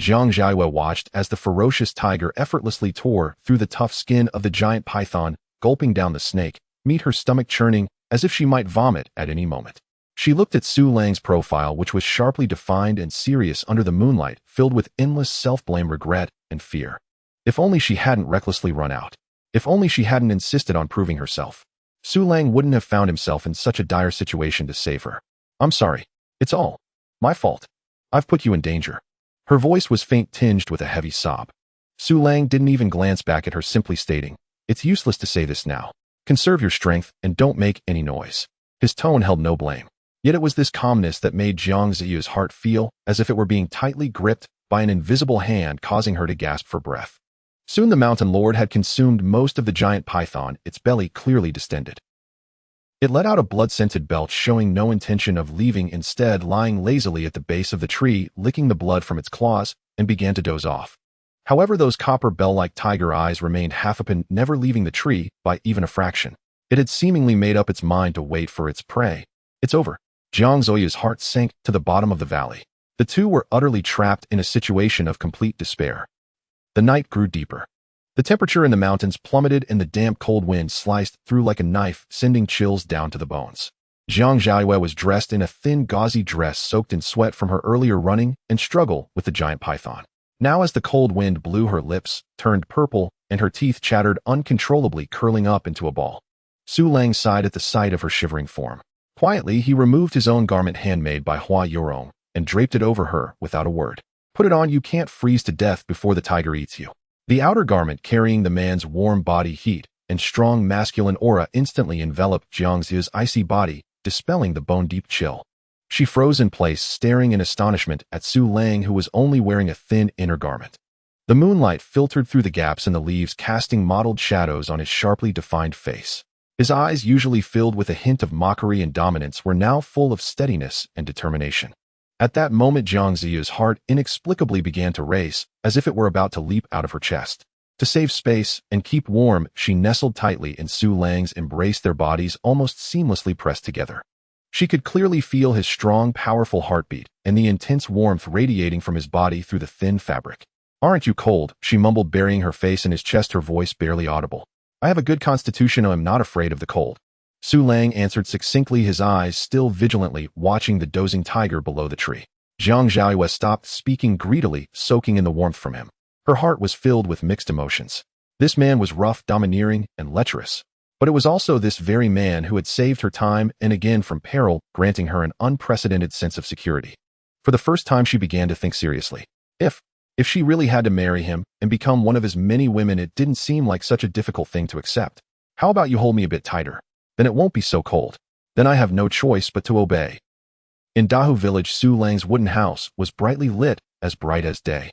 Jiang Zhaoyue watched as the ferocious tiger effortlessly tore through the tough skin of the giant python, gulping down the snake, her stomach churning as if she might vomit at any moment. She looked at Su Lang's profile, which was sharply defined and serious under the moonlight, filled with endless self-blame, regret, and fear. If only she hadn't recklessly run out. If only she hadn't insisted on proving herself. Su Lang wouldn't have found himself in such a dire situation to save her. I'm sorry. It's all my fault. I've put you in danger. Her voice was faint, tinged with a heavy sob. Su Lang didn't even glance back at her, simply stating, "It's useless to say this now. Conserve your strength and don't make any noise." His tone held no blame. Yet it was this calmness that made Jiang Ziyu's heart feel as if it were being tightly gripped by an invisible hand, causing her to gasp for breath. Soon the mountain lord had consumed most of the giant python, its belly clearly distended. It let out a blood-scented belch, showing no intention of leaving, instead lying lazily at the base of the tree, licking the blood from its claws, and began to doze off. However, those copper bell-like tiger eyes remained half open, never leaving the tree by even a fraction. It had seemingly made up its mind to wait for its prey. It's over. Jiang Ziyu's heart sank to the bottom of the valley. The two were utterly trapped in a situation of complete despair. The night grew deeper. The temperature in the mountains plummeted and the damp cold wind sliced through like a knife, sending chills down to the bones. Jiang Zhaoyue was dressed in a thin gauzy dress soaked in sweat from her earlier running and struggle with the giant python. Now as the cold wind blew, her lips turned purple and her teeth chattered uncontrollably, curling up into a ball. Su Lang sighed at the sight of her shivering form. Quietly, he removed his own garment handmade by Hua Yorong and draped it over her without a word. Put it on, you can't freeze to death before the tiger eats you. The outer garment, carrying the man's warm body heat and strong masculine aura, instantly enveloped Jiang Ziyu's icy body, dispelling the bone-deep chill. She froze in place, staring in astonishment at Su Lang, who was only wearing a thin inner garment. The moonlight filtered through the gaps in the leaves, casting mottled shadows on his sharply defined face. His eyes, usually filled with a hint of mockery and dominance, were now full of steadiness and determination. At that moment, Jiang Ziya's heart inexplicably began to race, as if it were about to leap out of her chest. To save space and keep warm, she nestled tightly in Su Lang's embrace, their bodies almost seamlessly pressed together. She could clearly feel his strong, powerful heartbeat and the intense warmth radiating from his body through the thin fabric. "Aren't you cold?" she mumbled, burying her face in his chest, her voice barely audible. "I have a good constitution, and I'm not afraid of the cold." Su Lang answered succinctly, his eyes still vigilantly watching the dozing tiger below the tree. Jiang Zhaoyue stopped speaking greedily, soaking in the warmth from him. Her heart was filled with mixed emotions. This man was rough, domineering, and lecherous. But it was also this very man who had saved her time and again from peril, granting her an unprecedented sense of security. For the first time, she began to think seriously. If she really had to marry him and become one of his many women, it didn't seem like such a difficult thing to accept. "How about you hold me a bit tighter? Then it won't be so cold. Then I have no choice but to obey." In Dahu village, Su Lang's wooden house was brightly lit, as bright as day.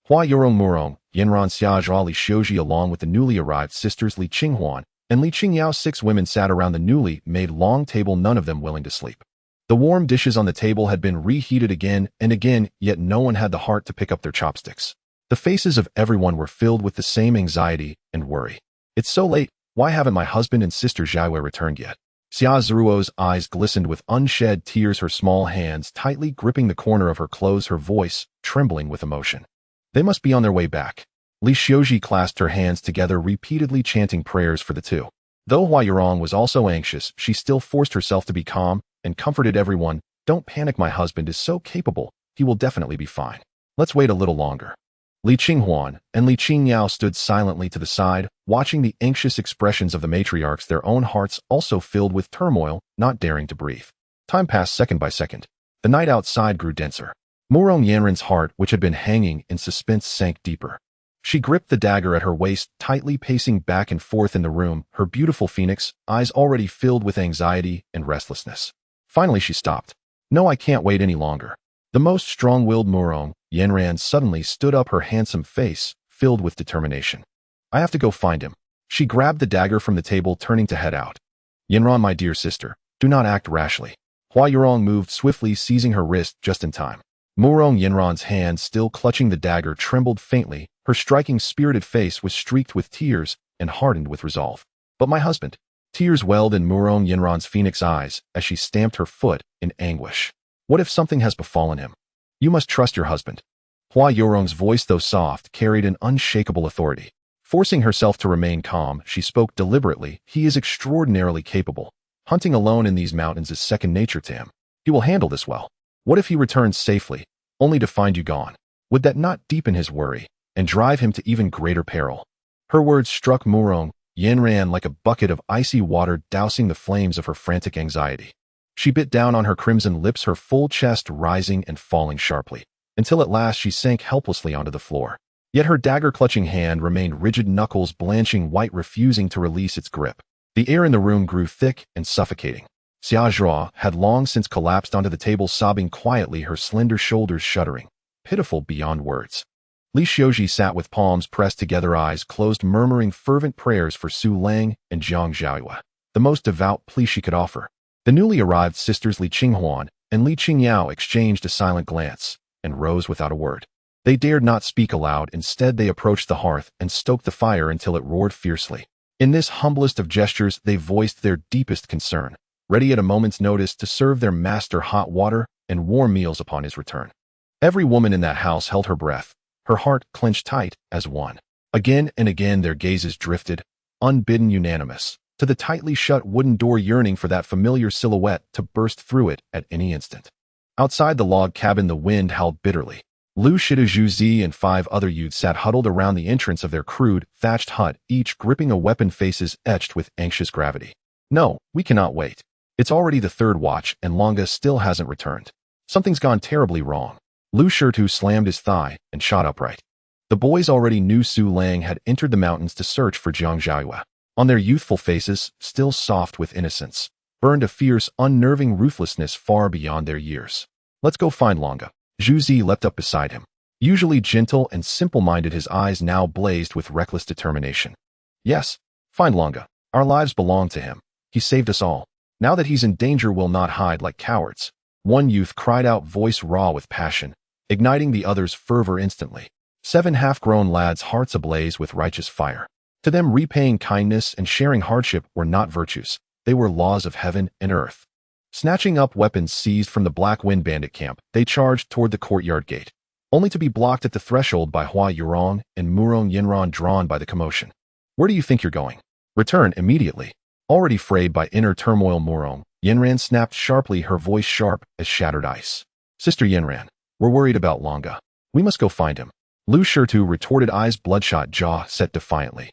Hua Yorong Murong, Yanran Xiazhua Li Xiuji, along with the newly arrived sisters Li Qinghuan and Li Qingyao, 6 women sat around the newly made long table, none of them willing to sleep. The warm dishes on the table had been reheated again and again, yet no one had the heart to pick up their chopsticks. The faces of everyone were filled with the same anxiety and worry. "It's so late. Why haven't my husband and sister Zhaoyue returned yet?" Xia Zhuo's eyes glistened with unshed tears, her small hands tightly gripping the corner of her clothes, her voice trembling with emotion. "They must be on their way back." Li Xiuji clasped her hands together, repeatedly chanting prayers for the two. Though Hua Yorong was also anxious, she still forced herself to be calm and comforted everyone. "Don't panic, my husband is so capable. He will definitely be fine. Let's wait a little longer." Li Qinghuan and Li Qingyao stood silently to the side, watching the anxious expressions of the matriarchs, their own hearts also filled with turmoil, not daring to breathe. Time passed second by second. The night outside grew denser. Murong Yanran's heart, which had been hanging in suspense, sank deeper. She gripped the dagger at her waist, tightly pacing back and forth in the room, her beautiful phoenix eyes already filled with anxiety and restlessness. Finally, she stopped. "No, I can't wait any longer." The most strong-willed Murong Yanran suddenly stood up, her handsome face filled with determination. "I have to go find him." She grabbed the dagger from the table, turning to head out. "Yanran, my dear sister, do not act rashly." Hua Yorong moved swiftly, seizing her wrist just in time. Murong Yanran's hand, still clutching the dagger, trembled faintly. Her striking, spirited face was streaked with tears and hardened with resolve. "But my husband." Tears welled in Murong Yanran's phoenix eyes as she stamped her foot in anguish. "What if something has befallen him? You must trust your husband." Hua Yorong's voice, though soft, carried an unshakable authority. Forcing herself to remain calm, she spoke deliberately. "He is extraordinarily capable. Hunting alone in these mountains is second nature to him. He will handle this well. What if he returns safely, only to find you gone? Would that not deepen his worry and drive him to even greater peril?" Her words struck Murong Yanran like a bucket of icy water, dousing the flames of her frantic anxiety. She bit down on her crimson lips, her full chest rising and falling sharply, until at last she sank helplessly onto the floor. Yet her dagger-clutching hand remained rigid, knuckles blanching white, refusing to release its grip. The air in the room grew thick and suffocating. Xiazhua had long since collapsed onto the table, sobbing quietly, her slender shoulders shuddering, pitiful beyond words. Li Xiuji sat with palms pressed together, eyes closed, murmuring fervent prayers for Su Lang and Jiang Zhaoyue, the most devout plea she could offer. The newly arrived sisters Li Qinghuan and Li Qingyao exchanged a silent glance and rose without a word. They dared not speak aloud. Instead, they approached the hearth and stoked the fire until it roared fiercely. In this humblest of gestures, they voiced their deepest concern, ready at a moment's notice to serve their master hot water and warm meals upon his return. Every woman in that house held her breath, her heart clenched tight as one. Again and again their gazes drifted, unbidden, unanimous, to the tightly shut wooden door, yearning for that familiar silhouette to burst through it at any instant. Outside the log cabin, the wind howled bitterly. Lu Shizhuzi and 5 other youths sat huddled around the entrance of their crude, thatched hut, each gripping a weapon, faces etched with anxious gravity. "No, we cannot wait. It's already the 3rd watch and Longa still hasn't returned. Something's gone terribly wrong." Lu Shirtu slammed his thigh and shot upright. The boys already knew Su Lang had entered the mountains to search for Jiang Zhaoyue. On their youthful faces, still soft with innocence, burned a fierce, unnerving ruthlessness far beyond their years. Let's go find Longa. Zhu Zi leapt up beside him. Usually gentle and simple-minded, his eyes now blazed with reckless determination. Yes, find Longa. Our lives belong to him. He saved us all. Now that he's in danger, we'll not hide like cowards. One youth cried out, voice raw with passion, igniting the other's fervor instantly. 7 half-grown lads, hearts ablaze with righteous fire. To them, repaying kindness and sharing hardship were not virtues. They were laws of heaven and earth. Snatching up weapons seized from the Black Wind bandit camp, they charged toward the courtyard gate, only to be blocked at the threshold by Hua Yurong and Murong Yinran, drawn by the commotion. Where do you think you're going? Return immediately. Already frayed by inner turmoil, Murong Yinran snapped sharply, her voice sharp as shattered ice. Sister Yinran, we're worried about Longa. We must go find him. Lu Shirtu retorted, eyes bloodshot, jaw set defiantly.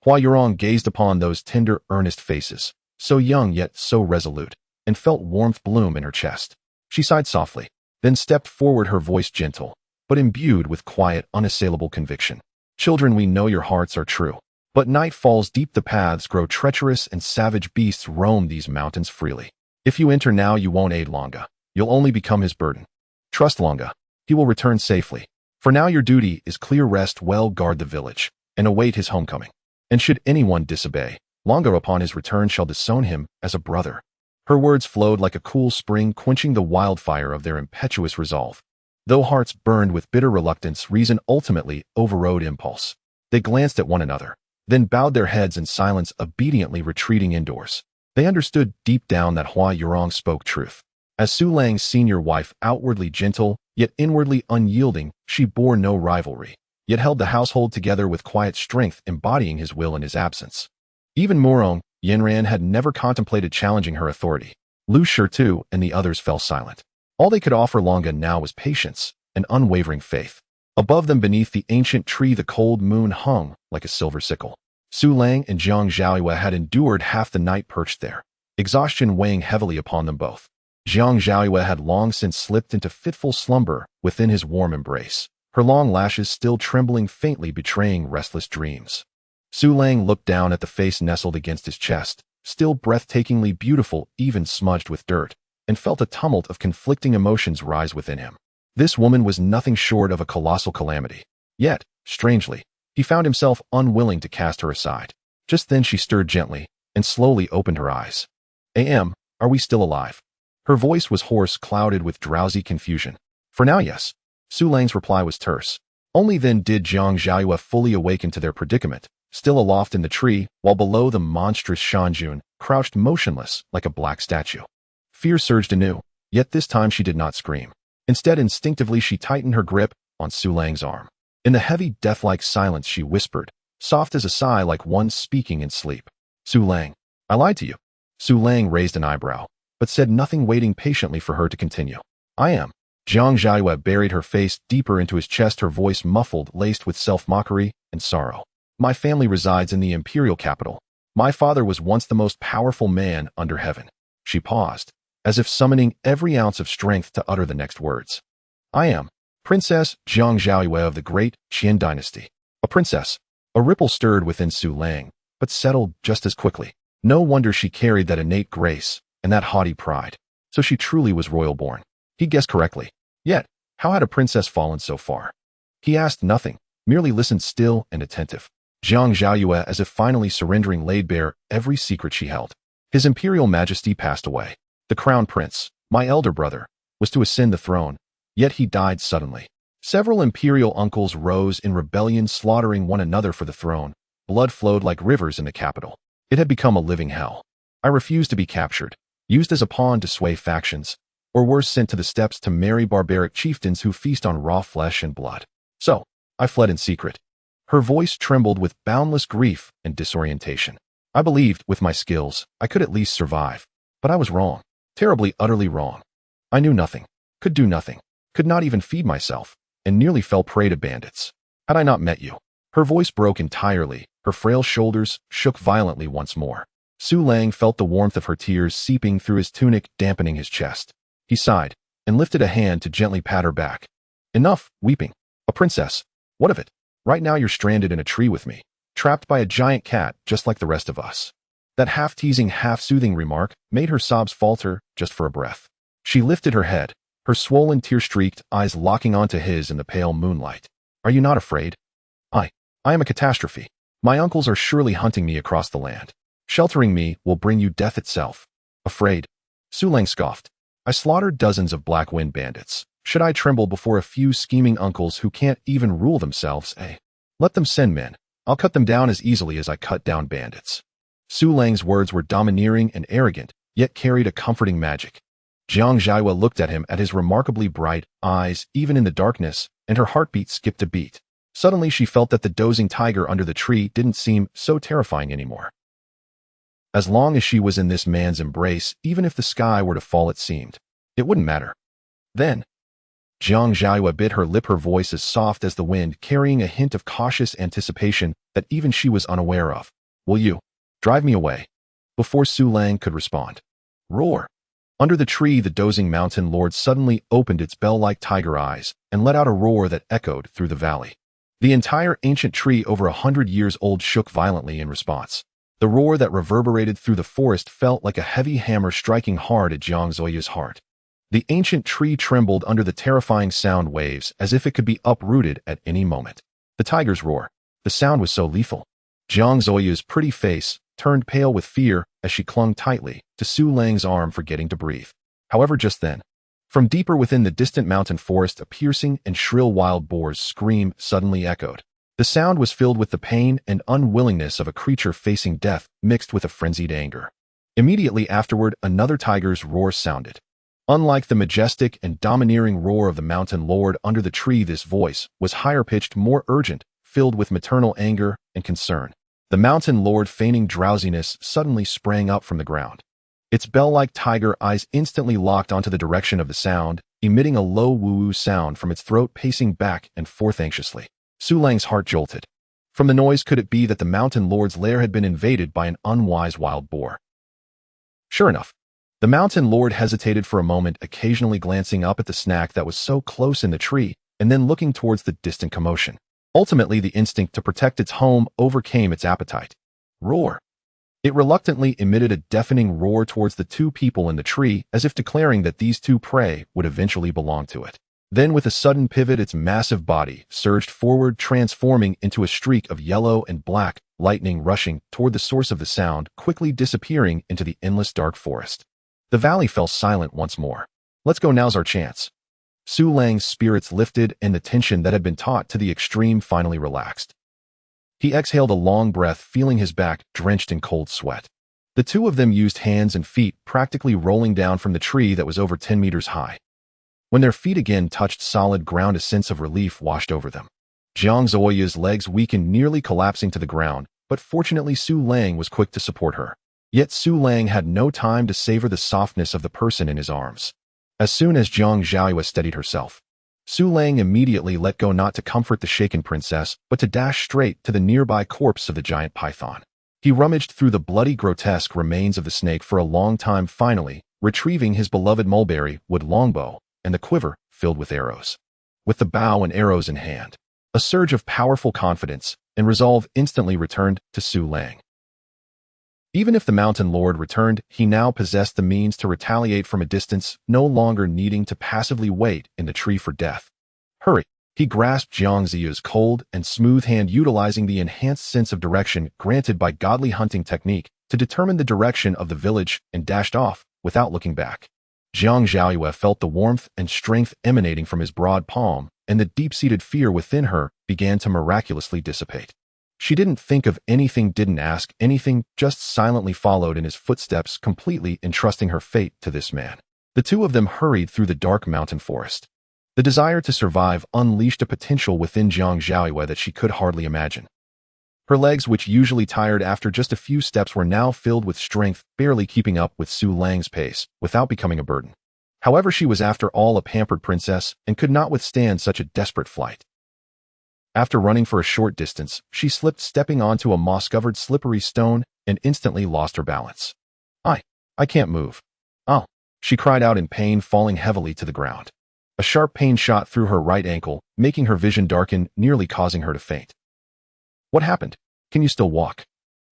Hua Yurong gazed upon those tender, earnest faces, so young yet so resolute, and felt warmth bloom in her chest. She sighed softly, then stepped forward, her voice gentle, but imbued with quiet, unassailable conviction. Children, we know your hearts are true. But night falls deep, the paths grow treacherous, and savage beasts roam these mountains freely. If you enter now, you won't aid Longa. You'll only become his burden. Trust Longa. He will return safely. For now, your duty is clear. Rest well, guard the village, and await his homecoming. And should anyone disobey, Longa upon his return shall disown him as a brother. Her words flowed like a cool spring, quenching the wildfire of their impetuous resolve. Though hearts burned with bitter reluctance, reason ultimately overrode impulse. They glanced at one another, then bowed their heads in silence, obediently retreating indoors. They understood deep down that Hua Yurong spoke truth. As Su Lang's senior wife, outwardly gentle, yet inwardly unyielding, she bore no rivalry, yet held the household together with quiet strength, embodying his will in his absence. Even Murong Yinran had never contemplated challenging her authority. Lu Shirtu and the others fell silent. All they could offer Longa now was patience and unwavering faith. Above them, beneath the ancient tree, the cold moon hung like a silver sickle. Su Lang and Jiang Zhaoyue had endured half the night perched there, exhaustion weighing heavily upon them both. Jiang Zhaoyue had long since slipped into fitful slumber within his warm embrace, her long lashes still trembling faintly, betraying restless dreams. Su Lang looked down at the face nestled against his chest, still breathtakingly beautiful, even smudged with dirt, and felt a tumult of conflicting emotions rise within him. This woman was nothing short of a colossal calamity. Yet, strangely, he found himself unwilling to cast her aside. Just then she stirred gently and slowly opened her eyes. "A.M., are we still alive?" Her voice was hoarse, clouded with drowsy confusion. "For now, yes." Su Lang's reply was terse. Only then did Jiang Zhaoyue fully awaken to their predicament, still aloft in the tree, while below the monstrous Shanjun crouched motionless like a black statue. Fear surged anew, yet this time she did not scream. Instead, instinctively she tightened her grip on Su Lang's arm. In the heavy, death-like silence she whispered, soft as a sigh, like one speaking in sleep. "Su Lang, I lied to you." Su Lang raised an eyebrow, but said nothing, waiting patiently for her to continue. "I am." Jiang Zhaoyue buried her face deeper into his chest, her voice muffled, laced with self-mockery and sorrow. "My family resides in the imperial capital. My father was once the most powerful man under heaven." She paused, as if summoning every ounce of strength to utter the next words. "I am Princess Jiang Zhaoyue of the great Qian dynasty." A princess. A ripple stirred within Su Lang, but settled just as quickly. No wonder she carried that innate grace and that haughty pride. So she truly was royal-born. He guessed correctly. Yet, how had a princess fallen so far? He asked nothing, merely listened, still and attentive. Jiang Zhaoyue, as if finally surrendering, laid bare every secret she held. His imperial majesty passed away. The crown prince, my elder brother, was to ascend the throne, yet he died suddenly. Several imperial uncles rose in rebellion, slaughtering one another for the throne. Blood flowed like rivers in the capital. It had become a living hell. I refused to be captured, used as a pawn to sway factions, or worse, sent to the steppes to marry barbaric chieftains who feast on raw flesh and blood. So, I fled in secret. Her voice trembled with boundless grief and disorientation. I believed, with my skills, I could at least survive. But I was wrong. Terribly, utterly wrong. I knew nothing, could do nothing, could not even feed myself, and nearly fell prey to bandits. Had I not met you?" Her voice broke entirely, her frail shoulders shook violently once more. Su Lang felt the warmth of her tears seeping through his tunic, dampening his chest. He sighed, and lifted a hand to gently pat her back. "Enough weeping. A princess. What of it? Right now you're stranded in a tree with me, trapped by a giant cat just like the rest of us." That half-teasing, half-soothing remark made her sobs falter just for a breath. She lifted her head, her swollen, tear-streaked eyes locking onto his in the pale moonlight. Are you not afraid? I am a catastrophe. My uncles are surely hunting me across the land. Sheltering me will bring you death itself. Afraid? Su Lang scoffed. I slaughtered dozens of Black Wind bandits. Should I tremble before a few scheming uncles who can't even rule themselves, eh? Let them send men. I'll cut them down as easily as I cut down bandits. Su Lang's words were domineering and arrogant, yet carried a comforting magic. Jiang Zhaiwa looked at him at his remarkably bright eyes, even in the darkness, and her heartbeat skipped a beat. Suddenly she felt that the dozing tiger under the tree didn't seem so terrifying anymore. As long as she was in this man's embrace, even if the sky were to fall, it seemed, it wouldn't matter. Then, Jiang Zhaiwa bit her lip, her voice as soft as the wind, carrying a hint of cautious anticipation that even she was unaware of. Will you drive me away? Before Su Lang could respond. Roar! Under the tree, the dozing mountain lord suddenly opened its bell-like tiger eyes and let out a roar that echoed through the valley. The entire ancient tree, over 100 years old, shook violently in response. The roar that reverberated through the forest felt like a heavy hammer striking hard at Jiang Zhaiwa's heart. The ancient tree trembled under the terrifying sound waves as if it could be uprooted at any moment. The tiger's roar. The sound was so lethal. Jiang Zhaiwa's pretty face turned pale with fear as she clung tightly to Su Lang's arm, forgetting to breathe. However, just then, from deeper within the distant mountain forest, a piercing and shrill wild boar's scream suddenly echoed. The sound was filled with the pain and unwillingness of a creature facing death, mixed with a frenzied anger. Immediately afterward, another tiger's roar sounded. Unlike the majestic and domineering roar of the mountain lord under the tree, this voice was higher-pitched, more urgent, filled with maternal anger and concern. The mountain lord, feigning drowsiness, suddenly sprang up from the ground. Its bell-like tiger eyes instantly locked onto the direction of the sound, emitting a low woo-woo sound from its throat, pacing back and forth anxiously. Su Lang's heart jolted. From the noise, could it be that the mountain lord's lair had been invaded by an unwise wild boar? Sure enough, the mountain lord hesitated for a moment, occasionally glancing up at the snack that was so close in the tree, and then looking towards the distant commotion. Ultimately, the instinct to protect its home overcame its appetite. Roar! It reluctantly emitted a deafening roar towards the two people in the tree, as if declaring that these two prey would eventually belong to it. Then, with a sudden pivot, its massive body surged forward, transforming into a streak of yellow and black lightning, rushing toward the source of the sound, quickly disappearing into the endless dark forest. The valley fell silent once more. Let's go, now's our chance. Su Lang's spirits lifted, and the tension that had been taut to the extreme finally relaxed. He exhaled a long breath, feeling his back drenched in cold sweat. The two of them used hands and feet, practically rolling down from the tree that was over 10 meters high. When their feet again touched solid ground, a sense of relief washed over them. Jiang Zhaiwa's legs weakened, nearly collapsing to the ground, but fortunately Su Lang was quick to support her. Yet Su Lang had no time to savor the softness of the person in his arms. As soon as Jiang Zhaiwa steadied herself, Su Lang immediately let go, not to comfort the shaken princess, but to dash straight to the nearby corpse of the giant python. He rummaged through the bloody, grotesque remains of the snake for a long time, finally retrieving his beloved mulberry wood longbow and the quiver filled with arrows. With the bow and arrows in hand, a surge of powerful confidence and resolve instantly returned to Su Lang. Even if the mountain lord returned, he now possessed the means to retaliate from a distance, no longer needing to passively wait in the tree for death. Hurry! He grasped Jiang Zhaiwa's cold and smooth hand, utilizing the enhanced sense of direction granted by godly hunting technique to determine the direction of the village, and dashed off without looking back. Jiang Zhaiwa felt the warmth and strength emanating from his broad palm, and the deep-seated fear within her began to miraculously dissipate. She didn't think of anything, didn't ask anything, just silently followed in his footsteps, completely entrusting her fate to this man. The two of them hurried through the dark mountain forest. The desire to survive unleashed a potential within Jiang Zhaiwa that she could hardly imagine. Her legs, which usually tired after just a few steps, were now filled with strength, barely keeping up with Su Lang's pace, without becoming a burden. However, she was after all a pampered princess, and could not withstand such a desperate flight. After running for a short distance, she slipped, stepping onto a moss-covered slippery stone, and instantly lost her balance. I can't move. Oh, she cried out in pain, falling heavily to the ground. A sharp pain shot through her right ankle, making her vision darken, nearly causing her to faint. What happened? Can you still walk?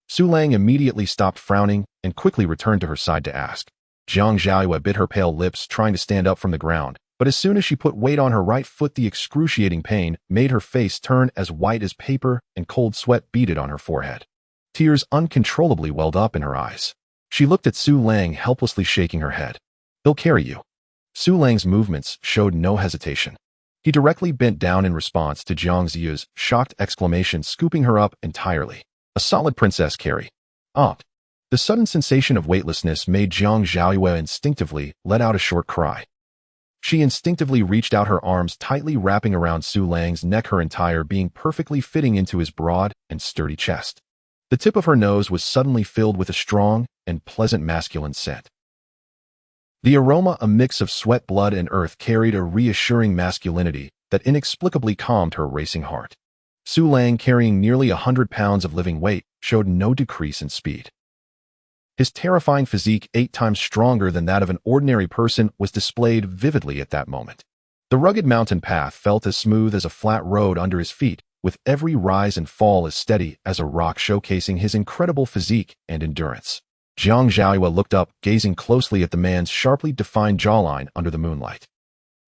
Su Lang immediately stopped frowning and quickly returned to her side to ask. Jiang Zhaoyue bit her pale lips, trying to stand up from the ground, but as soon as she put weight on her right foot, the excruciating pain made her face turn as white as paper and cold sweat beaded on her forehead. Tears uncontrollably welled up in her eyes. She looked at Su Lang, helplessly shaking her head. "They'll carry you." Su Lang's movements showed no hesitation. He directly bent down in response to Jiang Ziyu's shocked exclamation, scooping her up entirely. A solid princess carry. Ah! The sudden sensation of weightlessness made Jiang Zhaoyue instinctively let out a short cry. She instinctively reached out her arms, tightly wrapping around Su Lang's neck, her entire being perfectly fitting into his broad and sturdy chest. The tip of her nose was suddenly filled with a strong and pleasant masculine scent. The aroma, a mix of sweat, blood, and earth, carried a reassuring masculinity that inexplicably calmed her racing heart. Su Lang, carrying nearly 100 pounds of living weight, showed no decrease in speed. His terrifying physique, 8 times stronger than that of an ordinary person, was displayed vividly at that moment. The rugged mountain path felt as smooth as a flat road under his feet, with every rise and fall as steady as a rock, showcasing his incredible physique and endurance. Jiang Zhaoyue looked up, gazing closely at the man's sharply defined jawline under the moonlight.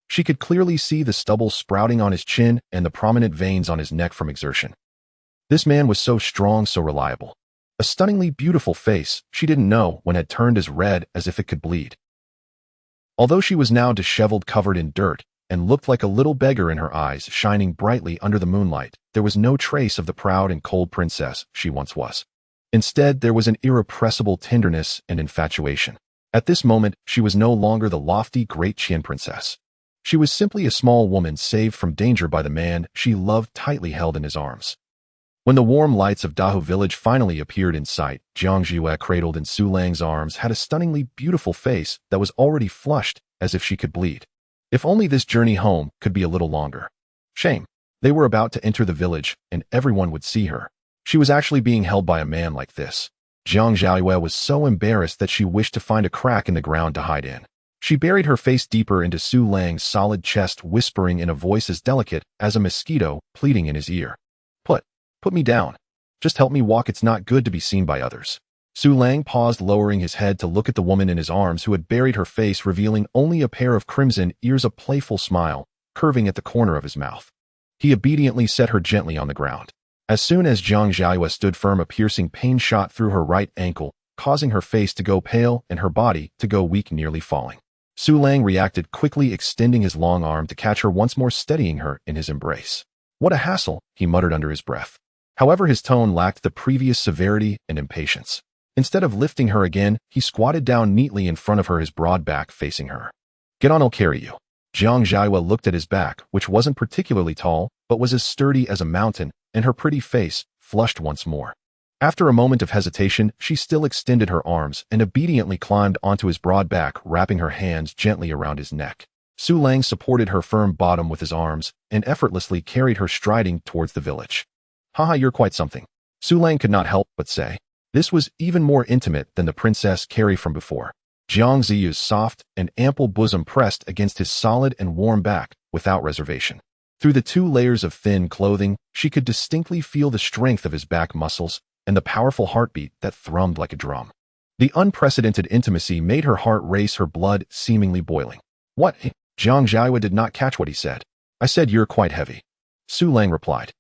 She could clearly see the stubble sprouting on his chin and the prominent veins on his neck from exertion. This man was so strong, so reliable. A stunningly beautiful face, she didn't know when had turned as red as if it could bleed. Although she was now disheveled, covered in dirt, and looked like a little beggar in her eyes shining brightly under the moonlight, there was no trace of the proud and cold princess she once was. Instead, there was an irrepressible tenderness and infatuation. At this moment, she was no longer the lofty, great Qian princess. She was simply a small woman saved from danger by the man she loved, tightly held in his arms. When the warm lights of Dahu village finally appeared in sight, Jiang Ziyue, cradled in Su Lang's arms, had a stunningly beautiful face that was already flushed as if she could bleed. If only this journey home could be a little longer. Shame. They were about to enter the village, and everyone would see her. She was actually being held by a man like this. Jiang Zhaoyue was so embarrassed that she wished to find a crack in the ground to hide in. She buried her face deeper into Su Lang's solid chest, whispering in a voice as delicate as a mosquito, pleading in his ear. Put me down. Just help me walk. It's not good to be seen by others." Su Lang paused, lowering his head to look at the woman in his arms who had buried her face, revealing only a pair of crimson ears, a playful smile curving at the corner of his mouth. He obediently set her gently on the ground. As soon as Jiang Zhaoyue stood firm, a piercing pain shot through her right ankle, causing her face to go pale and her body to go weak, nearly falling. Su Lang reacted quickly, extending his long arm to catch her once more, steadying her in his embrace. "What a hassle," he muttered under his breath. However, his tone lacked the previous severity and impatience. Instead of lifting her again, he squatted down neatly in front of her, his broad back facing her. "Get on, I'll carry you." Jiang Zhaoyue looked at his back, which wasn't particularly tall, but was as sturdy as a mountain, and her pretty face flushed once more. After a moment of hesitation, she still extended her arms and obediently climbed onto his broad back, wrapping her hands gently around his neck. Su Lang supported her firm bottom with his arms and effortlessly carried her striding towards the village. "Haha, you're quite something," Su Lang could not help but say. This was even more intimate than the princess carry from before. Jiang Ziyu's soft and ample bosom pressed against his solid and warm back without reservation. Through the 2 layers of thin clothing, she could distinctly feel the strength of his back muscles and the powerful heartbeat that thrummed like a drum. The unprecedented intimacy made her heart race, her blood seemingly boiling. "What?" Jiang Zhaoyue did not catch what he said. "I said you're quite heavy," Su Lang replied.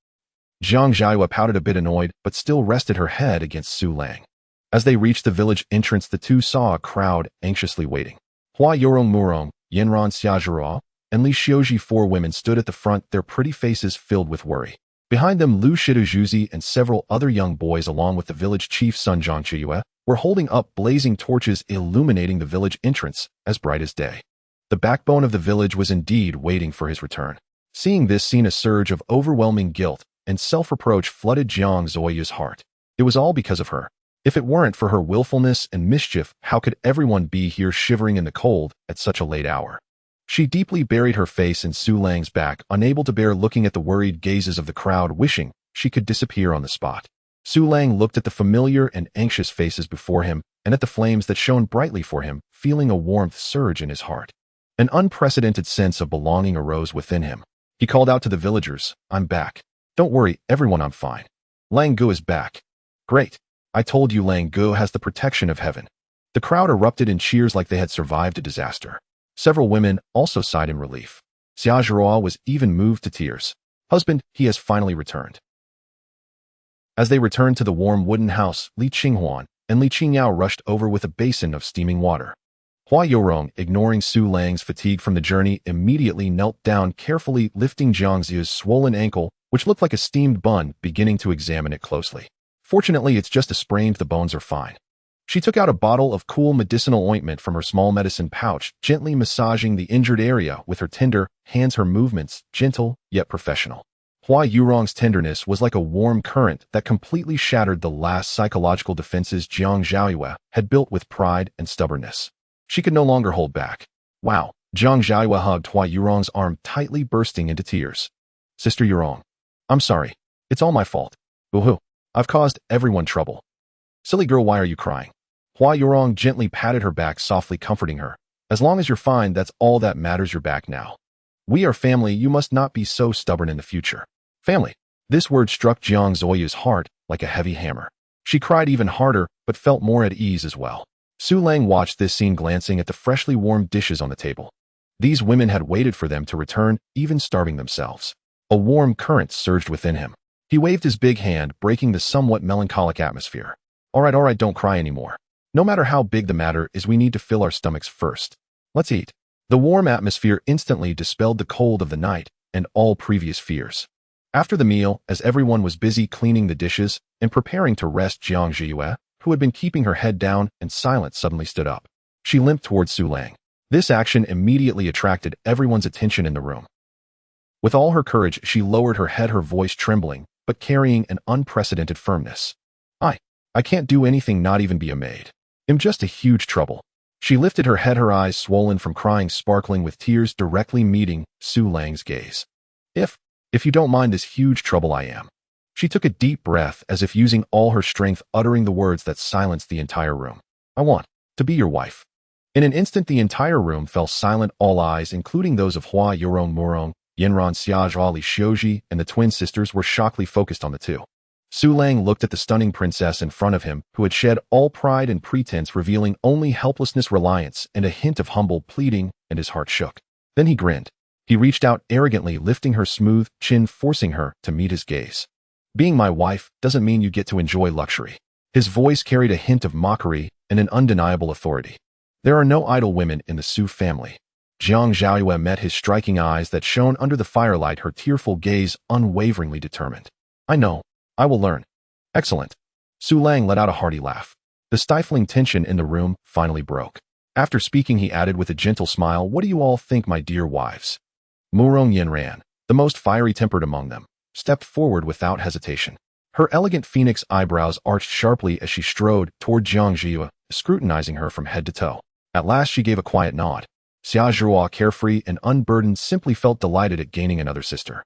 Jiang Zhaoyue pouted, a bit annoyed, but still rested her head against Su Lang. As they reached the village entrance, the two saw a crowd anxiously waiting. Hua Yorong Murong, Yenran Xiazhira, and Li Xiuji, 4 women, stood at the front, their pretty faces filled with worry. Behind them, Lu Shidujuzi and several other young boys, along with the village chief Sun Zhangchiyue, were holding up blazing torches, illuminating the village entrance as bright as day. The backbone of the village was indeed waiting for his return. Seeing this scene, a surge of overwhelming guilt and self-reproach flooded Jiang Ziyue's heart. It was all because of her. If it weren't for her willfulness and mischief, how could everyone be here shivering in the cold at such a late hour? She deeply buried her face in Su Lang's back, unable to bear looking at the worried gazes of the crowd, wishing she could disappear on the spot. Su Lang looked at the familiar and anxious faces before him and at the flames that shone brightly for him, feeling a warmth surge in his heart. An unprecedented sense of belonging arose within him. He called out to the villagers, "I'm back. Don't worry, everyone, I'm fine. Lang Gu is back. Great. I told you Lang Gu has the protection of heaven. The crowd erupted in cheers like they had survived a disaster. Several women also sighed in relief. Xia Zhuo was even moved to tears. Husband, he has finally returned. As they returned to the warm wooden house, Li Qinghuan and Li Qingyao rushed over with a basin of steaming water. Hua Yorong, ignoring Su Lang's fatigue from the journey, immediately knelt down, carefully lifting Jiang Zia's swollen ankle, which looked like a steamed bun, beginning to examine it closely. Fortunately, it's just a sprain, the bones are fine. She took out a bottle of cool medicinal ointment from her small medicine pouch, gently massaging the injured area with her tender hands, her movements gentle yet professional. Hua Yurong's tenderness was like a warm current that completely shattered the last psychological defenses Jiang Zhaoyue had built with pride and stubbornness. She could no longer hold back. Wow! Jiang Zhaoyue hugged Hua Yurong's arm tightly, bursting into tears. Sister Yurong, I'm sorry. It's all my fault. Boo-hoo. I've caused everyone trouble. Silly girl, why are you crying? Hua Yurong gently patted her back, softly comforting her. As long as you're fine, that's all that matters. You're back now. We are family. You must not be so stubborn in the future. Family. This word struck Jiang Zhaoyue's heart like a heavy hammer. She cried even harder, but felt more at ease as well. Su Lang watched this scene, glancing at the freshly warmed dishes on the table. These women had waited for them to return, even starving themselves. A warm current surged within him. He waved his big hand, breaking the somewhat melancholic atmosphere. All right, don't cry anymore. No matter how big the matter is, we need to fill our stomachs first. Let's eat. The warm atmosphere instantly dispelled the cold of the night and all previous fears. After the meal, as everyone was busy cleaning the dishes and preparing to rest, Jiang Zhaoyue, who had been keeping her head down and silent, suddenly stood up. She limped towards Su Lang. This action immediately attracted everyone's attention in the room. With all her courage, she lowered her head, her voice trembling, but carrying an unprecedented firmness. I can't do anything, not even be a maid. I'm just a huge trouble. She lifted her head, her eyes swollen from crying, sparkling with tears, directly meeting Su Lang's gaze. If you don't mind, this huge trouble I am. She took a deep breath, as if using all her strength, uttering the words that silenced the entire room. I want to be your wife. In an instant, the entire room fell silent, all eyes, including those of Hua Yorong Murong, Yinran Xiaozhao Li Xiuji, and the twin sisters, were shockingly focused on the two. Su Lang looked at the stunning princess in front of him, who had shed all pride and pretense, revealing only helplessness, reliance, and a hint of humble pleading, and his heart shook. Then he grinned. He reached out arrogantly, lifting her smooth chin, forcing her to meet his gaze. Being my wife doesn't mean you get to enjoy luxury. His voice carried a hint of mockery and an undeniable authority. There are no idle women in the Su family. Jiang Zhaoyue met his striking eyes that shone under the firelight, her tearful gaze unwaveringly determined. I know. I will learn. Excellent. Su Lang let out a hearty laugh. The stifling tension in the room finally broke. After speaking, he added with a gentle smile, what do you all think, my dear wives? Murong Yinran, the most fiery-tempered among them, stepped forward without hesitation. Her elegant phoenix eyebrows arched sharply as she strode toward Jiang Zhaoyue, scrutinizing her from head to toe. At last she gave a quiet nod. Xia Zhuo, carefree and unburdened, simply felt delighted at gaining another sister.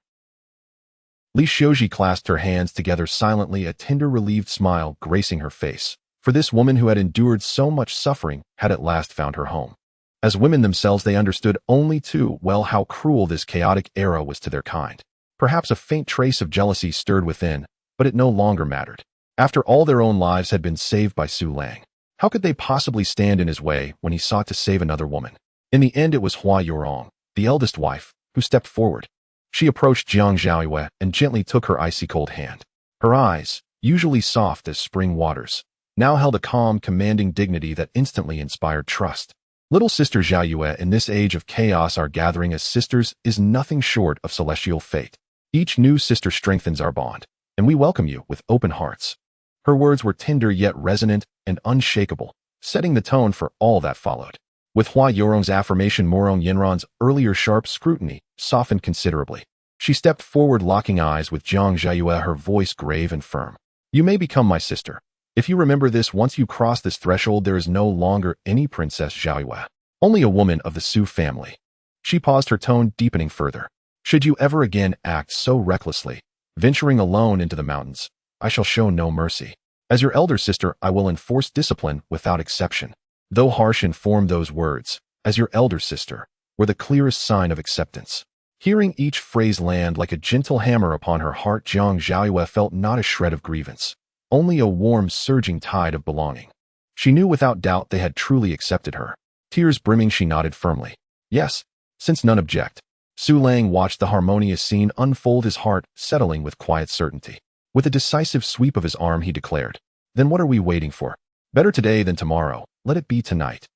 Li Xiuji clasped her hands together silently, a tender, relieved smile gracing her face. For this woman who had endured so much suffering had at last found her home. As women themselves, they understood only too well how cruel this chaotic era was to their kind. Perhaps a faint trace of jealousy stirred within, but it no longer mattered. After all, their own lives had been saved by Su Lang. How could they possibly stand in his way when he sought to save another woman? In the end, it was Hua Yorong, the eldest wife, who stepped forward. She approached Jiang Zhaoyue and gently took her icy-cold hand. Her eyes, usually soft as spring waters, now held a calm, commanding dignity that instantly inspired trust. Little sister Zhaoyue, in this age of chaos, our gathering as sisters is nothing short of celestial fate. Each new sister strengthens our bond, and we welcome you with open hearts. Her words were tender yet resonant and unshakable, setting the tone for all that followed. With Hua Yorong's affirmation, Murong Yinran's earlier sharp scrutiny softened considerably. She stepped forward, locking eyes with Jiang Zhaoyue, her voice grave and firm. You may become my sister. If you remember this, once you cross this threshold, there is no longer any Princess Zhaoyue, only a woman of the Su family. She paused, her tone deepening further. Should you ever again act so recklessly, venturing alone into the mountains, I shall show no mercy. As your elder sister, I will enforce discipline without exception. Though harsh in form, those words, as your elder sister, were the clearest sign of acceptance. Hearing each phrase land like a gentle hammer upon her heart, Jiang Zhaoyue felt not a shred of grievance. only a warm, surging tide of belonging. She knew without doubt they had truly accepted her. Tears brimming, she nodded firmly. Yes, since none object. Su Lang watched the harmonious scene unfold, his heart settling with quiet certainty. With a decisive sweep of his arm, he declared, "Then what are we waiting for? Better today than tomorrow. Let it be tonight."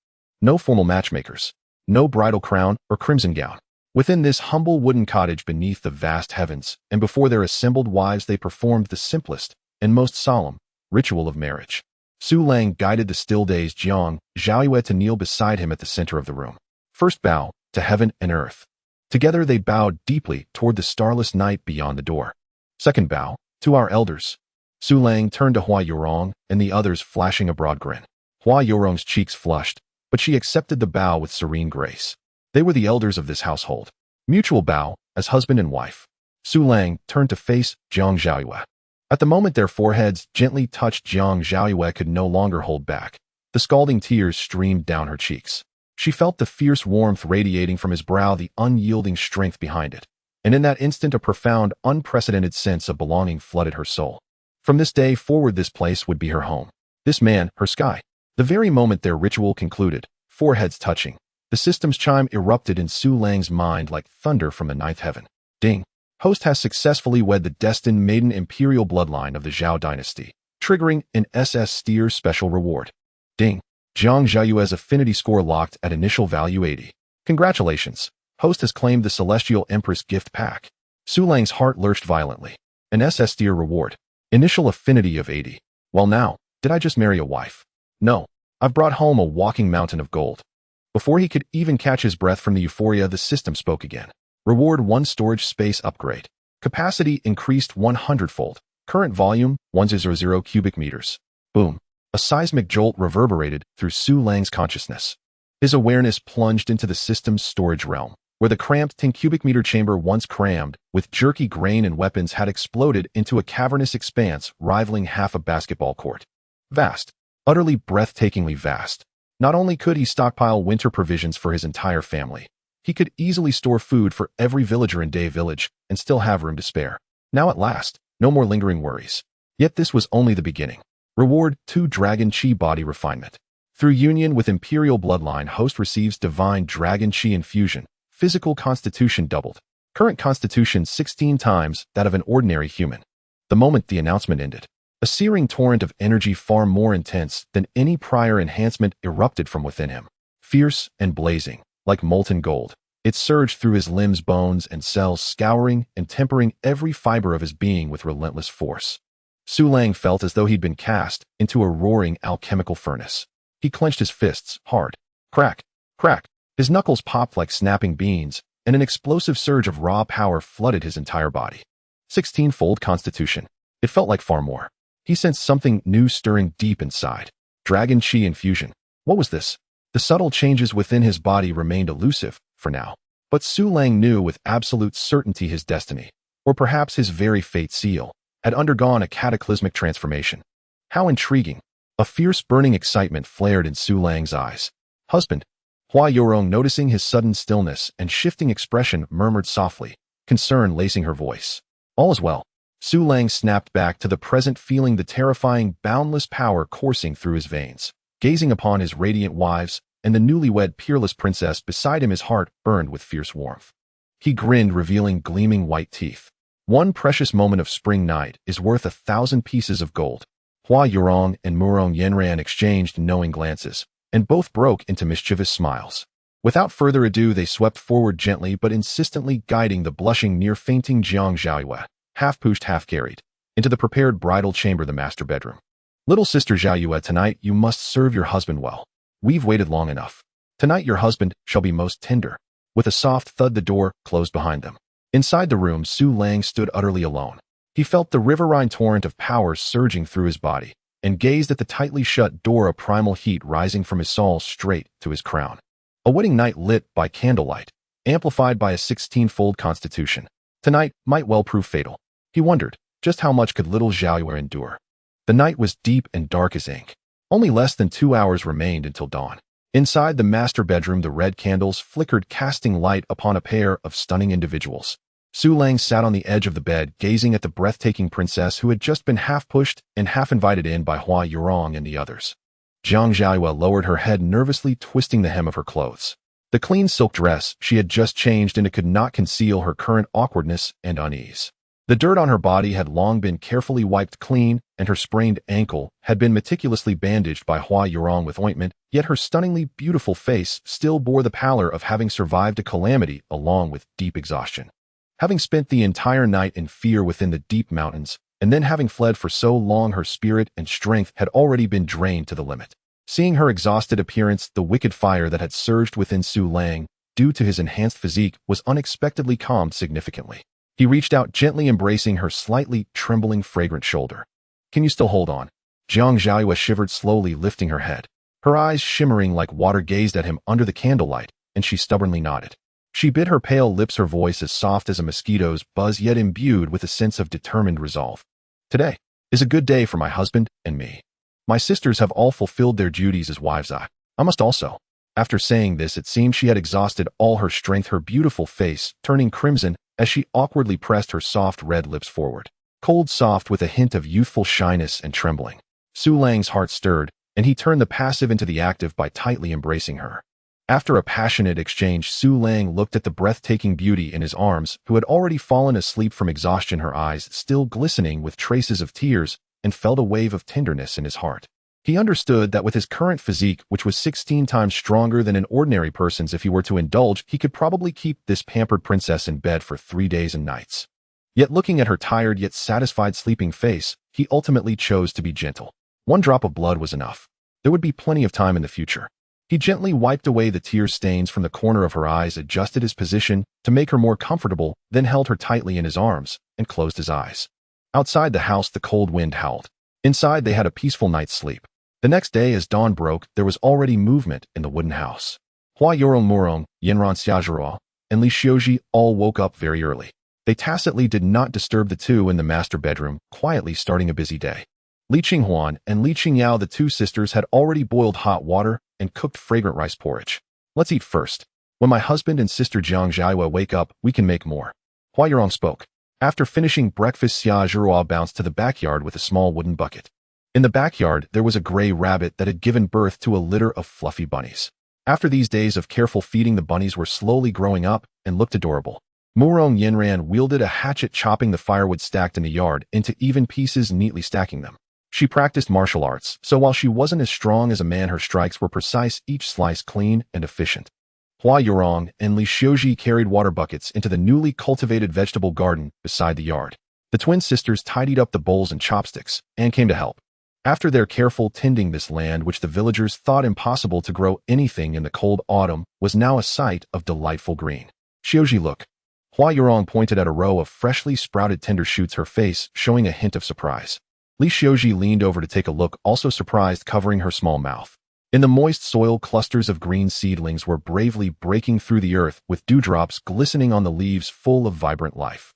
No formal matchmakers. No bridal crown or crimson gown. Within this humble wooden cottage beneath the vast heavens, and before their assembled wives, they performed the simplest and most solemn ritual of marriage. Su Lang guided the still-dazed Jiang Zhaoyue to kneel beside him at the center of the room. First bow to heaven and earth. Together they bowed deeply toward the starless night beyond the door. Second bow to our elders. Su Lang turned to Hua Yorong and the others, flashing a broad grin. Hua Yorong's cheeks flushed, but she accepted the bow with serene grace. They were the elders of this household. Mutual bow as husband and wife. Su Lang turned to face Jiang Zhaoyue. At the moment their foreheads gently touched, Jiang Zhaoyue could no longer hold back. The scalding tears streamed down her cheeks. She felt the fierce warmth radiating from his brow, the unyielding strength behind it. And in that instant, a profound, unprecedented sense of belonging flooded her soul. From this day forward, this place would be her home. This man, her sky. The very moment their ritual concluded, foreheads touching, the system's chime erupted in Su Lang's mind like thunder from the ninth heaven. Ding! Host has successfully wed the destined maiden imperial bloodline of the Zhao dynasty, triggering an SS Steer special reward. Ding! Jiang Zhaoyue's affinity score locked at initial value 80. Congratulations! Host has claimed the Celestial Empress gift pack. Su Lang's heart lurched violently. An SS Steer reward. Initial affinity of 80. Well now, did I just marry a wife? No. I've brought home a walking mountain of gold. Before he could even catch his breath from the euphoria, the system spoke again. Reward 1 storage space upgrade. Capacity increased 100-fold. Current volume 100 cubic meters. Boom. A seismic jolt reverberated through Su Lang's consciousness. His awareness plunged into the system's storage realm, where the cramped 10 cubic meter chamber, once crammed with jerky grain and weapons, had exploded into a cavernous expanse rivaling half a basketball court. Vast. Utterly breathtakingly vast. Not only could he stockpile winter provisions for his entire family, he could easily store food for every villager in Day Village and still have room to spare. Now at last, no more lingering worries. Yet this was only the beginning. Reward 2 Dragon Chi Body Refinement. Through union with Imperial Bloodline, host receives Divine Dragon Chi Infusion. Physical constitution doubled. Current constitution 16 times that of an ordinary human. The moment the announcement ended, a searing torrent of energy far more intense than any prior enhancement erupted from within him. Fierce and blazing, like molten gold, it surged through his limbs, bones, and cells, scouring and tempering every fiber of his being with relentless force. Su Lang felt as though he'd been cast into a roaring alchemical furnace. He clenched his fists hard. Crack, crack. His knuckles popped like snapping beans, and an explosive surge of raw power flooded his entire body. 16-fold constitution. It felt like far more. He sensed something new stirring deep inside. Dragon Chi Infusion. What was this? The subtle changes within his body remained elusive for now. But Su Lang knew with absolute certainty his destiny, or perhaps his very fate seal, had undergone a cataclysmic transformation. How intriguing. A fierce burning excitement flared in Su Lang's eyes. Husband. Hua Yorong, noticing his sudden stillness and shifting expression, murmured softly, concern lacing her voice. All is well. Su Lang snapped back to the present, feeling the terrifying, boundless power coursing through his veins. Gazing upon his radiant wives and the newlywed peerless princess beside him, his heart burned with fierce warmth. He grinned, revealing gleaming white teeth. One precious moment of spring night is worth 1,000 pieces of gold. Hua Yorong and Murong Yenran exchanged knowing glances, and both broke into mischievous smiles. Without further ado, they swept forward gently but insistently, guiding the blushing, near-fainting Jiang Zhaoyue, half-pushed, half-carried, into the prepared bridal chamber, the master bedroom. Little sister Zhaoyue, tonight you must serve your husband well. We've waited long enough. Tonight your husband shall be most tender. With a soft thud, the door closed behind them. Inside the room, Su Lang stood utterly alone. He felt the riverine torrent of power surging through his body, and gazed at the tightly shut door, a primal heat rising from his soul straight to his crown. A wedding night lit by candlelight, amplified by a 16-fold constitution. Tonight might well prove fatal. He wondered, just how much could little Zhaoyue endure? The night was deep and dark as ink. Only less than 2 hours remained until dawn. Inside the master bedroom, the red candles flickered, casting light upon a pair of stunning individuals. Su Lang sat on the edge of the bed, gazing at the breathtaking princess who had just been half pushed and half invited in by Hua Yurong and the others. Jiang Zhaiyue lowered her head, nervously twisting the hem of her clothes. The clean silk dress she had just changed into could not conceal her current awkwardness and unease. The dirt on her body had long been carefully wiped clean, and her sprained ankle had been meticulously bandaged by Hua Yurong with ointment, yet her stunningly beautiful face still bore the pallor of having survived a calamity along with deep exhaustion. Having spent the entire night in fear within the deep mountains, and then having fled for so long, her spirit and strength had already been drained to the limit. Seeing her exhausted appearance, the wicked fire that had surged within Su Lang, due to his enhanced physique, was unexpectedly calmed significantly. He reached out, gently embracing her slightly trembling, fragrant shoulder. "Can you still hold on?" Jiang Zhaiyue shivered, slowly lifting her head. Her eyes, shimmering like water, gazed at him under the candlelight, and she stubbornly nodded. She bit her pale lips, her voice as soft as a mosquito's buzz, yet imbued with a sense of determined resolve. "Today is a good day for my husband and me. My sisters have all fulfilled their duties as wives. I must also." After saying this, it seemed she had exhausted all her strength, her beautiful face turning crimson as she awkwardly pressed her soft red lips forward. Cold, soft, with a hint of youthful shyness and trembling. Su Lang's heart stirred, and he turned the passive into the active by tightly embracing her. After a passionate exchange, Su Lang looked at the breathtaking beauty in his arms, who had already fallen asleep from exhaustion, her eyes still glistening with traces of tears, and felt a wave of tenderness in his heart. He understood that with his current physique, which was 16 times stronger than an ordinary person's, if he were to indulge, he could probably keep this pampered princess in bed for 3 days and nights. Yet looking at her tired yet satisfied sleeping face, he ultimately chose to be gentle. 1 drop of blood was enough. There would be plenty of time in the future. He gently wiped away the tear stains from the corner of her eyes, adjusted his position to make her more comfortable, then held her tightly in his arms and closed his eyes. Outside the house, the cold wind howled. Inside, they had a peaceful night's sleep. The next day, as dawn broke, there was already movement in the wooden house. Hua Yurong, Yanran Xiazhua, and Li Xiuji all woke up very early. They tacitly did not disturb the two in the master bedroom, quietly starting a busy day. Li Qinghuan and Li Qingyao, the 2 sisters, had already boiled hot water and cooked fragrant rice porridge. "Let's eat first. When my husband and sister Jiang Zhaiyue wake up, we can make more." Hua Yurong spoke. After finishing breakfast, Xia Zhuruo bounced to the backyard with a small wooden bucket. In the backyard, there was a gray rabbit that had given birth to a litter of fluffy bunnies. After these days of careful feeding, the bunnies were slowly growing up and looked adorable. Murong Yinran wielded a hatchet, chopping the firewood stacked in the yard into even pieces, neatly stacking them. She practiced martial arts, so while she wasn't as strong as a man, her strikes were precise, each slice clean and efficient. Hua Yurong and Li Xiuji carried water buckets into the newly cultivated vegetable garden beside the yard. The twin sisters tidied up the bowls and chopsticks and came to help. After their careful tending, this land, which the villagers thought impossible to grow anything in the cold autumn, was now a sight of delightful green. "Xiuji, look." Hua Yurong pointed at a row of freshly sprouted tender shoots, her face showing a hint of surprise. Li Xiuji leaned over to take a look, also surprised, covering her small mouth. In the moist soil, clusters of green seedlings were bravely breaking through the earth, with dewdrops glistening on the leaves, full of vibrant life.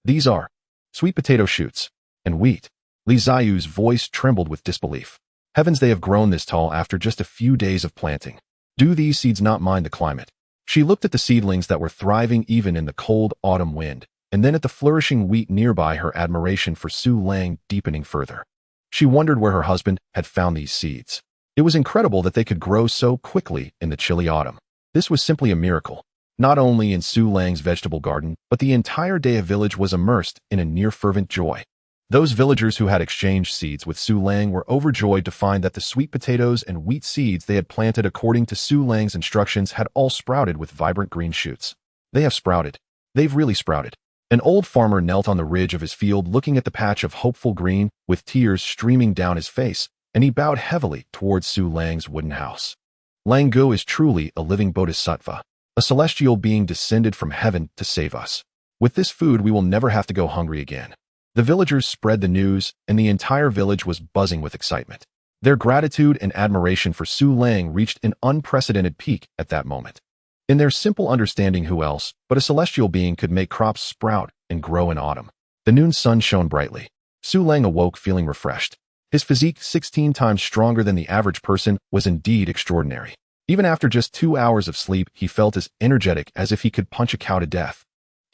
"These are sweet potato shoots and wheat." Li Ziyu's voice trembled with disbelief. "Heavens, they have grown this tall after just a few days of planting. Do these seeds not mind the climate?" She looked at the seedlings that were thriving even in the cold autumn wind, and then at the flourishing wheat nearby, her admiration for Su Lang deepening further. She wondered where her husband had found these seeds. It was incredible that they could grow so quickly in the chilly autumn. This was simply a miracle. Not only in Su Lang's vegetable garden, but the entire Dea village was immersed in a near-fervent joy. Those villagers who had exchanged seeds with Su Lang were overjoyed to find that the sweet potatoes and wheat seeds they had planted according to Su Lang's instructions had all sprouted with vibrant green shoots. "They have sprouted. They've really sprouted." An old farmer knelt on the ridge of his field, looking at the patch of hopeful green, with tears streaming down his face, and he bowed heavily towards Su Lang's wooden house. "Lang Gu is truly a living bodhisattva, a celestial being descended from heaven to save us. With this food, we will never have to go hungry again." The villagers spread the news, and the entire village was buzzing with excitement. Their gratitude and admiration for Su Lang reached an unprecedented peak at that moment. In their simple understanding, who else but a celestial being could make crops sprout and grow in autumn? The noon sun shone brightly. Su Lang awoke feeling refreshed. His physique, 16 times stronger than the average person, was indeed extraordinary. Even after just 2 hours of sleep, he felt as energetic as if he could punch a cow to death.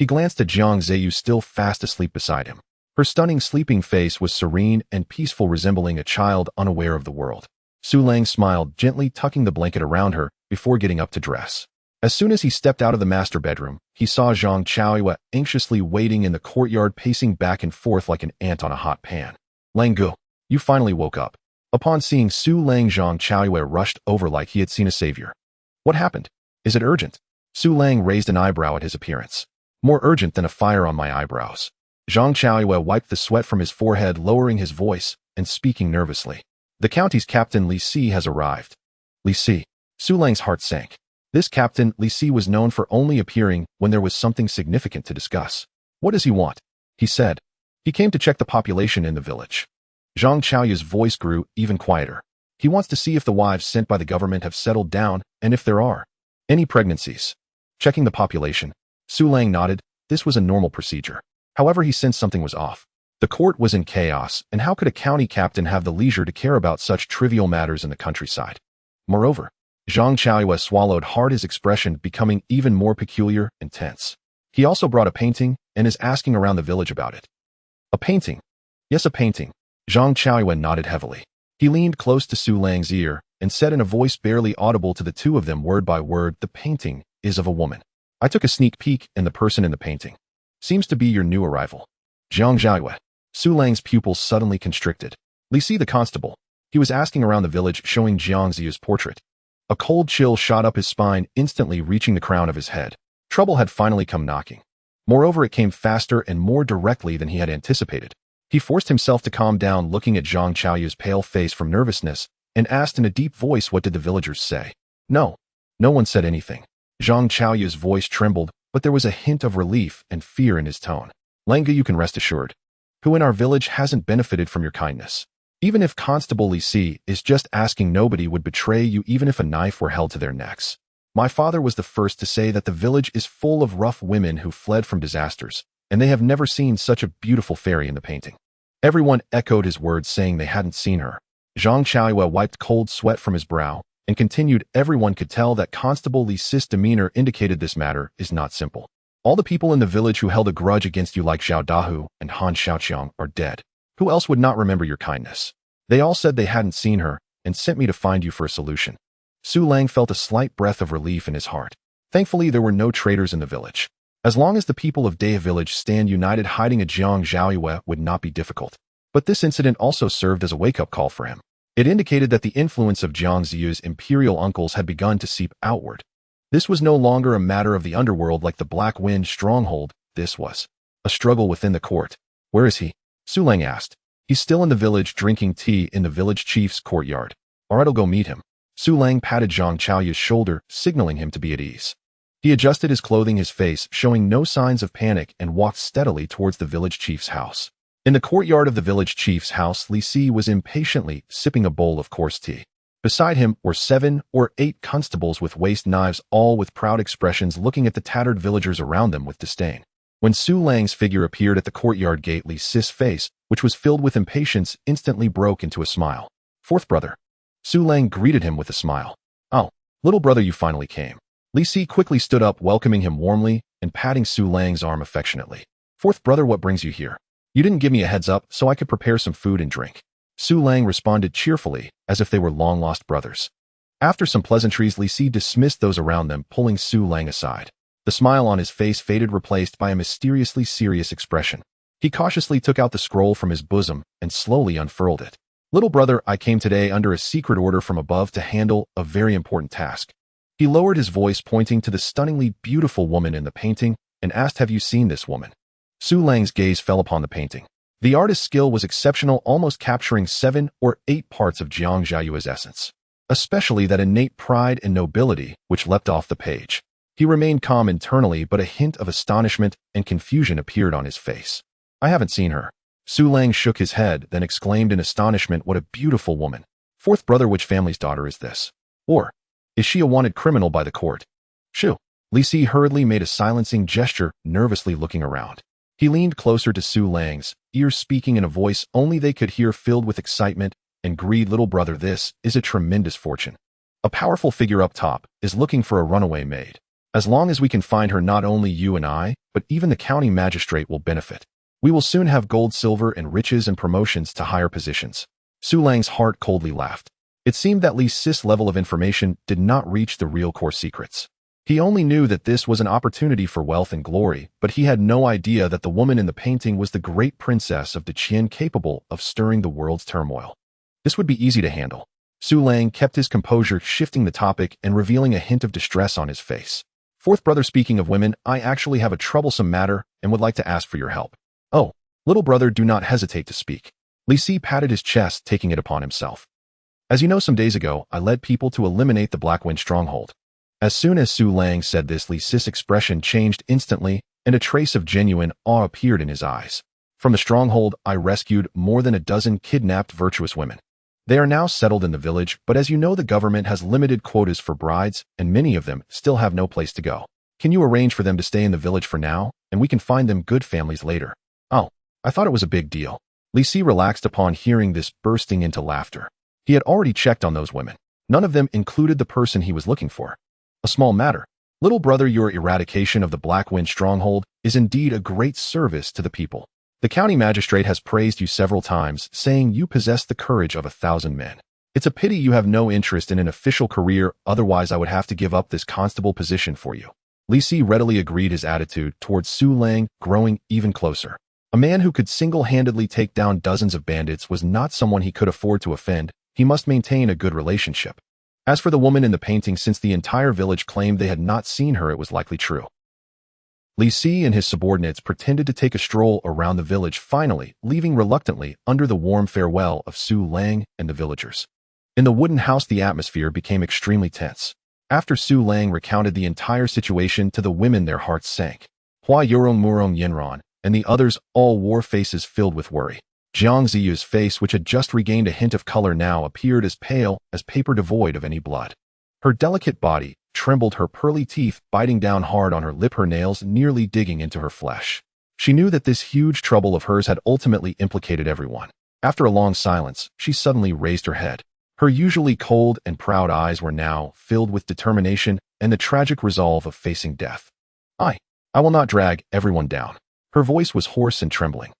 He glanced at Jiang Ziyu still fast asleep beside him. Her stunning sleeping face was serene and peaceful, resembling a child unaware of the world. Su Lang smiled, gently tucking the blanket around her before getting up to dress. As soon as he stepped out of the master bedroom, he saw Zhang Chaoyue anxiously waiting in the courtyard, pacing back and forth like an ant on a hot pan. Lang Gu, you finally woke up. Upon seeing Su Lang, Zhang Chaoyue rushed over like he had seen a savior. What happened? Is it urgent? Su Lang raised an eyebrow at his appearance. More urgent than a fire on my eyebrows. Zhang Chaoyue wiped the sweat from his forehead, lowering his voice and speaking nervously. The county's captain Li Si has arrived. Li Si. Su Lang's heart sank. This captain, Li Si, was known for only appearing when there was something significant to discuss. What does he want? He said. He came to check the population in the village. Zhang Chaoyue's voice grew even quieter. He wants to see if the wives sent by the government have settled down and if there are any pregnancies. Checking the population. Su Lang nodded. This was a normal procedure. However, he sensed something was off. The court was in chaos, and how could a county captain have the leisure to care about such trivial matters in the countryside? Moreover, Zhang Chaoyue swallowed hard, his expression becoming even more peculiar and tense. He also brought a painting and is asking around the village about it. A painting? Yes, a painting. Zhang Chaoyue nodded heavily. He leaned close to Su Lang's ear and said in a voice barely audible to the two of them, word by word, the painting is of a woman. I took a sneak peek, and the person in the painting seems to be your new arrival. Zhang Chaoyue. Su Lang's pupils suddenly constricted. Li Si, the constable. He was asking around the village, showing Jiang Ziyu's portrait. A cold chill shot up his spine, instantly reaching the crown of his head. Trouble had finally come knocking. Moreover, it came faster and more directly than he had anticipated. He forced himself to calm down, looking at Zhang Chaoyue's pale face from nervousness, and asked in a deep voice, what did the villagers say? No one said anything. Zhang Chaoyue's voice trembled, but there was a hint of relief and fear in his tone. Lang Gu, you can rest assured. Who in our village hasn't benefited from your kindness? Even if Constable Li Si is just asking, nobody would betray you even if a knife were held to their necks. My father was the first to say that the village is full of rough women who fled from disasters, and they have never seen such a beautiful fairy in the painting. Everyone echoed his words, saying they hadn't seen her. Zhang Chaoyue wiped cold sweat from his brow and continued, everyone could tell that Constable Li Si's demeanor indicated this matter is not simple. All the people in the village who held a grudge against you, like Xiao Dahu and Han Xiaoqiang, are dead. Who else would not remember your kindness? They all said they hadn't seen her and sent me to find you for a solution. Su Lang felt a slight breath of relief in his heart. Thankfully, there were no traitors in the village. As long as the people of Dehe village stand united, hiding a Jiang Zhaoyue would not be difficult. But this incident also served as a wake-up call for him. It indicated that the influence of Jiang Ziyu's imperial uncles had begun to seep outward. This was no longer a matter of the underworld like the Black Wind stronghold. This was a struggle within the court. Where is he? Su Lang asked. He's still in the village, drinking tea in the village chief's courtyard. Alright, I'll go meet him. Su Lang patted Zhang Chaoyue's shoulder, signaling him to be at ease. He adjusted his clothing, his face showing no signs of panic, and walked steadily towards the village chief's house. In the courtyard of the village chief's house, Li Si was impatiently sipping a bowl of coarse tea. Beside him were 7 or 8 constables with waist knives, all with proud expressions, looking at the tattered villagers around them with disdain. When Su Lang's figure appeared at the courtyard gate, Li Si's face, which was filled with impatience, instantly broke into a smile. Fourth brother. Su Lang greeted him with a smile. Oh, little brother, you finally came. Li Si quickly stood up, welcoming him warmly and patting Su Lang's arm affectionately. Fourth brother, what brings you here? You didn't give me a heads up so I could prepare some food and drink. Su Lang responded cheerfully, as if they were long-lost brothers. After some pleasantries, Li Si dismissed those around them, pulling Su Lang aside. The smile on his face faded, replaced by a mysteriously serious expression. He cautiously took out the scroll from his bosom and slowly unfurled it. Little brother, I came today under a secret order from above to handle a very important task. He lowered his voice, pointing to the stunningly beautiful woman in the painting, and asked, have you seen this woman? Su Lang's gaze fell upon the painting. The artist's skill was exceptional, almost capturing 7 or 8 parts of Jiang Zhaoyue's essence, especially that innate pride and nobility which leapt off the page. He remained calm internally, but a hint of astonishment and confusion appeared on his face. I haven't seen her. Su Lang shook his head, then exclaimed in astonishment, what a beautiful woman. Fourth brother, which family's daughter is this? Or is she a wanted criminal by the court? Shoo. Li Si hurriedly made a silencing gesture, nervously looking around. He leaned closer to Su Lang's ears, speaking in a voice only they could hear, filled with excitement and greed. Little brother, this is a tremendous fortune. A powerful figure up top is looking for a runaway maid. As long as we can find her, not only you and I, but even the county magistrate will benefit. We will soon have gold, silver, and riches and promotions to higher positions. Su Lang's heart coldly laughed. It seemed that Li Si's level of information did not reach the real core secrets. He only knew that this was an opportunity for wealth and glory, but he had no idea that the woman in the painting was the great princess of Deqian, capable of stirring the world's turmoil. This would be easy to handle. Su Lang kept his composure, shifting the topic and revealing a hint of distress on his face. Fourth brother, speaking of women, I actually have a troublesome matter and would like to ask for your help. Oh, little brother, do not hesitate to speak. Li Si patted his chest, taking it upon himself. As you know, some days ago, I led people to eliminate the Black Wind stronghold. As soon as Su Lang said this, Li Si's expression changed instantly, and a trace of genuine awe appeared in his eyes. From the stronghold, I rescued more than a dozen kidnapped virtuous women. They are now settled in the village, but as you know, the government has limited quotas for brides, and many of them still have no place to go. Can you arrange for them to stay in the village for now, and we can find them good families later? Oh, I thought it was a big deal. Li Si relaxed upon hearing this, bursting into laughter. He had already checked on those women. None of them included the person he was looking for. A small matter. Little brother, your eradication of the Black Wind stronghold is indeed a great service to the people. The county magistrate has praised you several times, saying you possess the courage of 1,000 men. It's a pity you have no interest in an official career, otherwise I would have to give up this constable position for you. Li Si readily agreed, his attitude towards Su Lang growing even closer. A man who could single-handedly take down dozens of bandits was not someone he could afford to offend. He must maintain a good relationship. As for the woman in the painting, since the entire village claimed they had not seen her, it was likely true. Li Si and his subordinates pretended to take a stroll around the village, finally leaving reluctantly under the warm farewell of Su Lang and the villagers. In the wooden house, the atmosphere became extremely tense. After Su Lang recounted the entire situation to the women, their hearts sank. Hua Yurong, Murong, Yinran, and the others all wore faces filled with worry. Jiang Ziyu's face, which had just regained a hint of color, now appeared as pale as paper devoid of any blood. Her delicate body trembled, her pearly teeth biting down hard on her lip, her nails nearly digging into her flesh. She knew that this huge trouble of hers had ultimately implicated everyone. After a long silence, she suddenly raised her head. Her usually cold and proud eyes were now filled with determination and the tragic resolve of facing death. I will not drag everyone down. Her voice was hoarse and trembling.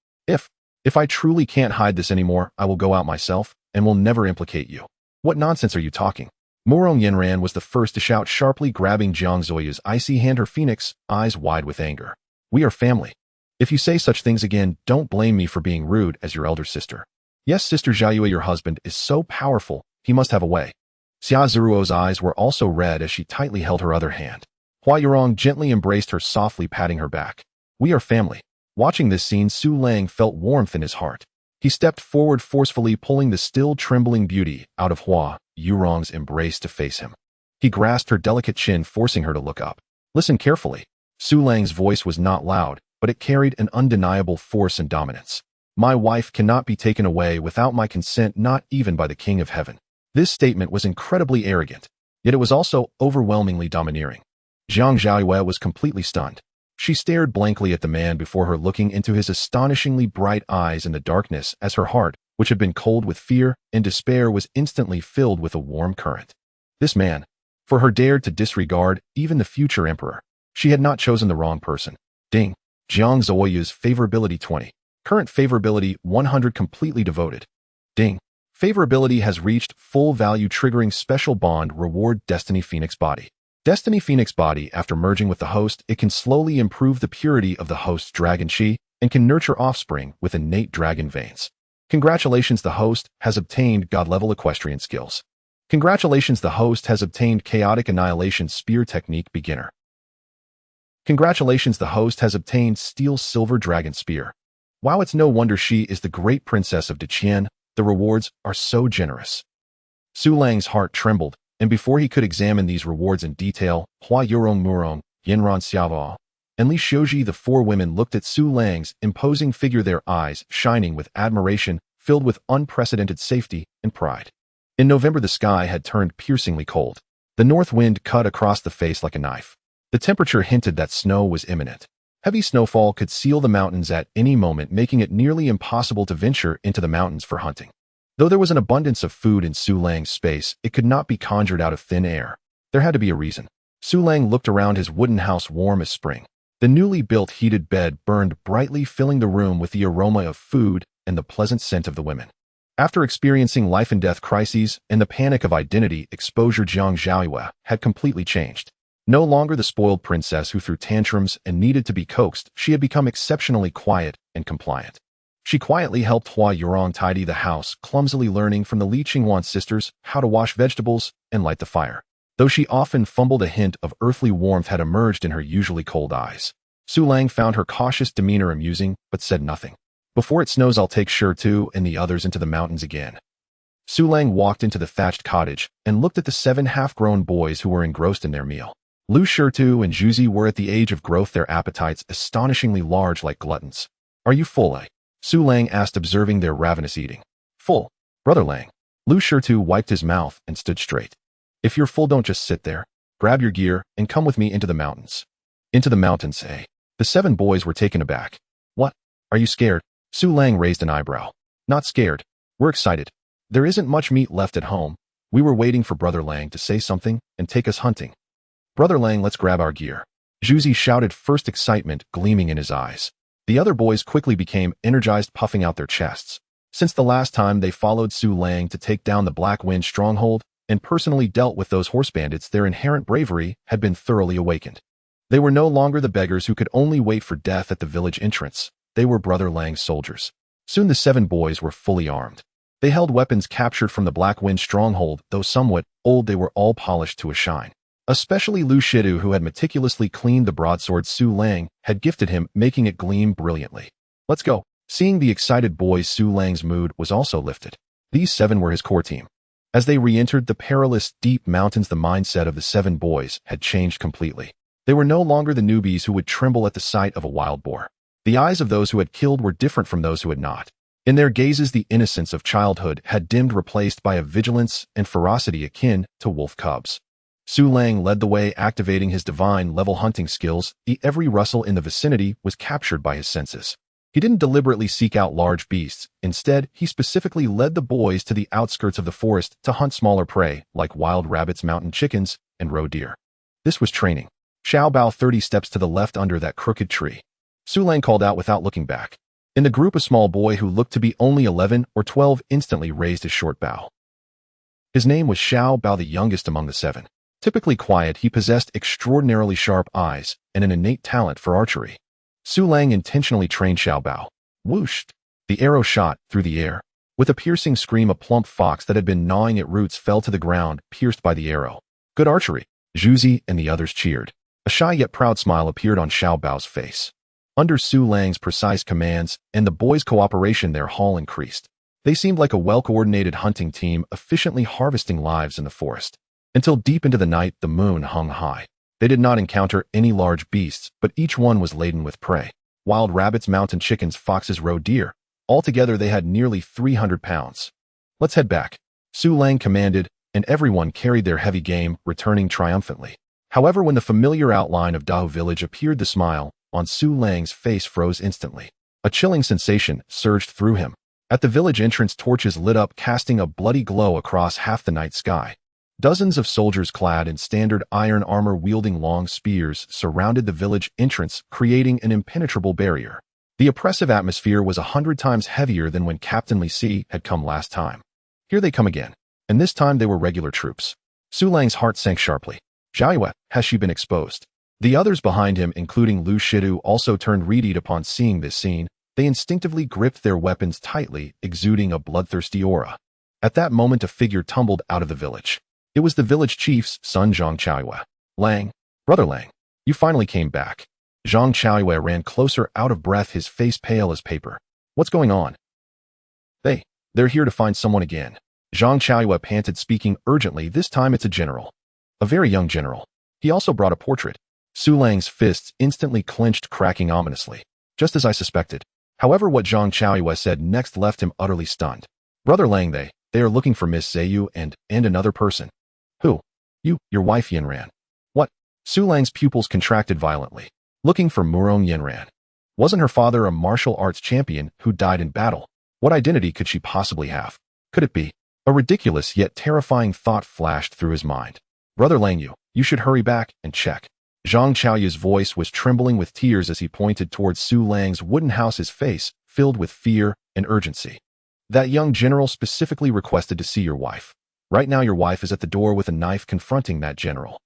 If I truly can't hide this anymore, I will go out myself and will never implicate you. What nonsense are you talking? Murong Yinran was the first to shout sharply, grabbing Jiang Zoya's icy hand, her phoenix eyes wide with anger. We are family. If you say such things again, don't blame me for being rude as your elder sister. Yes, Sister Xiaoyue, your husband is so powerful, he must have a way. Xia Zeruo's eyes were also red as she tightly held her other hand. Hua Yurong gently embraced her, softly patting her back. We are family. Watching this scene, Su Lang felt warmth in his heart. He stepped forward forcefully, pulling the still trembling beauty out of Hua Yurong's embrace to face him. He grasped her delicate chin, forcing her to look up. Listen carefully. Su Lang's voice was not loud, but it carried an undeniable force and dominance. My wife cannot be taken away without my consent, not even by the King of Heaven. This statement was incredibly arrogant, yet it was also overwhelmingly domineering. Jiang Zhaoyue was completely stunned. She stared blankly at the man before her, looking into his astonishingly bright eyes in the darkness as her heart, which had been cold with fear and despair, was instantly filled with a warm current. This man, for her, dared to disregard even the future emperor. She had not chosen the wrong person. Ding. Jiang Zoyu's favorability 20. Current favorability 100, completely devoted. Ding. Favorability has reached full value, triggering special bond reward Destiny Phoenix Body. Destiny Phoenix Body, after merging with the host, it can slowly improve the purity of the host's dragon chi and can nurture offspring with innate dragon veins. Congratulations, the host has obtained God-level equestrian skills. Congratulations, the host has obtained Chaotic Annihilation Spear Technique Beginner. Congratulations, the host has obtained Steel Silver Dragon Spear. Wow, it's no wonder she is the great princess of Deqian. The rewards are so generous. Su Lang's heart trembled, and before he could examine these rewards in detail, Hua Yurong, Murong, Yinran Xiaovo, and Li Xiuji, the four women, looked at Su Lang's imposing figure, their eyes shining with admiration, filled with unprecedented safety and pride. In November, the sky had turned piercingly cold. The north wind cut across the face like a knife. The temperature hinted that snow was imminent. Heavy snowfall could seal the mountains at any moment, making it nearly impossible to venture into the mountains for hunting. Though there was an abundance of food in Su Lang's space, it could not be conjured out of thin air. There had to be a reason. Su Lang looked around his wooden house warm as spring. The newly built heated bed burned brightly, filling the room with the aroma of food and the pleasant scent of the women. After experiencing life-and-death crises and the panic of identity exposure, Jiang Zhaoyue had completely changed. No longer the spoiled princess who threw tantrums and needed to be coaxed, she had become exceptionally quiet and compliant. She quietly helped Hua Yurong tidy the house, clumsily learning from the Li Qingwan sisters how to wash vegetables and light the fire. Though she often fumbled, a hint of earthly warmth had emerged in her usually cold eyes. Su Lang found her cautious demeanor amusing, but said nothing. Before it snows, I'll take Shi and the others into the mountains again. Su Lang walked into the thatched cottage and looked at the 7 half-grown boys who were engrossed in their meal. Lu Shitu and Zhuzi were at the age of growth, their appetites astonishingly large like gluttons. Are you full, eh? Su Lang asked, observing their ravenous eating. Full, Brother Lang. Lu Shitu wiped his mouth and stood straight. If you're full, don't just sit there. Grab your gear and come with me into the mountains. Into the mountains, eh? The 7 boys were taken aback. What? Are you scared? Su Lang raised an eyebrow. Not scared. We're excited. There isn't much meat left at home. We were waiting for Brother Lang to say something and take us hunting. Brother Lang, let's grab our gear. Zhuzi shouted, first excitement gleaming in his eyes. The other boys quickly became energized, puffing out their chests. Since the last time they followed Su Lang to take down the Black Wind stronghold and personally dealt with those horse bandits, their inherent bravery had been thoroughly awakened. They were no longer the beggars who could only wait for death at the village entrance. They were Brother Lang's soldiers. Soon the 7 boys were fully armed. They held weapons captured from the Black Wind stronghold. Though somewhat old, they were all polished to a shine. Especially Lu Shitu, who had meticulously cleaned the broadsword Su Lang had gifted him, making it gleam brilliantly. Let's go. Seeing the excited boys, Su Lang's mood was also lifted. These 7 were his core team. As they re-entered the perilous, deep mountains, the mindset of the 7 boys had changed completely. They were no longer the newbies who would tremble at the sight of a wild boar. The eyes of those who had killed were different from those who had not. In their gazes, the innocence of childhood had dimmed, replaced by a vigilance and ferocity akin to wolf cubs. Su Lang led the way, activating his divine-level hunting skills. Every rustle in the vicinity was captured by his senses. He didn't deliberately seek out large beasts. Instead, he specifically led the boys to the outskirts of the forest to hunt smaller prey, like wild rabbits, mountain chickens, and roe deer. This was training. Xiao Bao 30 steps to the left under that crooked tree. Su Lang called out without looking back. In the group, a small boy who looked to be only 11 or 12 instantly raised his short bow. His name was Xiao Bao, the youngest among the 7. Typically quiet, he possessed extraordinarily sharp eyes and an innate talent for archery. Su Lang intentionally trained Xiao Bao. Whooshed! The arrow shot through the air. With a piercing scream, a plump fox that had been gnawing at roots fell to the ground, pierced by the arrow. Good archery! Zhuzi and the others cheered. A shy yet proud smile appeared on Xiao Bao's face. Under Su Lang's precise commands and the boys' cooperation, their haul increased. They seemed like a well-coordinated hunting team, efficiently harvesting lives in the forest. Until deep into the night, the moon hung high. They did not encounter any large beasts, but each one was laden with prey. Wild rabbits, mountain chickens, foxes, roe deer. Altogether, they had nearly 300 pounds. Let's head back, Su Lang commanded, and everyone carried their heavy game, returning triumphantly. However, when the familiar outline of Dao village appeared, the smile on Su Lang's face froze instantly. A chilling sensation surged through him. At the village entrance, torches lit up, casting a bloody glow across half the night sky. Dozens of soldiers clad in standard iron armor, wielding long spears, surrounded the village entrance, creating an impenetrable barrier. The oppressive atmosphere was 100 times heavier than when Captain Li Si had come last time. Here they come again. And this time they were regular troops. Su Lang's heart sank sharply. Zhaoyue, has she been exposed? The others behind him, including Lu Shitu, also turned readied upon seeing this scene. They instinctively gripped their weapons tightly, exuding a bloodthirsty aura. At that moment, a figure tumbled out of the village. It was the village chief's son, Zhang Chaoyue. Lang, Brother Lang, you finally came back. Zhang Chaoyue ran closer, out of breath, his face pale as paper. What's going on? They're here to find someone again. Zhang Chaoyue panted, speaking urgently. This time it's a general. A very young general. He also brought a portrait. Su Lang's fists instantly clenched, cracking ominously. Just as I suspected. However, what Zhang Chaoyue said next left him utterly stunned. Brother Lang, they are looking for Miss Zayu and another person. Who? Your wife Yanran. What? Su Lang's pupils contracted violently. Looking for Murong Yanran. Wasn't her father a martial arts champion who died in battle? What identity could she possibly have? Could it be? A ridiculous yet terrifying thought flashed through his mind. Brother Lang, You should hurry back and check. Zhang Chaoya's voice was trembling with tears as he pointed towards Su Lang's wooden house, his face filled with fear and urgency. That young general specifically requested to see your wife. Right now your wife is at the door with a knife confronting that general.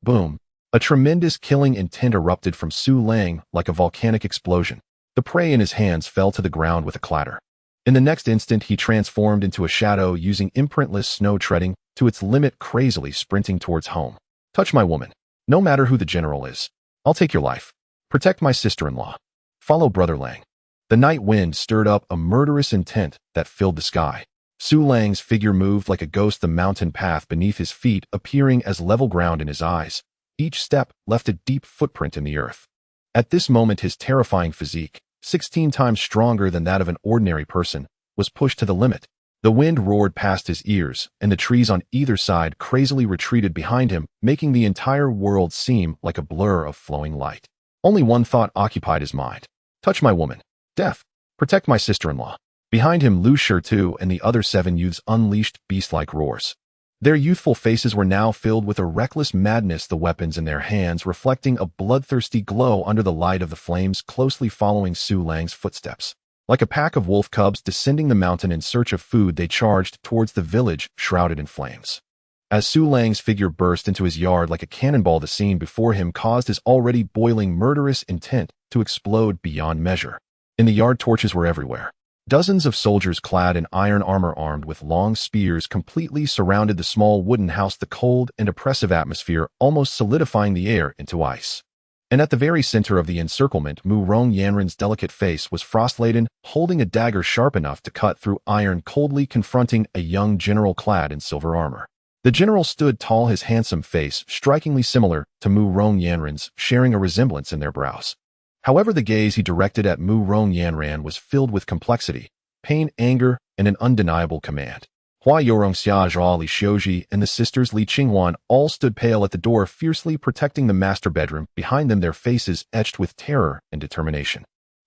Boom. A tremendous killing intent erupted from Su Lang like a volcanic explosion. The prey in his hands fell to the ground with a clatter. In the next instant, he transformed into a shadow using imprintless snow treading to its limit, crazily sprinting towards home. Touch my woman. No matter who the general is. I'll take your life. Protect my sister-in-law. Follow Brother Lang. The night wind stirred up a murderous intent that filled the sky. Su Lang's figure moved like a ghost, the mountain path beneath his feet appearing as level ground in his eyes. Each step left a deep footprint in the earth. At this moment, his terrifying physique, 16 times stronger than that of an ordinary person, was pushed to the limit. The wind roared past his ears, and the trees on either side crazily retreated behind him, making the entire world seem like a blur of flowing light. Only one thought occupied his mind. Touch my woman. Death. Protect my sister-in-law. Behind him, Lu Shitu and the other 7 youths unleashed beast-like roars. Their youthful faces were now filled with a reckless madness, the weapons in their hands reflecting a bloodthirsty glow under the light of the flames, closely following Su Lang's footsteps. Like a pack of wolf cubs descending the mountain in search of food, they charged towards the village shrouded in flames. As Su Lang's figure burst into his yard like a cannonball, the scene before him caused his already boiling murderous intent to explode beyond measure. In the yard, torches were everywhere. Dozens of soldiers clad in iron armor armed with long spears completely surrounded the small wooden house, the cold and oppressive atmosphere almost solidifying the air into ice. And at the very center of the encirclement, Mu Rong Yanren's delicate face was frost-laden, holding a dagger sharp enough to cut through iron, coldly confronting a young general clad in silver armor. The general stood tall, his handsome face strikingly similar to Mu Rong Yanren's, sharing a resemblance in their brows. However, the gaze he directed at Mu Rong Yanran was filled with complexity, pain, anger, and an undeniable command. Hua Yorongxia, Zhao Li Xiuji, and the sisters Li Qinghuan all stood pale at the door, fiercely protecting the master bedroom, behind them their faces etched with terror and determination.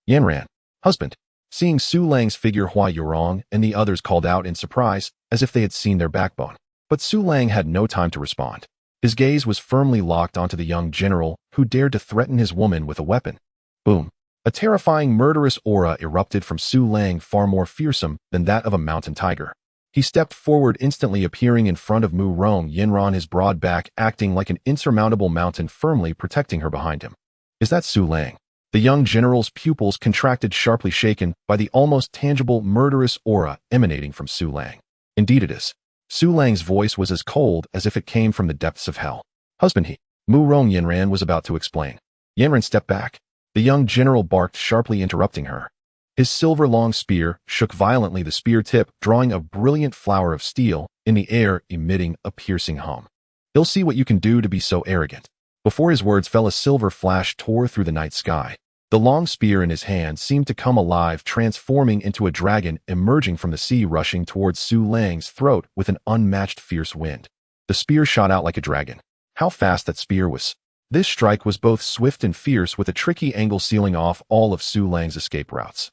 Yanran, husband. Seeing Su Lang's figure, Hua Yorong and the others called out in surprise, as if they had seen their backbone. But Su Lang had no time to respond. His gaze was firmly locked onto the young general, who dared to threaten his woman with a weapon. Boom. A terrifying, murderous aura erupted from Su Lang, far more fearsome than that of a mountain tiger. He stepped forward, instantly appearing in front of Mu Rong Yanran, his broad back acting like an insurmountable mountain, firmly protecting her behind him. Is that Su Lang? The young general's pupils contracted, sharply shaken by the almost tangible, murderous aura emanating from Su Lang. Indeed it is. Su Lang's voice was as cold as if it came from the depths of hell. Husband, he. Mu Rong Yanran was about to explain. Yanran stepped back. The young general barked, sharply interrupting her. His silver-long spear shook violently, the spear tip drawing a brilliant flower of steel in the air, emitting a piercing hum. You'll see what you can do to be so arrogant. Before his words fell, a silver flash tore through the night sky. The long spear in his hand seemed to come alive, transforming into a dragon emerging from the sea, rushing towards Su Lang's throat with an unmatched fierce wind. The spear shot out like a dragon. How fast that spear was! This strike was both swift and fierce, with a tricky angle sealing off all of Su Lang's escape routes.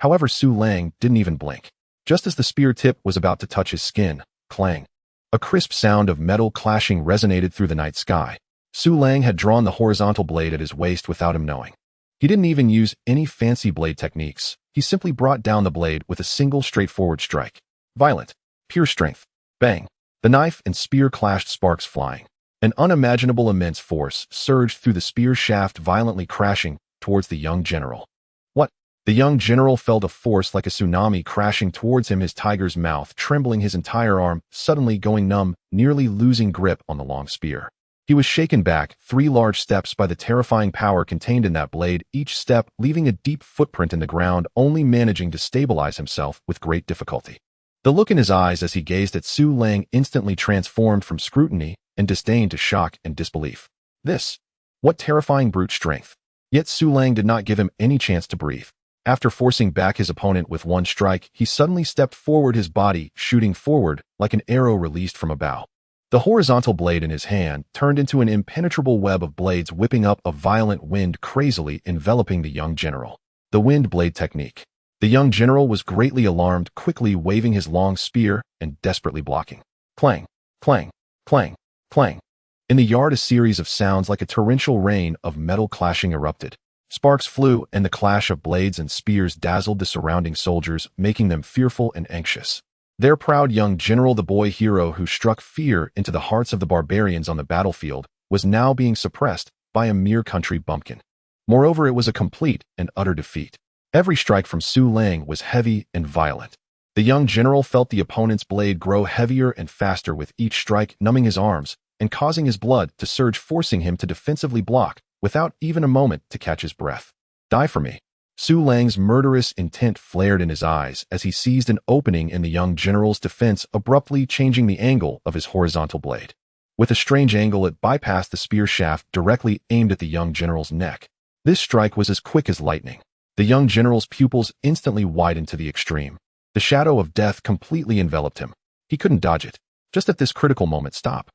However, Su Lang didn't even blink. Just as the spear tip was about to touch his skin, clang! A crisp sound of metal clashing resonated through the night sky. Su Lang had drawn the horizontal blade at his waist without him knowing. He didn't even use any fancy blade techniques. He simply brought down the blade with a single straightforward strike. Violent, pure strength. Bang! The knife and spear clashed, sparks flying. An unimaginable immense force surged through the spear shaft, violently crashing towards the young general. What? The young general felt a force like a tsunami crashing towards him, his tiger's mouth trembling, his entire arm suddenly going numb, nearly losing grip on the long spear. He was shaken back 3 large steps by the terrifying power contained in that blade, each step leaving a deep footprint in the ground, only managing to stabilize himself with great difficulty. The look in his eyes as he gazed at Su Lang instantly transformed from scrutiny and disdain to shock and disbelief. This! What terrifying brute strength! Yet Su Lang did not give him any chance to breathe. After forcing back his opponent with one strike, he suddenly stepped forward, his body shooting forward like an arrow released from a bow. The horizontal blade in his hand turned into an impenetrable web of blades, whipping up a violent wind, crazily enveloping the young general. The wind blade technique. The young general was greatly alarmed, quickly waving his long spear and desperately blocking. Clang! Clang! Clang! Clang! In the yard, a series of sounds like a torrential rain of metal clashing erupted. Sparks flew, and the clash of blades and spears dazzled the surrounding soldiers, making them fearful and anxious. Their proud young general, the boy hero who struck fear into the hearts of the barbarians on the battlefield, was now being suppressed by a mere country bumpkin. Moreover, it was a complete and utter defeat. Every strike from Su Lang was heavy and violent. The young general felt the opponent's blade grow heavier and faster with each strike, numbing his arms and causing his blood to surge, forcing him to defensively block without even a moment to catch his breath. Die for me. Su Lang's murderous intent flared in his eyes as he seized an opening in the young general's defense, abruptly changing the angle of his horizontal blade. With a strange angle, it bypassed the spear shaft directly aimed at the young general's neck. This strike was as quick as lightning. The young general's pupils instantly widened to the extreme. The shadow of death completely enveloped him. He couldn't dodge it. Just at this critical moment, stop.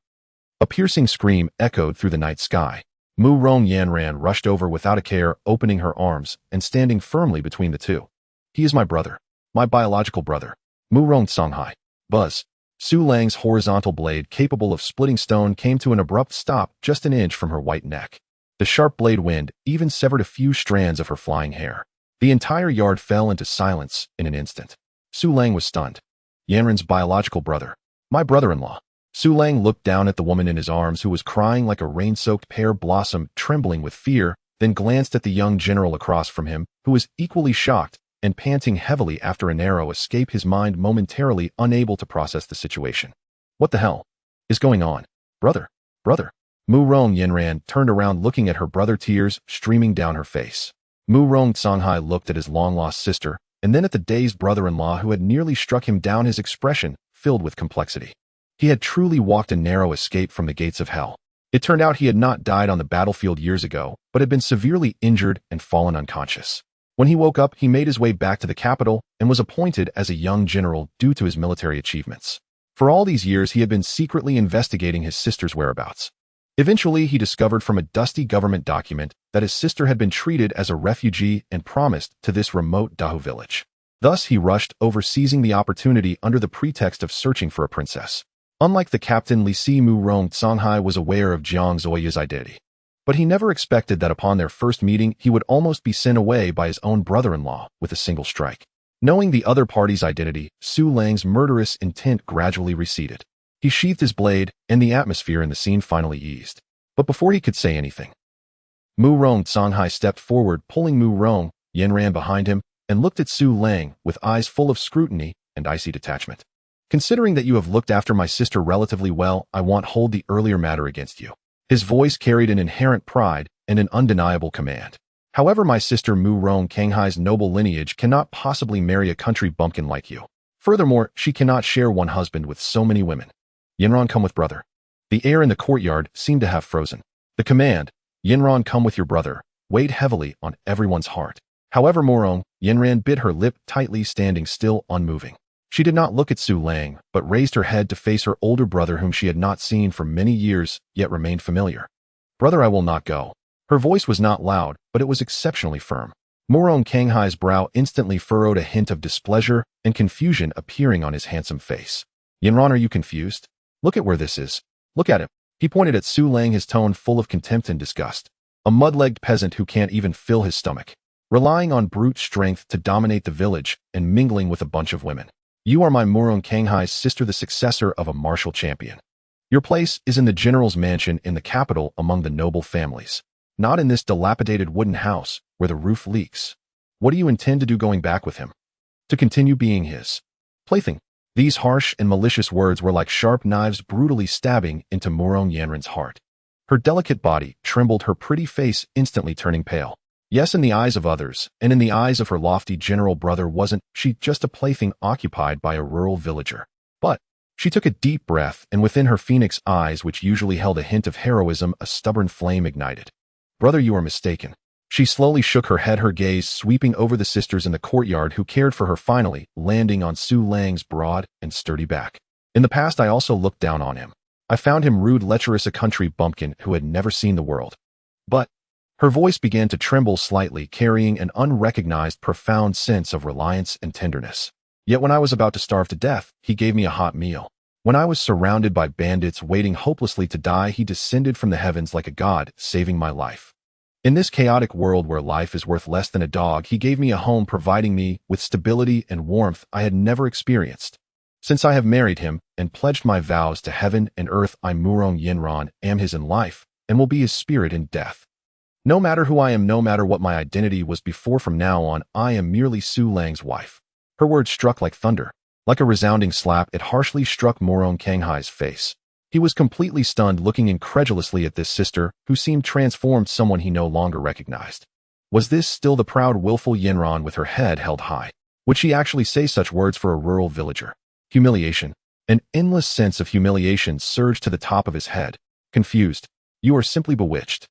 A piercing scream echoed through the night sky. Mu Rong Yanran rushed over without a care, opening her arms and standing firmly between the two. He is my brother. My biological brother. Mu Rong Songhai. Buzz. Su Lang's horizontal blade, capable of splitting stone, came to an abrupt stop just an inch from her white neck. The sharp blade wind even severed a few strands of her flying hair. The entire yard fell into silence in an instant. Su Lang was stunned. Yanran's biological brother. My brother-in-law. Su Lang looked down at the woman in his arms who was crying like a rain-soaked pear blossom, trembling with fear, then glanced at the young general across from him, who was equally shocked and panting heavily after a narrow escape, his mind momentarily unable to process the situation. What the hell is going on? Brother. Mu Rong Yanran turned around, looking at her brother, tears streaming down her face. Mu Rong Songhai looked at his long-lost sister, and then at the dazed brother-in-law who had nearly struck him down, his expression filled with complexity. He had truly walked a narrow escape from the gates of hell. It turned out he had not died on the battlefield years ago, but had been severely injured and fallen unconscious. When he woke up, he made his way back to the capital and was appointed as a young general due to his military achievements. For all these years, he had been secretly investigating his sister's whereabouts. Eventually, he discovered from a dusty government document that his sister had been treated as a refugee and promised to this remote Dahu village. Thus, he rushed over, seizing the opportunity under the pretext of searching for a princess. Unlike the captain, Li Si, Mu Rong Songhai was aware of Jiang Zoya's identity. But he never expected that upon their first meeting, he would almost be sent away by his own brother-in-law with a single strike. Knowing the other party's identity, Su Lang's murderous intent gradually receded. He sheathed his blade, and the atmosphere in the scene finally eased. But before he could say anything, Mu Rong Songhai stepped forward, pulling Mu Rong Yanran behind him, and looked at Su Lang with eyes full of scrutiny and icy detachment. Considering that you have looked after my sister relatively well, I won't hold the earlier matter against you. His voice carried an inherent pride and an undeniable command. However, my sister Mu Rong Kanghai's noble lineage cannot possibly marry a country bumpkin like you. Furthermore, she cannot share one husband with so many women. Yinran, come with brother. The air in the courtyard seemed to have frozen. The command, Yinran, come with your brother, weighed heavily on everyone's heart. However, Mu Rong Yanran bit her lip tightly, standing still, unmoving. She did not look at Su Lang, but raised her head to face her older brother, whom she had not seen for many years, yet remained familiar. Brother, I will not go. Her voice was not loud, but it was exceptionally firm. Mu Rong Kanghai's brow instantly furrowed, a hint of displeasure and confusion appearing on his handsome face. Yinran, are you confused? Look at where this is. Look at him. He pointed at Su Lang, his tone full of contempt and disgust. A mud-legged peasant who can't even fill his stomach, relying on brute strength to dominate the village and mingling with a bunch of women. You are my Mu Rong Kanghai's sister, the successor of a martial champion. Your place is in the general's mansion in the capital among the noble families, not in this dilapidated wooden house where the roof leaks. What do you intend to do going back with him? To continue being his plaything? These harsh and malicious words were like sharp knives brutally stabbing into Mu Rong Yanran's heart. Her delicate body trembled, her pretty face instantly turning pale. Yes, in the eyes of others, and in the eyes of her lofty general brother, wasn't she just a plaything occupied by a rural villager? But she took a deep breath, and within her phoenix eyes, which usually held a hint of heroism, a stubborn flame ignited. Brother, you are mistaken. She slowly shook her head, her gaze sweeping over the sisters in the courtyard who cared for her, finally landing on Su Lang's broad and sturdy back. In the past, I also looked down on him. I found him rude, lecherous, a country bumpkin who had never seen the world. But her voice began to tremble slightly, carrying an unrecognized profound sense of reliance and tenderness. Yet when I was about to starve to death, he gave me a hot meal. When I was surrounded by bandits waiting hopelessly to die, he descended from the heavens like a god, saving my life. In this chaotic world where life is worth less than a dog, he gave me a home, providing me with stability and warmth I had never experienced. Since I have married him and pledged my vows to heaven and earth, I Murong Yinran am his in life and will be his spirit in death. No matter who I am, no matter what my identity was before, from now on, I am merely Su Lang's wife. Her words struck like thunder. Like a resounding slap, it harshly struck Murong Kanghai's face. He was completely stunned, looking incredulously at this sister, who seemed transformed, someone he no longer recognized. Was this still the proud, willful Yinran with her head held high? Would she actually say such words for a rural villager? Humiliation. An endless sense of humiliation surged to the top of his head. Confused. You are simply bewitched.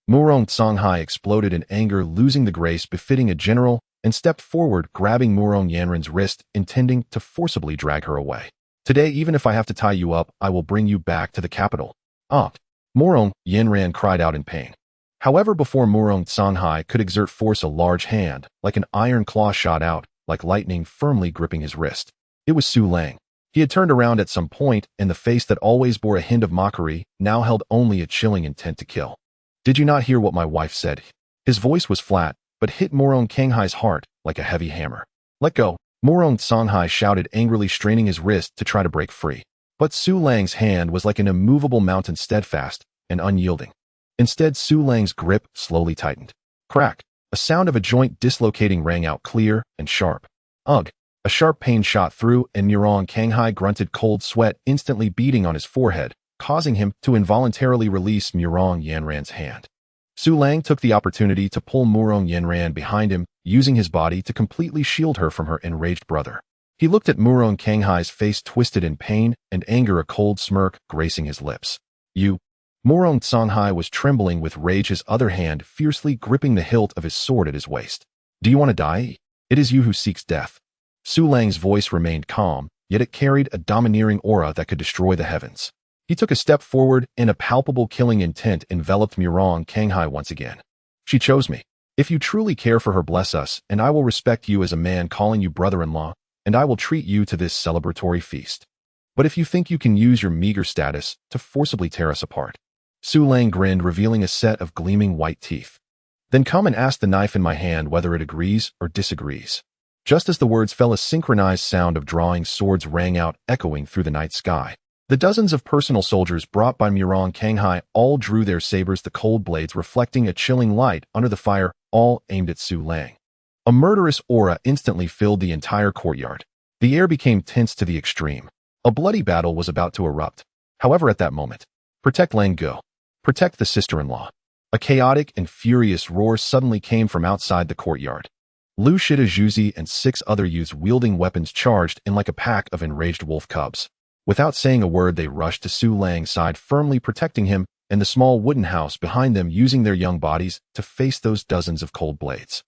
Murong Songhai exploded in anger, losing the grace befitting a general, and stepped forward, grabbing Murong Yanran's wrist, intending to forcibly drag her away. Today, even if I have to tie you up, I will bring you back to the capital. Ah! Murong Yanran cried out in pain. However, before Murong Songhai could exert force, a large hand, like an iron claw, shot out, like lightning, firmly gripping his wrist. It was Su Lang. He had turned around at some point, and the face that always bore a hint of mockery now held only a chilling intent to kill. Did you not hear what my wife said? His voice was flat, but hit Murong Kanghai's heart like a heavy hammer. Let go. Murong Songhai shouted angrily, straining his wrist to try to break free. But Su Lang's hand was like an immovable mountain, steadfast and unyielding. Instead, Su Lang's grip slowly tightened. Crack! A sound of a joint dislocating rang out, clear and sharp. Ugh! A sharp pain shot through, and Murong Kanghai grunted, cold sweat instantly beading on his forehead, causing him to involuntarily release Murong Yanran's hand. Su Lang took the opportunity to pull Murong Yanran behind him, using his body to completely shield her from her enraged brother. He looked at Murong Kanghai's face, twisted in pain and anger, a cold smirk gracing his lips. You. Murong Songhai was trembling with rage, his other hand fiercely gripping the hilt of his sword at his waist. Do you want to die? It is you who seeks death. Su Lang's voice remained calm, yet it carried a domineering aura that could destroy the heavens. He took a step forward, and a palpable killing intent enveloped Murong Kanghai once again. She chose me. If you truly care for her, bless us, and I will respect you as a man, calling you brother-in-law, and I will treat you to this celebratory feast. But if you think you can use your meager status to forcibly tear us apart. Su Lang grinned, revealing a set of gleaming white teeth. Then come and ask the knife in my hand whether it agrees or disagrees. Just as the words fell, a synchronized sound of drawing swords rang out, echoing through the night sky. The dozens of personal soldiers brought by Murong Kanghai all drew their sabers, the cold blades reflecting a chilling light under the fire, all aimed at Su Lang. A murderous aura instantly filled the entire courtyard. The air became tense to the extreme. A bloody battle was about to erupt. However, at that moment, protect Lang Go. Protect the sister-in-law. A chaotic and furious roar suddenly came from outside the courtyard. Lu Shida Zhuzi and 6 other youths wielding weapons charged in like a pack of enraged wolf cubs. Without saying a word, they rushed to Su Lang's side, firmly protecting him and the small wooden house behind them, using their young bodies to face those dozens of cold blades.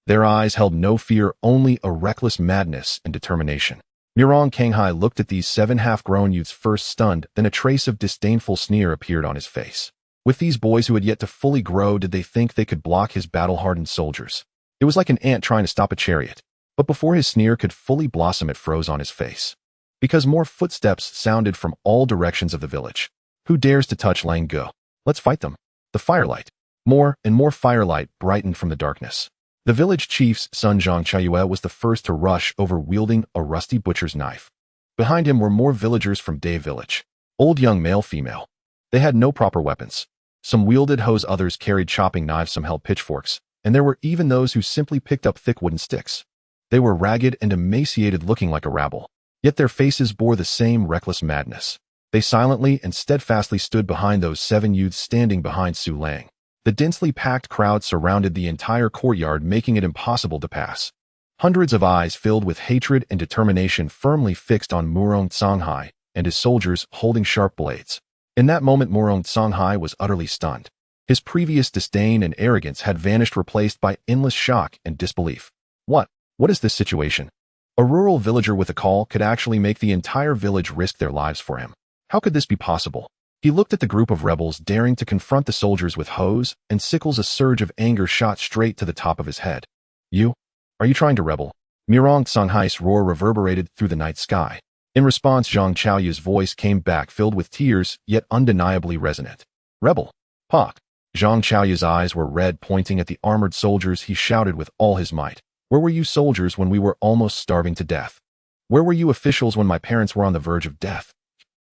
Their eyes held no fear, only a reckless madness and determination. Murong Kanghai looked at these 7 half-grown youths, first stunned, then a trace of disdainful sneer appeared on his face. With these boys who had yet to fully grow, did they think they could block his battle-hardened soldiers? It was like an ant trying to stop a chariot. But before his sneer could fully blossom, it froze on his face. Because more footsteps sounded from all directions of the village. Who dares to touch Lang Go? Let's fight them. The firelight. More and more firelight brightened from the darkness. The village chief's son Zhang Chaiyue was the first to rush over, wielding a rusty butcher's knife. Behind him were more villagers from Day Village. Old, young, male, female. They had no proper weapons. Some wielded hoes, others carried chopping knives, some held pitchforks, and there were even those who simply picked up thick wooden sticks. They were ragged and emaciated, looking like a rabble. Yet their faces bore the same reckless madness. They silently and steadfastly stood behind those 7 youths standing behind Su Lang. The densely packed crowd surrounded the entire courtyard, making it impossible to pass. Hundreds of eyes filled with hatred and determination firmly fixed on Murong Songhai and his soldiers holding sharp blades. In that moment, Murong Songhai was utterly stunned. His previous disdain and arrogance had vanished, replaced by endless shock and disbelief. What is this situation? A rural villager with a call could actually make the entire village risk their lives for him. How could this be possible? He looked at the group of rebels daring to confront the soldiers with hoes and sickles. A surge of anger shot straight to the top of his head. You? Are you trying to rebel? Murong Songhai's roar reverberated through the night sky. In response, Zhang Chaoyu's voice came back filled with tears, yet undeniably resonant. Rebel. Pak. Zhang Chaoyu's eyes were red, pointing at the armored soldiers. He shouted with all his might. Where were you soldiers when we were almost starving to death? Where were you officials when my parents were on the verge of death?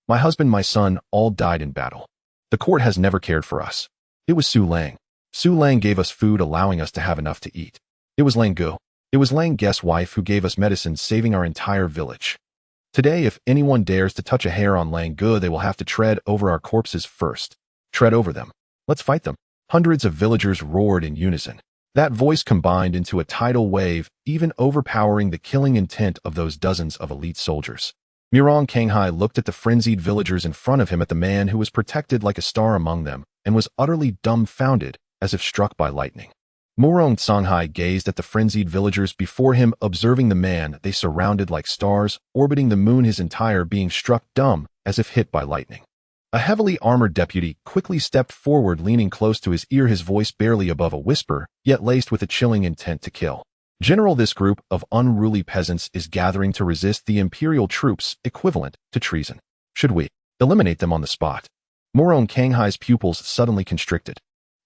My husband, my son, all died in battle. The court has never cared for us. It was Su Lang. Su Lang gave us food, allowing us to have enough to eat. It was Lang Gu. It was Lang Gu's wife who gave us medicine, saving our entire village. Today, if anyone dares to touch a hair on Lang Gu, they will have to tread over our corpses first. Tread over them. Let's fight them. Hundreds of villagers roared in unison. That voice combined into a tidal wave, even overpowering the killing intent of those dozens of elite soldiers. Murong Kanghai looked at the frenzied villagers in front of him, at the man who was protected like a star among them, and was utterly dumbfounded, as if struck by lightning. Murong Songhai gazed at the frenzied villagers before him, observing the man they surrounded like stars, orbiting the moon, his entire being struck dumb, as if hit by lightning. A heavily armored deputy quickly stepped forward, leaning close to his ear, his voice barely above a whisper, yet laced with a chilling intent to kill. General, this group of unruly peasants is gathering to resist the imperial troops, equivalent to treason. Should we eliminate them on the spot? Murong Kanghai's pupils suddenly constricted.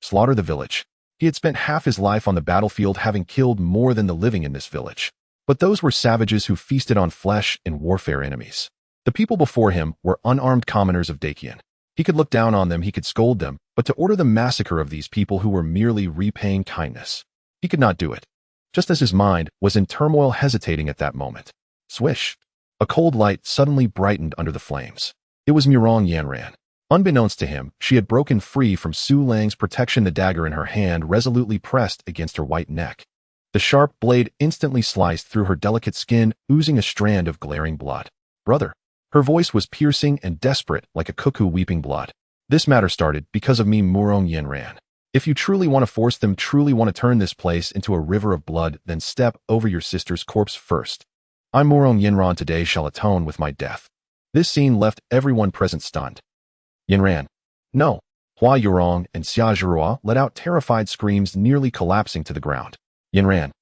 Slaughter the village. He had spent half his life on the battlefield, having killed more than the living in this village. But those were savages who feasted on flesh and warfare enemies. The people before him were unarmed commoners of Dakian. He could look down on them, he could scold them, but to order the massacre of these people who were merely repaying kindness, he could not do it. Just as his mind was in turmoil, hesitating at that moment. Swish! A cold light suddenly brightened under the flames. It was Murong Yanran. Unbeknownst to him, she had broken free from Su Lang's protection, the dagger in her hand resolutely pressed against her white neck. The sharp blade instantly sliced through her delicate skin, oozing a strand of glaring blood. Brother. Her voice was piercing and desperate, like a cuckoo weeping blood. This matter started because of me, Murong Yanran. If you truly want to force them, truly want to turn this place into a river of blood, then step over your sister's corpse first. I, Murong Yanran, today shall atone with my death. This scene left everyone present stunned. Yanran. No. Hua Yurong and Xia Zhirua let out terrified screams, nearly collapsing to the ground. Yanran.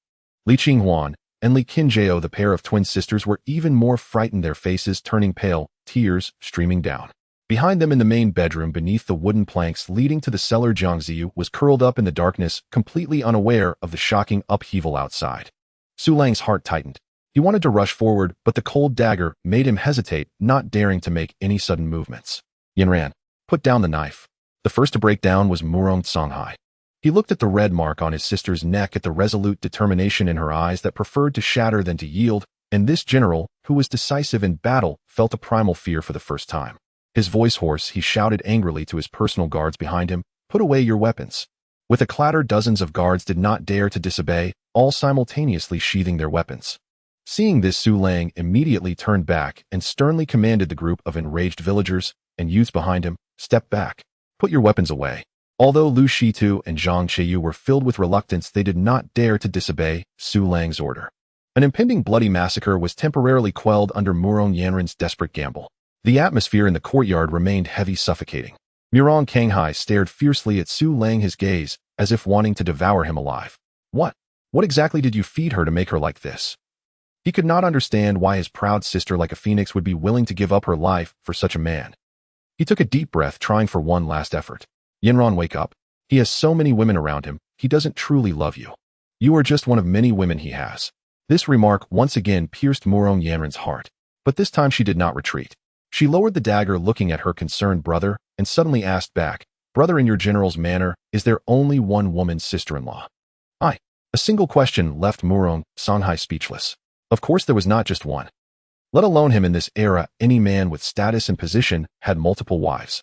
Li Qinghuan and Li Qinjiao, the pair of twin sisters, were even more frightened, their faces turning pale, tears streaming down. Behind them in the main bedroom, beneath the wooden planks leading to the cellar, Jiang Ziyu was curled up in the darkness, completely unaware of the shocking upheaval outside. Su Lang's heart tightened. He wanted to rush forward, but the cold dagger made him hesitate, not daring to make any sudden movements. Yanran, put down the knife. The first to break down was Murong Songhai. He looked at the red mark on his sister's neck, at the resolute determination in her eyes that preferred to shatter than to yield, and this general, who was decisive in battle, felt a primal fear for the first time. His voice hoarse, he shouted angrily to his personal guards behind him, "Put away your weapons." With a clatter, dozens of guards did not dare to disobey, all simultaneously sheathing their weapons. Seeing this, Su Lang immediately turned back and sternly commanded the group of enraged villagers and youths behind him, "Step back. Put your weapons away." Although Lu Shitu and Zhang Cheyu were filled with reluctance, they did not dare to disobey Su Lang's order. An impending bloody massacre was temporarily quelled under Murong Yanran's desperate gamble. The atmosphere in the courtyard remained heavy, suffocating. Murong Kanghai stared fiercely at Su Lang, his gaze as if wanting to devour him alive. What exactly did you feed her to make her like this? He could not understand why his proud sister, like a phoenix, would be willing to give up her life for such a man. He took a deep breath, trying for one last effort. Yanran, wake up. He has so many women around him, he doesn't truly love you. You are just one of many women he has. This remark once again pierced Murong Yanran's heart, but this time she did not retreat. She lowered the dagger, looking at her concerned brother, and suddenly asked back, "Brother, in your general's manner, is there only one woman sister-in-law?" A single question left Murong Songhai speechless. Of course there was not just one. Let alone him, in this era, any man with status and position had multiple wives.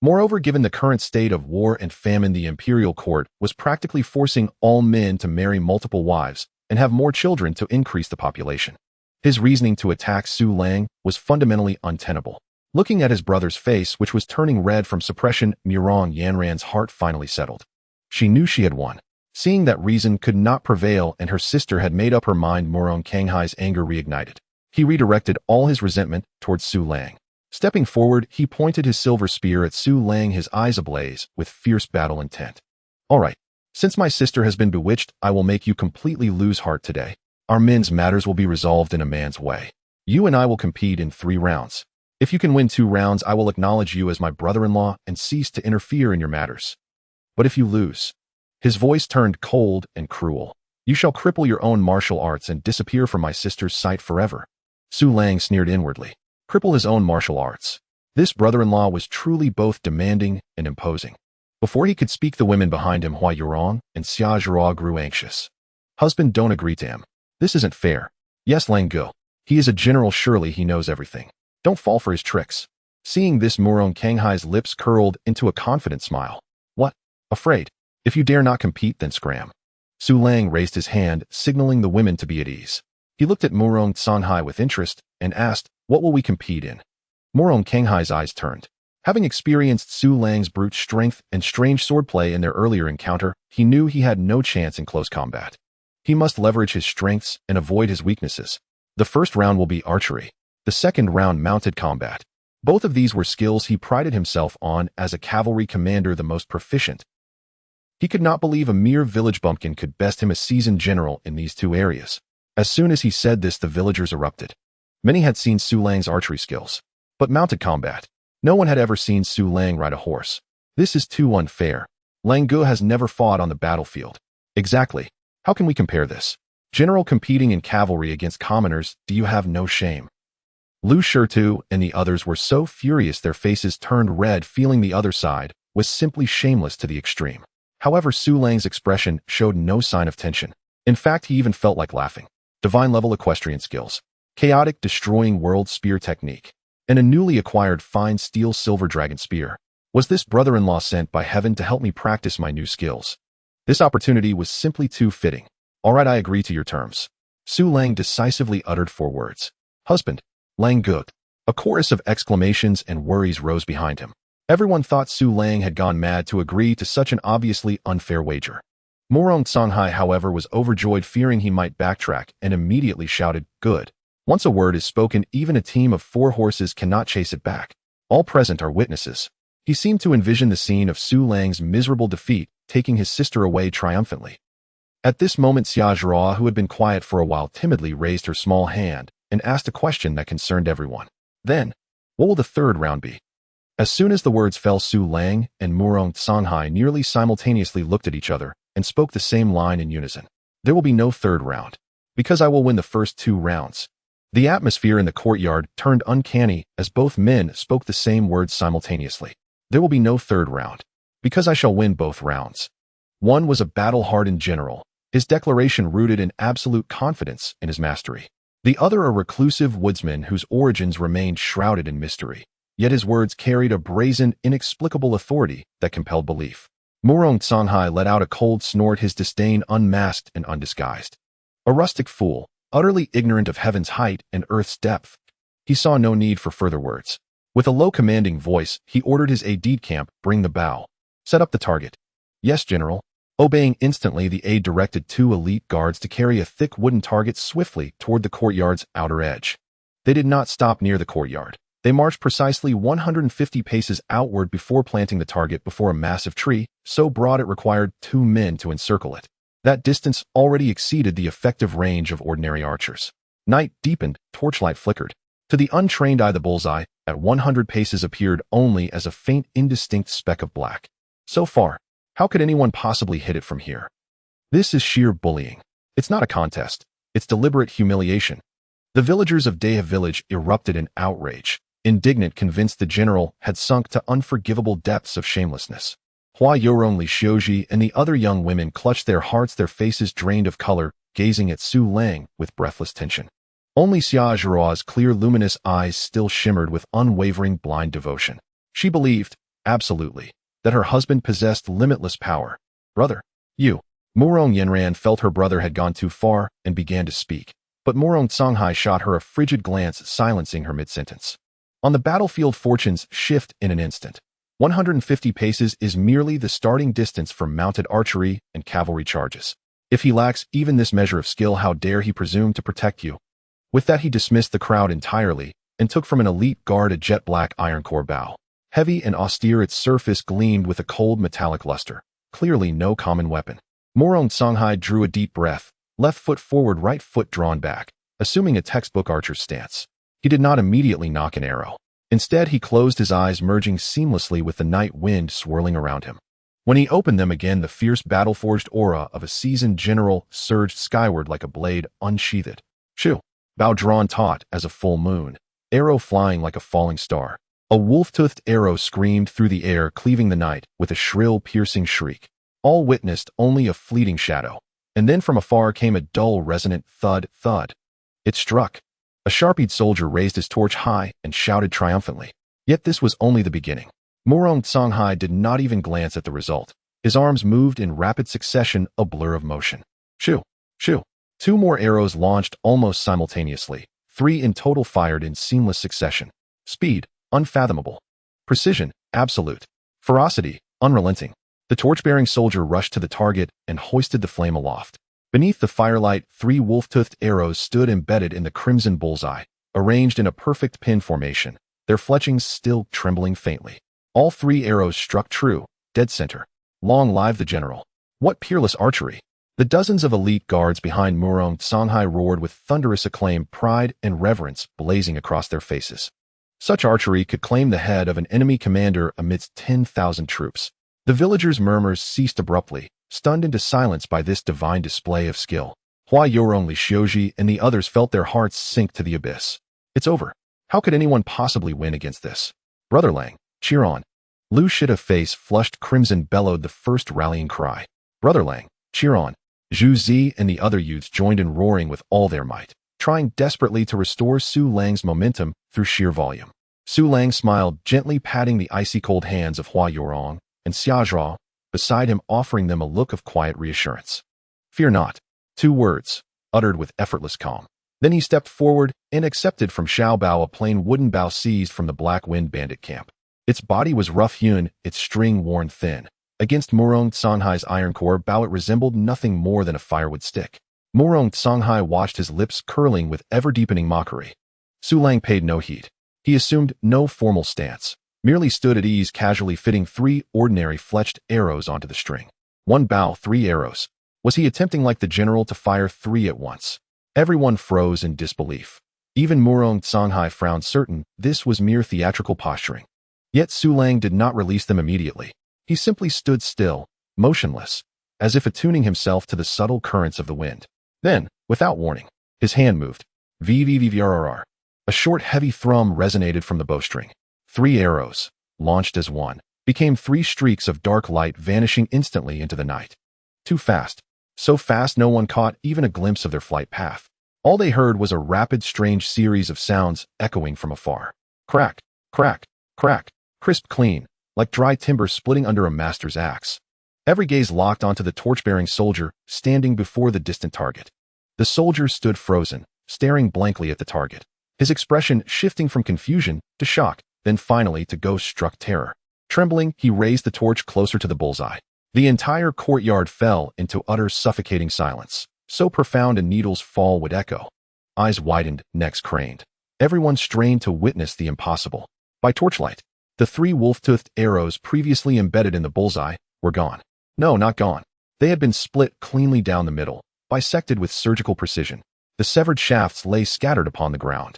Moreover, given the current state of war and famine, the imperial court was practically forcing all men to marry multiple wives and have more children to increase the population. His reasoning to attack Su Lang was fundamentally untenable. Looking at his brother's face, which was turning red from suppression, Murong Yanran's heart finally settled. She knew she had won. Seeing that reason could not prevail and her sister had made up her mind, Murong Kanghai's anger reignited. He redirected all his resentment towards Su Lang. Stepping forward, he pointed his silver spear at Su Lang, his eyes ablaze with fierce battle intent. "All right. Since my sister has been bewitched, I will make you completely lose heart today. Our men's matters will be resolved in a man's way. You and I will compete in 3 rounds. If you can win 2 rounds, I will acknowledge you as my brother-in-law and cease to interfere in your matters. But if you lose, his voice turned cold and cruel. You shall cripple your own martial arts and disappear from my sister's sight forever. Su Lang sneered inwardly. Cripple his own martial arts. This brother-in-law was truly both demanding and imposing. Before he could speak, the women behind him, Hua Yurong and Xia Zhira, grew anxious. Husband, don't agree to him. This isn't fair. Yes, Lang Gu. He is a general, surely he knows everything. Don't fall for his tricks. Seeing this, Murong Kanghai's lips curled into a confident smile. What? Afraid? If you dare not compete, then scram. Su Lang raised his hand, signaling the women to be at ease. He looked at Murong Songhai with interest and asked, what will we compete in? Murong Kanghai's eyes turned. Having experienced Su Lang's brute strength and strange swordplay in their earlier encounter, he knew he had no chance in close combat. He must leverage his strengths and avoid his weaknesses. The first round will be archery. The second round, mounted combat. Both of these were skills he prided himself on as a cavalry commander, the most proficient. He could not believe a mere village bumpkin could best him, a seasoned general, in these 2 areas. As soon as he said this, the villagers erupted. Many had seen Su Lang's archery skills, but mounted combat. No one had ever seen Su Lang ride a horse. This is too unfair. Lang Gu has never fought on the battlefield. Exactly. How can we compare this? General competing in cavalry against commoners, do you have no shame? Lu Shirtu and the others were so furious their faces turned red, feeling the other side was simply shameless to the extreme. However, Su Lang's expression showed no sign of tension. In fact, he even felt like laughing. Divine-level equestrian skills, chaotic destroying world spear technique, and a newly acquired fine steel silver dragon spear. Was this brother-in-law sent by heaven to help me practice my new skills? This opportunity was simply too fitting. All right, I agree to your terms. Su Lang decisively uttered 4 words. Husband, Lang Gu. A chorus of exclamations and worries rose behind him. Everyone thought Su Lang had gone mad to agree to such an obviously unfair wager. Murong Songhai, however, was overjoyed, fearing he might backtrack, and immediately shouted, good. Once a word is spoken, even a team of 4 horses cannot chase it back. All present are witnesses. He seemed to envision the scene of Su Lang's miserable defeat, taking his sister away triumphantly. At this moment, Xia Zhira, who had been quiet for a while, timidly raised her small hand and asked a question that concerned everyone. Then, what will the 3rd round be? As soon as the words fell, Su Lang and Murong Songhai nearly simultaneously looked at each other and spoke the same line in unison. There will be no 3rd round, because I will win the first 2 rounds. The atmosphere in the courtyard turned uncanny as both men spoke the same words simultaneously. There will be no 3rd round, because I shall win both rounds. One was a battle-hardened general, his declaration rooted in absolute confidence in his mastery. The other a reclusive woodsman whose origins remained shrouded in mystery. Yet his words carried a brazen, inexplicable authority that compelled belief. Murong Songhai let out a cold snort, his disdain unmasked and undisguised. A rustic fool, utterly ignorant of heaven's height and earth's depth. He saw no need for further words. With a low commanding voice, he ordered his aide-de-camp, bring the bow. Set up the target. Yes, General. Obeying instantly, the aide directed 2 elite guards to carry a thick wooden target swiftly toward the courtyard's outer edge. They did not stop near the courtyard. They marched precisely 150 paces outward before planting the target before a massive tree, so broad it required 2 men to encircle it. That distance already exceeded the effective range of ordinary archers. Night deepened, torchlight flickered. To the untrained eye, the bullseye, at 100 paces, appeared only as a faint, indistinct speck of black. So far, how could anyone possibly hit it from here? This is sheer bullying. It's not a contest. It's deliberate humiliation. The villagers of Deha village erupted in outrage, indignant, convinced the general had sunk to unforgivable depths of shamelessness. Hua Yorong, Li Xiuji, and the other young women clutched their hearts, their faces drained of color, gazing at Su Lang with breathless tension. Only Xia Zhira's clear, luminous eyes still shimmered with unwavering, blind devotion. She believed, absolutely, that her husband possessed limitless power. Brother, you. Murong Yenran felt her brother had gone too far and began to speak, but Murong Songhai shot her a frigid glance, silencing her mid-sentence. On the battlefield, fortunes shift in an instant. 150 paces is merely the starting distance for mounted archery and cavalry charges. If he lacks even this measure of skill, how dare he presume to protect you? With that, he dismissed the crowd entirely and took from an elite guard a jet-black iron-core bow. Heavy and austere, its surface gleamed with a cold metallic luster. Clearly no common weapon. Murong Songhai drew a deep breath, left foot forward, right foot drawn back, assuming a textbook archer's stance. He did not immediately knock an arrow. Instead, he closed his eyes, merging seamlessly with the night wind swirling around him. When he opened them again, the fierce battle-forged aura of a seasoned general surged skyward like a blade unsheathed. Shoo! Bow drawn taut as a full moon, arrow flying like a falling star. A wolf-toothed arrow screamed through the air, cleaving the night with a shrill, piercing shriek. All witnessed only a fleeting shadow, and then from afar came a dull, resonant thud, thud. It struck. A sharpied soldier raised his torch high and shouted triumphantly. Yet this was only the beginning. Murong-Tsang-Hai did not even glance at the result. His arms moved in rapid succession, a blur of motion. Shoo! Shoo! 2 more arrows launched almost simultaneously. 3 in total fired in seamless succession. Speed, unfathomable. Precision, absolute. Ferocity, unrelenting. The torch-bearing soldier rushed to the target and hoisted the flame aloft. Beneath the firelight, 3 wolf-toothed arrows stood embedded in the crimson bullseye, arranged in a perfect pin formation, their fletchings still trembling faintly. All 3 arrows struck true, dead center. Long live the general. What peerless archery! The dozens of elite guards behind Murong-Tsang-Hai roared with thunderous acclaim, pride and reverence blazing across their faces. Such archery could claim the head of an enemy commander amidst 10,000 troops. The villagers' murmurs ceased abruptly, stunned into silence by this divine display of skill. Hua Yorong, Li Xiuji, and the others felt their hearts sink to the abyss. It's over. How could anyone possibly win against this? Brother Lang, cheer on. Lu Shida's face flushed crimson, bellowed the first rallying cry. Brother Lang, cheer on. Zhu Zi and the other youths joined in roaring with all their might, trying desperately to restore Su Lang's momentum through sheer volume. Su Lang smiled, gently patting the icy-cold hands of Hua Yorong and Xia Zhao, beside him, offering them a look of quiet reassurance. Fear not. 2 words, uttered with effortless calm. Then he stepped forward and accepted from Xiao Bao a plain wooden bow seized from the Black Wind bandit camp. Its body was rough-hewn, its string worn thin. Against Murong-Tsang-Hai's iron core bow, it resembled nothing more than a firewood stick. Murong-Tsang-Hai watched, his lips curling with ever-deepening mockery. Su Lang paid no heed. He assumed no formal stance, merely stood at ease, casually fitting 3 ordinary fletched arrows onto the string. 1 bow, 3 arrows. Was he attempting, like the general, to fire 3 at once? Everyone froze in disbelief. Even Murong-Tsang-Hai frowned, certain this was mere theatrical posturing. Yet Su Lang did not release them immediately. He simply stood still, motionless, as if attuning himself to the subtle currents of the wind. Then, without warning, his hand moved. VVVVRRR. A short, heavy thrum resonated from the bowstring. 3 arrows, launched as one, became 3 streaks of dark light, vanishing instantly into the night. Too fast. So fast no one caught even a glimpse of their flight path. All they heard was a rapid, strange series of sounds echoing from afar. Crack, crack, crack, crisp, clean, like dry timber splitting under a master's axe. Every gaze locked onto the torch-bearing soldier standing before the distant target. The soldier stood frozen, staring blankly at the target, his expression shifting from confusion to shock, then finally to ghost-struck terror. Trembling, he raised the torch closer to the bullseye. The entire courtyard fell into utter, suffocating silence, so profound a needle's fall would echo. Eyes widened, necks craned. Everyone strained to witness the impossible. By torchlight, the 3 wolf-toothed arrows previously embedded in the bullseye were gone. No, not gone. They had been split cleanly down the middle, bisected with surgical precision. The severed shafts lay scattered upon the ground.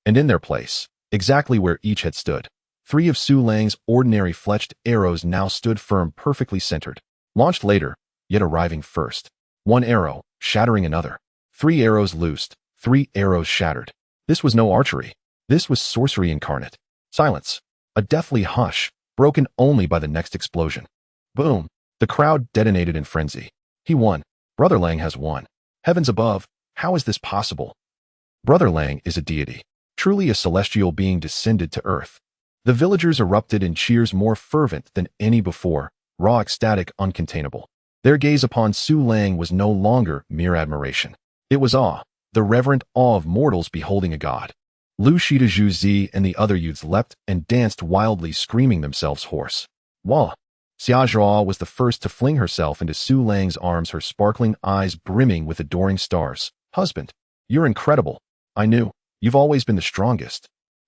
And in their place, exactly where each had stood, 3 of Su Lang's ordinary fletched arrows now stood firm, perfectly centered. Launched later, yet arriving first. 1 arrow, shattering another. 3 arrows loosed, 3 arrows shattered. This was no archery. This was sorcery incarnate. Silence. A deathly hush, broken only by the next explosion. Boom. The crowd detonated in frenzy. He won. Brother Lang has won. Heavens above, how is this possible? Brother Lang is a deity. Truly a celestial being descended to earth. The villagers erupted in cheers more fervent than any before, raw, ecstatic, uncontainable. Their gaze upon Su Lang was no longer mere admiration. It was awe, the reverent awe of mortals beholding a god. Lu Shida, Zhu Zi, and the other youths leapt and danced wildly, screaming themselves hoarse. Wah! Xia Zhao was the first to fling herself into Su Lang's arms, her sparkling eyes brimming with adoring stars. Husband, you're incredible. I knew. You've always been the strongest.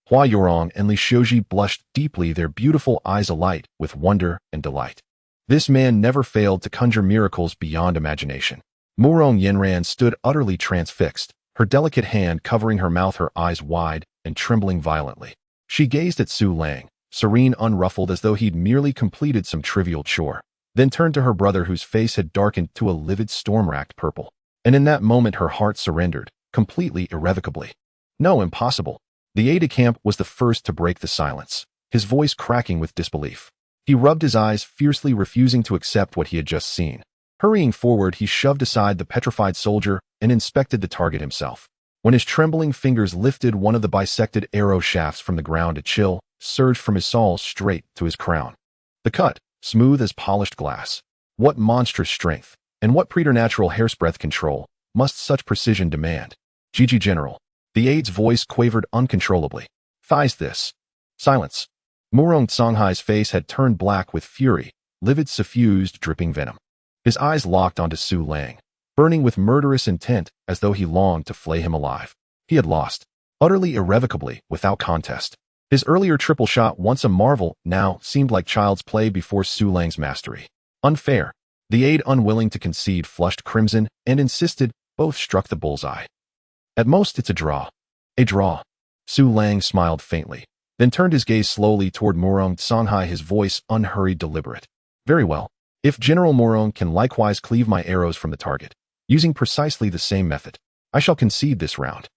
Hua Yorong and Li Xiuji blushed deeply, their beautiful eyes alight with wonder and delight. This man never failed to conjure miracles beyond imagination. Murong Yenran stood utterly transfixed, her delicate hand covering her mouth, her eyes wide, and trembling violently. She gazed at Su Lang, serene, unruffled, as though he'd merely completed some trivial chore, then turned to her brother, whose face had darkened to a livid, storm-racked purple. And in that moment her heart surrendered, completely, irrevocably. No, impossible. The aide-de-camp was the first to break the silence, his voice cracking with disbelief. He rubbed his eyes fiercely, refusing to accept what he had just seen. Hurrying forward, he shoved aside the petrified soldier and inspected the target himself. When his trembling fingers lifted one of the bisected arrow shafts from the ground, a chill surged from his soul straight to his crown. The cut, smooth as polished glass. What monstrous strength, and what preternatural hair's-breadth control must such precision demand? "GG, General." The aide's voice quavered uncontrollably. "Thighs this." Silence. Murong Songhai's face had turned black with fury, livid, suffused, dripping venom. His eyes locked onto Su Lang, burning with murderous intent, as though he longed to flay him alive. He had lost, utterly, irrevocably, without contest. His earlier triple shot, once a marvel, now seemed like child's play before Su Lang's mastery. Unfair. The aide, unwilling to concede, flushed crimson and insisted both struck the bullseye. "At most, it's a draw." "A draw." Su Lang smiled faintly, then turned his gaze slowly toward Murong Songhai, his voice unhurried, deliberate. "Very well. If General Murong can likewise cleave my arrows from the target, using precisely the same method, I shall concede this round."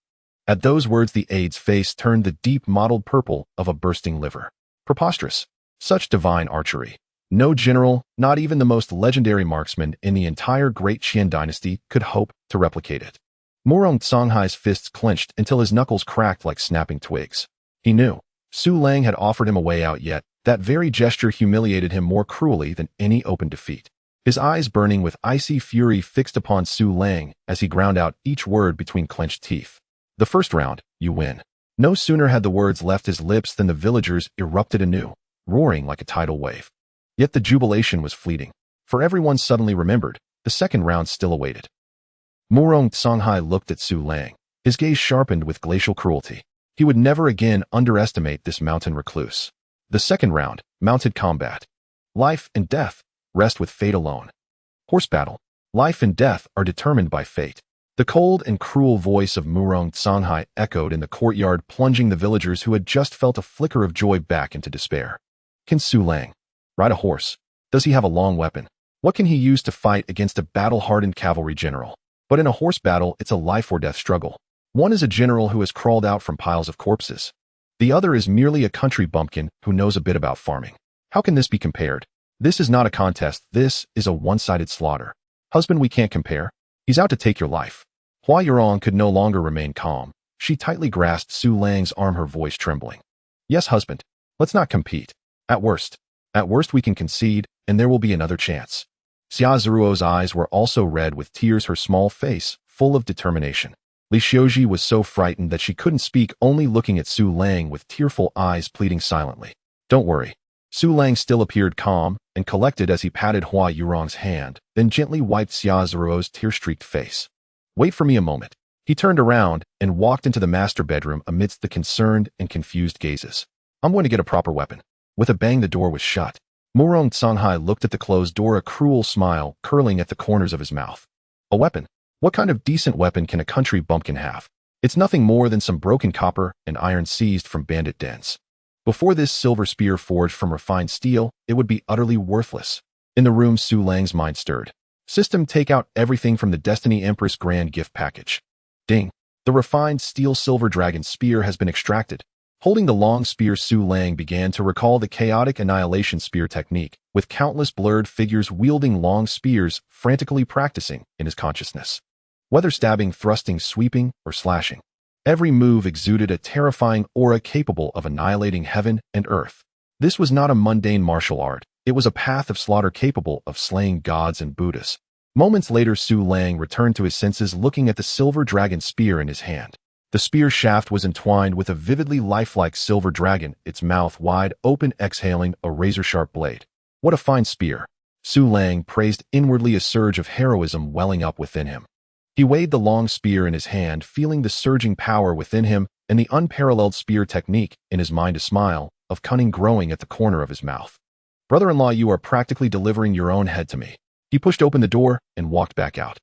At those words the aide's face turned the deep mottled purple of a bursting liver. Preposterous. Such divine archery. No general, not even the most legendary marksman in the entire Great Qian dynasty, could hope to replicate it. Murong Songhai's fists clenched until his knuckles cracked like snapping twigs. He knew Su Lang had offered him a way out, yet that very gesture humiliated him more cruelly than any open defeat. His eyes, burning with icy fury, fixed upon Su Lang as he ground out each word between clenched teeth. "The first round, you win." No sooner had the words left his lips than the villagers erupted anew, roaring like a tidal wave. Yet the jubilation was fleeting, for everyone suddenly remembered the second round still awaited. Murong Songhai looked at Su Lang, his gaze sharpened with glacial cruelty. He would never again underestimate this mountain recluse. The second round, mounted combat. Life and death rest with fate alone. Horse battle. Life and death are determined by fate. The cold and cruel voice of Murong Songhai echoed in the courtyard, plunging the villagers who had just felt a flicker of joy back into despair. Can Su Lang ride a horse? Does he have a long weapon? What can he use to fight against a battle-hardened cavalry general? But in a horse battle, it's a life-or-death struggle. One is a general who has crawled out from piles of corpses. The other is merely a country bumpkin who knows a bit about farming. How can this be compared? This is not a contest. This is a one-sided slaughter. Husband, we can't compare. He's out to take your life. Hua Yurong could no longer remain calm. She tightly grasped Su Lang's arm, her voice trembling. Yes, husband. Let's not compete. At worst we can concede, and there will be another chance. Xia Zeruo's eyes were also red with tears, her small face full of determination. Li Xiuji was so frightened that she couldn't speak, only looking at Su Lang with tearful eyes, pleading silently. Don't worry. Su Lang still appeared calm and collected as he patted Hua Yurong's hand, then gently wiped Xia Zeruo's tear-streaked face. Wait for me a moment. He turned around and walked into the master bedroom amidst the concerned and confused gazes. I'm going to get a proper weapon. With a bang, the door was shut. Murong Songhai looked at the closed door, a cruel smile curling at the corners of his mouth. A weapon? What kind of decent weapon can a country bumpkin have? It's nothing more than some broken copper and iron seized from bandit dens. Before this silver spear forged from refined steel, it would be utterly worthless. In the room, Su Lang's mind stirred. System, take out everything from the Destiny Empress Grand Gift Package. Ding. The refined steel silver dragon spear has been extracted. Holding the long spear, Su Lang began to recall the chaotic annihilation spear technique, with countless blurred figures wielding long spears frantically practicing in his consciousness. Whether stabbing, thrusting, sweeping, or slashing, every move exuded a terrifying aura capable of annihilating heaven and earth. This was not a mundane martial art. It was a path of slaughter capable of slaying gods and Buddhas. Moments later, Su Lang returned to his senses, looking at the silver dragon spear in his hand. The spear shaft was entwined with a vividly lifelike silver dragon, its mouth wide open, exhaling a razor-sharp blade. What a fine spear! Su Lang praised inwardly, a surge of heroism welling up within him. He weighed the long spear in his hand, feeling the surging power within him and the unparalleled spear technique in his mind, a smile of cunning growing at the corner of his mouth. Brother-in-law, you are practically delivering your own head to me. He pushed open the door and walked back out.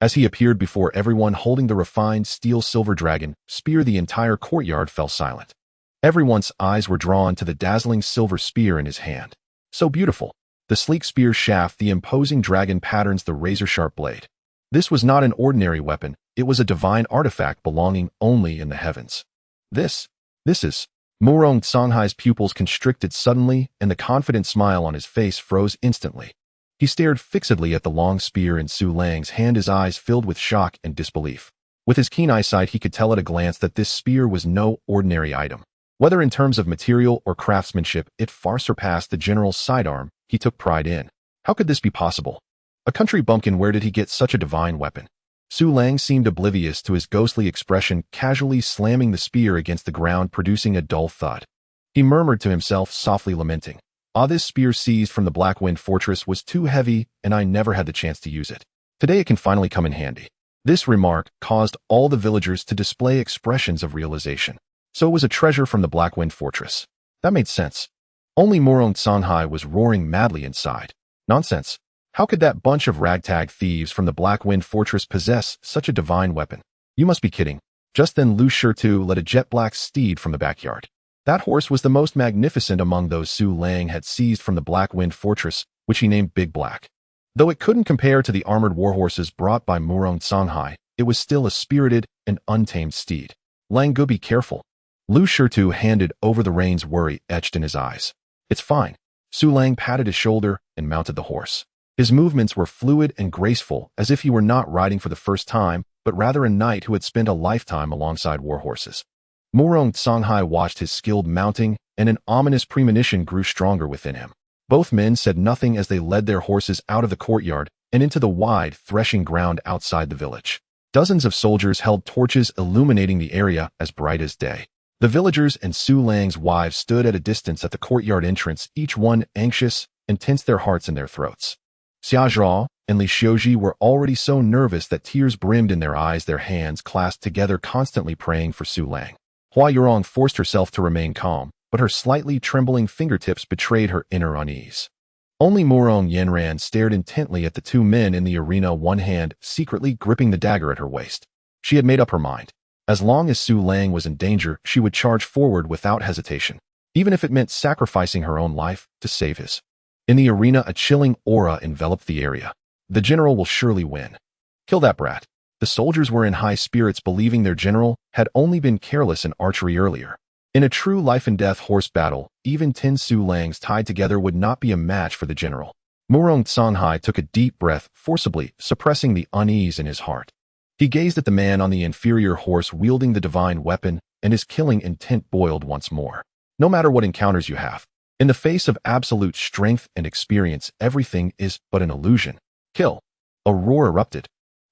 As he appeared before everyone holding the refined steel-silver dragon spear, the entire courtyard fell silent. Everyone's eyes were drawn to the dazzling silver spear in his hand. So beautiful. The sleek spear shaft, the imposing dragon patterns, the razor-sharp blade. This was not an ordinary weapon. It was a divine artifact belonging only in the heavens. This is... Murong Songhai's pupils constricted suddenly, and the confident smile on his face froze instantly. He stared fixedly at the long spear in Su Lang's hand, his eyes filled with shock and disbelief. With his keen eyesight, he could tell at a glance that this spear was no ordinary item. Whether in terms of material or craftsmanship, it far surpassed the general's sidearm he took pride in. How could this be possible? A country bumpkin, where did he get such a divine weapon? Su Lang seemed oblivious to his ghostly expression, casually slamming the spear against the ground, producing a dull thud. He murmured to himself, softly lamenting, "Ah, this spear seized from the Black Wind Fortress was too heavy, and I never had the chance to use it. Today it can finally come in handy." This remark caused all the villagers to display expressions of realization. So it was a treasure from the Black Wind Fortress. That made sense. Only Murong Songhai was roaring madly inside. Nonsense. How could that bunch of ragtag thieves from the Black Wind Fortress possess such a divine weapon? You must be kidding. Just then Lu Shitu led a jet-black steed from the backyard. That horse was the most magnificent among those Su Lang had seized from the Black Wind Fortress, which he named Big Black. Though it couldn't compare to the armored warhorses brought by Murong Songhai, it was still a spirited and untamed steed. Lang Gu, be careful. Lu Shitu handed over the reins, worry etched in his eyes. It's fine. Su Lang patted his shoulder and mounted the horse. His movements were fluid and graceful, as if he were not riding for the first time, but rather a knight who had spent a lifetime alongside warhorses. Murong Songhai watched his skilled mounting, and an ominous premonition grew stronger within him. Both men said nothing as they led their horses out of the courtyard and into the wide, threshing ground outside the village. Dozens of soldiers held torches, illuminating the area as bright as day. The villagers and Su Lang's wives stood at a distance at the courtyard entrance, each one anxious and tense, their hearts in their throats. Xia Zhao and Li Xiuji were already so nervous that tears brimmed in their eyes, their hands clasped together, constantly praying for Su Lang. Hua Yurong forced herself to remain calm, but her slightly trembling fingertips betrayed her inner unease. Only Murong Yanran stared intently at the two men in the arena, one hand secretly gripping the dagger at her waist. She had made up her mind. As long as Su Lang was in danger, she would charge forward without hesitation, even if it meant sacrificing her own life to save his. In the arena, a chilling aura enveloped the area. The general will surely win. Kill that brat. The soldiers were in high spirits, believing their general had only been careless in archery earlier. In a true life-and-death horse battle, even 10 Su Langs tied together would not be a match for the general. Murong Songhai took a deep breath, forcibly suppressing the unease in his heart. He gazed at the man on the inferior horse wielding the divine weapon, and his killing intent boiled once more. No matter what encounters you have, in the face of absolute strength and experience, everything is but an illusion. Kill. A roar erupted.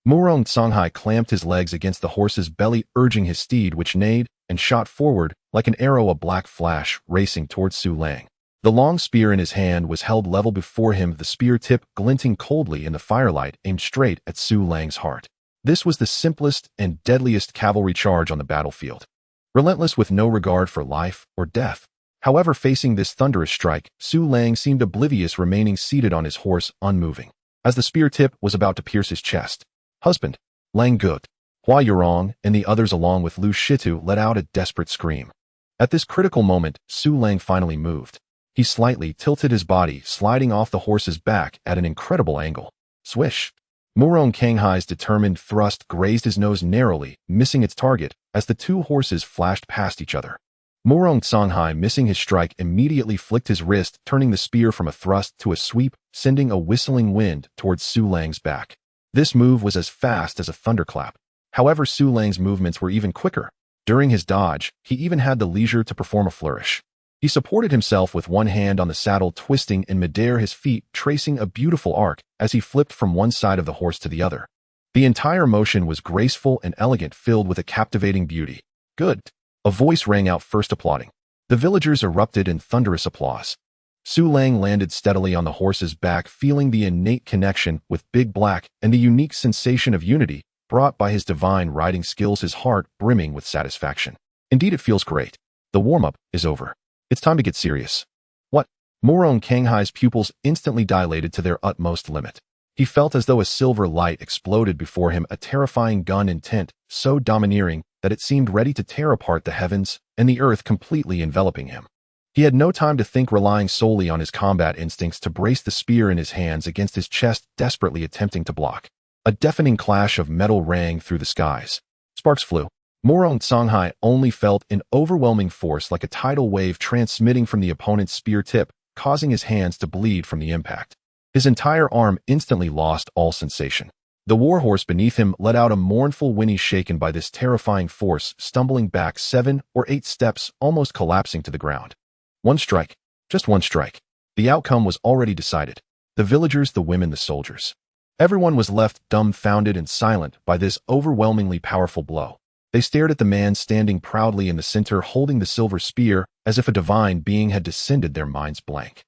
Murong Songhai clamped his legs against the horse's belly, urging his steed, which neighed and shot forward like an arrow, a black flash racing towards Su Lang. The long spear in his hand was held level before him, the spear tip glinting coldly in the firelight, aimed straight at Su Lang's heart. This was the simplest and deadliest cavalry charge on the battlefield, relentless with no regard for life or death. However, facing this thunderous strike, Su Lang seemed oblivious, remaining seated on his horse, unmoving. As the spear tip was about to pierce his chest, "Husband!" Lang Gu, Hua Yurong, and the others along with Lu Shitu let out a desperate scream. At this critical moment, Su Lang finally moved. He slightly tilted his body, sliding off the horse's back at an incredible angle. Swish! Murong Songhai's determined thrust grazed his nose narrowly, missing its target as the two horses flashed past each other. Murong Songhai, missing his strike, immediately flicked his wrist, turning the spear from a thrust to a sweep, sending a whistling wind towards Su Lang's back. This move was as fast as a thunderclap. However, Su Lang's movements were even quicker. During his dodge, he even had the leisure to perform a flourish. He supported himself with one hand on the saddle, twisting in midair, his feet tracing a beautiful arc as he flipped from one side of the horse to the other. The entire motion was graceful and elegant, filled with a captivating beauty. Good! A voice rang out, first applauding. The villagers erupted in thunderous applause. Su Lang landed steadily on the horse's back, feeling the innate connection with Big Black and the unique sensation of unity brought by his divine riding skills, his heart brimming with satisfaction. Indeed, it feels great. The warm-up is over. It's time to get serious. What? Murong Songhai's pupils instantly dilated to their utmost limit. He felt as though a silver light exploded before him, a terrifying gun intent, so domineering that it seemed ready to tear apart the heavens and the earth, completely enveloping him. He had no time to think, relying solely on his combat instincts to brace the spear in his hands against his chest, desperately attempting to block. A deafening clash of metal rang through the skies. Sparks flew. Murong-Songhai only felt an overwhelming force, like a tidal wave transmitting from the opponent's spear tip, causing his hands to bleed from the impact. His entire arm instantly lost all sensation. The warhorse beneath him let out a mournful whinny, shaken by this terrifying force, stumbling back 7 or 8 steps, almost collapsing to the ground. One strike. Just one strike. The outcome was already decided. The villagers, the women, the soldiers. Everyone was left dumbfounded and silent by this overwhelmingly powerful blow. They stared at the man standing proudly in the center, holding the silver spear, as if a divine being had descended. Their minds blank.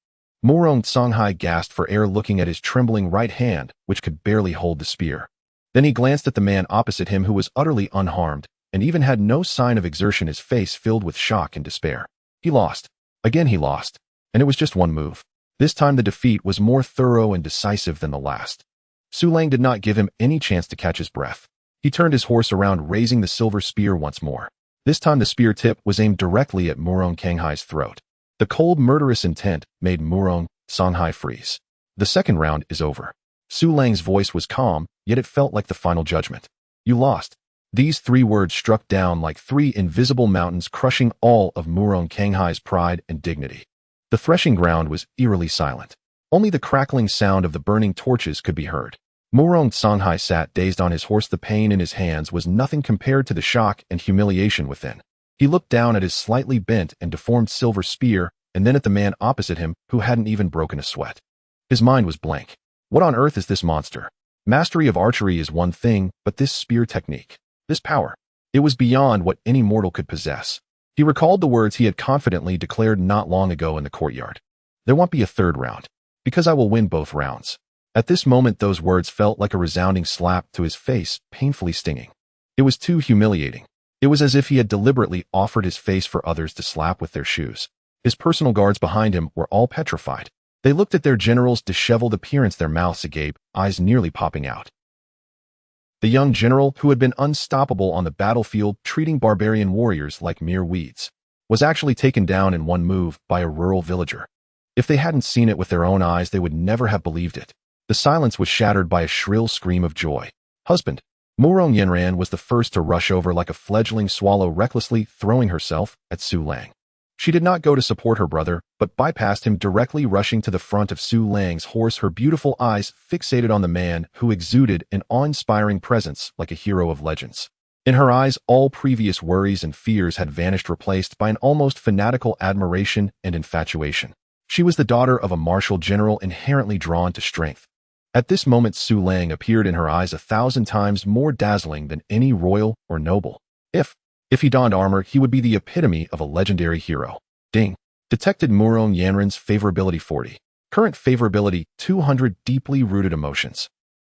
Murong-Songhai gasped for air, looking at his trembling right hand, which could barely hold the spear. Then he glanced at the man opposite him, who was utterly unharmed, and even had no sign of exertion, his face filled with shock and despair. He lost. Again he lost. And it was just one move. This time the defeat was more thorough and decisive than the last. Su Lang did not give him any chance to catch his breath. He turned his horse around, raising the silver spear once more. This time the spear tip was aimed directly at Murong-Songhai's throat. The cold, murderous intent made Murong-Songhai freeze. The second round is over. Su Lang's voice was calm, yet it felt like the final judgment. You lost. These 3 words struck down like 3 invisible mountains, crushing all of Murong-Songhai's pride and dignity. The threshing ground was eerily silent. Only the crackling sound of the burning torches could be heard. Murong-Songhai sat dazed on his horse. The pain in his hands was nothing compared to the shock and humiliation within. He looked down at his slightly bent and deformed silver spear, and then at the man opposite him, who hadn't even broken a sweat. His mind was blank. What on earth is this monster? Mastery of archery is one thing, but this spear technique, this power, it was beyond what any mortal could possess. He recalled the words he had confidently declared not long ago in the courtyard. There won't be a third round, because I will win both rounds. At this moment, those words felt like a resounding slap to his face, painfully stinging. It was too humiliating. It was as if he had deliberately offered his face for others to slap with their shoes. His personal guards behind him were all petrified. They looked at their general's disheveled appearance, their mouths agape, eyes nearly popping out. The young general, who had been unstoppable on the battlefield, treating barbarian warriors like mere weeds, was actually taken down in one move by a rural villager. If they hadn't seen it with their own eyes, they would never have believed it. The silence was shattered by a shrill scream of joy. Husband! Murong Yanran was the first to rush over like a fledgling swallow, recklessly throwing herself at Su Lang. She did not go to support her brother, but bypassed him, directly rushing to the front of Su Lang's horse, her beautiful eyes fixated on the man who exuded an awe-inspiring presence like a hero of legends. In her eyes, all previous worries and fears had vanished, replaced by an almost fanatical admiration and infatuation. She was the daughter of a martial general, inherently drawn to strength. At this moment, Su Lang appeared in her eyes 1,000 times more dazzling than any royal or noble. If he donned armor, he would be the epitome of a legendary hero. Ding. Detected Murong Yanran's favorability 40. Current favorability 200. Deeply rooted emotions.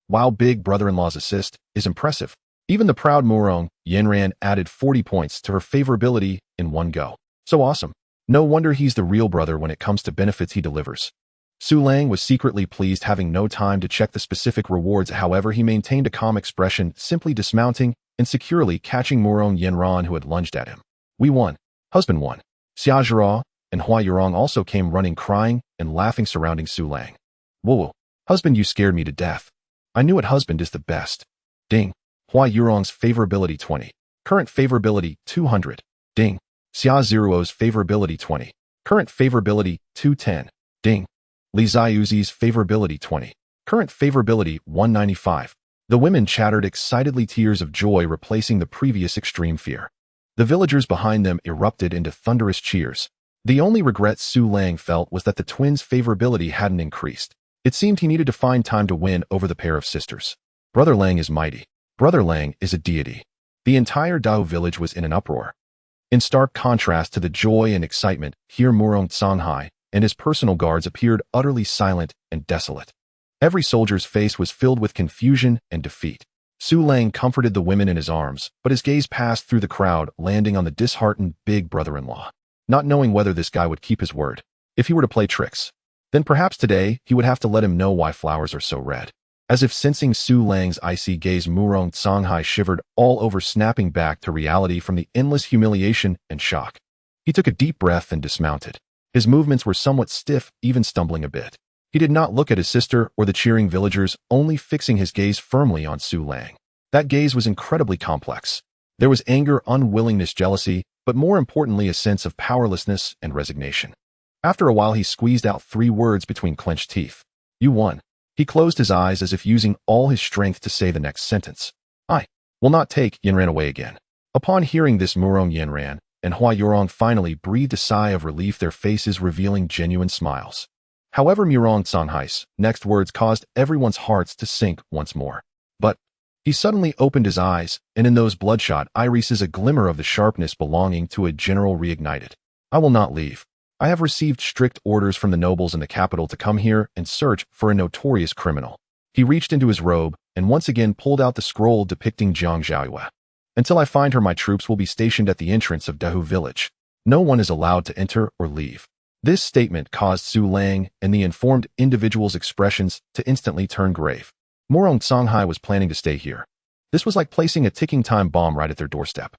Wow, big brother-in-law's assist is impressive. Even the proud Murong Yanran added 40 points to her favorability in one go. So awesome. No wonder he's the real brother when it comes to benefits he delivers. Su Lang was secretly pleased, having no time to check the specific rewards. However, he maintained a calm expression, simply dismounting and securely catching Murong Yanran, who had lunged at him. We won. Husband won. Xia Zhira and Hua Yurong also came running, crying and laughing, surrounding Su Lang. Whoa, husband, you scared me to death. I knew it. Husband is the best. Ding. Hua Yurong's favorability 20. Current favorability 200. Ding. Xia Zhiruo's favorability 20. Current favorability 210. Ding. Li Ziyuzi's favorability 20. Current favorability 195. The women chattered excitedly, tears of joy replacing the previous extreme fear. The villagers behind them erupted into thunderous cheers. The only regret Su Lang felt was that the twins' favorability hadn't increased. It seemed he needed to find time to win over the pair of sisters. Brother Lang is mighty. Brother Lang is a deity. The entire Dao village was in an uproar. In stark contrast to the joy and excitement, here Murong-Songhai and his personal guards appeared utterly silent and desolate. Every soldier's face was filled with confusion and defeat. Su Lang comforted the women in his arms, but his gaze passed through the crowd, landing on the disheartened big brother-in-law. Not knowing whether this guy would keep his word. If he were to play tricks, then perhaps today he would have to let him know why flowers are so red. As if sensing Su Lang's icy gaze, Murong Songhai shivered all over, snapping back to reality from the endless humiliation and shock. He took a deep breath and dismounted. His movements were somewhat stiff, even stumbling a bit. He did not look at his sister or the cheering villagers, only fixing his gaze firmly on Su Lang. That gaze was incredibly complex. There was anger, unwillingness, jealousy, but more importantly a sense of powerlessness and resignation. After a while he squeezed out 3 words between clenched teeth. You won. He closed his eyes as if using all his strength to say the next sentence. I will not take. Yin ran away again. Upon hearing this, Murong Yanran and Hua Yorong finally breathed a sigh of relief, their faces revealing genuine smiles. However, Murong Songhai's next words caused everyone's hearts to sink once more. But he suddenly opened his eyes, and in those bloodshot irises a glimmer of the sharpness belonging to a general reignited. I will not leave. I have received strict orders from the nobles in the capital to come here and search for a notorious criminal. He reached into his robe and once again pulled out the scroll depicting Jiang Zhaoyue. Until I find her, my troops will be stationed at the entrance of Dahu village. No one is allowed to enter or leave. This statement caused Su Lang and the informed individual's expressions to instantly turn grave. Murong Songhai was planning to stay here. This was like placing a ticking time bomb right at their doorstep.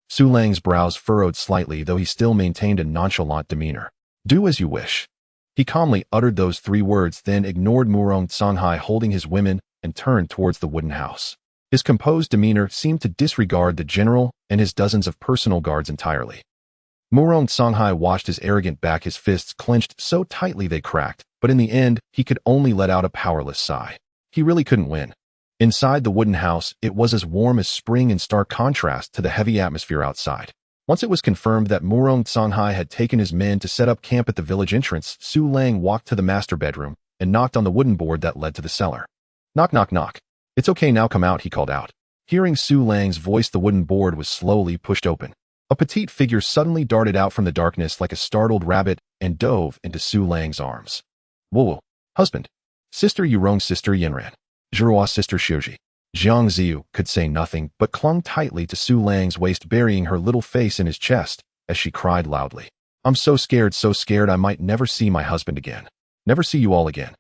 Su Lang's brows furrowed slightly, though he still maintained a nonchalant demeanor. Do as you wish. He calmly uttered those 3 words, then ignored Murong Songhai holding his women and turned towards the wooden house. His composed demeanor seemed to disregard the general and his dozens of personal guards entirely. Murong Songhai watched his arrogant back, his fists clenched so tightly they cracked, but in the end, he could only let out a powerless sigh. He really couldn't win. Inside the wooden house, it was as warm as spring in stark contrast to the heavy atmosphere outside. Once it was confirmed that Murong Songhai had taken his men to set up camp at the village entrance, Su Lang walked to the master bedroom and knocked on the wooden board that led to the cellar. Knock, knock, knock. It's okay now, come out, he called out. Hearing Su Lang's voice, the wooden board was slowly pushed open. A petite figure suddenly darted out from the darkness like a startled rabbit and dove into Su Lang's arms. Whoa, husband. Sister Yurong, sister Yinran. Zhirhua, sister Xiuji. Jiang Ziyu could say nothing but clung tightly to Su Lang's waist, burying her little face in his chest as she cried loudly. I'm so scared I might never see my husband again. Never see you all again.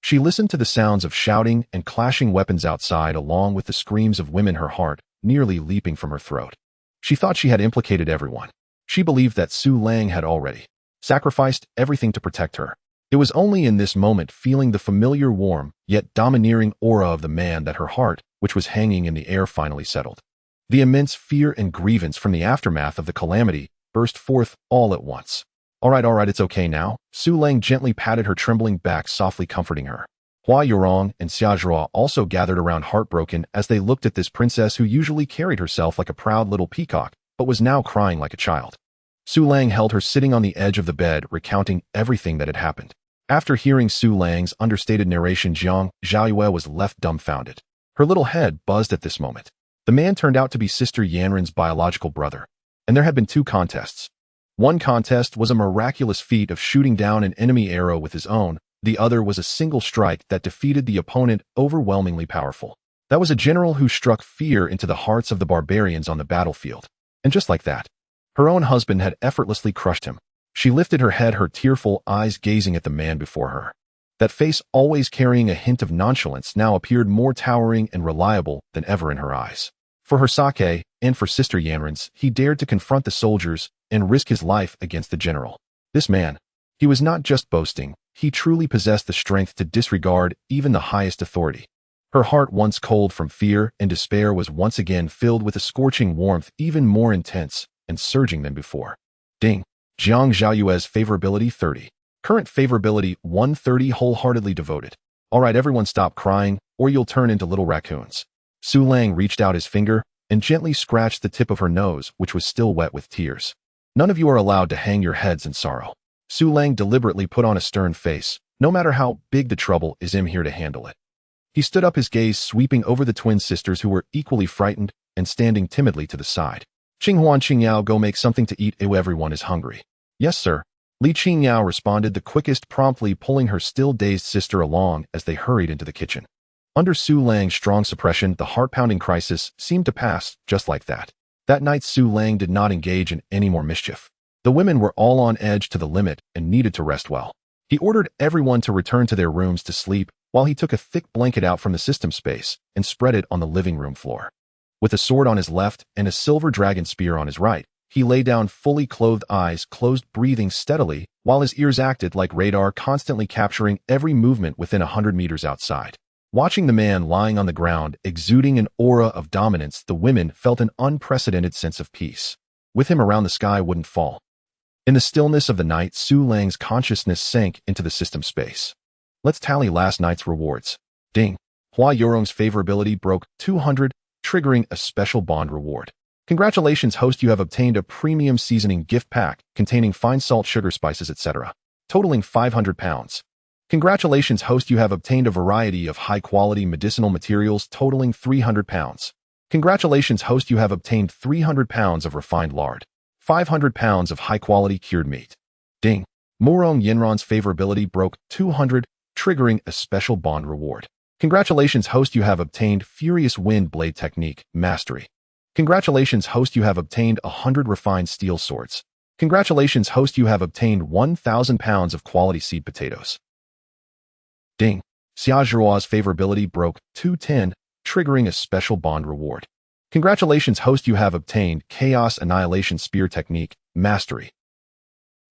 She listened to the sounds of shouting and clashing weapons outside, along with the screams of women, her heart nearly leaping from her throat. She thought she had implicated everyone. She believed that Su Lang had already sacrificed everything to protect her. It was only in this moment, feeling the familiar warm, yet domineering aura of the man, that her heart, which was hanging in the air, finally settled. The immense fear and grievance from the aftermath of the calamity burst forth all at once. All right, it's okay now. Su Lang gently patted her trembling back, softly comforting her. Hua Yorong and Xia Zhihua also gathered around, heartbroken as they looked at this princess who usually carried herself like a proud little peacock, but was now crying like a child. Su Lang held her sitting on the edge of the bed, recounting everything that had happened. After hearing Su Lang's understated narration, Jiang Zhaoyue was left dumbfounded. Her little head buzzed at this moment. The man turned out to be Sister Yanran's biological brother, and there had been 2 contests. One contest was a miraculous feat of shooting down an enemy arrow with his own. The other was a single strike that defeated the opponent, overwhelmingly powerful. That was a general who struck fear into the hearts of the barbarians on the battlefield. And just like that, her own husband had effortlessly crushed him. She lifted her head, her tearful eyes gazing at the man before her. That face, always carrying a hint of nonchalance, now appeared more towering and reliable than ever in her eyes. For her sake, and for Sister Yanran's, he dared to confront the soldiers and risk his life against the general. This man, he was not just boasting, he truly possessed the strength to disregard even the highest authority. Her heart, once cold from fear and despair, was once again filled with a scorching warmth, even more intense and surging than before. Ding. Jiang Zhaoyue's favorability 30. Current favorability 130, wholeheartedly devoted. All right, everyone stop crying, or you'll turn into little raccoons. Su Lang reached out his finger and gently scratched the tip of her nose, which was still wet with tears. None of you are allowed to hang your heads in sorrow. Su Lang deliberately put on a stern face. No matter how big the trouble is, I'm here to handle it. He stood up, his gaze sweeping over the twin sisters, who were equally frightened and standing timidly to the side. Qinghuan, Qingyao, go make something to eat. Everyone is hungry. Yes, sir. Li Qingyao responded the quickest, promptly pulling her still dazed sister along as they hurried into the kitchen. Under Su Lang's strong suppression, the heart-pounding crisis seemed to pass just like that. That night, Su Lang did not engage in any more mischief. The women were all on edge to the limit and needed to rest well. He ordered everyone to return to their rooms to sleep, while he took a thick blanket out from the system space and spread it on the living room floor. With a sword on his left and a silver dragon spear on his right, he lay down fully clothed, eyes closed, breathing steadily, while his ears acted like radar, constantly capturing every movement within 100 meters outside. Watching the man lying on the ground, exuding an aura of dominance, the women felt an unprecedented sense of peace. With him around, the sky wouldn't fall. In the stillness of the night, Su Lang's consciousness sank into the system space. Let's tally last night's rewards. Ding. Hua Yorong's favorability broke 200, triggering a special bond reward. Congratulations, host, you have obtained a premium seasoning gift pack containing fine salt, sugar, spices, etc., totaling 500 pounds. Congratulations, host, you have obtained a variety of high-quality medicinal materials totaling 300 pounds. Congratulations, host, you have obtained 300 pounds of refined lard, 500 pounds of high-quality cured meat. Ding. Murong Yinran's favorability broke 200, triggering a special bond reward. Congratulations, host, you have obtained Furious Wind Blade Technique Mastery. Congratulations, host, you have obtained 100 refined steel swords. Congratulations, host, you have obtained 1,000 pounds of quality seed potatoes. Ding. Xia Zhuo's favorability broke 210, triggering a special bond reward. Congratulations, host, you have obtained Chaos Annihilation Spear Technique Mastery.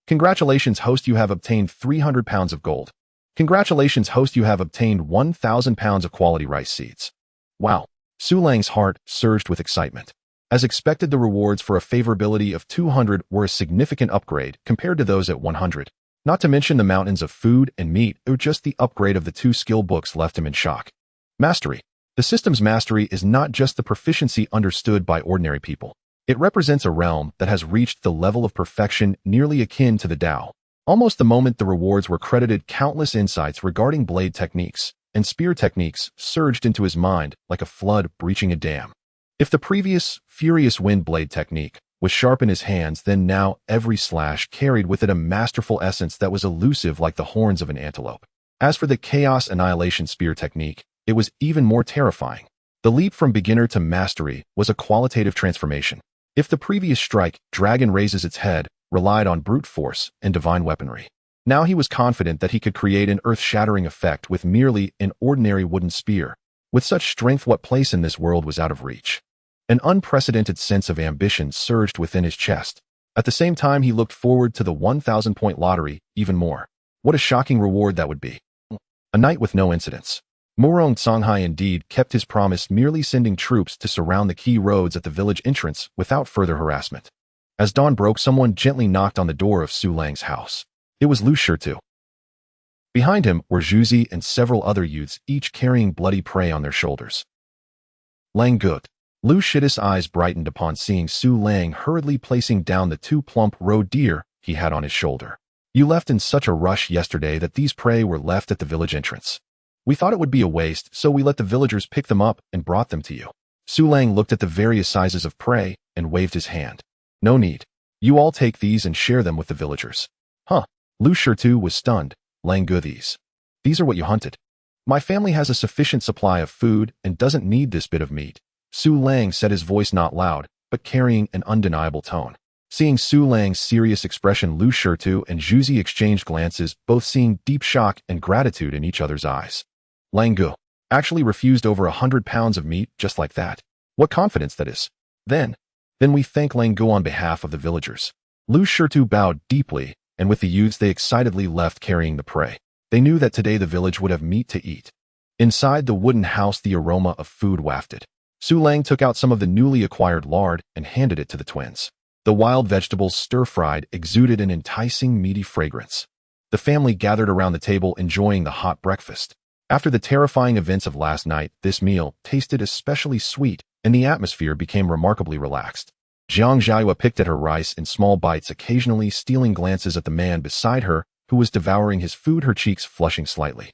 Congratulations, host, you have obtained 300 pounds of gold. Congratulations, host, you have obtained 1,000 pounds of quality rice seeds. Wow. Su Lang's heart surged with excitement. As expected, the rewards for a favorability of 200 were a significant upgrade compared to those at 100. Not to mention the mountains of food and meat, or just the upgrade of the 2 skill books left him in shock. Mastery. The system's mastery is not just the proficiency understood by ordinary people. It represents a realm that has reached the level of perfection nearly akin to the Tao. Almost the moment the rewards were credited, countless insights regarding blade techniques and spear techniques surged into his mind like a flood breaching a dam. If the previous Furious Wind Blade technique was sharp in his hands, then now every slash carried with it a masterful essence that was elusive like the horns of an antelope. As for the Chaos Annihilation Spear technique, it was even more terrifying. The leap from beginner to mastery was a qualitative transformation. If the previous strike, Dragon Raises Its Head, relied on brute force and divine weaponry, now he was confident that he could create an earth-shattering effect with merely an ordinary wooden spear. With such strength, what place in this world was out of reach? An unprecedented sense of ambition surged within his chest. At the same time, he looked forward to the 1,000-point lottery even more. What a shocking reward that would be. A night with no incidents. Murong Songhai indeed kept his promise, merely sending troops to surround the key roads at the village entrance without further harassment. As dawn broke, someone gently knocked on the door of Su Lang's house. It was Lu Shitu. Behind him were Zhuzi and several other youths, each carrying bloody prey on their shoulders. Lang Gut. Lu Shitu's eyes brightened upon seeing Su Lang hurriedly placing down the 2 plump roe deer he had on his shoulder. You left in such a rush yesterday that these prey were left at the village entrance. We thought it would be a waste, so we let the villagers pick them up and brought them to you. Su Lang looked at the various sizes of prey and waved his hand. No need. You all take these and share them with the villagers. Huh. Lu Shitu was stunned. Lang Gu, these are what you hunted. My family has a sufficient supply of food and doesn't need this bit of meat. Su Lang said, his voice not loud, but carrying an undeniable tone. Seeing Su Lang's serious expression, Lu Shitu and Zhuzi exchanged glances, both seeing deep shock and gratitude in each other's eyes. Lang Gu actually refused over 100 pounds of meat just like that. What confidence that is. Then we thank Lang Gu on behalf of the villagers. Lu Shitu bowed deeply, and with the youths they excitedly left carrying the prey. They knew that today the village would have meat to eat. Inside the wooden house, the aroma of food wafted. Su Lang took out some of the newly acquired lard and handed it to the twins. The wild vegetables, stir-fried, exuded an enticing meaty fragrance. The family gathered around the table enjoying the hot breakfast. After the terrifying events of last night, this meal tasted especially sweet, and the atmosphere became remarkably relaxed. Jiang Jiahua picked at her rice in small bites, occasionally stealing glances at the man beside her who was devouring his food, her cheeks flushing slightly.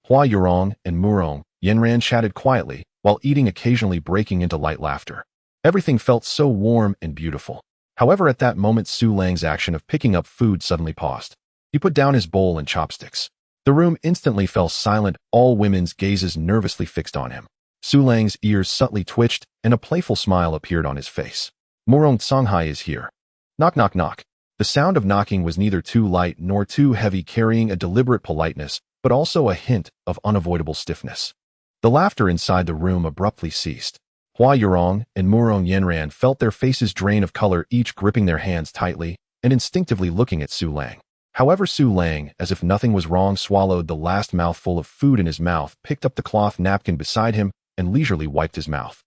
Hua Yorong and Murong Yinran chatted quietly, while eating, occasionally breaking into light laughter. Everything felt so warm and beautiful. However, at that moment, Su Lang's action of picking up food suddenly paused. He put down his bowl and chopsticks. The room instantly fell silent, all women's gazes nervously fixed on him. Su Lang's ears subtly twitched, and a playful smile appeared on his face. Murong Songhai is here. Knock, knock, knock. The sound of knocking was neither too light nor too heavy, carrying a deliberate politeness, but also a hint of unavoidable stiffness. The laughter inside the room abruptly ceased. Hua Yurong and Murong Yenran felt their faces drain of color, each gripping their hands tightly and instinctively looking at Su Lang. However, Su Lang, as if nothing was wrong, swallowed the last mouthful of food in his mouth, picked up the cloth napkin beside him, and leisurely wiped his mouth.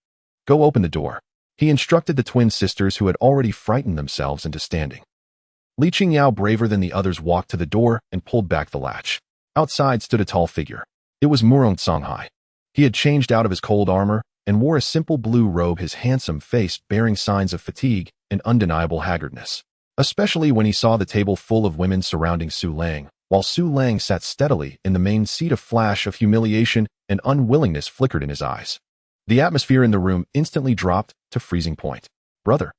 Go open the door, he instructed the twin sisters who had already frightened themselves into standing. Li Qingyao, braver than the others, walked to the door and pulled back the latch. Outside stood a tall figure. It was Murong Songhai. He had changed out of his cold armor and wore a simple blue robe, his handsome face bearing signs of fatigue and undeniable haggardness, especially when he saw the table full of women surrounding Su Lang, while Su Lang sat steadily in the main seat. A flash of humiliation and unwillingness flickered in his eyes. The atmosphere in the room instantly dropped to freezing point. Brother.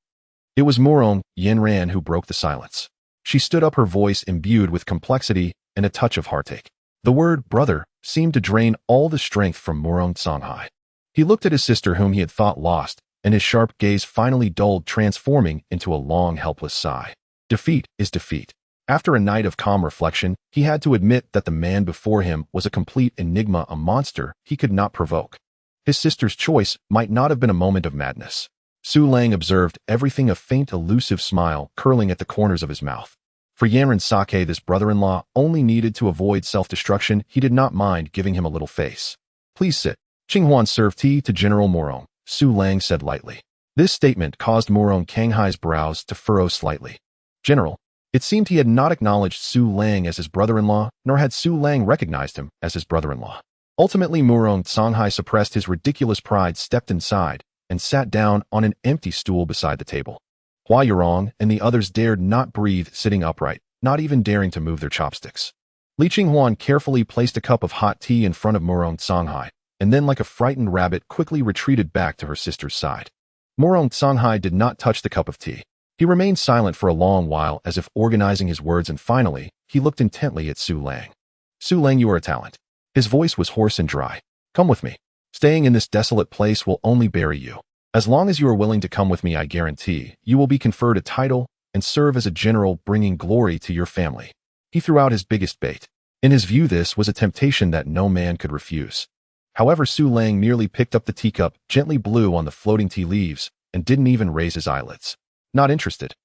It was Murong Yenran who broke the silence. She stood up, her voice imbued with complexity and a touch of heartache. The word brother seemed to drain all the strength from Murong Songhai. He looked at his sister, whom he had thought lost, and his sharp gaze finally dulled, transforming into a long, helpless sigh. Defeat is defeat. After a night of calm reflection, he had to admit that the man before him was a complete enigma, a monster he could not provoke. His sister's choice might not have been a moment of madness. Su Lang observed everything, a faint, elusive smile curling at the corners of his mouth. For Yanran Sake, this brother-in-law only needed to avoid self-destruction. He did not mind giving him a little face. Please sit. Qinghuan served tea to General Murong, Su Lang said lightly. This statement caused Murong Kanghai's brows to furrow slightly. General. It seemed he had not acknowledged Su Lang as his brother-in-law, nor had Su Lang recognized him as his brother-in-law. Ultimately, Murong Songhai suppressed his ridiculous pride, stepped inside, and sat down on an empty stool beside the table. Hua Yurong and the others dared not breathe, sitting upright, not even daring to move their chopsticks. Li Qinghuan carefully placed a cup of hot tea in front of Murong Songhai, and then, like a frightened rabbit, quickly retreated back to her sister's side. Murong Songhai did not touch the cup of tea. He remained silent for a long while, as if organizing his words, and finally, he looked intently at Su Lang. Su Lang, you are a talent. His voice was hoarse and dry. Come with me. Staying in this desolate place will only bury you. As long as you are willing to come with me, I guarantee you will be conferred a title and serve as a general, bringing glory to your family. He threw out his biggest bait. In his view, this was a temptation that no man could refuse. However, Su Lang merely picked up the teacup, gently blew on the floating tea leaves, and didn't even raise his eyelids. Not interested.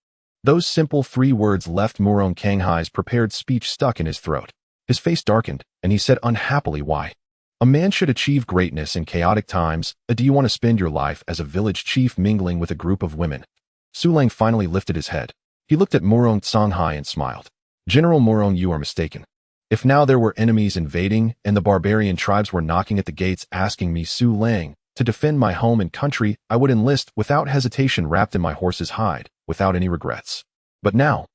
Those simple 3 words left Murong Kanghai's prepared speech stuck in his throat. His face darkened, and he said unhappily, why? A man should achieve greatness in chaotic times. Do you want to spend your life as a village chief mingling with a group of women? Su Lang finally lifted his head. He looked at Murong Songhai and smiled. General Murong, you are mistaken. If now there were enemies invading and the barbarian tribes were knocking at the gates asking me, Su Lang, to defend my home and country, I would enlist without hesitation, wrapped in my horse's hide, without any regrets. But now,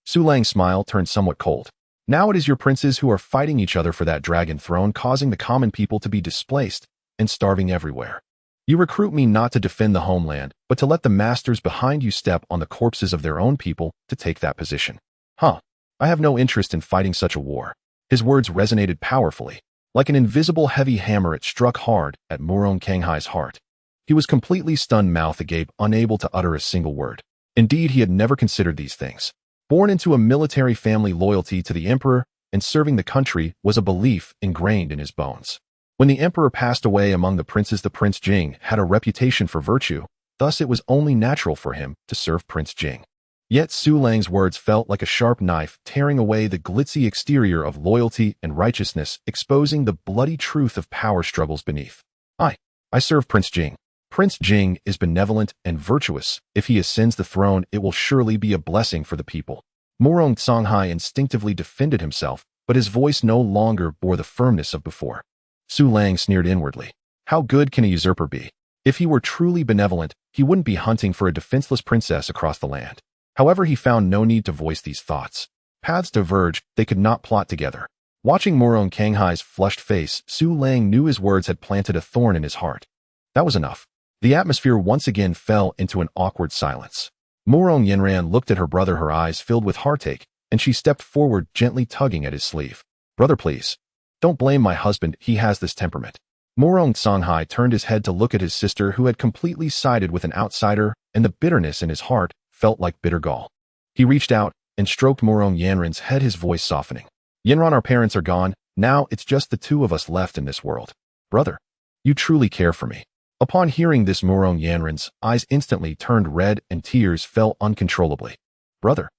Su Lang's smile turned somewhat cold. Now it is your princes who are fighting each other for that dragon throne, causing the common people to be displaced and starving everywhere. You recruit me not to defend the homeland, but to let the masters behind you step on the corpses of their own people to take that position. Huh. I have no interest in fighting such a war. His words resonated powerfully. Like an invisible heavy hammer, it struck hard at Murong Kanghai's heart. He was completely stunned, mouth agape, unable to utter a single word. Indeed, he had never considered these things. Born into a military family, loyalty to the emperor and serving the country was a belief ingrained in his bones. When the emperor passed away among the princes, the Prince Jing had a reputation for virtue, thus it was only natural for him to serve Prince Jing. Yet Su Lang's words felt like a sharp knife, tearing away the glitzy exterior of loyalty and righteousness, exposing the bloody truth of power struggles beneath. I serve Prince Jing. Prince Jing is benevolent and virtuous. If he ascends the throne, it will surely be a blessing for the people. Murong Songhai instinctively defended himself, but his voice no longer bore the firmness of before. Su Lang sneered inwardly. How good can a usurper be? If he were truly benevolent, he wouldn't be hunting for a defenseless princess across the land. However, he found no need to voice these thoughts. Paths diverged, they could not plot together. Watching Murong Kanghai's flushed face, Su Lang knew his words had planted a thorn in his heart. That was enough. The atmosphere once again fell into an awkward silence. Murong Yenran looked at her brother, her eyes filled with heartache, and she stepped forward, gently tugging at his sleeve. Brother, please. Don't blame my husband, he has this temperament. Murong Songhai turned his head to look at his sister, who had completely sided with an outsider, and the bitterness in his heart felt like bitter gall. He reached out and stroked Murong Yanran's head, his voice softening. Yanran, our parents are gone. Now it's just the two of us left in this world. Brother, you truly care for me. Upon hearing this, Murong Yanran's eyes instantly turned red and tears fell uncontrollably. Brother.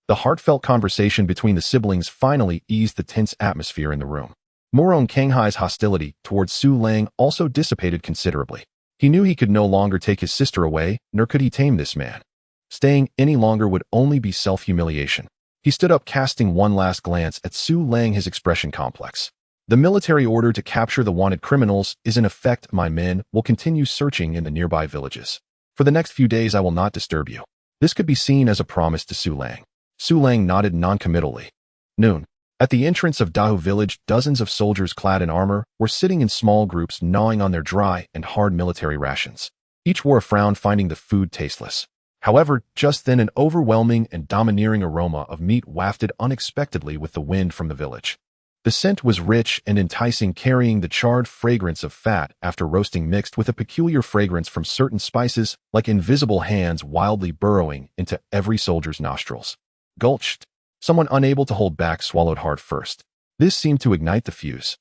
The heartfelt conversation between the siblings finally eased the tense atmosphere in the room. Murong Kanghai's hostility towards Su Lang also dissipated considerably. He knew he could no longer take his sister away, nor could he tame this man. Staying any longer would only be self-humiliation. He stood up, casting one last glance at Su Lang, his expression complex. The military order to capture the wanted criminals is in effect. My men will continue searching in the nearby villages. For the next few days I will not disturb you. This could be seen as a promise to Su Lang. Su Lang nodded noncommittally. Noon. At the entrance of Dahu village, dozens of soldiers clad in armor were sitting in small groups, gnawing on their dry and hard military rations. Each wore a frown, finding the food tasteless. However, just then an overwhelming and domineering aroma of meat wafted unexpectedly with the wind from the village. The scent was rich and enticing, carrying the charred fragrance of fat after roasting mixed with a peculiar fragrance from certain spices, like invisible hands wildly burrowing into every soldier's nostrils. Gulched. Someone unable to hold back swallowed hard first. This seemed to ignite the fuse.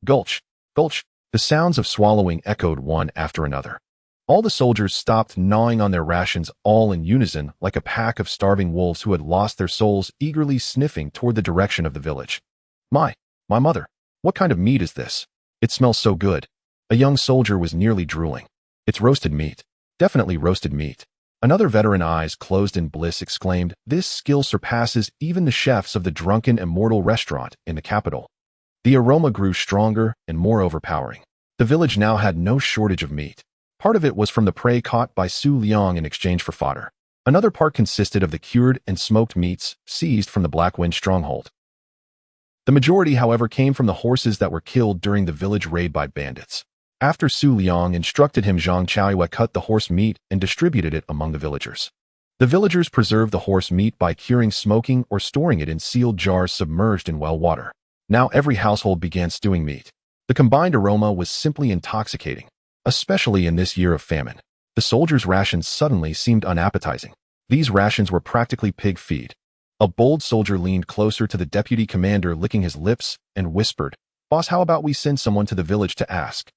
Gulch. Gulch. The sounds of swallowing echoed one after another. All the soldiers stopped gnawing on their rations, all in unison, like a pack of starving wolves who had lost their souls, eagerly sniffing toward the direction of the village. My mother, what kind of meat is this? It smells so good. A young soldier was nearly drooling. It's roasted meat. Definitely roasted meat. Another veteran, eyes closed in bliss, exclaimed, this skill surpasses even the chefs of the drunken immortal restaurant in the capital. The aroma grew stronger and more overpowering. The village now had no shortage of meat. Part of it was from the prey caught by Su Liang in exchange for fodder. Another part consisted of the cured and smoked meats seized from the Black Wind stronghold. The majority, however, came from the horses that were killed during the village raid by bandits. After Su Liang instructed him, Zhang Chaoyue cut the horse meat and distributed it among the villagers. The villagers preserved the horse meat by curing, smoking, or storing it in sealed jars submerged in well water. Now every household began stewing meat. The combined aroma was simply intoxicating, especially in this year of famine. The soldiers' rations suddenly seemed unappetizing. These rations were practically pig feed. A bold soldier leaned closer to the deputy commander, licking his lips, and whispered, Boss, how about we send someone to the village to ask?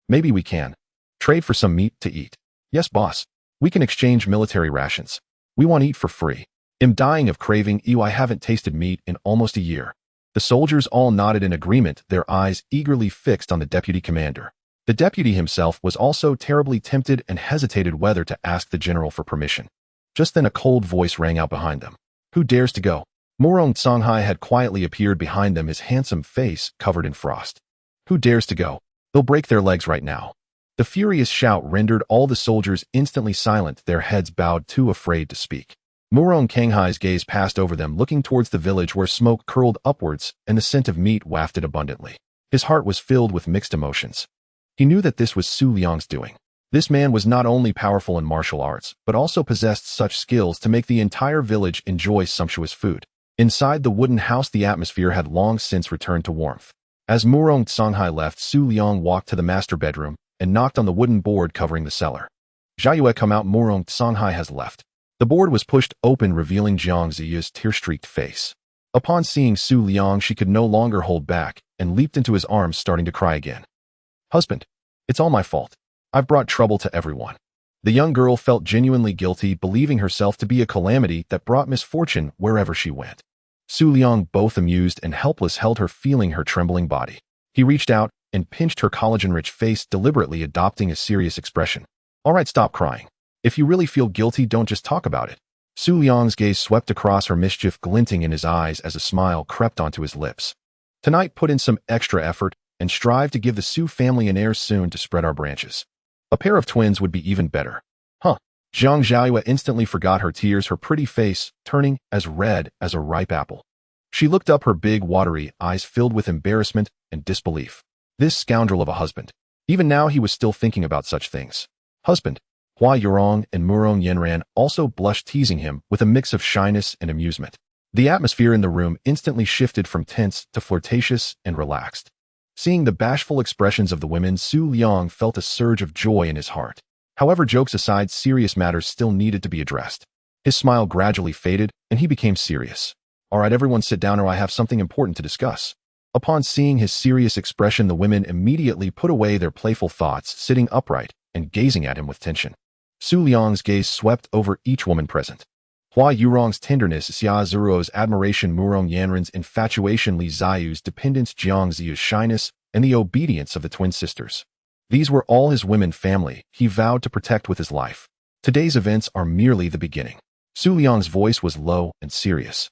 Maybe we can trade for some meat to eat. Yes, boss. We can exchange military rations. We want to eat for free. I'm dying of craving. I haven't tasted meat in almost a year. The soldiers all nodded in agreement, their eyes eagerly fixed on the deputy commander. The deputy himself was also terribly tempted and hesitated whether to ask the general for permission. Just then a cold voice rang out behind them. Who dares to go? Murong Songhai had quietly appeared behind them, his handsome face covered in frost. Who dares to go? They'll break their legs right now. The furious shout rendered all the soldiers instantly silent, their heads bowed, too afraid to speak. Murong Kanghai's gaze passed over them, looking towards the village where smoke curled upwards and the scent of meat wafted abundantly. His heart was filled with mixed emotions. He knew that this was Su Liang's doing. This man was not only powerful in martial arts, but also possessed such skills to make the entire village enjoy sumptuous food. Inside the wooden house, the atmosphere had long since returned to warmth. As Murong Songhai left, Su Liang walked to the master bedroom and knocked on the wooden board covering the cellar. Jiayue, come out, Murong Songhai has left. The board was pushed open, revealing Jiang Ziya's tear-streaked face. Upon seeing Su Liang, she could no longer hold back and leaped into his arms, starting to cry again. Husband, it's all my fault. I've brought trouble to everyone. The young girl felt genuinely guilty, believing herself to be a calamity that brought misfortune wherever she went. Su Liang, both amused and helpless, held her, feeling her trembling body. He reached out and pinched her collagen-rich face, deliberately adopting a serious expression. All right, stop crying. If you really feel guilty, don't just talk about it. Su Liang's gaze swept across her, mischief glinting in his eyes as a smile crept onto his lips. Tonight, put in some extra effort and strive to give the Su family an heir soon to spread our branches. A pair of twins would be even better. Huh. Zhang Jiayue instantly forgot her tears, her pretty face turning as red as a ripe apple. She looked up, her big, watery eyes filled with embarrassment and disbelief. This scoundrel of a husband. Even now he was still thinking about such things. Husband. Hua Yurong and Murong Yanran also blushed, teasing him with a mix of shyness and amusement. The atmosphere in the room instantly shifted from tense to flirtatious and relaxed. Seeing the bashful expressions of the women, Su Liang felt a surge of joy in his heart. However, jokes aside, serious matters still needed to be addressed. His smile gradually faded, and he became serious. All right, everyone sit down or I have something important to discuss. Upon seeing his serious expression, the women immediately put away their playful thoughts, sitting upright and gazing at him with tension. Su Liang's gaze swept over each woman present. Hua Yurong's tenderness, Xia Zuruo's admiration, Murong Yanren's infatuation, Li Ziyu's dependence, Jiang Ziya's shyness, and the obedience of the twin sisters. These were all his women family he vowed to protect with his life. Today's events are merely the beginning. Su Liang's voice was low and serious.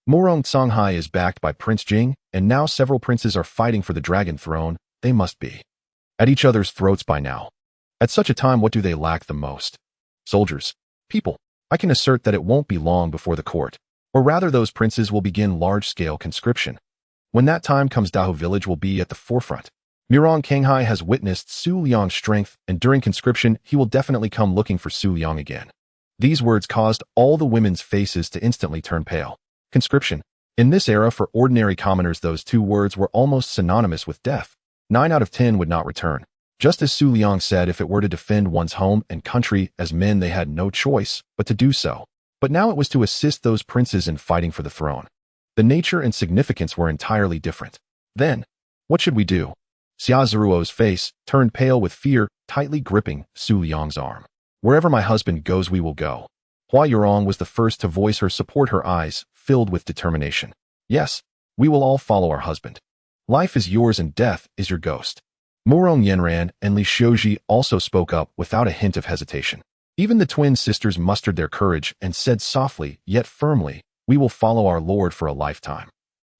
Murong Songhai is backed by Prince Jing, and now several princes are fighting for the dragon throne. They must be at each other's throats by now. At such a time, what do they lack the most? Soldiers. People. I can assert that it won't be long before the court, or rather those princes will begin large-scale conscription. When that time comes, Dahu village will be at the forefront. Murong Kanghai has witnessed Su Liang's strength, and during conscription, he will definitely come looking for Su Liang again. These words caused all the women's faces to instantly turn pale. Conscription. In this era, for ordinary commoners, those two words were almost synonymous with death. 9 out of 10 would not return. Just as Su Liang said, if it were to defend one's home and country, as men they had no choice but to do so. But now it was to assist those princes in fighting for the throne. The nature and significance were entirely different. Then, what should we do? Xia Zuruo's face turned pale with fear, tightly gripping Su Liang's arm. Wherever my husband goes, we will go. Hua Yurong was the first to voice her support, her eyes filled with determination. Yes, we will all follow our husband. Life is yours and death is your ghost. Murong Yanran and Li Xiuji also spoke up without a hint of hesitation. Even the twin sisters mustered their courage and said softly yet firmly, "We will follow our Lord for a lifetime."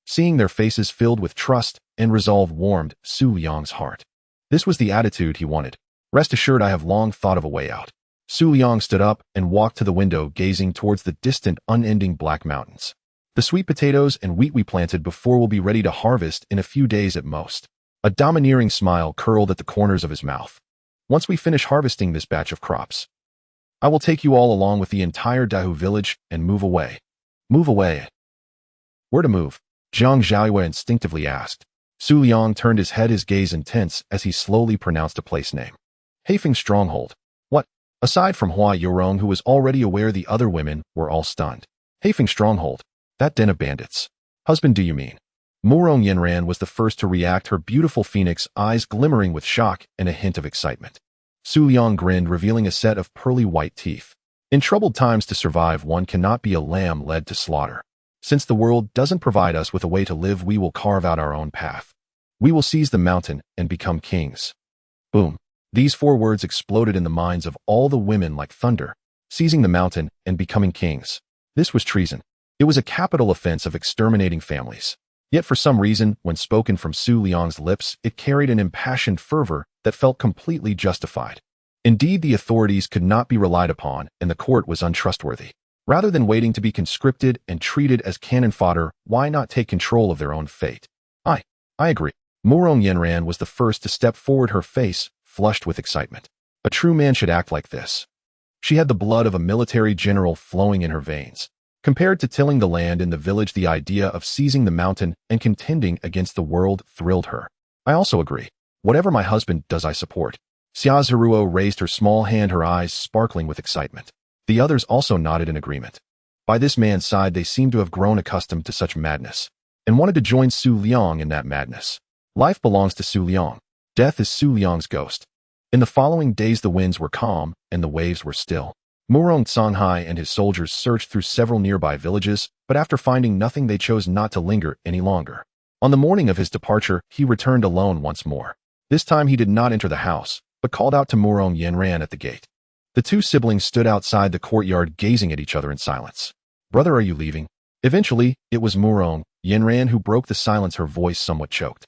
Seeing their faces filled with trust and resolve warmed Su Liang's heart. This was the attitude he wanted. Rest assured, I have long thought of a way out. Su Liang stood up and walked to the window, gazing towards the distant, unending black mountains. The sweet potatoes and wheat we planted before will be ready to harvest in a few days at most. A domineering smile curled at the corners of his mouth. Once we finish harvesting this batch of crops, I will take you all along with the entire Dahu village and move away. Move away. Where to move? Zhang Zhaoyue instinctively asked. Su Liang turned his head, his gaze intense as he slowly pronounced a place name. Heifeng Stronghold. What? Aside from Hua Yurong, who was already aware, the other women were all stunned. Heifeng Stronghold. That den of bandits. Husband, do you mean? Murong Yanran was the first to react, her beautiful phoenix eyes glimmering with shock and a hint of excitement. Su Liang grinned, revealing a set of pearly white teeth. In troubled times, to survive, one cannot be a lamb led to slaughter. Since the world doesn't provide us with a way to live, we will carve out our own path. We will seize the mountain and become kings. Boom. These 4 words exploded in the minds of all the women like thunder. Seizing the mountain and becoming kings. This was treason. It was a capital offense of exterminating families. Yet for some reason, when spoken from Su Liang's lips, it carried an impassioned fervor that felt completely justified. Indeed, the authorities could not be relied upon, and the court was untrustworthy. Rather than waiting to be conscripted and treated as cannon fodder, why not take control of their own fate? I agree. Murong Yanran was the first to step forward, her face flushed with excitement. A true man should act like this. She had the blood of a military general flowing in her veins. Compared to tilling the land in the village, the idea of seizing the mountain and contending against the world thrilled her. I also agree. Whatever my husband does, I support. Xia Zuruo raised her small hand, her eyes sparkling with excitement. The others also nodded in agreement. By this man's side, they seemed to have grown accustomed to such madness, and wanted to join Su Liang in that madness. Life belongs to Su Liang. Death is Su Liang's ghost. In the following days, the winds were calm and the waves were still. Murong Songhai and his soldiers searched through several nearby villages, but after finding nothing, they chose not to linger any longer. On the morning of his departure, he returned alone once more. This time he did not enter the house, but called out to Murong Yanran at the gate. The 2 siblings stood outside the courtyard, gazing at each other in silence. Brother, are you leaving? Eventually, it was Murong Yanran who broke the silence, her voice somewhat choked.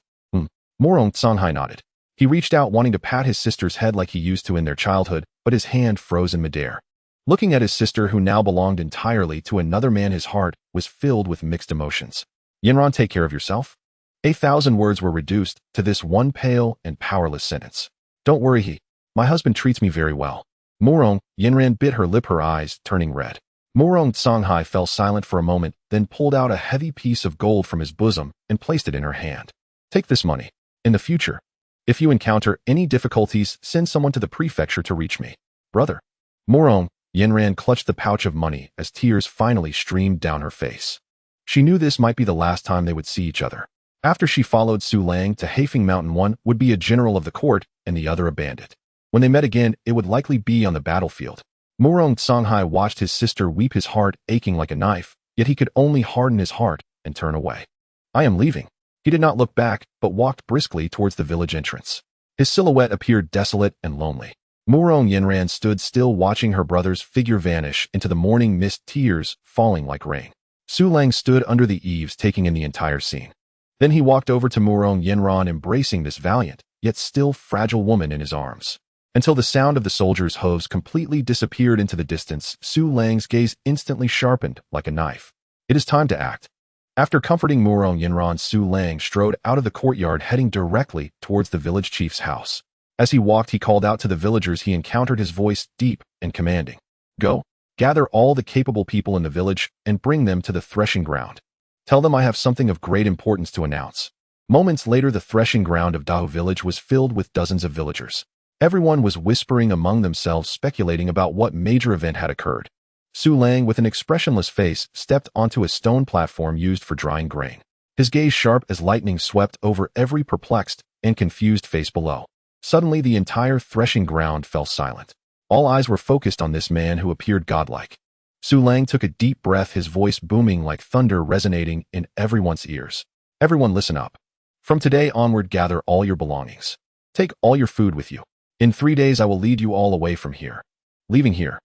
Murong Songhai nodded. He reached out, wanting to pat his sister's head like he used to in their childhood, but his hand froze in midair. Looking at his sister, who now belonged entirely to another man, his heart was filled with mixed emotions. Yanran, take care of yourself. 1,000 words were reduced to this one pale and powerless sentence. Don't worry, my husband treats me very well. Murong Yanran bit her lip, her eyes turning red. Murong Songhai fell silent for a moment, then pulled out a heavy piece of gold from his bosom and placed it in her hand. Take this money. In the future, if you encounter any difficulties, send someone to the prefecture to reach me. Brother. Murong Yanran clutched the pouch of money as tears finally streamed down her face. She knew this might be the last time they would see each other. After she followed Su Lang to Hafing Mountain, one would be a general of the court and the other a bandit. When they met again, it would likely be on the battlefield. Murong Songhai watched his sister weep, his heart aching like a knife, yet he could only harden his heart and turn away. I am leaving. He did not look back, but walked briskly towards the village entrance. His silhouette appeared desolate and lonely. Murong Yanran stood still, watching her brother's figure vanish into the morning mist, tears falling like rain. Su Lang stood under the eaves, taking in the entire scene. Then he walked over to Murong Yanran, embracing this valiant, yet still fragile woman in his arms. Until the sound of the soldiers' hooves completely disappeared into the distance, Su Lang's gaze instantly sharpened like a knife. It is time to act. After comforting Murong Yanran, Su Lang strode out of the courtyard, heading directly towards the village chief's house. As he walked, he called out to the villagers he encountered, his voice deep and commanding. Go, gather all the capable people in the village and bring them to the threshing ground. Tell them I have something of great importance to announce. Moments later, the threshing ground of Dahu village was filled with dozens of villagers. Everyone was whispering among themselves, speculating about what major event had occurred. Su Lang, with an expressionless face, stepped onto a stone platform used for drying grain. His gaze, sharp as lightning, swept over every perplexed and confused face below. Suddenly, the entire threshing ground fell silent. All eyes were focused on this man who appeared godlike. Su Lang took a deep breath, his voice booming like thunder, resonating in everyone's ears. Everyone, listen up. From today onward, gather all your belongings. Take all your food with you. In 3 days, I will lead you all away from here. Leaving here.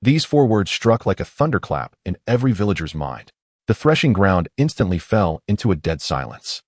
These 4 words struck like a thunderclap in every villager's mind. The threshing ground instantly fell into a dead silence.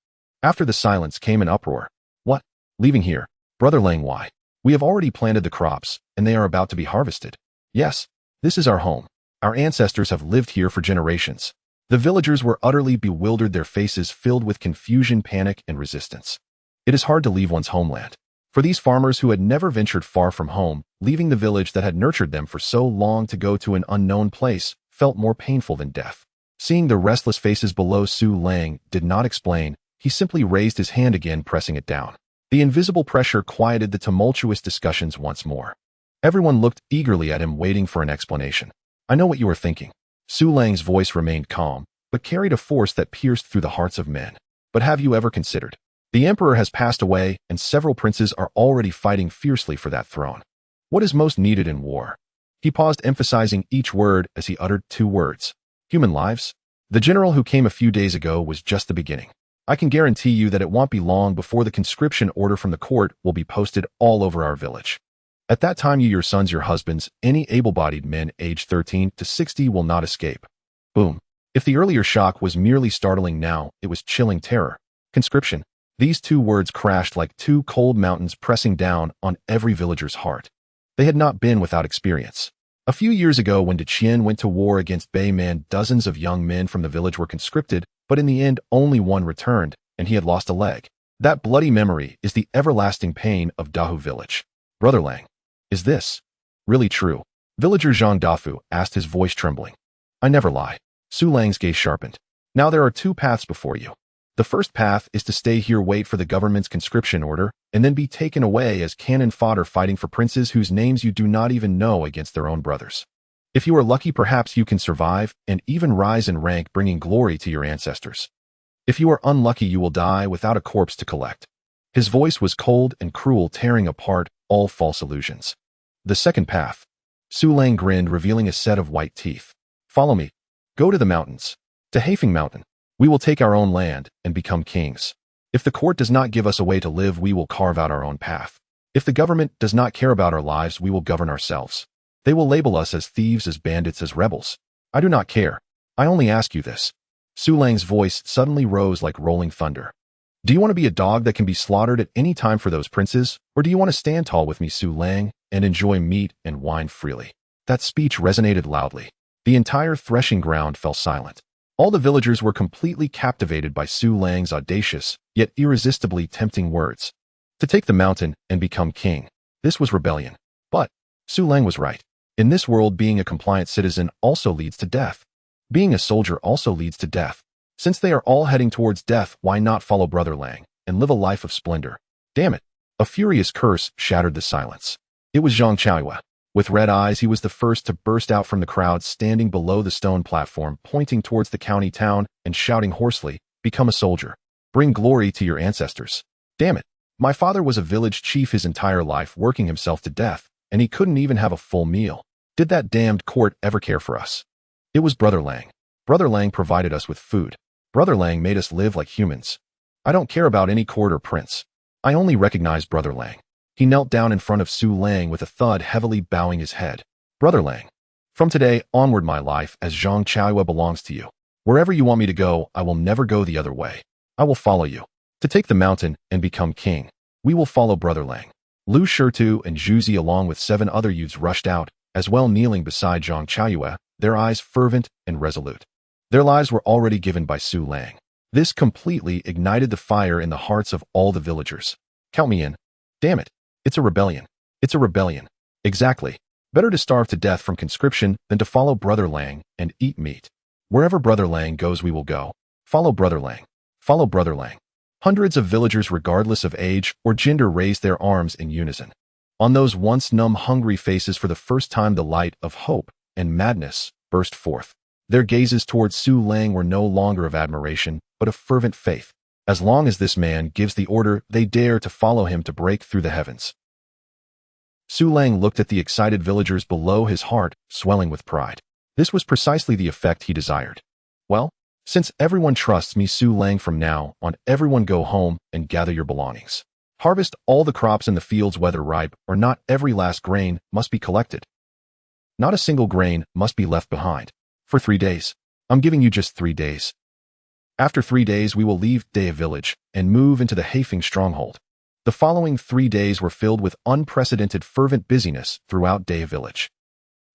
After the silence came an uproar. What? Leaving here? Brother Lang, why? We have already planted the crops, and they are about to be harvested. Yes, this is our home. Our ancestors have lived here for generations. The villagers were utterly bewildered, their faces filled with confusion, panic, and resistance. It is hard to leave one's homeland. For these farmers who had never ventured far from home, leaving the village that had nurtured them for so long to go to an unknown place felt more painful than death. Seeing the restless faces below, Su Lang did not explain. He simply raised his hand again, pressing it down. The invisible pressure quieted the tumultuous discussions once more. Everyone looked eagerly at him, waiting for an explanation. I know what you are thinking. Su Lang's voice remained calm, but carried a force that pierced through the hearts of men. But have you ever considered? The emperor has passed away, and several princes are already fighting fiercely for that throne. What is most needed in war? He paused, emphasizing each word as he uttered 2 words. Human lives? The general who came a few days ago was just the beginning. I can guarantee you that it won't be long before the conscription order from the court will be posted all over our village. At that time, you, your sons, your husbands, any able-bodied men aged 13 to 60 will not escape. Boom. If the earlier shock was merely startling, now it was chilling terror. Conscription. These 2 words crashed like 2 cold mountains, pressing down on every villager's heart. They had not been without experience. A few years ago, when De Chien went to war against Bei Man, dozens of young men from the village were conscripted, but in the end, only one returned, and he had lost a leg. That bloody memory is the everlasting pain of Dahu village. Brother Lang. Is this really true? Villager Zhang Dafu asked, his voice trembling. I never lie. Su Lang's gaze sharpened. Now there are 2 paths before you. The first path is to stay here, wait for the government's conscription order, and then be taken away as cannon fodder, fighting for princes whose names you do not even know against their own brothers. If you are lucky, perhaps you can survive and even rise in rank, bringing glory to your ancestors. If you are unlucky, you will die without a corpse to collect. His voice was cold and cruel, tearing apart all false illusions. The second path. Su Lang grinned, revealing a set of white teeth. Follow me. Go to the mountains. To Hafing Mountain. We will take our own land and become kings. If the court does not give us a way to live, we will carve out our own path. If the government does not care about our lives, we will govern ourselves. They will label us as thieves, as bandits, as rebels. I do not care. I only ask you this. Su Lang's voice suddenly rose like rolling thunder. Do you want to be a dog that can be slaughtered at any time for those princes, or do you want to stand tall with me, Su Lang, and enjoy meat and wine freely? That speech resonated loudly. The entire threshing ground fell silent. All the villagers were completely captivated by Su Lang's audacious, yet irresistibly tempting words. To take the mountain and become king. This was rebellion. But Su Lang was right. In this world, being a compliant citizen also leads to death. Being a soldier also leads to death. Since they are all heading towards death, why not follow Brother Lang and live a life of splendor? Damn it. A furious curse shattered the silence. It was Zhang Chaoyue. With red eyes, he was the first to burst out from the crowd standing below the stone platform, pointing towards the county town and shouting hoarsely, "Become a soldier. Bring glory to your ancestors. Damn it. My father was a village chief his entire life, working himself to death, and he couldn't even have a full meal. Did that damned court ever care for us? It was Brother Lang. Brother Lang provided us with food. Brother Lang made us live like humans. I don't care about any court or prince. I only recognize Brother Lang." He knelt down in front of Su Lang with a thud, heavily bowing his head. "Brother Lang, from today onward my life as Zhang Chaoyue belongs to you. Wherever you want me to go, I will never go the other way. I will follow you. To take the mountain and become king, we will follow Brother Lang." Lu Shitu and Zhuzi along with 7 other youths rushed out, as well kneeling beside Zhang Chaoyue, their eyes fervent and resolute. Their lives were already given by Su Lang. This completely ignited the fire in the hearts of all the villagers. "Count me in. Damn it. It's a rebellion. It's a rebellion. Exactly. Better to starve to death from conscription than to follow Brother Lang and eat meat. Wherever Brother Lang goes we will go. Follow Brother Lang. Follow Brother Lang." Hundreds of villagers regardless of age or gender raised their arms in unison. On those once numb, hungry faces for the first time the light of hope and madness burst forth. Their gazes towards Su Lang were no longer of admiration, but of fervent faith. As long as this man gives the order, they dare to follow him to break through the heavens. Su Lang looked at the excited villagers below, his heart swelling with pride. This was precisely the effect he desired. "Well, since everyone trusts me, Su Lang, from now on everyone go home and gather your belongings. Harvest all the crops in the fields whether ripe or not. Every last grain must be collected. Not a single grain must be left behind. For 3 days. I'm giving you just 3 days. After 3 days we will leave Dea village and move into the Haifeng stronghold." The following 3 days were filled with unprecedented fervent busyness throughout Dea village.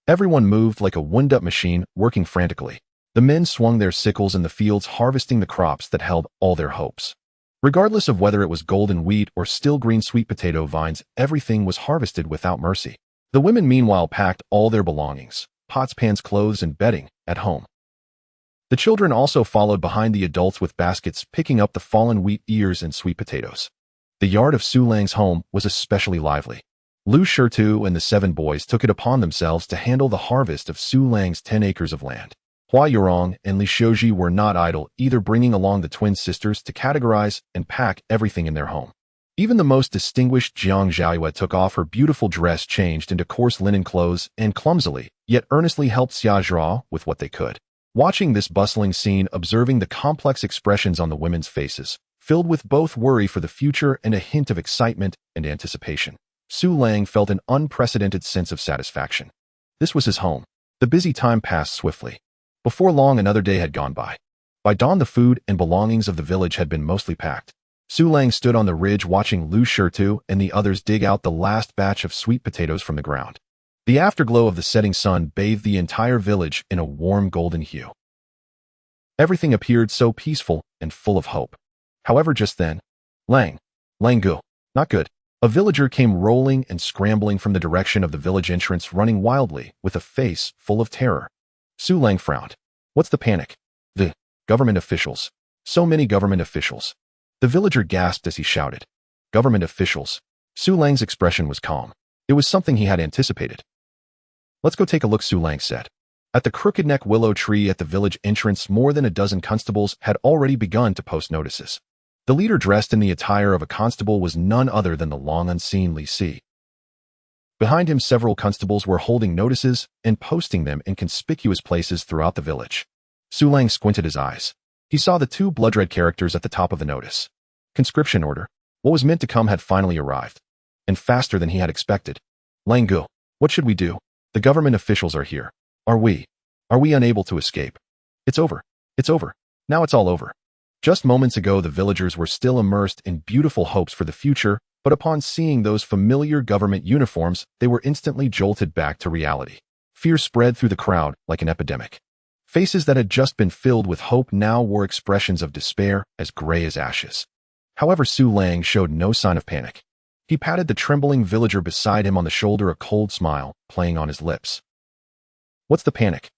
Everyone moved like a wound-up machine, working frantically. The men swung their sickles in the fields, harvesting the crops that held all their hopes. Regardless of whether it was golden wheat or still green sweet potato vines, everything was harvested without mercy. The women meanwhile packed all their belongings, pots, pans, clothes, and bedding, at home. The children also followed behind the adults with baskets, picking up the fallen wheat ears and sweet potatoes. The yard of Su Lang's home was especially lively. Lu Shitu and the 7 boys took it upon themselves to handle the harvest of Su Lang's 10 acres of land. Hua Yurong and Li Xiuji were not idle either, bringing along the twin sisters to categorize and pack everything in their home. Even the most distinguished Jiang Zhaoyue took off her beautiful dress, changed into coarse linen clothes, and clumsily, yet earnestly helped Xia Zhao with what they could. Watching this bustling scene, observing the complex expressions on the women's faces, filled with both worry for the future and a hint of excitement and anticipation, Su Lang felt an unprecedented sense of satisfaction. This was his home. The busy time passed swiftly. Before long, another day had gone by. By dawn, the food and belongings of the village had been mostly packed. Su Lang stood on the ridge watching Lu Shitu and the others dig out the last batch of sweet potatoes from the ground. The afterglow of the setting sun bathed the entire village in a warm golden hue. Everything appeared so peaceful and full of hope. However, just then, Gu, not good. A villager came rolling and scrambling from the direction of the village entrance, running wildly, with a face full of terror. Su Lang frowned. "What's the panic?" "The government officials. So many government officials." The villager gasped as he shouted. "Government officials." Su Lang's expression was calm. It was something he had anticipated. "Let's go take a look," Su Lang said. At the crooked neck willow tree at the village entrance, more than a dozen constables had already begun to post notices. The leader, dressed in the attire of a constable, was none other than the long unseen Li Si. Behind him, several constables were holding notices and posting them in conspicuous places throughout the village. Su Lang squinted his eyes. He saw the 2 blood-red characters at the top of the notice. Conscription order. What was meant to come had finally arrived. And faster than he had expected. "Gu, what should we do? The government officials are here. Are we unable to escape? It's over. It's over. Now it's all over." Just moments ago, the villagers were still immersed in beautiful hopes for the future, but upon seeing those familiar government uniforms, they were instantly jolted back to reality. Fear spread through the crowd like an epidemic. Faces that had just been filled with hope now wore expressions of despair as gray as ashes. However, Su Lang showed no sign of panic. He patted the trembling villager beside him on the shoulder, a cold smile playing on his lips. "What's the panic?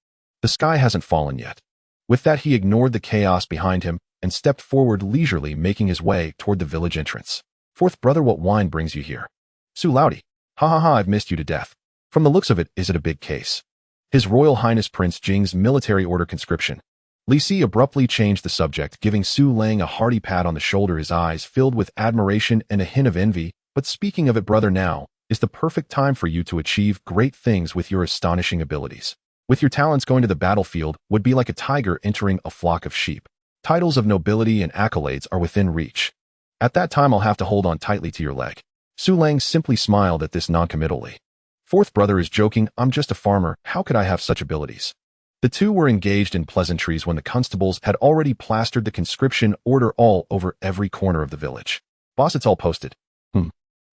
The sky hasn't fallen yet." With that, he ignored the chaos behind him and stepped forward leisurely, making his way toward the village entrance. "Fourth brother, what wine brings you here?" "Su Laudi. Ha ha ha, I've missed you to death." From the looks of it, is it a big case? His Royal Highness Prince Jing's military order conscription. Li Si abruptly changed the subject, giving Su Lang a hearty pat on the shoulder, his eyes filled with admiration and a hint of envy. But speaking of it, brother, now is the perfect time for you to achieve great things with your astonishing abilities. With your talents, going to the battlefield would be like a tiger entering a flock of sheep. Titles of nobility and accolades are within reach. At that time, I'll have to hold on tightly to your leg. Su Lang simply smiled at this noncommittally. Fourth brother is joking, I'm just a farmer, how could I have such abilities? The two were engaged in pleasantries when the constables had already plastered the conscription order all over every corner of the village. Boss, it's all posted.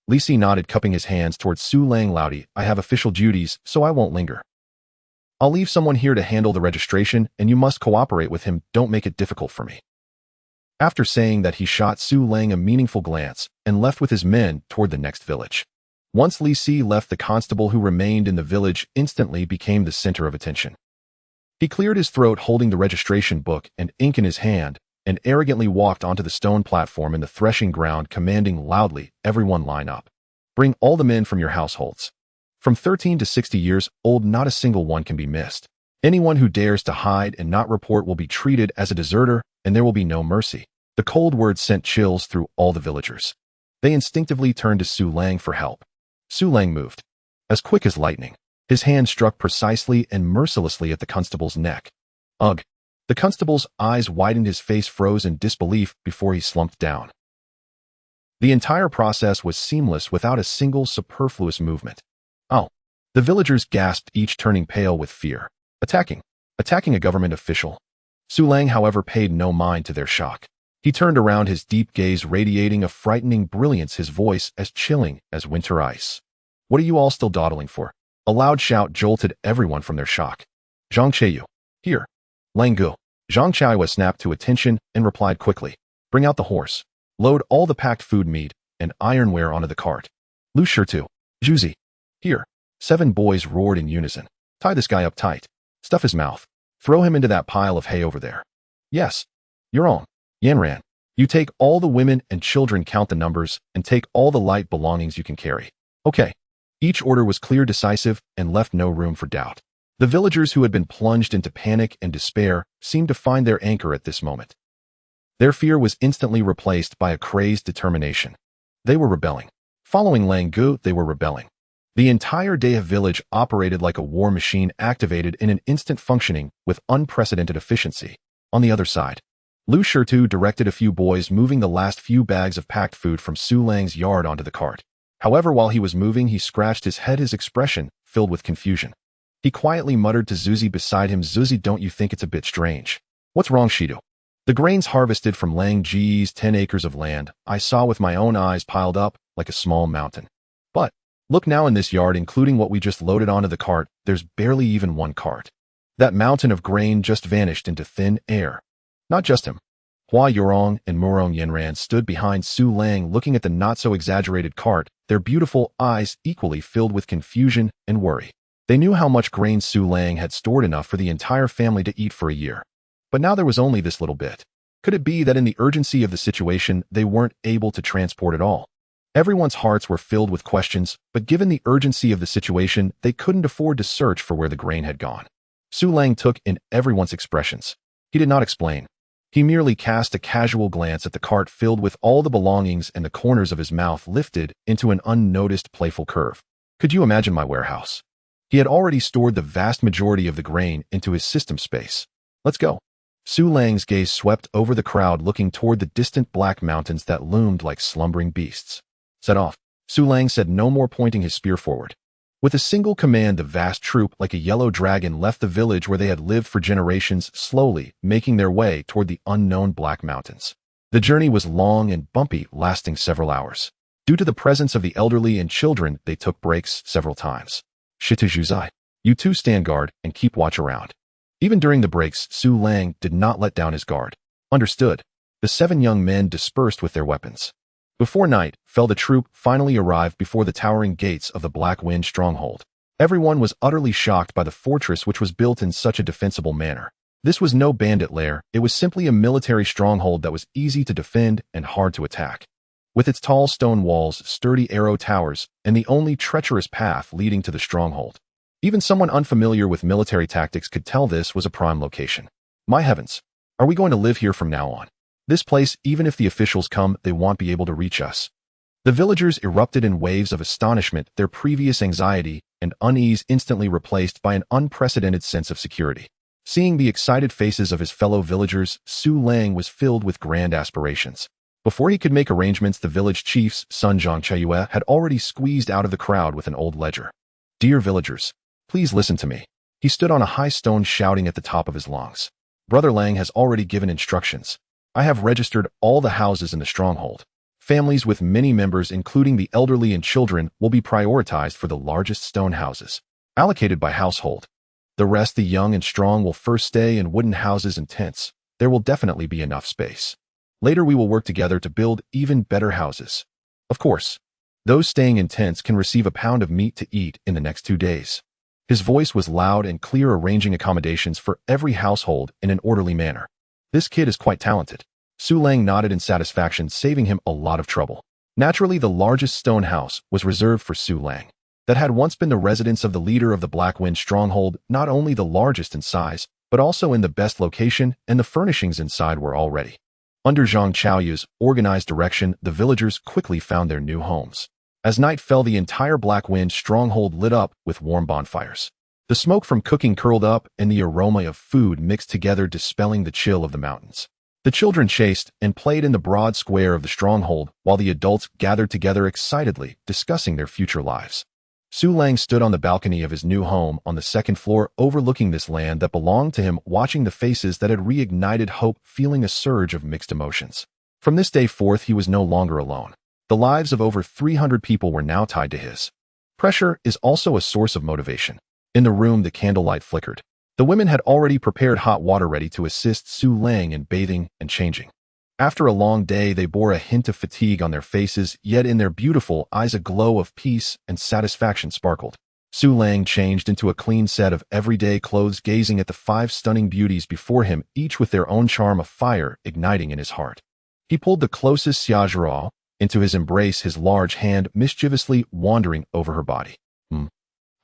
Li Si nodded, cupping his hands towards Su Lang loudly. I have official duties, so I won't linger. I'll leave someone here to handle the registration, and you must cooperate with him, don't make it difficult for me. After saying that, he shot Su Lang a meaningful glance and left with his men toward the next village. Once Li Si left, the constable who remained in the village instantly became the center of attention. He cleared his throat, holding the registration book and ink in his hand, and arrogantly walked onto the stone platform in the threshing ground, commanding loudly, everyone line up. Bring all the men from your households. From 13 to 60 years old, not a single one can be missed. Anyone who dares to hide and not report will be treated as a deserter, and there will be no mercy. The cold words sent chills through all the villagers. They instinctively turned to Su Lang for help. Su Lang moved. As quick as lightning, his hand struck precisely and mercilessly at the constable's neck. Ugh! The constable's eyes widened, his face froze in disbelief before he slumped down. The entire process was seamless, without a single superfluous movement. Oh! The villagers gasped, each turning pale with fear. Attacking a government official. Su Lang, however, paid no mind to their shock. He turned around, his deep gaze radiating a frightening brilliance, his voice as chilling as winter ice. What are you all still dawdling for? A loud shout jolted everyone from their shock. Zhang Chaiyu. Here. Lang Gu. Zhang Chaiyu snapped to attention and replied quickly. Bring out the horse. Load all the packed food, meat, and ironware onto the cart. Lu Shirtu. Zhuzi. Here. 7 boys roared in unison. Tie this guy up tight. Stuff his mouth. Throw him into that pile of hay over there. Yes. Your own. Yanran. You take all the women and children, count the numbers, and take all the light belongings you can carry. Okay. Each order was clear, decisive, and left no room for doubt. The villagers, who had been plunged into panic and despair, seemed to find their anchor at this moment. Their fear was instantly replaced by a crazed determination. They were rebelling. Following Lang Gu, they were rebelling. The entire Deha village operated like a war machine, activated in an instant, functioning with unprecedented efficiency. On the other side, Lu Shirtu directed a few boys moving the last few bags of packed food from Su Lang's yard onto the cart. However, while he was moving, he scratched his head, his expression filled with confusion. He quietly muttered to Zuzi beside him, Zuzi, don't you think it's a bit strange? What's wrong, Shidu? The grains harvested from Lang Ji's 10 acres of land I saw with my own eyes piled up like a small mountain. But look now, in this yard, including what we just loaded onto the cart, there's barely even one cart. That mountain of grain just vanished into thin air. Not just him. Hua Yorong and Murong Yanran stood behind Su Lang, looking at the not-so-exaggerated cart, their beautiful eyes equally filled with confusion and worry. They knew how much grain Su Lang had stored, enough for the entire family to eat for a year. But now there was only this little bit. Could it be that in the urgency of the situation, they weren't able to transport it all? Everyone's hearts were filled with questions, but given the urgency of the situation, they couldn't afford to search for where the grain had gone. Su Lang took in everyone's expressions. He did not explain. He merely cast a casual glance at the cart filled with all the belongings, and the corners of his mouth lifted into an unnoticed playful curve. Could you imagine my warehouse? He had already stored the vast majority of the grain into his system space. Let's go. Su Lang's gaze swept over the crowd, looking toward the distant black mountains that loomed like slumbering beasts. Set off. Su Lang said no more, pointing his spear forward. With a single command, the vast troop, like a yellow dragon, left the village where they had lived for generations, slowly making their way toward the unknown Black Mountains. The journey was long and bumpy, lasting several hours. Due to the presence of the elderly and children, they took breaks several times. Shitujuzai, you two stand guard and keep watch around. Even during the breaks, Su Lang did not let down his guard. Understood. The 7 young men dispersed with their weapons. Before night fell, the troop finally arrived before the towering gates of the Black Wind stronghold. Everyone was utterly shocked by the fortress, which was built in such a defensible manner. This was no bandit lair, it was simply a military stronghold that was easy to defend and hard to attack. with its tall stone walls, sturdy arrow towers, and the only treacherous path leading to the stronghold. Even someone unfamiliar with military tactics could tell this was a prime location. My heavens, are we going to live here from now on? This place, even if the officials come, they won't be able to reach us. The villagers erupted in waves of astonishment, their previous anxiety and unease instantly replaced by an unprecedented sense of security. Seeing the excited faces of his fellow villagers, Su Lang was filled with grand aspirations. Before he could make arrangements, the village chief's son Zhang Cheiyue had already squeezed out of the crowd with an old ledger. Dear villagers, please listen to me. He stood on a high stone shouting at the top of his lungs. Brother Lang has already given instructions. I have registered all the houses in the stronghold. Families with many members, including the elderly and children, will be prioritized for the largest stone houses, allocated by household. The rest, the young and strong, will first stay in wooden houses and tents. There will definitely be enough space. Later we will work together to build even better houses. Of course, those staying in tents can receive a pound of meat to eat in the next 2 days. His voice was loud and clear, arranging accommodations for every household in an orderly manner. This kid is quite talented. Su Lang nodded in satisfaction, saving him a lot of trouble. Naturally, the largest stone house was reserved for Su Lang. That had once been the residence of the leader of the Black Wind stronghold, not only the largest in size, but also in the best location, and the furnishings inside were all ready. Under Zhang Chaoyu's organized direction, the villagers quickly found their new homes. As night fell, the entire Black Wind stronghold lit up with warm bonfires. The smoke from cooking curled up, and the aroma of food mixed together, dispelling the chill of the mountains. The children chased and played in the broad square of the stronghold, while the adults gathered together excitedly, discussing their future lives. Su Lang stood on the balcony of his new home on the second floor, overlooking this land that belonged to him, watching the faces that had reignited hope, feeling a surge of mixed emotions. From this day forth, he was no longer alone. The lives of over 300 people were now tied to his. Pressure is also a source of motivation. In the room, the candlelight flickered. The women had already prepared hot water ready to assist Su Lang in bathing and changing. After a long day, they bore a hint of fatigue on their faces, yet in their beautiful eyes a glow of peace and satisfaction sparkled. Su Lang changed into a clean set of everyday clothes, gazing at the 5 stunning beauties before him, each with their own charm, of fire igniting in his heart. He pulled the closest Xiaozhuo into his embrace, his large hand mischievously wandering over her body.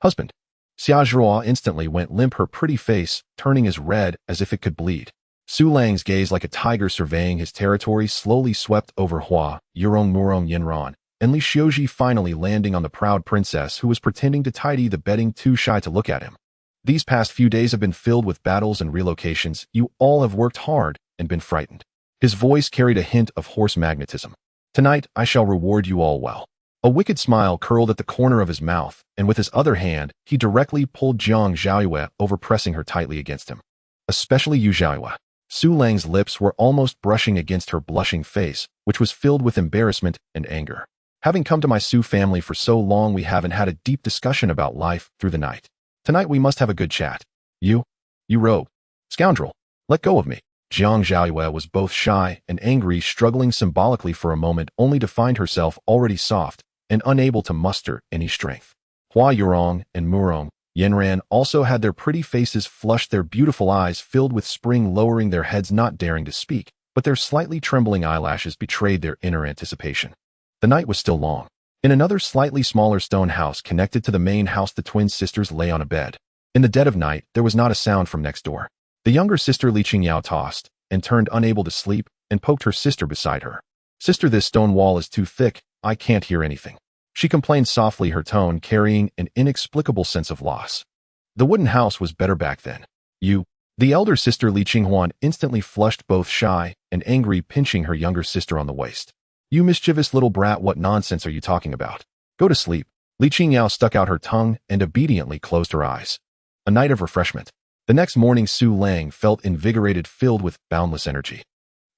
Husband. Xiaozhuo instantly went limp, her pretty face turning as red as if it could bleed. Su Lang's gaze, like a tiger surveying his territory, slowly swept over Hua, Yurong Murong Yinran, and Li Xiuji, finally landing on the proud princess who was pretending to tidy the bedding, too shy to look at him. These past few days have been filled with battles and relocations. You all have worked hard and been frightened. His voice carried a hint of hoarse magnetism. Tonight, I shall reward you all well. A wicked smile curled at the corner of his mouth, and with his other hand, he directly pulled Zhang Xiaoyue over, pressing her tightly against him. Especially you, Xiaoyue. Su Lang's lips were almost brushing against her blushing face, which was filled with embarrassment and anger. Having come to my Su family for so long, we haven't had a deep discussion about life through the night. Tonight we must have a good chat. You rogue. Scoundrel. Let go of me. Zhang Xiaoyue was both shy and angry, struggling symbolically for a moment, only to find herself already soft and unable to muster any strength. Hua Yurong and Murong Yanran also had their pretty faces flushed, their beautiful eyes filled with spring, lowering their heads, not daring to speak, but their slightly trembling eyelashes betrayed their inner anticipation. The night was still long. In another slightly smaller stone house connected to the main house, the twin sisters lay on a bed. In the dead of night, there was not a sound from next door. The younger sister Li Qingyao tossed and turned, unable to sleep, and poked her sister beside her. Sister, this stone wall is too thick. I can't hear anything. She complained softly, her tone carrying an inexplicable sense of loss. The wooden house was better back then. The elder sister Li Qinghuan instantly flushed, both shy and angry, pinching her younger sister on the waist. You mischievous little brat, what nonsense are you talking about? Go to sleep. Li Qingyao stuck out her tongue and obediently closed her eyes. A night of refreshment. The next morning, Su Lang felt invigorated, filled with boundless energy.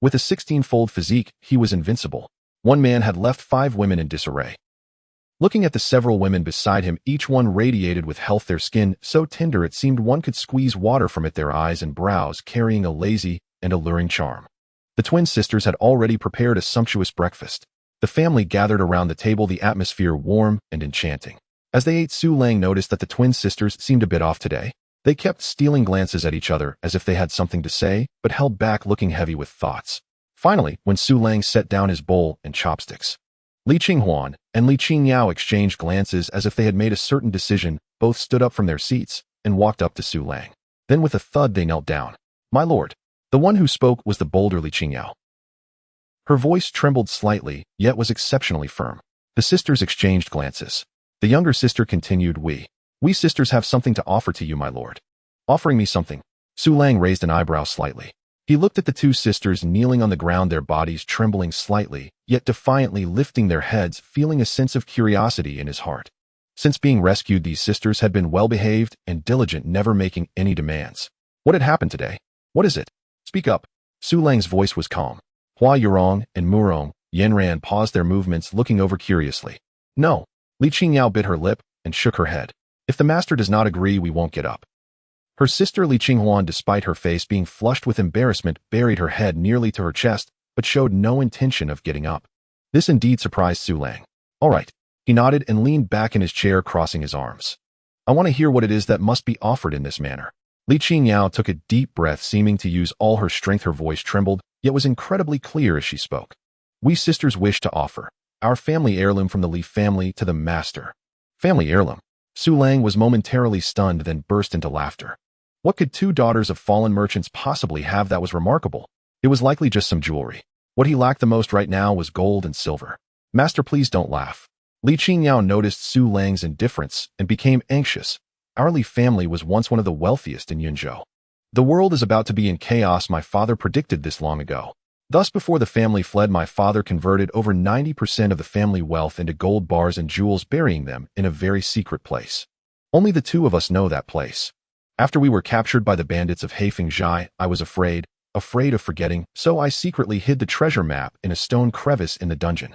With a 16-fold physique, he was invincible. One man had left 5 women in disarray. Looking at the several women beside him, each one radiated with health, their skin so tender it seemed one could squeeze water from it, their eyes and brows carrying a lazy and alluring charm. The twin sisters had already prepared a sumptuous breakfast. The family gathered around the table, the atmosphere warm and enchanting. As they ate, Su Lang noticed that the twin sisters seemed a bit off today. They kept stealing glances at each other as if they had something to say, but held back, looking heavy with thoughts. Finally, when Su Lang set down his bowl and chopsticks, Li Qinghuan and Li Qingyao exchanged glances as if they had made a certain decision. Both stood up from their seats and walked up to Su Lang. Then with a thud they knelt down. "My lord." The one who spoke was the bolder Li Qingyao. Her voice trembled slightly, yet was exceptionally firm. The sisters exchanged glances. The younger sister continued, We sisters have something to offer to you, my lord." "Offering me something?" Su Lang raised an eyebrow slightly. He looked at the two sisters kneeling on the ground, their bodies trembling slightly, yet defiantly lifting their heads, feeling a sense of curiosity in his heart. Since being rescued, these sisters had been well-behaved and diligent, never making any demands. What had happened today? What is it? Speak up. Su Lang's voice was calm. Hua Yurong and Murong, Yanran paused their movements, looking over curiously. No. Li Qingyao bit her lip and shook her head. If the master does not agree, we won't get up. Her sister Li Qinghuan, despite her face being flushed with embarrassment, buried her head nearly to her chest, but showed no intention of getting up. This indeed surprised Su Lang. All right. He nodded and leaned back in his chair, crossing his arms. I want to hear what it is that must be offered in this manner. Li Qingyao took a deep breath, seeming to use all her strength. Her voice trembled, yet was incredibly clear as she spoke. We sisters wish to offer our family heirloom from the Li family to the master. Family heirloom. Su Lang was momentarily stunned, then burst into laughter. What could two daughters of fallen merchants possibly have that was remarkable? It was likely just some jewelry. What he lacked the most right now was gold and silver. Master, please don't laugh. Li Qingyao noticed Su Lang's indifference and became anxious. Our Li family was once one of the wealthiest in Yunzhou. The world is about to be in chaos. My father predicted this long ago. Thus, before the family fled, my father converted over 90% of the family wealth into gold bars and jewels, burying them in a very secret place. Only the two of us know that place. After we were captured by the bandits of Hefengzhai, I was afraid of forgetting, so I secretly hid the treasure map in a stone crevice in the dungeon.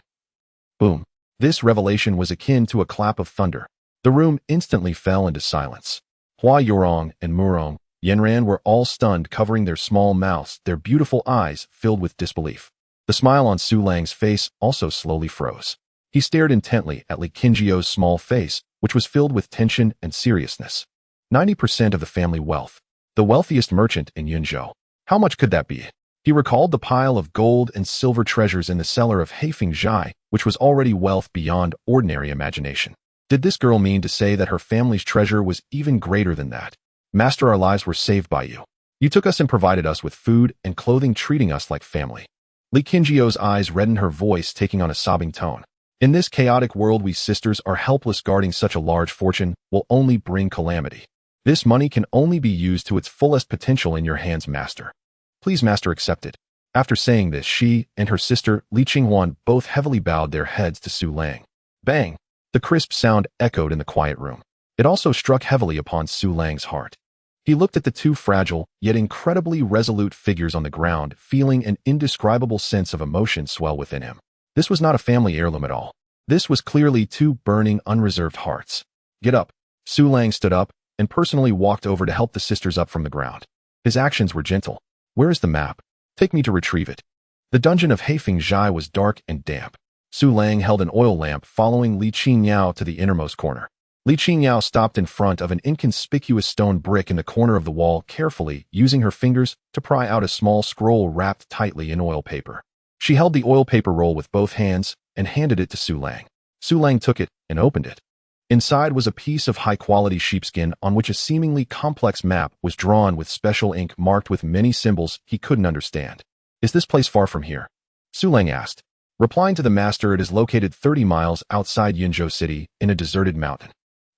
Boom. This revelation was akin to a clap of thunder. The room instantly fell into silence. Hua Yurong and Murong, Yanran were all stunned, covering their small mouths, their beautiful eyes filled with disbelief. The smile on Su Lang's face also slowly froze. He stared intently at Li Qingyao's small face, which was filled with tension and seriousness. 90% of the family wealth. The wealthiest merchant in Yunzhou. How much could that be? He recalled the pile of gold and silver treasures in the cellar of Hefengzhai, which was already wealth beyond ordinary imagination. Did this girl mean to say that her family's treasure was even greater than that? Master, our lives were saved by you. You took us and provided us with food and clothing, treating us like family. Li Qingyao's eyes reddened, her voice taking on a sobbing tone. In this chaotic world, we sisters are helpless. Guarding such a large fortune will only bring calamity. This money can only be used to its fullest potential in your hands, master. Please, master, accept it. After saying this, she and her sister, Li Qinghuan, both heavily bowed their heads to Su Lang. Bang! The crisp sound echoed in the quiet room. It also struck heavily upon Su Lang's heart. He looked at the two fragile, yet incredibly resolute figures on the ground, feeling an indescribable sense of emotion swell within him. This was not a family heirloom at all. This was clearly two burning, unreserved hearts. Get up. Su Lang stood up and personally walked over to help the sisters up from the ground. His actions were gentle. Where is the map? Take me to retrieve it. The dungeon of Hefengzhai was dark and damp. Su Lang held an oil lamp, following Li Qingyao to the innermost corner. Li Qingyao stopped in front of an inconspicuous stone brick in the corner of the wall, carefully using her fingers to pry out a small scroll wrapped tightly in oil paper. She held the oil paper roll with both hands and handed it to Su Lang. Su Lang took it and opened it. Inside was a piece of high-quality sheepskin on which a seemingly complex map was drawn with special ink marked with many symbols he couldn't understand. Is this place far from here? Su Lang asked. Replying to the master, it is located 30 miles outside Yunzhou City in a deserted mountain.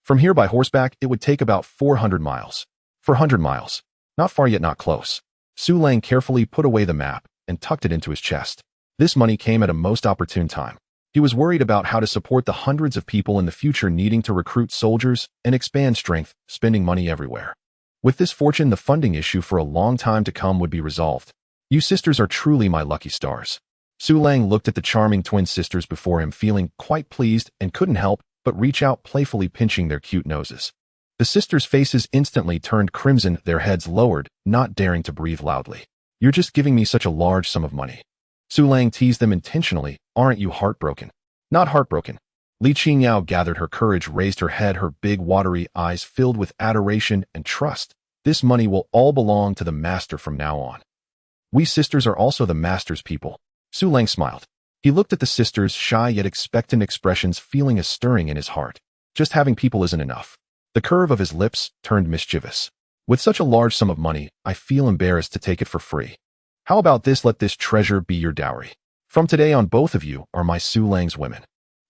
From here by horseback, it would take about 400 miles. 400 miles. Not far yet not close. Su Lang carefully put away the map and tucked it into his chest. This money came at a most opportune time. He was worried about how to support the hundreds of people in the future needing to recruit soldiers and expand strength, spending money everywhere. With this fortune, the funding issue for a long time to come would be resolved. You sisters are truly my lucky stars. Su Lang looked at the charming twin sisters before him, feeling quite pleased, and couldn't help but reach out, playfully pinching their cute noses. The sisters' faces instantly turned crimson, their heads lowered, not daring to breathe loudly. You're just giving me such a large sum of money. Su Lang teased them intentionally. Aren't you heartbroken? Not heartbroken. Li Qingyao gathered her courage, raised her head, her big watery eyes filled with adoration and trust. This money will all belong to the master from now on. We sisters are also the master's people. Su Lang smiled. He looked at the sisters' shy yet expectant expressions, feeling a stirring in his heart. Just having people isn't enough. The curve of his lips turned mischievous. With such a large sum of money, I feel embarrassed to take it for free. How about this? Let this treasure be your dowry. From today on, both of you are my Su Lang's women.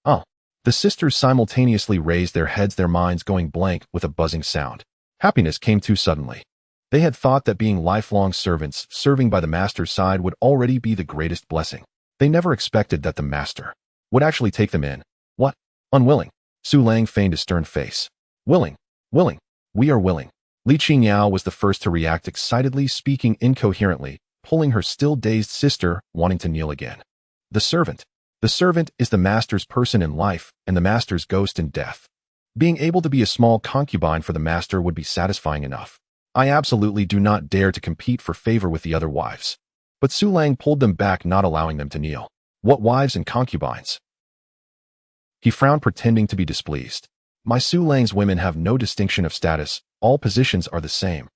Oh. The sisters simultaneously raised their heads, their minds going blank with a buzzing sound. Happiness came too suddenly. They had thought that being lifelong servants, serving by the master's side, would already be the greatest blessing. They never expected that the master would actually take them in. What? Unwilling. Su Lang feigned a stern face. Willing. Willing. We are willing. Li Qingyao was the first to react excitedly, speaking incoherently, pulling her still dazed sister, wanting to kneel again. The servant. The servant is the master's person in life and the master's ghost in death. Being able to be a small concubine for the master would be satisfying enough. I absolutely do not dare to compete for favor with the other wives. But Su Lang pulled them back, not allowing them to kneel. What wives and concubines? He frowned, pretending to be displeased. My Su Lang's women have no distinction of status. All positions are the same.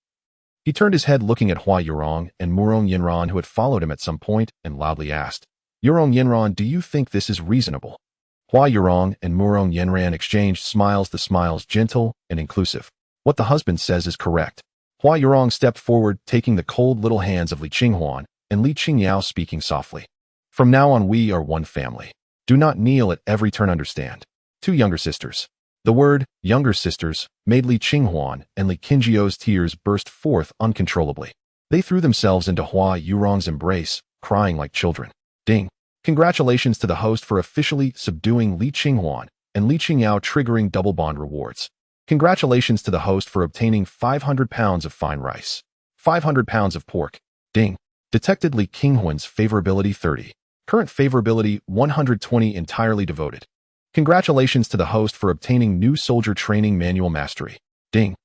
He turned his head, looking at Hua Yurong and Murong Yinran, who had followed him at some point, and loudly asked, Yurong Yinran, do you think this is reasonable? Hua Yurong and Murong Yinran exchanged smiles, the smiles gentle and inclusive. What the husband says is correct. Hua Yurong stepped forward, taking the cold little hands of Li Qinghuan, and Li Qingyao, speaking softly. From now on, we are one family. Do not kneel at every turn, understand? Two younger sisters. The word, younger sisters, made Li Qinghuan and Li Qingjiao's tears burst forth uncontrollably. They threw themselves into Hua Yurong's embrace, crying like children. Ding. Congratulations to the host for officially subduing Li Qinghuan and Li Qingyao, triggering double bond rewards. Congratulations to the host for obtaining 500 pounds of fine rice. 500 pounds of pork. Ding. Detected Li Qinghuan's favorability 30. Current favorability 120, entirely devoted. Congratulations to the host for obtaining new soldier training manual mastery. Ding.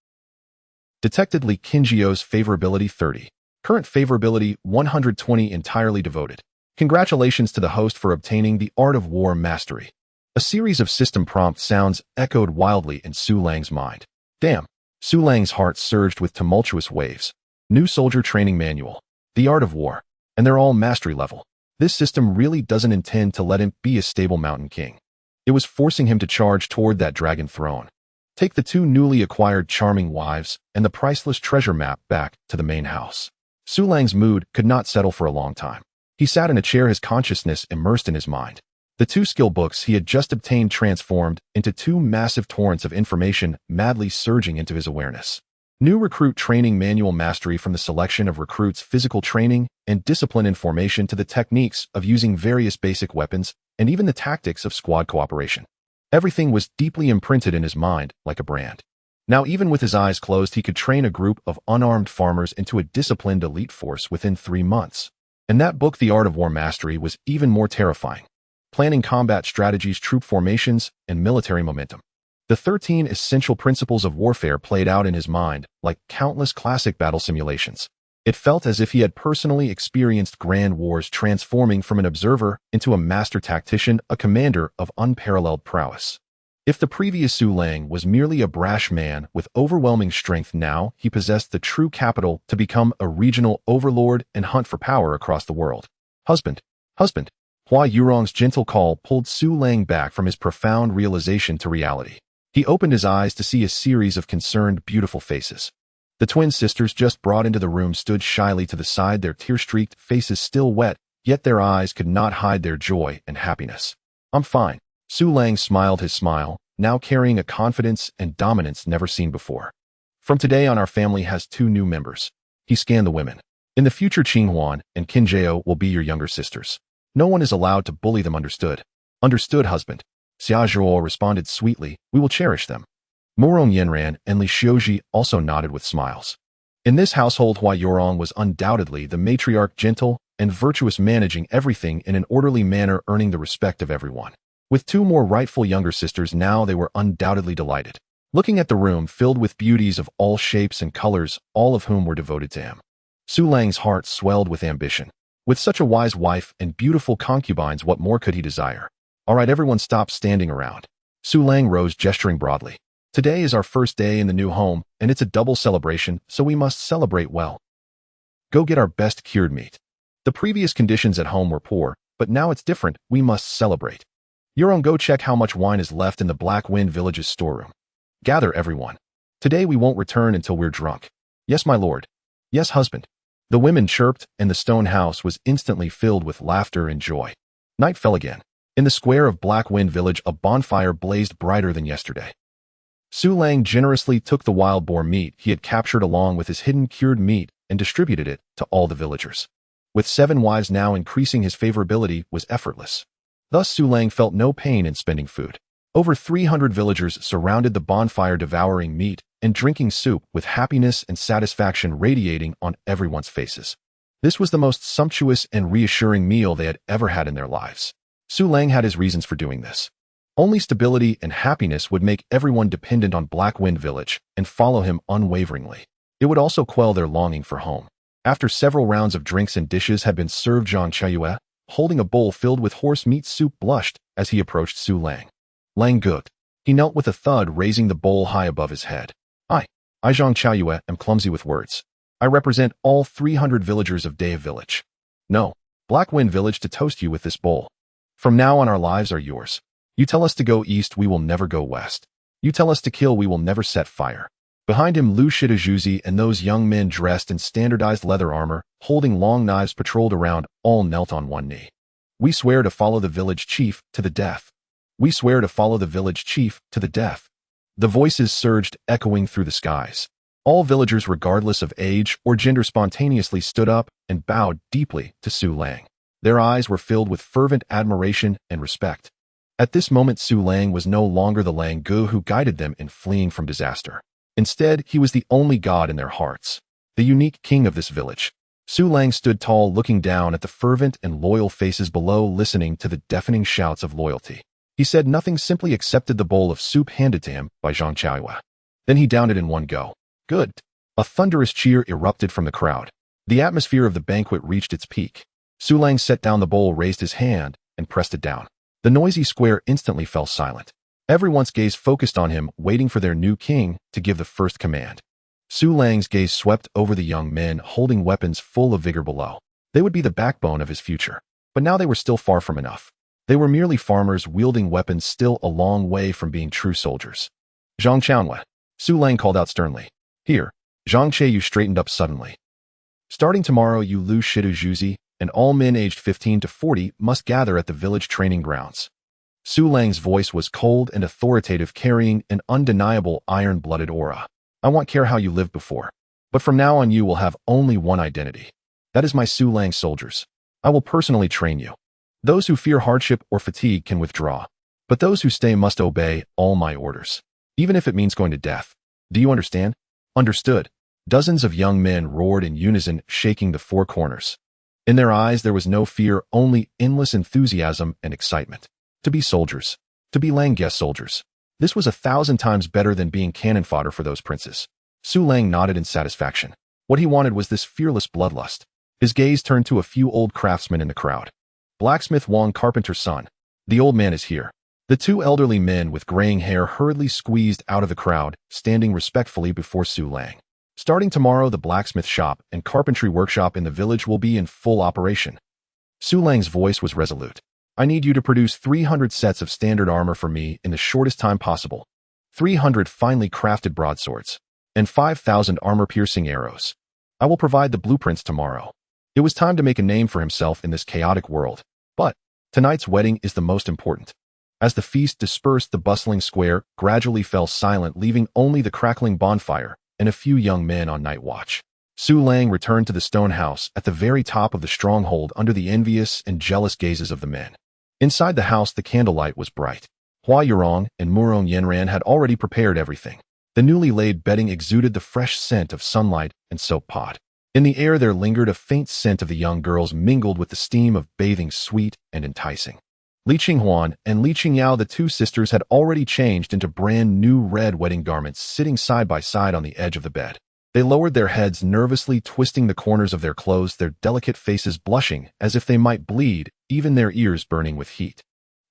Detected Li Qingjiao's favorability 30. Current favorability 120, entirely devoted. Congratulations to the host for obtaining the art of war mastery. A series of system prompt sounds echoed wildly in Su Lang's mind. Damn. Su Lang's heart surged with tumultuous waves. New soldier training manual. The art of war. And they're all mastery level. This system really doesn't intend to let him be a stable mountain king. It was forcing him to charge toward that dragon throne. Take the two newly acquired charming wives and the priceless treasure map back to the main house. Su Lang's mood could not settle for a long time. He sat in a chair, his consciousness immersed in his mind. The two skill books he had just obtained transformed into two massive torrents of information madly surging into his awareness. New recruit training manual mastery, from the selection of recruits' physical training and discipline in formation to the techniques of using various basic weapons and even the tactics of squad cooperation. Everything was deeply imprinted in his mind like a brand. Now, even with his eyes closed, he could train a group of unarmed farmers into a disciplined elite force within 3 months. And that book, The Art of War Mastery, was even more terrifying. Planning combat strategies, troop formations, and military momentum. The 13 essential principles of warfare played out in his mind like countless classic battle simulations. It felt as if he had personally experienced grand wars, transforming from an observer into a master tactician, a commander of unparalleled prowess. If the previous Su Lang was merely a brash man with overwhelming strength, now he possessed the true capital to become a regional overlord and hunt for power across the world. Husband. Husband. Hua Yurong's gentle call pulled Su Lang back from his profound realization to reality. He opened his eyes to see a series of concerned, beautiful faces. The twin sisters, just brought into the room, stood shyly to the side, their tear-streaked faces still wet, yet their eyes could not hide their joy and happiness. I'm fine. Su Lang smiled his smile, now carrying a confidence and dominance never seen before. From today on, our family has 2 new members. He scanned the women. In the future, Qinghuan and Qinjiao will be your younger sisters. No one is allowed to bully them, understood? Understood, husband. Xia Zhuo responded sweetly. We will cherish them. Murong Yinran and Li Xiuji also nodded with smiles. In this household, Hua Yurong was undoubtedly the matriarch, gentle and virtuous, managing everything in an orderly manner, earning the respect of everyone. With 2 more rightful younger sisters now, they were undoubtedly delighted. Looking at the room filled with beauties of all shapes and colors, all of whom were devoted to him. Su Lang's heart swelled with ambition. With such a wise wife and beautiful concubines, what more could he desire? All right, everyone, stop standing around. Su Lang rose, gesturing broadly. Today is our first day in the new home, and it's a double celebration, so we must celebrate well. Go get our best cured meat. The previous conditions at home were poor, But now it's different. We must celebrate. Euron, go check how much wine is left in the Black Wind Village's storeroom. Gather everyone. Today we won't return until we're drunk. Yes, my lord. Yes, husband. The women chirped, and the stone house was instantly filled with laughter and joy. Night fell again. In the square of Black Wind Village, a bonfire blazed brighter than yesterday. Su Lang generously took the wild boar meat he had captured along with his hidden cured meat and distributed it to all the villagers. With 7 wives now, increasing his favorability was effortless. Thus Su Lang felt no pain in spending food. Over 300 villagers surrounded the bonfire, devouring meat and drinking soup with happiness and satisfaction radiating on everyone's faces. This was the most sumptuous and reassuring meal they had ever had in their lives. Su Lang had his reasons for doing this. Only stability and happiness would make everyone dependent on Black Wind Village and follow him unwaveringly. It would also quell their longing for home. After several rounds of drinks and dishes had been served, Zhang Chaiyue, holding a bowl filled with horse meat soup, blushed as he approached Su Lang. Lang gooked. He knelt with a thud, raising the bowl high above his head. I Zhang Chaiyue, am clumsy with words. I represent all 300 villagers of Daya Village. No, Black Wind Village, to toast you with this bowl. From now on our lives are yours. You tell us to go east, we will never go west. You tell us to kill, we will never set fire. Behind him, Lu Shidajuzi and those young men dressed in standardized leather armor, holding long knives, patrolled around, all knelt on one knee. We swear to follow the village chief to the death. We swear to follow the village chief to the death. The voices surged, echoing through the skies. All villagers, regardless of age or gender, spontaneously stood up and bowed deeply to Su Lang. Their eyes were filled with fervent admiration and respect. At this moment, Su Lang was no longer the Lang Gu who guided them in fleeing from disaster. Instead, he was the only god in their hearts, the unique king of this village. Su Lang stood tall, looking down at the fervent and loyal faces below, listening to the deafening shouts of loyalty. He said nothing, simply accepted the bowl of soup handed to him by Zhang Chaiyue. Then he downed it in one go. Good. A thunderous cheer erupted from the crowd. The atmosphere of the banquet reached its peak. Su Lang set down the bowl, raised his hand, and pressed it down. The noisy square instantly fell silent. Everyone's gaze focused on him, waiting for their new king to give the first command. Su Lang's gaze swept over the young men holding weapons, full of vigor below. They would be the backbone of his future. But now they were still far from enough. They were merely farmers wielding weapons, still a long way from being true soldiers. Zhang Chaiyue, Su Lang called out sternly. Here. Zhang Chaiyue straightened up suddenly. Starting tomorrow, you Lu Shidajuzi and all men aged 15 to 40 must gather at the village training grounds. Su Lang's voice was cold and authoritative, carrying an undeniable iron-blooded aura. I won't care how you lived before, but from now on you will have only one identity. That is my Su Lang soldiers. I will personally train you. Those who fear hardship or fatigue can withdraw, but those who stay must obey all my orders, even if it means going to death. Do you understand? Understood. Dozens of young men roared in unison, shaking the four corners. In their eyes there was no fear, only endless enthusiasm and excitement. To be soldiers. To be Lang guest soldiers. This was 1,000 times better than being cannon fodder for those princes. Su Lang nodded in satisfaction. What he wanted was this fearless bloodlust. His gaze turned to a few old craftsmen in the crowd. Blacksmith Wang, carpenter's son. The old man is here. The 2 elderly men with graying hair hurriedly squeezed out of the crowd, standing respectfully before Su Lang. Starting tomorrow, the blacksmith shop and carpentry workshop in the village will be in full operation. Su Lang's voice was resolute. I need you to produce 300 sets of standard armor for me in the shortest time possible. 300 finely crafted broadswords. And 5,000 armor-piercing arrows. I will provide the blueprints tomorrow. It was time to make a name for himself in this chaotic world. But tonight's wedding is the most important. As the feast dispersed, the bustling square gradually fell silent, leaving only the crackling bonfire and a few young men on night watch. Su Lang returned to the stone house at the very top of the stronghold under the envious and jealous gazes of the men. Inside the house, the candlelight was bright. Hua Yurong and Murong Yenran had already prepared everything. The newly laid bedding exuded the fresh scent of sunlight and soap pot. In the air there lingered a faint scent of the young girls, mingled with the steam of bathing, sweet and enticing. Li Qinghuan and Li Qingyao, the 2 sisters, had already changed into brand new red wedding garments, sitting side by side on the edge of the bed. They lowered their heads, nervously twisting the corners of their clothes, their delicate faces blushing as if they might bleed, even their ears burning with heat.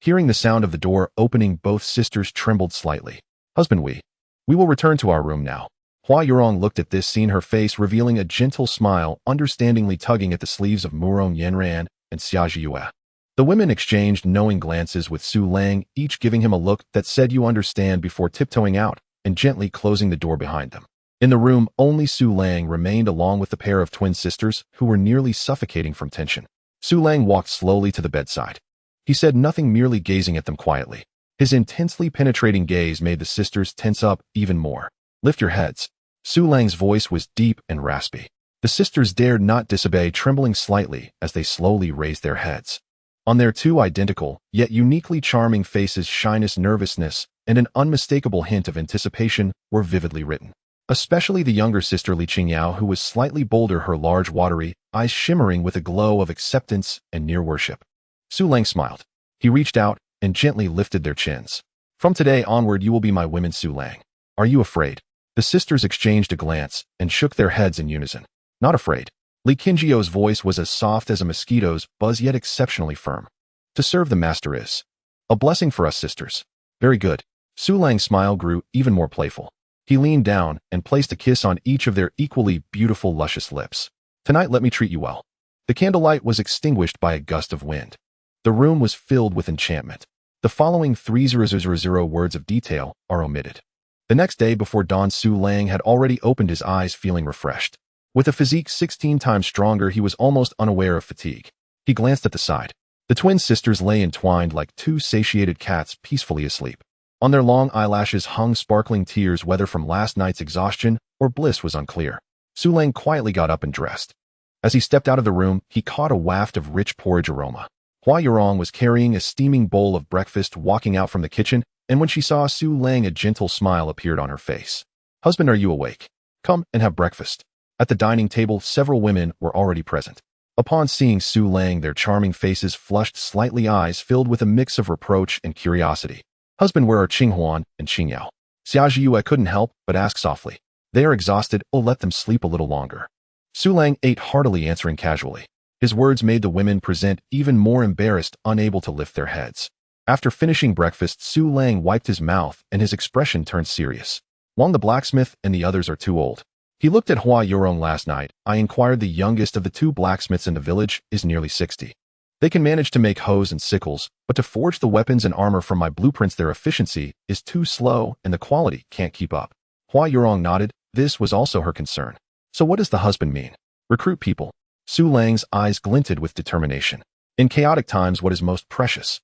Hearing the sound of the door opening, both sisters trembled slightly. Husband, we will return to our room now. Hua Yurong looked at this scene, her face revealing a gentle smile, understandingly tugging at the sleeves of Murong Yenran and Xia Zhiyue. The women exchanged knowing glances with Su Lang, each giving him a look that said you understand before tiptoeing out and gently closing the door behind them. In the room, only Su Lang remained along with the pair of twin sisters who were nearly suffocating from tension. Su Lang walked slowly to the bedside. He said nothing, merely gazing at them quietly. His intensely penetrating gaze made the sisters tense up even more. Lift your heads. Su Lang's voice was deep and raspy. The sisters dared not disobey, trembling slightly as they slowly raised their heads. On their two identical, yet uniquely charming faces, shyness, nervousness, and an unmistakable hint of anticipation were vividly written. Especially the younger sister Li Qingyao, who was slightly bolder, her large watery eyes shimmering with a glow of acceptance and near worship. Su Lang smiled. He reached out and gently lifted their chins. From today onward, you will be my women, Su Lang. Are you afraid? The sisters exchanged a glance and shook their heads in unison. Not afraid. Li Qingjiao's voice was as soft as a mosquito's buzz, yet exceptionally firm. To serve the master is a blessing for us sisters. Very good. Su Lang's smile grew even more playful. He leaned down and placed a kiss on each of their equally beautiful, luscious lips. Tonight, let me treat you well. The candlelight was extinguished by a gust of wind. The room was filled with enchantment. The following 3000 words of detail are omitted. The next day before dawn, Su Lang had already opened his eyes, feeling refreshed. With a physique 16 times stronger, he was almost unaware of fatigue. He glanced at the side. The twin sisters lay entwined like two satiated cats, peacefully asleep. On their long eyelashes hung sparkling tears, whether from last night's exhaustion or bliss was unclear. Su Lang quietly got up and dressed. As he stepped out of the room, he caught a waft of rich porridge aroma. Hua Yurong was carrying a steaming bowl of breakfast, walking out from the kitchen, and when she saw Su Lang, a gentle smile appeared on her face. Husband, are you awake? Come and have breakfast. At the dining table, several women were already present. Upon seeing Su Lang, their charming faces flushed slightly, eyes filled with a mix of reproach and curiosity. Husband, where are Qinghuan and Qingyao? Xiaojiu couldn't help but ask softly. They are exhausted. Oh, let them sleep a little longer. Su Lang ate heartily, answering casually. His words made the women present even more embarrassed, unable to lift their heads. After finishing breakfast, Su Lang wiped his mouth and his expression turned serious. Wang the blacksmith and the others are too old. He looked at Hua Yurong last night. I inquired. The youngest of the two blacksmiths in the village is nearly 60. They can manage to make hoes and sickles, but to forge the weapons and armor from my blueprints, their efficiency is too slow and the quality can't keep up. Hua Yurong nodded. This was also her concern. So what does the husband mean? Recruit people. Su Lang's eyes glinted with determination. In chaotic times, what is most precious?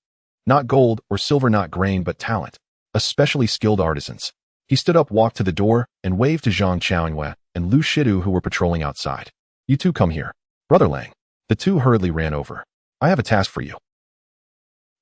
Not gold or silver, not grain, but talent. Especially skilled artisans. He stood up, walked to the door, and waved to Zhang Qiaoyue and Lu Shidu, who were patrolling outside. You two come here. Brother Lang. The two hurriedly ran over. I have a task for you.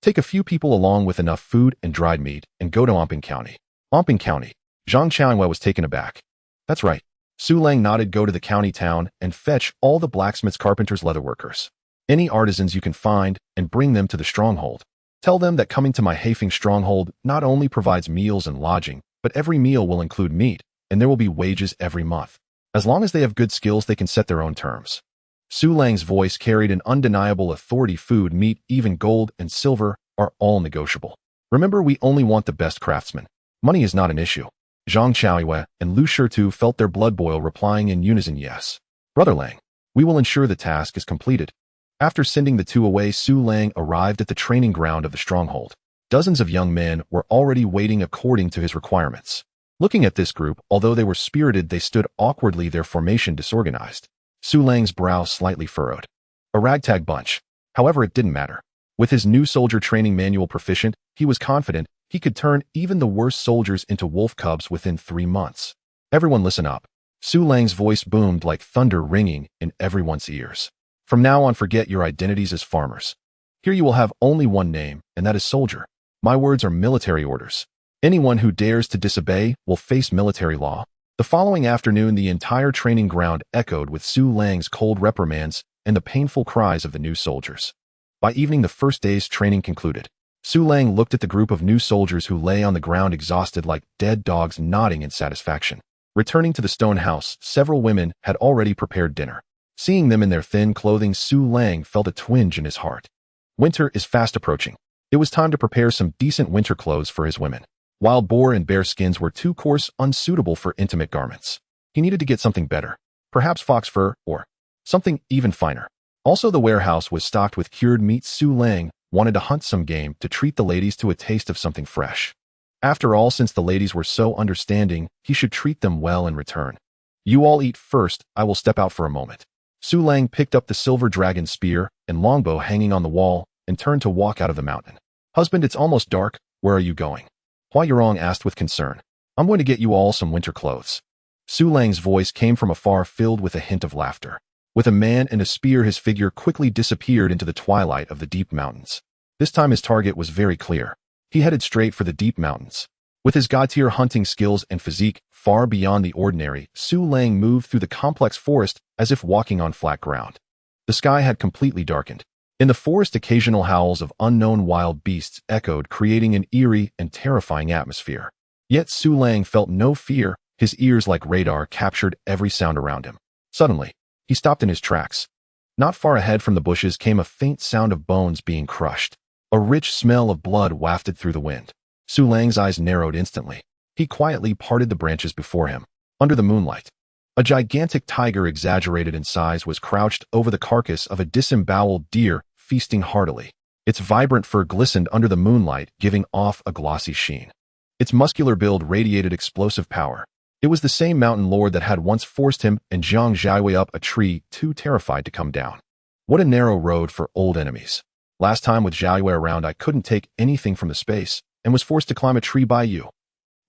Take a few people along with enough food and dried meat and go to Omping County. Omping County. Zhang Qiaoyue was taken aback. That's right. Su Lang nodded. Go to the county town and fetch all the blacksmiths, carpenters, leatherworkers. Any artisans you can find and bring them to the stronghold. Tell them that coming to my Heifeng stronghold not only provides meals and lodging, but every meal will include meat, and there will be wages every month. As long as they have good skills, they can set their own terms. Su Lang's voice carried an undeniable authority. Food, meat, even gold and silver are all negotiable. Remember, we only want the best craftsmen. Money is not an issue. Zhang Qiaoyue and Lu Shitu felt their blood boil, replying in unison, yes. Brother Lang, we will ensure the task is completed. After sending the two away, Su Lang arrived at the training ground of the stronghold. Dozens of young men were already waiting according to his requirements. Looking at this group, although they were spirited, they stood awkwardly, their formation disorganized. Su Lang's brow slightly furrowed. A ragtag bunch. However, it didn't matter. With his new soldier training manual proficient, he was confident he could turn even the worst soldiers into wolf cubs within 3 months. Everyone listen up. Su Lang's voice boomed like thunder, ringing in everyone's ears. From now on, forget your identities as farmers. Here you will have only one name, and that is soldier. My words are military orders. Anyone who dares to disobey will face military law. The following afternoon, the entire training ground echoed with Su Lang's cold reprimands and the painful cries of the new soldiers. By evening, the first day's training concluded. Su Lang looked at the group of new soldiers who lay on the ground exhausted like dead dogs, nodding in satisfaction. Returning to the stone house, several women had already prepared dinner. Seeing them in their thin clothing, Su Lang felt a twinge in his heart. Winter is fast approaching. It was time to prepare some decent winter clothes for his women. Wild boar and bear skins were too coarse, unsuitable for intimate garments. He needed to get something better. Perhaps fox fur, or something even finer. Also, the warehouse was stocked with cured meat. Su Lang wanted to hunt some game to treat the ladies to a taste of something fresh. After all, since the ladies were so understanding, he should treat them well in return. You all eat first, I will step out for a moment. Su Lang picked up the silver dragon spear and longbow hanging on the wall and turned to walk out of the mountain. Husband, it's almost dark. Where are you going? Hua Yurong asked with concern. I'm going to get you all some winter clothes. Su Lang's voice came from afar, filled with a hint of laughter. With a man and a spear, his figure quickly disappeared into the twilight of the deep mountains. This time his target was very clear. He headed straight for the deep mountains. With his god-tier hunting skills and physique far beyond the ordinary, Su Lang moved through the complex forest as if walking on flat ground. The sky had completely darkened. In the forest, occasional howls of unknown wild beasts echoed, creating an eerie and terrifying atmosphere. Yet Su Lang felt no fear. His ears, like radar, captured every sound around him. Suddenly, he stopped in his tracks. Not far ahead from the bushes came a faint sound of bones being crushed. A rich smell of blood wafted through the wind. Su Lang's eyes narrowed instantly. He quietly parted the branches before him. Under the moonlight, a gigantic tiger, exaggerated in size, was crouched over the carcass of a disemboweled deer, feasting heartily. Its vibrant fur glistened under the moonlight, giving off a glossy sheen. Its muscular build radiated explosive power. It was the same mountain lord that had once forced him and Zhang Xiaowei up a tree, too terrified to come down. What a narrow road for old enemies. Last time with Xiaowei around, I couldn't take anything from the space and was forced to climb a tree by you.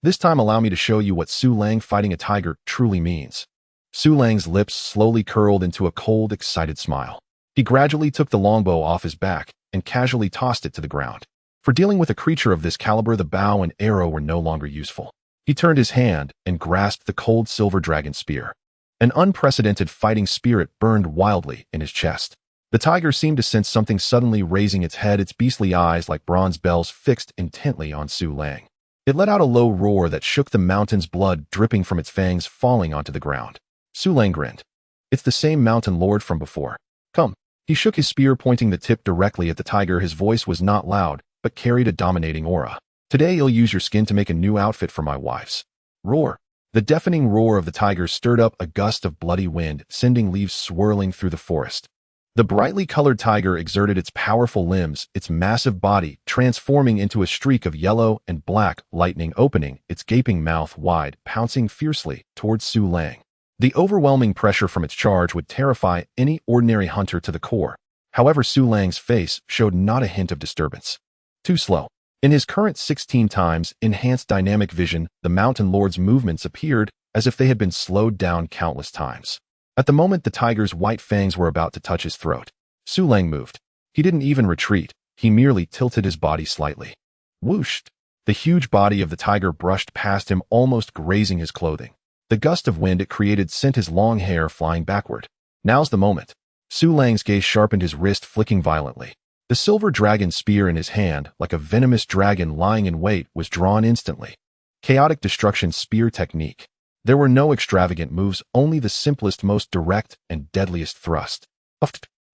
This time allow me to show you what Su Lang fighting a tiger truly means. Su Lang's lips slowly curled into a cold, excited smile. He gradually took the longbow off his back and casually tossed it to the ground. For dealing with a creature of this caliber, the bow and arrow were no longer useful. He turned his hand and grasped the cold silver dragon spear. An unprecedented fighting spirit burned wildly in his chest. The tiger seemed to sense something, suddenly raising its head, its beastly eyes like bronze bells fixed intently on Su Lang. It let out a low roar that shook the mountains, blood dripping from its fangs falling onto the ground. Su Lang grinned. It's the same mountain lord from before. Come. He shook his spear, pointing the tip directly at the tiger. His voice was not loud, but carried a dominating aura. Today I'll use your skin to make a new outfit for my wives. Roar. The deafening roar of the tiger stirred up a gust of bloody wind, sending leaves swirling through the forest. The brightly colored tiger exerted its powerful limbs, its massive body transforming into a streak of yellow and black lightning, opening its gaping mouth wide, pouncing fiercely towards Su Lang. The overwhelming pressure from its charge would terrify any ordinary hunter to the core. However, Su Lang's face showed not a hint of disturbance. Too slow. In his current 16 times enhanced dynamic vision, the mountain lord's movements appeared as if they had been slowed down countless times. At the moment the tiger's white fangs were about to touch his throat, Su Lang moved. He didn't even retreat, he merely tilted his body slightly. Whoosh! The huge body of the tiger brushed past him, almost grazing his clothing. The gust of wind it created sent his long hair flying backward. Now's the moment. Su Lang's gaze sharpened, his wrist flicking violently. The silver dragon spear in his hand, like a venomous dragon lying in wait, was drawn instantly. Chaotic destruction spear technique. There were no extravagant moves, only the simplest, most direct, and deadliest thrust.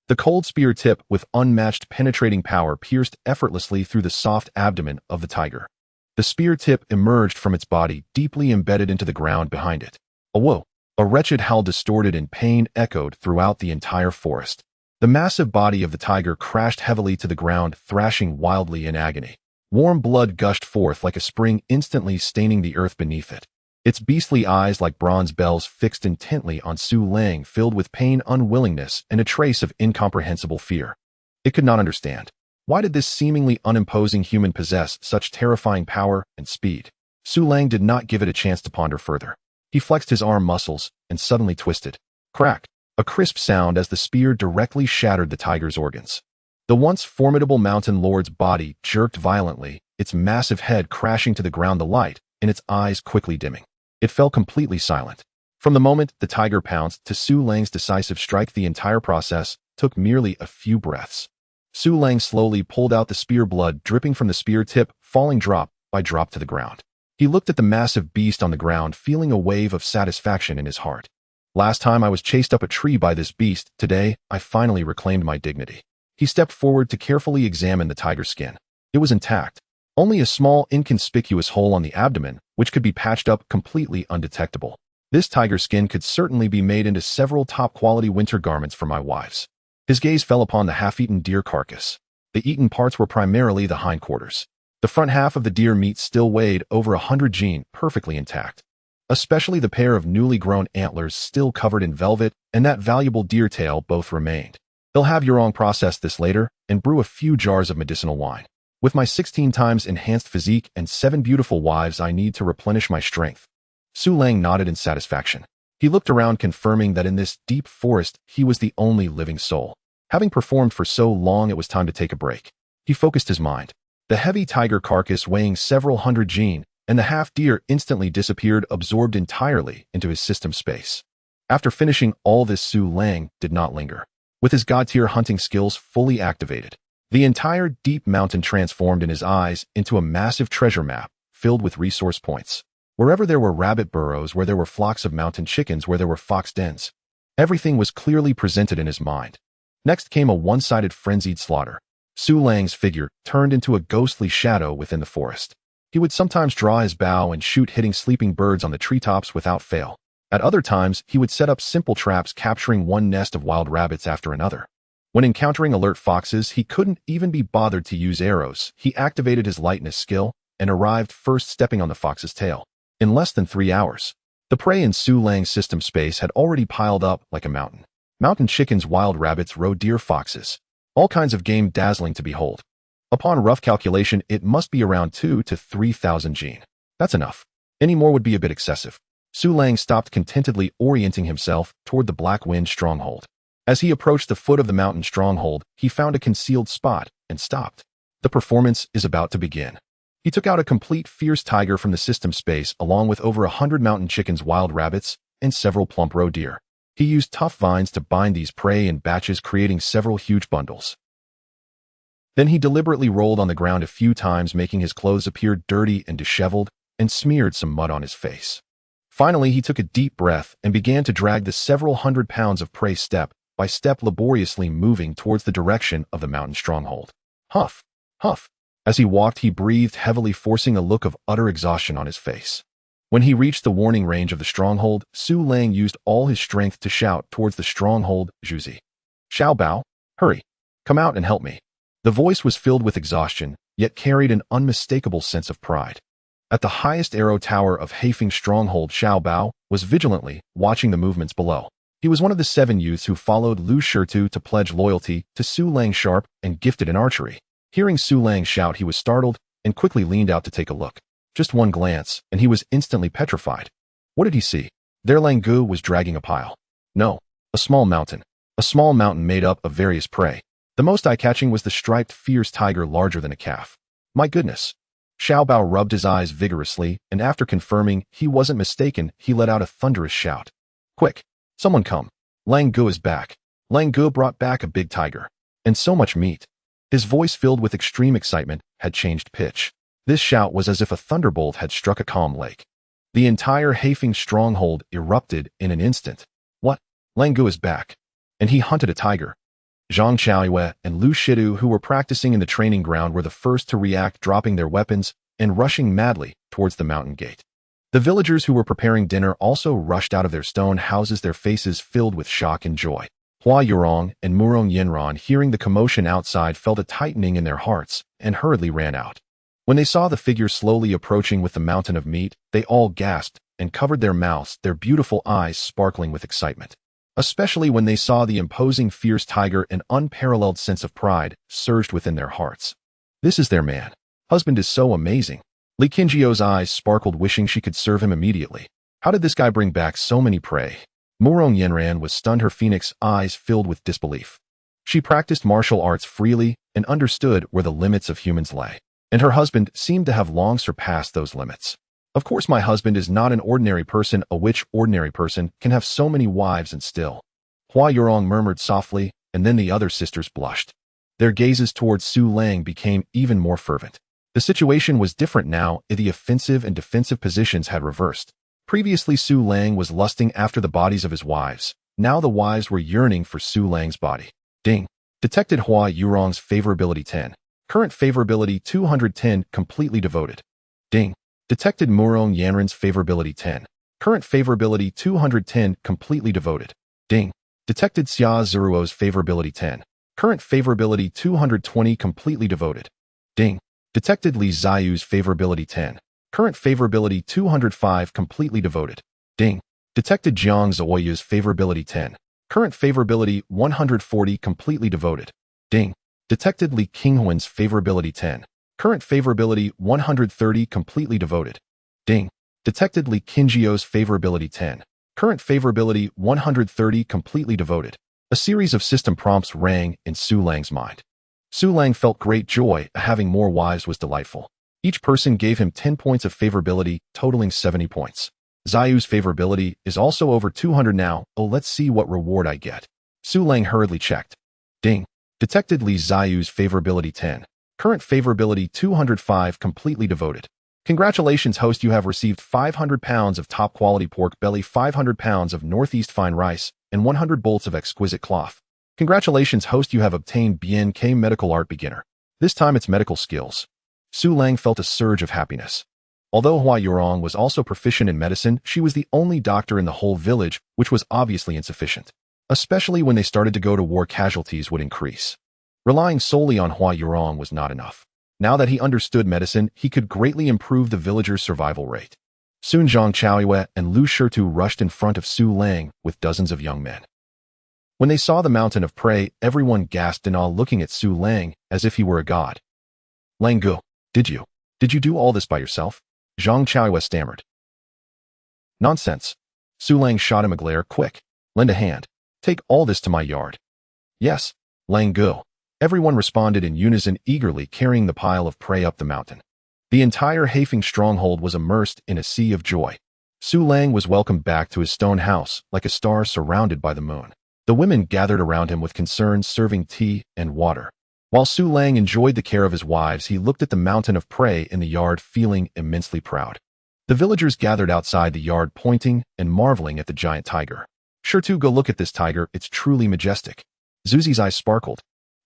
The cold spear tip, with unmatched penetrating power, pierced effortlessly through the soft abdomen of the tiger. The spear tip emerged from its body, deeply embedded into the ground behind it. Whoa! A wretched howl distorted in pain echoed throughout the entire forest. The massive body of the tiger crashed heavily to the ground, thrashing wildly in agony. Warm blood gushed forth like a spring, instantly staining the earth beneath it. Its beastly eyes, like bronze bells, fixed intently on Su Lang, filled with pain, unwillingness, and a trace of incomprehensible fear. It could not understand. Why did this seemingly unimposing human possess such terrifying power and speed? Su Lang did not give it a chance to ponder further. He flexed his arm muscles and suddenly twisted. Crack! A crisp sound as the spear directly shattered the tiger's organs. The once formidable mountain lord's body jerked violently, its massive head crashing to the ground, the light in its eyes quickly dimming. It fell completely silent. From the moment the tiger pounced to Su Lang's decisive strike, the entire process took merely a few breaths. Su Lang slowly pulled out the spear, blood dripping from the spear tip, falling drop by drop to the ground. He looked at the massive beast on the ground, feeling a wave of satisfaction in his heart. Last time I was chased up a tree by this beast, today I finally reclaimed my dignity. He stepped forward to carefully examine the tiger's skin. It was intact. Only a small, inconspicuous hole on the abdomen, which could be patched up completely undetectable. This tiger skin could certainly be made into several top-quality winter garments for my wives. His gaze fell upon the half-eaten deer carcass. The eaten parts were primarily the hindquarters. The front half of the deer meat still weighed over 100 gene, perfectly intact. Especially the pair of newly grown antlers still covered in velvet and that valuable deer tail both remained. They'll have Yurong process this later and brew a few jars of medicinal wine. With my 16 times enhanced physique and 7 beautiful wives, I need to replenish my strength. Su Lang nodded in satisfaction. He looked around, confirming that in this deep forest he was the only living soul. Having performed for so long, it was time to take a break. He focused his mind. The heavy tiger carcass weighing several hundred gene and the half-deer instantly disappeared, absorbed entirely into his system space. After finishing all this, Su Lang did not linger. With his god-tier hunting skills fully activated, the entire deep mountain transformed in his eyes into a massive treasure map filled with resource points. Wherever there were rabbit burrows, where there were flocks of mountain chickens, where there were fox dens, everything was clearly presented in his mind. Next came a one-sided frenzied slaughter. Su Lang's figure turned into a ghostly shadow within the forest. He would sometimes draw his bow and shoot, hitting sleeping birds on the treetops without fail. At other times, he would set up simple traps, capturing one nest of wild rabbits after another. When encountering alert foxes, he couldn't even be bothered to use arrows. He activated his lightness skill and arrived first, stepping on the fox's tail. In less than 3 hours, the prey in Su Lang's system space had already piled up like a mountain. Mountain chickens, wild rabbits, roe deer, foxes. All kinds of game, dazzling to behold. Upon rough calculation, it must be around 2,000 to 3,000 gene. That's enough. Any more would be a bit excessive. Su Lang stopped, contentedly orienting himself toward the Black Wind stronghold. As he approached the foot of the mountain stronghold, he found a concealed spot and stopped. The performance is about to begin. He took out a complete fierce tiger from the system space, along with over 100 mountain chickens, wild rabbits, and several plump roe deer. He used tough vines to bind these prey in batches, creating several huge bundles. Then he deliberately rolled on the ground a few times, making his clothes appear dirty and disheveled, and smeared some mud on his face. Finally, he took a deep breath and began to drag the several hundred pounds of prey step by step, laboriously moving towards the direction of the mountain stronghold. Huff, huff. As he walked, he breathed heavily, forcing a look of utter exhaustion on his face. When he reached the warning range of the stronghold, Su Lang used all his strength to shout towards the stronghold, Zhuzi. Xiao Bao, hurry, come out and help me. The voice was filled with exhaustion, yet carried an unmistakable sense of pride. At the highest arrow tower of Hefeng's stronghold, Xiao Bao was vigilantly watching the movements below. He was one of the 7 youths who followed Lu Shitu to pledge loyalty to Su Lang, sharp and gifted in archery. Hearing Su Lang shout, he was startled and quickly leaned out to take a look. Just one glance, and he was instantly petrified. What did he see? There Lang Gu was dragging a pile. No, a small mountain. A small mountain made up of various prey. The most eye-catching was the striped, fierce tiger, larger than a calf. My goodness. Xiao Bao rubbed his eyes vigorously, and after confirming he wasn't mistaken, he let out a thunderous shout. Quick, someone come. Lang Gu is back. Lang Gu brought back a big tiger. And so much meat. His voice, filled with extreme excitement, had changed pitch. This shout was as if a thunderbolt had struck a calm lake. The entire Hefeng stronghold erupted in an instant. What? Lang Gu is back. And he hunted a tiger. Zhang Qiaoyue and Lu Shitu, who were practicing in the training ground, were the first to react, dropping their weapons and rushing madly towards the mountain gate. The villagers who were preparing dinner also rushed out of their stone houses, their faces filled with shock and joy. Hua Yurong and Murong Yinran, hearing the commotion outside, felt a tightening in their hearts and hurriedly ran out. When they saw the figure slowly approaching with the mountain of meat, they all gasped and covered their mouths, their beautiful eyes sparkling with excitement. Especially when they saw the imposing fierce tiger, an unparalleled sense of pride surged within their hearts. This is their man. Husband is so amazing. Li Qingjiu's eyes sparkled, wishing she could serve him immediately. How did this guy bring back so many prey? Murong Yinran was stunned, her phoenix eyes filled with disbelief. She practiced martial arts freely and understood where the limits of humans lay, and her husband seemed to have long surpassed those limits. Of course, my husband is not an ordinary person. A which ordinary person can have so many wives and still? Hua Yurong murmured softly, and then the other sisters blushed. Their gazes towards Su Lang became even more fervent. The situation was different now. The offensive and defensive positions had reversed. Previously, Su Lang was lusting after the bodies of his wives. Now the wives were yearning for Su Lang's body. Ding. Detected Hua Yurong's favorability 10. Current favorability 210, completely devoted. Ding. Detected Murong Yanran's favorability 10. Current favorability 210, completely devoted. Ding. Detected Xia Zeruo's favorability 10. Current favorability 220 completely devoted. Ding. Detected Li Ziyu's favorability 10. Current favorability 205 completely devoted. Ding. Detected Jiang Zhuoyu's favorability 10. Current favorability 140 completely devoted. Ding. Detected Li Qinghuan's favorability 10. Current favorability 130 completely devoted. Ding. Detected Li Qinjiu's favorability 10. Current favorability 130 completely devoted. A series of system prompts rang in Su Lang's mind. Su Lang felt great joy. Having more wives was delightful. Each person gave him 10 points of favorability, totaling 70 points. Ziyu's favorability is also over 200 now. Oh, let's see what reward I get. Su Lang hurriedly checked. Ding. Detected Li Ziyu's favorability 10. Current favorability 205 completely devoted. Congratulations, host, you have received 500 pounds of top-quality pork belly, 500 pounds of Northeast fine rice, and 100 bolts of exquisite cloth. Congratulations, host, you have obtained BNK Medical Art Beginner. This time it's medical skills. Su Lang felt a surge of happiness. Although Hua Yurong was also proficient in medicine, she was the only doctor in the whole village, which was obviously insufficient. Especially when they started to go to war, casualties would increase. Relying solely on Hua Yurong was not enough. Now that he understood medicine, he could greatly improve the villagers' survival rate. Soon Zhang Chaoyue and Lu Shitu rushed in front of Su Lang with dozens of young men. When they saw the mountain of prey, everyone gasped in awe, looking at Su Lang as if he were a god. Lang Gu, did you do all this by yourself? Zhang Chaoyue stammered. Nonsense. Su Lang shot him a glare. Quick, lend a hand. Take all this to my yard. Yes, Lang Gu. Everyone responded in unison, eagerly carrying the pile of prey up the mountain. The entire Haifeng stronghold was immersed in a sea of joy. Su Lang was welcomed back to his stone house like a star surrounded by the moon. The women gathered around him with concern, serving tea and water. While Su Lang enjoyed the care of his wives, he looked at the mountain of prey in the yard, feeling immensely proud. The villagers gathered outside the yard, pointing and marveling at the giant tiger. Shitu, go look at this tiger, it's truly majestic. Zuzi's eyes sparkled.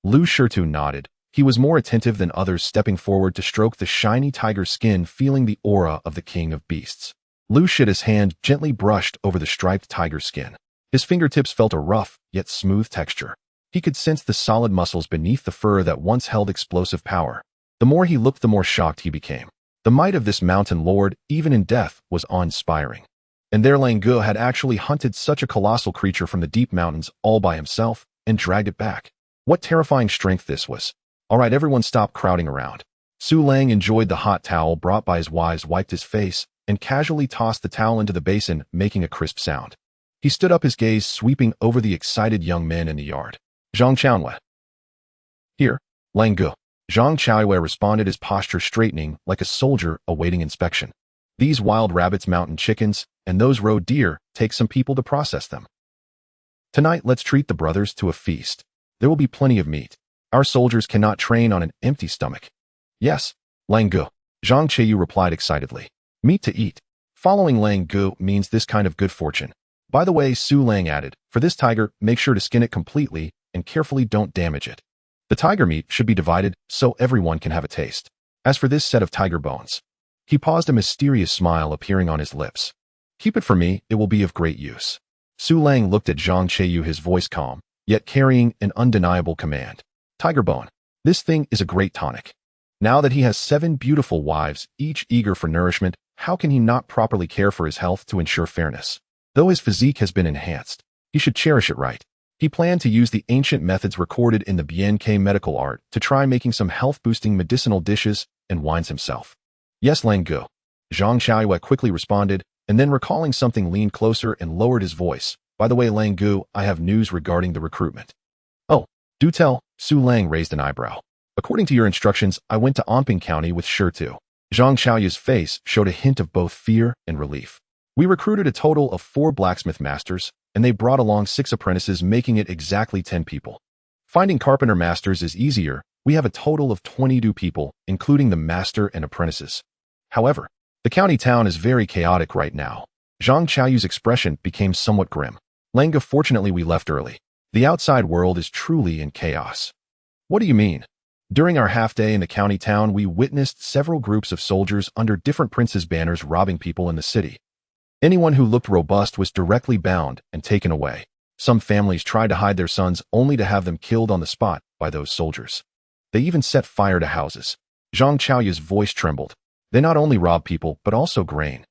Lu Shitu nodded. He was more attentive than others, stepping forward to stroke the shiny tiger's skin, feeling the aura of the king of beasts. Lu Shita's hand gently brushed over the striped tiger's skin. His fingertips felt a rough, yet smooth texture. He could sense the solid muscles beneath the fur that once held explosive power. The more he looked, the more shocked he became. The might of this mountain lord, even in death, was awe-inspiring. And there Lang Gu had actually hunted such a colossal creature from the deep mountains all by himself and dragged it back. What terrifying strength this was. All right, everyone stop crowding around. Su Lang enjoyed the hot towel brought by his wives, wiped his face, and casually tossed the towel into the basin, making a crisp sound. He stood up, his gaze sweeping over the excited young men in the yard. Zhang Chaoyue. Here, Lang Gu. Zhang Chaoyue responded, his posture straightening like a soldier awaiting inspection. These wild rabbits, mountain chickens, and those roe deer take some people to process them. Tonight, let's treat the brothers to a feast. There will be plenty of meat. Our soldiers cannot train on an empty stomach. Yes, Lang Gu. Zhang Chaoyue replied excitedly. Meat to eat. Following Lang Gu means this kind of good fortune. By the way, Su Lang added, for this tiger, make sure to skin it completely and carefully don't damage it. The tiger meat should be divided so everyone can have a taste. As for this set of tiger bones, he paused, a mysterious smile appearing on his lips. Keep it for me, it will be of great use. Su Lang looked at Zhang Chaoyue, his voice calm, yet carrying an undeniable command. Tiger bone. This thing is a great tonic. Now that he has 7 beautiful wives, each eager for nourishment, how can he not properly care for his health to ensure fairness? Though his physique has been enhanced, he should cherish it right. He planned to use the ancient methods recorded in the BNK medical art to try making some health-boosting medicinal dishes and wines himself. Yes, Lang Gu. Zhang Chaoyue quickly responded, and then recalling something leaned closer and lowered his voice. By the way, Lang Gu, I have news regarding the recruitment. Oh, do tell. Su Lang raised an eyebrow. According to your instructions, I went to Anping County with Shitu. Zhang Chaoyue's face showed a hint of both fear and relief. We recruited a total of 4 blacksmith masters, and they brought along 6 apprentices, making it exactly 10 people. Finding carpenter masters is easier. We have a total of 22 people, including the master and apprentices. However, the county town is very chaotic right now. Zhang Chaoyue's expression became somewhat grim. Lang Gu, fortunately we left early. The outside world is truly in chaos. What do you mean? During our half-day in the county town, we witnessed several groups of soldiers under different princes' banners robbing people in the city. Anyone who looked robust was directly bound and taken away. Some families tried to hide their sons only to have them killed on the spot by those soldiers. They even set fire to houses. Zhang Chaoyu's voice trembled. They not only robbed people, but also grain.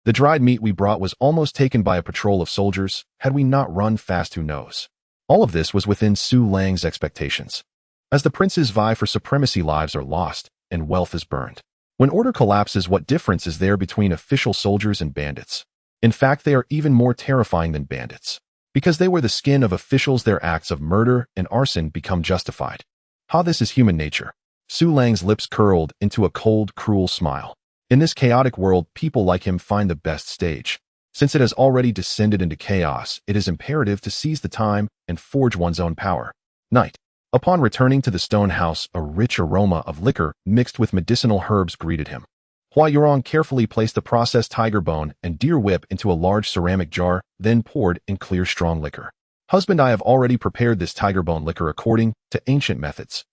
The dried meat we brought was almost taken by a patrol of soldiers. Had we not run fast, who knows? All of this was within Su Lang's expectations. As the princes vie for supremacy, lives are lost, and wealth is burned. When order collapses, what difference is there between official soldiers and bandits? In fact, they are even more terrifying than bandits. Because they wear the skin of officials, their acts of murder and arson become justified. This is human nature. Su Lang's lips curled into a cold, cruel smile. In this chaotic world, people like him find the best stage. Since it has already descended into chaos, it is imperative to seize the time and forge one's own power. Night. Upon returning to the stone house, a rich aroma of liquor mixed with medicinal herbs greeted him. Hua Yurong carefully placed the processed tiger bone and deer whip into a large ceramic jar, then poured in clear, strong liquor. Husband, I have already prepared this tiger bone liquor according to ancient methods.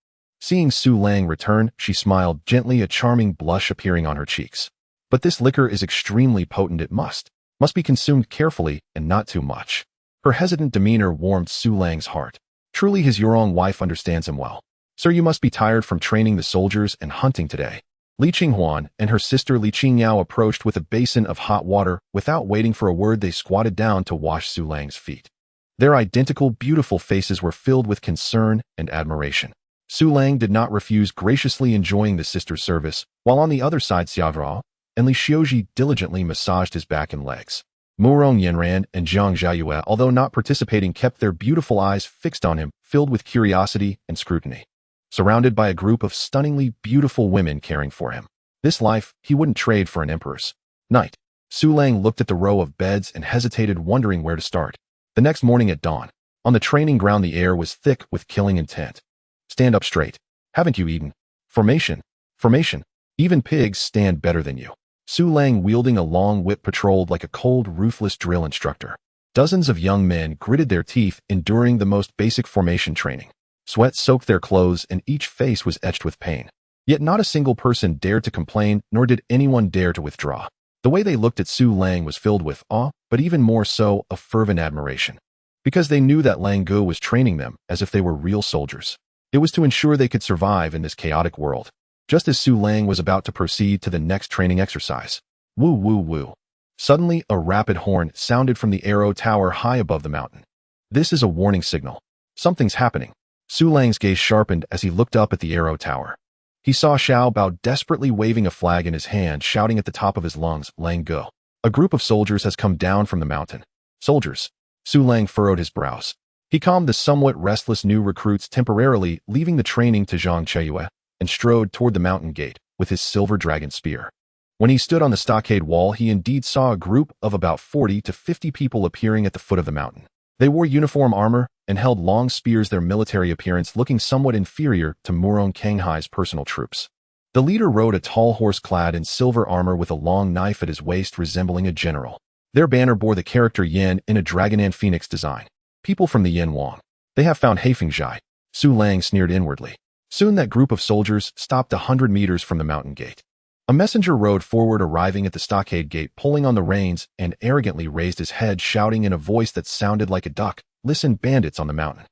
Seeing Su Lang return, she smiled gently, a charming blush appearing on her cheeks. But this liquor is extremely potent. It must be consumed carefully and not too much. Her hesitant demeanor warmed Su Lang's heart. Truly, his Yurong wife understands him well. Sir, you must be tired from training the soldiers and hunting today. Li Qinghuan and her sister Li Qingyao approached with a basin of hot water. Without waiting for a word, they squatted down to wash Su Lang's feet. Their identical, beautiful faces were filled with concern and admiration. Su Lang did not refuse, graciously enjoying the sister's service, while on the other side Xiaohua and Li Xiuji diligently massaged his back and legs. Murong Yanran and Zhang Zhaoyue, although not participating, kept their beautiful eyes fixed on him, filled with curiosity and scrutiny. Surrounded by a group of stunningly beautiful women caring for him. This life he wouldn't trade for an emperor's. Night. Su Lang looked at the row of beds and hesitated, wondering where to start. The next morning at dawn, on the training ground, the air was thick with killing intent. Stand up straight. Haven't you eaten? Formation. Formation. Even pigs stand better than you. Su Lang, wielding a long whip, patrolled like a cold, ruthless drill instructor. Dozens of young men gritted their teeth, enduring the most basic formation training. Sweat soaked their clothes and each face was etched with pain. Yet not a single person dared to complain, nor did anyone dare to withdraw. The way they looked at Su Lang was filled with awe, but even more so, a fervent admiration. Because they knew that Lang Gu was training them as if they were real soldiers. It was to ensure they could survive in this chaotic world. Just as Su Lang was about to proceed to the next training exercise. Woo woo woo. Suddenly, a rapid horn sounded from the arrow tower high above the mountain. This is a warning signal. Something's happening. Su Lang's gaze sharpened as he looked up at the arrow tower. He saw Xiao Bao desperately waving a flag in his hand, shouting at the top of his lungs, Lang Gu. A group of soldiers has come down from the mountain. Soldiers. Su Lang furrowed his brows. He calmed the somewhat restless new recruits, temporarily leaving the training to Zhang Chaoyue, and strode toward the mountain gate with his silver dragon spear. When he stood on the stockade wall, he indeed saw a group of about 40 to 50 people appearing at the foot of the mountain. They wore uniform armor and held long spears, their military appearance looking somewhat inferior to Murong Kanghai's personal troops. The leader rode a tall horse clad in silver armor with a long knife at his waist, resembling a general. Their banner bore the character Yen in a dragon and phoenix design. People from the Yen Wang. They have found Heifengzhai. Su Lang sneered inwardly. Soon that group of soldiers stopped 100 meters from the mountain gate. A messenger rode forward, arriving at the stockade gate, pulling on the reins, and arrogantly raised his head, shouting in a voice that sounded like a duck, "Listen, bandits on the mountain.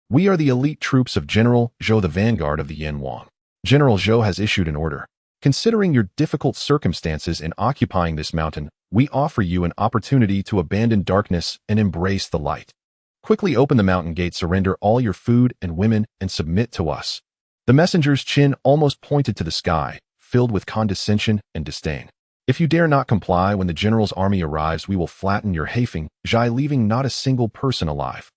We are the elite troops of General Zhou, the vanguard of the Yen Wang. General Zhou has issued an order. Considering your difficult circumstances in occupying this mountain, we offer you an opportunity to abandon darkness and embrace the light. Quickly open the mountain gate, surrender all your food and women, and submit to us." The messenger's chin almost pointed to the sky, filled with condescension and disdain. "If you dare not comply when the general's army arrives, we will flatten your Heifengzhai, leaving not a single person alive."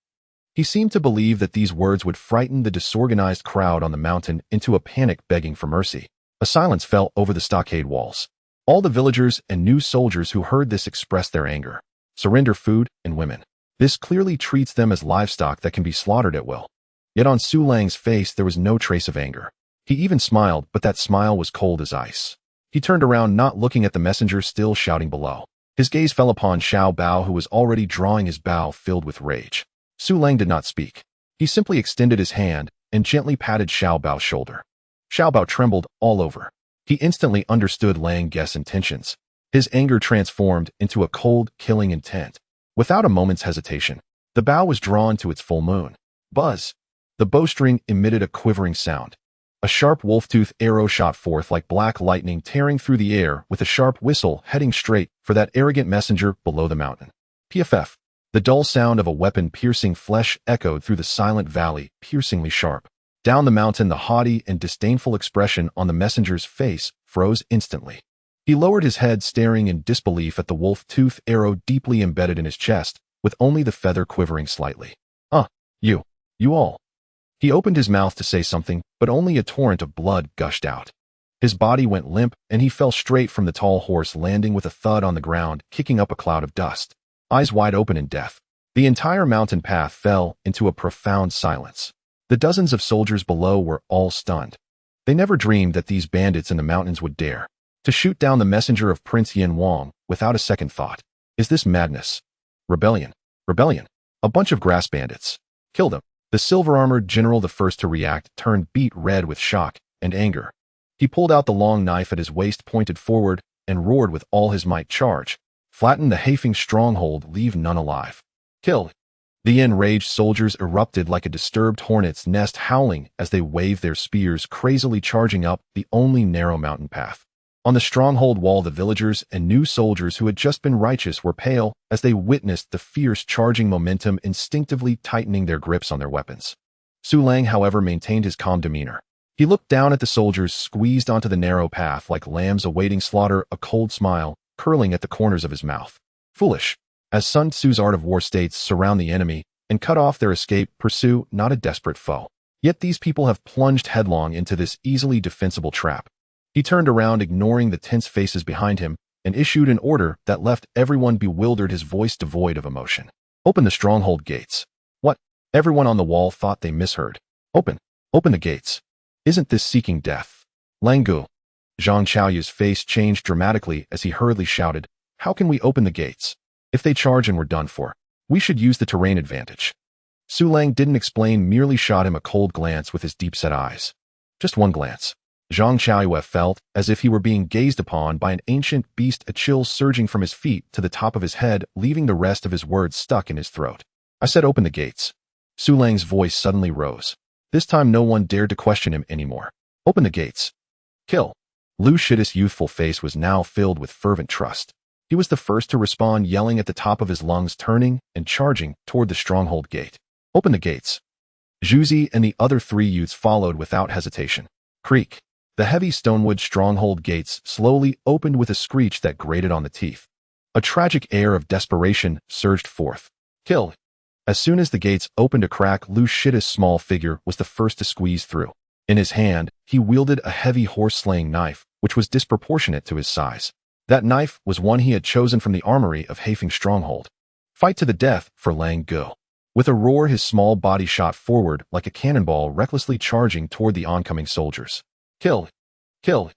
He seemed to believe that these words would frighten the disorganized crowd on the mountain into a panic, begging for mercy. A silence fell over the stockade walls. All the villagers and new soldiers who heard this expressed their anger. Surrender food and women. This clearly treats them as livestock that can be slaughtered at will. Yet on Su Lang's face there was no trace of anger. He even smiled, but that smile was cold as ice. He turned around, not looking at the messenger still shouting below. His gaze fell upon Xiao Bao, who was already drawing his bow, filled with rage. Su Lang did not speak. He simply extended his hand and gently patted Xiao Bao's shoulder. Xiao Bao trembled all over. He instantly understood Lang Gu's intentions. His anger transformed into a cold, killing intent. Without a moment's hesitation, The bow was drawn to its full moon. Buzz! The bowstring emitted a quivering sound. A sharp wolf-tooth arrow shot forth like black lightning, tearing through the air with a sharp whistle, heading straight for that arrogant messenger below the mountain. PFF. The dull sound of a weapon piercing flesh echoed through the silent valley, piercingly sharp. Down the mountain, the haughty and disdainful expression on the messenger's face froze instantly. He lowered his head, staring in disbelief at the wolf-tooth arrow deeply embedded in his chest, with only the feather quivering slightly. You all. He opened his mouth to say something, but only a torrent of blood gushed out. His body went limp, and he fell straight from the tall horse, landing with a thud on the ground, kicking up a cloud of dust. Eyes wide open in death, the entire mountain path fell into a profound silence. The dozens of soldiers below were all stunned. They never dreamed that these bandits in the mountains would dare to shoot down the messenger of Prince Yin Wang without a second thought. Is this madness? Rebellion. Rebellion. A bunch of grass bandits. Kill them. The silver-armored general, the first to react, turned beet red with shock and anger. He pulled out the long knife at his waist, pointed forward, and roared with all his might, "Charge! Flatten the Hefeng stronghold, leave none alive. Kill!" The enraged soldiers erupted like a disturbed hornet's nest, howling as they waved their spears, crazily charging up the only narrow mountain path. On the stronghold wall, the villagers and new soldiers who had just been righteous were pale as they witnessed the fierce charging momentum, instinctively tightening their grips on their weapons. Su Lang, however, maintained his calm demeanor. He looked down at the soldiers squeezed onto the narrow path like lambs awaiting slaughter, a cold smile curling at the corners of his mouth. Foolish. As Sun Tzu's art of war states, surround the enemy and cut off their escape, pursue not a desperate foe. Yet these people have plunged headlong into this easily defensible trap. He turned around, ignoring the tense faces behind him, and issued an order that left everyone bewildered, his voice devoid of emotion. Open the stronghold gates. What? Everyone on the wall thought they misheard. Open the gates. Isn't this seeking death? Langu. Zhang Chaoyu's face changed dramatically as he hurriedly shouted, "How can we open the gates? If they charge and we're done for, we should use the terrain advantage." Su Lang didn't explain, merely shot him a cold glance with his deep-set eyes. Just one glance. Zhang Chaoyu felt as if he were being gazed upon by an ancient beast, a chill surging from his feet to the top of his head, leaving the rest of his words stuck in his throat. "I said open the gates." Su Lang's voice suddenly rose. This time no one dared to question him anymore. "Open the gates. Kill." Lu Shida's youthful face was now filled with fervent trust. He was the first to respond, yelling at the top of his lungs, turning and charging toward the stronghold gate. "Open the gates." Zhuzi and the other three youths followed without hesitation. Creak. The heavy stonewood stronghold gates slowly opened with a screech that grated on the teeth. A tragic air of desperation surged forth. "Kill." As soon as the gates opened a crack, Lu Shida's small figure was the first to squeeze through. In his hand, he wielded a heavy horse-slaying knife, which was disproportionate to his size. That knife was one he had chosen from the armory of Hefeng stronghold. Fight to the death for Lang Gu. With a roar, his small body shot forward like a cannonball, recklessly charging toward the oncoming soldiers. "Kill! Kill!"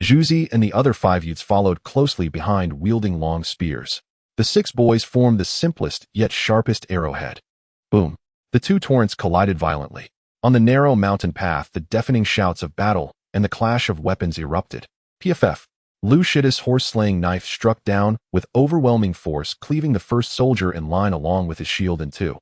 Zhuzi and the other 5 youths followed closely behind, wielding long spears. The 6 boys formed the simplest yet sharpest arrowhead. Boom! The 2 torrents collided violently. On the narrow mountain path, the deafening shouts of battle and the clash of weapons erupted. PFF. Lu Shida's horse-slaying knife struck down with overwhelming force, cleaving the first soldier in line along with his shield in 2.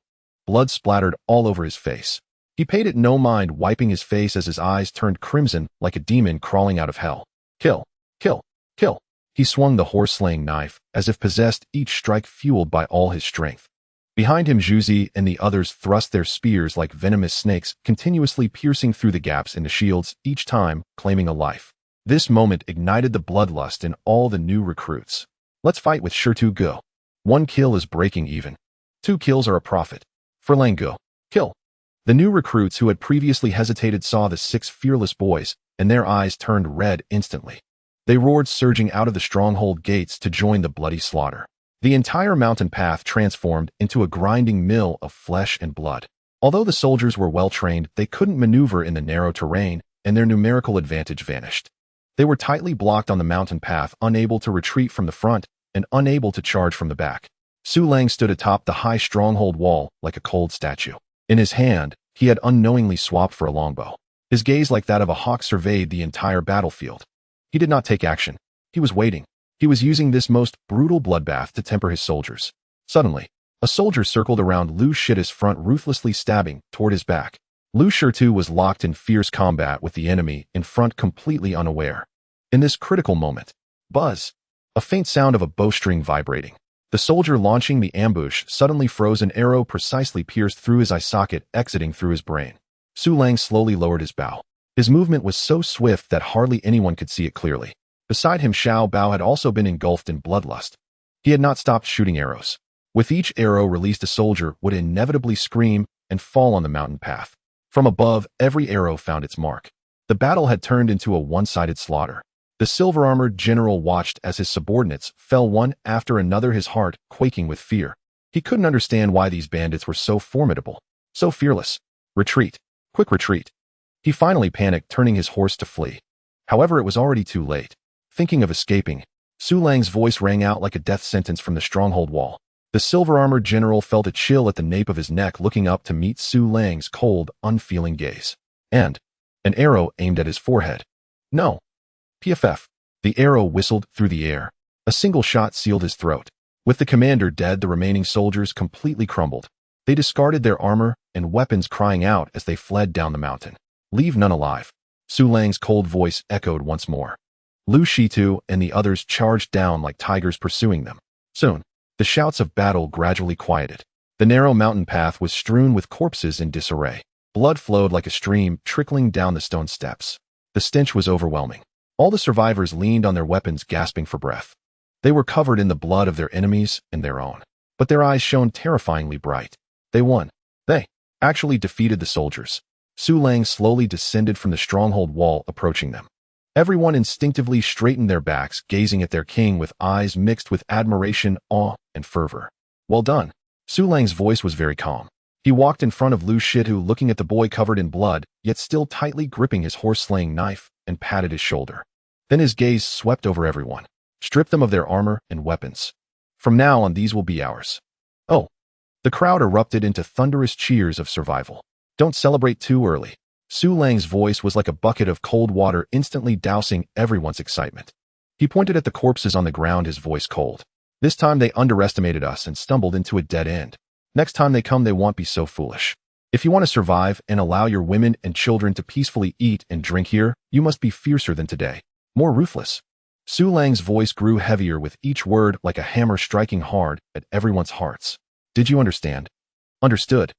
Blood splattered all over his face. He paid it no mind, wiping his face as his eyes turned crimson like a demon crawling out of hell. "Kill! Kill! Kill!" He swung the horse-slaying knife, as if possessed, each strike fueled by all his strength. Behind him, Zhuzi and the others thrust their spears like venomous snakes, continuously piercing through the gaps in the shields, each time claiming a life. This moment ignited the bloodlust in all the new recruits. Let's fight with Shirtu Gu. 1 kill is breaking even. 2 kills are a profit. For Lang Gu. Kill. The new recruits who had previously hesitated saw the 6 fearless boys, and their eyes turned red instantly. They roared, surging out of the stronghold gates to join the bloody slaughter. The entire mountain path transformed into a grinding mill of flesh and blood. Although the soldiers were well-trained, they couldn't maneuver in the narrow terrain, and their numerical advantage vanished. They were tightly blocked on the mountain path, unable to retreat from the front and unable to charge from the back. Su Lang stood atop the high stronghold wall like a cold statue. In his hand, he had unknowingly swapped for a longbow. His gaze, like that of a hawk, surveyed the entire battlefield. He did not take action. He was waiting. He was using this most brutal bloodbath to temper his soldiers. Suddenly, A soldier circled around Lu Shi's front, ruthlessly stabbing toward his back. Lu Shi too was locked in fierce combat with the enemy in front, completely unaware. In this critical moment, buzz! A faint sound of a bowstring vibrating. The soldier launching the ambush suddenly froze. An arrow precisely pierced through his eye socket, exiting through his brain. Su Lang slowly lowered his bow. His movement was so swift that hardly anyone could see it clearly. Beside him, Xiao Bao had also been engulfed in bloodlust. He had not stopped shooting arrows. With each arrow released, a soldier would inevitably scream and fall on the mountain path. From above, every arrow found its mark. The battle had turned into a one-sided slaughter. The silver-armored general watched as his subordinates fell one after another, his heart quaking with fear. He couldn't understand why these bandits were so formidable, so fearless. Retreat. Quick retreat. He finally panicked, turning his horse to flee. However, it was already too late. Thinking of escaping, Su Lang's voice rang out like a death sentence from the stronghold wall. The silver-armored general felt a chill at the nape of his neck, looking up to meet Su Lang's cold, unfeeling gaze. And an arrow aimed at his forehead. No. PFF. The arrow whistled through the air. A single shot sealed his throat. With the commander dead, the remaining soldiers completely crumbled. They discarded their armor and weapons, crying out as they fled down the mountain. Leave none alive. Su Lang's cold voice echoed once more. Lu Shi and the others charged down like tigers, pursuing them. Soon, the shouts of battle gradually quieted. The narrow mountain path was strewn with corpses in disarray. Blood flowed like a stream, trickling down the stone steps. The stench was overwhelming. All the survivors leaned on their weapons, gasping for breath. They were covered in the blood of their enemies and their own. But their eyes shone terrifyingly bright. They won. They actually defeated the soldiers. Su Lang slowly descended from the stronghold wall, approaching them. Everyone instinctively straightened their backs, gazing at their king with eyes mixed with admiration, awe, and fervor. Well done. Su Lang's voice was very calm. He walked in front of Lu Shi, looking at the boy covered in blood, yet still tightly gripping his horse-slaying knife, and patted his shoulder. Then his gaze swept over everyone. Strip them of their armor and weapons. From now on, these will be ours. Oh. The crowd erupted into thunderous cheers of survival. Don't celebrate too early. Su Lang's voice was like a bucket of cold water, instantly dousing everyone's excitement. He pointed at the corpses on the ground, his voice cold. This time they underestimated us and stumbled into a dead end. Next time they come, they won't be so foolish. If you want to survive and allow your women and children to peacefully eat and drink here, you must be fiercer than today. More ruthless. Su Lang's voice grew heavier with each word, like a hammer striking hard at everyone's hearts. Did you understand? Understood.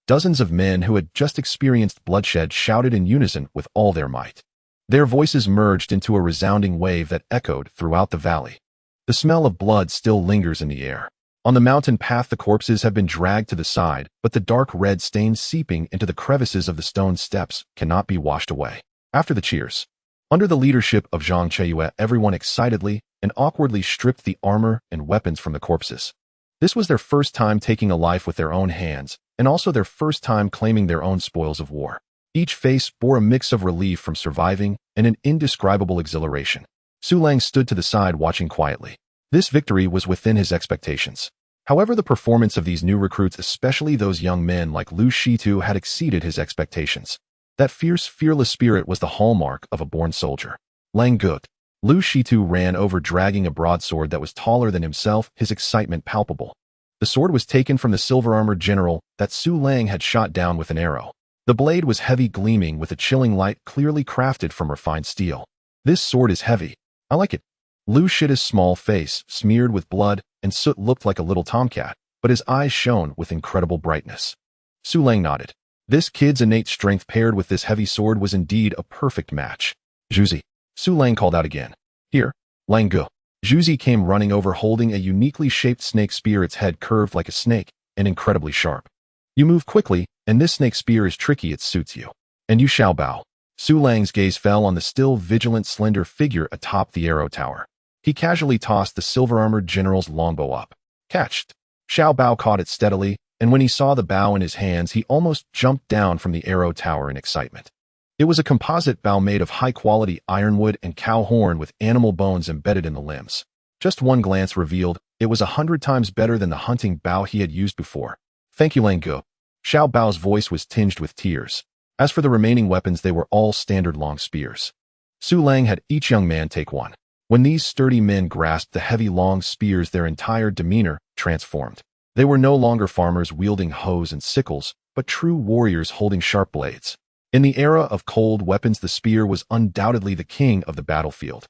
Dozens of men who had just experienced bloodshed shouted in unison with all their might. Their voices merged into a resounding wave that echoed throughout the valley. The smell of blood still lingers in the air. On the mountain path, the corpses have been dragged to the side, but the dark red stains seeping into the crevices of the stone steps cannot be washed away. After the cheers, under the leadership of Zhang Cheiyue, everyone excitedly and awkwardly stripped the armor and weapons from the corpses. This was their first time taking a life with their own hands, and also their first time claiming their own spoils of war. Each face bore a mix of relief from surviving and an indescribable exhilaration. Su Lang stood to the side, watching quietly. This victory was within his expectations. However, the performance of these new recruits, especially those young men like Lu Shi, had exceeded his expectations. That fierce, fearless spirit was the hallmark of a born soldier. Lang Gut. Lu Shi ran over, dragging a broadsword that was taller than himself, his excitement palpable. The sword was taken from the silver-armored general that Su Lang had shot down with an arrow. The blade was heavy, gleaming with a chilling light, clearly crafted from refined steel. This sword is heavy. I like it. Lu Shi's small face, smeared with blood and soot, looked like a little tomcat, but his eyes shone with incredible brightness. Su Lang nodded. This kid's innate strength paired with this heavy sword was indeed a perfect match. Zhuzi. Su Lang called out again. Here, Lang Gu. Zhuzi came running over, holding a uniquely shaped snake spear, its head curved like a snake and incredibly sharp. You move quickly, and this snake spear is tricky, it suits you. And you Xiao Bao. Su Lang's gaze fell on the still vigilant, slender figure atop the arrow tower. He casually tossed the silver-armored general's longbow up. Catched. Xiao Bao caught it steadily, and when he saw the bow in his hands, he almost jumped down from the arrow tower in excitement. It was a composite bow made of high-quality ironwood and cow horn with animal bones embedded in the limbs. Just one glance revealed it was 100 times better than the hunting bow he had used before. Thank you, Lang Gu. Xiao Bao's voice was tinged with tears. As for the remaining weapons, they were all standard long spears. Su Lang had each young man take one. When these sturdy men grasped the heavy long spears, their entire demeanor transformed. They were no longer farmers wielding hoes and sickles, but true warriors holding sharp blades. In the era of cold weapons, the spear was undoubtedly the king of the battlefield.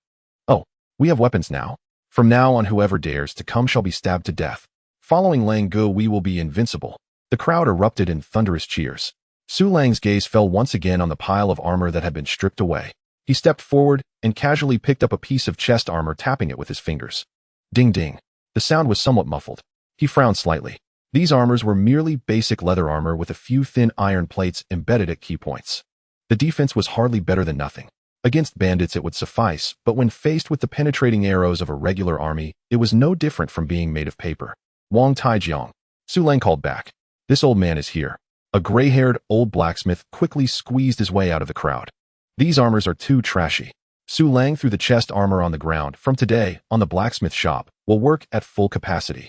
Oh, we have weapons now. From now on, whoever dares to come shall be stabbed to death. Following Lang Gu, we will be invincible. The crowd erupted in thunderous cheers. Su Lang's gaze fell once again on the pile of armor that had been stripped away. He stepped forward and casually picked up a piece of chest armor, tapping it with his fingers. Ding ding. The sound was somewhat muffled. He frowned slightly. These armors were merely basic leather armor with a few thin iron plates embedded at key points. The defense was hardly better than nothing. Against bandits it would suffice, but when faced with the penetrating arrows of a regular army, it was no different from being made of paper. Wang Taijiang. Su Lang called back. This old man is here. A gray-haired old blacksmith quickly squeezed his way out of the crowd. These armors are too trashy. Su Lang threw the chest armor on the ground. From today, on the blacksmith shop, will work at full capacity.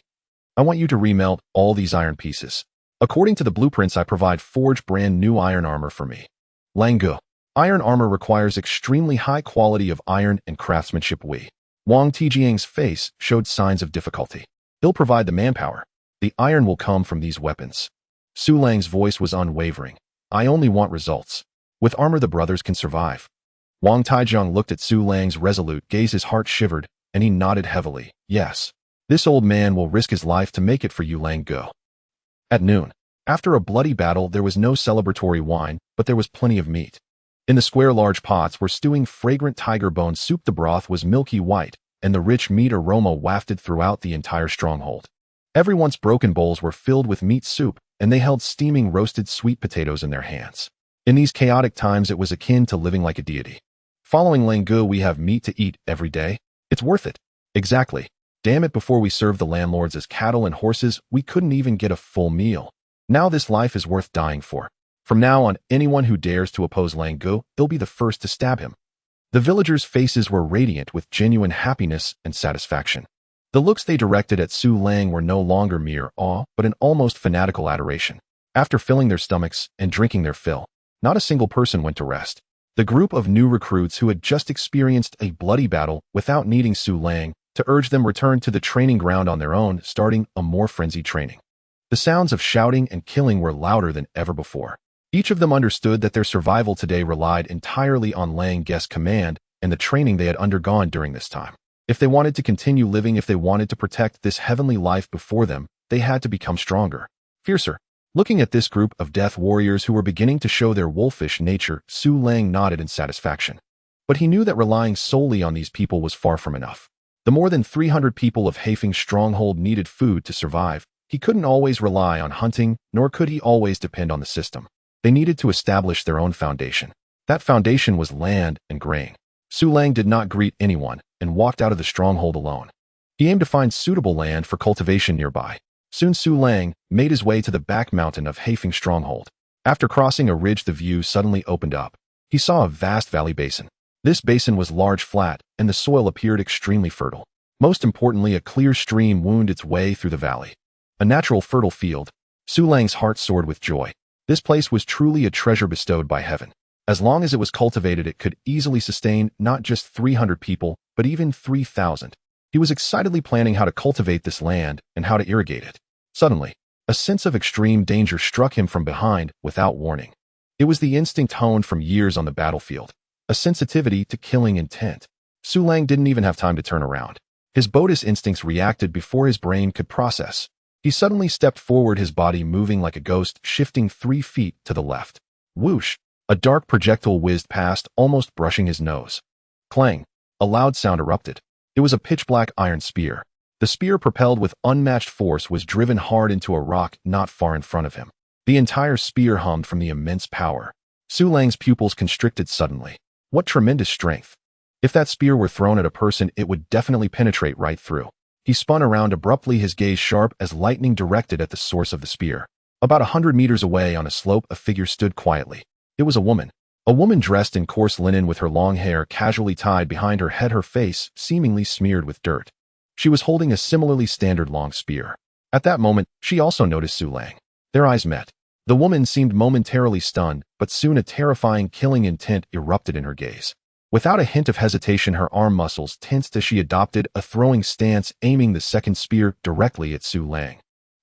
I want you to remelt all these iron pieces. According to the blueprints I provide, forge brand new iron armor for me. Lang Gu. Iron armor requires extremely high quality of iron and craftsmanship. Wang Tijiang's face showed signs of difficulty. He'll provide the manpower. The iron will come from these weapons. Su Lang's voice was unwavering. I only want results. With armor the brothers can survive. Wang Taijiang looked at Su Lang's resolute gaze. His heart shivered, and he nodded heavily. Yes. This old man will risk his life to make it for you, Lang Gu. At noon, after a bloody battle, there was no celebratory wine, but there was plenty of meat. In the square large pots were stewing fragrant tiger bone soup. The broth was milky white, and the rich meat aroma wafted throughout the entire stronghold. Everyone's broken bowls were filled with meat soup, and they held steaming roasted sweet potatoes in their hands. In these chaotic times, it was akin to living like a deity. Following Lang Gu, we have meat to eat every day. It's worth it. Exactly. Damn it, before we served the landlords as cattle and horses, we couldn't even get a full meal. Now this life is worth dying for. From now on, anyone who dares to oppose Lang Gu, they'll be the first to stab him. The villagers' faces were radiant with genuine happiness and satisfaction. The looks they directed at Su Lang were no longer mere awe, but an almost fanatical adoration. After filling their stomachs and drinking their fill, not a single person went to rest. The group of new recruits who had just experienced a bloody battle without needing Su Lang to urge them returned to the training ground on their own, starting a more frenzied training. The sounds of shouting and killing were louder than ever before. Each of them understood that their survival today relied entirely on Lang Gu's command and the training they had undergone during this time. If they wanted to continue living, if they wanted to protect this heavenly life before them, they had to become stronger, fiercer. Looking at this group of death warriors who were beginning to show their wolfish nature, Su Lang nodded in satisfaction. But he knew that relying solely on these people was far from enough. The more than 300 people of Hefeng's stronghold needed food to survive. He couldn't always rely on hunting, nor could he always depend on the system. They needed to establish their own foundation. That foundation was land and grain. Su Lang did not greet anyone and walked out of the stronghold alone. He aimed to find suitable land for cultivation nearby. Soon Su Lang made his way to the back mountain of Hefeng's stronghold. After crossing a ridge, the view suddenly opened up. He saw a vast valley basin. This basin was large, flat, and the soil appeared extremely fertile. Most importantly, a clear stream wound its way through the valley. A natural fertile field. Su Lang's heart soared with joy. This place was truly a treasure bestowed by heaven. As long as it was cultivated, it could easily sustain not just 300 people, but even 3,000. He was excitedly planning how to cultivate this land and how to irrigate it. Suddenly, a sense of extreme danger struck him from behind without warning. It was the instinct honed from years on the battlefield. A sensitivity to killing intent. Su Lang didn't even have time to turn around. His Buddhist instincts reacted before his brain could process. He suddenly stepped forward, his body moving like a ghost, shifting 3 feet to the left. Whoosh! A dark projectile whizzed past, almost brushing his nose. Clang! A loud sound erupted. It was a pitch-black iron spear. The spear, propelled with unmatched force, was driven hard into a rock not far in front of him. The entire spear hummed from the immense power. Su Lang's pupils constricted suddenly. What tremendous strength! If that spear were thrown at a person, it would definitely penetrate right through. He spun around abruptly, his gaze sharp as lightning, directed at the source of the spear. About 100 meters away on a slope, a figure stood quietly. It was a woman. A woman dressed in coarse linen with her long hair casually tied behind her head, her face seemingly smeared with dirt. She was holding a similarly standard long spear. At that moment, she also noticed Su Lang. Their eyes met. The woman seemed momentarily stunned, but soon a terrifying killing intent erupted in her gaze. Without a hint of hesitation, her arm muscles tensed as she adopted a throwing stance, aiming the second spear directly at Su Lang.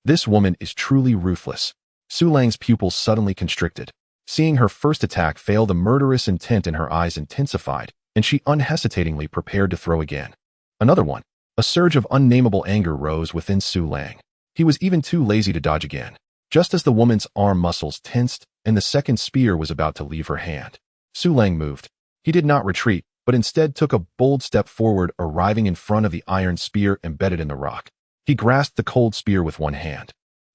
This woman is truly ruthless. Su Lang's pupils suddenly constricted. Seeing her first attack fail, the murderous intent in her eyes intensified, and she unhesitatingly prepared to throw again. Another one. A surge of unnameable anger rose within Su Lang. He was even too lazy to dodge again. Just as the woman's arm muscles tensed and the second spear was about to leave her hand, Su Lang moved. He did not retreat, but instead took a bold step forward, arriving in front of the iron spear embedded in the rock. He grasped the cold spear with one hand.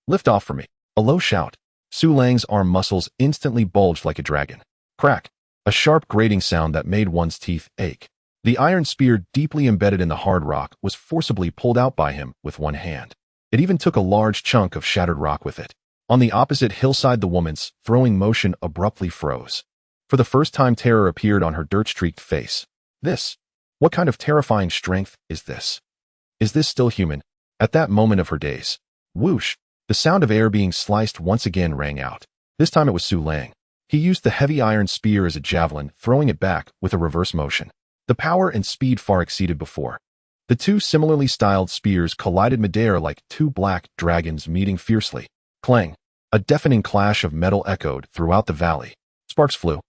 "Lift off for me." A low shout. Su Lang's arm muscles instantly bulged like a dragon. Crack. A sharp grating sound that made one's teeth ache. The iron spear, deeply embedded in the hard rock, was forcibly pulled out by him with one hand. It even took a large chunk of shattered rock with it. On the opposite hillside, the woman's throwing motion abruptly froze. For the first time, terror appeared on her dirt-streaked face. What kind of terrifying strength is this? Is this still human? At that moment of her days, whoosh, the sound of air being sliced once again rang out. This time it was Su Lang. He used the heavy iron spear as a javelin, throwing it back with a reverse motion. The power and speed far exceeded before. The two similarly styled spears collided midair like two black dragons meeting fiercely. Clang! A deafening clash of metal echoed throughout the valley. Sparks flew.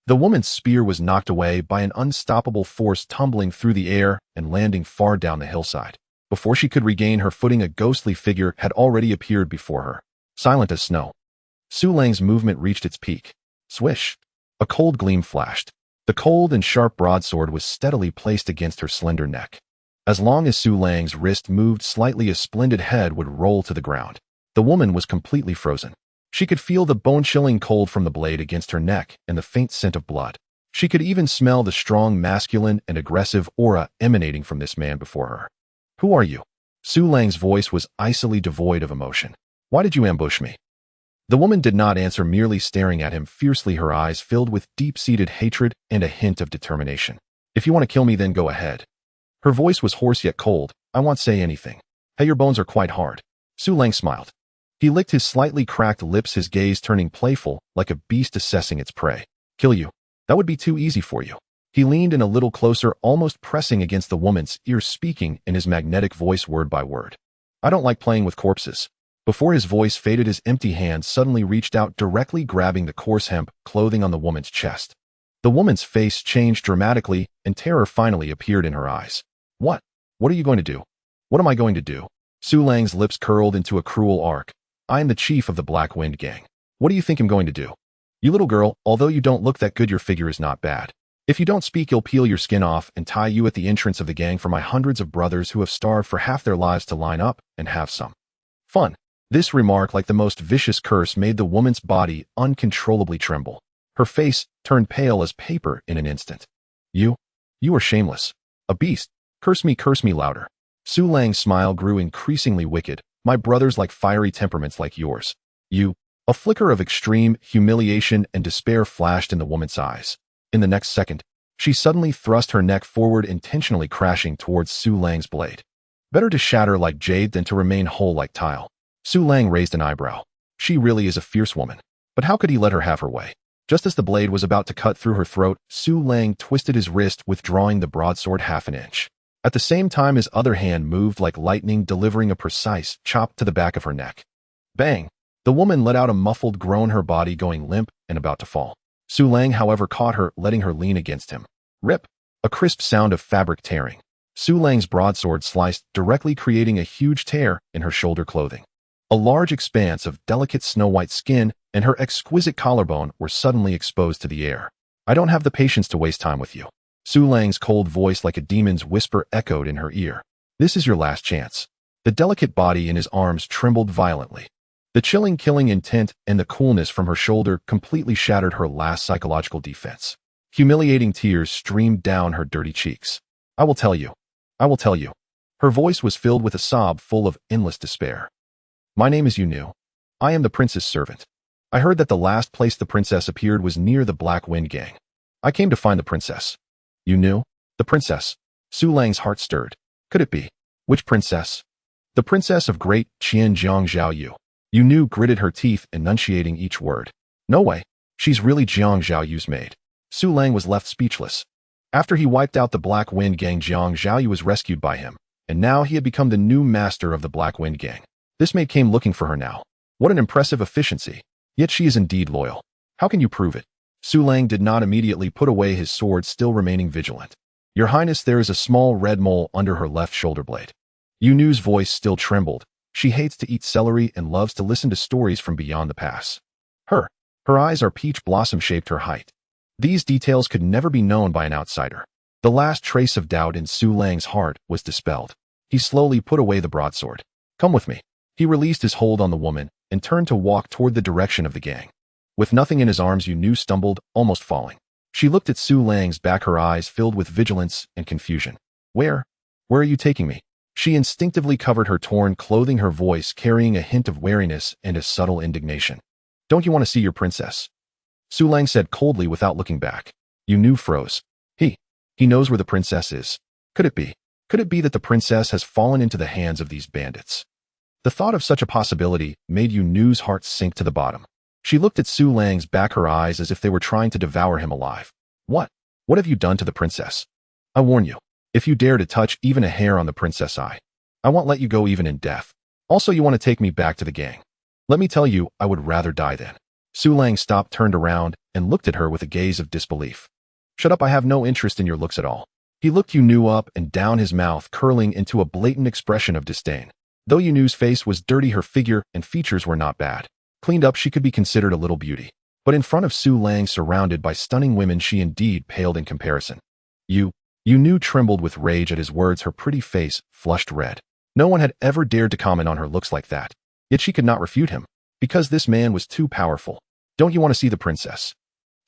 The woman's spear was knocked away by an unstoppable force, tumbling through the air and landing far down the hillside. Before she could regain her footing, a ghostly figure had already appeared before her, silent as snow. Su Lang's movement reached its peak. Swish! A cold gleam flashed. The cold and sharp broadsword was steadily placed against her slender neck. As long as Su Lang's wrist moved slightly, a splendid head would roll to the ground. The woman was completely frozen. She could feel the bone-chilling cold from the blade against her neck and the faint scent of blood. She could even smell the strong masculine and aggressive aura emanating from this man before her. "Who are you?" Su Lang's voice was icily devoid of emotion. "Why did you ambush me?" The woman did not answer, merely staring at him fiercely, her eyes filled with deep-seated hatred and a hint of determination. "If you want to kill me, then go ahead." Her voice was hoarse yet cold. "I won't say anything." "Hey, your bones are quite hard." Su Lang smiled. He licked his slightly cracked lips, his gaze turning playful, like a beast assessing its prey. "Kill you? That would be too easy for you." He leaned in a little closer, almost pressing against the woman's ear, speaking in his magnetic voice word by word. "I don't like playing with corpses." Before his voice faded, his empty hand suddenly reached out, directly grabbing the coarse hemp clothing on the woman's chest. The woman's face changed dramatically, and terror finally appeared in her eyes. "What? What are you going to do?" "What am I going to do?" Su Lang's lips curled into a cruel arc. "I am the chief of the Black Wind Gang. What do you think I'm going to do?" "You little girl, although you don't look that good, your figure is not bad. If you don't speak, you'll peel your skin off and tie you at the entrance of the gang for my hundreds of brothers who have starved for half their lives to line up and have some fun." This remark, like the most vicious curse, made the woman's body uncontrollably tremble. Her face turned pale as paper in an instant. You are shameless. A beast. Curse me louder." Su Lang's smile grew increasingly wicked. "My brothers like fiery temperaments like yours. You." A flicker of extreme humiliation and despair flashed in the woman's eyes. In the next second, she suddenly thrust her neck forward, intentionally crashing towards Su Lang's blade. "Better to shatter like jade than to remain whole like tile." Su Lang raised an eyebrow. She really is a fierce woman. But how could he let her have her way? Just as the blade was about to cut through her throat, Su Lang twisted his wrist, withdrawing the broadsword half an inch. At the same time, his other hand moved like lightning, delivering a precise chop to the back of her neck. Bang! The woman let out a muffled groan, her body going limp and about to fall. Su Lang, however, caught her, letting her lean against him. Rip! A crisp sound of fabric tearing. Su Lang's broadsword sliced directly, creating a huge tear in her shoulder clothing. A large expanse of delicate snow-white skin and her exquisite collarbone were suddenly exposed to the air. "I don't have the patience to waste time with you." Su Lang's cold voice, like a demon's whisper, echoed in her ear. "This is your last chance." The delicate body in his arms trembled violently. The chilling killing intent and the coolness from her shoulder completely shattered her last psychological defense. Humiliating tears streamed down her dirty cheeks. "I will tell you. I will tell you." Her voice was filled with a sob full of endless despair. "My name is Yu. I am the prince's servant. I heard that the last place the princess appeared was near the Black Wind Gang. I came to find the princess." "You knew? The princess?" Su Lang's heart stirred. Could it be? Which princess? "The princess of Great Qianjiang Zhao Yu." Yu gritted her teeth, enunciating each word. "No way. She's really Jiang Zhaoyu's maid." Su Lang was left speechless. After he wiped out the Black Wind Gang, Jiang Zhaoyu was rescued by him, and now he had become the new master of the Black Wind Gang. This maid came looking for her now. What an impressive efficiency. Yet she is indeed loyal. How can you prove it? Su Lang did not immediately put away his sword, still remaining vigilant. Your Highness, there is a small red mole under her left shoulder blade. Yu Nu's voice still trembled. She hates to eat celery and loves to listen to stories from beyond the pass. Her eyes are peach blossom-shaped her height. These details could never be known by an outsider. The last trace of doubt in Su Lang's heart was dispelled. He slowly put away the broadsword. Come with me. He released his hold on the woman and turned to walk toward the direction of the gang. With nothing in his arms, Yu Nu stumbled, almost falling. She looked at Su Lang's back, her eyes filled with vigilance and confusion. Where are you taking me? She instinctively covered her torn clothing, her voice carrying a hint of wariness and a subtle indignation. Don't you want to see your princess? Su Lang said coldly without looking back. Yu Nu froze. He knows where the princess is. Could it be? Could it be that the princess has fallen into the hands of these bandits? The thought of such a possibility made Yu Nu's heart sink to the bottom. She looked at Su Lang's back, her eyes as if they were trying to devour him alive. What have you done to the princess? I warn you, if you dare to touch even a hair on the princess, I won't let you go even in death. Also, you want to take me back to the gang. Let me tell you, I would rather die then. Su Lang stopped, turned around, and looked at her with a gaze of disbelief. Shut up, I have no interest in your looks at all. He looked Yu Nu up and down, his mouth curling into a blatant expression of disdain. Though Yu Nu's face was dirty, her figure and features were not bad. Cleaned up, she could be considered a little beauty. But in front of Su Lang, surrounded by stunning women, she indeed paled in comparison. Yu Nu trembled with rage at his words, her pretty face flushed red. No one had ever dared to comment on her looks like that. Yet she could not refute him, because this man was too powerful. Don't you want to see the princess?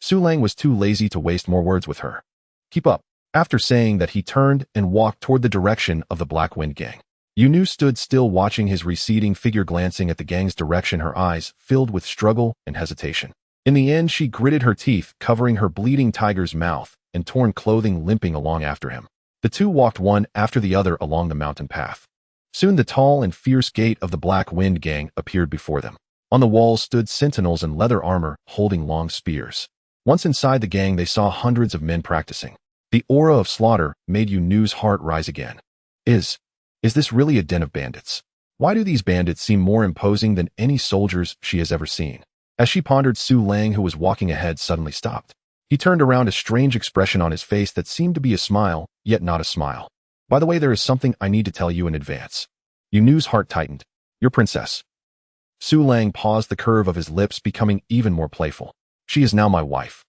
Su Lang was too lazy to waste more words with her. Keep up. After saying that, he turned and walked toward the direction of the Black Wind gang. Yu Nu stood still, watching his receding figure, glancing at the gang's direction, her eyes filled with struggle and hesitation. In the end, she gritted her teeth, covering her bleeding tiger's mouth and torn clothing, limping along after him. The two walked one after the other along the mountain path. Soon the tall and fierce gate of the Black Wind gang appeared before them. On the walls stood sentinels in leather armor, holding long spears. Once inside the gang, they saw hundreds of men practicing. The aura of slaughter made Yu Nu's heart rise again. Is this really a den of bandits? Why do these bandits seem more imposing than any soldiers she has ever seen? As she pondered, Su Lang, who was walking ahead, suddenly stopped. He turned around, a strange expression on his face that seemed to be a smile, yet not a smile. By the way, there is something I need to tell you in advance. Yu Nu's heart tightened. Your princess. Su Lang paused, the curve of his lips becoming even more playful. She is now my wife.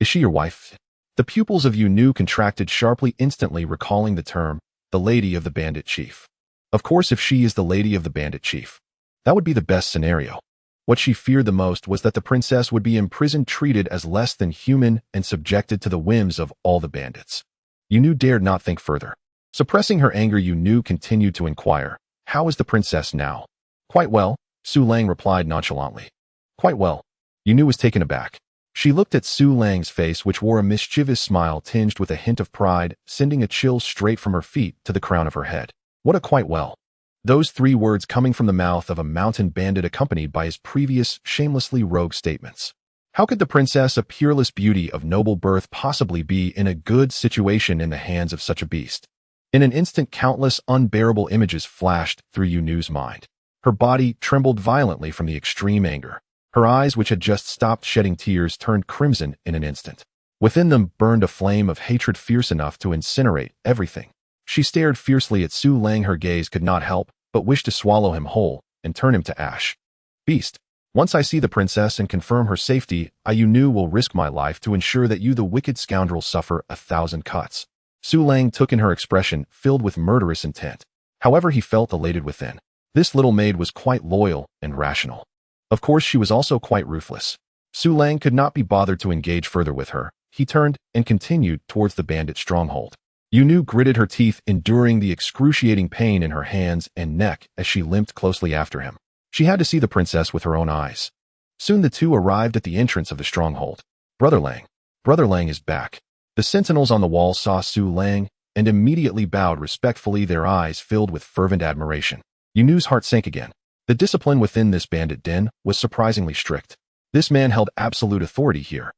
Is she your wife? The pupils of Yu Nu contracted sharply, instantly recalling the term, the lady of the bandit chief. Of course, if she is the lady of the bandit chief, that would be the best scenario. What she feared the most was that the princess would be imprisoned, treated as less than human, and subjected to the whims of all the bandits. Yu Nu dared not think further. Suppressing her anger, Yu Nu continued to inquire, how is the princess now? Quite well, Su Lang replied nonchalantly. Quite well. Yu Nu was taken aback. She looked at Su Lang's face, which wore a mischievous smile tinged with a hint of pride, sending a chill straight from her feet to the crown of her head. What a quite well. Those 3 words coming from the mouth of a mountain bandit, accompanied by his previous, shamelessly rogue statements. How could the princess, a peerless beauty of noble birth, possibly be in a good situation in the hands of such a beast? In an instant, countless unbearable images flashed through Yu Nu's mind. Her body trembled violently from the extreme anger. Her eyes, which had just stopped shedding tears, turned crimson in an instant. Within them burned a flame of hatred fierce enough to incinerate everything. She stared fiercely at Su Lang. Her gaze could not help but wish to swallow him whole and turn him to ash. Beast, once I see the princess and confirm her safety, I, Yu Nu, will risk my life to ensure that you, the wicked scoundrel, suffer 1,000 cuts. Su Lang took in her expression, filled with murderous intent. However, he felt elated within. This little maid was quite loyal and rational. Of course, she was also quite ruthless. Su Lang could not be bothered to engage further with her. He turned and continued towards the bandit stronghold. Yu Nu gritted her teeth, enduring the excruciating pain in her hands and neck as she limped closely after him. She had to see the princess with her own eyes. Soon the two arrived at the entrance of the stronghold. Brother Lang is back. The sentinels on the wall saw Su Lang and immediately bowed respectfully, their eyes filled with fervent admiration. Yu Nu's heart sank again. The discipline within this bandit den was surprisingly strict. This man held absolute authority here.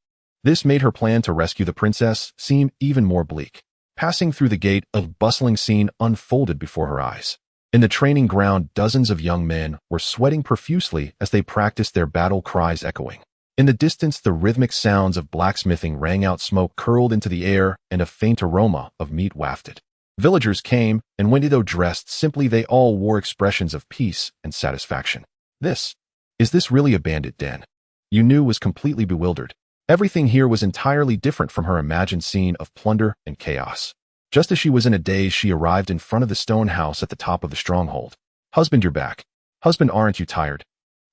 This made her plan to rescue the princess seem even more bleak. Passing through the gate, a bustling scene unfolded before her eyes. In the training ground, dozens of young men were sweating profusely as they practiced their battle cries echoing. In the distance, the rhythmic sounds of blacksmithing rang out, smoke curled into the air, and a faint aroma of meat wafted. Villagers came and went, though dressed simply, they all wore expressions of peace and satisfaction. Is this really a bandit den? Yu was completely bewildered. Everything here was entirely different from her imagined scene of plunder and chaos. Just as she was in a daze, she arrived in front of the stone house at the top of the stronghold. "Husband, you're back. Husband, aren't you tired?"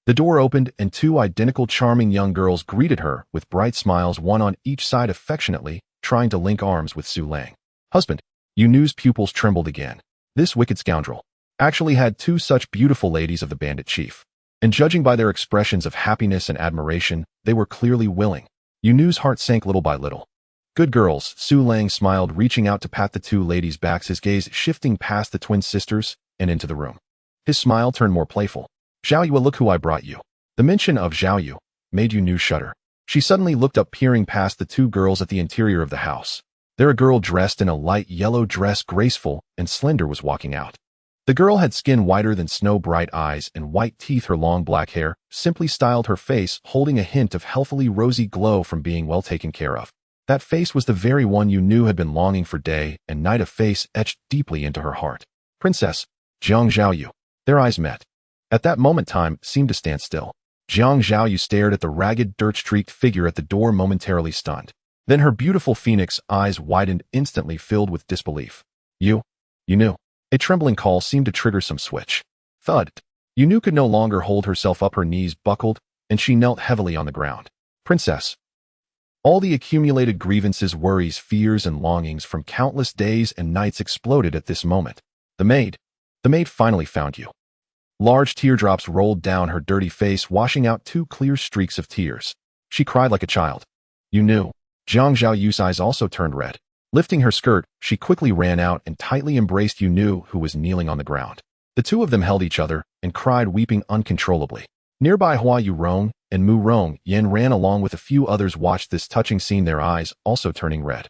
The door opened and two identical charming young girls greeted her with bright smiles, one on each side, affectionately trying to link arms with Su Lang. "Husband." Yu's pupils trembled again. This wicked scoundrel actually had two such beautiful ladies of the bandit chief. And judging by their expressions of happiness and admiration, they were clearly willing. Yu's heart sank little by little. "Good girls," Su Lang smiled, reaching out to pat the two ladies' backs, his gaze shifting past the twin sisters and into the room. His smile turned more playful. "Zhao Yue, look who I brought you." The mention of Zhao Yue made Yu shudder. She suddenly looked up, peering past the two girls at the interior of the house. There, a girl dressed in a light yellow dress, graceful and slender, was walking out. The girl had skin whiter than snow, bright eyes and white teeth. Her long black hair simply styled her face, holding a hint of healthily rosy glow from being well taken care of. That face was the very one Yu had been longing for day and night, a face etched deeply into her heart. "Princess Jiang Zhaoyu." Their eyes met. At that moment, time seemed to stand still. Jiang Zhaoyu stared at the ragged, dirt-streaked figure at the door, momentarily stunned. Then her beautiful phoenix eyes widened, instantly filled with disbelief. "You knew." A trembling call seemed to trigger some switch. Thud. Yu could no longer hold herself up, her knees buckled, and she knelt heavily on the ground. "Princess." All the accumulated grievances, worries, fears, and longings from countless days and nights exploded at this moment. The maid finally found you." Large teardrops rolled down her dirty face, washing out two clear streaks of tears. She cried like a child. "You knew." Jiang Zhaoyu's eyes also turned red. Lifting her skirt, she quickly ran out and tightly embraced Yu, who was kneeling on the ground. The two of them held each other and cried, weeping uncontrollably. Nearby, Hua Yurong and Mu Rong Yen ran along with a few others, watched this touching scene, their eyes also turning red.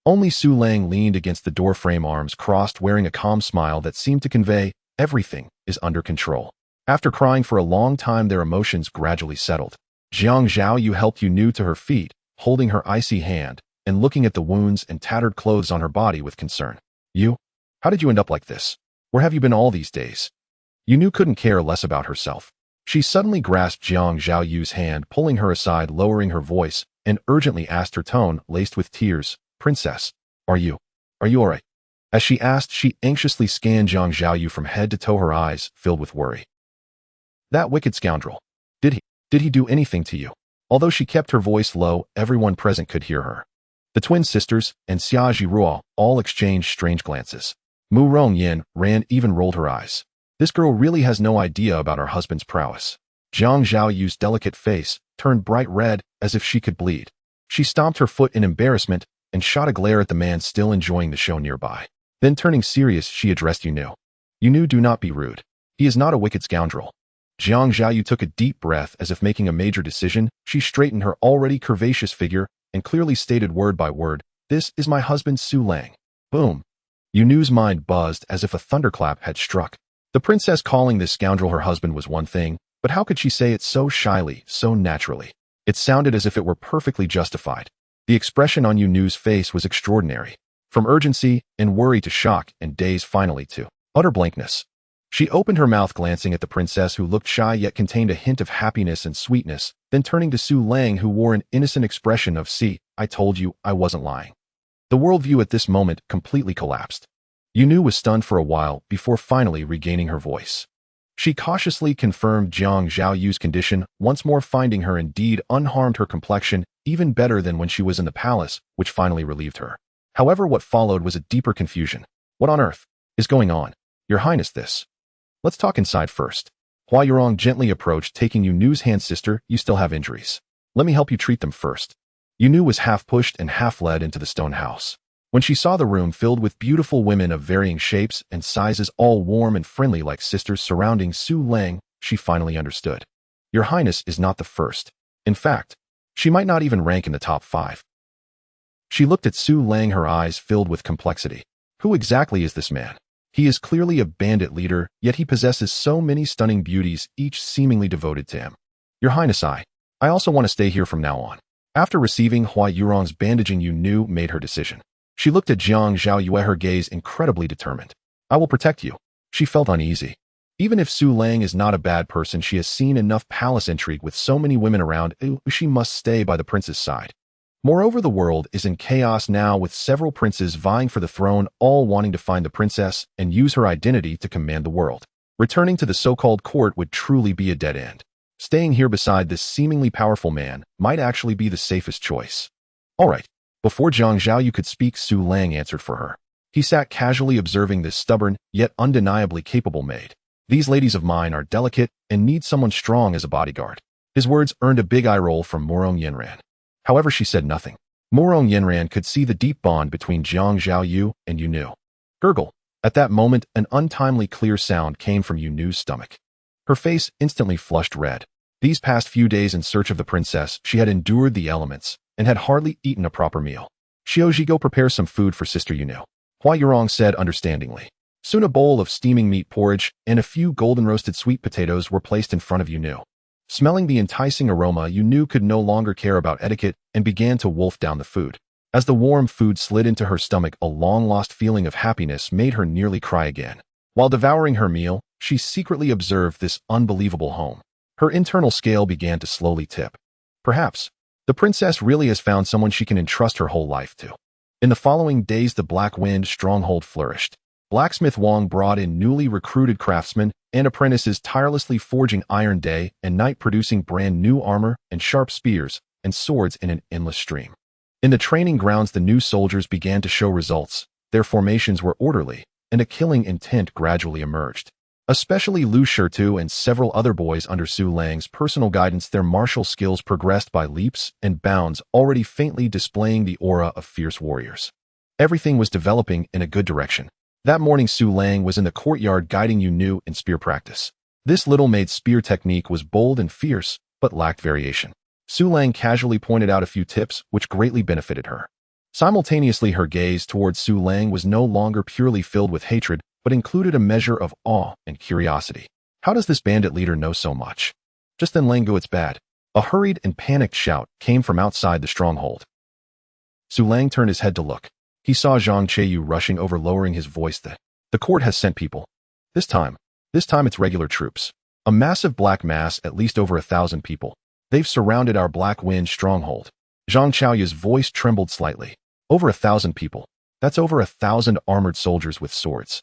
Only Su Lang leaned against the doorframe, arms crossed, wearing a calm smile that seemed to convey, "Everything is under control." After crying for a long time, their emotions gradually settled. Jiang Zhaoyu helped Yu to her feet, holding her icy hand and looking at the wounds and tattered clothes on her body with concern. "You? How did you end up like this? Where have you been all these days?" Yu couldn't care less about herself. She suddenly grasped Jiang Zhaoyu's hand, pulling her aside, lowering her voice, and urgently asked, her tone laced with tears, "Princess, are you all right?" As she asked, she anxiously scanned Jiang Zhaoyu from head to toe, her eyes filled with worry. "That wicked scoundrel. Did he do anything to you?" Although she kept her voice low, everyone present could hear her. The twin sisters and Xia Jiruo all exchanged strange glances. Mu Rong Yen even rolled her eyes. This girl really has no idea about her husband's prowess. Jiang Zhaoyu's delicate face turned bright red, as if she could bleed. She stomped her foot in embarrassment and shot a glare at the man still enjoying the show nearby. Then, turning serious, she addressed Yu. "Yu, do not be rude. He is not a wicked scoundrel." Jiang Zhaoyu took a deep breath, as if making a major decision. She straightened her already curvaceous figure and clearly stated word by word, "This is my husband, Su Lang." Boom. Yu's mind buzzed as if a thunderclap had struck. The princess calling this scoundrel her husband was one thing, but how could she say it so shyly, so naturally? It sounded as if it were perfectly justified. The expression on Yu's face was extraordinary. From urgency and worry to shock and daze, finally to utter blankness. She opened her mouth, glancing at the princess, who looked shy yet contained a hint of happiness and sweetness, then turning to Su Lang, who wore an innocent expression of, "See, I told you I wasn't lying." The worldview at this moment completely collapsed. Yu was stunned for a while before finally regaining her voice. She cautiously confirmed Jiang Zhaoyu's condition, once more finding her indeed unharmed, her complexion even better than when she was in the palace, which finally relieved her. However, what followed was a deeper confusion. "What on earth is going on, Your Highness? Let's talk inside first." Hua Yurong gently approached, taking Yu's hand. "Sister, you still have injuries. Let me help you treat them first." Yu was half pushed and half led into the stone house. When she saw the room filled with beautiful women of varying shapes and sizes, all warm and friendly like sisters surrounding Su Lang, she finally understood. Your Highness is not the first. In fact, she might not even rank in the top 5. She looked at Su Lang, her eyes filled with complexity. Who exactly is this man? He is clearly a bandit leader, yet he possesses so many stunning beauties, each seemingly devoted to him. Your Highness, I also want to stay here from now on. After receiving Hua Yurong's bandaging, Yu Nu made her decision. She looked at Jiang Zhaoyue, her gaze incredibly determined. I will protect you. She felt uneasy. Even if Su Lang is not a bad person, she has seen enough palace intrigue with so many women around. She must stay by the prince's side. Moreover, the world is in chaos now, with several princes vying for the throne, all wanting to find the princess and use her identity to command the world. Returning to the so-called court would truly be a dead end. Staying here beside this seemingly powerful man might actually be the safest choice. All right. Before Jiang Zhaoyu could speak, Su Lang answered for her. He sat casually observing this stubborn, yet undeniably capable maid. These ladies of mine are delicate and need someone strong as a bodyguard. His words earned a big eye roll from Morong Yenran. However, she said nothing. Morong Yenran could see the deep bond between Jiang Zhaoyu and Yu Nu. Gurgle. At that moment, an untimely clear sound came from Yu Nu's stomach. Her face instantly flushed red. These past few days in search of the princess, she had endured the elements and had hardly eaten a proper meal. Xiaozhi, go prepare some food for Sister Yu Nu. Hua Yurong said understandingly. Soon a bowl of steaming meat porridge and a few golden roasted sweet potatoes were placed in front of Yu Nu. Smelling the enticing aroma, Yu Nu could no longer care about etiquette and began to wolf down the food. As the warm food slid into her stomach, a long-lost feeling of happiness made her nearly cry again. While devouring her meal, she secretly observed this unbelievable home. Her internal scale began to slowly tip. Perhaps, the princess really has found someone she can entrust her whole life to. In the following days, the Black Wind stronghold flourished. Blacksmith Wang brought in newly recruited craftsmen and apprentices, tirelessly forging iron day and night, producing brand new armor and sharp spears and swords in an endless stream. In the training grounds, the new soldiers began to show results. Their formations were orderly, and a killing intent gradually emerged. Especially Lu Shirtu and several other boys under Su Lang's personal guidance, their martial skills progressed by leaps and bounds, already faintly displaying the aura of fierce warriors. Everything was developing in a good direction. That morning, Su Lang was in the courtyard guiding Yu Nu in spear practice. This little maid's spear technique was bold and fierce, but lacked variation. Su Lang casually pointed out a few tips which greatly benefited her. Simultaneously, her gaze towards Su Lang was no longer purely filled with hatred, but included a measure of awe and curiosity. How does this bandit leader know so much? Just then, Lang Gu, it's bad. A hurried and panicked shout came from outside the stronghold. Su Lang turned his head to look. He saw Zhang Cheyu rushing over, lowering his voice. The court has sent people. This time it's regular troops. A massive black mass, at least over 1,000 people. They've surrounded our Black Wind stronghold. Zhang Chaoyu's voice trembled slightly. Over 1,000 people. That's over 1,000 armored soldiers with swords.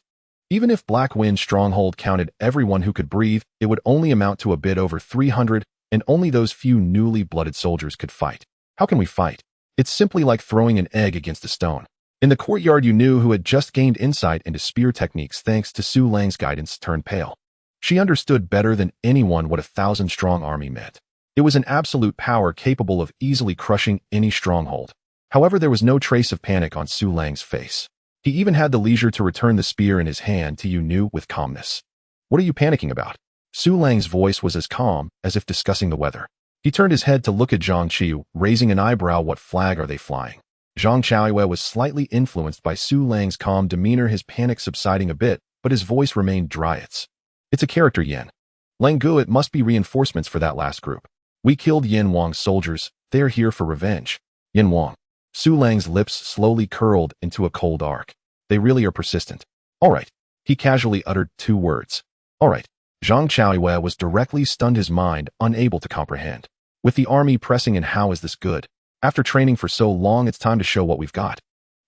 Even if Black Wind stronghold counted everyone who could breathe, it would only amount to a bit over 300, and only those few newly blooded soldiers could fight. How can we fight? It's simply like throwing an egg against a stone. In the courtyard, Yu Nu, who had just gained insight into spear techniques thanks to Su Lang's guidance, turned pale. She understood better than anyone what 1,000-strong army meant. It was an absolute power capable of easily crushing any stronghold. However, there was no trace of panic on Su Lang's face. He even had the leisure to return the spear in his hand to Yu Nu with calmness. What are you panicking about? Su Lang's voice was as calm as if discussing the weather. He turned his head to look at Zhang Qiu, raising an eyebrow. What flag are they flying? Zhang Chaoyue was slightly influenced by Su Lang's calm demeanor, his panic subsiding a bit, but his voice remained dry. It's a character, Yen. Lang Gu, it must be reinforcements for that last group. We killed Yin Wang's soldiers. They're here for revenge. Yin Wang. Su Lang's lips slowly curled into a cold arc. They really are persistent. All right. He casually uttered 2 words. All right. Zhang Chaoyue was directly stunned, his mind unable to comprehend. With the army pressing in, how is this good? After training for so long, it's time to show what we've got.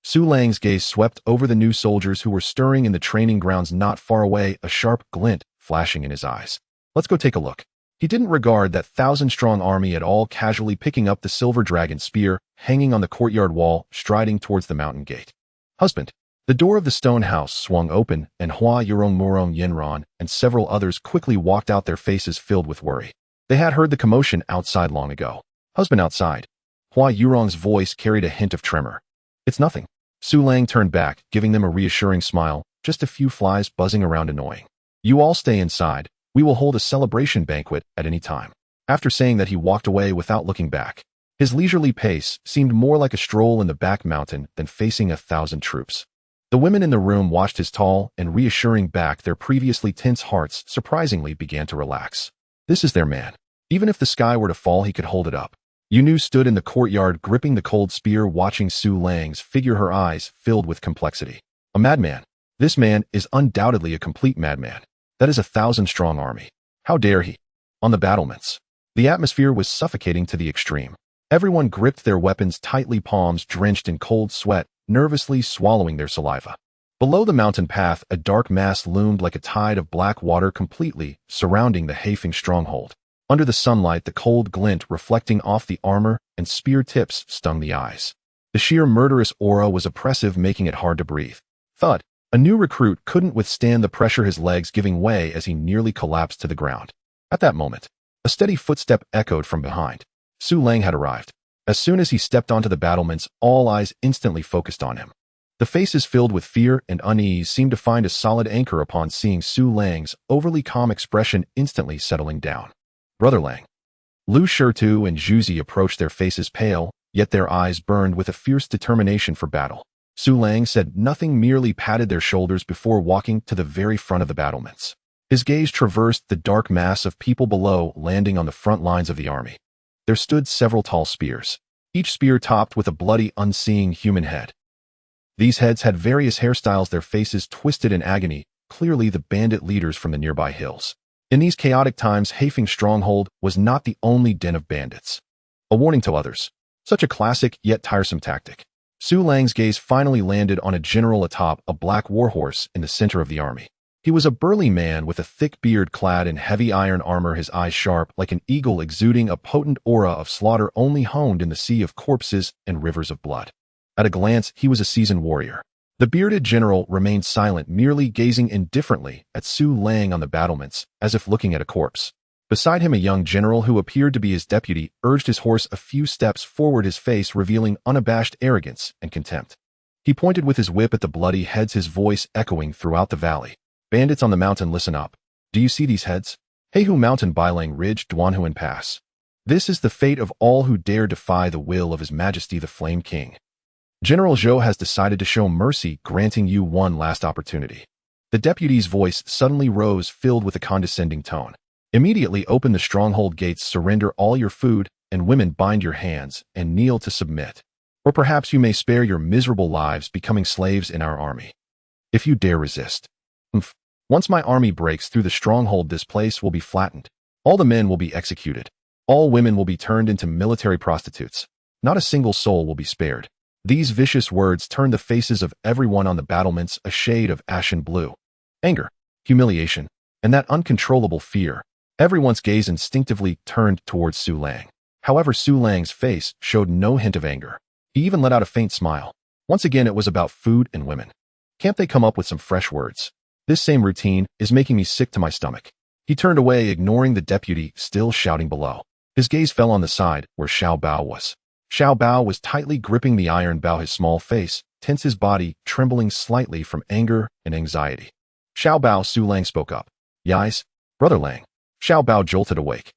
Su Lang's gaze swept over the new soldiers who were stirring in the training grounds not far away, a sharp glint flashing in his eyes. Let's go take a look. He didn't regard that 1,000-strong army at all, casually picking up the silver dragon spear hanging on the courtyard wall, striding towards the mountain gate. Husband. The door of the stone house swung open, and Hua Yurong, Morong Yenran, and several others quickly walked out, their faces filled with worry. They had heard the commotion outside long ago. Husband, outside. Hua Yurong's voice carried a hint of tremor. It's nothing. Su Lang turned back, giving them a reassuring smile, just a few flies buzzing around, annoying. You all stay inside. We will hold a celebration banquet at any time. After saying that, he walked away without looking back. His leisurely pace seemed more like a stroll in the back mountain than facing 1,000 troops. The women in the room watched his tall and reassuring back. Their previously tense hearts surprisingly began to relax. This is their man. Even if the sky were to fall, he could hold it up. Yunu stood in the courtyard gripping the cold spear, watching Su Lang's figure, her eyes filled with complexity. A madman. This man is undoubtedly a complete madman. That is a 1,000-strong army. How dare he? On the battlements. The atmosphere was suffocating to the extreme. Everyone gripped their weapons tightly, palms drenched in cold sweat, nervously swallowing their saliva. Below the mountain path, a dark mass loomed like a tide of black water, completely surrounding the Hefeng stronghold. Under the sunlight, the cold glint reflecting off the armor and spear tips stung the eyes. The sheer murderous aura was oppressive, making it hard to breathe. Thud. A new recruit couldn't withstand the pressure, his legs giving way as he nearly collapsed to the ground. At that moment, a steady footstep echoed from behind. Su Lang had arrived. As soon as he stepped onto the battlements, all eyes instantly focused on him. The faces filled with fear and unease seemed to find a solid anchor upon seeing Su Lang's overly calm expression instantly settling down. Brother Lang. Lu Shirtu and Zhuzi approached, their faces pale, yet their eyes burned with a fierce determination for battle. Su Lang said nothing, merely patted their shoulders before walking to the very front of the battlements. His gaze traversed the dark mass of people below, landing on the front lines of the army. There stood several tall spears, each spear topped with a bloody, unseeing human head. These heads had various hairstyles, their faces twisted in agony, clearly the bandit leaders from the nearby hills. In these chaotic times, Hefeng stronghold was not the only den of bandits. A warning to others. Such a classic yet tiresome tactic. Su Lang's gaze finally landed on a general atop a black warhorse in the center of the army. He was a burly man with a thick beard, clad in heavy iron armor, his eyes sharp like an eagle, exuding a potent aura of slaughter only honed in the sea of corpses and rivers of blood. At a glance, he was a seasoned warrior. The bearded general remained silent, merely gazing indifferently at Su Lang on the battlements, as if looking at a corpse. Beside him, a young general who appeared to be his deputy urged his horse a few steps forward, his face revealing unabashed arrogance and contempt. He pointed with his whip at the bloody heads, his voice echoing throughout the valley. Bandits on the mountain, listen up. Do you see these heads? Heihu Mountain, Bailang Ridge, Duanhuan Pass. This is the fate of all who dare defy the will of His Majesty the Flame King. General Zhou has decided to show mercy, granting you one last opportunity. The deputy's voice suddenly rose, filled with a condescending tone. Immediately open the stronghold gates, surrender all your food, and women, bind your hands, and kneel to submit. Or perhaps you may spare your miserable lives becoming slaves in our army. If you dare resist. Once my army breaks through the stronghold, this place will be flattened. All the men will be executed. All women will be turned into military prostitutes. Not a single soul will be spared. These vicious words turned the faces of everyone on the battlements a shade of ashen blue. Anger, humiliation, and that uncontrollable fear. Everyone's gaze instinctively turned towards Su Lang. However, Su Lang's face showed no hint of anger. He even let out a faint smile. Once again, it was about food and women. Can't they come up with some fresh words? This same routine is making me sick to my stomach. He turned away, ignoring the deputy still shouting below. His gaze fell on the side where Xiao Bao was. Xiao Bao was tightly gripping the iron bow, his small face tense, his body trembling slightly from anger and anxiety. Xiao Bao, Su Lang spoke up. Yais, Brother Lang. Xiao Bao jolted awake.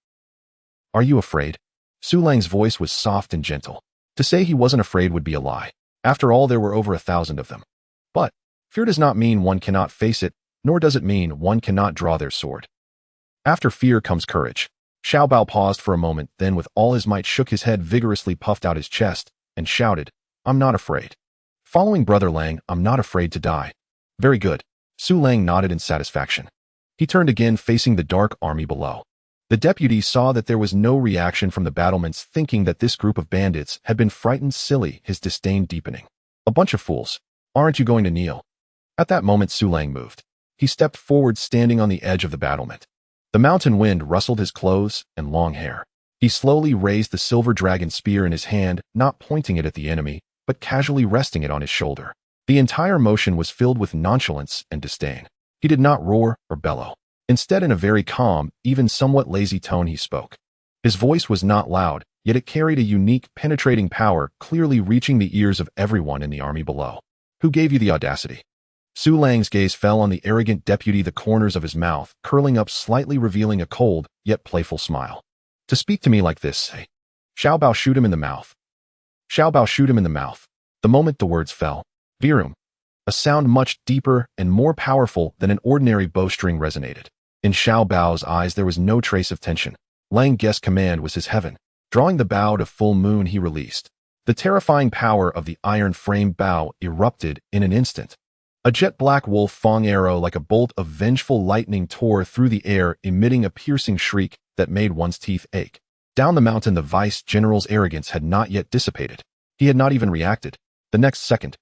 Are you afraid? Su Lang's voice was soft and gentle. To say he wasn't afraid would be a lie. After all, there were over 1,000 of them. But fear does not mean one cannot face it, nor does it mean one cannot draw their sword. After fear comes courage. Xiao Bao paused for a moment, then with all his might shook his head vigorously, puffed out his chest, and shouted, I'm not afraid. Following Brother Lang, I'm not afraid to die. Very good. Su Lang nodded in satisfaction. He turned again, facing the dark army below. The deputy saw that there was no reaction from the battlements, thinking that this group of bandits had been frightened silly, his disdain deepening. A bunch of fools. Aren't you going to kneel? At that moment, Su Lang moved. He stepped forward, standing on the edge of the battlement. The mountain wind rustled his clothes and long hair. He slowly raised the silver dragon spear in his hand, not pointing it at the enemy, but casually resting it on his shoulder. The entire motion was filled with nonchalance and disdain. He did not roar or bellow. Instead, in a very calm, even somewhat lazy tone, he spoke. His voice was not loud, yet it carried a unique, penetrating power, clearly reaching the ears of everyone in the army below. Who gave you the audacity? Su Lang's gaze fell on the arrogant deputy, the corners of his mouth curling up slightly, revealing a cold, yet playful smile. To speak to me like this, say. Xiao Bao, shoot him in the mouth. Xiao Bao, shoot him in the mouth. The moment the words fell, Virum. A sound much deeper and more powerful than an ordinary bowstring resonated. In Xiao Bao's eyes there was no trace of tension. Lang guessed command was his heaven. Drawing the bow to full moon he released. The terrifying power of the iron-framed bow erupted in an instant. A jet-black wolf fang arrow like a bolt of vengeful lightning tore through the air, emitting a piercing shriek that made one's teeth ache. Down the mountain the vice-general's arrogance had not yet dissipated. He had not even reacted. The next second,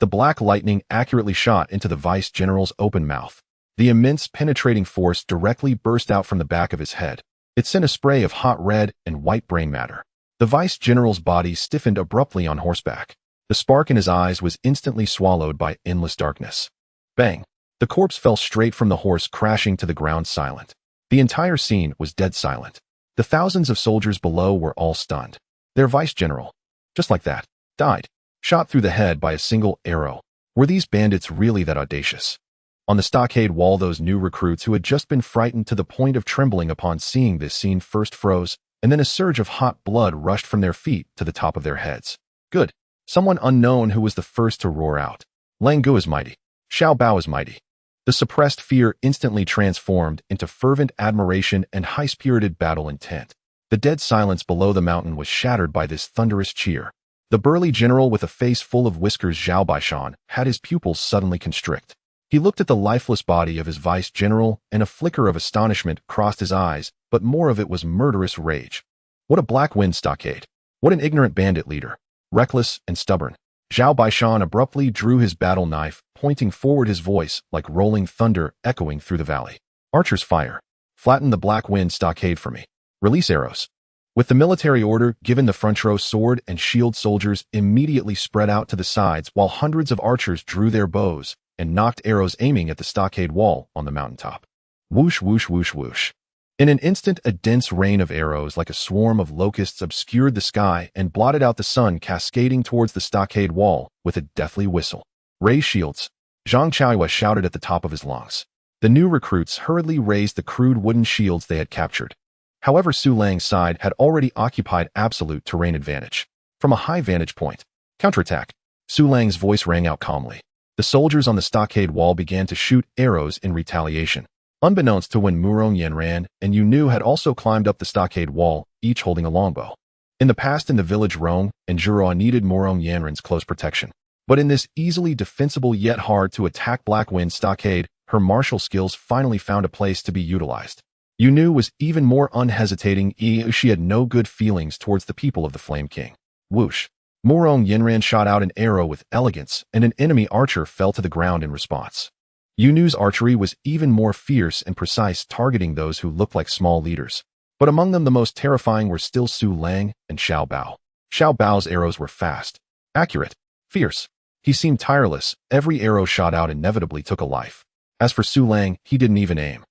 the black lightning accurately shot into the vice-general's open mouth. The immense penetrating force directly burst out from the back of his head. It sent a spray of hot red and white brain matter. The vice-general's body stiffened abruptly on horseback. The spark in his eyes was instantly swallowed by endless darkness. Bang! The corpse fell straight from the horse, crashing to the ground silent. The entire scene was dead silent. The thousands of soldiers below were all stunned. Their vice-general, just like that, died, shot through the head by a single arrow. Were these bandits really that audacious? On the stockade wall, those new recruits who had just been frightened to the point of trembling upon seeing this scene first froze, and then a surge of hot blood rushed from their feet to the top of their heads. Good. Someone unknown who was the first to roar out. Lang Gu is mighty. Xiao Bao is mighty. The suppressed fear instantly transformed into fervent admiration and high-spirited battle intent. The dead silence below the mountain was shattered by this thunderous cheer. The burly general with a face full of whiskers, Zhao Baishan, had his pupils suddenly constrict. He looked at the lifeless body of his vice-general, and a flicker of astonishment crossed his eyes, but more of it was murderous rage. What a black wind stockade! What an ignorant bandit leader! Reckless and stubborn. Zhao Baishan abruptly drew his battle knife, pointing forward, his voice like rolling thunder echoing through the valley. Archers, fire! Flatten the black wind stockade for me. Release arrows. With the military order given, the front row sword and shield soldiers immediately spread out to the sides while hundreds of archers drew their bows and knocked arrows aiming at the stockade wall on the mountaintop. Whoosh, whoosh, whoosh, whoosh. In an instant, a dense rain of arrows like a swarm of locusts obscured the sky and blotted out the sun, cascading towards the stockade wall with a deathly whistle. Raise shields! Zhang Chaoyue shouted at the top of his lungs. The new recruits hurriedly raised the crude wooden shields they had captured. However, Su Lang's side had already occupied absolute terrain advantage. From a high vantage point, counterattack! Su Lang's voice rang out calmly. The soldiers on the stockade wall began to shoot arrows in retaliation. Unbeknownst to when Murong Yanran and Yu Nu had also climbed up the stockade wall, each holding a longbow. In the past, in the village Rong and Jura needed Murong Yanran's close protection. But in this easily defensible yet hard to attack Black Wind stockade, her martial skills finally found a place to be utilized. Yu Nu was even more unhesitating. She had no good feelings towards the people of the Flame King. Whoosh! Murong Yanran shot out an arrow with elegance, and an enemy archer fell to the ground in response. Yu Nu's archery was even more fierce and precise, targeting those who looked like small leaders. But among them the most terrifying were still Su Lang and Xiao Bao. Xiao Bao's arrows were fast, accurate, fierce. He seemed tireless. Every arrow shot out inevitably took a life. As for Su Lang, he didn't even aim.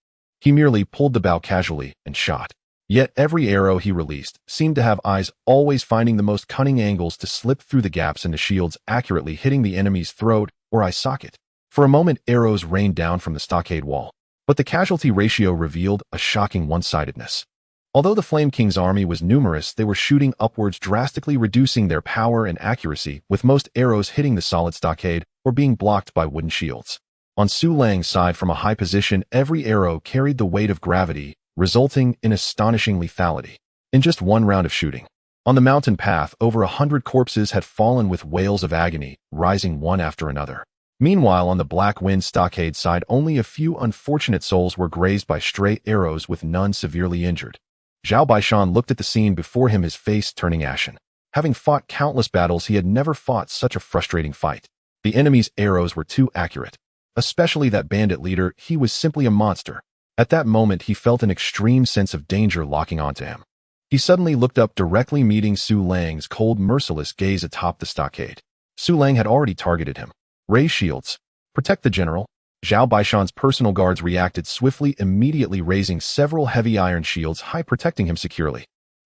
He merely pulled the bow casually and shot. Yet every arrow he released seemed to have eyes, always finding the most cunning angles to slip through the gaps in the shields, accurately hitting the enemy's throat or eye socket. For a moment, arrows rained down from the stockade wall, but the casualty ratio revealed a shocking one-sidedness. Although the Flame King's army was numerous, they were shooting upwards, drastically reducing their power and accuracy, with most arrows hitting the solid stockade or being blocked by wooden shields. On Su Lang's side, from a high position, every arrow carried the weight of gravity, resulting in astonishing lethality. In just one round of shooting, on the mountain path, over 100 corpses had fallen with wails of agony, rising one after another. Meanwhile, on the Black Wind stockade side, only a few unfortunate souls were grazed by stray arrows, with none severely injured. Zhao Baishan looked at the scene before him, his face turning ashen. Having fought countless battles, he had never fought such a frustrating fight. The enemy's arrows were too accurate. Especially that bandit leader, he was simply a monster. At that moment, he felt an extreme sense of danger locking onto him. He suddenly looked up, directly meeting Su Lang's cold, merciless gaze atop the stockade. Su Lang had already targeted him. Raise shields. Protect the general. Zhao Baishan's personal guards reacted swiftly, immediately raising several heavy iron shields high, protecting him securely.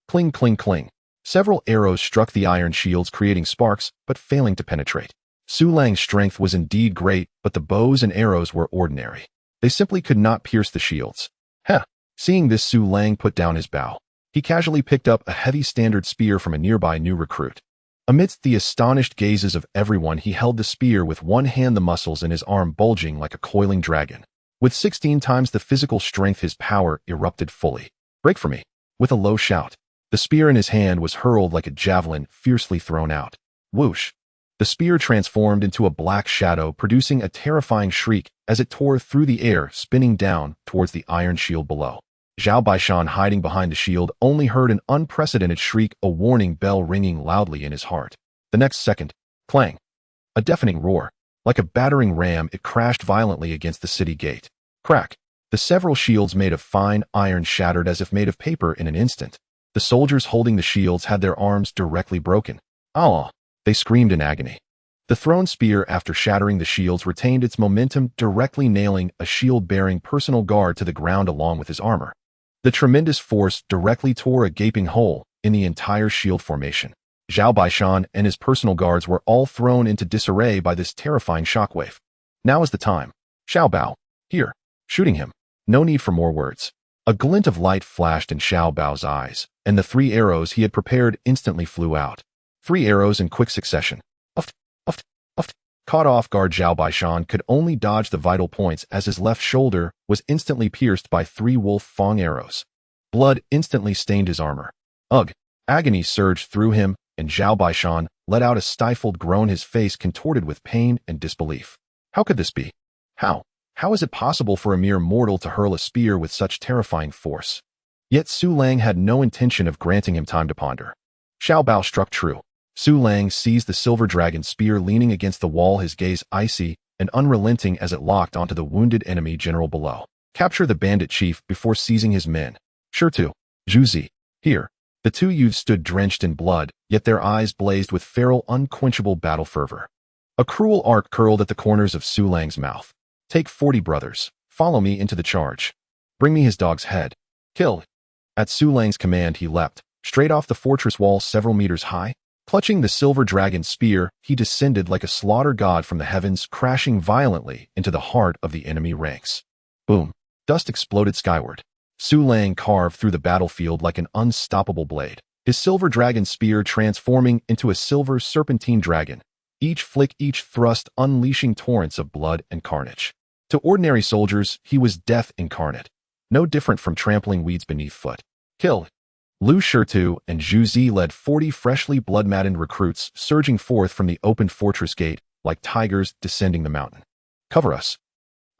Cling, cling, cling. Several arrows struck the iron shields, creating sparks, but failing to penetrate. Su Lang's strength was indeed great, but the bows and arrows were ordinary. They simply could not pierce the shields. Seeing this, Su Lang put down his bow. He casually picked up a heavy standard spear from a nearby new recruit. Amidst the astonished gazes of everyone, he held the spear with one hand, the muscles in his arm bulging like a coiling dragon. With 16 times the physical strength, his power erupted fully. "Break for me!" With a low shout, the spear in his hand was hurled like a javelin, fiercely thrown out. Whoosh! The spear transformed into a black shadow, producing a terrifying shriek as it tore through the air, spinning down towards the iron shield below. Zhao Baishan, hiding behind the shield, only heard an unprecedented shriek, a warning bell ringing loudly in his heart. The next second, clang! A deafening roar. Like a battering ram, it crashed violently against the city gate. Crack! The several shields made of fine iron shattered as if made of paper in an instant. The soldiers holding the shields had their arms directly broken. "Ah!" They screamed in agony. The thrown spear, after shattering the shields, retained its momentum, directly nailing a shield-bearing personal guard to the ground along with his armor. The tremendous force directly tore a gaping hole in the entire shield formation. Zhao Baishan and his personal guards were all thrown into disarray by this terrifying shockwave. "Now is the time. Xiao Bao, here!" Shooting him. No need for more words. A glint of light flashed in Xiao Bao's eyes, and the 3 arrows he had prepared instantly flew out. 3 arrows in quick succession. Uft, uft, uft. Caught off guard, Zhao Baishan could only dodge the vital points as his left shoulder was instantly pierced by 3 wolf fang arrows. Blood instantly stained his armor. Ugh! Agony surged through him, and Zhao Baishan let out a stifled groan, his face contorted with pain and disbelief. How could this be? How? How is it possible for a mere mortal to hurl a spear with such terrifying force? Yet Su Lang had no intention of granting him time to ponder. Xiao Bao struck true. Su Lang seized the silver dragon spear, leaning against the wall, his gaze icy and unrelenting as it locked onto the wounded enemy general below. Capture the bandit chief before seizing his men. Sure to. Zhu, here. The 2 youths stood drenched in blood, yet their eyes blazed with feral, unquenchable battle fervor. A cruel arc curled at the corners of Su Lang's mouth. "Take 40 brothers. Follow me into the charge. Bring me his dog's head. Kill." At Su Lang's command, he leapt straight off the fortress wall several meters high. Clutching the silver dragon spear, he descended like a slaughter god from the heavens, crashing violently into the heart of the enemy ranks. Boom! Dust exploded skyward. Su Lang carved through the battlefield like an unstoppable blade, his silver dragon spear transforming into a silver serpentine dragon, each flick, each thrust unleashing torrents of blood and carnage. To ordinary soldiers, he was death incarnate, no different from trampling weeds beneath foot. Kill! Lu Shitu and Zhu Zi led 40 freshly blood-maddened recruits, surging forth from the open fortress gate like tigers descending the mountain. "Cover us."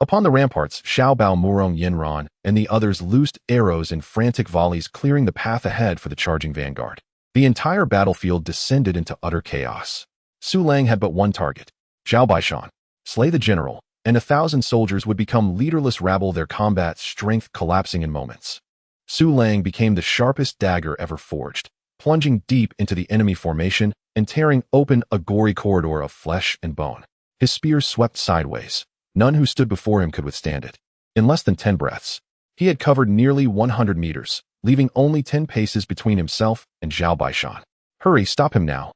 Upon the ramparts, Xiao Bao, Murong Yinran, and the others loosed arrows in frantic volleys, clearing the path ahead for the charging vanguard. The entire battlefield descended into utter chaos. Su Lang had but one target: Zhao Baishan. Slay the general, and 1,000 soldiers would become leaderless rabble, their combat strength collapsing in moments. Su Lang became the sharpest dagger ever forged, plunging deep into the enemy formation and tearing open a gory corridor of flesh and bone. His spear swept sideways. None who stood before him could withstand it. In less than 10 breaths, he had covered nearly 100 meters, leaving only 10 paces between himself and Zhao Baishan. "Hurry, stop him now.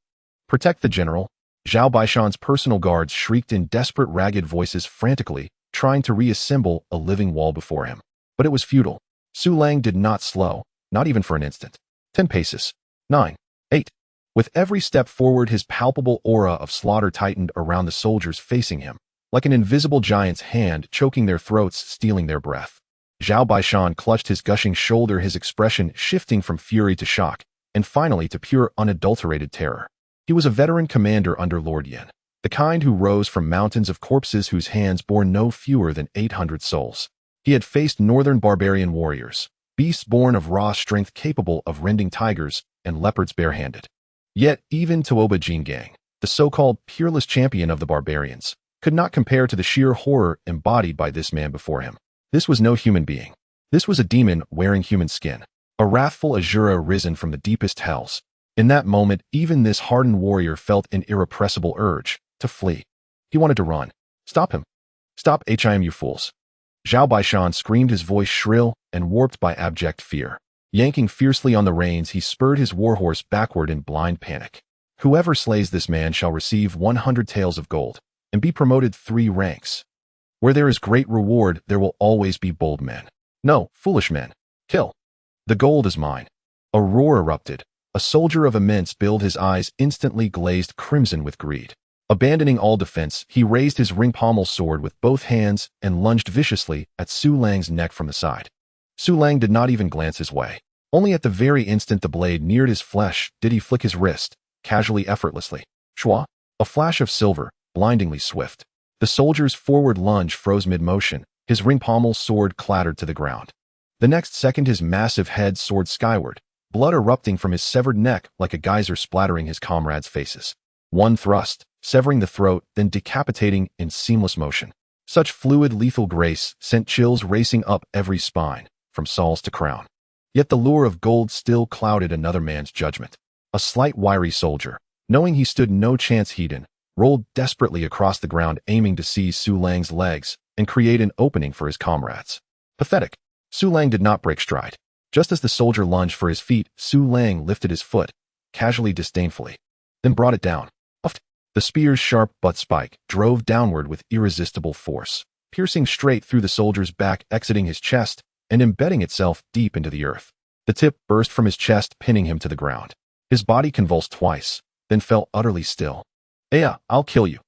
Protect the general." Zhao Baishan's personal guards shrieked in desperate, ragged voices, frantically trying to reassemble a living wall before him. But it was futile. Su Lang did not slow, not even for an instant. 10 paces. 9. 8. With every step forward, his palpable aura of slaughter tightened around the soldiers facing him, like an invisible giant's hand choking their throats, stealing their breath. Zhao Baishan clutched his gushing shoulder, his expression shifting from fury to shock, and finally to pure, unadulterated terror. He was a veteran commander under Lord Yin, the kind who rose from mountains of corpses whose hands bore no fewer than 800 souls. He had faced northern barbarian warriors, beasts born of raw strength capable of rending tigers and leopards barehanded. Yet even Tuoba Jingang, the so-called peerless champion of the barbarians, could not compare to the sheer horror embodied by this man before him. This was no human being. This was a demon wearing human skin, a wrathful Azura risen from the deepest hells. In that moment, even this hardened warrior felt an irrepressible urge to flee. He wanted to run. "Stop him. Stop him, you fools." Zhao Baishan screamed, his voice shrill and warped by abject fear. Yanking fiercely on the reins, he spurred his warhorse backward in blind panic. "Whoever slays this man shall receive 100 taels of gold and be promoted 3 ranks. Where there is great reward, there will always be bold men. No, foolish men. Kill. The gold is mine." A roar erupted. A soldier of immense build, his eyes instantly glazed crimson with greed. Abandoning all defense, he raised his ring-pommel sword with both hands and lunged viciously at Su Lang's neck from the side. Su Lang did not even glance his way. Only at the very instant the blade neared his flesh did he flick his wrist, casually, effortlessly. Shwa! A flash of silver, blindingly swift. The soldier's forward lunge froze mid-motion. His ring-pommel sword clattered to the ground. The next second his massive head soared skyward, blood erupting from his severed neck like a geyser splattering his comrades' faces. One thrust, severing the throat, then decapitating in seamless motion. Such fluid, lethal grace sent chills racing up every spine, from soles to crown. Yet the lure of gold still clouded another man's judgment. A slight, wiry soldier, knowing he stood no chance, Hedon, rolled desperately across the ground, aiming to seize Su Lang's legs and create an opening for his comrades. Pathetic. Su Lang did not break stride. Just as the soldier lunged for his feet, Su Lang lifted his foot, casually, disdainfully, then brought it down. Puffed. The spear's sharp butt spike drove downward with irresistible force, piercing straight through the soldier's back, exiting his chest, and embedding itself deep into the earth. The tip burst from his chest, pinning him to the ground. His body convulsed twice, then fell utterly still. "Aya, I'll kill you."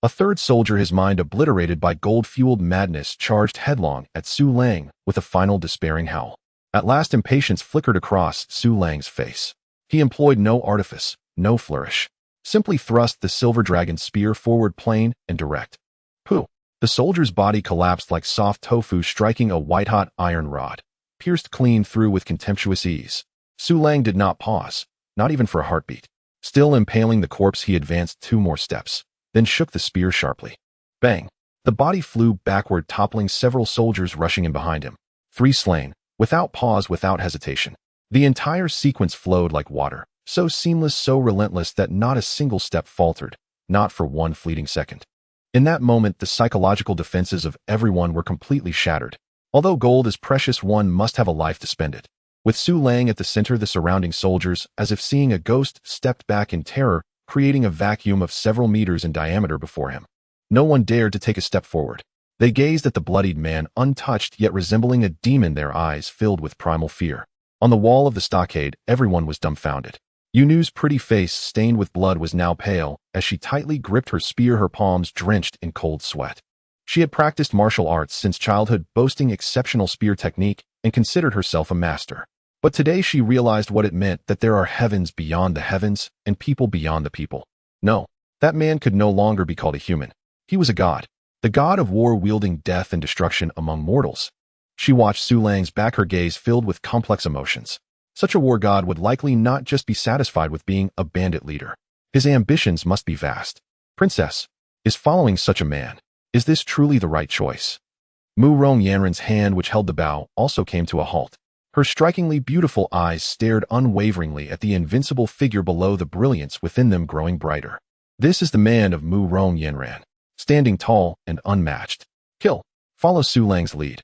A third soldier, his mind obliterated by gold-fueled madness, charged headlong at Su Lang with a final despairing howl. At last impatience flickered across Su Lang's face. He employed no artifice, no flourish. Simply thrust the silver dragon spear forward, plain and direct. Pooh! The soldier's body collapsed like soft tofu striking a white-hot iron rod, pierced clean through with contemptuous ease. Su Lang did not pause, not even for a heartbeat. Still impaling the corpse, he advanced 2 more steps, then shook the spear sharply. Bang! The body flew backward, toppling several soldiers rushing in behind him. 3 slain, without pause, without hesitation. The entire sequence flowed like water, so seamless, so relentless that not a single step faltered, not for one fleeting second. In that moment, the psychological defenses of everyone were completely shattered. Although gold is precious, one must have a life to spend it. With Su Lang at the center, the surrounding soldiers, as if seeing a ghost, stepped back in terror, creating a vacuum of several meters in diameter before him. No one dared to take a step forward. They gazed at the bloodied man, untouched yet resembling a demon, their eyes filled with primal fear. On the wall of the stockade, everyone was dumbfounded. Yunu's pretty face, stained with blood, was now pale as she tightly gripped her spear, her palms drenched in cold sweat. She had practiced martial arts since childhood, boasting exceptional spear technique, and considered herself a master. But today she realized what it meant, that there are heavens beyond the heavens and people beyond the people. No, that man could no longer be called a human. He was a god. The god of war, wielding death and destruction among mortals. She watched Su Lang's back, her gaze filled with complex emotions. Such a war god would likely not just be satisfied with being a bandit leader. His ambitions must be vast. Princess, is following such a man, is this truly the right choice? Mu Rong Yanran's hand, which held the bow, also came to a halt. Her strikingly beautiful eyes stared unwaveringly at the invincible figure below, the brilliance within them growing brighter. This is the man of Mu Rong Yanran, standing tall and unmatched. Kill. Follow Su Lang's lead.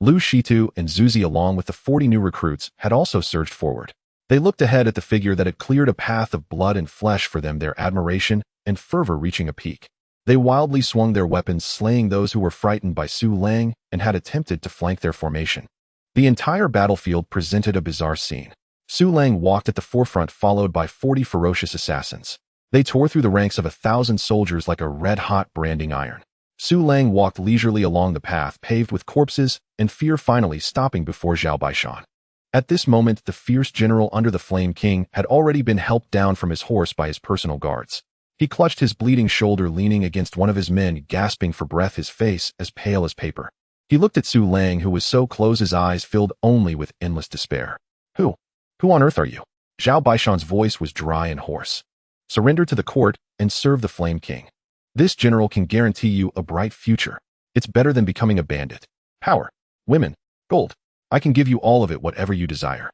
Lu Shitu and Zuzi, along with the 40 new recruits, had also surged forward. They looked ahead at the figure that had cleared a path of blood and flesh for them, their admiration and fervor reaching a peak. They wildly swung their weapons, slaying those who were frightened by Su Lang and had attempted to flank their formation. The entire battlefield presented a bizarre scene. Su Lang walked at the forefront, followed by 40 ferocious assassins. They tore through the ranks of 1,000 soldiers like a red-hot branding iron. Su Lang walked leisurely along the path paved with corpses and fear, finally stopping before Zhao Baishan. At this moment, the fierce general under the Flame King had already been helped down from his horse by his personal guards. He clutched his bleeding shoulder, leaning against one of his men, gasping for breath, his face as pale as paper. He looked at Su Lang, who was so close, his eyes filled only with endless despair. Who on earth are you? Zhao Baishan's voice was dry and hoarse. Surrender to the court and serve the Flame King. This general can guarantee you a bright future. It's better than becoming a bandit. Power, women, gold. I can give you all of it, whatever you desire.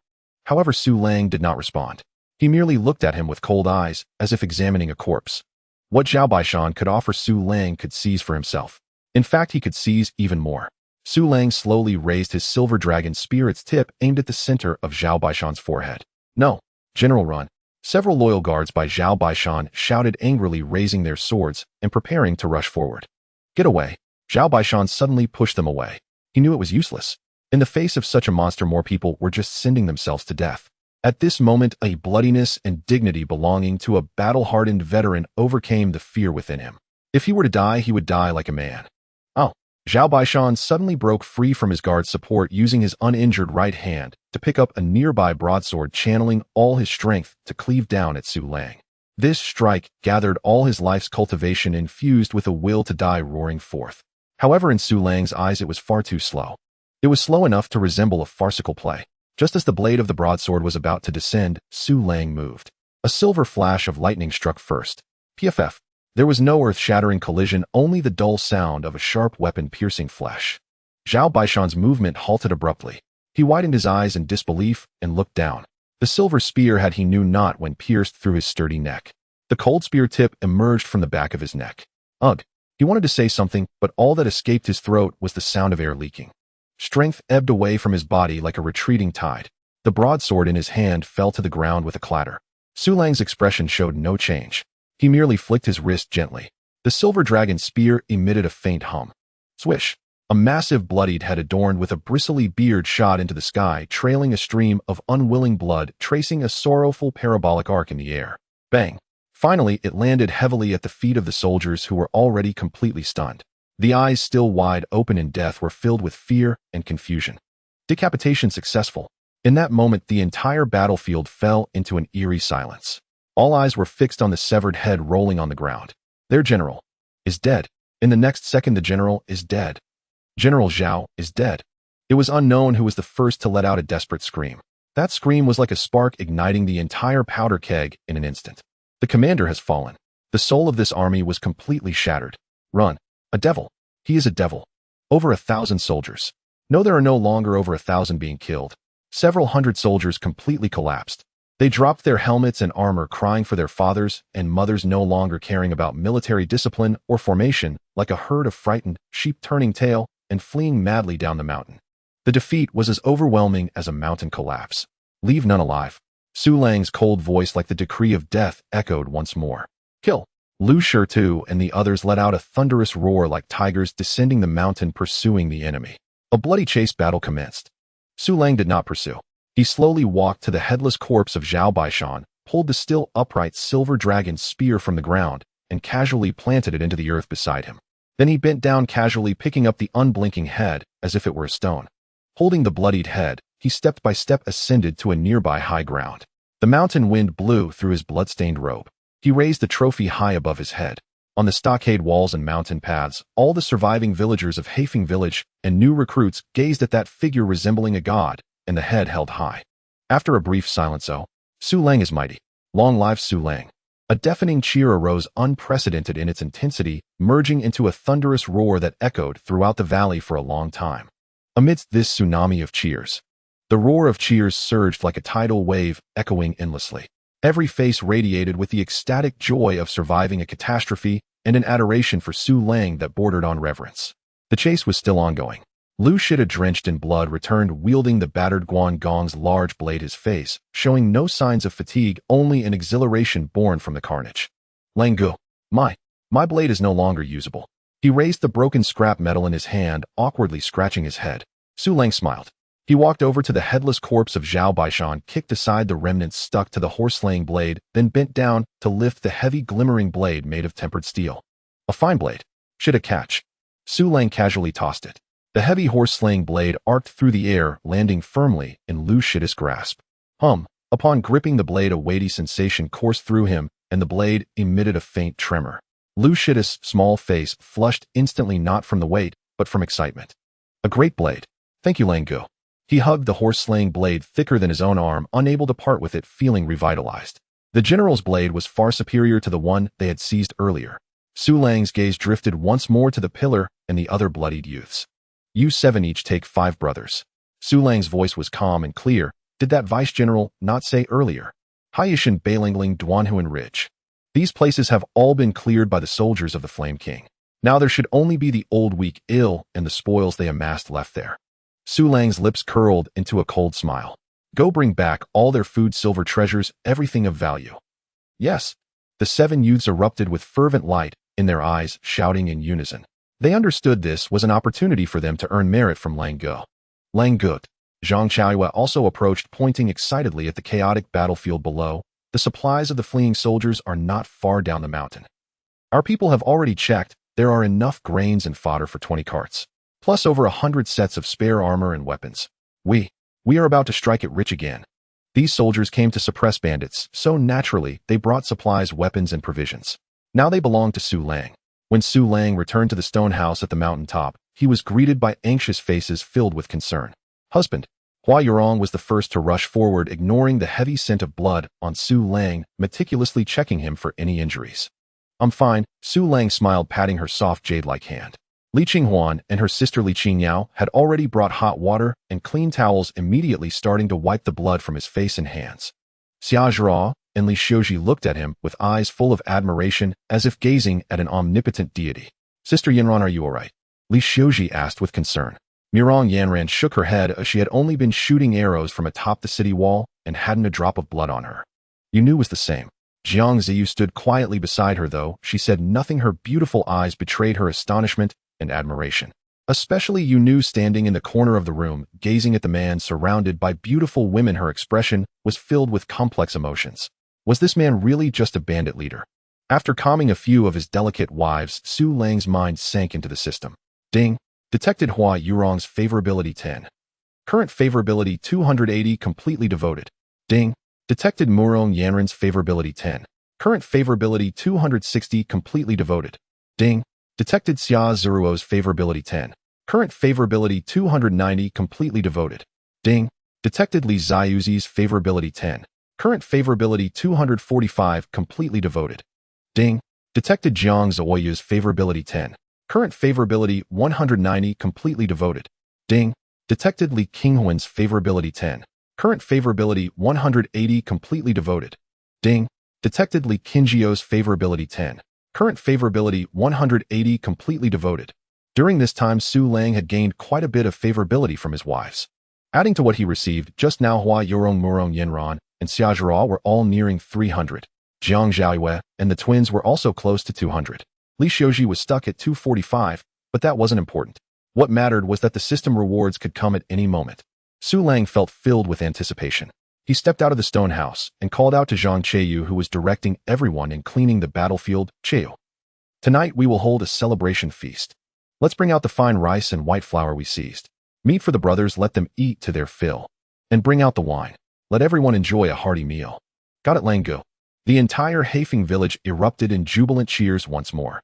However, Su Lang did not respond. He merely looked at him with cold eyes, as if examining a corpse. What Zhao Baishan could offer, Su Lang could seize for himself. In fact, he could seize even more. Su Lang slowly raised his silver dragon spear, its tip aimed at the center of Zhao Baishan's forehead. No, General, run. Several loyal guards by Zhao Baishan shouted angrily, raising their swords and preparing to rush forward. Get away. Zhao Baishan suddenly pushed them away. He knew it was useless. In the face of such a monster, more people were just sending themselves to death. At this moment, a bloodiness and dignity belonging to a battle-hardened veteran overcame the fear within him. If he were to die, he would die like a man. Oh. Zhao Baishan suddenly broke free from his guard's support, using his uninjured right hand to pick up a nearby broadsword, channeling all his strength to cleave down at Su Lang. This strike gathered all his life's cultivation, infused with a will to die, roaring forth. However, in Su Lang's eyes, it was far too slow. It was slow enough to resemble a farcical play. Just as the blade of the broadsword was about to descend, Su Lang moved. A silver flash of lightning struck first. PFF. There was no earth-shattering collision, only the dull sound of a sharp weapon piercing flesh. Zhao Baishan's movement halted abruptly. He widened his eyes in disbelief and looked down. The silver spear had, he knew not when, pierced through his sturdy neck. The cold spear tip emerged from the back of his neck. Ugh! He wanted to say something, but all that escaped his throat was the sound of air leaking. Strength ebbed away from his body like a retreating tide. The broadsword in his hand fell to the ground with a clatter. Su Lang's expression showed no change. He merely flicked his wrist gently. The silver dragon spear emitted a faint hum. Swish! A massive bloodied head adorned with a bristly beard shot into the sky, trailing a stream of unwilling blood, tracing a sorrowful parabolic arc in the air. Bang! Finally, it landed heavily at the feet of the soldiers, who were already completely stunned. The eyes, still wide open in death, were filled with fear and confusion. Decapitation successful. In that moment, the entire battlefield fell into an eerie silence. All eyes were fixed on the severed head rolling on the ground. Their general is dead. In the next second, the general is dead. General Zhao is dead. It was unknown who was the first to let out a desperate scream. That scream was like a spark igniting the entire powder keg in an instant. The commander has fallen. The soul of this army was completely shattered. Run. A devil. He is a devil. Over 1,000 soldiers. No, there are no longer over 1,000 being killed. Several hundred soldiers completely collapsed. They dropped their helmets and armor, crying for their fathers and mothers, no longer caring about military discipline or formation, like a herd of frightened sheep turning tail and fleeing madly down the mountain. The defeat was as overwhelming as a mountain collapse. Leave none alive. Su Lang's cold voice, like the decree of death, echoed once more. Kill. Lu Shitu and the others let out a thunderous roar like tigers descending the mountain, pursuing the enemy. A bloody chase battle commenced. Su Lang did not pursue. He slowly walked to the headless corpse of Zhao Baishan, pulled the still upright silver dragon spear from the ground, and casually planted it into the earth beside him. Then he bent down, casually picking up the unblinking head as if it were a stone. Holding the bloodied head, he step by step ascended to a nearby high ground. The mountain wind blew through his blood-stained robe. He raised the trophy high above his head. On the stockade walls and mountain paths, all the surviving villagers of Hefeng village and new recruits gazed at that figure resembling a god, and the head held high. After a brief silence, "Oh, Su Lang is mighty. Long live Su Lang." A deafening cheer arose, unprecedented in its intensity, merging into a thunderous roar that echoed throughout the valley for a long time. Amidst this tsunami of cheers, the roar of cheers surged like a tidal wave, echoing endlessly. Every face radiated with the ecstatic joy of surviving a catastrophe and an adoration for Su Lang that bordered on reverence. The chase was still ongoing. Lu Shitu, drenched in blood, returned, wielding the battered Guan Gong's large blade, his face showing no signs of fatigue, only an exhilaration born from the carnage. Lang Gu, my blade is no longer usable. He raised the broken scrap metal in his hand, awkwardly scratching his head. Su Lang smiled. He walked over to the headless corpse of Zhao Baishan, kicked aside the remnants stuck to the horse-slaying blade, then bent down to lift the heavy, glimmering blade made of tempered steel. A fine blade. Should a catch. Su Lang casually tossed it. The heavy horse-slaying blade arced through the air, landing firmly in Lu Shitu's grasp. Upon gripping the blade, a weighty sensation coursed through him, and the blade emitted a faint tremor. Lu Shitu's small face flushed instantly, not from the weight, but from excitement. A great blade. Thank you, Lang Gu. He hugged the horse-slaying blade, thicker than his own arm, unable to part with it, feeling revitalized. The general's blade was far superior to the one they had seized earlier. Su Lang's gaze drifted once more to the pillar and the other bloodied youths. You 7 each take 5 brothers. Su Lang's voice was calm and clear. Did that vice-general not say earlier? Haishan, Bailingling, Duanhuan Ridge. These places have all been cleared by the soldiers of the Flame King. Now there should only be the old, weak, ill, and the spoils they amassed left there. Su Lang's lips curled into a cold smile. Go bring back all their food, silver treasures, everything of value. Yes. The 7 youths erupted with fervent light in their eyes, shouting in unison. They understood this was an opportunity for them to earn merit from Lang Gu. Lang Gu, Zhang Chaoyue also approached, pointing excitedly at the chaotic battlefield below. The supplies of the fleeing soldiers are not far down the mountain. Our people have already checked. There are enough grains and fodder for 20 carts, plus over 100 sets of spare armor and weapons. We are about to strike it rich again. These soldiers came to suppress bandits, so naturally they brought supplies, weapons, and provisions. Now they belong to Su Lang. When Su Lang returned to the stone house at the mountain top, he was greeted by anxious faces filled with concern. Husband, Hua Yurong was the first to rush forward, ignoring the heavy scent of blood on Su Lang, meticulously checking him for any injuries. I'm fine, Su Lang smiled, patting her soft jade-like hand. Li Qinghuan and her sister Li Qingyao had already brought hot water and clean towels, immediately starting to wipe the blood from his face and hands. Xia Zhira and Li Xiuji looked at him with eyes full of admiration, as if gazing at an omnipotent deity. Sister Yinran, are you all right? Li Xiuji asked with concern. Mirong Yanran shook her head, as she had only been shooting arrows from atop the city wall and hadn't a drop of blood on her. You knew was the same. Jiang Ziyu stood quietly beside her, though she said nothing. Her beautiful eyes betrayed her astonishment and admiration. Especially Yu Nu, standing in the corner of the room, gazing at the man surrounded by beautiful women. Her expression was filled with complex emotions. Was this man really just a bandit leader? After calming a few of his delicate wives, Su Lang's mind sank into the system. Ding! Detected Hua Yurong's favorability 10. Current favorability 280, completely devoted. Ding! Detected Murong Yanran's favorability 10. Current favorability 260, completely devoted. Ding! Detected Xia Ziruo's favorability 10. Current favorability 290, completely devoted. Ding! Detected Li Ziyuzi's favorability 10. Current favorability 245, completely devoted. Ding! Detected Jiang Ziyu's favorability 10. Current favorability 190, completely devoted. Ding! Detected Li Qinghuan's favorability 10. Current favorability 180, completely devoted. Ding! Detected Li Qinjiu's favorability 10. Current favorability 180, completely devoted. During this time, Su Lang had gained quite a bit of favorability from his wives. Adding to what he received just now, Hua Yurong, Murong Yanran, and Xia Zhira were all nearing 300. Jiang Zhaoyue and the twins were also close to 200. Li Xiuji was stuck at 245, but that wasn't important. What mattered was that the system rewards could come at any moment. Su Lang felt filled with anticipation. He stepped out of the stone house and called out to Zhang Cheyu, who was directing everyone in cleaning the battlefield. Cheyu, tonight we will hold a celebration feast. Let's bring out the fine rice and white flour we seized. Meat for the brothers, let them eat to their fill. And bring out the wine. Let everyone enjoy a hearty meal. Got it, Langu? The entire Hefeng village erupted in jubilant cheers once more.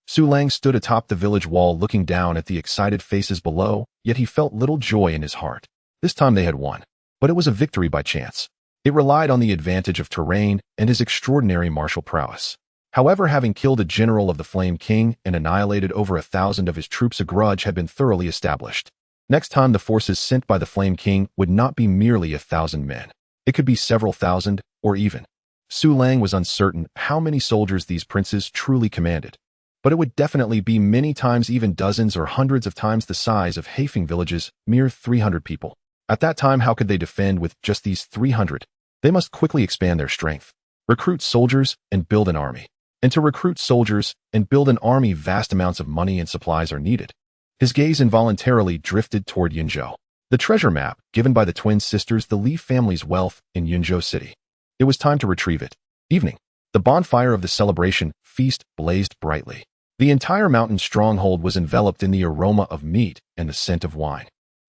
Su Lang stood atop the village wall looking down at the excited faces below, yet he felt little joy in his heart. This time they had won, but it was a victory by chance. It relied on the advantage of terrain and his extraordinary martial prowess. However, having killed a general of the Flame King and annihilated over 1,000 of his troops, a grudge had been thoroughly established. Next time the forces sent by the Flame King would not be merely 1,000 men. It could be several thousand, or even. Su Lang was uncertain how many soldiers these princes truly commanded, but it would definitely be many times, even dozens or hundreds of times the size of Hefeng villages, mere 300 people. At that time, how could they defend with just these 300? They must quickly expand their strength, recruit soldiers, and build an army. And to recruit soldiers and build an army, vast amounts of money and supplies are needed. His gaze involuntarily drifted toward Yunzhou, the treasure map given by the twin sisters, the Li family's wealth in Yunzhou City. It was time to retrieve it. Evening. The bonfire of the celebration feast blazed brightly. The entire mountain stronghold was enveloped in the aroma of meat and the scent of wine.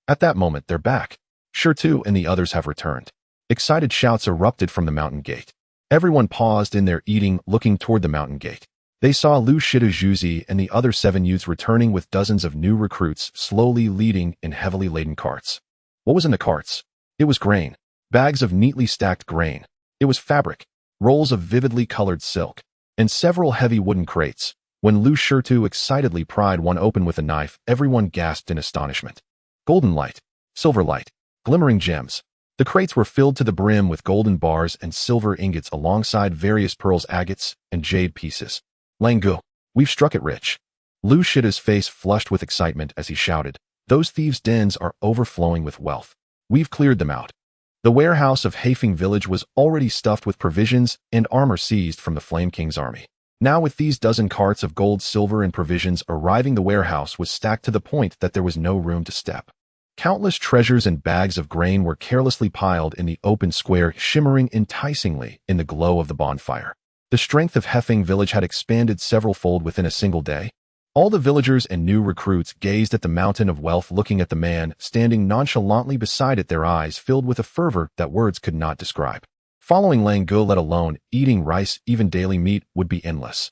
At that moment, they're back. Shirtu and the others have returned. Excited shouts erupted from the mountain gate. Everyone paused in their eating, looking toward the mountain gate. They saw Lu Shidajuzi and the other 7 youths returning with dozens of new recruits, slowly leading in heavily laden carts. What was in the carts? It was grain. Bags of neatly stacked grain. It was fabric. Rolls of vividly colored silk. And several heavy wooden crates. When Lu Shirtu excitedly pried one open with a knife, everyone gasped in astonishment. Golden light. Silver light. Glimmering gems. The crates were filled to the brim with golden bars and silver ingots alongside various pearls, agates, and jade pieces. Langu, we've struck it rich. Lu Shida's face flushed with excitement as he shouted, those thieves' dens are overflowing with wealth. We've cleared them out. The warehouse of Hefeng village was already stuffed with provisions and armor seized from the Flame King's army. Now with these dozen carts of gold, silver, and provisions arriving, the warehouse was stacked to the point that there was no room to step. Countless treasures and bags of grain were carelessly piled in the open square, shimmering enticingly in the glow of the bonfire. The strength of Heffing village had expanded several-fold within a single day. All the villagers and new recruits gazed at the mountain of wealth, looking at the man standing nonchalantly beside it, their eyes filled with a fervor that words could not describe. Following Lang Gu, let alone eating rice, even daily meat, would be endless.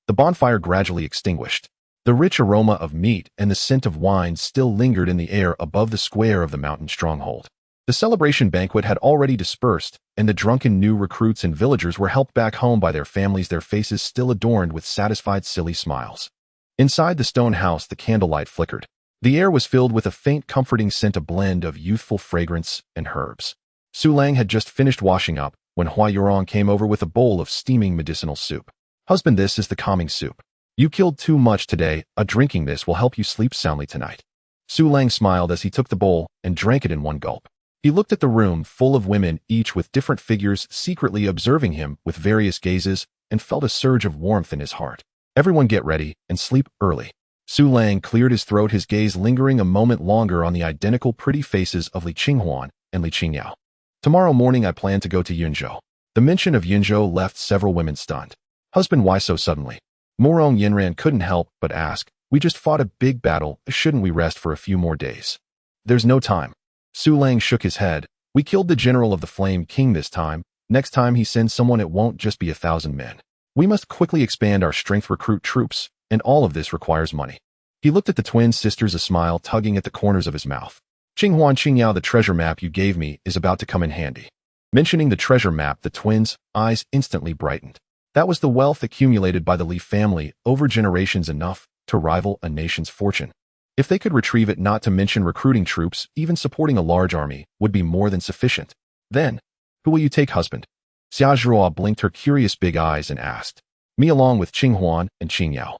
The bonfire gradually extinguished. The rich aroma of meat and the scent of wine still lingered in the air above the square of the mountain stronghold. The celebration banquet had already dispersed, and the drunken new recruits and villagers were helped back home by their families, their faces still adorned with satisfied, silly smiles. Inside the stone house, the candlelight flickered. The air was filled with a faint, comforting scent, a blend of youthful fragrance and herbs. Su Lang had just finished washing up when Hua Yurong came over with a bowl of steaming medicinal soup. "Husband, this is the calming soup. You killed too much today. Drinking this will help you sleep soundly tonight." Su Lang smiled as he took the bowl and drank it in one gulp. He looked at the room full of women, each with different figures, secretly observing him with various gazes, and felt a surge of warmth in his heart. "Everyone get ready and sleep early." Su Lang cleared his throat, his gaze lingering a moment longer on the identical pretty faces of Li Qinghuan and Li Qingyao. "Tomorrow morning I plan to go to Yunzhou." The mention of Yunzhou left several women stunned. "Husband, why so suddenly?" Morong Yinran couldn't help but ask. "We just fought a big battle. Shouldn't we rest for a few more days?" "There's no time." Su Lang shook his head. "We killed the general of the Flame King this time. Next time he sends someone, it won't just be 1,000 men. We must quickly expand our strength, recruit troops, and all of this requires money." He looked at the twin sisters, a smile tugging at the corners of his mouth. "Qinghuan, Qingyao, the treasure map you gave me is about to come in handy." Mentioning the treasure map, the twins' eyes instantly brightened. That was the wealth accumulated by the Li family over generations, enough to rival a nation's fortune. If they could retrieve it, not to mention recruiting troops, even supporting a large army, would be more than sufficient. "Then, who will you take, husband?" Xia Zhuo blinked her curious big eyes and asked. "Me, along with Qinghuan and Qingyao."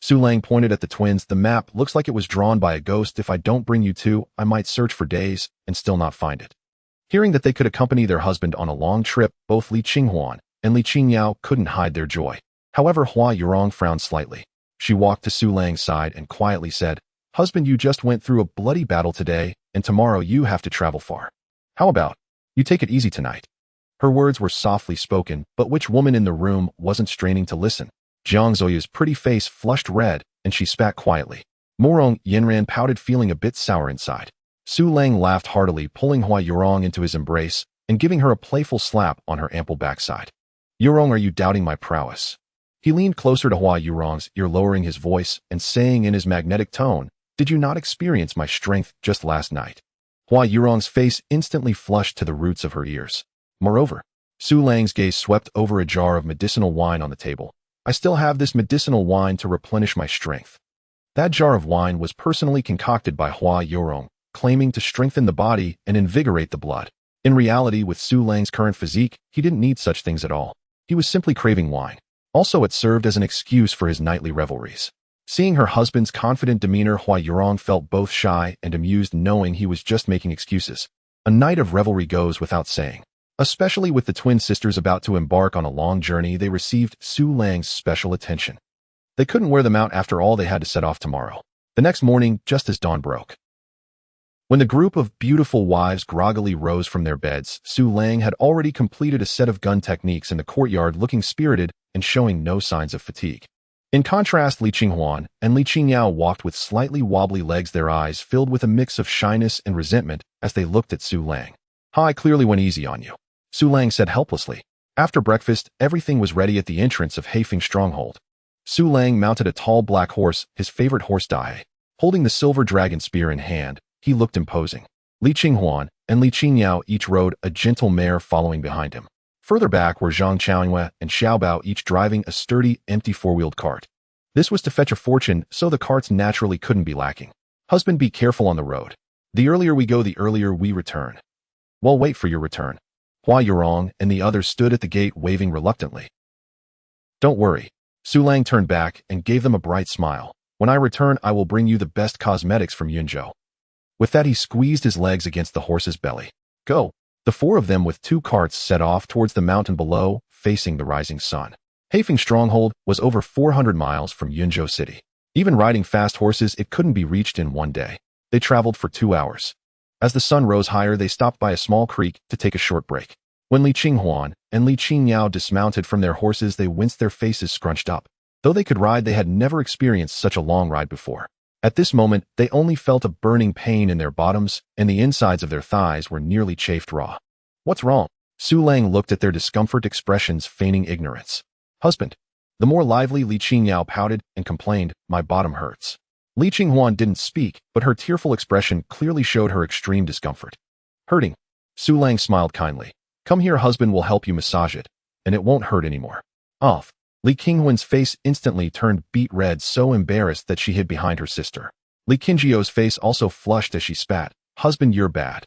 Su Lang pointed at the twins. "The map looks like it was drawn by a ghost. If I don't bring you two, I might search for days and still not find it." Hearing that they could accompany their husband on a long trip, both Li Qinghuan and Li Qingyao couldn't hide their joy. However, Hua Yurong frowned slightly. She walked to Su Lang's side and quietly said, "Husband, you just went through a bloody battle today, and tomorrow you have to travel far. How about you take it easy tonight?" Her words were softly spoken, but which woman in the room wasn't straining to listen? Jiang Zoya's pretty face flushed red, and she spat quietly. Morong Yinran pouted, feeling a bit sour inside. Su Lang laughed heartily, pulling Hua Yurong into his embrace and giving her a playful slap on her ample backside. "Yurong, are you doubting my prowess?" He leaned closer to Hua Yurong's ear, lowering his voice and saying in his magnetic tone, "Did you not experience my strength just last night?" Hua Yurong's face instantly flushed to the roots of her ears. Moreover, Su Lang's gaze swept over a jar of medicinal wine on the table. "I still have this medicinal wine to replenish my strength." That jar of wine was personally concocted by Hua Yurong, claiming to strengthen the body and invigorate the blood. In reality, with Su Lang's current physique, he didn't need such things at all. He was simply craving wine. Also, it served as an excuse for his nightly revelries. Seeing her husband's confident demeanor, Hua Yurong felt both shy and amused, knowing he was just making excuses. A night of revelry goes without saying. Especially with the twin sisters about to embark on a long journey, they received Su Lang's special attention. They couldn't wear them out. After all, they had to set off tomorrow. The next morning, just as dawn broke, when the group of beautiful wives groggily rose from their beds, Su Lang had already completed a set of gun techniques in the courtyard, looking spirited and showing no signs of fatigue. In contrast, Li Qinghuan and Li Qingyao walked with slightly wobbly legs, their eyes filled with a mix of shyness and resentment as they looked at Su Lang. "I clearly went easy on you," Su Lang said helplessly. After breakfast, everything was ready at the entrance of Heifeng stronghold. Su Lang mounted a tall black horse, his favorite horse Dai. Holding the silver dragon spear in hand, he looked imposing. Li Qinghuan and Li Qingyao each rode a gentle mare following behind him. Further back were Zhang Qiaoyue and Xiaobao, each driving a sturdy, empty four-wheeled cart. This was to fetch a fortune, so the carts naturally couldn't be lacking. "Husband, be careful on the road. The earlier we go, the earlier we return." "Well, wait for your return." Hua Yurong and the others stood at the gate, waving reluctantly. "Don't worry." Su Lang turned back and gave them a bright smile. "When I return, I will bring you the best cosmetics from Yunzhou." With that, he squeezed his legs against the horse's belly. "Go." The four of them with two carts set off towards the mountain below, facing the rising sun. Heifeng stronghold was over 400 miles from Yunzhou city. Even riding fast horses, it couldn't be reached in one day. They traveled for 2 hours. As the sun rose higher, they stopped by a small creek to take a short break. When Li Qinghuan and Li Qingyao dismounted from their horses, they winced, their faces scrunched up. Though they could ride, they had never experienced such a long ride before. At this moment, they only felt a burning pain in their bottoms, and the insides of their thighs were nearly chafed raw. What's wrong? Su Lang looked at their discomfort expressions, feigning ignorance. Husband. The more lively Li Qingyao pouted and complained, my bottom hurts. Li Qinghuan didn't speak, but her tearful expression clearly showed her extreme discomfort. Hurting? Su Lang smiled kindly. Come here, husband will help you massage it, and it won't hurt anymore. Off. Li Qinghuan's face instantly turned beet red, so embarrassed that she hid behind her sister. Li Qingjiao's face also flushed as she spat. Husband, you're bad.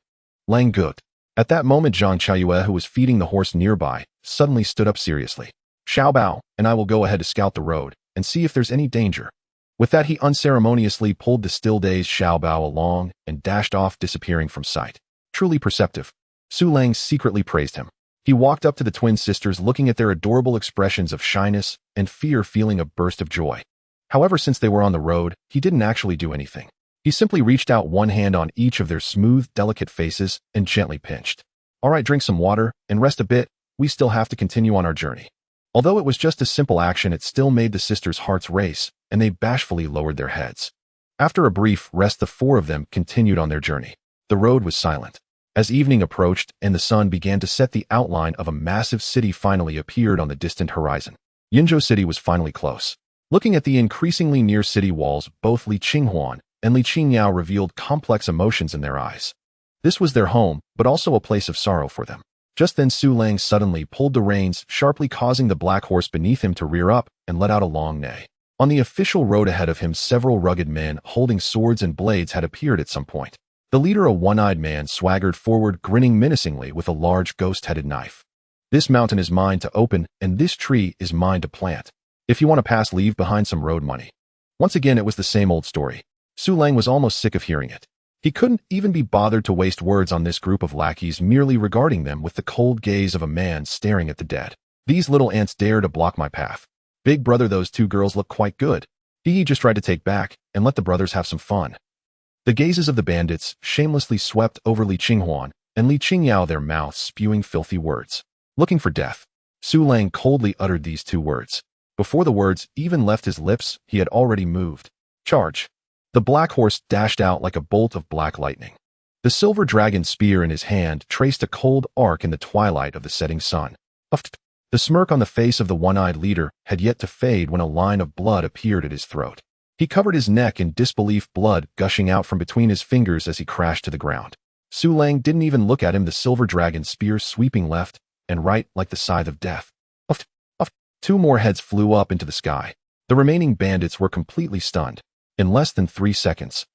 Lang Gut. At that moment, Zhang Chaiyue, who was feeding the horse nearby, suddenly stood up seriously. Xiao Bao and I will go ahead to scout the road and see if there's any danger. With that, he unceremoniously pulled the still-dazed Xiao Bao along and dashed off, disappearing from sight. Truly perceptive. Su Lang secretly praised him. He walked up to the twin sisters, looking at their adorable expressions of shyness and fear, feeling a burst of joy. However, since they were on the road, he didn't actually do anything. He simply reached out one hand on each of their smooth, delicate faces and gently pinched. All right, drink some water and rest a bit. We still have to continue on our journey. Although it was just a simple action, it still made the sisters' hearts race, and they bashfully lowered their heads. After a brief rest, the four of them continued on their journey. The road was silent. As evening approached and the sun began to set, the outline of a massive city finally appeared on the distant horizon. Yinzhou City was finally close. Looking at the increasingly near city walls, both Li Qinghuan and Li Qingyao revealed complex emotions in their eyes. This was their home, but also a place of sorrow for them. Just then, Su Lang suddenly pulled the reins, sharply causing the black horse beneath him to rear up and let out a long neigh. On the official road ahead of him, several rugged men holding swords and blades had appeared at some point. The leader, a one-eyed man, swaggered forward, grinning menacingly with a large ghost-headed knife. This mountain is mine to open, and this tree is mine to plant. If you want to pass, leave behind some road money. Once again, it was the same old story. Su Lang was almost sick of hearing it. He couldn't even be bothered to waste words on this group of lackeys, merely regarding them with the cold gaze of a man staring at the dead. These little ants dare to block my path. Big brother, those two girls look quite good. He just tried to take back and let the brothers have some fun. The gazes of the bandits shamelessly swept over Li Qinghuan and Li Qingyao, their mouths spewing filthy words. Looking for death. Su Lang coldly uttered these two words. Before the words even left his lips, he had already moved. Charge. The black horse dashed out like a bolt of black lightning. The silver dragon spear in his hand traced a cold arc in the twilight of the setting sun. The smirk on the face of the one-eyed leader had yet to fade when a line of blood appeared at his throat. He covered his neck in disbelief, blood gushing out from between his fingers as he crashed to the ground. Su Lang didn't even look at him, the silver dragon spear sweeping left and right like the scythe of death. Two more heads flew up into the sky. The remaining bandits were completely stunned. In less than 3 seconds,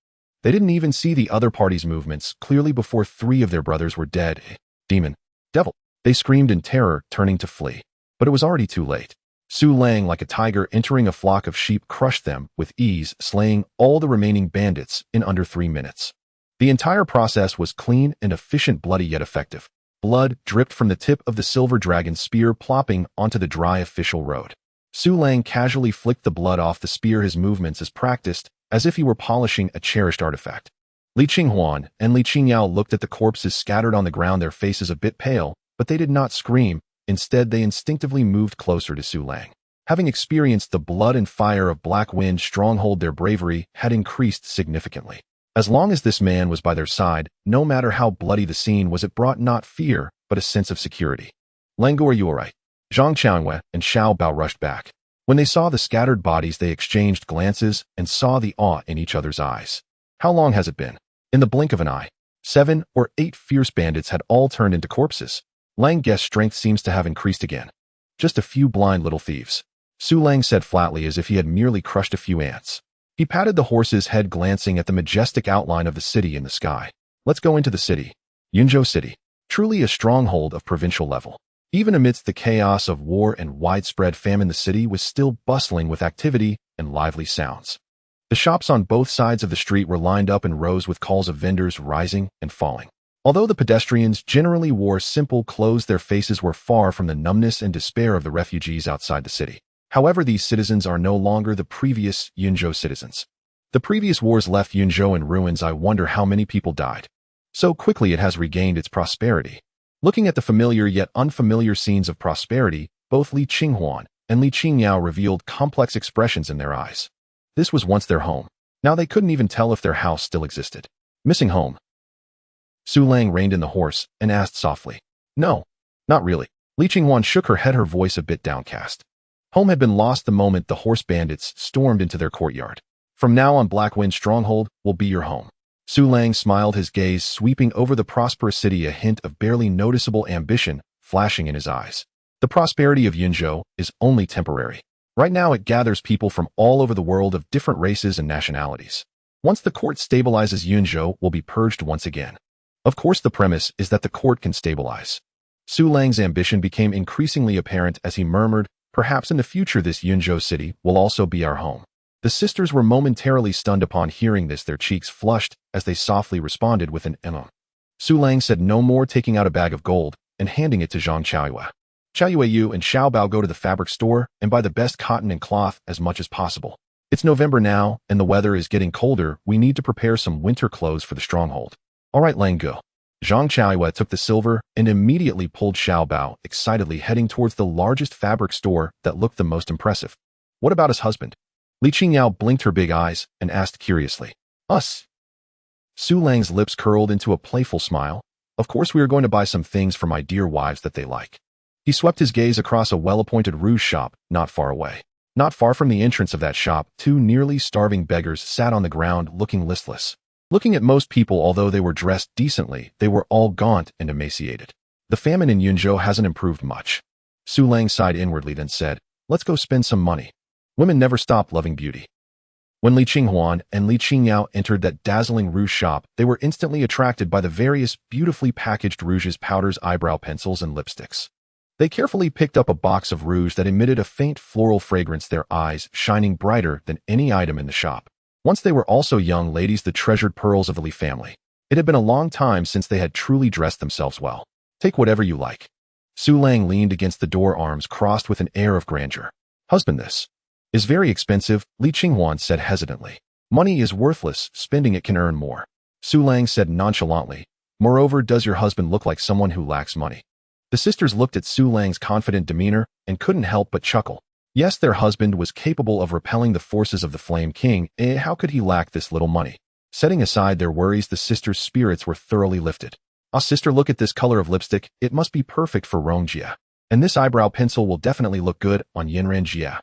they didn't even see the other party's movements clearly before 3 of their brothers were dead. Demon. Devil. They screamed in terror, turning to flee. But it was already too late. Su Lang, like a tiger entering a flock of sheep, crushed them with ease, slaying all the remaining bandits in under 3 minutes. The entire process was clean and efficient, bloody yet effective. Blood dripped from the tip of the silver dragon spear, plopping onto the dry official road. Su Lang casually flicked the blood off the spear, his movements as practiced as if he were polishing a cherished artifact. Li Qinghuan and Li Qingyao looked at the corpses scattered on the ground, their faces a bit pale, but they did not scream. Instead, they instinctively moved closer to Su Lang. Having experienced the blood and fire of Black Wind stronghold, their bravery had increased significantly. As long as this man was by their side, no matter how bloody the scene was, it brought not fear, but a sense of security. Langu, are you alright? Zhang Qianwei and Xiao Bao rushed back. When they saw the scattered bodies, they exchanged glances and saw the awe in each other's eyes. How long has it been? In the blink of an eye, 7 or 8 fierce bandits had all turned into corpses. Lang guessed strength seems to have increased again. Just a few blind little thieves. Su Lang said flatly, as if he had merely crushed a few ants. He patted the horse's head, glancing at the majestic outline of the city in the sky. Let's go into the city. Yinzhou City. Truly a stronghold of provincial level. Even amidst the chaos of war and widespread famine, the city was still bustling with activity and lively sounds. The shops on both sides of the street were lined up in rows with calls of vendors rising and falling. Although the pedestrians generally wore simple clothes, their faces were far from the numbness and despair of the refugees outside the city. However, these citizens are no longer the previous Yinzhou citizens. The previous wars left Yunzhou in ruins. I wonder how many people died. So quickly it has regained its prosperity. Looking at the familiar yet unfamiliar scenes of prosperity, both Li Qinghuan and Li Qingyao revealed complex expressions in their eyes. This was once their home. Now they couldn't even tell if their house still existed. Missing home. Su Lang reined in the horse and asked softly. No, not really. Li Qinghuan shook her head, her voice a bit downcast. Home had been lost the moment the horse bandits stormed into their courtyard. From now on, Blackwind Stronghold will be your home. Su Lang smiled, his gaze sweeping over the prosperous city, a hint of barely noticeable ambition flashing in his eyes. The prosperity of Yunzhou is only temporary. Right now it gathers people from all over the world of different races and nationalities. Once the court stabilizes, Yunzhou will be purged once again. Of course, the premise is that the court can stabilize. Su Lang's ambition became increasingly apparent as he murmured, perhaps in the future this Yunzhou city will also be our home. The sisters were momentarily stunned upon hearing this, their cheeks flushed as they softly responded with an Su Lang said no more, taking out a bag of gold and handing it to Zhang Chaoyue. Chaoyue, you and Xiao Bao go to the fabric store and buy the best cotton and cloth as much as possible. It's November now, and the weather is getting colder. We need to prepare some winter clothes for the stronghold. All right, Lang, go. Zhang Chaoyue took the silver and immediately pulled Xiao Bao, excitedly heading towards the largest fabric store that looked the most impressive. What about his husband? Li Qingyao blinked her big eyes and asked curiously. Us? Su Lang's lips curled into a playful smile. Of course we are going to buy some things for my dear wives that they like. He swept his gaze across a well-appointed rouge shop not far away. Not far from the entrance of that shop, two nearly starving beggars sat on the ground looking listless. Looking at most people, although they were dressed decently, they were all gaunt and emaciated. The famine in Yunzhou hasn't improved much. Su Lang sighed inwardly, then said, let's go spend some money. Women never stop loving beauty. When Li Qinghuan and Li Qingyao entered that dazzling rouge shop, they were instantly attracted by the various beautifully packaged rouges, powders, eyebrow pencils, and lipsticks. They carefully picked up a box of rouge that emitted a faint floral fragrance, their eyes shining brighter than any item in the shop. Once they were also young ladies, the treasured pearls of the Li family. It had been a long time since they had truly dressed themselves well. Take whatever you like. Su Lang leaned against the door, arms crossed with an air of grandeur. Husband, this is very expensive, Li Qinghuan said hesitantly. Money is worthless, spending it can earn more. Su Lang said nonchalantly. Moreover, does your husband look like someone who lacks money? The sisters looked at Su Lang's confident demeanor and couldn't help but chuckle. Yes, their husband was capable of repelling the forces of the Flame King. How could he lack this little money? Setting aside their worries, the sisters' spirits were thoroughly lifted. Ah, sister, look at this color of lipstick. It must be perfect for Rong Jia. And this eyebrow pencil will definitely look good on Yinran Jia.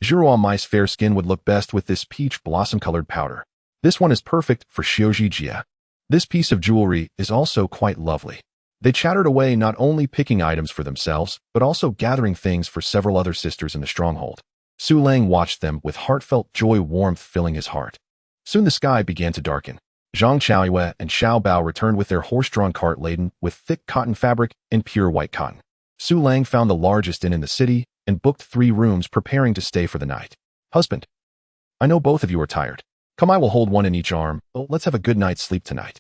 Zhuruo, my fair skin would look best with this peach blossom-colored powder. This one is perfect for Xiuji Jia. This piece of jewelry is also quite lovely. They chattered away, not only picking items for themselves, but also gathering things for several other sisters in the stronghold. Su Lang watched them with heartfelt joy, warmth filling his heart. Soon the sky began to darken. Zhang Chaoyue and Xiao Bao returned with their horse-drawn cart laden with thick cotton fabric and pure white cotton. Su Lang found the largest inn in the city and booked 3 rooms, preparing to stay for the night. Husband, I know both of you are tired. Come, I will hold one in each arm. Let's have a good night's sleep tonight.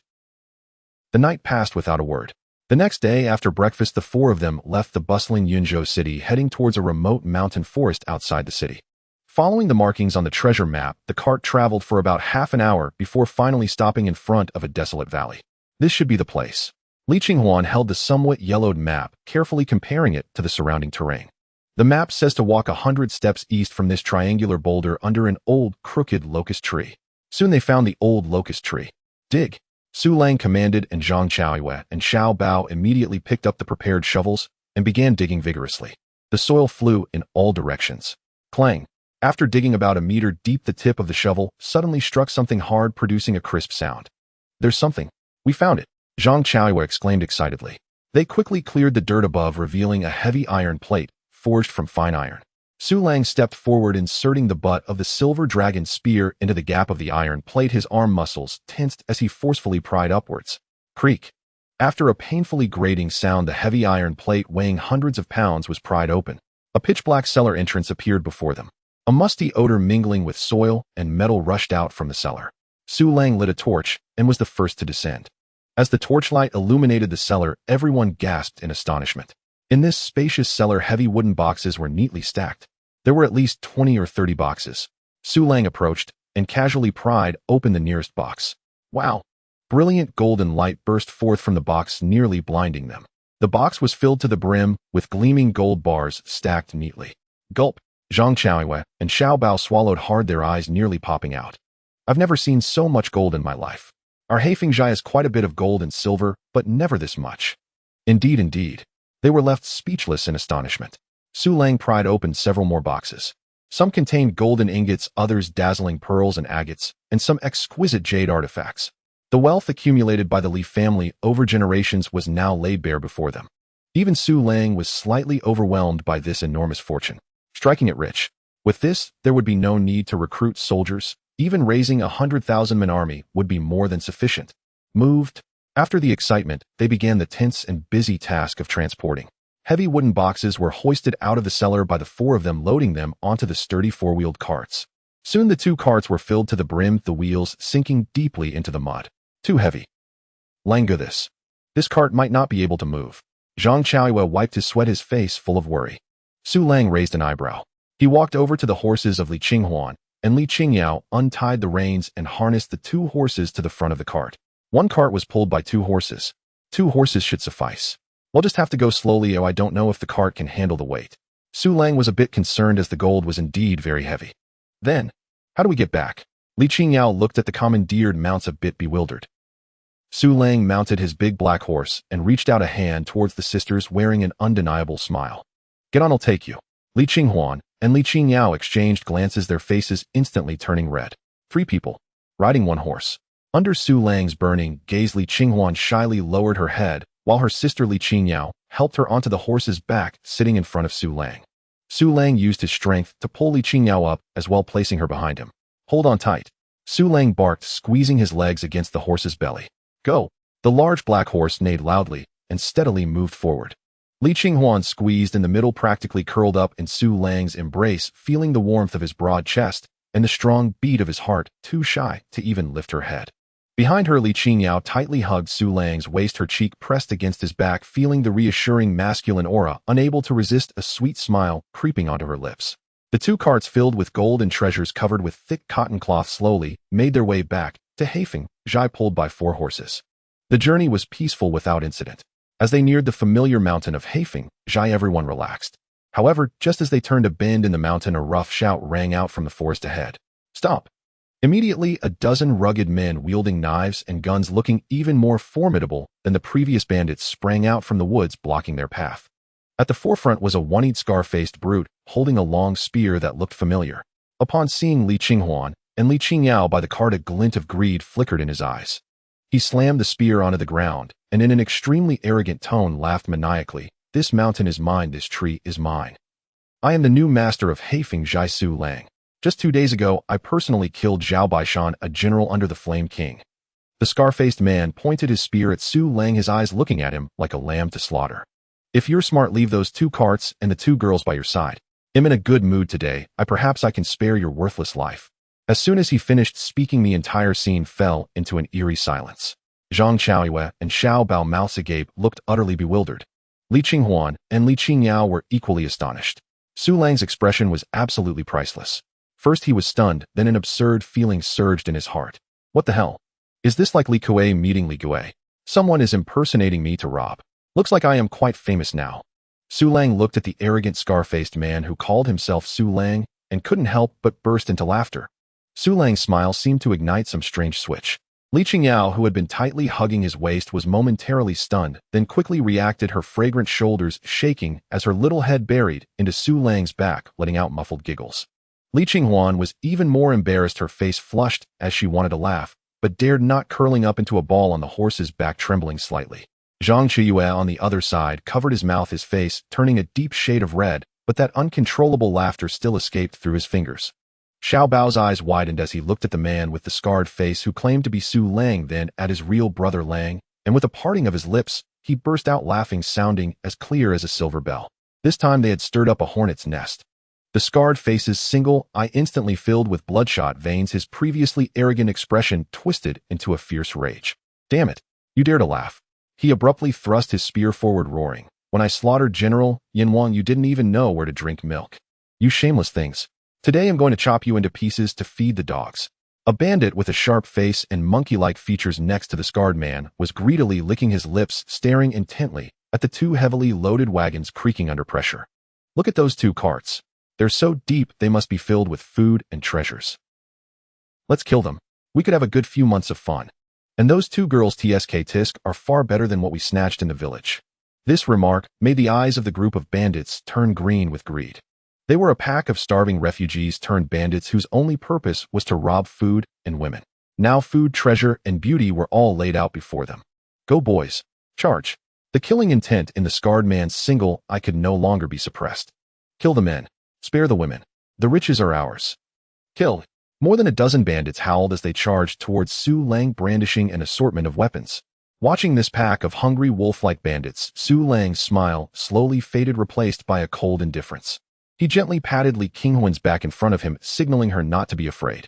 The night passed without a word. The next day, after breakfast, the 4 of them left the bustling Yunzhou city, heading towards a remote mountain forest outside the city. Following the markings on the treasure map, the cart traveled for about half an hour before finally stopping in front of a desolate valley. This should be the place. Li Qinghuan held the somewhat yellowed map, carefully comparing it to the surrounding terrain. The map says to walk 100 steps east from this triangular boulder under an old, crooked locust tree. Soon they found the old locust tree. Dig. Su Lang commanded, and Zhang Chaoyue and Xiao Bao immediately picked up the prepared shovels and began digging vigorously. The soil flew in all directions. Clang. After digging about a meter deep, the tip of the shovel suddenly struck something hard, producing a crisp sound. There's something. We found it, Zhang Chaoyue exclaimed excitedly. They quickly cleared the dirt above, revealing a heavy iron plate, forged from fine iron. Su Lang stepped forward, inserting the butt of the silver dragon spear into the gap of the iron plate, his arm muscles tensed as he forcefully pried upwards. Creak. After a painfully grating sound, the heavy iron plate weighing hundreds of pounds was pried open. A pitch-black cellar entrance appeared before them. A musty odor mingling with soil and metal rushed out from the cellar. Su Lang lit a torch and was the first to descend. As the torchlight illuminated the cellar, everyone gasped in astonishment. In this spacious cellar, heavy wooden boxes were neatly stacked. There were at least 20 or 30 boxes. Su Lang approached, and casually pried open the nearest box. Wow! Brilliant golden light burst forth from the box, nearly blinding them. The box was filled to the brim with gleaming gold bars stacked neatly. Gulp! Zhang Qiaoyue and Xiao Bao swallowed hard, their eyes nearly popping out. I've never seen so much gold in my life. Our Heifeng Zhai has quite a bit of gold and silver, but never this much. Indeed. They were left speechless in astonishment. Su Lang pried open several more boxes. Some contained golden ingots, others dazzling pearls and agates, and some exquisite jade artifacts. The wealth accumulated by the Li family over generations was now laid bare before them. Even Su Lang was slightly overwhelmed by this enormous fortune, striking it rich. With this, there would be no need to recruit soldiers. Even raising a 100,000-man army would be more than sufficient. Moved. After the excitement, they began the tense and busy task of transporting. Heavy wooden boxes were hoisted out of the cellar by the four of them, loading them onto the sturdy four-wheeled carts. Soon the two carts were filled to the brim, the wheels sinking deeply into the mud. Too heavy. Lango, this cart might not be able to move. Zhang Qiaoyue wiped his sweat, his face full of worry. Su Lang raised an eyebrow. He walked over to the horses of Li Qinghuan, and Li Qingyao untied the reins and harnessed the two horses to the front of the cart. One cart was pulled by two horses. 2 horses should suffice. We'll just have to go slowly, I don't know if the cart can handle the weight. Su Lang was a bit concerned, as the gold was indeed very heavy. Then, how do we get back? Li Qingyao looked at the commandeered mounts, a bit bewildered. Su Lang mounted his big black horse and reached out a hand towards the sisters, wearing an undeniable smile. Get on, I'll take you. Li Qinghuan and Li Qingyao exchanged glances, their faces instantly turning red. 3 people, riding 1 horse. Under Su Lang's burning gaze, Li Qinghuan shyly lowered her head, while her sister Li Qingyao helped her onto the horse's back, sitting in front of Su Lang. Su Lang used his strength to pull Li Qingyao up, as well placing her behind him. Hold on tight. Su Lang barked, squeezing his legs against the horse's belly. Go! The large black horse neighed loudly and steadily moved forward. Li Qinghuan squeezed in the middle, practically curled up in Su Lang's embrace, feeling the warmth of his broad chest and the strong beat of his heart, too shy to even lift her head. Behind her, Li Qingyao tightly hugged Su Lang's waist, her cheek pressed against his back, feeling the reassuring masculine aura, unable to resist a sweet smile creeping onto her lips. The 2 carts filled with gold and treasures covered with thick cotton cloth slowly made their way back to Heifeng Zhai, pulled by 4 horses. The journey was peaceful without incident. As they neared the familiar mountain of Heifeng Zhai, everyone relaxed. However, just as they turned a bend in the mountain, a rough shout rang out from the forest ahead. Stop! Immediately, a dozen rugged men wielding knives and guns, looking even more formidable than the previous bandits, sprang out from the woods, blocking their path. At the forefront was a one-eyed, scar-faced brute, holding a long spear that looked familiar. Upon seeing Li Qinghuan and Li Qingyao by the cart, a glint of greed flickered in his eyes. He slammed the spear onto the ground, and in an extremely arrogant tone laughed maniacally. This mountain is mine, this tree is mine. I am the new master of Heifeng Zhai, Su Lang. Just 2 days ago, I personally killed Zhao Baishan, a general under the Flame King. The scar-faced man pointed his spear at Su Lang, his eyes looking at him like a lamb to slaughter. If you're smart, leave those 2 carts and the 2 girls by your side. I'm in a good mood today. Perhaps I can spare your worthless life. As soon as he finished speaking, the entire scene fell into an eerie silence. Zhang Qiaoyue and Xiao Bao, mouths agape, looked utterly bewildered. Li Qinghuan and Li Qingyao were equally astonished. Su Lang's expression was absolutely priceless. First he was stunned, then an absurd feeling surged in his heart. What the hell? Is this like Li Kuei meeting Li Gui? Someone is impersonating me to rob. Looks like I am quite famous now. Su Lang looked at the arrogant, scar-faced man who called himself Su Lang and couldn't help but burst into laughter. Su Lang's smile seemed to ignite some strange switch. Li Qingyao, who had been tightly hugging his waist, was momentarily stunned, then quickly reacted, her fragrant shoulders shaking as her little head buried into Su Lang's back, letting out muffled giggles. Li Qinghuan was even more embarrassed, her face flushed as she wanted to laugh, but dared not, curling up into a ball on the horse's back, trembling slightly. Zhang Qiaoyue on the other side covered his mouth, his face turning a deep shade of red, but that uncontrollable laughter still escaped through his fingers. Xiao Bao's eyes widened as he looked at the man with the scarred face who claimed to be Su Lang, then at his real brother Lang, and with a parting of his lips, he burst out laughing, sounding as clear as a silver bell. This time they had stirred up a hornet's nest. The scarred face's single eye instantly filled with bloodshot veins, his previously arrogant expression twisted into a fierce rage. Damn it, you dare to laugh. He abruptly thrust his spear forward, roaring. When I slaughtered General Yanwang, you didn't even know where to drink milk. You shameless things. Today I'm going to chop you into pieces to feed the dogs. A bandit with a sharp face and monkey-like features next to the scarred man was greedily licking his lips, staring intently at the two heavily loaded wagons creaking under pressure. Look at those two carts. They're so deep they must be filled with food and treasures. Let's kill them. We could have a good few months of fun. And those two girls tisk are far better than what we snatched in the village. This remark made the eyes of the group of bandits turn green with greed. They were a pack of starving refugees turned bandits whose only purpose was to rob food and women. Now food, treasure, and beauty were all laid out before them. Go boys, charge. The killing intent in the scarred man's single eye could no longer be suppressed. Kill the men, spare the women. The riches are ours. Kill. More than a dozen bandits howled as they charged towards Su Lang, brandishing an assortment of weapons. Watching this pack of hungry wolf-like bandits, Su Lang's smile slowly faded, replaced by a cold indifference. He gently patted Li Qinghuan's back in front of him, signaling her not to be afraid.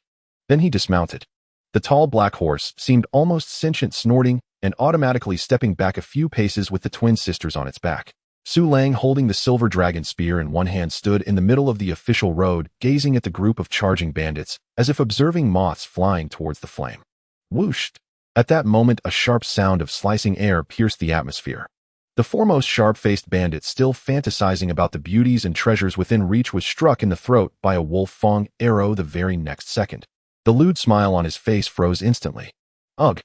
Then he dismounted. The tall black horse seemed almost sentient, snorting and automatically stepping back a few paces with the twin sisters on its back. Su Lang, holding the silver dragon spear in one hand, stood in the middle of the official road, gazing at the group of charging bandits, as if observing moths flying towards the flame. Whoosh! At that moment, a sharp sound of slicing air pierced the atmosphere. The foremost sharp-faced bandit, still fantasizing about the beauties and treasures within reach, was struck in the throat by a wolf-fang arrow the very next second. The lewd smile on his face froze instantly. Ugh!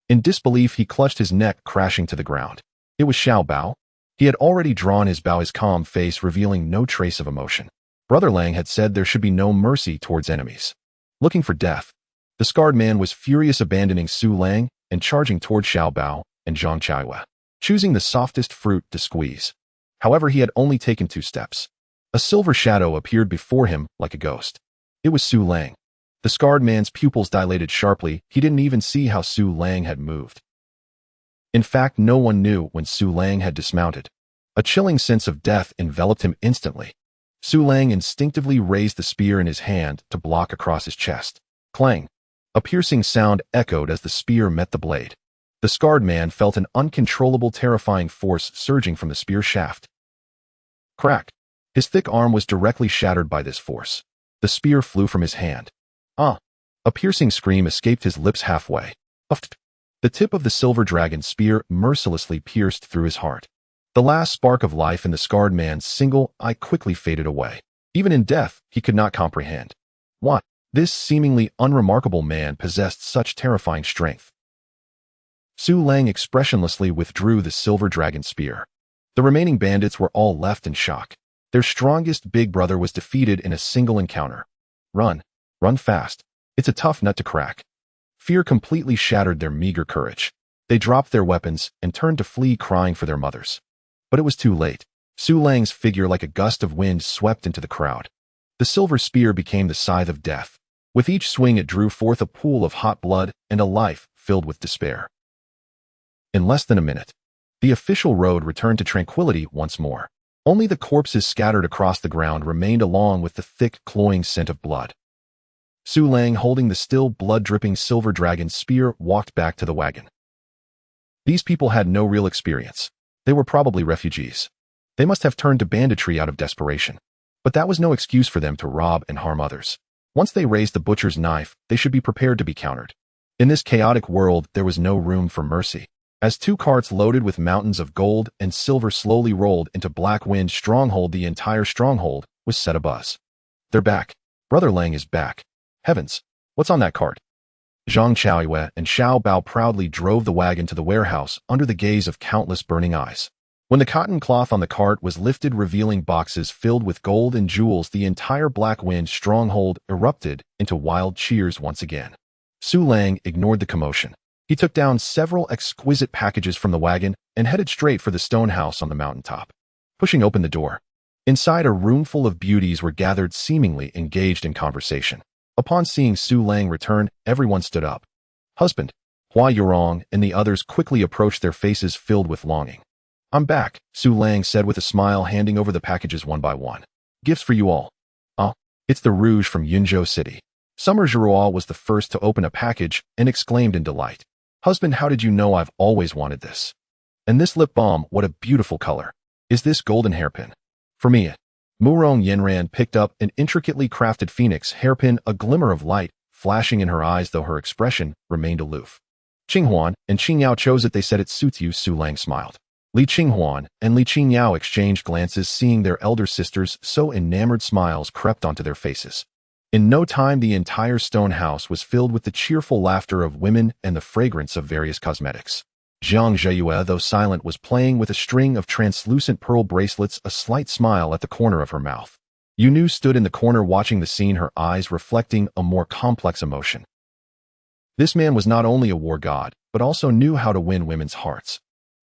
In disbelief, he clutched his neck, crashing to the ground. It was Xiao Bao. He had already drawn his bow, his calm face revealing no trace of emotion. Brother Lang had said there should be no mercy towards enemies. Looking for death, the scarred man was furious, abandoning Su Lang and charging toward Xiao Bao and Zhang Chaiwe, choosing the softest fruit to squeeze. However, he had only taken 2 steps. A silver shadow appeared before him like a ghost. It was Su Lang. The scarred man's pupils dilated sharply. He didn't even see how Su Lang had moved. In fact, no one knew when Su Lang had dismounted. A chilling sense of death enveloped him instantly. Su Lang instinctively raised the spear in his hand to block across his chest. Clang! A piercing sound echoed as the spear met the blade. The scarred man felt an uncontrollable, terrifying force surging from the spear shaft. Crack! His thick arm was directly shattered by this force. The spear flew from his hand. Ah! A piercing scream escaped his lips halfway. Uft! The tip of the silver dragon spear mercilessly pierced through his heart. The last spark of life in the scarred man's single eye quickly faded away. Even in death, he could not comprehend. What? This seemingly unremarkable man possessed such terrifying strength. Su Lang expressionlessly withdrew the silver dragon spear. The remaining bandits were all left in shock. Their strongest big brother was defeated in a single encounter. Run. Run fast. It's a tough nut to crack. Fear completely shattered their meager courage. They dropped their weapons and turned to flee, crying for their mothers. But it was too late. Su Lang's figure, like a gust of wind, swept into the crowd. The silver spear became the scythe of death. With each swing, it drew forth a pool of hot blood and a life filled with despair. In less than a minute, the official road returned to tranquility once more. Only the corpses scattered across the ground remained, along with the thick, cloying scent of blood. Su Lang, holding the still blood-dripping silver dragon spear, walked back to the wagon. These people had no real experience. They were probably refugees. They must have turned to banditry out of desperation. But that was no excuse for them to rob and harm others. Once they raised the butcher's knife, they should be prepared to be countered. In this chaotic world, there was no room for mercy. As 2 carts loaded with mountains of gold and silver slowly rolled into Black Wind's stronghold, the entire stronghold was set abuzz. They're back. Brother Lang is back. Heavens, what's on that cart? Zhang Chaiwe and Xiao Bao proudly drove the wagon to the warehouse under the gaze of countless burning eyes. When the cotton cloth on the cart was lifted, revealing boxes filled with gold and jewels, the entire Black Wind stronghold erupted into wild cheers once again. Su Lang ignored the commotion. He took down several exquisite packages from the wagon and headed straight for the stone house on the mountaintop. Pushing open the door, inside, a room full of beauties were gathered, seemingly engaged in conversation. Upon seeing Su Lang return, everyone stood up. Husband, Hua Yurong and the others quickly approached, their faces filled with longing. I'm back, Su Lang said with a smile, handing over the packages one by one. Gifts for you all. Ah, it's the rouge from Yunzhou City. Summer Zhuruo was the first to open a package and exclaimed in delight. Husband, how did you know? I've always wanted this. And this lip balm, what a beautiful color. Is this golden hairpin? For me. Murong Yenran picked up an intricately crafted phoenix hairpin, a glimmer of light flashing in her eyes though her expression remained aloof. Qinghuan and Qingyao chose it. They said it suits you, Su Lang smiled. Li Qinghuan and Li Qingyao exchanged glances, seeing their elder sisters so enamored. Smiles crept onto their faces. In no time, the entire stone house was filled with the cheerful laughter of women and the fragrance of various cosmetics. Zhang Zheyue, though silent, was playing with a string of translucent pearl bracelets, a slight smile at the corner of her mouth. Yunu stood in the corner watching the scene, her eyes reflecting a more complex emotion. This man was not only a war god, but also knew how to win women's hearts.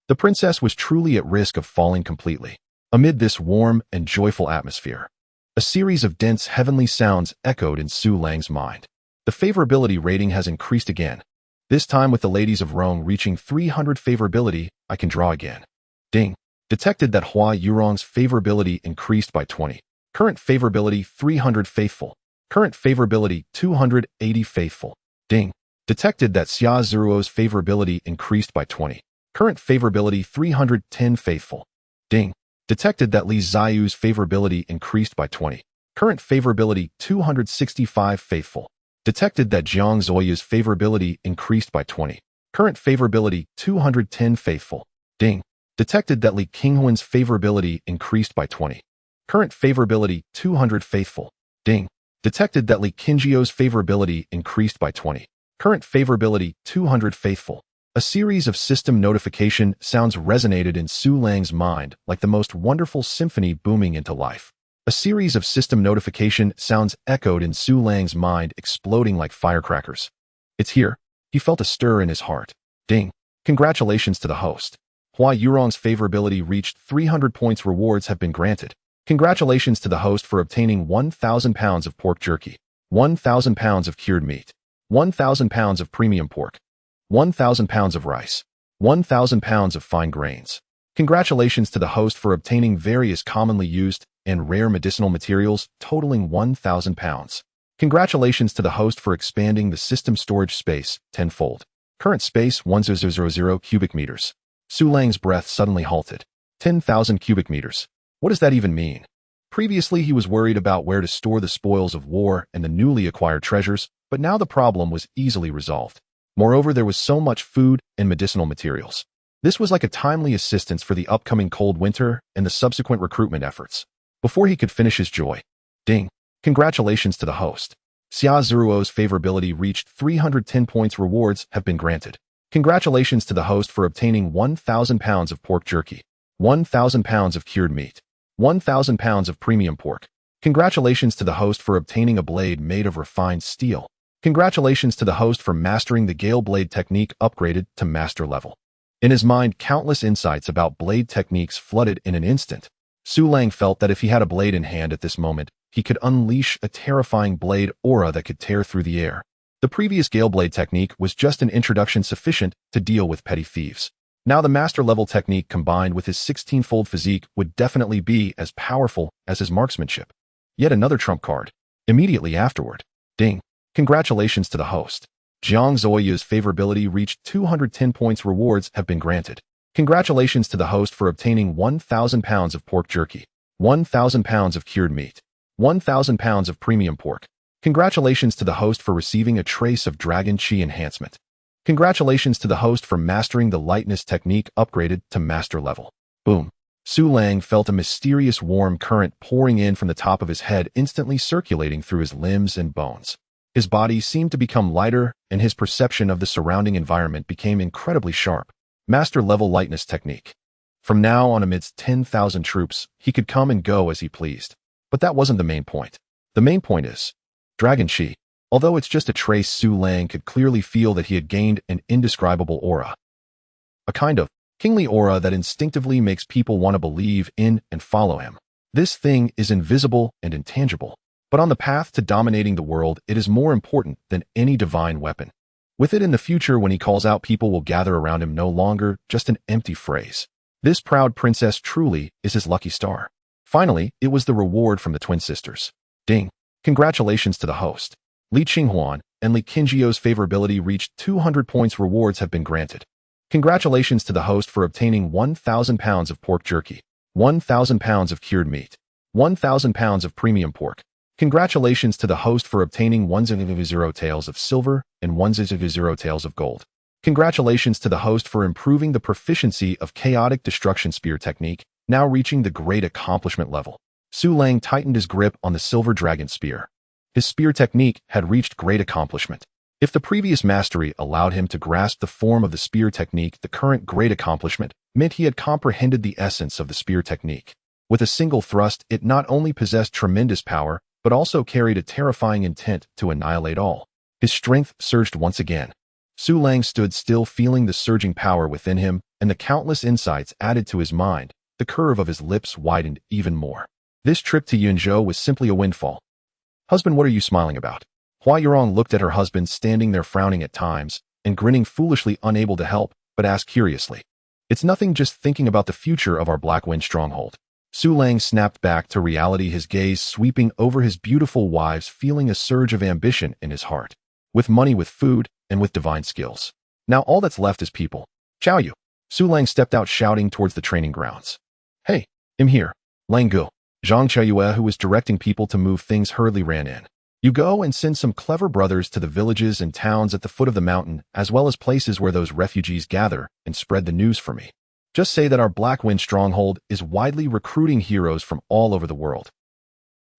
The princess was truly at risk of falling completely. Amid this warm and joyful atmosphere, a series of dense heavenly sounds echoed in Su Lang's mind. The favorability rating has increased again. This time with the ladies of Rome reaching 300 favorability, I can draw again. Ding. Detected that Hua Yurong's favorability increased by 20. Current favorability 300 faithful. Current favorability 280 faithful. Ding. Detected that Xia Zeruo's favorability increased by 20. Current favorability 310 faithful. Ding. Detected that Li Ziyu's favorability increased by 20. Current favorability 265 faithful. Detected that Jiang Zoya's favorability increased by 20. Current favorability 210 faithful. Ding. Detected that Li Qinghuan's favorability increased by 20. Current favorability 200 faithful. Ding. Detected that Li Qingjiao's favorability increased by 20. Current favorability 200 faithful. A series of system notification sounds resonated in Su Lang's mind like the most wonderful symphony booming into life. A series of system notification sounds echoed in Su Lang's mind, exploding like firecrackers. It's here. He felt a stir in his heart. Ding. Congratulations to the host. Hua Yurong's favorability reached 300 points. Rewards have been granted. Congratulations to the host for obtaining 1,000 pounds of pork jerky, 1,000 pounds of cured meat, 1,000 pounds of premium pork, 1,000 pounds of rice, 1,000 pounds of fine grains. Congratulations to the host for obtaining various commonly used and rare medicinal materials totaling 1,000 pounds. Congratulations to the host for expanding the system storage space tenfold. Current space 1000 cubic meters. Su Lang's breath suddenly halted. 10,000 cubic meters. What does that even mean? Previously, he was worried about where to store the spoils of war and the newly acquired treasures, but now the problem was easily resolved. Moreover, there was so much food and medicinal materials. This was like a timely assistance for the upcoming cold winter and the subsequent recruitment efforts. Before he could finish his joy, ding, congratulations to the host. Xia Zeruo's favorability reached 310 points. Rewards have been granted. Congratulations to the host for obtaining 1,000 pounds of pork jerky, 1,000 pounds of cured meat, 1,000 pounds of premium pork. Congratulations to the host for obtaining a blade made of refined steel. Congratulations to the host for mastering the Gale Blade technique, upgraded to master level. In his mind, countless insights about blade techniques flooded in an instant. Su Lang felt that if he had a blade in hand at this moment, he could unleash a terrifying blade aura that could tear through the air. The previous Gale Blade technique was just an introduction sufficient to deal with petty thieves. Now the master-level technique combined with his 16-fold physique would definitely be as powerful as his marksmanship. Yet another trump card. Immediately afterward, ding, congratulations to the host. Jiang Zoya's favorability reached 210 points. Rewards have been granted. Congratulations to the host for obtaining 1,000 pounds of pork jerky, 1,000 pounds of cured meat, 1,000 pounds of premium pork. Congratulations to the host for receiving a trace of Dragon Chi enhancement. Congratulations to the host for mastering the lightness technique, upgraded to master level. Boom. Su Lang felt a mysterious warm current pouring in from the top of his head, instantly circulating through his limbs and bones. His body seemed to become lighter, and his perception of the surrounding environment became incredibly sharp. Master-level lightness technique. From now on, amidst 10,000 troops, he could come and go as he pleased. But that wasn't the main point. The main point is Dragon Chi. Although it's just a trace, Su Lang could clearly feel that he had gained an indescribable aura. A kind of kingly aura that instinctively makes people want to believe in and follow him. This thing is invisible and intangible, but on the path to dominating the world, it is more important than any divine weapon. With it in the future, when he calls out, people will gather around him, no longer just an empty phrase. This proud princess truly is his lucky star. Finally, it was the reward from the twin sisters. Ding. Congratulations to the host. Li Qinghuan and Li Qingjiao's favorability reached 200 points. Rewards have been granted. Congratulations to the host for obtaining 1,000 pounds of pork jerky, 1,000 pounds of cured meat, 1,000 pounds of premium pork. Congratulations to the host for obtaining 100 taels of silver and 100 taels of gold. Congratulations to the host for improving the proficiency of chaotic destruction spear technique, now reaching the great accomplishment level. Su Lang tightened his grip on the silver dragon spear. His spear technique had reached great accomplishment. If the previous mastery allowed him to grasp the form of the spear technique, the current great accomplishment meant he had comprehended the essence of the spear technique. With a single thrust, it not only possessed tremendous power, but also carried a terrifying intent to annihilate all. His strength surged once again. Su Lang stood still, feeling the surging power within him, and the countless insights added to his mind. The curve of his lips widened even more. This trip to Yunzhou was simply a windfall. Husband, what are you smiling about? Hua Yurong looked at her husband, standing there frowning at times, and grinning foolishly, unable to help, but asked curiously. It's nothing, just thinking about the future of our Black Wind stronghold. Su Lang snapped back to reality, his gaze sweeping over his beautiful wives, feeling a surge of ambition in his heart. With money, with food, and with divine skills. Now all that's left is people. Chao Yu. Su Lang stepped out, shouting towards the training grounds. Hey, I'm here. Lang Gu. Zhang Chaoyue, who was directing people to move things, hurriedly ran in. You go and send some clever brothers to the villages and towns at the foot of the mountain, as well as places where those refugees gather, and spread the news for me. Just say that our Black Wind stronghold is widely recruiting heroes from all over the world.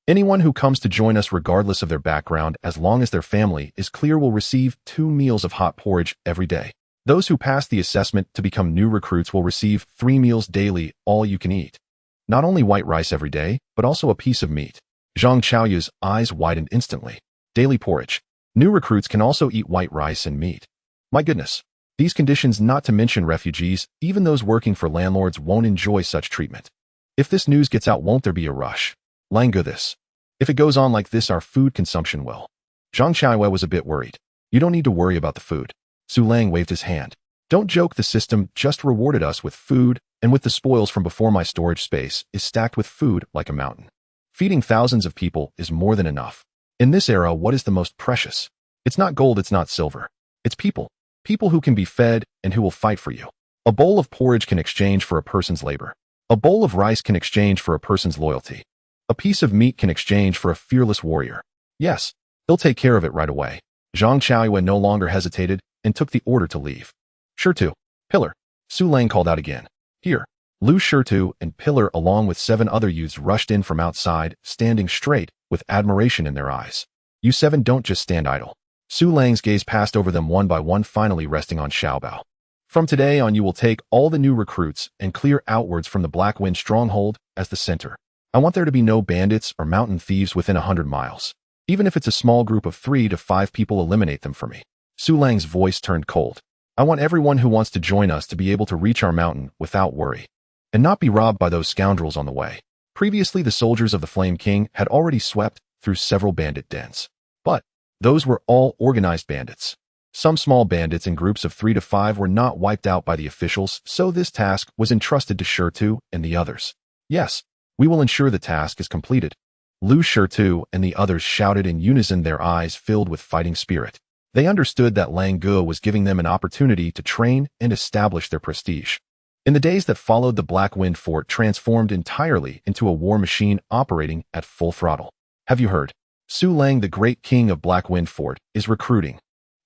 Anyone who comes to join us, regardless of their background, as long as their family is clear, will receive 2 meals of hot porridge every day. Those who pass the assessment to become new recruits will receive 3 meals daily, all you can eat. Not only white rice every day, but also a piece of meat. Zhang Chaoyu's eyes widened instantly. Daily porridge. New recruits can also eat white rice and meat. My goodness. These conditions, not to mention refugees, even those working for landlords, won't enjoy such treatment. If this news gets out, won't there be a rush? Lango this. If it goes on like this, our food consumption will. Zhang Chaoyue was a bit worried. You don't need to worry about the food. Su Lang waved his hand. Don't joke, the system just rewarded us with food, and with the spoils from before, my storage space is stacked with food like a mountain. Feeding thousands of people is more than enough. In this era, what is the most precious? It's not gold, it's not silver. It's people. People who can be fed and who will fight for you. A bowl of porridge can exchange for a person's labor. A bowl of rice can exchange for a person's loyalty. A piece of meat can exchange for a fearless warrior. Yes, they'll take care of it right away. Zhang Chaoyue no longer hesitated and took the order to leave. Shirtu, Pillar. Su Lang called out again. Here. Lu Shirtu and Pillar, along with 7 other youths, rushed in from outside, standing straight, with admiration in their eyes. You 7 don't just stand idle. Su Lang's gaze passed over them one by one, finally resting on Xiaobao. From today on, you will take all the new recruits and clear outwards from the Black Wind stronghold as the center. I want there to be no bandits or mountain thieves within 100 miles. Even if it's a small group of 3 to 5 people, eliminate them for me. Su Lang's voice turned cold. I want everyone who wants to join us to be able to reach our mountain without worry, and not be robbed by those scoundrels on the way. Previously, the soldiers of the Flame King had already swept through several bandit dens. But those were all organized bandits. Some small bandits in groups of 3 to 5 were not wiped out by the officials, so this task was entrusted to Shirtu and the others. Yes, we will ensure the task is completed. Lu Shirtu and the others shouted in unison, their eyes filled with fighting spirit. They understood that Lang Ge was giving them an opportunity to train and establish their prestige. In the days that followed, the Black Wind Fort transformed entirely into a war machine operating at full throttle. Have you heard? Su Lang, the great king of Black Wind Fort, is recruiting.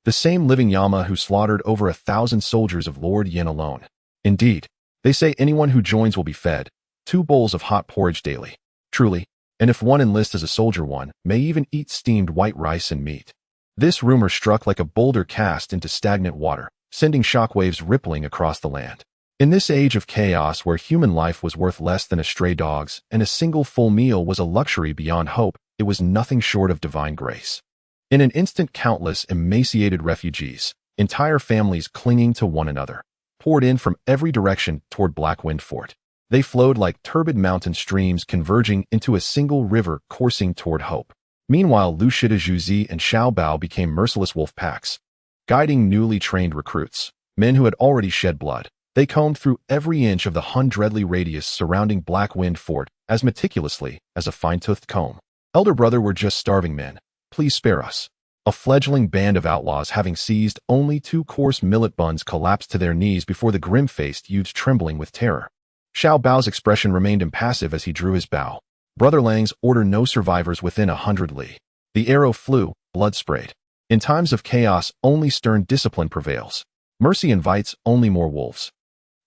The same living Yama who slaughtered over 1,000 soldiers of Lord Yin alone. Indeed, they say anyone who joins will be fed 2 bowls of hot porridge daily. Truly, and if one enlists as a soldier, one may even eat steamed white rice and meat. This rumor struck like a boulder cast into stagnant water, sending shockwaves rippling across the land. In this age of chaos, where human life was worth less than a stray dog's and a single full meal was a luxury beyond hope, it was nothing short of divine grace. In an instant, countless emaciated refugees, entire families clinging to one another, poured in from every direction toward Black Wind Fort. They flowed like turbid mountain streams, converging into a single river coursing toward hope. Meanwhile, Lu Shida Zhuzi and Xiao Bao became merciless wolf packs, guiding newly trained recruits, men who had already shed blood. They combed through every inch of the hundredly radius surrounding Black Wind Fort as meticulously as a fine-toothed comb. Elder brother, we're just starving men. Please spare us. A fledgling band of outlaws, having seized only 2 coarse millet buns, collapsed to their knees before the grim-faced youths, trembling with terror. Xiao Bao's expression remained impassive as he drew his bow. Brother Lang's order: no survivors within 100 li. The arrow flew, blood sprayed. In times of chaos, only stern discipline prevails. Mercy invites only more wolves.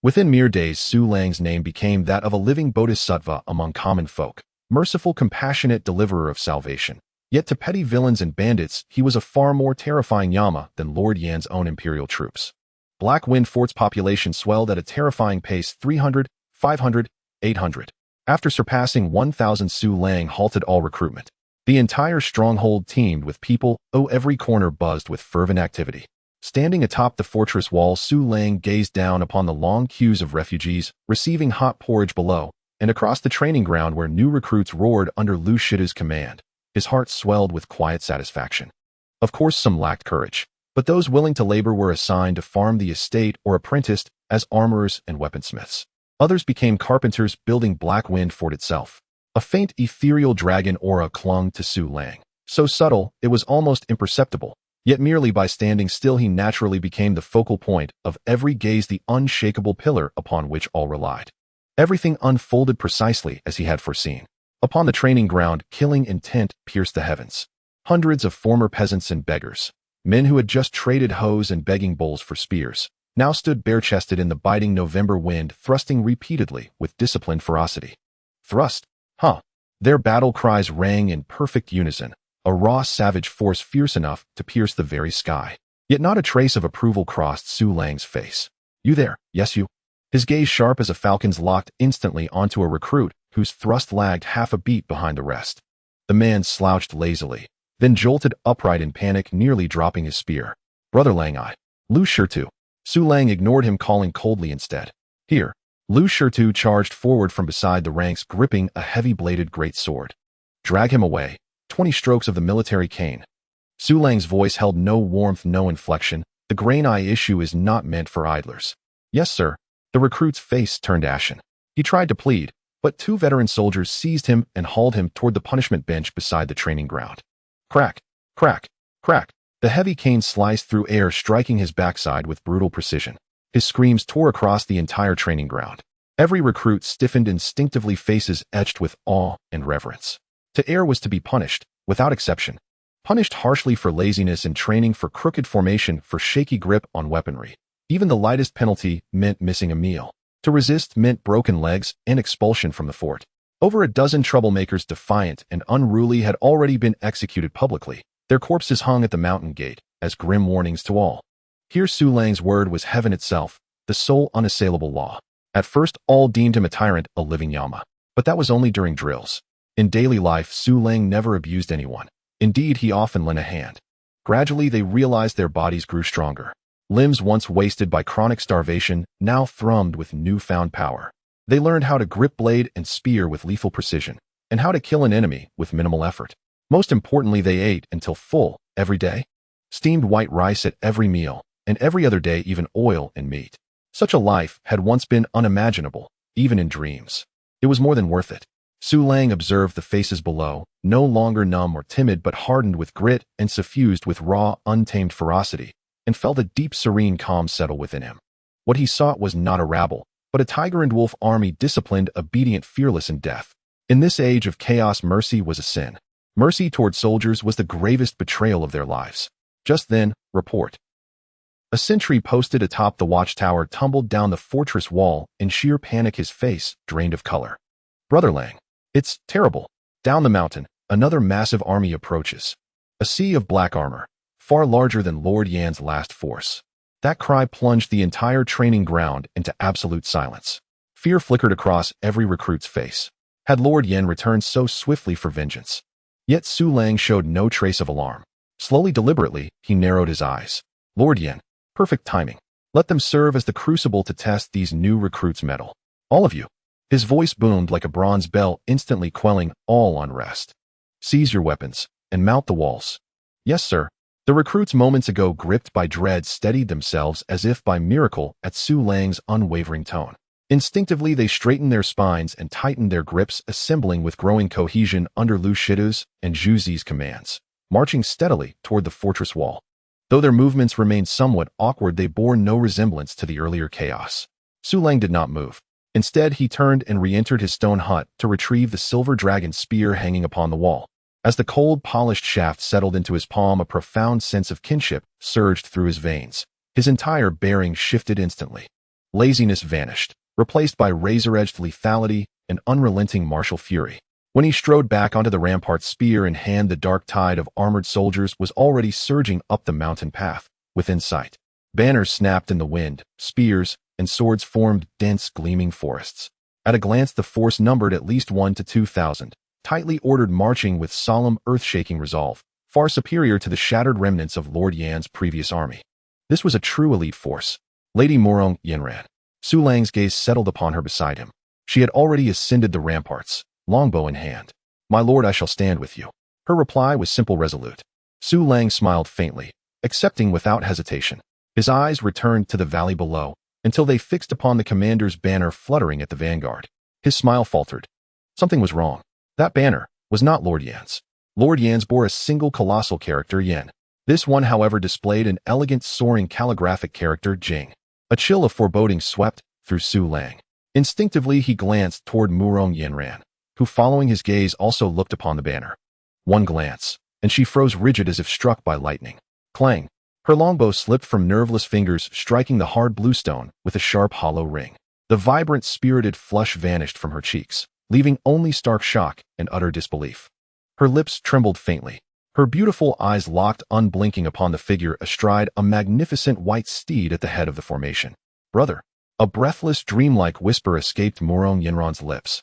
Within mere days, Su Lang's name became that of a living bodhisattva among common folk, merciful, compassionate deliverer of salvation. Yet to petty villains and bandits, he was a far more terrifying Yama than Lord Yan's own imperial troops. Black Wind Fort's population swelled at a terrifying pace: 300, 500, 800. After surpassing 1,000, Su Lang halted all recruitment. The entire stronghold teemed with people, every corner buzzed with fervent activity. Standing atop the fortress wall, Su Lang gazed down upon the long queues of refugees, receiving hot porridge below, and across the training ground where new recruits roared under Lu Shida's command. His heart swelled with quiet satisfaction. Of course, some lacked courage, but those willing to labor were assigned to farm the estate or apprenticed as armorers and weaponsmiths. Others became carpenters, building Black Wind Fort itself. A faint ethereal dragon aura clung to Su Lang. So subtle, it was almost imperceptible. Yet merely by standing still, he naturally became the focal point of every gaze, the unshakable pillar upon which all relied. Everything unfolded precisely as he had foreseen. Upon the training ground, killing intent pierced the heavens. Hundreds of former peasants and beggars, men who had just traded hoes and begging bowls for spears, now stood bare-chested in the biting November wind, thrusting repeatedly with disciplined ferocity. Thrust, huh? Their battle cries rang in perfect unison, a raw, savage force fierce enough to pierce the very sky. Yet not a trace of approval crossed Su Lang's face. You there? Yes, you? His gaze, sharp as a falcon's, locked instantly onto a recruit whose thrust lagged half a beat behind the rest. The man slouched lazily, then jolted upright in panic, nearly dropping his spear. Brother Lang, Lu Shitu. Su Lang ignored him, calling coldly instead. Here. Lu Shitu charged forward from beside the ranks, gripping a heavy-bladed great sword. Drag him away. 20 strokes of the military cane. Su Lang's voice held no warmth, no inflection. The grain eye issue is not meant for idlers. Yes, sir. The recruit's face turned ashen. He tried to plead, but 2 veteran soldiers seized him and hauled him toward the punishment bench beside the training ground. Crack, crack, crack. The heavy cane sliced through air, striking his backside with brutal precision. His screams tore across the entire training ground. Every recruit stiffened instinctively, faces etched with awe and reverence. To err was to be punished, without exception. Punished harshly for laziness in training, for crooked formation, for shaky grip on weaponry. Even the lightest penalty meant missing a meal. To resist meant broken legs and expulsion from the fort. Over a dozen troublemakers, defiant and unruly, had already been executed publicly. Their corpses hung at the mountain gate as grim warnings to all. Here Su Lang's word was heaven itself, the sole unassailable law. At first, all deemed him a tyrant, a living Yama. But that was only during drills. In daily life, Su Lang never abused anyone. Indeed, he often lent a hand. Gradually, they realized their bodies grew stronger. Limbs once wasted by chronic starvation now thrummed with newfound power. They learned how to grip blade and spear with lethal precision, and how to kill an enemy with minimal effort. Most importantly, they ate until full, every day. Steamed white rice at every meal, and every other day even oil and meat. Such a life had once been unimaginable, even in dreams. It was more than worth it. Su Lang observed the faces below, no longer numb or timid, but hardened with grit and suffused with raw, untamed ferocity, and felt a deep, serene calm settle within him. What he sought was not a rabble, but a tiger and wolf army, disciplined, obedient, fearless in death. In this age of chaos, mercy was a sin. Mercy toward soldiers was the gravest betrayal of their lives. Just then, report. A sentry posted atop the watchtower tumbled down the fortress wall in sheer panic, his face drained of color. Brother Lang. It's terrible. Down the mountain, another massive army approaches. A sea of black armor, far larger than Lord Yan's last force. That cry plunged the entire training ground into absolute silence. Fear flickered across every recruit's face. Had Lord Yan returned so swiftly for vengeance? Yet Su Lang showed no trace of alarm. Slowly, deliberately, he narrowed his eyes. Lord Yan. Perfect timing. Let them serve as the crucible to test these new recruits' mettle. All of you. His voice boomed like a bronze bell, instantly quelling all unrest. Seize your weapons and mount the walls. Yes, sir. The recruits, moments ago gripped by dread, steadied themselves as if by miracle at Su Lang's unwavering tone. Instinctively, they straightened their spines and tightened their grips, assembling with growing cohesion under Lu Shida's and Zhu Zi's commands, marching steadily toward the fortress wall. Though their movements remained somewhat awkward, they bore no resemblance to the earlier chaos. Su Lang did not move. Instead, he turned and re-entered his stone hut to retrieve the silver dragon spear hanging upon the wall. As the cold, polished shaft settled into his palm, a profound sense of kinship surged through his veins. His entire bearing shifted instantly. Laziness vanished, replaced by razor-edged lethality and unrelenting martial fury. When he strode back onto the rampart, spear in hand, the dark tide of armored soldiers was already surging up the mountain path, within sight. Banners snapped in the wind, spears and swords formed dense, gleaming forests. At a glance, the force numbered at least 1,000 to 2,000, tightly ordered, marching with solemn, earth-shaking resolve, far superior to the shattered remnants of Lord Yan's previous army. This was a true elite force. Lady Murong Yanran. Su Lang's gaze settled upon her beside him. She had already ascended the ramparts, longbow in hand. "My lord, I shall stand with you." Her reply was simple, resolute. Su Lang smiled faintly, accepting without hesitation. His eyes returned to the valley below, until they fixed upon the commander's banner fluttering at the vanguard. His smile faltered. Something was wrong. That banner was not Lord Yan's. Lord Yan's bore a single colossal character, Yan. This one, however, displayed an elegant, soaring calligraphic character, Jing. A chill of foreboding swept through Su Lang. Instinctively, he glanced toward Murong Yanran, who, following his gaze, also looked upon the banner. One glance, and she froze rigid as if struck by lightning. Clang! Her longbow slipped from nerveless fingers, striking the hard bluestone with a sharp, hollow ring. The vibrant, spirited flush vanished from her cheeks, leaving only stark shock and utter disbelief. Her lips trembled faintly. Her beautiful eyes locked unblinking upon the figure astride a magnificent white steed at the head of the formation. "Brother!" A breathless, dreamlike whisper escaped Murong Yanran's lips.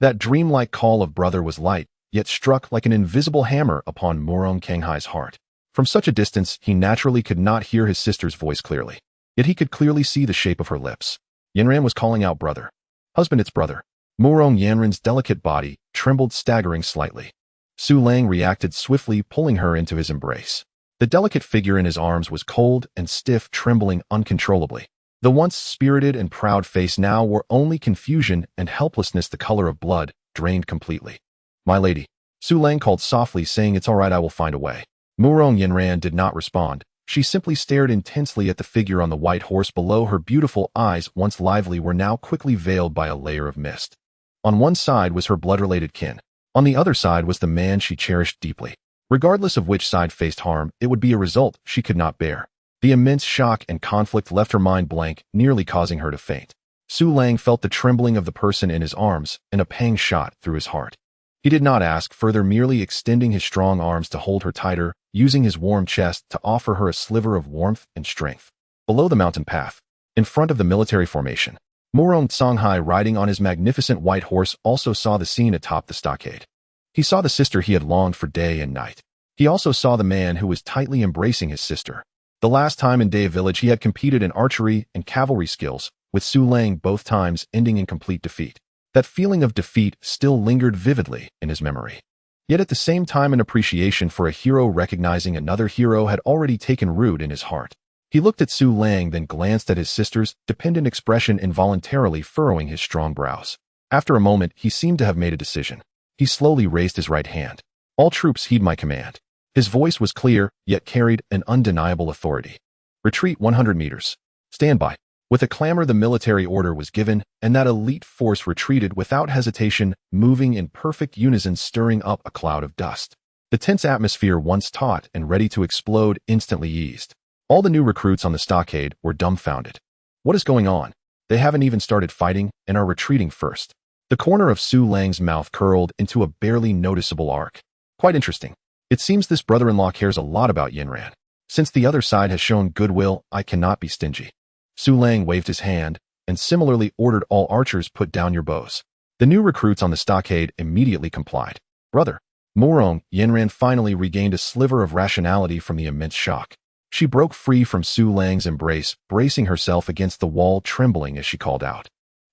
That dreamlike call of brother was light, yet struck like an invisible hammer upon Murong Kanghai's heart. From such a distance, he naturally could not hear his sister's voice clearly. Yet he could clearly see the shape of her lips. Yanran was calling out, "Brother! Husband, it's brother!" Murong Yanran's delicate body trembled, staggering slightly. Su Lang reacted swiftly, pulling her into his embrace. The delicate figure in his arms was cold and stiff, trembling uncontrollably. The once spirited and proud face now wore only confusion and helplessness, the color of blood, drained completely. "My lady," Su Lang called softly, saying, "It's all right, I will find a way." Murong Yanran did not respond. She simply stared intensely at the figure on the white horse below. Her beautiful eyes, once lively, were now quickly veiled by a layer of mist. On one side was her blood-related kin. On the other side was the man she cherished deeply. Regardless of which side faced harm, it would be a result she could not bear. The immense shock and conflict left her mind blank, nearly causing her to faint. Su Lang felt the trembling of the person in his arms, and a pang shot through his heart. He did not ask further, merely extending his strong arms to hold her tighter, using his warm chest to offer her a sliver of warmth and strength. Below the mountain path, in front of the military formation, Murong Songhai, riding on his magnificent white horse, also saw the scene atop the stockade. He saw the sister he had longed for day and night. He also saw the man who was tightly embracing his sister. The last time in Day Village, he had competed in archery and cavalry skills, with Su Lang both times ending in complete defeat. That feeling of defeat still lingered vividly in his memory. Yet at the same time, an appreciation for a hero recognizing another hero had already taken root in his heart. He looked at Su Lang, then glanced at his sister's dependent expression, involuntarily furrowing his strong brows. After a moment, he seemed to have made a decision. He slowly raised his right hand. "All troops heed my command." His voice was clear, yet carried an undeniable authority. "Retreat 100 meters. Stand by." With a clamor, the military order was given, and that elite force retreated without hesitation, moving in perfect unison, stirring up a cloud of dust. The tense atmosphere, once taut and ready to explode, instantly eased. All the new recruits on the stockade were dumbfounded. What is going on? They haven't even started fighting and are retreating first. The corner of Su Lang's mouth curled into a barely noticeable arc. Quite interesting. It seems this brother-in-law cares a lot about Yanran. Since the other side has shown goodwill, I cannot be stingy. Su Lang waved his hand and similarly ordered all archers, "Put down your bows." The new recruits on the stockade immediately complied. "Brother." Murong Yanran finally regained a sliver of rationality from the immense shock. She broke free from Su Lang's embrace, bracing herself against the wall, trembling as she called out.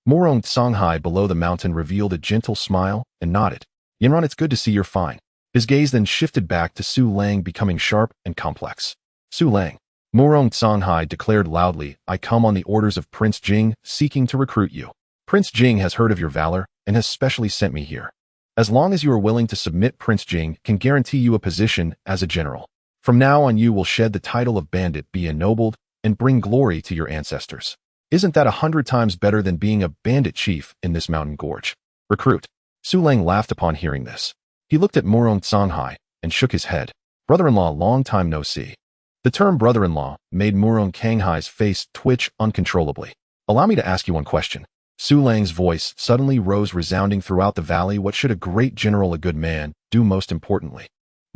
Murong Songhai below the mountain revealed a gentle smile and nodded. "Yanran, it's good to see you're fine." His gaze then shifted back to Su Lang, becoming sharp and complex. "Su Lang," Murong Songhai declared loudly, "I come on the orders of Prince Jing, seeking to recruit you. Prince Jing has heard of your valor and has specially sent me here. As long as you are willing to submit, Prince Jing can guarantee you a position as a general. From now on, you will shed the title of bandit, be ennobled, and bring glory to your ancestors." Isn't that 100 times better than being a bandit chief in this mountain gorge? Recruit. Su Lang laughed upon hearing this. He looked at Murong Songhai and shook his head. Brother-in-law, long time no see. The term brother-in-law made Murong Kanghai's face twitch uncontrollably. Allow me to ask you one question. Su Lang's voice suddenly rose resounding throughout the valley. What should a great general, a good man, do most importantly?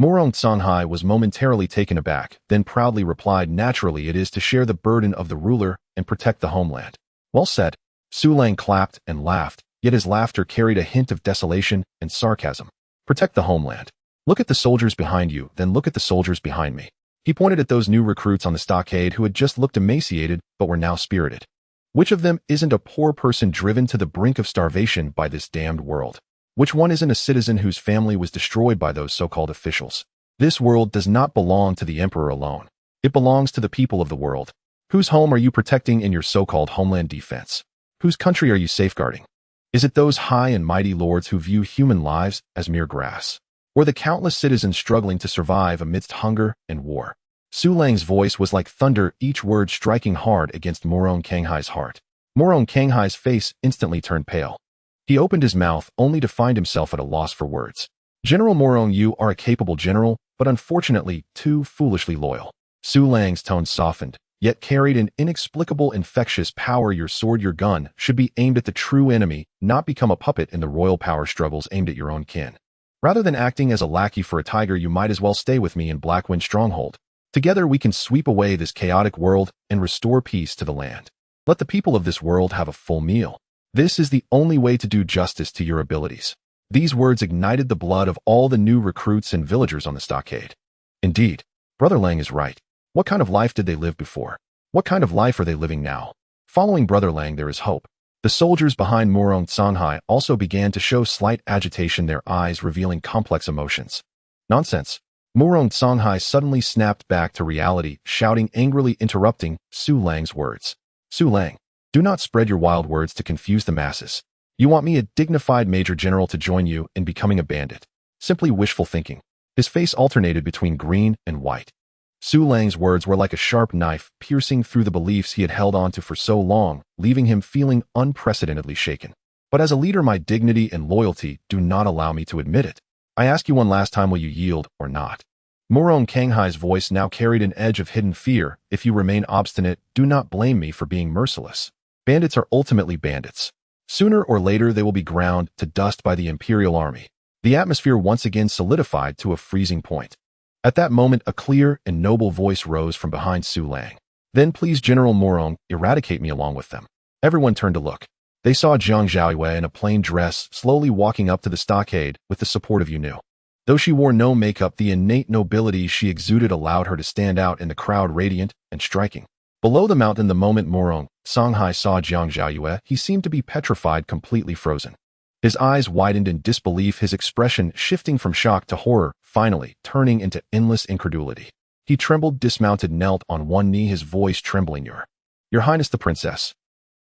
Murong Songhai was momentarily taken aback, then proudly replied, naturally it is to share the burden of the ruler and protect the homeland. Well said. Su Lang clapped and laughed, yet his laughter carried a hint of desolation and sarcasm. Protect the homeland. Look at the soldiers behind you, then look at the soldiers behind me. He pointed at those new recruits on the stockade who had just looked emaciated but were now spirited. Which of them isn't a poor person driven to the brink of starvation by this damned world? Which one isn't a citizen whose family was destroyed by those so-called officials? This world does not belong to the emperor alone. It belongs to the people of the world. Whose home are you protecting in your so-called homeland defense? Whose country are you safeguarding? Is it those high and mighty lords who view human lives as mere grass? Or the countless citizens struggling to survive amidst hunger and war? Su Lang's voice was like thunder, each word striking hard against Murong Kanghai's heart. Murong Kanghai's face instantly turned pale. He opened his mouth only to find himself at a loss for words. General Murong, you are a capable general, but unfortunately too foolishly loyal. Su Lang's tone softened, yet carried an inexplicable infectious power. Your sword, your gun, should be aimed at the true enemy, not become a puppet in the royal power struggles aimed at your own kin. Rather than acting as a lackey for a tiger, you might as well stay with me in Blackwind Stronghold. Together we can sweep away this chaotic world and restore peace to the land. Let the people of this world have a full meal. This is the only way to do justice to your abilities. These words ignited the blood of all the new recruits and villagers on the stockade. Indeed, Brother Lang is right. What kind of life did they live before? What kind of life are they living now? Following Brother Lang, there is hope. The soldiers behind Murong Songhai also began to show slight agitation, their eyes revealing complex emotions. Nonsense. Murong Songhai suddenly snapped back to reality, shouting angrily, interrupting Su Lang's words. Su Lang, do not spread your wild words to confuse the masses. You want me, a dignified major general, to join you in becoming a bandit. Simply wishful thinking. His face alternated between green and white. Su Lang's words were like a sharp knife, piercing through the beliefs he had held on to for so long, leaving him feeling unprecedentedly shaken. But as a leader, my dignity and loyalty do not allow me to admit it. I ask you one last time, will you yield or not? Murong Kanghai's voice now carried an edge of hidden fear. If you remain obstinate, do not blame me for being merciless. Bandits are ultimately bandits. Sooner or later they will be ground to dust by the Imperial Army. The atmosphere once again solidified to a freezing point. At that moment, a clear and noble voice rose from behind Su Lang. Then please, General Murong, eradicate me along with them. Everyone turned to look. They saw Jiang Zhaoyue in a plain dress slowly walking up to the stockade with the support of Yunu. Though she wore no makeup, the innate nobility she exuded allowed her to stand out in the crowd, radiant and striking. Below the mountain, the moment Murong Songhai saw Jiang Zhaoyue, he seemed to be petrified, completely frozen. His eyes widened in disbelief, his expression shifting from shock to horror, finally turning into endless incredulity. He trembled, dismounted, knelt on one knee, his voice trembling. Your Highness the Princess.